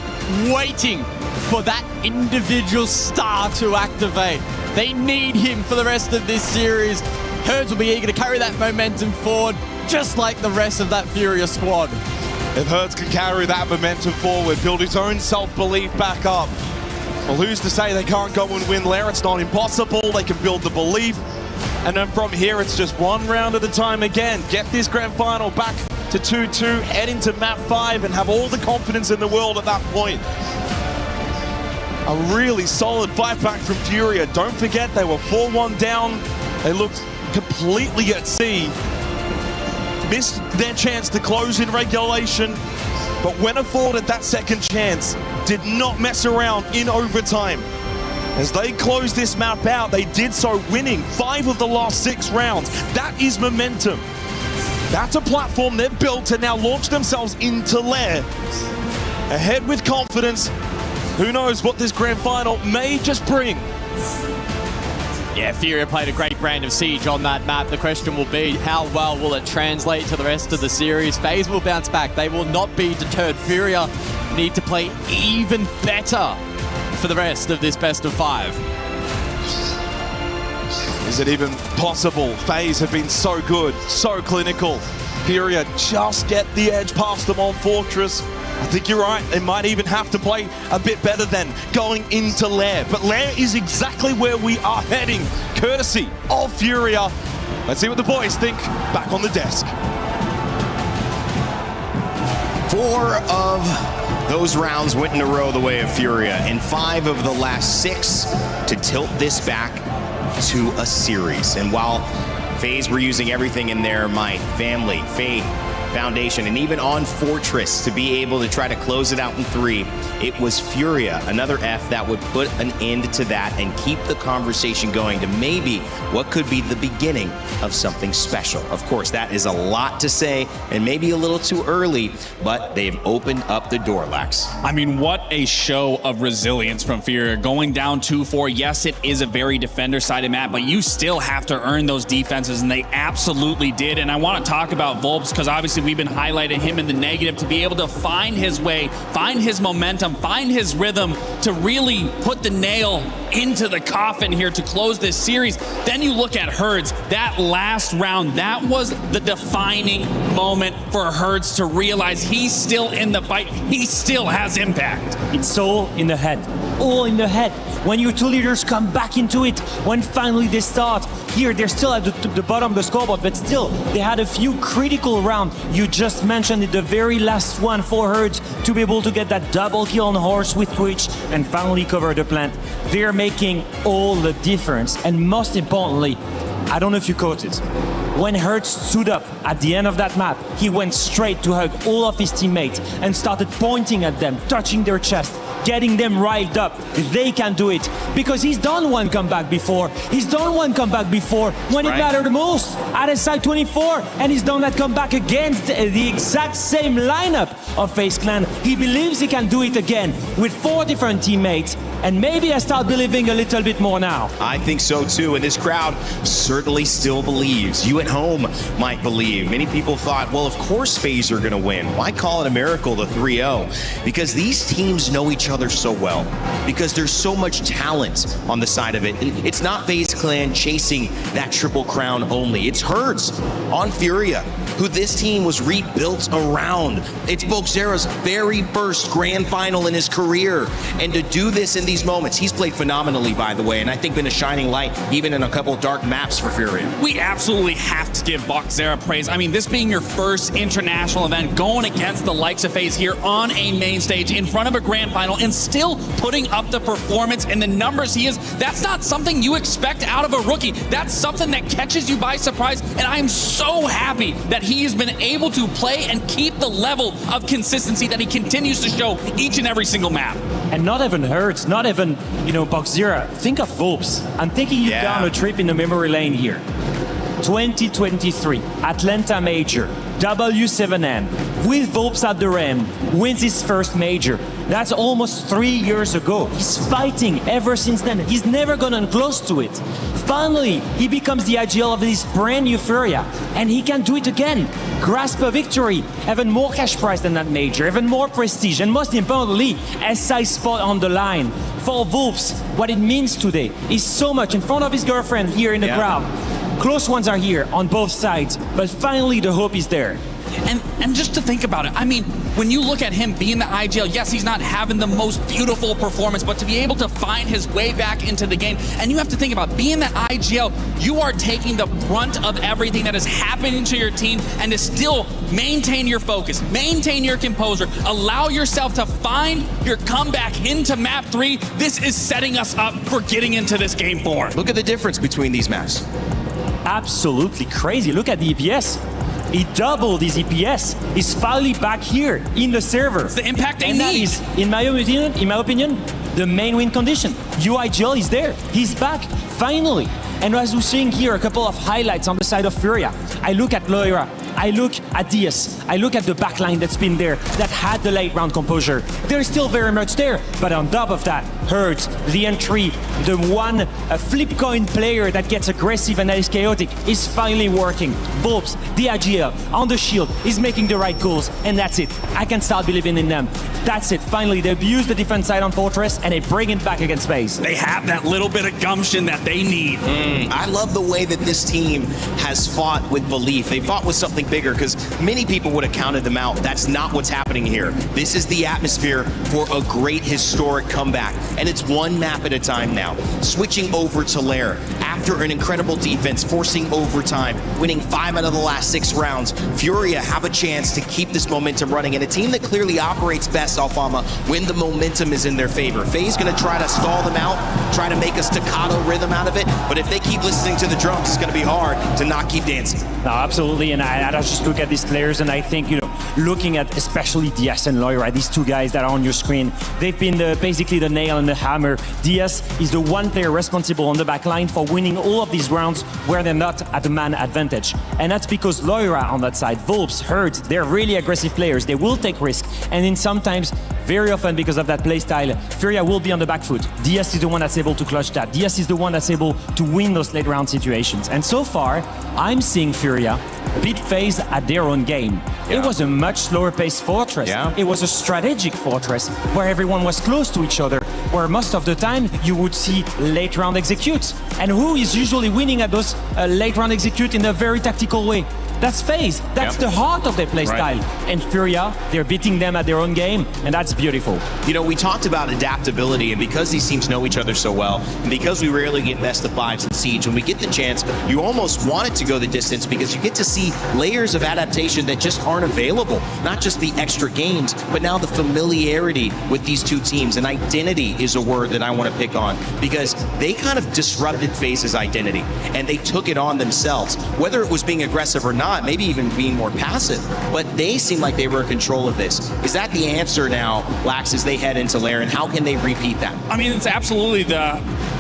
[SPEAKER 9] waiting for that individual star to activate. They need him for the rest of this series. Herds will be eager to carry that momentum forward, just like the rest of that Furia squad.
[SPEAKER 6] If Hertz can carry that momentum forward, build his own self-belief back up, well, who's to say they can't go and win Lair? It's not impossible. They can build the belief. And then from here, it's just one round at a time again. Get this grand final back to 2-2, head into map 5, and have all the confidence in the world at that point. A really solid fight back from Furia. Don't forget, they were 4-1 down. They looked completely at sea. Missed their chance to close in regulation, but when afforded that second chance, did not mess around in overtime. As they closed this map out, they did so winning 5 of the last 6 rounds. That is momentum. That's a platform they've built to now launch themselves into Lair. Ahead with confidence. Who knows what this grand final may just bring.
[SPEAKER 9] Yeah, Furia played a great brand of Siege on that map. The question will be, how well will it translate to the rest of the series? FaZe will bounce back. They will not be deterred. Furia need to play even better for the rest of this best of 5.
[SPEAKER 6] Is it even possible? FaZe have been so good, so clinical. Furia just get the edge past them on Fortress. I think you're right, they might even have to play a bit better than going into Lair. But Lair is exactly where we are heading, courtesy of Furia. Let's see what the boys think back on the desk.
[SPEAKER 15] 4 of those rounds went in a row the way of Furia, and 5 of the last 6 to tilt this back to a series. And while FaZe were using everything in their might, family, faith, foundation, and even on Fortress to be able to try to close it out in 3, it was Furia, another F, that would put an end to that and keep the conversation going to maybe what could be the beginning of something special. Of course, that is a lot to say and maybe a little too early, but they've opened up the door, Lax.
[SPEAKER 10] I mean, what a show of resilience from Furia. Going down 2-4, yes, it is a very defender-sided map, but you still have to earn those defenses, and they absolutely did. And I want to talk about Volps, because obviously we've been highlighting him in the negative, to be able to find his way, find his momentum, find his rhythm, to really put the nail into the coffin here to close this series. Then you look at Herds, that last round, that was the defining moment for Herds to realize he's still in the fight, he still has impact.
[SPEAKER 3] It's all in the head, all in the head. When your 2 leaders come back into it, when finally they start, here they're still at the bottom of the scoreboard, but still, they had a few critical rounds. You just mentioned it, the very last one for Herds to be able to get that double kill on Horse with Twitch and finally cover the plant. They're making all the difference. And most importantly, I don't know if you caught it, when Hertz stood up at the end of that map, he went straight to hug all of his teammates and started pointing at them, touching their chest, getting them riled up. They can do it because he's done one comeback before. He's done one comeback before when it mattered the most at side 24, and he's done that comeback against the exact same lineup of FaZe Clan. He believes he can do it again with 4 different teammates, and maybe I start believing a little bit more now.
[SPEAKER 15] I think so too, and this crowd certainly still believes. You at home might believe. Many people thought, well, of course FaZe are going to win. Why call it a miracle to 3-0? Because these teams know each other so well. Because there's so much talent on the side of it. It's not FaZe Clan chasing that triple crown only. It's Herds on Furia, who this team was rebuilt around. It's Boxera's very first grand final in his career. And to do this in these moments, he's played phenomenally, by the way, and I think been a shining light even in a couple of dark maps for Furia.
[SPEAKER 10] We absolutely have to give Boxera praise. I mean, this being your first international event, going against the likes of FaZe here on a main stage in front of a grand final and still putting up the performance and the numbers he is, that's not something you expect out of a rookie. That's something that catches you by surprise, and I am so happy that he has been able to play and keep the level of consistency that he continues to show each and every single map.
[SPEAKER 3] And not even Hertz, not even, Boxera. Think of Volps. I'm taking you down a trip in the memory lane here. 2023, Atlanta Major, W7M, with Volps at the rim, wins his first major. That's almost 3 years ago. He's fighting ever since then. He's never gotten close to it. Finally, he becomes the ag.al of this brand new Furia, and he can do it again. Grasp a victory, even more cash prize than that major, even more prestige, and most importantly, SI spot on the line. For Volps, what it means today is so much in front of his girlfriend here in the crowd. Close ones are here on both sides, but finally the hope is there.
[SPEAKER 10] And just to think about it, I mean, when you look at him being the ag.al, yes, he's not having the most beautiful performance, but to be able to find his way back into the game, and you have to think about being the ag.al, you are taking the brunt of everything that is happening to your team, and to still maintain your focus, maintain your composure, allow yourself to find your comeback into map 3. This is setting us up for getting into this game 4.
[SPEAKER 15] Look at the difference between these maps.
[SPEAKER 3] Absolutely crazy. Look at the EPS. He doubled his EPS. He's finally back here in the server.
[SPEAKER 2] It's the impact they
[SPEAKER 3] and
[SPEAKER 2] need.
[SPEAKER 3] That is, in my opinion, the main win condition. ag.al is there. He's back, finally. And as we're seeing here, a couple of highlights on the side of Furia. I look at Loira, I look at Diaz, I look at the backline that's been there, that had the late round composure. They're still very much there, but on top of that, Hurts, the entry, the one flip coin player that gets aggressive and that is chaotic is finally working. Volps, the ag.al on the shield, is making the right calls, and that's it. I can start believing in them. That's it. Finally, they abuse the defense side on Fortress, and they bring it back against FaZe.
[SPEAKER 10] They have that little bit of gumption that they need.
[SPEAKER 15] I love the way that this team has fought with belief. They fought with something bigger, because many people would have counted them out. That's not what's happening here. This is the atmosphere for a great historic comeback, and it's one map at a time now. Switching over to Lair after an incredible defense, forcing overtime, winning 5 out of the last 6 rounds. Furia have a chance to keep this momentum running, and a team that clearly operates best, Alfama, when the momentum is in their favor. FaZe gonna try to stall them out, try to make a staccato rhythm out of it, but if they keep listening to the drums, it's gonna be hard to not keep dancing.
[SPEAKER 3] No, absolutely, and I just look at these players, and I think, looking at especially Diaz and Loira, these two guys that are on your screen, they've been basically the nail and the hammer. Diaz is the one player responsible on the back line for winning all of these rounds where they're not at the man advantage. And that's because Loira on that side, Volps, Hurts, they're really aggressive players. They will take risks, and then sometimes, very often because of that playstyle, Furia will be on the back foot. Diaz is the one that's able to clutch that. Diaz is the one that's able to win those late round situations. And so far, I'm seeing Furia beat FaZe at their own game. Yeah. It was a much slower paced Fortress. Yeah. It was a strategic Fortress where everyone was close to each other, where most of the time you would see late round executes. And who is usually winning at those late round execute in a very tactical way? That's FaZe. That's the heart of their playstyle. Right. And Furia, they're beating them at their own game, and that's beautiful.
[SPEAKER 15] We talked about adaptability, and because these teams know each other so well, and because we rarely get best of 5s in Siege, when we get the chance, you almost want it to go the distance because you get to see layers of adaptation that just aren't available. Not just the extra games, but now the familiarity with these two teams. And identity is a word that I want to pick on, because they kind of disrupted FaZe's identity, and they took it on themselves. Whether it was being aggressive or not, maybe even being more passive, but they seem like they were in control of this. Is that the answer now, Lax, as they head into Lair, and how can they repeat that?
[SPEAKER 2] I mean, it's absolutely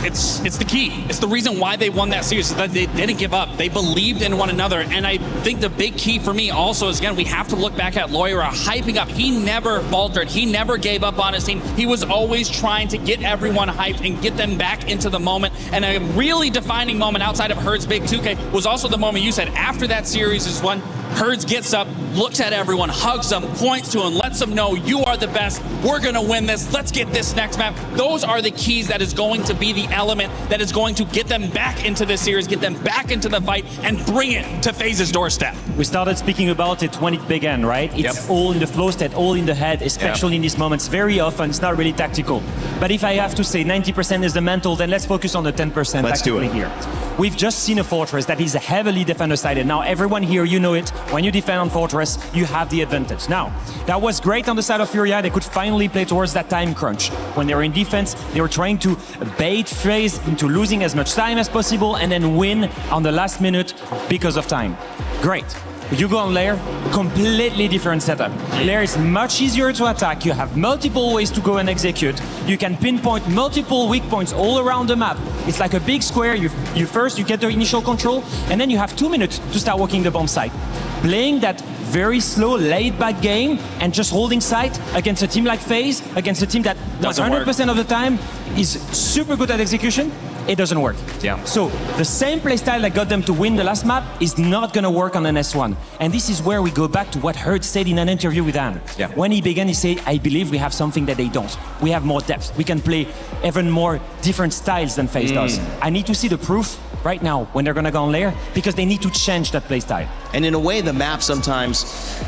[SPEAKER 2] it's the key. It's the reason why they won that series, is that they didn't give up. They believed in one another, and I think the big key for me also is, again, we have to look back at Loira hyping up. He never faltered. He never gave up on his team. He was always trying to get everyone hyped and get them back into the moment. And a really defining moment outside of Hurts' big 2K was also the moment you said after that series is when Hurts gets up, looks at everyone, hugs them, points to them, lets them know you are the best. We're going to win this. Let's get this next map. Those are the keys that is going to be the element that is going to get them back into this series, get them back into the fight, and bring it to FaZe's doorstep.
[SPEAKER 3] We started speaking about it when it began, right? It's all in the flow state, all in the head, especially in these moments. Very often, it's not really tactical. But if I have to say 90% is the mental, then let's focus on the 10% tactically here. We've just seen a Fortress that is heavily defender-sided. Now, everyone here, you know it. When you defend on Fortress, you have the advantage. Now, that was great on the side of Furia. They could finally play towards that time crunch. When they were in defense, they were trying to bait FaZe into losing as much time as possible and then win on the last minute because of time. Great. You go on Lair, completely different setup. Lair is much easier to attack. You have multiple ways to go and execute. You can pinpoint multiple weak points all around the map. It's like a big square. You first get the initial control, and then you have 2 minutes to start working the bomb site. Playing that very slow, laid-back game and just holding site against a team like FaZe, against a team that 100% of the time is super good at execution, it doesn't work. Yeah. So the same playstyle that got them to win the last map is not going to work on an S1. And this is where we go back to what Hurts said in an interview with Anne. Yeah. When he began, he said, I believe we have something that they don't. We have more depth. We can play even more different styles than FaZe does. I need to see the proof right now when they're going to go on Lair, because they need to change that playstyle.
[SPEAKER 15] And in a way, the map sometimes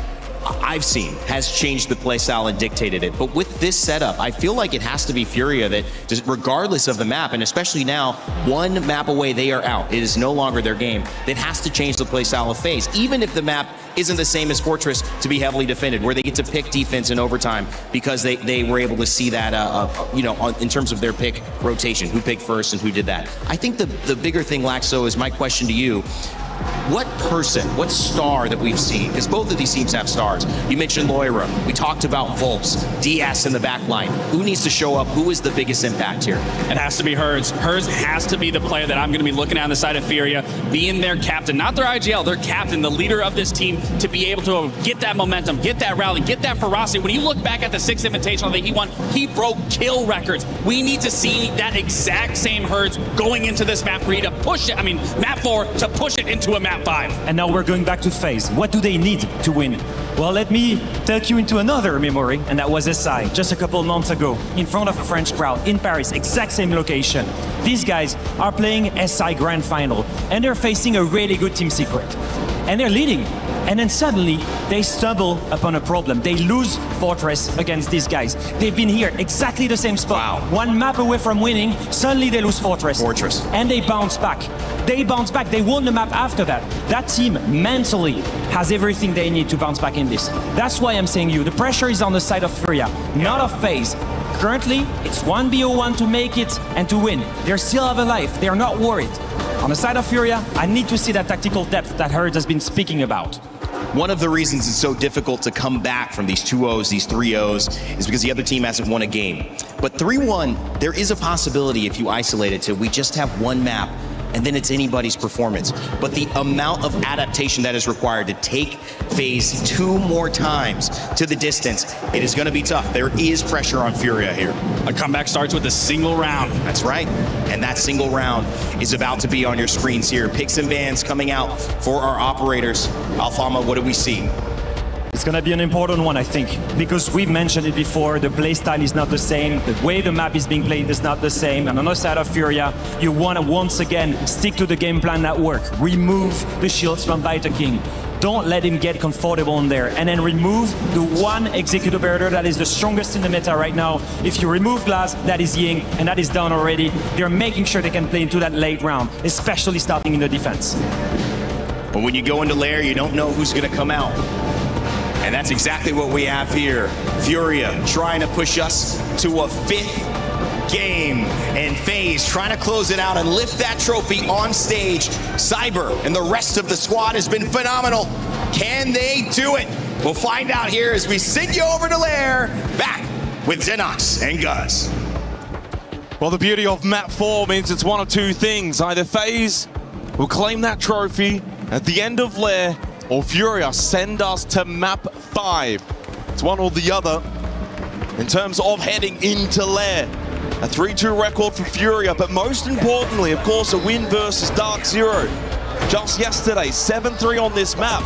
[SPEAKER 15] I've seen has changed the playstyle and dictated it. But with this setup, I feel like it has to be Furia that, just regardless of the map, and especially now, one map away, they are out. It is no longer their game. That has to change the playstyle of FaZe, even if the map isn't the same as Fortress to be heavily defended, where they get to pick defense in overtime because they were able to see that, in terms of their pick rotation, who picked first and who did that. I think the bigger thing, Laxo, is my question to you. what person, what star that we've seen, because both of these teams have stars. You mentioned Loira. We talked about Volps, Diaz in the back line. Who needs to show up? Who is the biggest impact here?
[SPEAKER 10] It has to be Herds. Herds has to be the player that I'm going to be looking at on the side of Furia, being their captain, not their ag.al, their captain, the leader of this team, to be able to get that momentum, get that rally, get that ferocity. When you look back at the 6th Invitational that he won, he broke kill records. We need to see that exact same Herds going into this map 3 to push it, map 4 to push it into a map 5.
[SPEAKER 3] And now we're going back to FaZe. What do they need to win? Well, let me take you into another memory, and that was SI, just a couple of months ago, in front of a French crowd, in Paris, exact same location. These guys are playing SI Grand Final, and they're facing a really good Team Secret. And they're leading. And then suddenly, they stumble upon a problem. They lose Fortress against these guys. They've been here, exactly the same spot. Wow. One map away from winning, suddenly they lose Fortress. And they bounce back. They bounce back. They won the map after that. That team mentally has everything they need to bounce back in this. That's why I'm saying the pressure is on the side of Furia, not of FaZe. Currently, it's 1v01 to make it and to win. They still have a life. They're not worried. On the side of Furia, I need to see that tactical depth that Herds has been speaking about.
[SPEAKER 15] One of the reasons it's so difficult to come back from these 2-0s, these 3-0s, is because the other team hasn't won a game. But 3-1, there is a possibility if you isolate it to we just have one map, and then it's anybody's performance. But the amount of adaptation that is required to take FaZe 2 more times to the distance, it is going to be tough. There is pressure on Furia here.
[SPEAKER 10] A comeback starts with a single round.
[SPEAKER 15] That's right. And that single round is about to be on your screens here. Picks and bans coming out for our operators. Alfama, what do we see?
[SPEAKER 3] It's going to be an important one, I think, because we've mentioned it before. The playstyle is not the same. The way the map is being played is not the same. And on the side of Furia, you want to once again stick to the game plan that works. Remove the shields from Biter King. Don't let him get comfortable in there. And then remove the one execute operator that is the strongest in the meta right now. If you remove Glass, that is Ying, and that is done already. They're making sure they can play into that late round, especially starting in the defense.
[SPEAKER 15] But when you go into Lair, you don't know who's going to come out. And that's exactly what we have here. Furia trying to push us to a 5th game. And FaZe trying to close it out and lift that trophy on stage. Cyber and the rest of the squad has been phenomenal. Can they do it? We'll find out here as we send you over to Lair. Back with Xenox and Guz.
[SPEAKER 6] Well, the beauty of map 4 means it's one of two things. Either FaZe will claim that trophy at the end of Lair, or Furia send us to map 5. It's one or the other in terms of heading into Lair. A 3-2 record for Furia, but most importantly, of course, a win versus Dark Zero. Just yesterday, 7-3 on this map.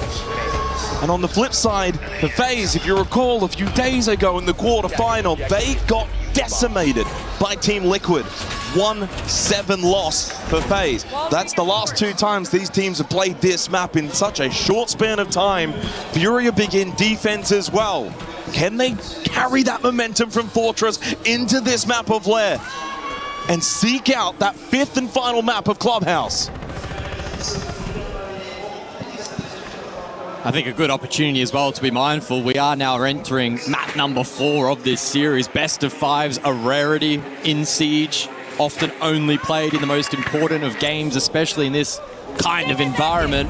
[SPEAKER 6] And on the flip side, for FaZe, if you recall, a few days ago in the quarterfinal, they got decimated by Team Liquid. 1-7 loss for FaZe. That's the last 2 times these teams have played this map in such a short span of time. Furia begin defense as well. Can they carry that momentum from Fortress into this map of Lair and seek out that 5th and final map of Clubhouse?
[SPEAKER 9] I think a good opportunity as well to be mindful. We are now entering map number 4 of this series. Best of 5s, a rarity in Siege. Often only played in the most important of games, especially in this kind of environment.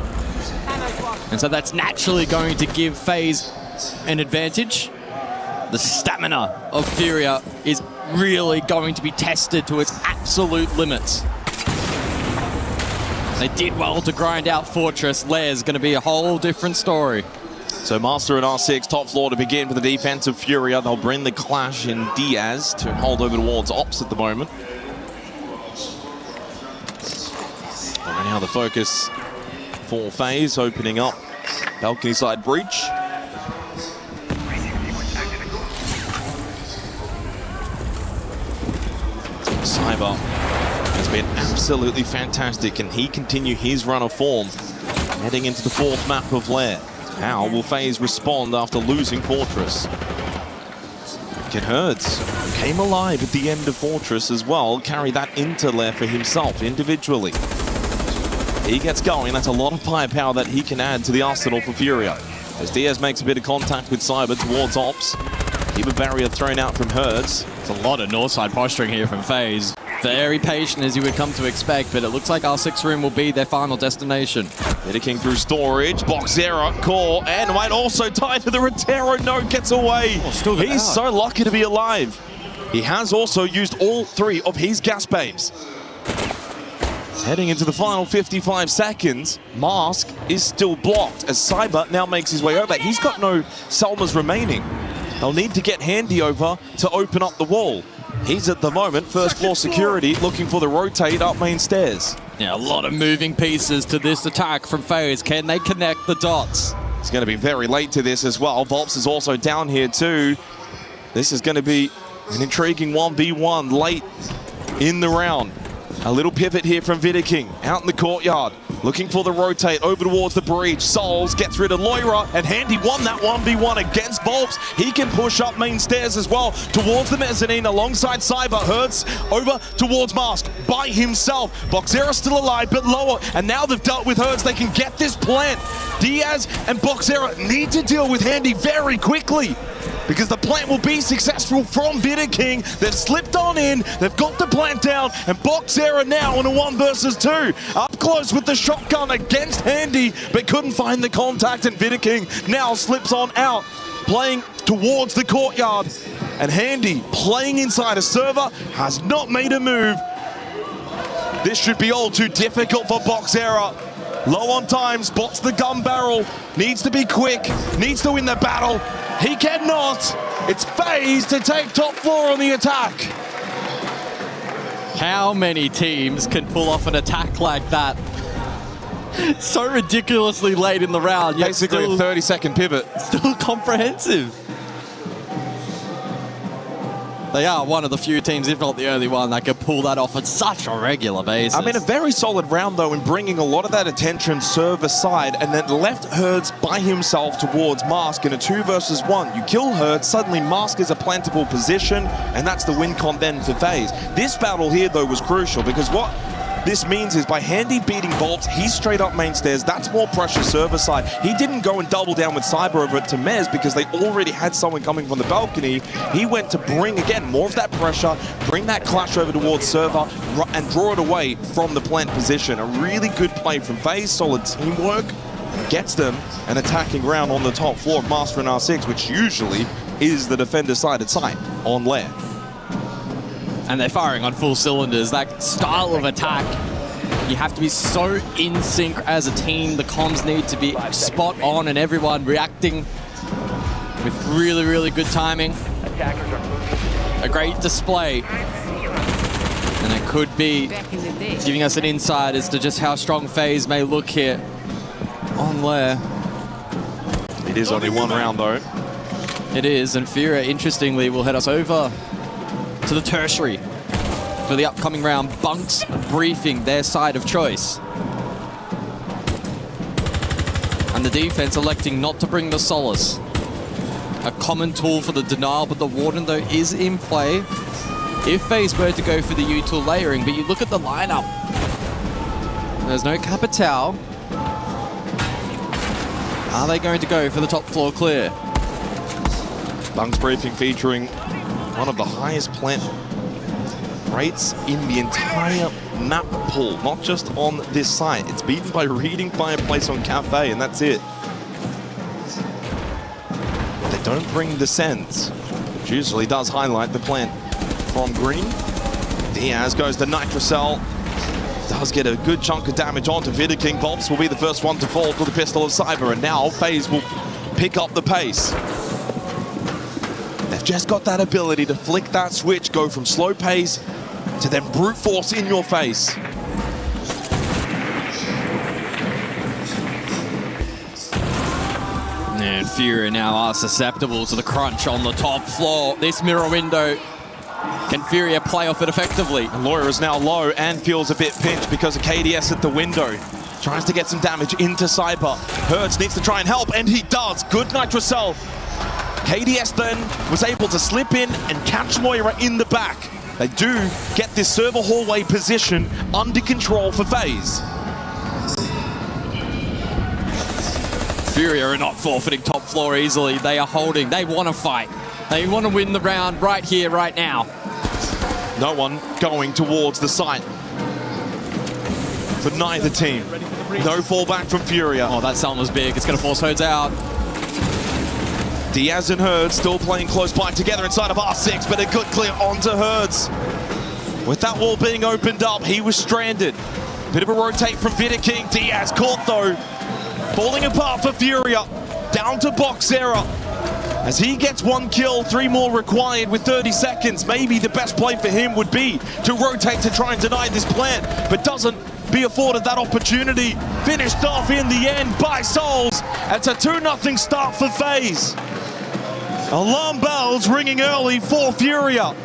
[SPEAKER 9] And so that's naturally going to give FaZe an advantage. The stamina of Furia is really going to be tested to its absolute limits. They did well to grind out Fortress. Lair's going to be a whole different story.
[SPEAKER 6] So Master and R6 top floor to begin with the defense of Furia. They'll bring the clash in Diaz to hold over towards Ops at the moment. Right now the focus for FaZe opening up balcony side breach. Cyber has been absolutely fantastic. Can he continue his run of form heading into the 4th map of Lair? How will FaZe respond after losing Fortress? Can Herds, who came alive at the end of Fortress as well, carry that into Lair for himself individually? He gets going, that's a lot of firepower that he can add to the arsenal for Furia. As Diaz makes a bit of contact with Cyber towards Ops. Keep a barrier thrown out from Herds.
[SPEAKER 9] It's a lot of north side posturing here from FaZe. Very patient, as you would come to expect, but it looks like R6 room will be their final destination.
[SPEAKER 5] King through storage, Boxera, core, and might also tie to the Rotero. No, gets away. He's so lucky to be alive. He has also used all 3 of his gas babes. Heading into the final 55 seconds, Mask is still blocked as Cyber now makes his way over. He's got no Selmas remaining. They'll need to get Handy over to open up the wall. He's at the moment first floor security looking for the rotate up main stairs.
[SPEAKER 9] Yeah, a lot of moving pieces to this attack from FaZe. Can they connect the dots?
[SPEAKER 5] It's going to be very late to this as well. Volps is also down here too. This is going to be an intriguing 1v1 late in the round. A little pivot here from King out in the courtyard. Looking for the rotate over towards the breach. Souls gets rid of Loira, and Handy won that 1v1 against Volps. He can push up main stairs as well towards the mezzanine alongside Cyber. Hertz over towards Mask by himself. Boxera still alive, but lower, and now they've dealt with Hertz. They can get this plant. Diaz and Boxera need to deal with Handy very quickly, because the plant will be successful from King. They've slipped on in, they've got the plant down, and Boxera now on a 1 versus 2. Up close with the shotgun against Handy, but couldn't find the contact, and King now slips on out, playing towards the courtyard. And Handy playing inside a server has not made a move. This should be all too difficult for Boxera. Low on time, spots the gun barrel, needs to be quick, needs to win the battle. He cannot. It's FaZe to take top floor on the attack.
[SPEAKER 9] How many teams can pull off an attack like that? So ridiculously late in the round. Yet
[SPEAKER 5] basically
[SPEAKER 9] still,
[SPEAKER 5] a 30-second pivot.
[SPEAKER 9] Still comprehensive. They are one of the few teams, if not the only one, that can pull that off on such a regular basis.
[SPEAKER 5] I mean, a very solid round, though, in bringing a lot of that attention server side, and then left Hertz by himself towards Mask in a 2 versus 1. You kill Hertz, suddenly Mask is a plantable position, and that's the win con then for FaZe. This battle here, though, was crucial, because what this means is by Handy beating Volps, he's straight up main stairs. That's more pressure server side. He didn't go and double down with Cyber over to Mez because they already had someone coming from the balcony. He went to bring, again, more of that pressure, bring that clash over towards server, and draw it away from the plant position. A really good play from FaZe, solid teamwork, gets them an attacking round on the top floor of Master and R6, which usually is the defender-sided site on Lair.
[SPEAKER 9] And they're firing on full cylinders. That style of attack, you have to be so in sync as a team. The comms need to be spot on and everyone reacting with really, really good timing. A great display. And it could be giving us an insight as to just how strong FaZe may look here on Lair.
[SPEAKER 5] It is only 1 round, though.
[SPEAKER 9] It is, and Fira, interestingly, will head us over to the tertiary for the upcoming round. Bunks briefing their side of choice. And the defense electing not to bring the Solace. A common tool for the denial, but the Warden, though, is in play if FaZe were to go for the U-tool layering. But you look at the lineup. There's no Capitao. Are they going to go for the top floor clear?
[SPEAKER 5] Bunks briefing featuring one of the highest plant rates in the entire map pool, not just on this site. It's beaten by Reading Fireplace on Cafe, and that's it. They don't bring the Sens, which usually does highlight the plant from green. Diaz goes to Nitrocell. Does get a good chunk of damage onto King. Volps will be the first one to fall to the pistol of Cyber, and now FaZe will pick up the pace. They've just got that ability to flick that switch, go from slow pace to then brute force in your face.
[SPEAKER 9] And Fury now are susceptible to the crunch on the top floor. This mirror window, can Furia play off it effectively?
[SPEAKER 5] And Loira is now low and feels a bit pinched because of KDS at the window. Tries to get some damage into Cyber. Hertz needs to try and help, and he does. Good Nitrocell. KDS then was able to slip in and catch Loira in the back. They do get this server hallway position under control for FaZe.
[SPEAKER 9] Furia are not forfeiting top floor easily. They are holding. They want to fight. They want to win the round right here, right now.
[SPEAKER 5] No one going towards the site for neither team. No fallback from Furia.
[SPEAKER 9] Oh, that sound was big. It's going to force Herds out.
[SPEAKER 5] Diaz and Herds still playing close by together inside of R6, but a good clear onto Herds. With that wall being opened up, he was stranded. Bit of a rotate from Vidiking. Diaz caught though. Falling apart for Furia. Down to Boxera. As he gets 1 kill, 3 more required with 30 seconds. Maybe the best play for him would be to rotate to try and deny this plant, but doesn't be afforded that opportunity. Finished off in the end by Souls. It's a 2-0 start for FaZe. Alarm bells ringing early for Furia.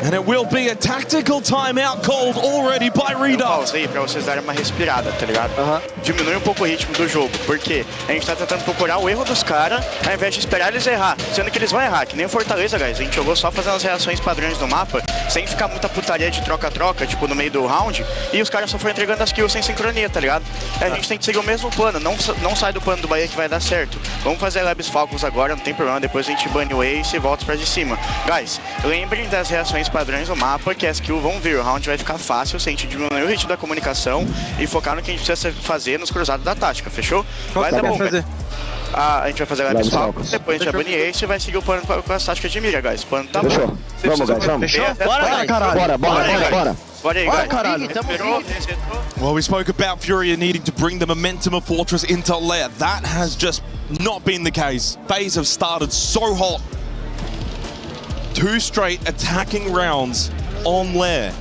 [SPEAKER 5] And it will be a tactical timeout called already by Redux.
[SPEAKER 11] Pausa aí pra vocês darem uma respirada, tá ligado? Diminui um pouco o ritmo do jogo, porque a gente tá tentando procurar o erro dos caras, ao invés de esperar eles errar, sendo que eles vão errar, que nem o Fortaleza, guys. A gente jogou só fazendo as reações padrões do mapa, sem ficar muita putaria de troca-troca, tipo, no meio do round, e os caras só foram entregando as kills sem sincronia, tá ligado? E a gente tem que seguir o mesmo plano, não sai do plano do Bahia que vai dar certo. Vamos fazer Labs Falcons agora, não tem problema, depois a gente bane o Ace e volta pra de cima. Guys, lembrem das reações padrões do mapa, que as kills vão vir, o round vai ficar fácil se a gente diminuir o ritmo da comunicação e focar no que a gente precisa fazer nos cruzados da tática, fechou? Vai dar bom, fazer. A gente vai fazer Labs Falcons, depois a gente vai banir Ace e vai seguir o plano com as táticas de mira, guys. O plano tá
[SPEAKER 12] Fechou.
[SPEAKER 11] bom.
[SPEAKER 12] Vamos, guys, vamos.
[SPEAKER 11] Fechou?
[SPEAKER 12] Bora, caralho. Bora.
[SPEAKER 11] Bora aí, guys.
[SPEAKER 12] Caralho.
[SPEAKER 5] Well, we spoke about Furia needing to bring the momentum of Fortress into lair. That has just not been the case. FaZe have started so hot. 2 straight attacking rounds on lair.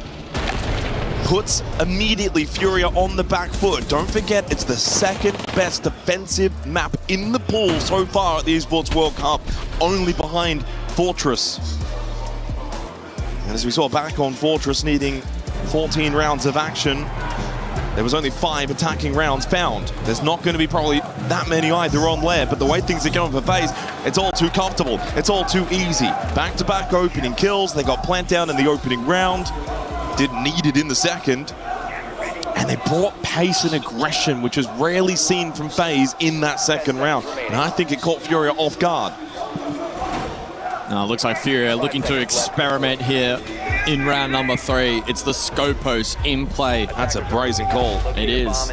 [SPEAKER 5] Puts immediately Furia on the back foot. Don't forget, it's the 2nd best defensive map in the pool so far at the Esports World Cup, only behind Fortress. And as we saw back on Fortress needing 14 rounds of action, there was only 5 attacking rounds found. There's not going to be probably that many either on lair, but the way things are going for FaZe, it's all too comfortable. It's all too easy. Back-to-back opening kills. They got plant down in the opening round. Didn't need it in the second. And they brought pace and aggression, which is rarely seen from FaZe in that second round. And I think it caught Furia off guard.
[SPEAKER 9] Now, it looks like Furia looking to experiment here in round number 3. It's the Scopos in play.
[SPEAKER 5] That's a brazen call.
[SPEAKER 9] It is.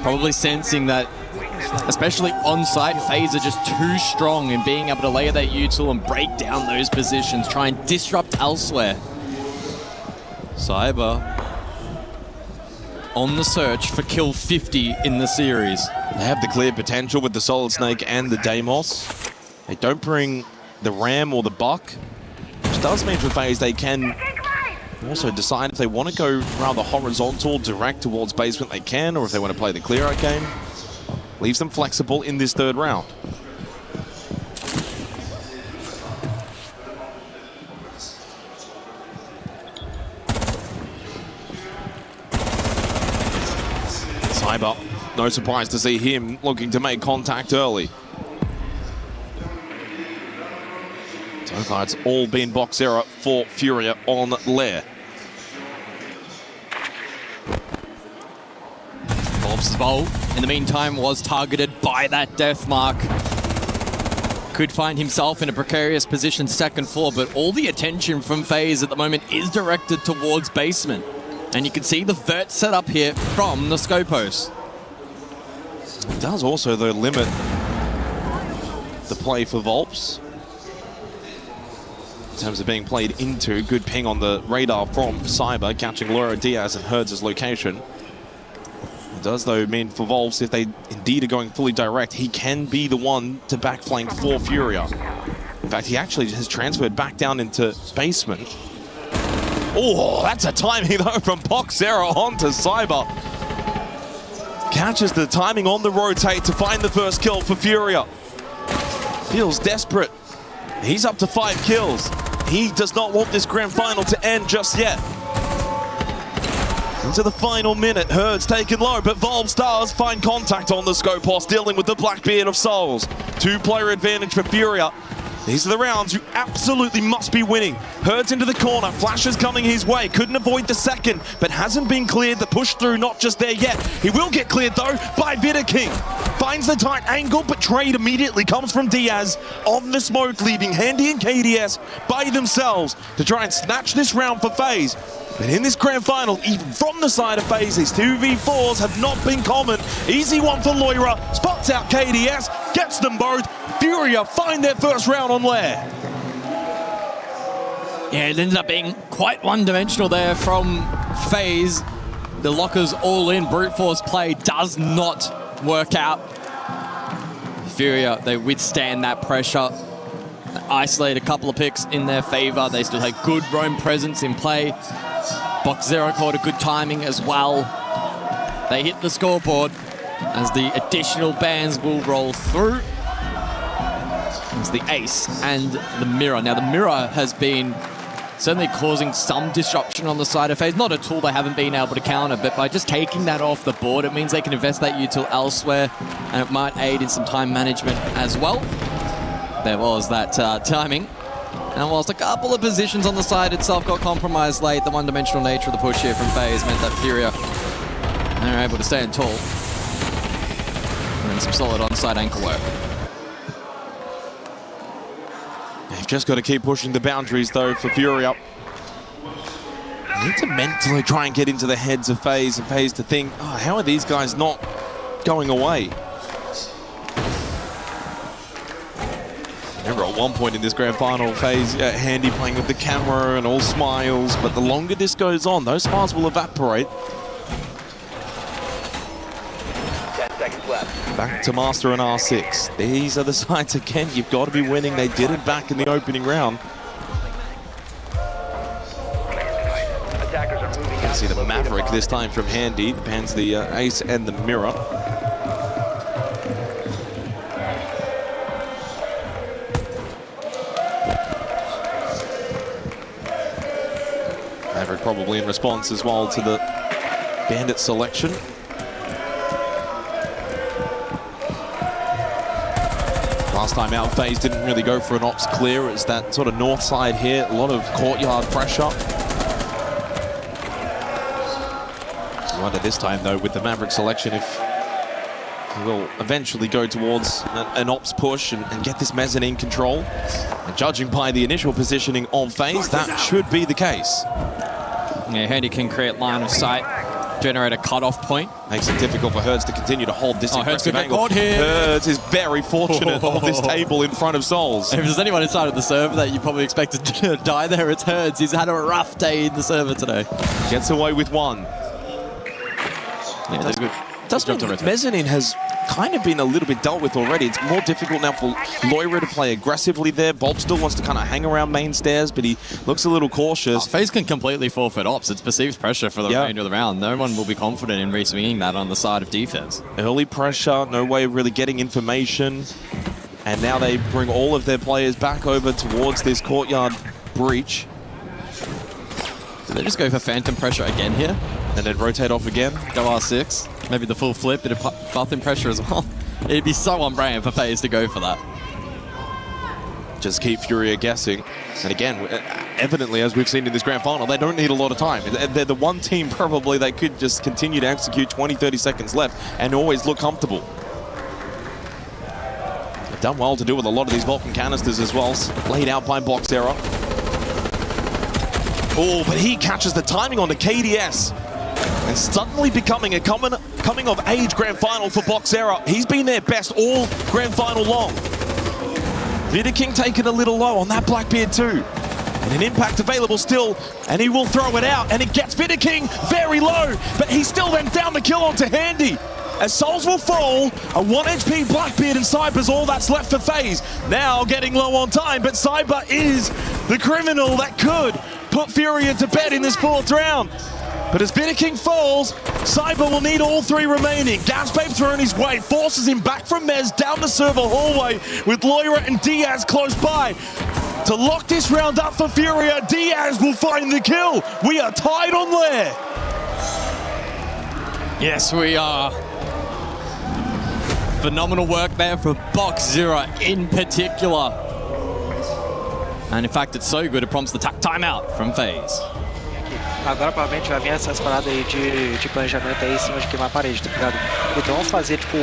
[SPEAKER 9] Probably sensing that, especially on site, FaZe are just too strong in being able to layer that util and break down those positions, try and disrupt elsewhere. Cyber on the search for kill 50 in the series.
[SPEAKER 5] They have the clear potential with the Solid Snake and the Deimos. They don't bring the Ram or the Buck, which does mean for FaZe they can also decide if they want to go rather horizontal, direct towards basement, they can, or if they want to play the clear out game. Leaves them flexible in this 3rd round. Cyber, no surprise to see him looking to make contact early. So far, it's all been Boxera for Furia on lair.
[SPEAKER 9] Bob's bowl, in the meantime, was targeted by that death mark. Could find himself in a precarious position 2nd floor, but all the attention from FaZe at the moment is directed towards basement. And you can see the vert set up here from the Scopos.
[SPEAKER 5] It does also, though, limit the play for Volps. In terms of being played into, good ping on the radar from Cyber, catching Laura Diaz and Herds' location. It does, though, mean for Volps, if they indeed are going fully direct, he can be the one to backflank for Furia. In fact, he actually has transferred back down into basement. Oh, that's a timing, though, from Boxera onto Cyber. Catches the timing on the rotate to find the first kill for Furia. Feels desperate. He's up to 5 kills. He does not want this grand final to end just yet. Into the final minute, Herds taken low, but Volp Stars find contact on the Scopos, dealing with the Blackbeard of Souls. 2-player advantage for Furia.
[SPEAKER 6] These are the rounds you absolutely must be winning. Herds into the corner, flashes coming his way. Couldn't avoid the second, but hasn't been cleared. The push through not just there yet. He will get cleared though by King. Finds the tight angle, but trade immediately comes from Diaz on the smoke, leaving Handy and KDS by themselves to try and snatch this round for FaZe. But in this grand final, even from the side of FaZe, these 2v4s have not been common. Easy one for Loira, spots out KDS, gets them both. Furia find their first round on Lair.
[SPEAKER 9] Yeah, it ended up being quite one-dimensional there from FaZe. The lockers all in, brute force play does not work out. Furia, they withstand that pressure. Isolate a couple of picks in their favor. They still had good roam presence in play. Box Zero caught a good timing as well. They hit the scoreboard as the additional bans will roll through. It's the Ace and the Mirror. Now, the Mirror has been certainly causing some disruption on the side of FaZe. Not a tool they haven't been able to counter, but by just taking that off the board, it means they can invest that util elsewhere, and it might aid in some time management as well. There was that timing. And whilst a couple of positions on the side itself got compromised late, the one-dimensional nature of the push here from FaZe meant that Furia are able to stand tall. And some solid onside ankle work.
[SPEAKER 6] They've just got to keep pushing the boundaries, though, for Furia. Need to mentally try and get into the heads of FaZe, and FaZe to think, oh, how are these guys not going away? Remember, at one point in this grand final, FaZe Handy playing with the camera and all smiles, but the longer this goes on, those smiles will evaporate.
[SPEAKER 1] 10 seconds left.
[SPEAKER 6] Back to Master and R6. These are the sides again. You've got to be winning. They did it back in the opening round.
[SPEAKER 1] Attackers are moving out.
[SPEAKER 6] See the Maverick this time from Handy. Bans the Ace and the Mirror. Maverick probably in response as well to the Bandit selection. Last time out, FaZe didn't really go for an ops clear. It's that sort of north side here. A lot of courtyard pressure. I wonder this time, though, with the Maverick selection, if he will eventually go towards an ops push and get this mezzanine control. And judging by the initial positioning on FaZe, that should be the case.
[SPEAKER 9] Yeah, Handy can create line of sight, generate a cutoff point.
[SPEAKER 6] Makes it difficult for Herds to continue to hold this aggressive angle.
[SPEAKER 9] Caught here.
[SPEAKER 6] Herds is very fortunate on this table in front of Souls.
[SPEAKER 9] If there's anyone inside of the server that you probably expected to die there, it's Herds. He's had a rough day in the server today.
[SPEAKER 6] Gets away with one.
[SPEAKER 9] Yeah, that's good.
[SPEAKER 6] Mezzanine has kind of been a little bit dealt with already. It's more difficult now for Loira to play aggressively there. Bob still wants to kind of hang around main stairs, but he looks a little cautious.
[SPEAKER 9] FaZe can completely forfeit ops. It's perceived pressure for the remainder of the round. No one will be confident in re-swinging that on the side of defense.
[SPEAKER 6] Early pressure, no way of really getting information. And now they bring all of their players back over towards this courtyard breach.
[SPEAKER 9] Do they just go for phantom pressure again here?
[SPEAKER 6] And then rotate off again?
[SPEAKER 9] Go R6. Maybe the full flip, bit of bathroom pressure as well. It'd be so on brand for FaZe to go for that.
[SPEAKER 6] Just keep Furia guessing. And again, evidently, as we've seen in this grand final, they don't need a lot of time. They're the one team probably they could just continue to execute 20, 30 seconds left and always look comfortable. They've done well to do with a lot of these Vulcan canisters as well. Laid out by Box Error. Oh, but he catches the timing on the KDS. And suddenly becoming a coming-of-age grand final for Box Error. He's been their best all grand final long. King taken a little low on that Blackbeard too. And an impact available still, and he will throw it out, and it gets King very low, but he still then found the kill onto Handy. As Souls will fall, a 1 HP Blackbeard and Cyber's all that's left for FaZe. Now getting low on time, but Cyber is the criminal that could put Furia to bed in this 4th round. But as King falls, Cyber will need all 3 remaining. Gasbabe thrown his way, forces him back from Mez down the server hallway with Loira and Diaz close by. To lock this round up for Furia, Diaz will find the kill. We are tied on Lair.
[SPEAKER 9] Yes, we are. Phenomenal work there for Box Zero in particular. And in fact, it's so good, it prompts the timeout from FaZe.
[SPEAKER 13] Agora provavelmente vai vir essas paradas aí de planejamento aí em cima de queimar a parede, tá ligado? Então vamos fazer, tipo,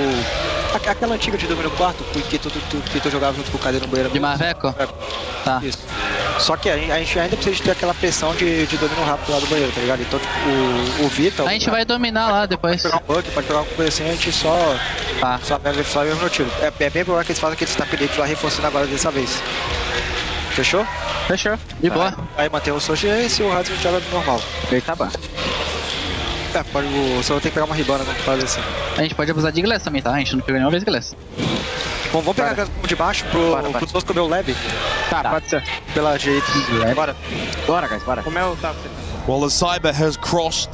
[SPEAKER 13] aquela antiga de domínio quarto, que tu jogava junto com o cadeiro no banheiro.
[SPEAKER 7] De Marveco? Tá.
[SPEAKER 13] Isso. Só que a gente ainda precisa de ter aquela pressão de domínio rápido lá do banheiro, tá ligado? Então, tipo, o Vital...
[SPEAKER 7] A gente vai dominar lá depois.
[SPEAKER 13] Pode pegar um bug, pode pegar uma coisa assim, a gente só pega mesmo no tiro. É bem provável que eles façam aquele stack date lá reforçando agora dessa vez. Fechou?
[SPEAKER 7] Fechou. De boa.
[SPEAKER 13] Aí mantém o Soji e esse o Hades a gente joga normal.
[SPEAKER 7] Ele tá bom.
[SPEAKER 13] Só tem que pegar uma ribana quando faz assim.
[SPEAKER 7] A gente pode abusar de Glass também, tá? A gente não pegou nenhuma vez Glass.
[SPEAKER 13] Bom, vamos pegar de baixo pro Tosco comer o leve.
[SPEAKER 12] Tá, pode ser.
[SPEAKER 13] Pela direita.
[SPEAKER 12] Bora. Bora, guys, bora. Como é o top?
[SPEAKER 6] Well, the Cyber has crossed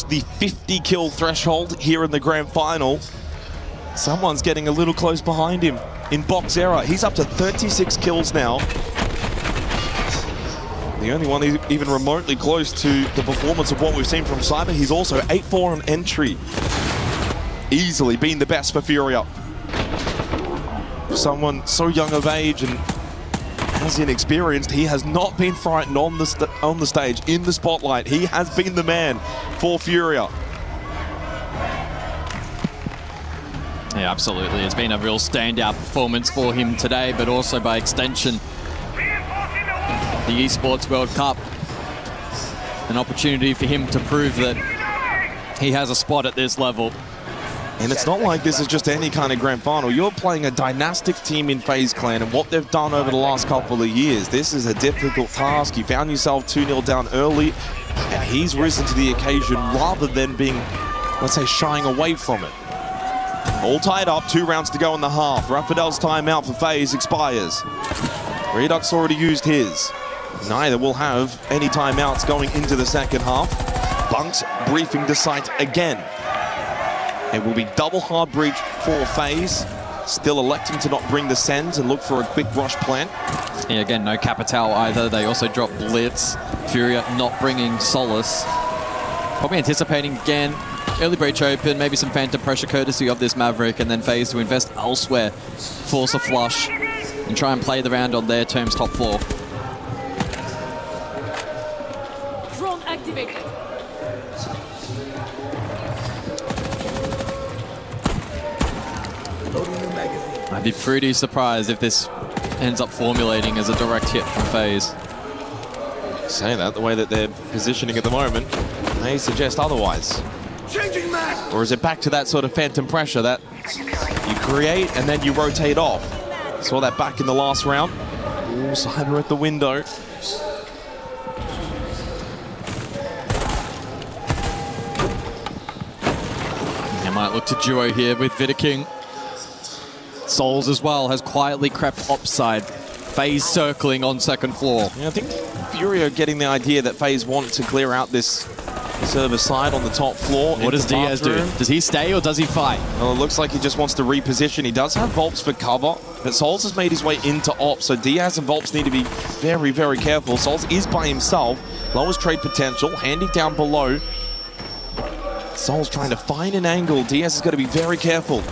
[SPEAKER 6] the 50 kill threshold here in the grand final. Someone's getting a little close behind him in Boxera. He's up to 36 kills now. The only one even remotely close to the performance of what we've seen from Cyber. He's also 8-4 on entry. Easily been the best for Furia. Someone so young of age and as inexperienced, he has not been frightened on the stage, in the spotlight. He has been the man for Furia.
[SPEAKER 9] Yeah, absolutely. It's been a real standout performance for him today, but also by extension, the Esports World Cup. An opportunity for him to prove that he has a spot at this level.
[SPEAKER 6] And it's not like this is just any kind of grand final. You're playing a dynastic team in FaZe Clan, and what they've done over the last couple of years, this is a difficult task. You found yourself 2-0 down early, and he's risen to the occasion rather than being, let's say, shying away from it. All tied up, 2 rounds to go in the half. Rafadel's timeout for FaZe expires. Redux already used his. Neither will have any timeouts going into the second half. Bunks briefing the site again. It will be double hard breach for FaZe. Still electing to not bring the sends and look for a quick rush plan.
[SPEAKER 9] Yeah, again, no Capital either. They also drop Blitz. Furia not bringing Solace. Probably anticipating again, early breach open, maybe some phantom pressure courtesy of this Maverick, and then FaZe to invest elsewhere, force a flush, and try and play the round on their terms top floor.
[SPEAKER 18] Drone activated.
[SPEAKER 9] I'd be pretty surprised if this ends up formulating as a direct hit from FaZe.
[SPEAKER 6] Say that, the way that they're positioning at the moment may suggest otherwise. Or is it back to that sort of phantom pressure that you create and then you rotate off? Saw that back in the last round. Ooh, Cyber at the window.
[SPEAKER 9] They might look to duo here with Vidaking. Souls as well has quietly crept upside. FaZe circling on second floor.
[SPEAKER 6] Yeah, I think Furia getting the idea that FaZe want to clear out this server side on the top floor.
[SPEAKER 9] What does Diaz do? Does he stay or does he fight?
[SPEAKER 6] Well, it looks like he just wants to reposition. He does have Volps for cover, but Souls has made his way into Ops, so Diaz and Volps need to be very, very careful. Souls is by himself. Lowest trade potential, Handy down below. Souls trying to find an angle. Diaz has got to be very careful.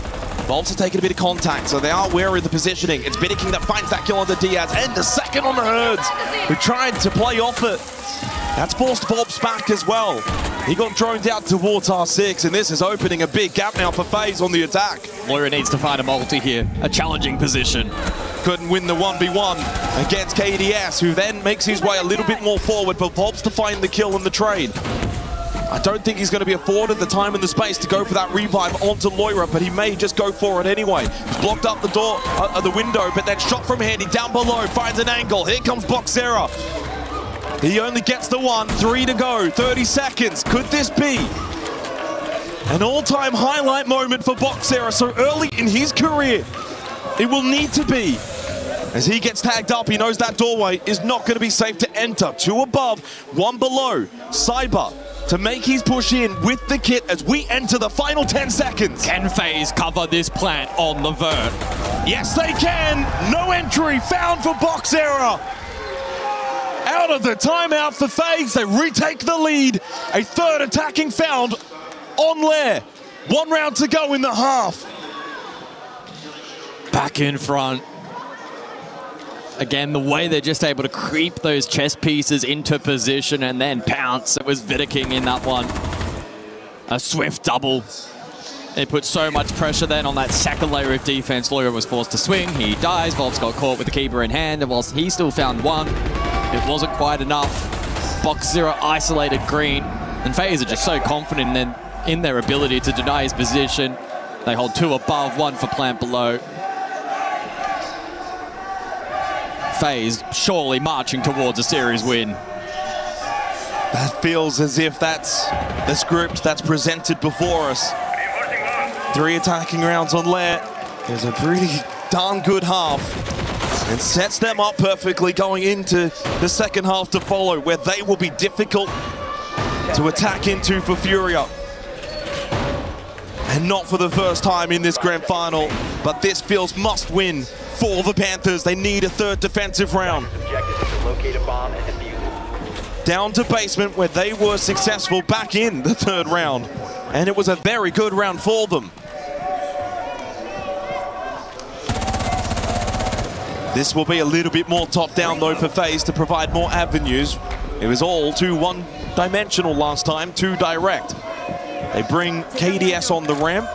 [SPEAKER 6] Volps are taking a bit of contact, so they are wary of the positioning. It's Vidaking that finds that kill onto Diaz, and the second on the Herds, who tried to play off it. That's forced Volps back as well. He got droned out towards R6, and this is opening a big gap now for FaZe on the attack.
[SPEAKER 9] Moira needs to find a multi here, a challenging position.
[SPEAKER 6] Couldn't win the 1v1 against KDS, who then makes his way a little bit more forward for Volps to find the kill and the trade. I don't think he's going to be afforded the time and the space to go for that revive onto Loira, but he may just go for it anyway. He's blocked up the door, the window, but then shot from Handy down below, finds an angle. Here comes Boxera. He only gets the one, 3 to go, 30 seconds. Could this be an all-time highlight moment for Boxera so early in his career? It will need to be. As he gets tagged up, he knows that doorway is not going to be safe to enter. 2 above, 1 below. Cyber to make his push in with the kit as we enter the final 10 seconds.
[SPEAKER 9] Can FaZe cover this plant on the vert?
[SPEAKER 6] Yes, they can. No entry found for Boxera. Out of the timeout for FaZe, they retake the lead. A third attacking found on Lair. 1 round to go in the half.
[SPEAKER 9] Back in front. again, the way they're just able to creep those chess pieces into position and then pounce. It was Vidaking in that one. A swift double. It put so much pressure then on that second layer of defense. Loira was forced to swing. He dies. Volps got caught with the keeper in hand. And whilst he still found one, it wasn't quite enough. Box Zero isolated Green. And FaZe are just so confident in their ability to deny his position. They hold 2 above, 1 for plant below. FaZe surely marching towards a series win.
[SPEAKER 6] That feels as if that's the script that's presented before us. 3 attacking rounds on Lair is a pretty darn good half and sets them up perfectly going into the second half to follow, where they will be difficult to attack into for Furia. And not for the first time in this grand final, but this feels must win for the Panthers. They need a 3rd defensive round. Down to basement, where they were successful back in the 3rd round. And it was a very good round for them. This will be a little bit more top-down, though, for FaZe to provide more avenues. It was all too one-dimensional last time, too direct. They bring KDS on the ramp.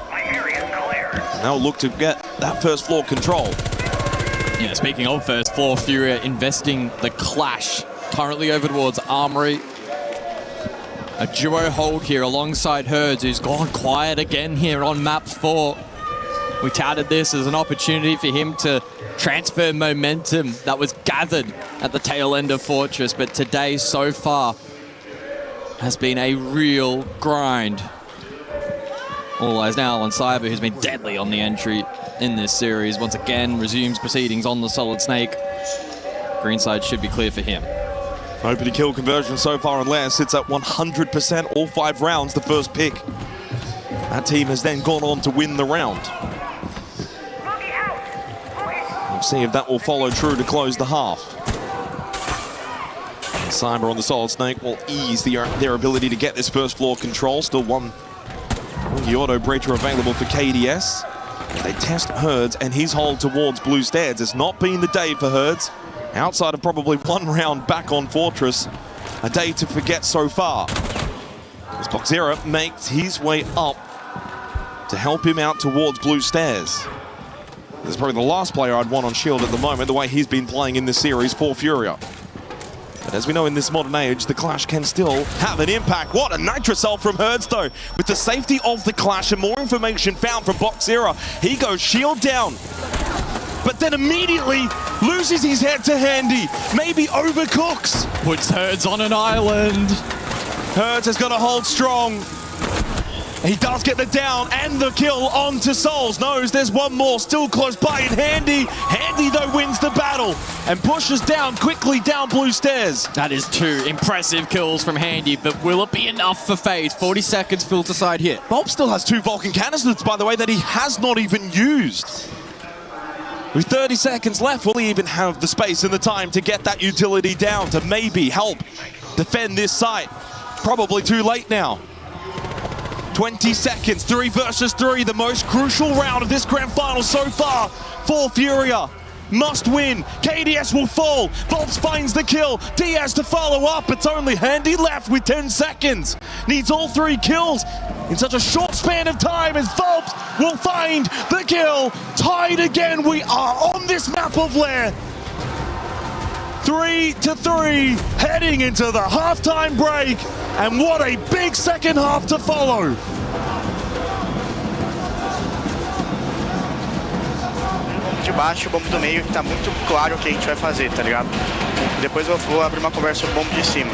[SPEAKER 6] Now look to get that first floor control.
[SPEAKER 9] Yeah, speaking of first floor, Furia investing the clash currently over towards Armory. A duo hold here alongside Herds, who's gone quiet again here on map 4. We touted this as an opportunity for him to transfer momentum that was gathered at the tail end of Fortress, but today so far has been a real grind. All eyes now on Cyber, who's been deadly on the entry in this series. Once again, resumes proceedings on the Solid Snake. Greenside should be clear for him.
[SPEAKER 6] Opening kill conversion so far on Lair sits at 100% all 5 rounds, the first pick. That team has then gone on to win the round. We'll see if that will follow true to close the half. And Cyber on the Solid Snake will ease their ability to get this first floor control. Still one auto breacher available for KDS. They test Herds and his hold towards Blue Stairs. It's not been the day for Herds. Outside of probably 1 round back on Fortress, a day to forget so far. As Box Zero makes his way up to help him out towards Blue Stairs. This is probably the last player I'd want on Shield at the moment, the way he's been playing in this series for Furia. But as we know in this modern age, the clash can still have an impact. What a Nitrocell from Herds, though. With the safety of the clash and more information found from Box Zero, he goes shield down. But then immediately loses his head to Handy. Maybe overcooks.
[SPEAKER 9] Puts Herds on an island.
[SPEAKER 6] Herds has got to hold strong. He does get the down and the kill onto Souls. Knows there's one more still close by in Handy. Handy, though, wins the battle and pushes down quickly down Blue Stairs.
[SPEAKER 9] That is 2 impressive kills from Handy, but will it be enough for FaZe? 40 seconds filter side hit.
[SPEAKER 6] Bob still has 2 Vulcan canisters, by the way, that he has not even used. With 30 seconds left, will he even have the space and the time to get that utility down to maybe help defend this site? Probably too late now. 20 seconds, 3 versus 3, the most crucial round of this grand final so far for Furia. Must win. KDS will fall. Volps finds the kill. Diaz to follow up. It's only Handy left with 10 seconds. Needs all 3 kills in such a short span of time as Volps will find the kill. Tied again. We are on this map of Lair. 3-3, heading into the halftime break. And what a big second half to follow.
[SPEAKER 11] De baixo, o bombo do meio, que tá muito claro o que a gente vai fazer, tá ligado? Depois eu vou abrir uma conversa sobre o bombo de cima.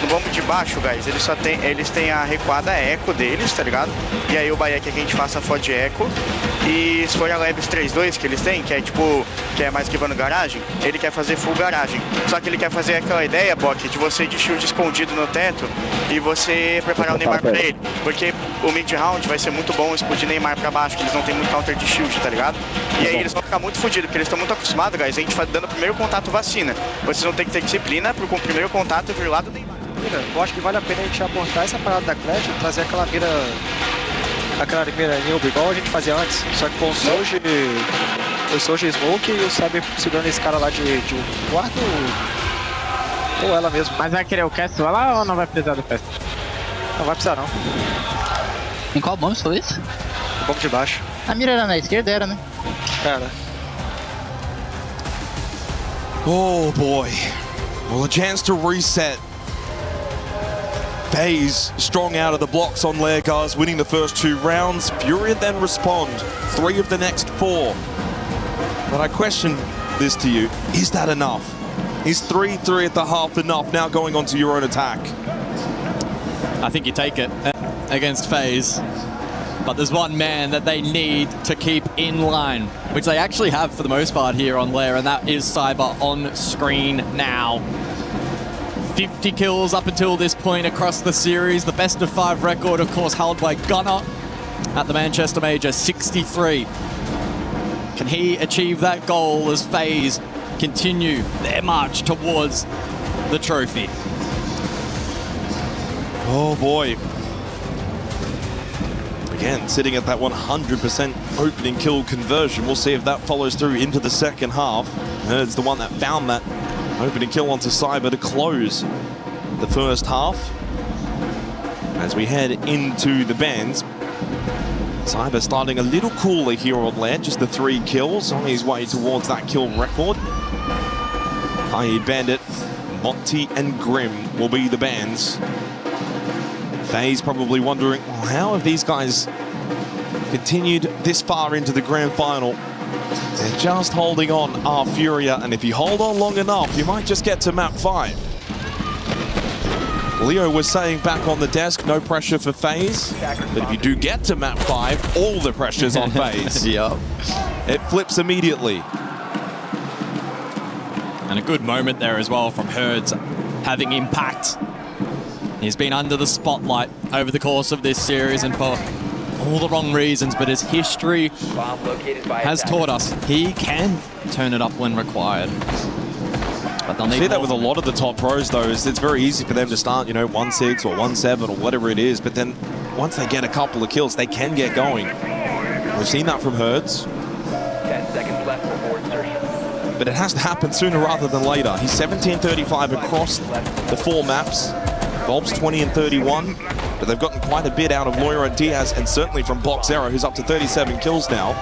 [SPEAKER 11] No bombo de baixo, guys, eles têm a recuada eco deles, tá ligado? E aí o Bahia quer que a gente faça FOD eco. E se for a Leves 3-2 que eles têm, que é tipo, que é mais esquivando garagem, ele quer fazer full garagem. Só que ele quer fazer aquela ideia, Bock, de você de shield escondido no teto e você preparar o Neymar pra ele. Porque o mid-round vai ser muito bom explodir Neymar pra baixo, que eles não tem muito counter de shield, tá ligado? E aí eles vão ficar muito fodidos, porque eles estão muito acostumados, guys, a gente vai dando o primeiro contato vacina. Vocês vão ter que ter disciplina com o primeiro contato vir lá do Neymar.
[SPEAKER 13] Eu acho que vale a pena a gente abortar essa parada da Clash e trazer aquela mira newbie, igual a gente fazia antes, só que com o Soji Eu sou de Smoke e o Cyber segurando esse cara lá de quarto ou ela mesmo.
[SPEAKER 12] Mas vai querer o Castle lá ou não vai precisar do Castle?
[SPEAKER 13] Não vai precisar não.
[SPEAKER 20] Em qual bomb você falou isso?
[SPEAKER 13] O bomb de baixo.
[SPEAKER 20] A mira era na esquerda, era, né?
[SPEAKER 13] Cara.
[SPEAKER 5] Oh boy. Well, a chance to reset. FaZe strong out of the blocks on Lair, guys, winning the first 2 rounds. Furia then respond 3 of the next 4. But I question this to you, is that enough? Is 3-3 at the half enough now going on to your own attack?
[SPEAKER 9] I think you take it against FaZe. But there's one man that they need to keep in line, which they actually have for the most part here on Lair, and that is Cyber on screen now. 50 kills up until this point across the series. The best of 5 record, of course, held by Gunnar at the Manchester Major, 63. Can he achieve that goal as FaZe continue their march towards the trophy?
[SPEAKER 5] Oh boy. Again, sitting at that 100% opening kill conversion. We'll see if that follows through into the second half. Herd's the one that found that opening kill onto Cyber to close the first half. As we head into the bands, Cyber starting a little cooler here on land, just the 3 kills on his way towards that kill record. Kaid Bandit, Monty and Grim will be the bands. FaZe probably wondering, well, how have these guys continued this far into the grand final? They're just holding on, our Furia, and if you hold on long enough, you might just get to map 5. Leo was saying back on the desk, no pressure for FaZe, but if you do get to map 5, all the pressure's on FaZe.
[SPEAKER 9] Yep.
[SPEAKER 5] It flips immediately.
[SPEAKER 9] And a good moment there as well from Herds having impact. He's been under the spotlight over the course of this series and for all the wrong reasons, but his history has taught us he can turn it up when required. But they'll need
[SPEAKER 5] see that with a lot of the top pros, though, is it's very easy for them to start, you know, 1-6 or 1-7 or whatever it is, but then once they get a couple of kills, they can get going. We've seen that from Herds.
[SPEAKER 1] 10 seconds left before insertion.
[SPEAKER 5] But it has to happen sooner rather than later. He's 17-35 across the 4 maps. Bob's 20-31, but they've gotten quite a bit out of Loira and Diaz, and certainly from Boxero, who's up to 37 kills now.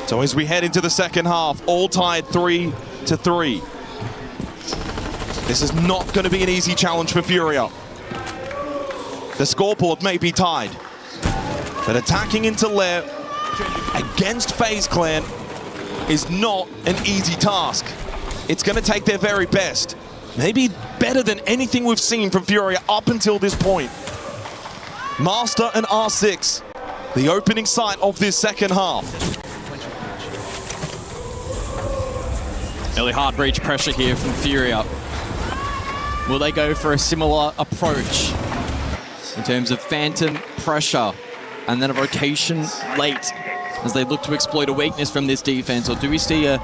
[SPEAKER 5] So as we head into the second half, all tied 3-3. This is not going to be an easy challenge for Furia. The scoreboard may be tied, but attacking into Lair against FaZe Clan is not an easy task. It's going to take their very best. Maybe better than anything we've seen from Furia up until this point. Master and R6, the opening sight of this second half.
[SPEAKER 9] Early hard breach pressure here from Furia. Will they go for a similar approach in terms of phantom pressure and then a rotation late as they look to exploit a weakness from this defense, or do we see a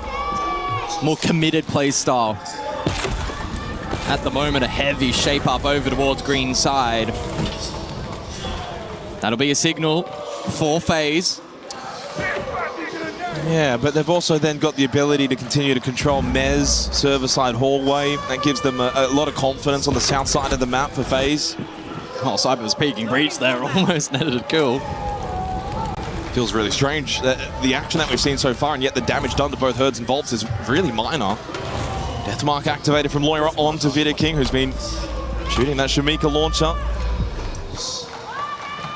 [SPEAKER 9] more committed play style? At the moment, a heavy shape up over towards green side. That'll be a signal for FaZe.
[SPEAKER 5] Yeah, but they've also then got the ability to continue to control Mez, server side hallway. That gives them a lot of confidence on the south side of the map for FaZe.
[SPEAKER 9] Oh, Cyber was peeking breach there, almost netted a kill.
[SPEAKER 5] Feels really strange. The action that we've seen so far, and yet the damage done to both Herds and Volts is really minor. Deathmark activated from Loira onto Vidaking, who's been shooting that Shamika launcher.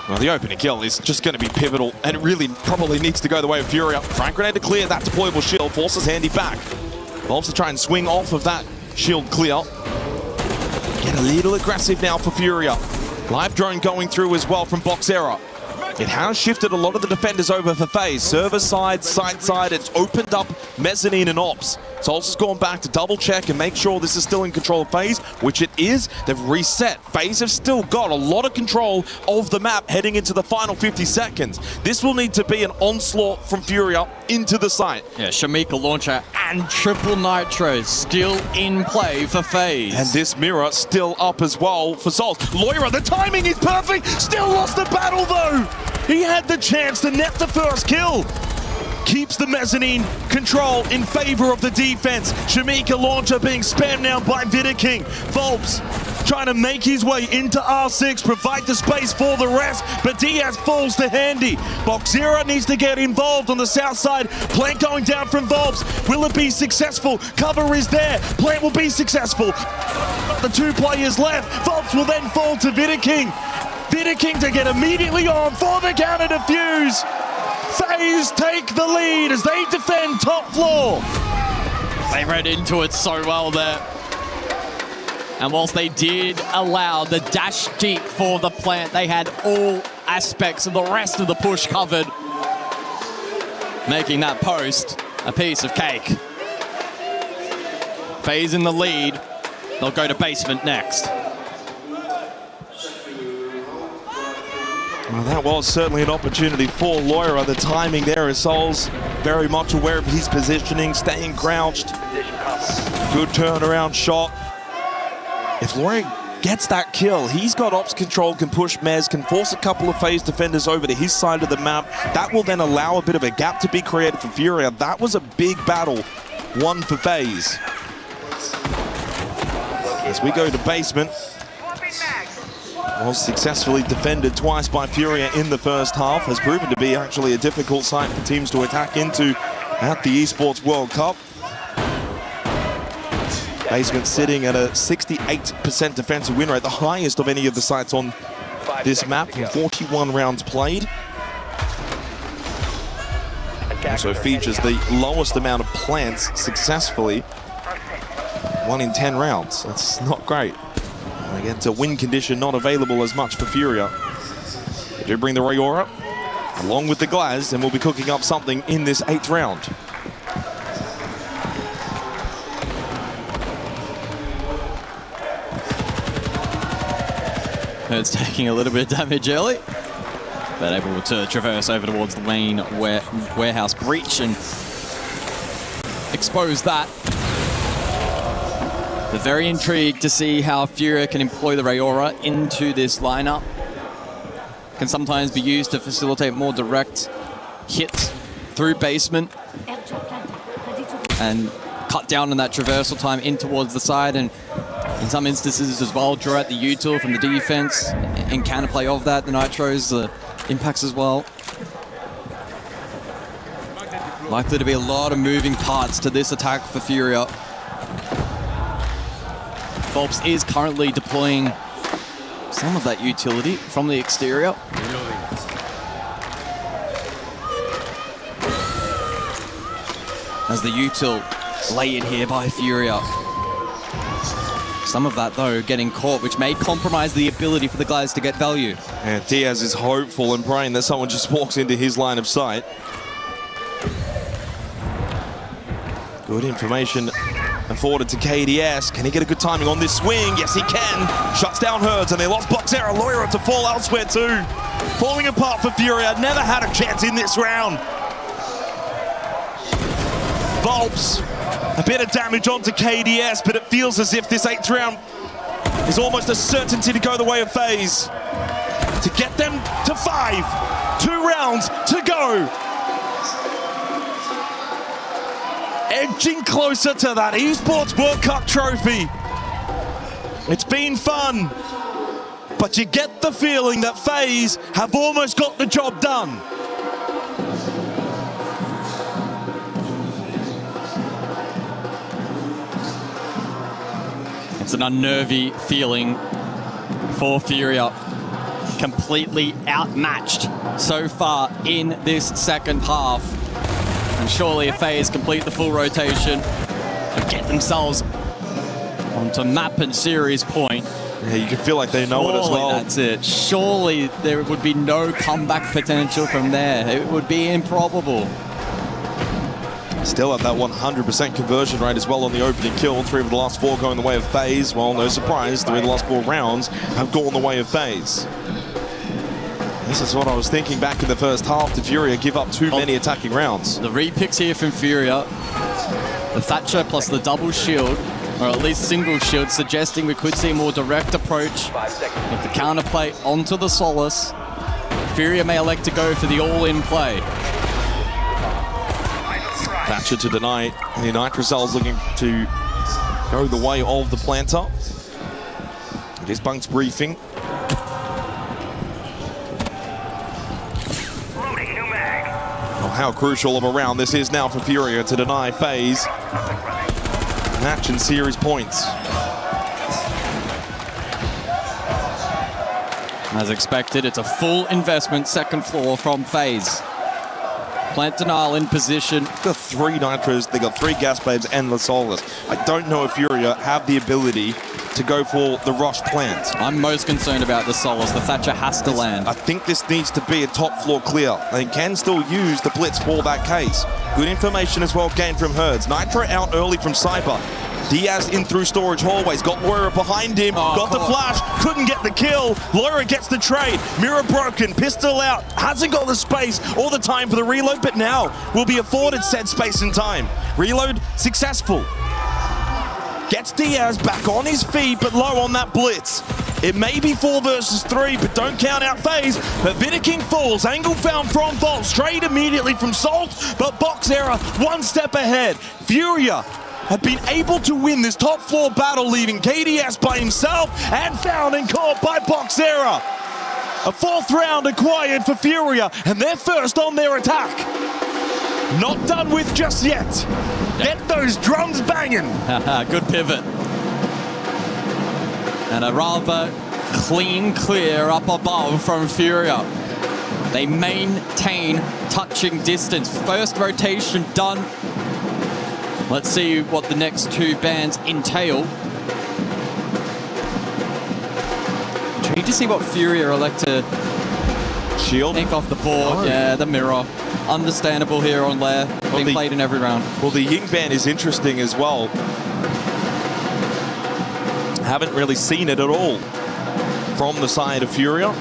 [SPEAKER 5] Well, the opening kill is just going to be pivotal, and it really probably needs to go the way of Furia. Frag grenade to clear that deployable shield, forces Handy back. Volts to try and swing off of that shield clear. Get a little aggressive now for Furia. Live drone going through as well from Boxera. It has shifted a lot of the defenders over for FaZe. Server side, site side, it's opened up mezzanine and ops. Souls has gone back to double check and make sure this is still in control of FaZe, which it is. They've reset. FaZe have still got a lot of control of the map heading into the final 50 seconds. This will need to be an onslaught from Furia into the site.
[SPEAKER 9] Yeah, Shamika launcher and triple nitro still in play for FaZe.
[SPEAKER 5] And this mirror still up as well for Souls. Loira, the timing is perfect. Still lost the battle though. He had the chance to net the first kill. Keeps the mezzanine control in favor of the defense. Shamika launcher being spammed now by Vidaking. Volps trying to make his way into R6, provide the space for the rest, but Diaz falls to Handy. Boxera needs to get involved on the south side. Plant going down from Volps. Will it be successful? Cover is there. Plant will be successful. The 2 players left. Volps will then fall to Vidaking. Vidaking to get immediately on for the counter defuse. FaZe take the lead as they defend top floor.
[SPEAKER 9] They read into it so well there. And whilst they did allow the dash deep for the plant, they had all aspects of the rest of the push covered, making that post a piece of cake. FaZe in the lead. They'll go to basement next.
[SPEAKER 5] Well, that was certainly an opportunity for Loira. The timing there is Souls very much aware of his positioning, staying crouched. Good turnaround shot. If Loira gets that kill, he's got ops control, can push Mez, can force a couple of FaZe defenders over to his side of the map. That will then allow a bit of a gap to be created for Furia. That was a big battle, one for FaZe. As we go to basement, was successfully defended twice by Furia in the first half. Has proven to be actually a difficult site for teams to attack into at the Esports World Cup. Basement sitting at a 68% defensive win rate, the highest of any of the sites on this map from 41 rounds played. Also features the lowest amount of plants successfully, 1 in 10 rounds. That's not great. Again, to win condition not available as much for Furia. They do bring the Rayora along with the Glaz, and we'll be cooking up something in this 8th round.
[SPEAKER 9] It's taking a little bit of damage early, but able to traverse over towards the main warehouse breach and expose that. They're very intrigued to see how Furia can employ the Rayora into this lineup. Can sometimes be used to facilitate more direct hits through basement and cut down on that traversal time in towards the side, and in some instances as well draw out the util from the defense and counterplay of that. The Nitros, the impacts as well. Likely to be a lot of moving parts to this attack for Furia. Volps is currently deploying some of that utility from the exterior. As the util layered here by Furia. Some of that, though, getting caught, which may compromise the ability for the guys to get value.
[SPEAKER 5] And Diaz is hopeful and praying that someone just walks into his line of sight. Good information afforded to KDS. Can he get a good timing on this swing? Yes, he can. Shuts down Herds, and they lost Boxera. Loira to fall elsewhere too. Falling apart for Furia. Never had a chance in this round. Volps, a bit of damage onto KDS, but it feels as if this 8th round is almost a certainty to go the way of FaZe. To get them to 5. 2 rounds to go. Edging closer to that Esports World Cup trophy. It's been fun, but you get the feeling that FaZe have almost got the job done.
[SPEAKER 9] It's an unnervy feeling for Furia. Completely outmatched so far in this second half. And surely if FaZe complete the full rotation and get themselves onto map and series point.
[SPEAKER 5] Yeah, you can feel like they know it as well.
[SPEAKER 9] That's it. Surely there would be no comeback potential from there. It would be improbable.
[SPEAKER 5] Still at that 100% conversion rate as well on the opening kill. 3 of the last 4 going the way of FaZe. Well, no surprise, 3 of the last 4 rounds have gone the way of FaZe. This is what I was thinking back in the first half. Did Furia give up too many attacking rounds?
[SPEAKER 9] The repicks here from Furia. The Thatcher plus the double shield, or at least single shield, suggesting we could see a more direct approach with the counterplay onto the Solace. Furia may elect to go for the all-in play.
[SPEAKER 5] Thatcher to deny. The Nitrocel's looking to go the way of the planter. It is Bunk's briefing. Oh, how crucial of a round this is now for Furia to deny FaZe match and series points.
[SPEAKER 9] As expected, it's a full investment second floor from FaZe. Plant denial in position.
[SPEAKER 5] They've got 3 Nitros, they got 3 gas babes and the Solace. I don't know if Furia have the ability to go for the rush plant.
[SPEAKER 9] I'm most concerned about the Solace. The Thatcher has to land.
[SPEAKER 5] I think this needs to be a top floor clear. They can still use the blitz for that case. Good information as well gained from Herds. Nitro out early from Cyber. Diaz in through storage hallways, got Loira behind him, got the flash, couldn't get the kill. Loira gets the trade, mirror broken, pistol out, hasn't got the space or the time for the reload, but now will be afforded said space and time. Reload successful. Gets Diaz back on his feet, but low on that blitz. It may be 4 versus 3, but don't count out FaZe. But Vidaking falls, angle found from Vault, straight immediately from Salt, but Box Error 1 step ahead. Furia have been able to win this top floor battle, leaving KDS by himself and found and caught by Box Error. A 4th round acquired for Furia, and they're first on their attack. Not done with just yet. Get those drums banging.
[SPEAKER 9] Good pivot. And a rather clean clear up above from Furia. They maintain touching distance. First rotation done. Let's see what the next 2 bans entail. Intrigued to see what Furia elect to
[SPEAKER 5] shield
[SPEAKER 9] take off the board. Yeah, the mirror. Understandable here on Lair. Being played in every round.
[SPEAKER 5] Well, the Ying ban is interesting as well. Haven't really seen it at all from the side of Furia.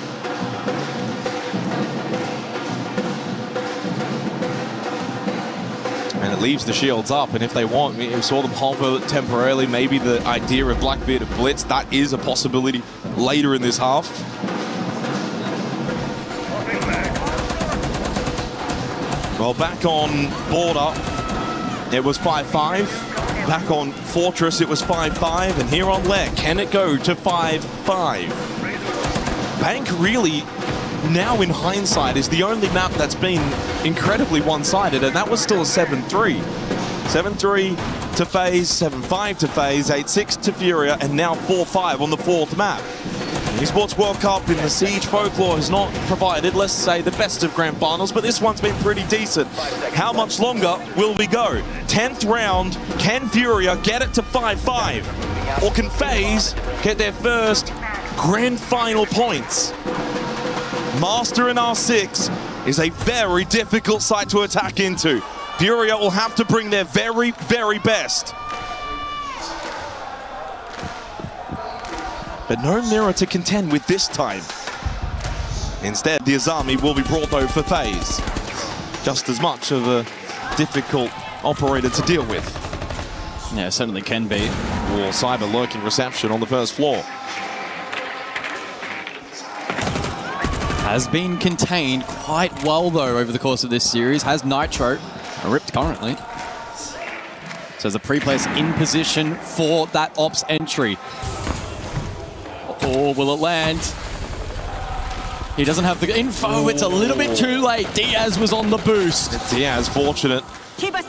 [SPEAKER 5] And it leaves the shields up, and if they want, we saw them hover temporarily, maybe the idea of Blackbeard of Blitz, that is a possibility later in this half. Well, back on Border, it was 5-5. Back on Fortress, it was 5-5. And here on Lair, can it go to 5-5? Bank really, now in hindsight, is the only map that's been incredibly one-sided, and that was still a 7-3. 7-3 to FaZe, 7-5 to FaZe, 8-6 to Furia, and now 4-5 on the 4th map. The Esports World Cup in the Siege Folklore has not provided, let's say, the best of grand finals, but this one's been pretty decent. How much longer will we go? 10th round, can Furia get it to 5-5? Or can FaZe get their first grand final points? Master in R6 is a very difficult site to attack into. Furia will have to bring their very, very best. But no mirror to contend with this time. Instead, the Azami will be brought though for FaZe. Just as much of a difficult operator to deal with.
[SPEAKER 9] Yeah, it certainly can be.
[SPEAKER 5] Or Cyber lurking reception on the first floor.
[SPEAKER 9] Has been contained quite well though over the course of this series. Has Nitro ripped currently. So there's a pre-place in position for that ops entry. Or will it land? He doesn't have the info. It's a little bit too late. Diaz was on the boost.
[SPEAKER 5] Diaz fortunate.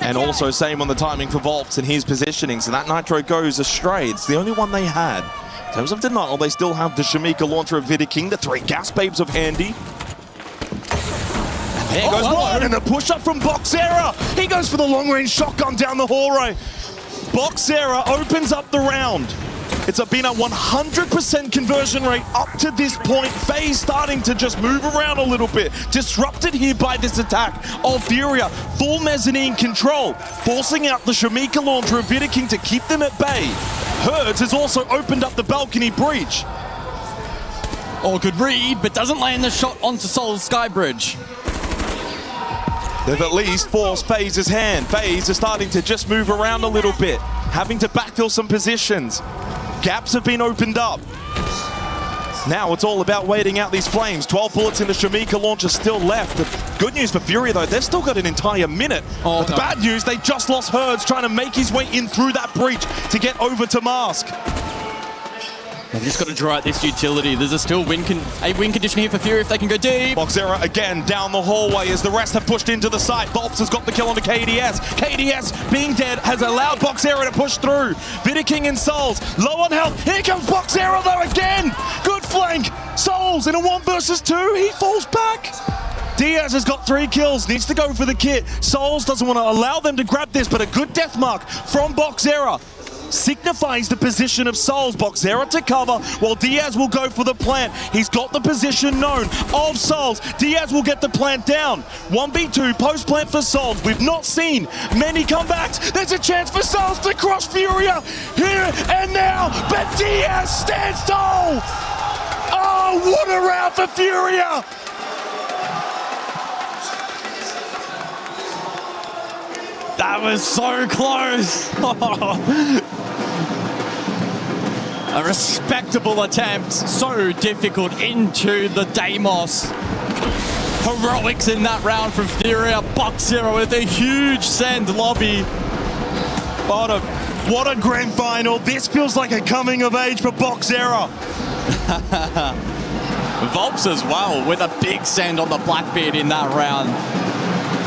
[SPEAKER 5] And also same on the timing for Volks and his positioning. So that Nitro goes astray. It's the only one they had. In terms of denial, they still have the Shamika launcher of Vidaking, the 3 gas babes of Handy. And there goes one, and the push up from Box Error. He goes for the long range shotgun down the hallway. Box Error opens up the round.
[SPEAKER 6] It's been a 100% conversion rate up to this point. FaZe starting to just move around a little bit. Disrupted here by this attack of Furia. Full mezzanine control, forcing out the Shamika launcher of Vidiking to keep them at bay. Herds has also opened up the balcony breach.
[SPEAKER 9] Oh, good read, but doesn't land the shot onto Soul's Skybridge.
[SPEAKER 6] They've at least forced FaZe's hand. FaZe is starting to just move around a little bit, having to backfill some positions. Gaps have been opened up. Now it's all about waiting out these flames. 12 bullets in the Shamika launcher still left. The good news for Furia, though, they've still got an entire minute. But the bad news, they just lost Herds trying to make his way in through that breach to get over to Mask.
[SPEAKER 9] They've just got to draw out this utility. There's a still win condition here for Fury if they can go deep.
[SPEAKER 6] Boxera again down the hallway as the rest have pushed into the site. Bolps has got the kill on the KDS. KDS being dead has allowed Boxera to push through. Vidiking and Souls low on health. Here comes Boxera though again. Good flank. Souls in a 1 versus 2. He falls back. Diaz has got 3 kills, needs to go for the kit. Souls doesn't want to allow them to grab this, but a good death mark from Boxera signifies the position of Souls. Boxera to cover while Diaz will go for the plant. He's got the position known of Souls. Diaz will get the plant down. 1v2 post plant for Souls. We've not seen many comebacks. There's a chance for Souls to cross Furia here and now, but Diaz stands tall. Oh, what a round for Furia.
[SPEAKER 9] That was so close. A respectable attempt, so difficult into the Deimos. Heroics in that round from Furia. Boxera with a huge send lobby.
[SPEAKER 6] What a grand final. This feels like a coming of age for Boxera.
[SPEAKER 9] Volps as well with a big send on the Blackbeard in that round.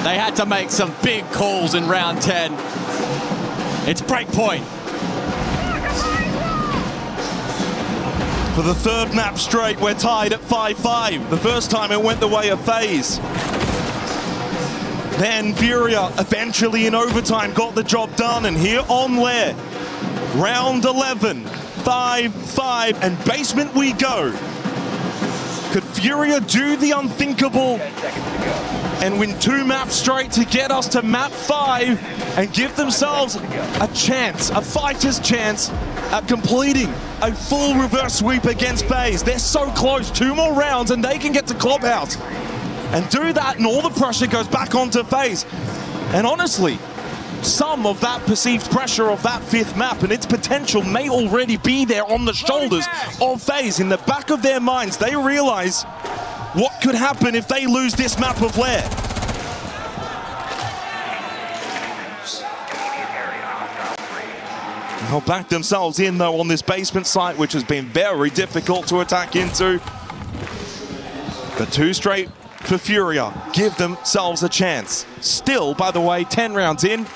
[SPEAKER 9] They had to make some big calls in round 10. It's breakpoint.
[SPEAKER 6] For the 3rd map straight, we're tied at 5-5. The first time it went the way of FaZe. Then Furia eventually in overtime got the job done, and here on Lair, round 11, 5-5, and basement we go. Could Furia do the unthinkable and win 2 maps straight to get us to map 5 and give themselves a chance, a fighter's chance at completing a full reverse sweep against FaZe? They're so close, 2 more rounds and they can get to Clubhouse and do that, and all the pressure goes back onto FaZe. And honestly, some of that perceived pressure of that 5th map and its potential may already be there on the shoulders of FaZe. In the back of their minds, they realize what could happen if they lose this map of Lair. They'll back themselves in though on this basement site, which has been very difficult to attack into. The 2 straight for Furia give themselves a chance. Still, by the way, 10 rounds in,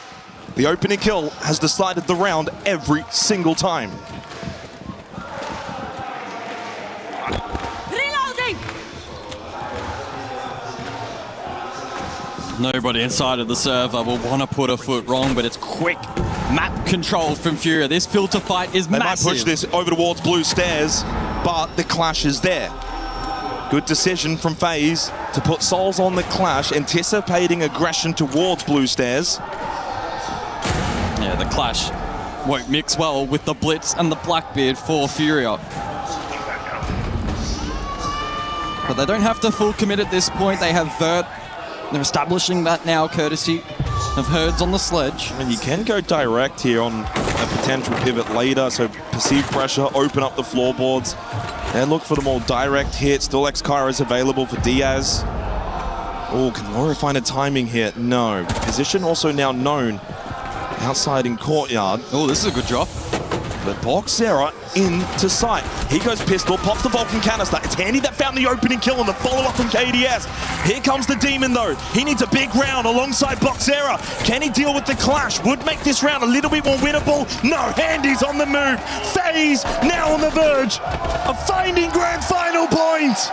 [SPEAKER 6] the opening kill has decided the round every single time.
[SPEAKER 18] Reloading!
[SPEAKER 9] Nobody inside of the server will want to put a foot wrong, but it's quick map control from Furia. This filter fight is massive.
[SPEAKER 6] They might push this over towards blue stairs, but the clash is there. Good decision from FaZe to put Souls on the clash, anticipating aggression towards blue stairs.
[SPEAKER 9] Yeah, the clash won't mix well with the Blitz and the Blackbeard for Furia. But they don't have to full commit at this point. They have Vert. They're establishing that now, courtesy of Herds on the sledge.
[SPEAKER 6] And you can go direct here on a potential pivot later, so perceived pressure, open up the floorboards, and look for the more direct hit. Still X-Kyra is available for Diaz. Oh, can Laura find a timing here? No. Position also now known outside in courtyard.
[SPEAKER 9] Oh, this is a good drop.
[SPEAKER 6] But Boxera into sight. He goes pistol, pops the Vulcan canister. It's Handy that found the opening kill on the follow-up from KDS. Here comes the Demon though. He needs a big round alongside Boxera. Can he deal with the clash? Would make this round a little bit more winnable. No, Handy's on the move. FaZe now on the verge of finding grand final points.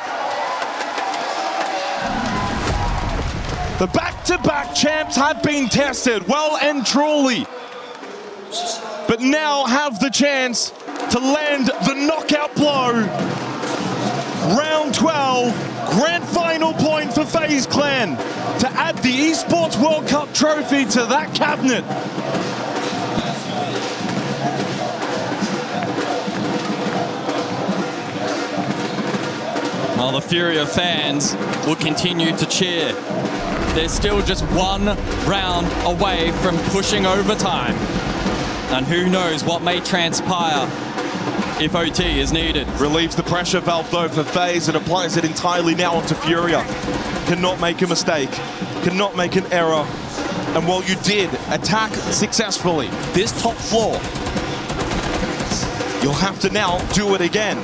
[SPEAKER 6] The back-to-back champs have been tested well and truly, but now have the chance to land the knockout blow. Round 12, grand final point for FaZe Clan to add the Esports World Cup trophy to that cabinet.
[SPEAKER 9] Well, the Furia fans will continue to cheer. They're still just one round away from pushing overtime. And who knows what may transpire if OT is needed.
[SPEAKER 6] Relieves the pressure valve though for FaZe and applies it entirely now onto Furia. Cannot make a mistake, cannot make an error. And while you did attack successfully this top floor, you'll have to now do it again.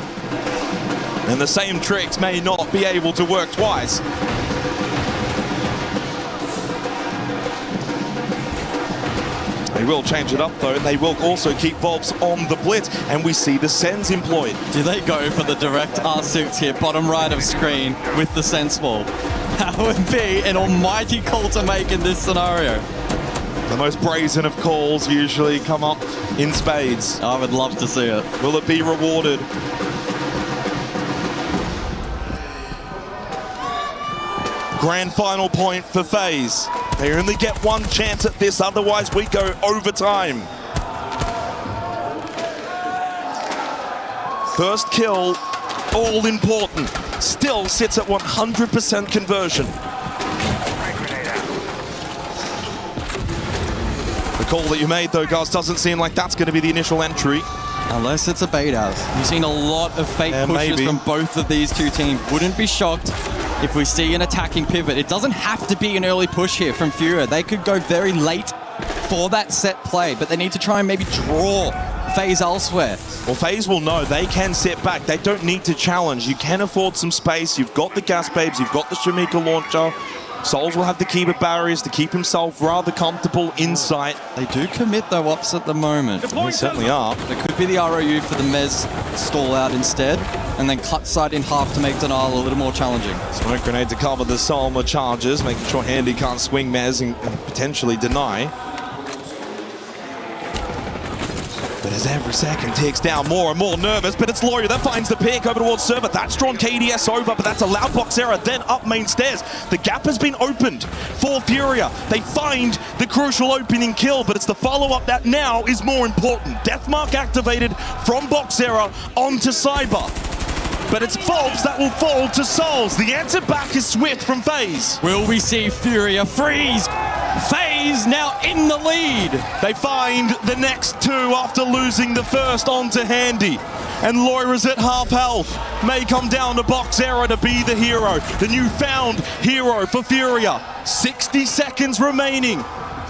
[SPEAKER 6] And the same tricks may not be able to work twice. They will change it up though, and they will also keep Bobs on the blitz, and we see the Sens employed.
[SPEAKER 9] Do they go for the direct R6 here, bottom right of screen, with the Sense ball? That would be an almighty call to make in this scenario.
[SPEAKER 6] The most brazen of calls usually come up in spades.
[SPEAKER 9] I would love to see it.
[SPEAKER 6] Will it be rewarded? Grand final point for FaZe. They only get one chance at this, otherwise we go overtime. First kill, all important. Still sits at 100% conversion. The call that you made though, guys, doesn't seem like that's going to be the initial entry.
[SPEAKER 9] Unless it's a bait out. We've seen a lot of fake pushes from both of these two teams. Wouldn't be shocked if we see an attacking pivot. It doesn't have to be an early push here from Furia. They could go very late for that set play, but they need to try and maybe draw FaZe elsewhere.
[SPEAKER 6] Well, FaZe will know they can sit back. They don't need to challenge. You can afford some space. You've got the gas babes. You've got the Shamika launcher. Souls will have the keeper barriers to keep himself rather comfortable in sight.
[SPEAKER 9] They do commit though ups at the moment.
[SPEAKER 6] They certainly are.
[SPEAKER 9] There could be the ROU for the Mez stall out instead, and then cut side in half to make Denial a little more challenging.
[SPEAKER 6] Smoke grenade to cover the Solma charges, making sure Handy can't swing Mez and potentially deny. But as every second ticks down, more and more nervous, but it's Lawyer that finds the pick over towards Server. That's drawn KDS over, but that's a loud box error. Then up main stairs. The gap has been opened for Furia. They find the crucial opening kill, but it's the follow-up that now is more important. Deathmark activated from box error onto Cyber. But it's Fulbs that will fall to Souls. The answer back is swift from FaZe.
[SPEAKER 9] Will we see Furia freeze? FaZe now in the lead.
[SPEAKER 6] They find the next two after losing the first onto Handy. And Loira's at half health. May come down to box error to be the hero. The newfound hero for Furia. 60 seconds remaining.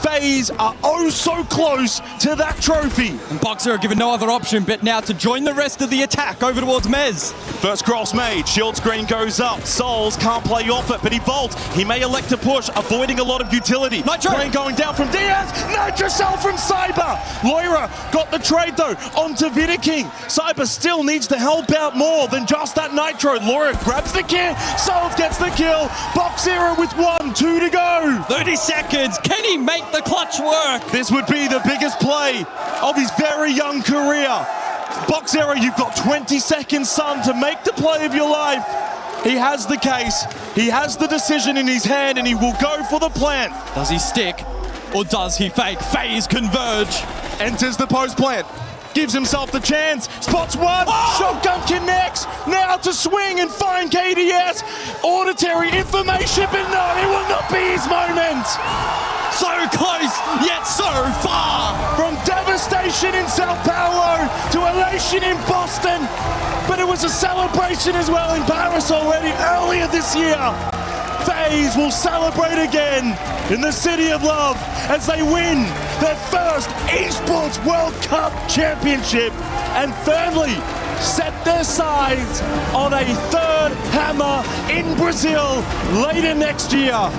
[SPEAKER 6] FaZe are oh so close to that trophy.
[SPEAKER 9] And Boxer are given no other option but now to join the rest of the attack over towards Mez.
[SPEAKER 6] First cross made, shield screen goes up. Souls can't play off it, but he vaults. He may elect to push, avoiding a lot of utility.
[SPEAKER 9] Nitro!
[SPEAKER 6] Brain going down from Diaz. Nitro cell from Cyber. Loira got the trade though onto Vidaking. Cyber still needs to help out more than just that Nitro. Loira grabs the kill. Souls gets the kill. Box Zero with 1, 2 to go.
[SPEAKER 9] 30 seconds. Can he make the clutch work?
[SPEAKER 6] This would be the biggest play of his very young career. Box Zero, you've got 20 seconds, son, to make the play of your life. He has the case, he has the decision in his hand, and he will go for the plant.
[SPEAKER 9] Does he stick or does he fake? FaZe converge.
[SPEAKER 6] Enters the post plant. Gives himself the chance, spots one, shotgun connects, now to swing and find KDS. Auditory information, but no, it will not be his moment.
[SPEAKER 9] So close, yet so far.
[SPEAKER 6] From devastation in Sao Paulo to elation in Boston, but it was a celebration as well in Paris already earlier this year. FaZe will celebrate again in the City of Love as they win their first Esports World Cup Championship and firmly set their sights on a third hammer in Brazil later next year.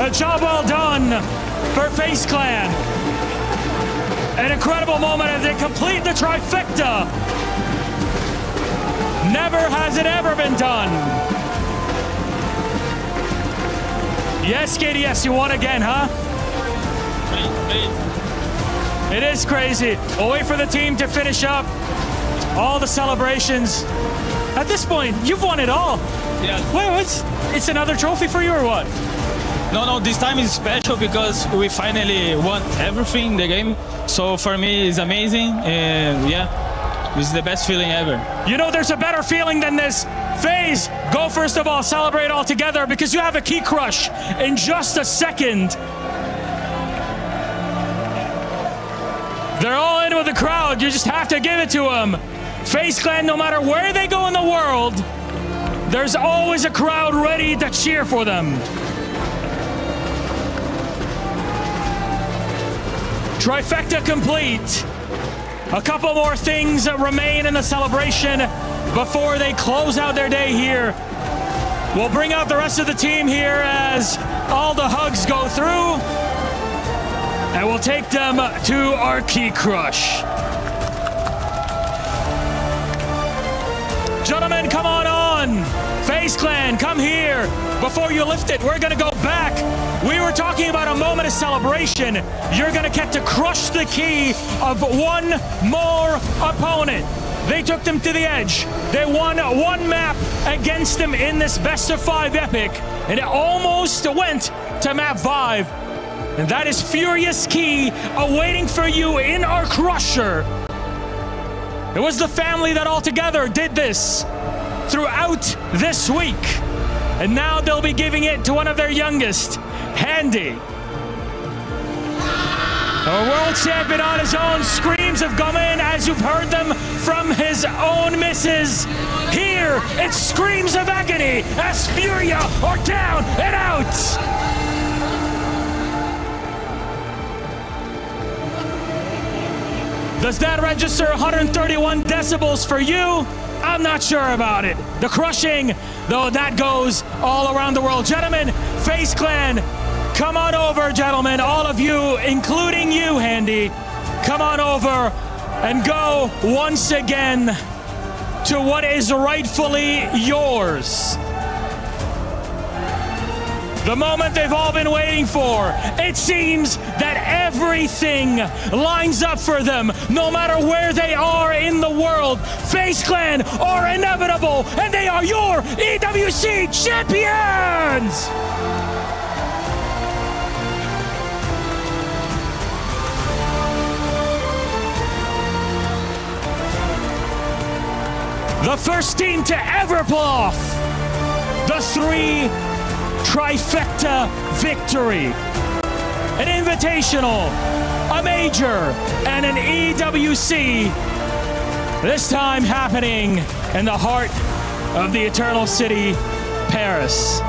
[SPEAKER 21] A job well done for FaZe Clan. An incredible moment as they complete the trifecta Never has it ever been done. Yes, KDS, you won again, huh? It is crazy. We'll wait for the team to finish up all the celebrations. At this point, you've won it all.
[SPEAKER 8] Yeah.
[SPEAKER 21] Well, it's another trophy for you or what?
[SPEAKER 8] No, this time is special because we finally won everything in the game. So for me, it's amazing. And yeah, this is the best feeling ever.
[SPEAKER 21] You know, there's a better feeling than this. FaZe, go first of all, celebrate all together because you have a key crush in just a second. They're all in with the crowd. You just have to give it to them. FaZe Clan, no matter where they go in the world, there's always a crowd ready to cheer for them. Trifecta complete. A couple more things that remain in the celebration before they close out their day here. We'll bring out the rest of the team here as all the hugs go through. And we'll take them to our key crush. Gentlemen, come on. FaZe Clan, come here. Before you lift it, we're gonna go back. We were talking about a moment of celebration. You're gonna get to crush the key of one more opponent. They took them to the edge. They won one map against them in this best of 5 epic, and it almost went to map 5. And that is Furious Key awaiting for you in our crusher. It was the family that all together did this throughout this week. And now they'll be giving it to one of their youngest, Handy. Our world champion on his own. Screams have come in as you've heard them from his own missus. Here, it's screams of agony as Furia are down and out. Does that register 131 decibels for you? I'm not sure about it. The crushing, though, that goes all around the world. Gentlemen, FaZe Clan, come on over, gentlemen. All of you, including you, Handy, come on over and go once again to what is rightfully yours. The moment they've all been waiting for. It seems that everything lines up for them, no matter where they are in the world. FaZe Clan are inevitable, and they are your EWC champions! The first team to ever pull off the 3 trifecta victory. An invitational, a major, and an EWC. This time happening in the heart of the Eternal City, Paris.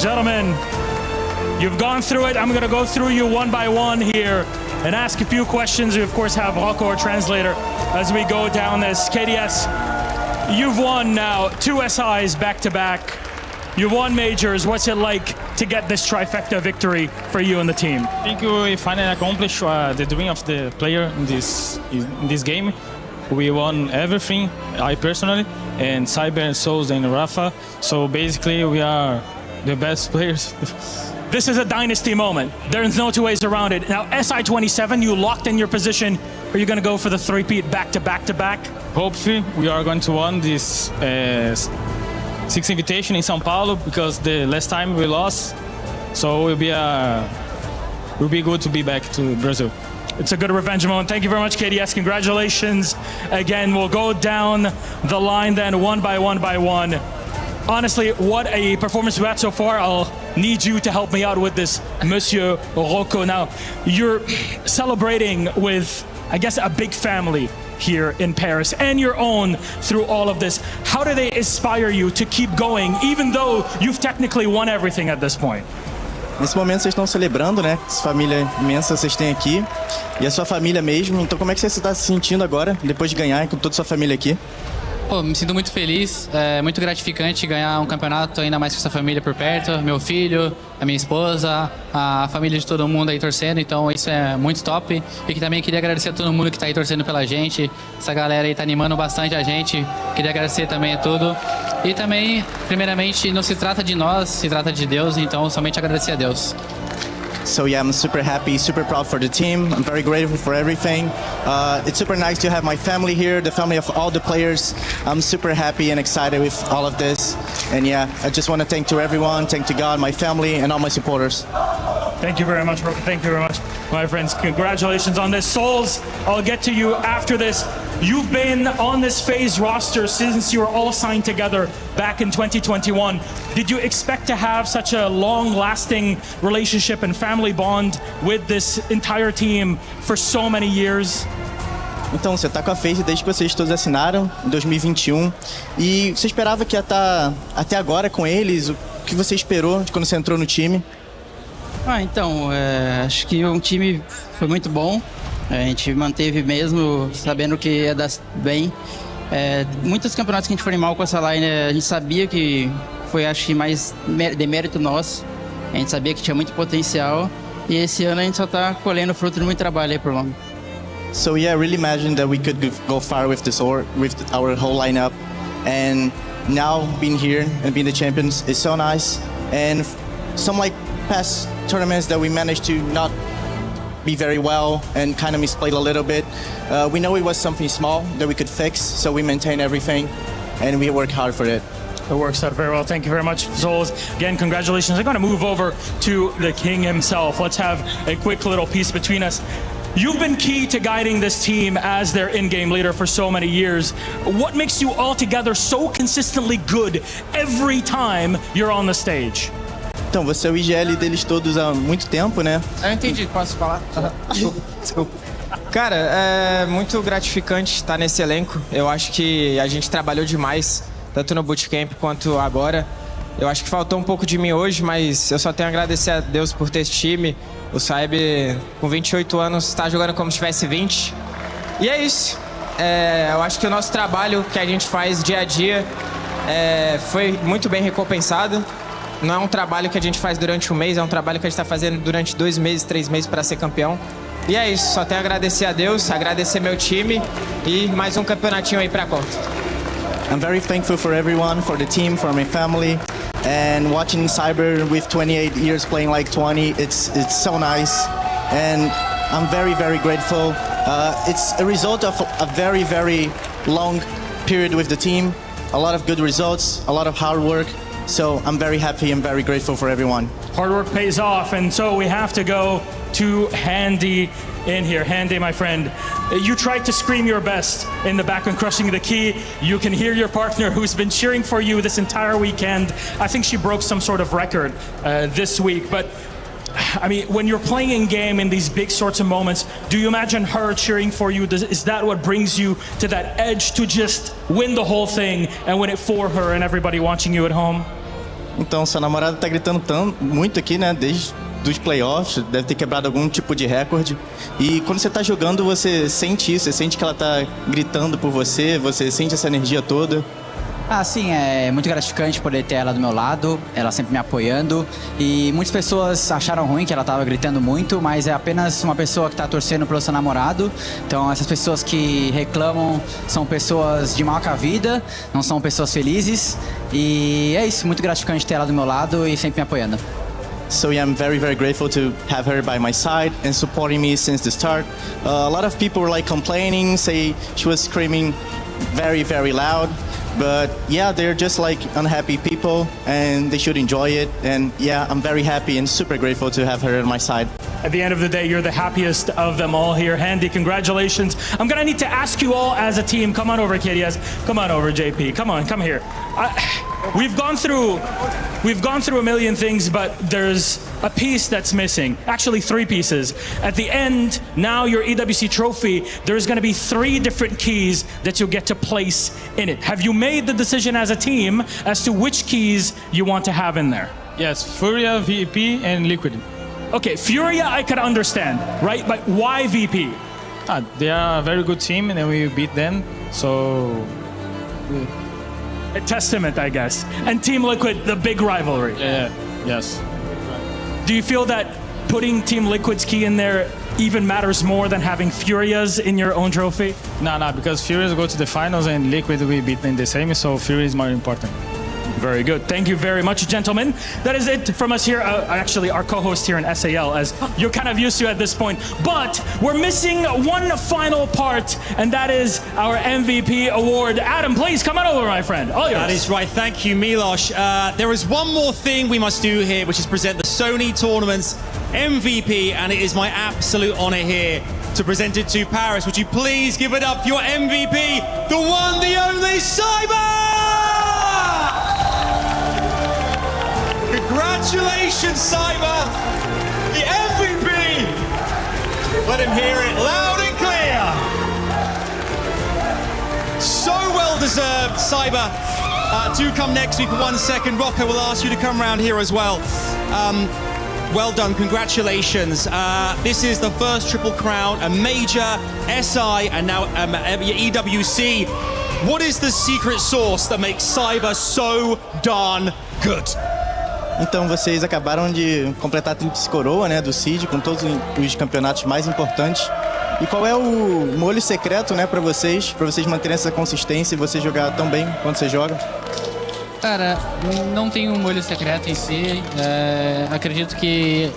[SPEAKER 21] Gentlemen, you've gone through it. I'm going to go through you one by one here and ask a few questions. We, of course, have Rocco, our translator, as we go down this. KDS, you've won now 2 SIs back-to-back. You've won majors. What's it like to get this trifecta victory for you and the team?
[SPEAKER 8] I think we finally accomplished the dream of the player in this game. We won everything, I personally, and Cyber, Souls, and Rafa. So basically, we are the best players.
[SPEAKER 21] This is a dynasty moment. There's no 2 ways around it. Now, SI27, you locked in your position. Are you going to go for the 3-peat back-to-back-to-back?
[SPEAKER 8] Hopefully, we are going to win this 6th invitation in São Paulo because the last time we lost. So it will be good to be back to Brazil.
[SPEAKER 21] It's a good revenge moment. Thank you very much, KDS. Congratulations. Again, we'll go down the line then one by one. Honestly, what a performance we had so far. I'll need you to help me out with this, Monsieur Rocco. Now, you're celebrating with I guess, a big family here in Paris and your own through all of this. How do they inspire you to keep going, even though you've technically won everything at this point?
[SPEAKER 14] Nesse momento vocês estão celebrando, né? Essa família imensa vocês têm aqui. E a sua família mesmo. Então como é que você está se sentindo agora, depois de ganhar com toda a sua família aqui?
[SPEAKER 7] Pô, me sinto muito feliz, é muito gratificante ganhar um campeonato, ainda mais com essa família por perto, meu filho, a minha esposa, a família de todo mundo aí torcendo, então isso é muito top. E que também queria agradecer a todo mundo que tá aí torcendo pela gente, essa galera aí tá animando bastante a gente, queria agradecer também a tudo. E também, primeiramente, não se trata de nós, se trata de Deus, então somente agradecer a Deus.
[SPEAKER 14] So yeah, I'm super happy, super proud for the team. I'm very grateful for everything. It's super nice to have my family here, the family of all the players. I'm super happy and excited with all of this. And yeah, I just want to thank to everyone, thank to God, my family, and all my supporters.
[SPEAKER 21] Thank you very much, Robert. Thank you very much, my friends. Congratulations on this. Souls, I'll get to you after this. You've been on this FaZe roster since you were all signed together back in 2021. Did you expect to have such a long-lasting relationship and family bond with this entire team for so many years?
[SPEAKER 14] Então, você está com a FaZe desde que vocês todos assinaram, em 2021. E você esperava que ia estar até agora com eles? O que você esperou de quando você entrou no time?
[SPEAKER 20] Então, acho que o time foi muito bom. A gente manteve mesmo, sabendo que ia dar bem. Muitos campeonatos que a gente foi mal com essa line, a gente sabia que foi, acho que, mais demérito nosso. A gente sabia que tinha muito potencial. E esse ano a gente só está colhendo fruto de muito trabalho aí por lá.
[SPEAKER 14] So yeah, I really imagined that we could go far with our whole lineup. And now being here and being the champions is so nice. And some past tournaments that we managed to not be very well and kind of misplayed a little bit. We know it was something small that we could fix, so we maintain everything and we work hard for it.
[SPEAKER 21] It works out very well. Thank you very much, Souls. Again, congratulations. I'm going to move over to the king himself. Let's have a quick little piece between us. You've been key to guiding this team as their in-game leader for so many years. What makes you all together so consistently good every time you're on the stage?
[SPEAKER 14] Então, você é o IGL deles todos há muito tempo, né?
[SPEAKER 22] Eu entendi, posso falar? Desculpa. Cara, é muito gratificante estar nesse elenco. Eu acho que a gente trabalhou demais, tanto no bootcamp quanto agora. Eu acho que faltou um pouco de mim hoje, mas eu só tenho a agradecer a Deus por ter esse time. O Saib, com 28 anos, está jogando como se tivesse 20. E é isso. Eu acho que o nosso trabalho que a gente faz dia a dia foi muito bem recompensado. Não é um trabalho que a gente faz durante um mês, é um trabalho que a gente está fazendo durante 2 meses, 3 meses para ser campeão. E é isso, só tenho a agradecer a Deus, agradecer meu time e mais um campeonatinho aí pra conta.
[SPEAKER 14] I'm very thankful for everyone, for the team, for my family. And watching Cyber with 28 years playing like 20, it's so nice. And I'm very, very grateful. It's a result of a very, very long period with the team. A lot of good results, a lot of hard work. So I'm very happy and very grateful for everyone.
[SPEAKER 21] Hard work pays off, and so we have to go to Handy in here. Handy, my friend, you tried to scream your best in the back when crushing the key. You can hear your partner who's been cheering for you this entire weekend. I think she broke some sort of record this week, but I mean, when you're playing in game in these big sorts of moments, do you imagine her cheering for you? Is that what brings you to that edge to just win the whole thing and win it for her and everybody watching you at home?
[SPEAKER 14] Então, sua namorada tá gritando muito aqui, né? Desde os playoffs, deve ter quebrado algum tipo de recorde. E quando você tá jogando, você sente isso, você sente que ela tá gritando por você, você sente essa energia toda.
[SPEAKER 20] Sim, é muito gratificante poder ter ela do meu lado, ela sempre me apoiando. E muitas pessoas acharam ruim que ela tava gritando muito, mas é apenas uma pessoa que tá torcendo pelo seu namorado. Então essas pessoas que reclamam são pessoas de mal com a vida, não são pessoas felizes. E é isso, muito gratificante ter ela do meu lado e sempre me apoiando.
[SPEAKER 14] So yeah, I'm very, very grateful to have her by my side and supporting me since the start. A lot of people were complaining, say she was screaming very, very loud. But yeah, they're just unhappy people and they should enjoy it. And yeah, I'm very happy and super grateful to have her on my side.
[SPEAKER 21] At the end of the day, you're the happiest of them all here. Handy, congratulations. I'm gonna need to ask you all as a team, come on over, kiddies. Come on over, JP. Come on, come here. we've gone through a million things, but there's a piece that's missing. Actually, 3 pieces. At the end, now your EWC trophy, there's going to be 3 different keys that you'll get to place in it. Have you made the decision as a team as to which keys you want to have in there?
[SPEAKER 8] Yes, Furia, VP, and Liquid.
[SPEAKER 21] Okay, Furia I could understand, right? But why VP?
[SPEAKER 8] They are a very good team, and then we beat them, so...
[SPEAKER 21] A testament, I guess. And Team Liquid, the big rivalry.
[SPEAKER 8] Yeah, yes.
[SPEAKER 21] Do you feel that putting Team Liquid's key in there even matters more than having Furia's in your own trophy?
[SPEAKER 8] No, because Furious go to the finals and Liquid we beat in the semi, so Fury is more important.
[SPEAKER 21] Very good. Thank you very much, gentlemen. That is it from us here. Actually, our co-host here in SAL, as you're kind of used to at this point. But we're missing one final part, and that is our MVP award. Adam, please come on over, my friend. All yours.
[SPEAKER 4] That is right. Thank you, Milos. There is one more thing we must do here, which is present the Sony Tournament's MVP, and it is my absolute honor here to present it to Paris. Would you please give it up for your MVP, the one, the only Cyber! Congratulations, Cyber! The MVP! Let him hear it loud and clear! So well deserved, Cyber. Do come next week for 1 second. Rocco will ask you to come around here as well. Well done, congratulations. This is the first Triple Crown, a major SI, and now EWC. What is the secret sauce that makes Cyber so darn good?
[SPEAKER 14] Então vocês acabaram de completar a tríplice coroa, né, do CID, com todos os campeonatos mais importantes. E qual é o molho secreto, né, para vocês manterem essa consistência e você jogar tão bem quanto você joga?
[SPEAKER 7] Cara, não tem um molho secreto em si. Acredito que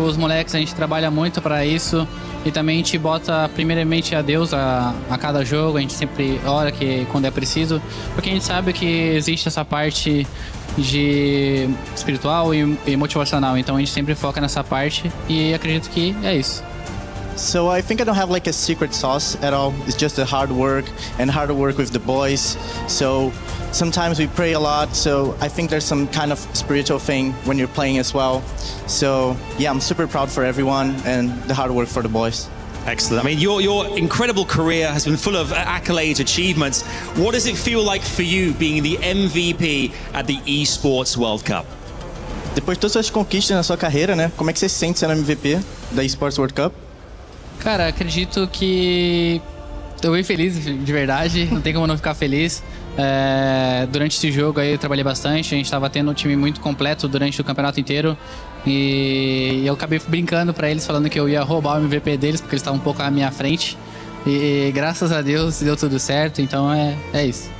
[SPEAKER 7] os moleques, a gente trabalha muito para isso. E também a gente bota primeiramente a Deus a cada jogo. A gente sempre ora quando é preciso. Porque a gente sabe que existe essa parte de espiritual e motivacional. Então a gente sempre foca nessa parte. E acredito que é isso.
[SPEAKER 14] So I think I don't have like a secret sauce at all. It's just a hard work with the boys. So sometimes we pray a lot. So I think there's some kind of spiritual thing when you're playing as well. So yeah, I'm super proud for everyone and the hard work for the boys.
[SPEAKER 4] Excellent. I mean, your incredible career has been full of accolades, achievements. What does it feel like for you being the MVP at the Esports World Cup?
[SPEAKER 14] Depois de todas as conquistas na sua carreira, né? Como é que você se sente sendo MVP da Esports World Cup?
[SPEAKER 7] Cara, acredito que tô bem feliz, de verdade. Não tem como não ficar feliz. Durante esse jogo aí eu trabalhei bastante. A gente tava tendo um time muito completo durante o campeonato inteiro. E eu acabei brincando pra eles, falando que eu ia roubar o MVP deles, porque eles estavam um pouco à minha frente. E graças a Deus deu tudo certo, então é isso.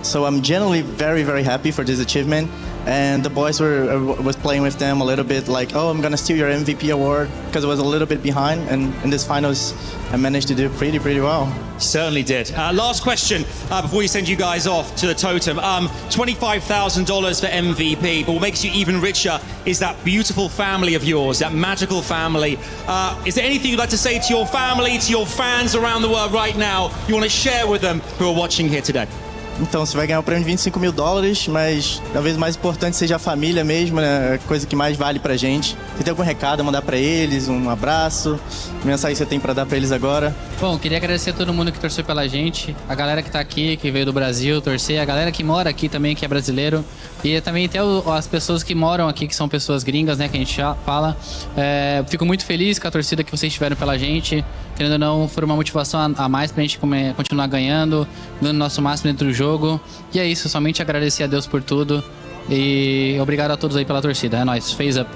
[SPEAKER 14] So I'm genuinely very, very happy for this achievement. And the boys was playing with them a little bit like, oh, I'm gonna steal your MVP award, because I was a little bit behind, and in this finals I managed to do pretty well.
[SPEAKER 4] Certainly did. Last question before we send you guys off to the totem. $25,000 for MVP, but what makes you even richer is that beautiful family of yours, that magical family. Is there anything you'd like to say to your family, to your fans around the world right now, you want to share with them who are watching here today?
[SPEAKER 14] Então você vai ganhar um prêmio de $25 mil, mas talvez o mais importante seja a família mesmo, né? A coisa que mais vale pra gente. Você tem algum recado a mandar pra eles, um abraço, mensagem que você tem pra dar pra eles agora?
[SPEAKER 7] Bom, queria agradecer a todo mundo que torceu pela gente, a galera que tá aqui, que veio do Brasil torcer, a galera que mora aqui também, que é brasileiro, e também até as pessoas que moram aqui, que são pessoas gringas, né, que a gente fala. Fico muito feliz com a torcida que vocês tiveram pela gente. Querendo ou não, foi uma motivação a mais pra gente continuar ganhando, dando o nosso máximo dentro do jogo. E é isso, somente agradecer a Deus por tudo. E obrigado a todos aí pela torcida. É nóis, face up.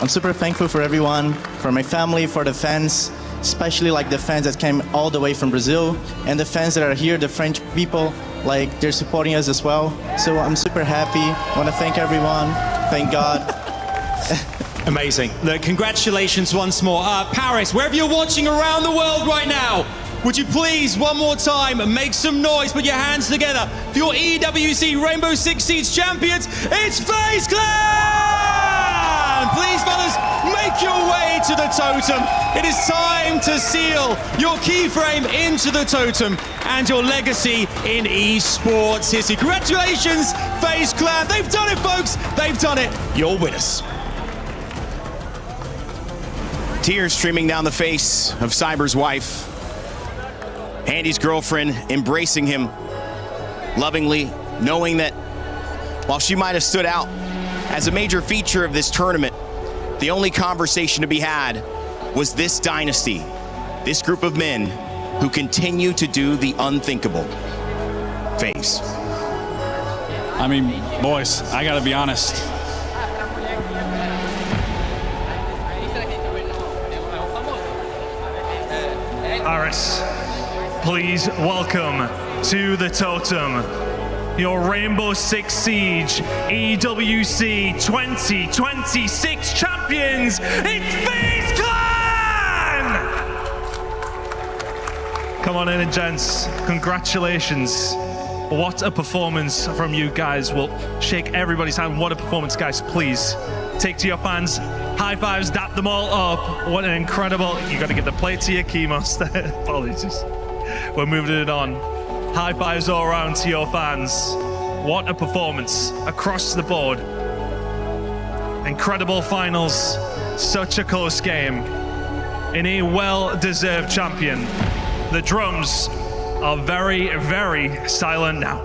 [SPEAKER 14] I'm super thankful for everyone, for my family, for the fans, especially like the fans that came all the way from Brazil, and the fans that are here, the French people, like they're supporting us as well. So I'm super happy. I want to thank everyone. Thank God.
[SPEAKER 4] Amazing. Look, congratulations once more. Paris, wherever you're watching around the world right now, would you please, one more time, make some noise, put your hands together for your EWC Rainbow Six Siege champions, it's FaZe Clan! Please, fellas, make your way into the totem. It is time to seal your keyframe into the totem and your legacy in esports history. Congratulations, FaZe Clan. They've done it, folks. They've done it. You're winners.
[SPEAKER 15] Tears streaming down the face of Cyber's wife. Andy's girlfriend embracing him lovingly, knowing that while she might have stood out as a major feature of this tournament, the only conversation to be had was this dynasty, this group of men who continue to do the unthinkable. FaZe.
[SPEAKER 10] I mean, boys, I gotta be honest.
[SPEAKER 21] Aris, please welcome to the totem your Rainbow Six Siege EWC 2026 champions. It's FaZe Clan! Come on in, gents. Congratulations. What a performance from you guys. We'll shake everybody's hand. What a performance, guys. Please take to your fans. High fives, dap them all up. What an incredible... You got to get the plate to your chemos. Apologies. We're moving it on. High fives all around to your fans. What a performance across the board. Incredible finals. Such a close game. In a well-deserved champion. The drums are very, very silent now.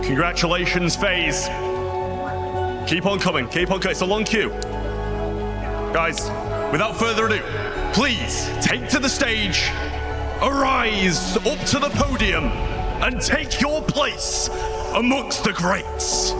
[SPEAKER 16] Congratulations, FaZe. Keep on coming, keep on coming. It's a long queue. Guys, without further ado, please take to the stage, arise up to the podium, and take your place amongst the greats.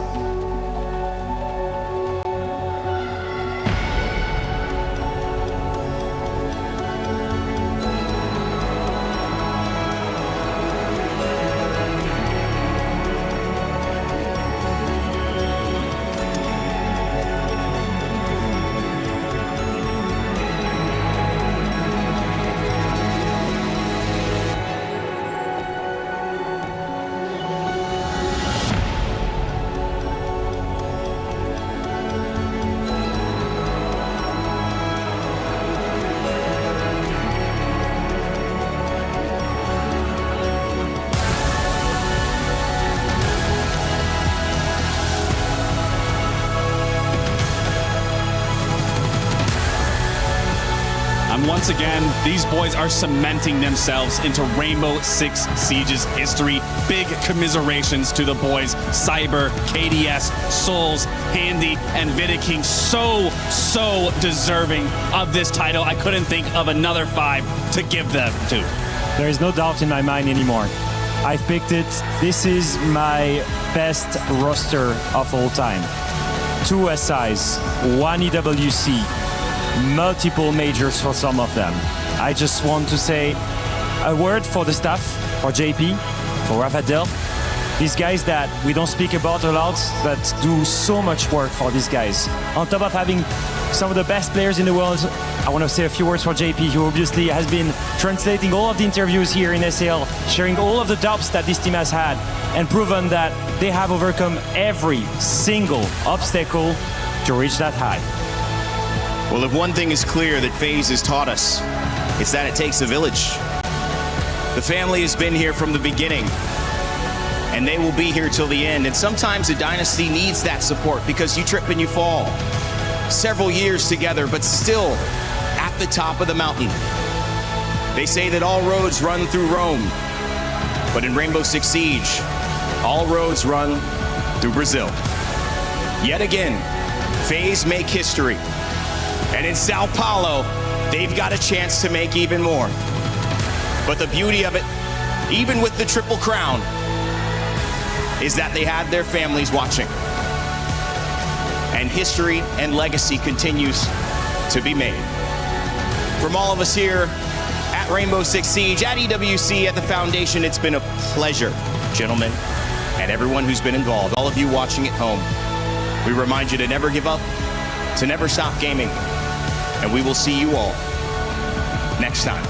[SPEAKER 10] Once again, these boys are cementing themselves into Rainbow Six Siege's history. Big commiserations to the boys, Cyber, KDS, Souls, Handy, and Vidiking. So deserving of this title. I couldn't think of another 5 to give them to.
[SPEAKER 3] There is no doubt in my mind anymore. I've picked it. This is my best roster of all time. 2 SIs, 1 EWC, multiple majors for some of them. I just want to say a word for the staff, for JP, for Rafadel, these guys that we don't speak about a lot, that do so much work for these guys. On top of having some of the best players in the world, I want to say a few words for JP, who obviously has been translating all of the interviews here in SAL, sharing all of the doubts that this team has had, and proven that they have overcome every single obstacle to reach that high.
[SPEAKER 15] Well, if one thing is clear that FaZe has taught us, it's that it takes a village. The family has been here from the beginning, and they will be here till the end. And sometimes a dynasty needs that support because you trip and you fall. Several years together, but still at the top of the mountain. They say that all roads run through Rome, but in Rainbow Six Siege, all roads run through Brazil. Yet again, FaZe make history. And in Sao Paulo, they've got a chance to make even more. But the beauty of it, even with the Triple Crown, is that they had their families watching. And history and legacy continues to be made. From all of us here at Rainbow Six Siege, at EWC, at the Foundation, it's been a pleasure, gentlemen, and everyone who's been involved, all of you watching at home. We remind you to never give up, to never stop gaming. And we will see you all next time.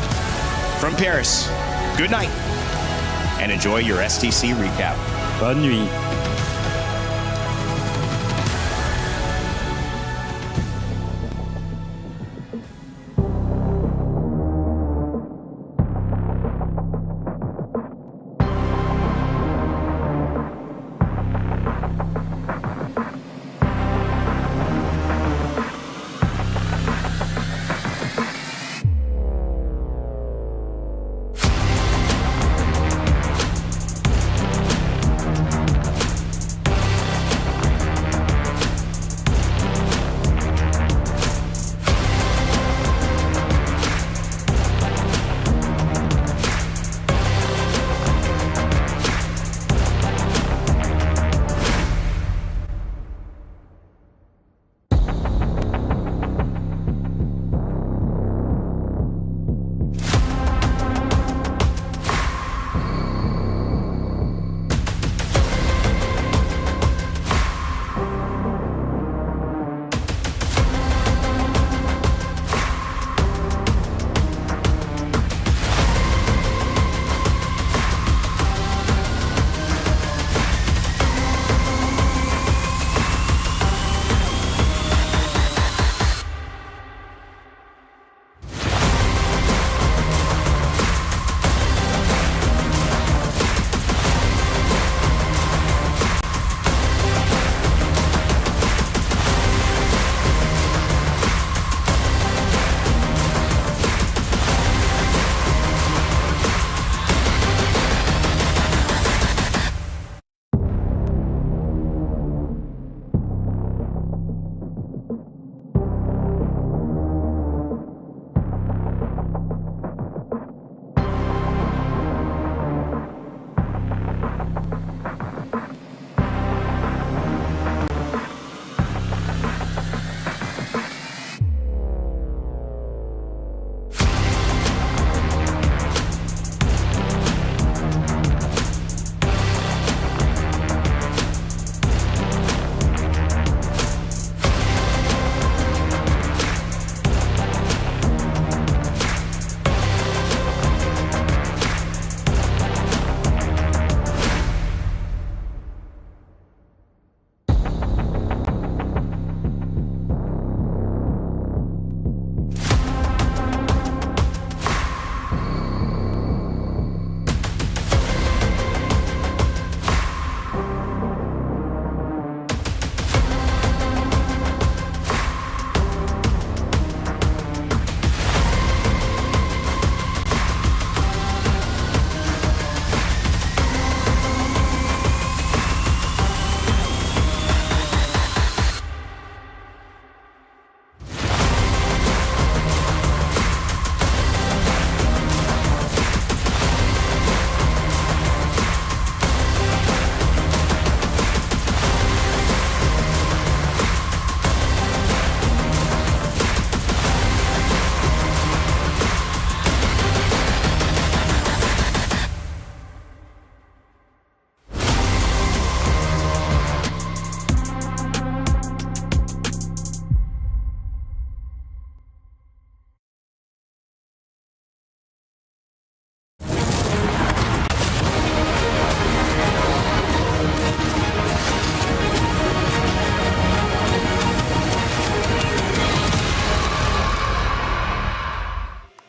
[SPEAKER 15] From Paris, good night, and enjoy your STC recap.
[SPEAKER 3] Bonne nuit.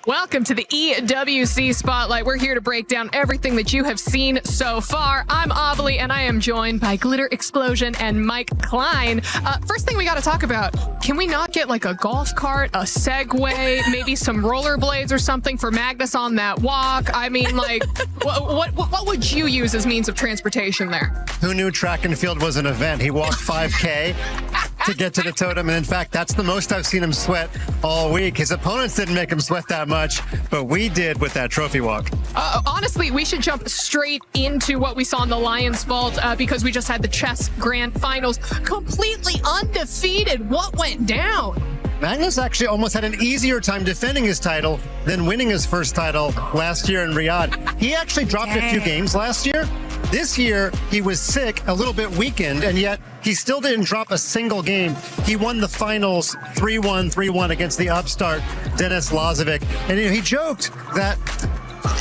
[SPEAKER 17] Welcome to the EWC Spotlight. We're here to break down everything that you have seen so far. I'm Aubely, and I am joined by Glitter Explosion and Mike Klein. First thing we got to talk about, can we not get like a golf cart, a Segway, maybe some rollerblades or something for Magnus on that walk? I mean, like, what would you use as means of transportation there?
[SPEAKER 19] Who knew track and field was an event? He walked 5K to get to the totem, and in fact, that's the most I've seen him sweat all week. His opponents didn't make him sweat that much, but we did with that trophy walk.
[SPEAKER 17] Honestly, we should jump straight into what we saw in the Lions Vault because we just had the chess grand finals. Completely undefeated. What went down?
[SPEAKER 19] Magnus actually almost had an easier time defending his title than winning his first title last year in Riyadh. He actually dropped a few games last year. This year, he was sick, a little bit weakened, and yet he still didn't drop a single game. He won the finals 3-1, 3-1 against the upstart Denis Lazovic. And he joked that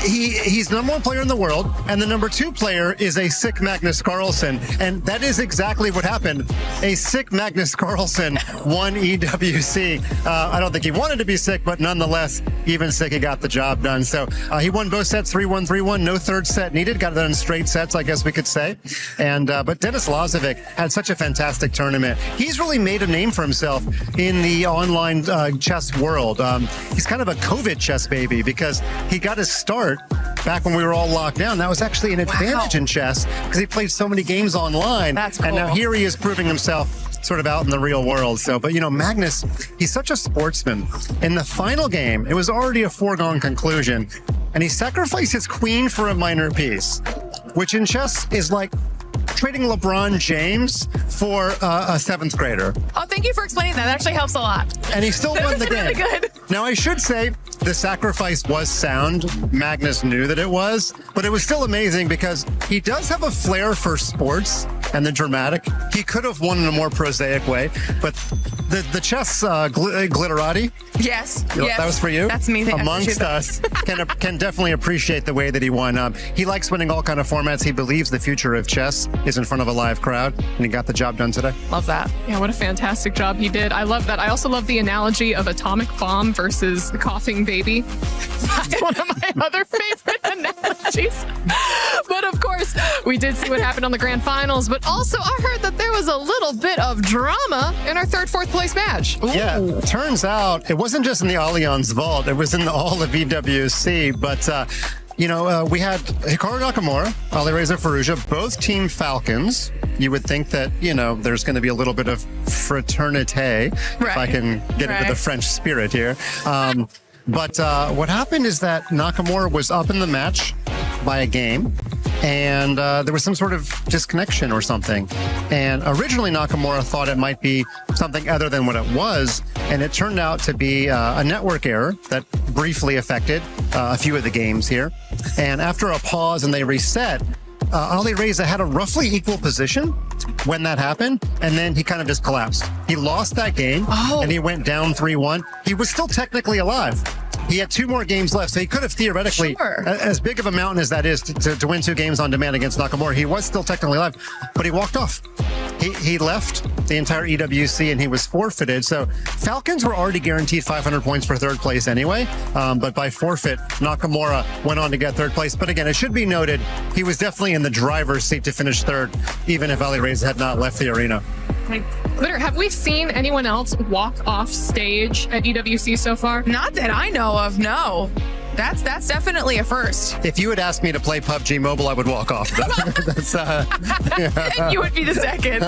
[SPEAKER 19] he's the #1 player in the world, and the #2 player is a sick Magnus Carlsen. And that is exactly what happened. A sick Magnus Carlsen won EWC. I don't think he wanted to be sick, but nonetheless, even sick, he got the job done. So he won both sets 3-1, 3-1. No third set needed. Got it done in straight sets, I guess we could say. And but Denis Lazovic had such a fantastic tournament. He's really made a name for himself in the online chess world. He's kind of a COVID chess baby because he got his start back when we were all locked down. That was actually an advantage in chess because he played so many games online.
[SPEAKER 17] That's cool.
[SPEAKER 19] And now here he is proving himself sort of out in the real world. So, but you know, Magnus, he's such a sportsman. In the final game, it was already a foregone conclusion, and he sacrificed his queen for a minor piece, which in chess is like trading LeBron James for a 7th grader.
[SPEAKER 17] Oh, thank you for explaining that. That actually helps a lot.
[SPEAKER 19] And he still won the game.
[SPEAKER 17] Really good.
[SPEAKER 19] Now, I should say the sacrifice was sound. Magnus knew that it was, but it was still amazing because he does have a flair for sports and the dramatic. He could have won in a more prosaic way, but the chess glitterati.
[SPEAKER 17] Yes.
[SPEAKER 19] That was for you.
[SPEAKER 17] That's me.
[SPEAKER 19] Amongst us, can definitely appreciate the way that he won. He likes winning all kind of formats. He believes the future of chess is in front of a live crowd, and he got the job done today.
[SPEAKER 17] Love that. Yeah, what a fantastic job he did. I love that. I also love the analogy of atomic bomb versus the coughing baby. That's one of my other favorite analogies. But of course, we did see what happened on the grand finals, but also I heard that there was a little bit of drama in our 3rd, 4th place match. Ooh.
[SPEAKER 19] Yeah, turns out it wasn't just in the Allianz Vault, it was in all of EWC, but we had Hikaru Nakamura, Alireza Firouzja, both Team Falcons. You would think that, there's going to be a little bit of fraternité, if I can get into the French spirit here. But what happened is that Nakamura was up in the match by a game, and there was some sort of disconnection or something. And originally Nakamura thought it might be something other than what it was, and it turned out to be a network error that briefly affected a few of the games here. And after a pause and they reset, Alireza had a roughly equal position when that happened, and then he kind of just collapsed. He lost that game, and he went down 3-1. He was still technically alive. He had 2 more games left, so he could have theoretically, as big of a mountain as that is to win 2 games on demand against Nakamura, he was still technically alive, but he walked off. He left the entire EWC and he was forfeited. So Falcons were already guaranteed 500 points for 3rd place anyway, but by forfeit, Nakamura went on to get 3rd place. But again, it should be noted, he was definitely in the driver's seat to finish 3rd, even if Alireza had not left the arena.
[SPEAKER 17] Glitter, have we seen anyone else walk off stage at EWC so far?
[SPEAKER 23] Not that I know of, no. That's definitely a first.
[SPEAKER 19] If you had asked me to play PUBG Mobile, I would walk off. That's,
[SPEAKER 23] And you would be the second.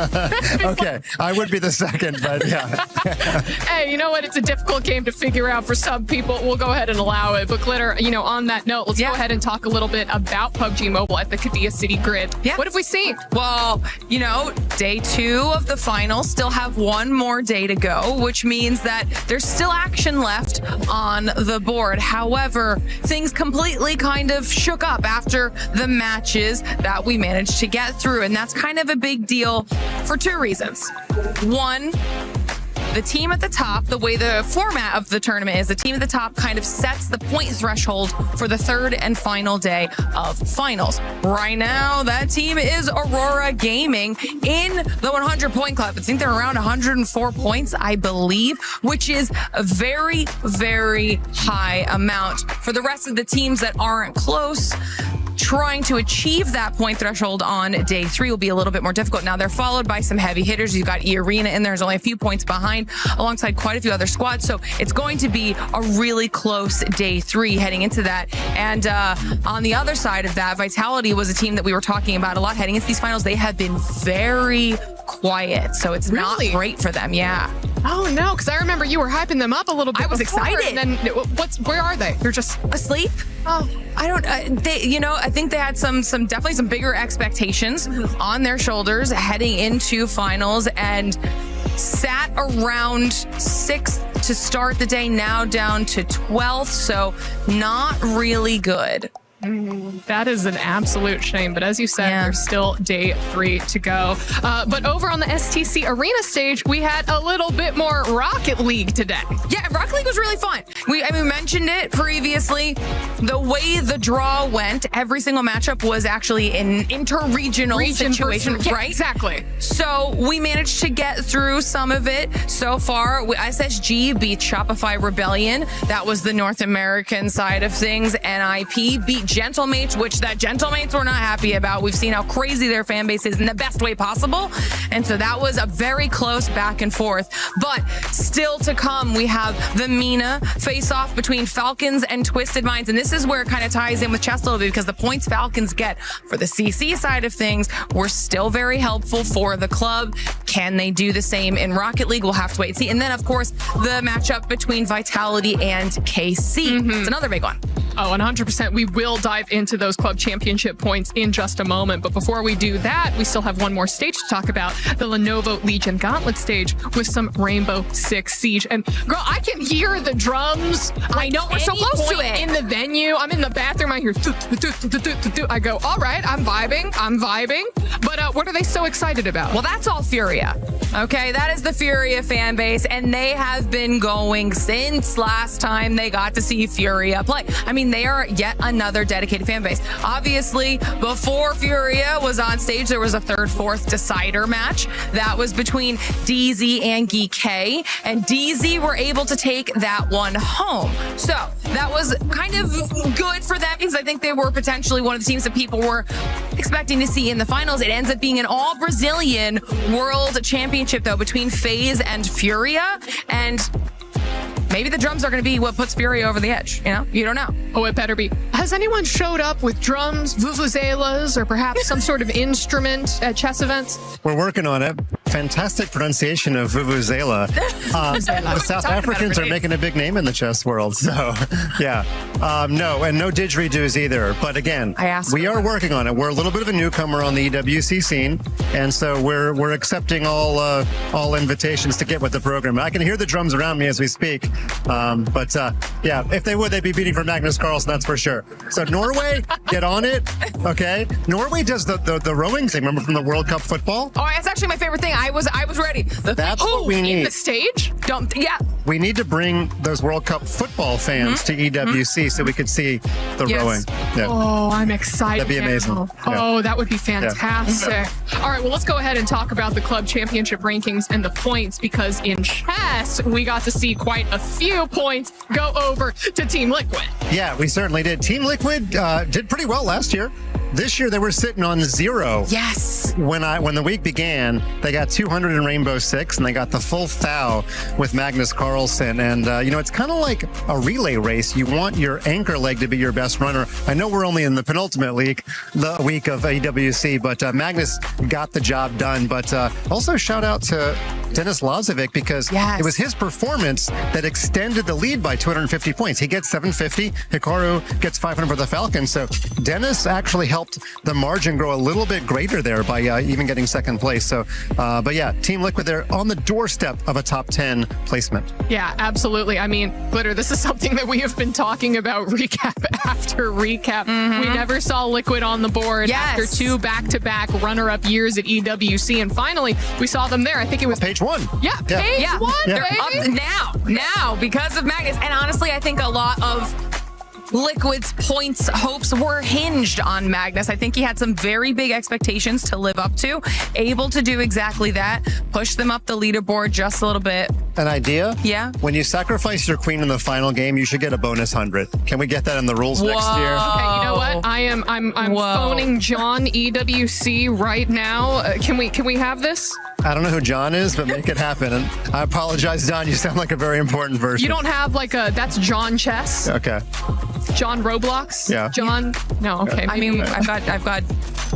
[SPEAKER 19] Okay, I would be the second, but yeah.
[SPEAKER 17] Hey, you know what? It's a difficult game to figure out for some people. We'll go ahead and allow it. But Glitter, on that note, let's go ahead and talk a little bit about PUBG Mobile at the Qiddiya City Grid.
[SPEAKER 23] Yeah.
[SPEAKER 17] What have we seen?
[SPEAKER 23] Well, day 2 of the finals, still have 1 more day to go, which means that there's still action left on the board. However, things completely kind of shook up after the matches that we managed to get through. And that's kind of a big deal for 2 reasons. One, the team at the top, the way the format of the tournament is, the team at the top kind of sets the point threshold for the third and final day of finals. Right now, that team is Aurora Gaming in the 100-point club. I think they're around 104 points, I believe, which is a very, very high amount. For the rest of the teams that aren't close, trying to achieve that point threshold on day 3 will be a little bit more difficult. Now, they're followed by some heavy hitters. You've got E-Arena in there. There's only a few points behind, alongside quite a few other squads. So it's going to be a really close day 3 heading into that. And on the other side of that, Vitality was a team that we were talking about a lot heading into these finals. They have been very quiet, so it's not great for them. Yeah.
[SPEAKER 17] Oh no, because I remember you were hyping them up a little bit.
[SPEAKER 23] I was excited.
[SPEAKER 17] And then where are they? They're just
[SPEAKER 23] asleep. Oh, I don't. I think they had definitely some bigger expectations on their shoulders heading into finals, and sat around 6th to start the day. Now down to 12th, so not really good.
[SPEAKER 17] That is an absolute shame. But as you said, there's still day 3 to go. But over on the STC Arena stage, we had a little bit more Rocket League today.
[SPEAKER 23] Yeah, Rocket League was really fun. We mentioned it previously. The way the draw went, every single matchup was actually an interregional situation, right?
[SPEAKER 17] Exactly.
[SPEAKER 23] So we managed to get through some of it so far. SSG beat Shopify Rebellion. That was the North American side of things. NIP beat Gentlemates, which that Gentlemates were not happy about. We've seen how crazy their fan base is in the best way possible. And so that was a very close back and forth. But still to come, we have the MENA face-off between Falcons and Twisted Minds. And this is where it kind of ties in with chess a little bit, because the points Falcons get for the CC side of things were still very helpful for the club. Can they do the same in Rocket League? We'll have to wait and see. And then, of course, the matchup between Vitality and KC. It's another big one.
[SPEAKER 17] Oh, 100%. We will dive into those club championship points in just a moment. But before we do that, we still have one more stage to talk about, the Lenovo Legion Gauntlet stage with some Rainbow Six Siege. And girl, I can hear the drums.
[SPEAKER 23] I know, we're so close to it.
[SPEAKER 17] In the venue, I'm in the bathroom, I hear, I go, all right, I'm vibing. But what are they so excited about?
[SPEAKER 23] Well, that's all Furia. Okay, that is the Furia fan base, and they have been going since last time they got to see Furia play. I mean, they are yet another dedicated fan base. Obviously, before Furia was on stage, there was a 3rd, 4th decider match that was between DZ and GK, and DZ were able to take that one home. So that was kind of good for them, because I think they were potentially one of the teams that people were expecting to see in the finals. It ends up being an all Brazilian world championship, though, between FaZe and Furia, and maybe the drums are going to be what puts Furia over the edge. You don't know.
[SPEAKER 17] Oh, it better be. Has anyone showed up with drums, vuvuzelas, or perhaps some sort of instrument at chess events?
[SPEAKER 19] We're working on it. Fantastic pronunciation of vuvuzela. The South Africans are making a big name in the chess world. So, yeah. No, and no didgeridoos either. But again, we are working on it. We're a little bit of a newcomer on the EWC scene, and so we're accepting all invitations to get with the program. I can hear the drums around me as we speak. Yeah, if they would, they'd be beating for Magnus Carlsen, that's for sure. So Norway, get on it, okay? Norway does the rowing thing, remember, from the World Cup football?
[SPEAKER 23] Oh, that's actually my favorite thing. I was ready.
[SPEAKER 19] That's what we need.
[SPEAKER 17] In the stage?
[SPEAKER 19] We need to bring those World Cup football fans to EWC so we could see the rowing. Yeah.
[SPEAKER 17] Oh, I'm excited.
[SPEAKER 19] That'd be amazing.
[SPEAKER 17] Now. Oh, that would be fantastic. Yeah. All right, well, let's go ahead and talk about the club championship rankings and the points, because in chess, we got to see quite a few points go over to Team Liquid.
[SPEAKER 19] Yeah, we certainly did. Team Liquid did pretty well last year. This year they were sitting on 0.
[SPEAKER 23] Yes.
[SPEAKER 19] When the week began, they got 200 in Rainbow Six, and they got the full thou with Magnus Carlsen. And it's kind of like a relay race. You want your anchor leg to be your best runner. I know we're only in the penultimate week of EWC, but Magnus got the job done. But also shout out to Denis Lazovic, because it was his performance that extended the lead by 250 points. He gets 750. Hikaru gets 500 for the Falcons. So Denis actually helped the margin grow a little bit greater there by even getting 2nd place. So, but yeah, Team Liquid, they're on the doorstep of a top 10 placement.
[SPEAKER 17] Yeah, absolutely. I mean, Glitter, this is something that we have been talking about recap after recap. We never saw Liquid on the board after 2 back-to-back runner-up years at EWC, and finally we saw them there. I think it was
[SPEAKER 19] page one.
[SPEAKER 17] Yeah, page one,
[SPEAKER 23] They're
[SPEAKER 17] baby.
[SPEAKER 23] up now because of Magnus. And honestly, I think a lot of Liquid's points hopes were hinged on Magnus. I think he had some very big expectations to live up to, able to do exactly that, push them up the leaderboard just a little bit.
[SPEAKER 19] An idea?
[SPEAKER 23] Yeah.
[SPEAKER 19] When you sacrifice your queen in the final game, you should get a bonus 100. Can we get that in the rules next year?
[SPEAKER 17] Okay, you know what? I'm phoning John EWC right now. Can we have this?
[SPEAKER 19] I don't know who John is, but make it happen. And I apologize, Don. You sound like a very important person.
[SPEAKER 17] You don't have like that's John Chess?
[SPEAKER 19] Okay.
[SPEAKER 17] John Roblox?
[SPEAKER 19] Yeah.
[SPEAKER 17] John? No, okay.
[SPEAKER 23] I mean, I've got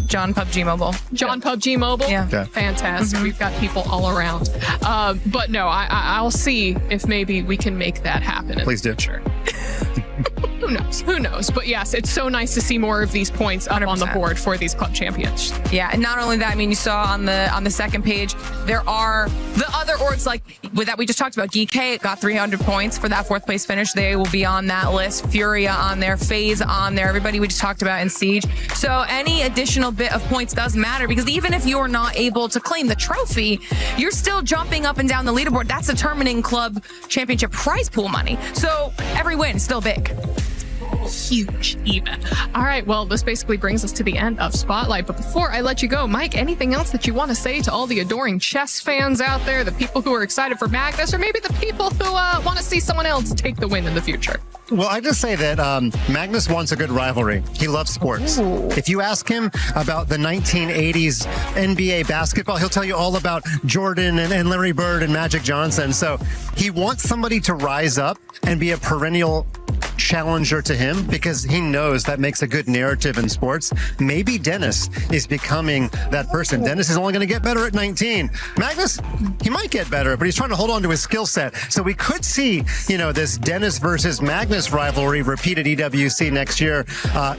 [SPEAKER 23] John PUBG Mobile.
[SPEAKER 17] John PUBG Mobile?
[SPEAKER 23] Yeah.
[SPEAKER 19] Okay.
[SPEAKER 17] Fantastic. We've got people all around. But no, I'll see if maybe we can make that happen.
[SPEAKER 19] Please do.
[SPEAKER 17] Sure. Who knows? But yes, it's so nice to see more of these points up 100%. On the board for these club champions.
[SPEAKER 23] Yeah, and not only that, I mean, you saw on the second page, there are the other orgs like with that we just talked about. GK got 300 points for that 4th place finish. They will be on that list. Furia on there, FaZe on there, everybody we just talked about in Siege. So any additional bit of points does matter, because even if you're not able to claim the trophy, you're still jumping up and down the leaderboard. That's determining club championship prize pool money. So every win is still big.
[SPEAKER 17] Huge even. All right, well, this basically brings us to the end of Spotlight. But before I let you go, Mike, anything else that you want to say to all the adoring chess fans out there, the people who are excited for Magnus, or maybe the people who want to see someone else take the win in the future?
[SPEAKER 19] Well, I just say that Magnus wants a good rivalry. He loves sports. Ooh. If you ask him about the 1980s NBA basketball, he'll tell you all about Jordan and Larry Bird and Magic Johnson. So he wants somebody to rise up and be a perennial challenger to him, because he knows that makes a good narrative in sports. Maybe Dennis is becoming that person. Dennis is only going to get better at 19. Magnus, he might get better, but he's trying to hold on to his skill set. So we could see, this Dennis versus Magnus rivalry repeat at EWC next year.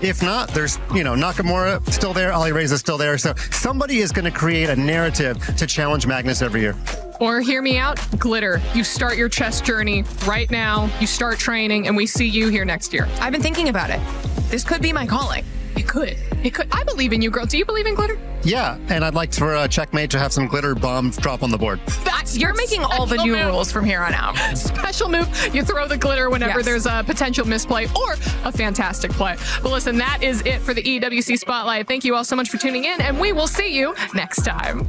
[SPEAKER 19] If not, there's, Nakamura still there, Ali Reza still there. So somebody is going to create a narrative to challenge Magnus every year.
[SPEAKER 17] Or hear me out, Glitter. You start your chess journey right now. You start training, and we see you here next year.
[SPEAKER 23] I've been thinking about it. This could be my calling.
[SPEAKER 17] It could. I believe in you, girl. Do you believe in Glitter?
[SPEAKER 19] Yeah, and I'd like for Checkmate to have some glitter bombs drop on the board.
[SPEAKER 23] You're making all the new rules from here on out.
[SPEAKER 17] Special move. You throw the glitter whenever there's a potential misplay or a fantastic play. But listen, that is it for the EWC Spotlight. Thank you all so much for tuning in, and we will see you next time.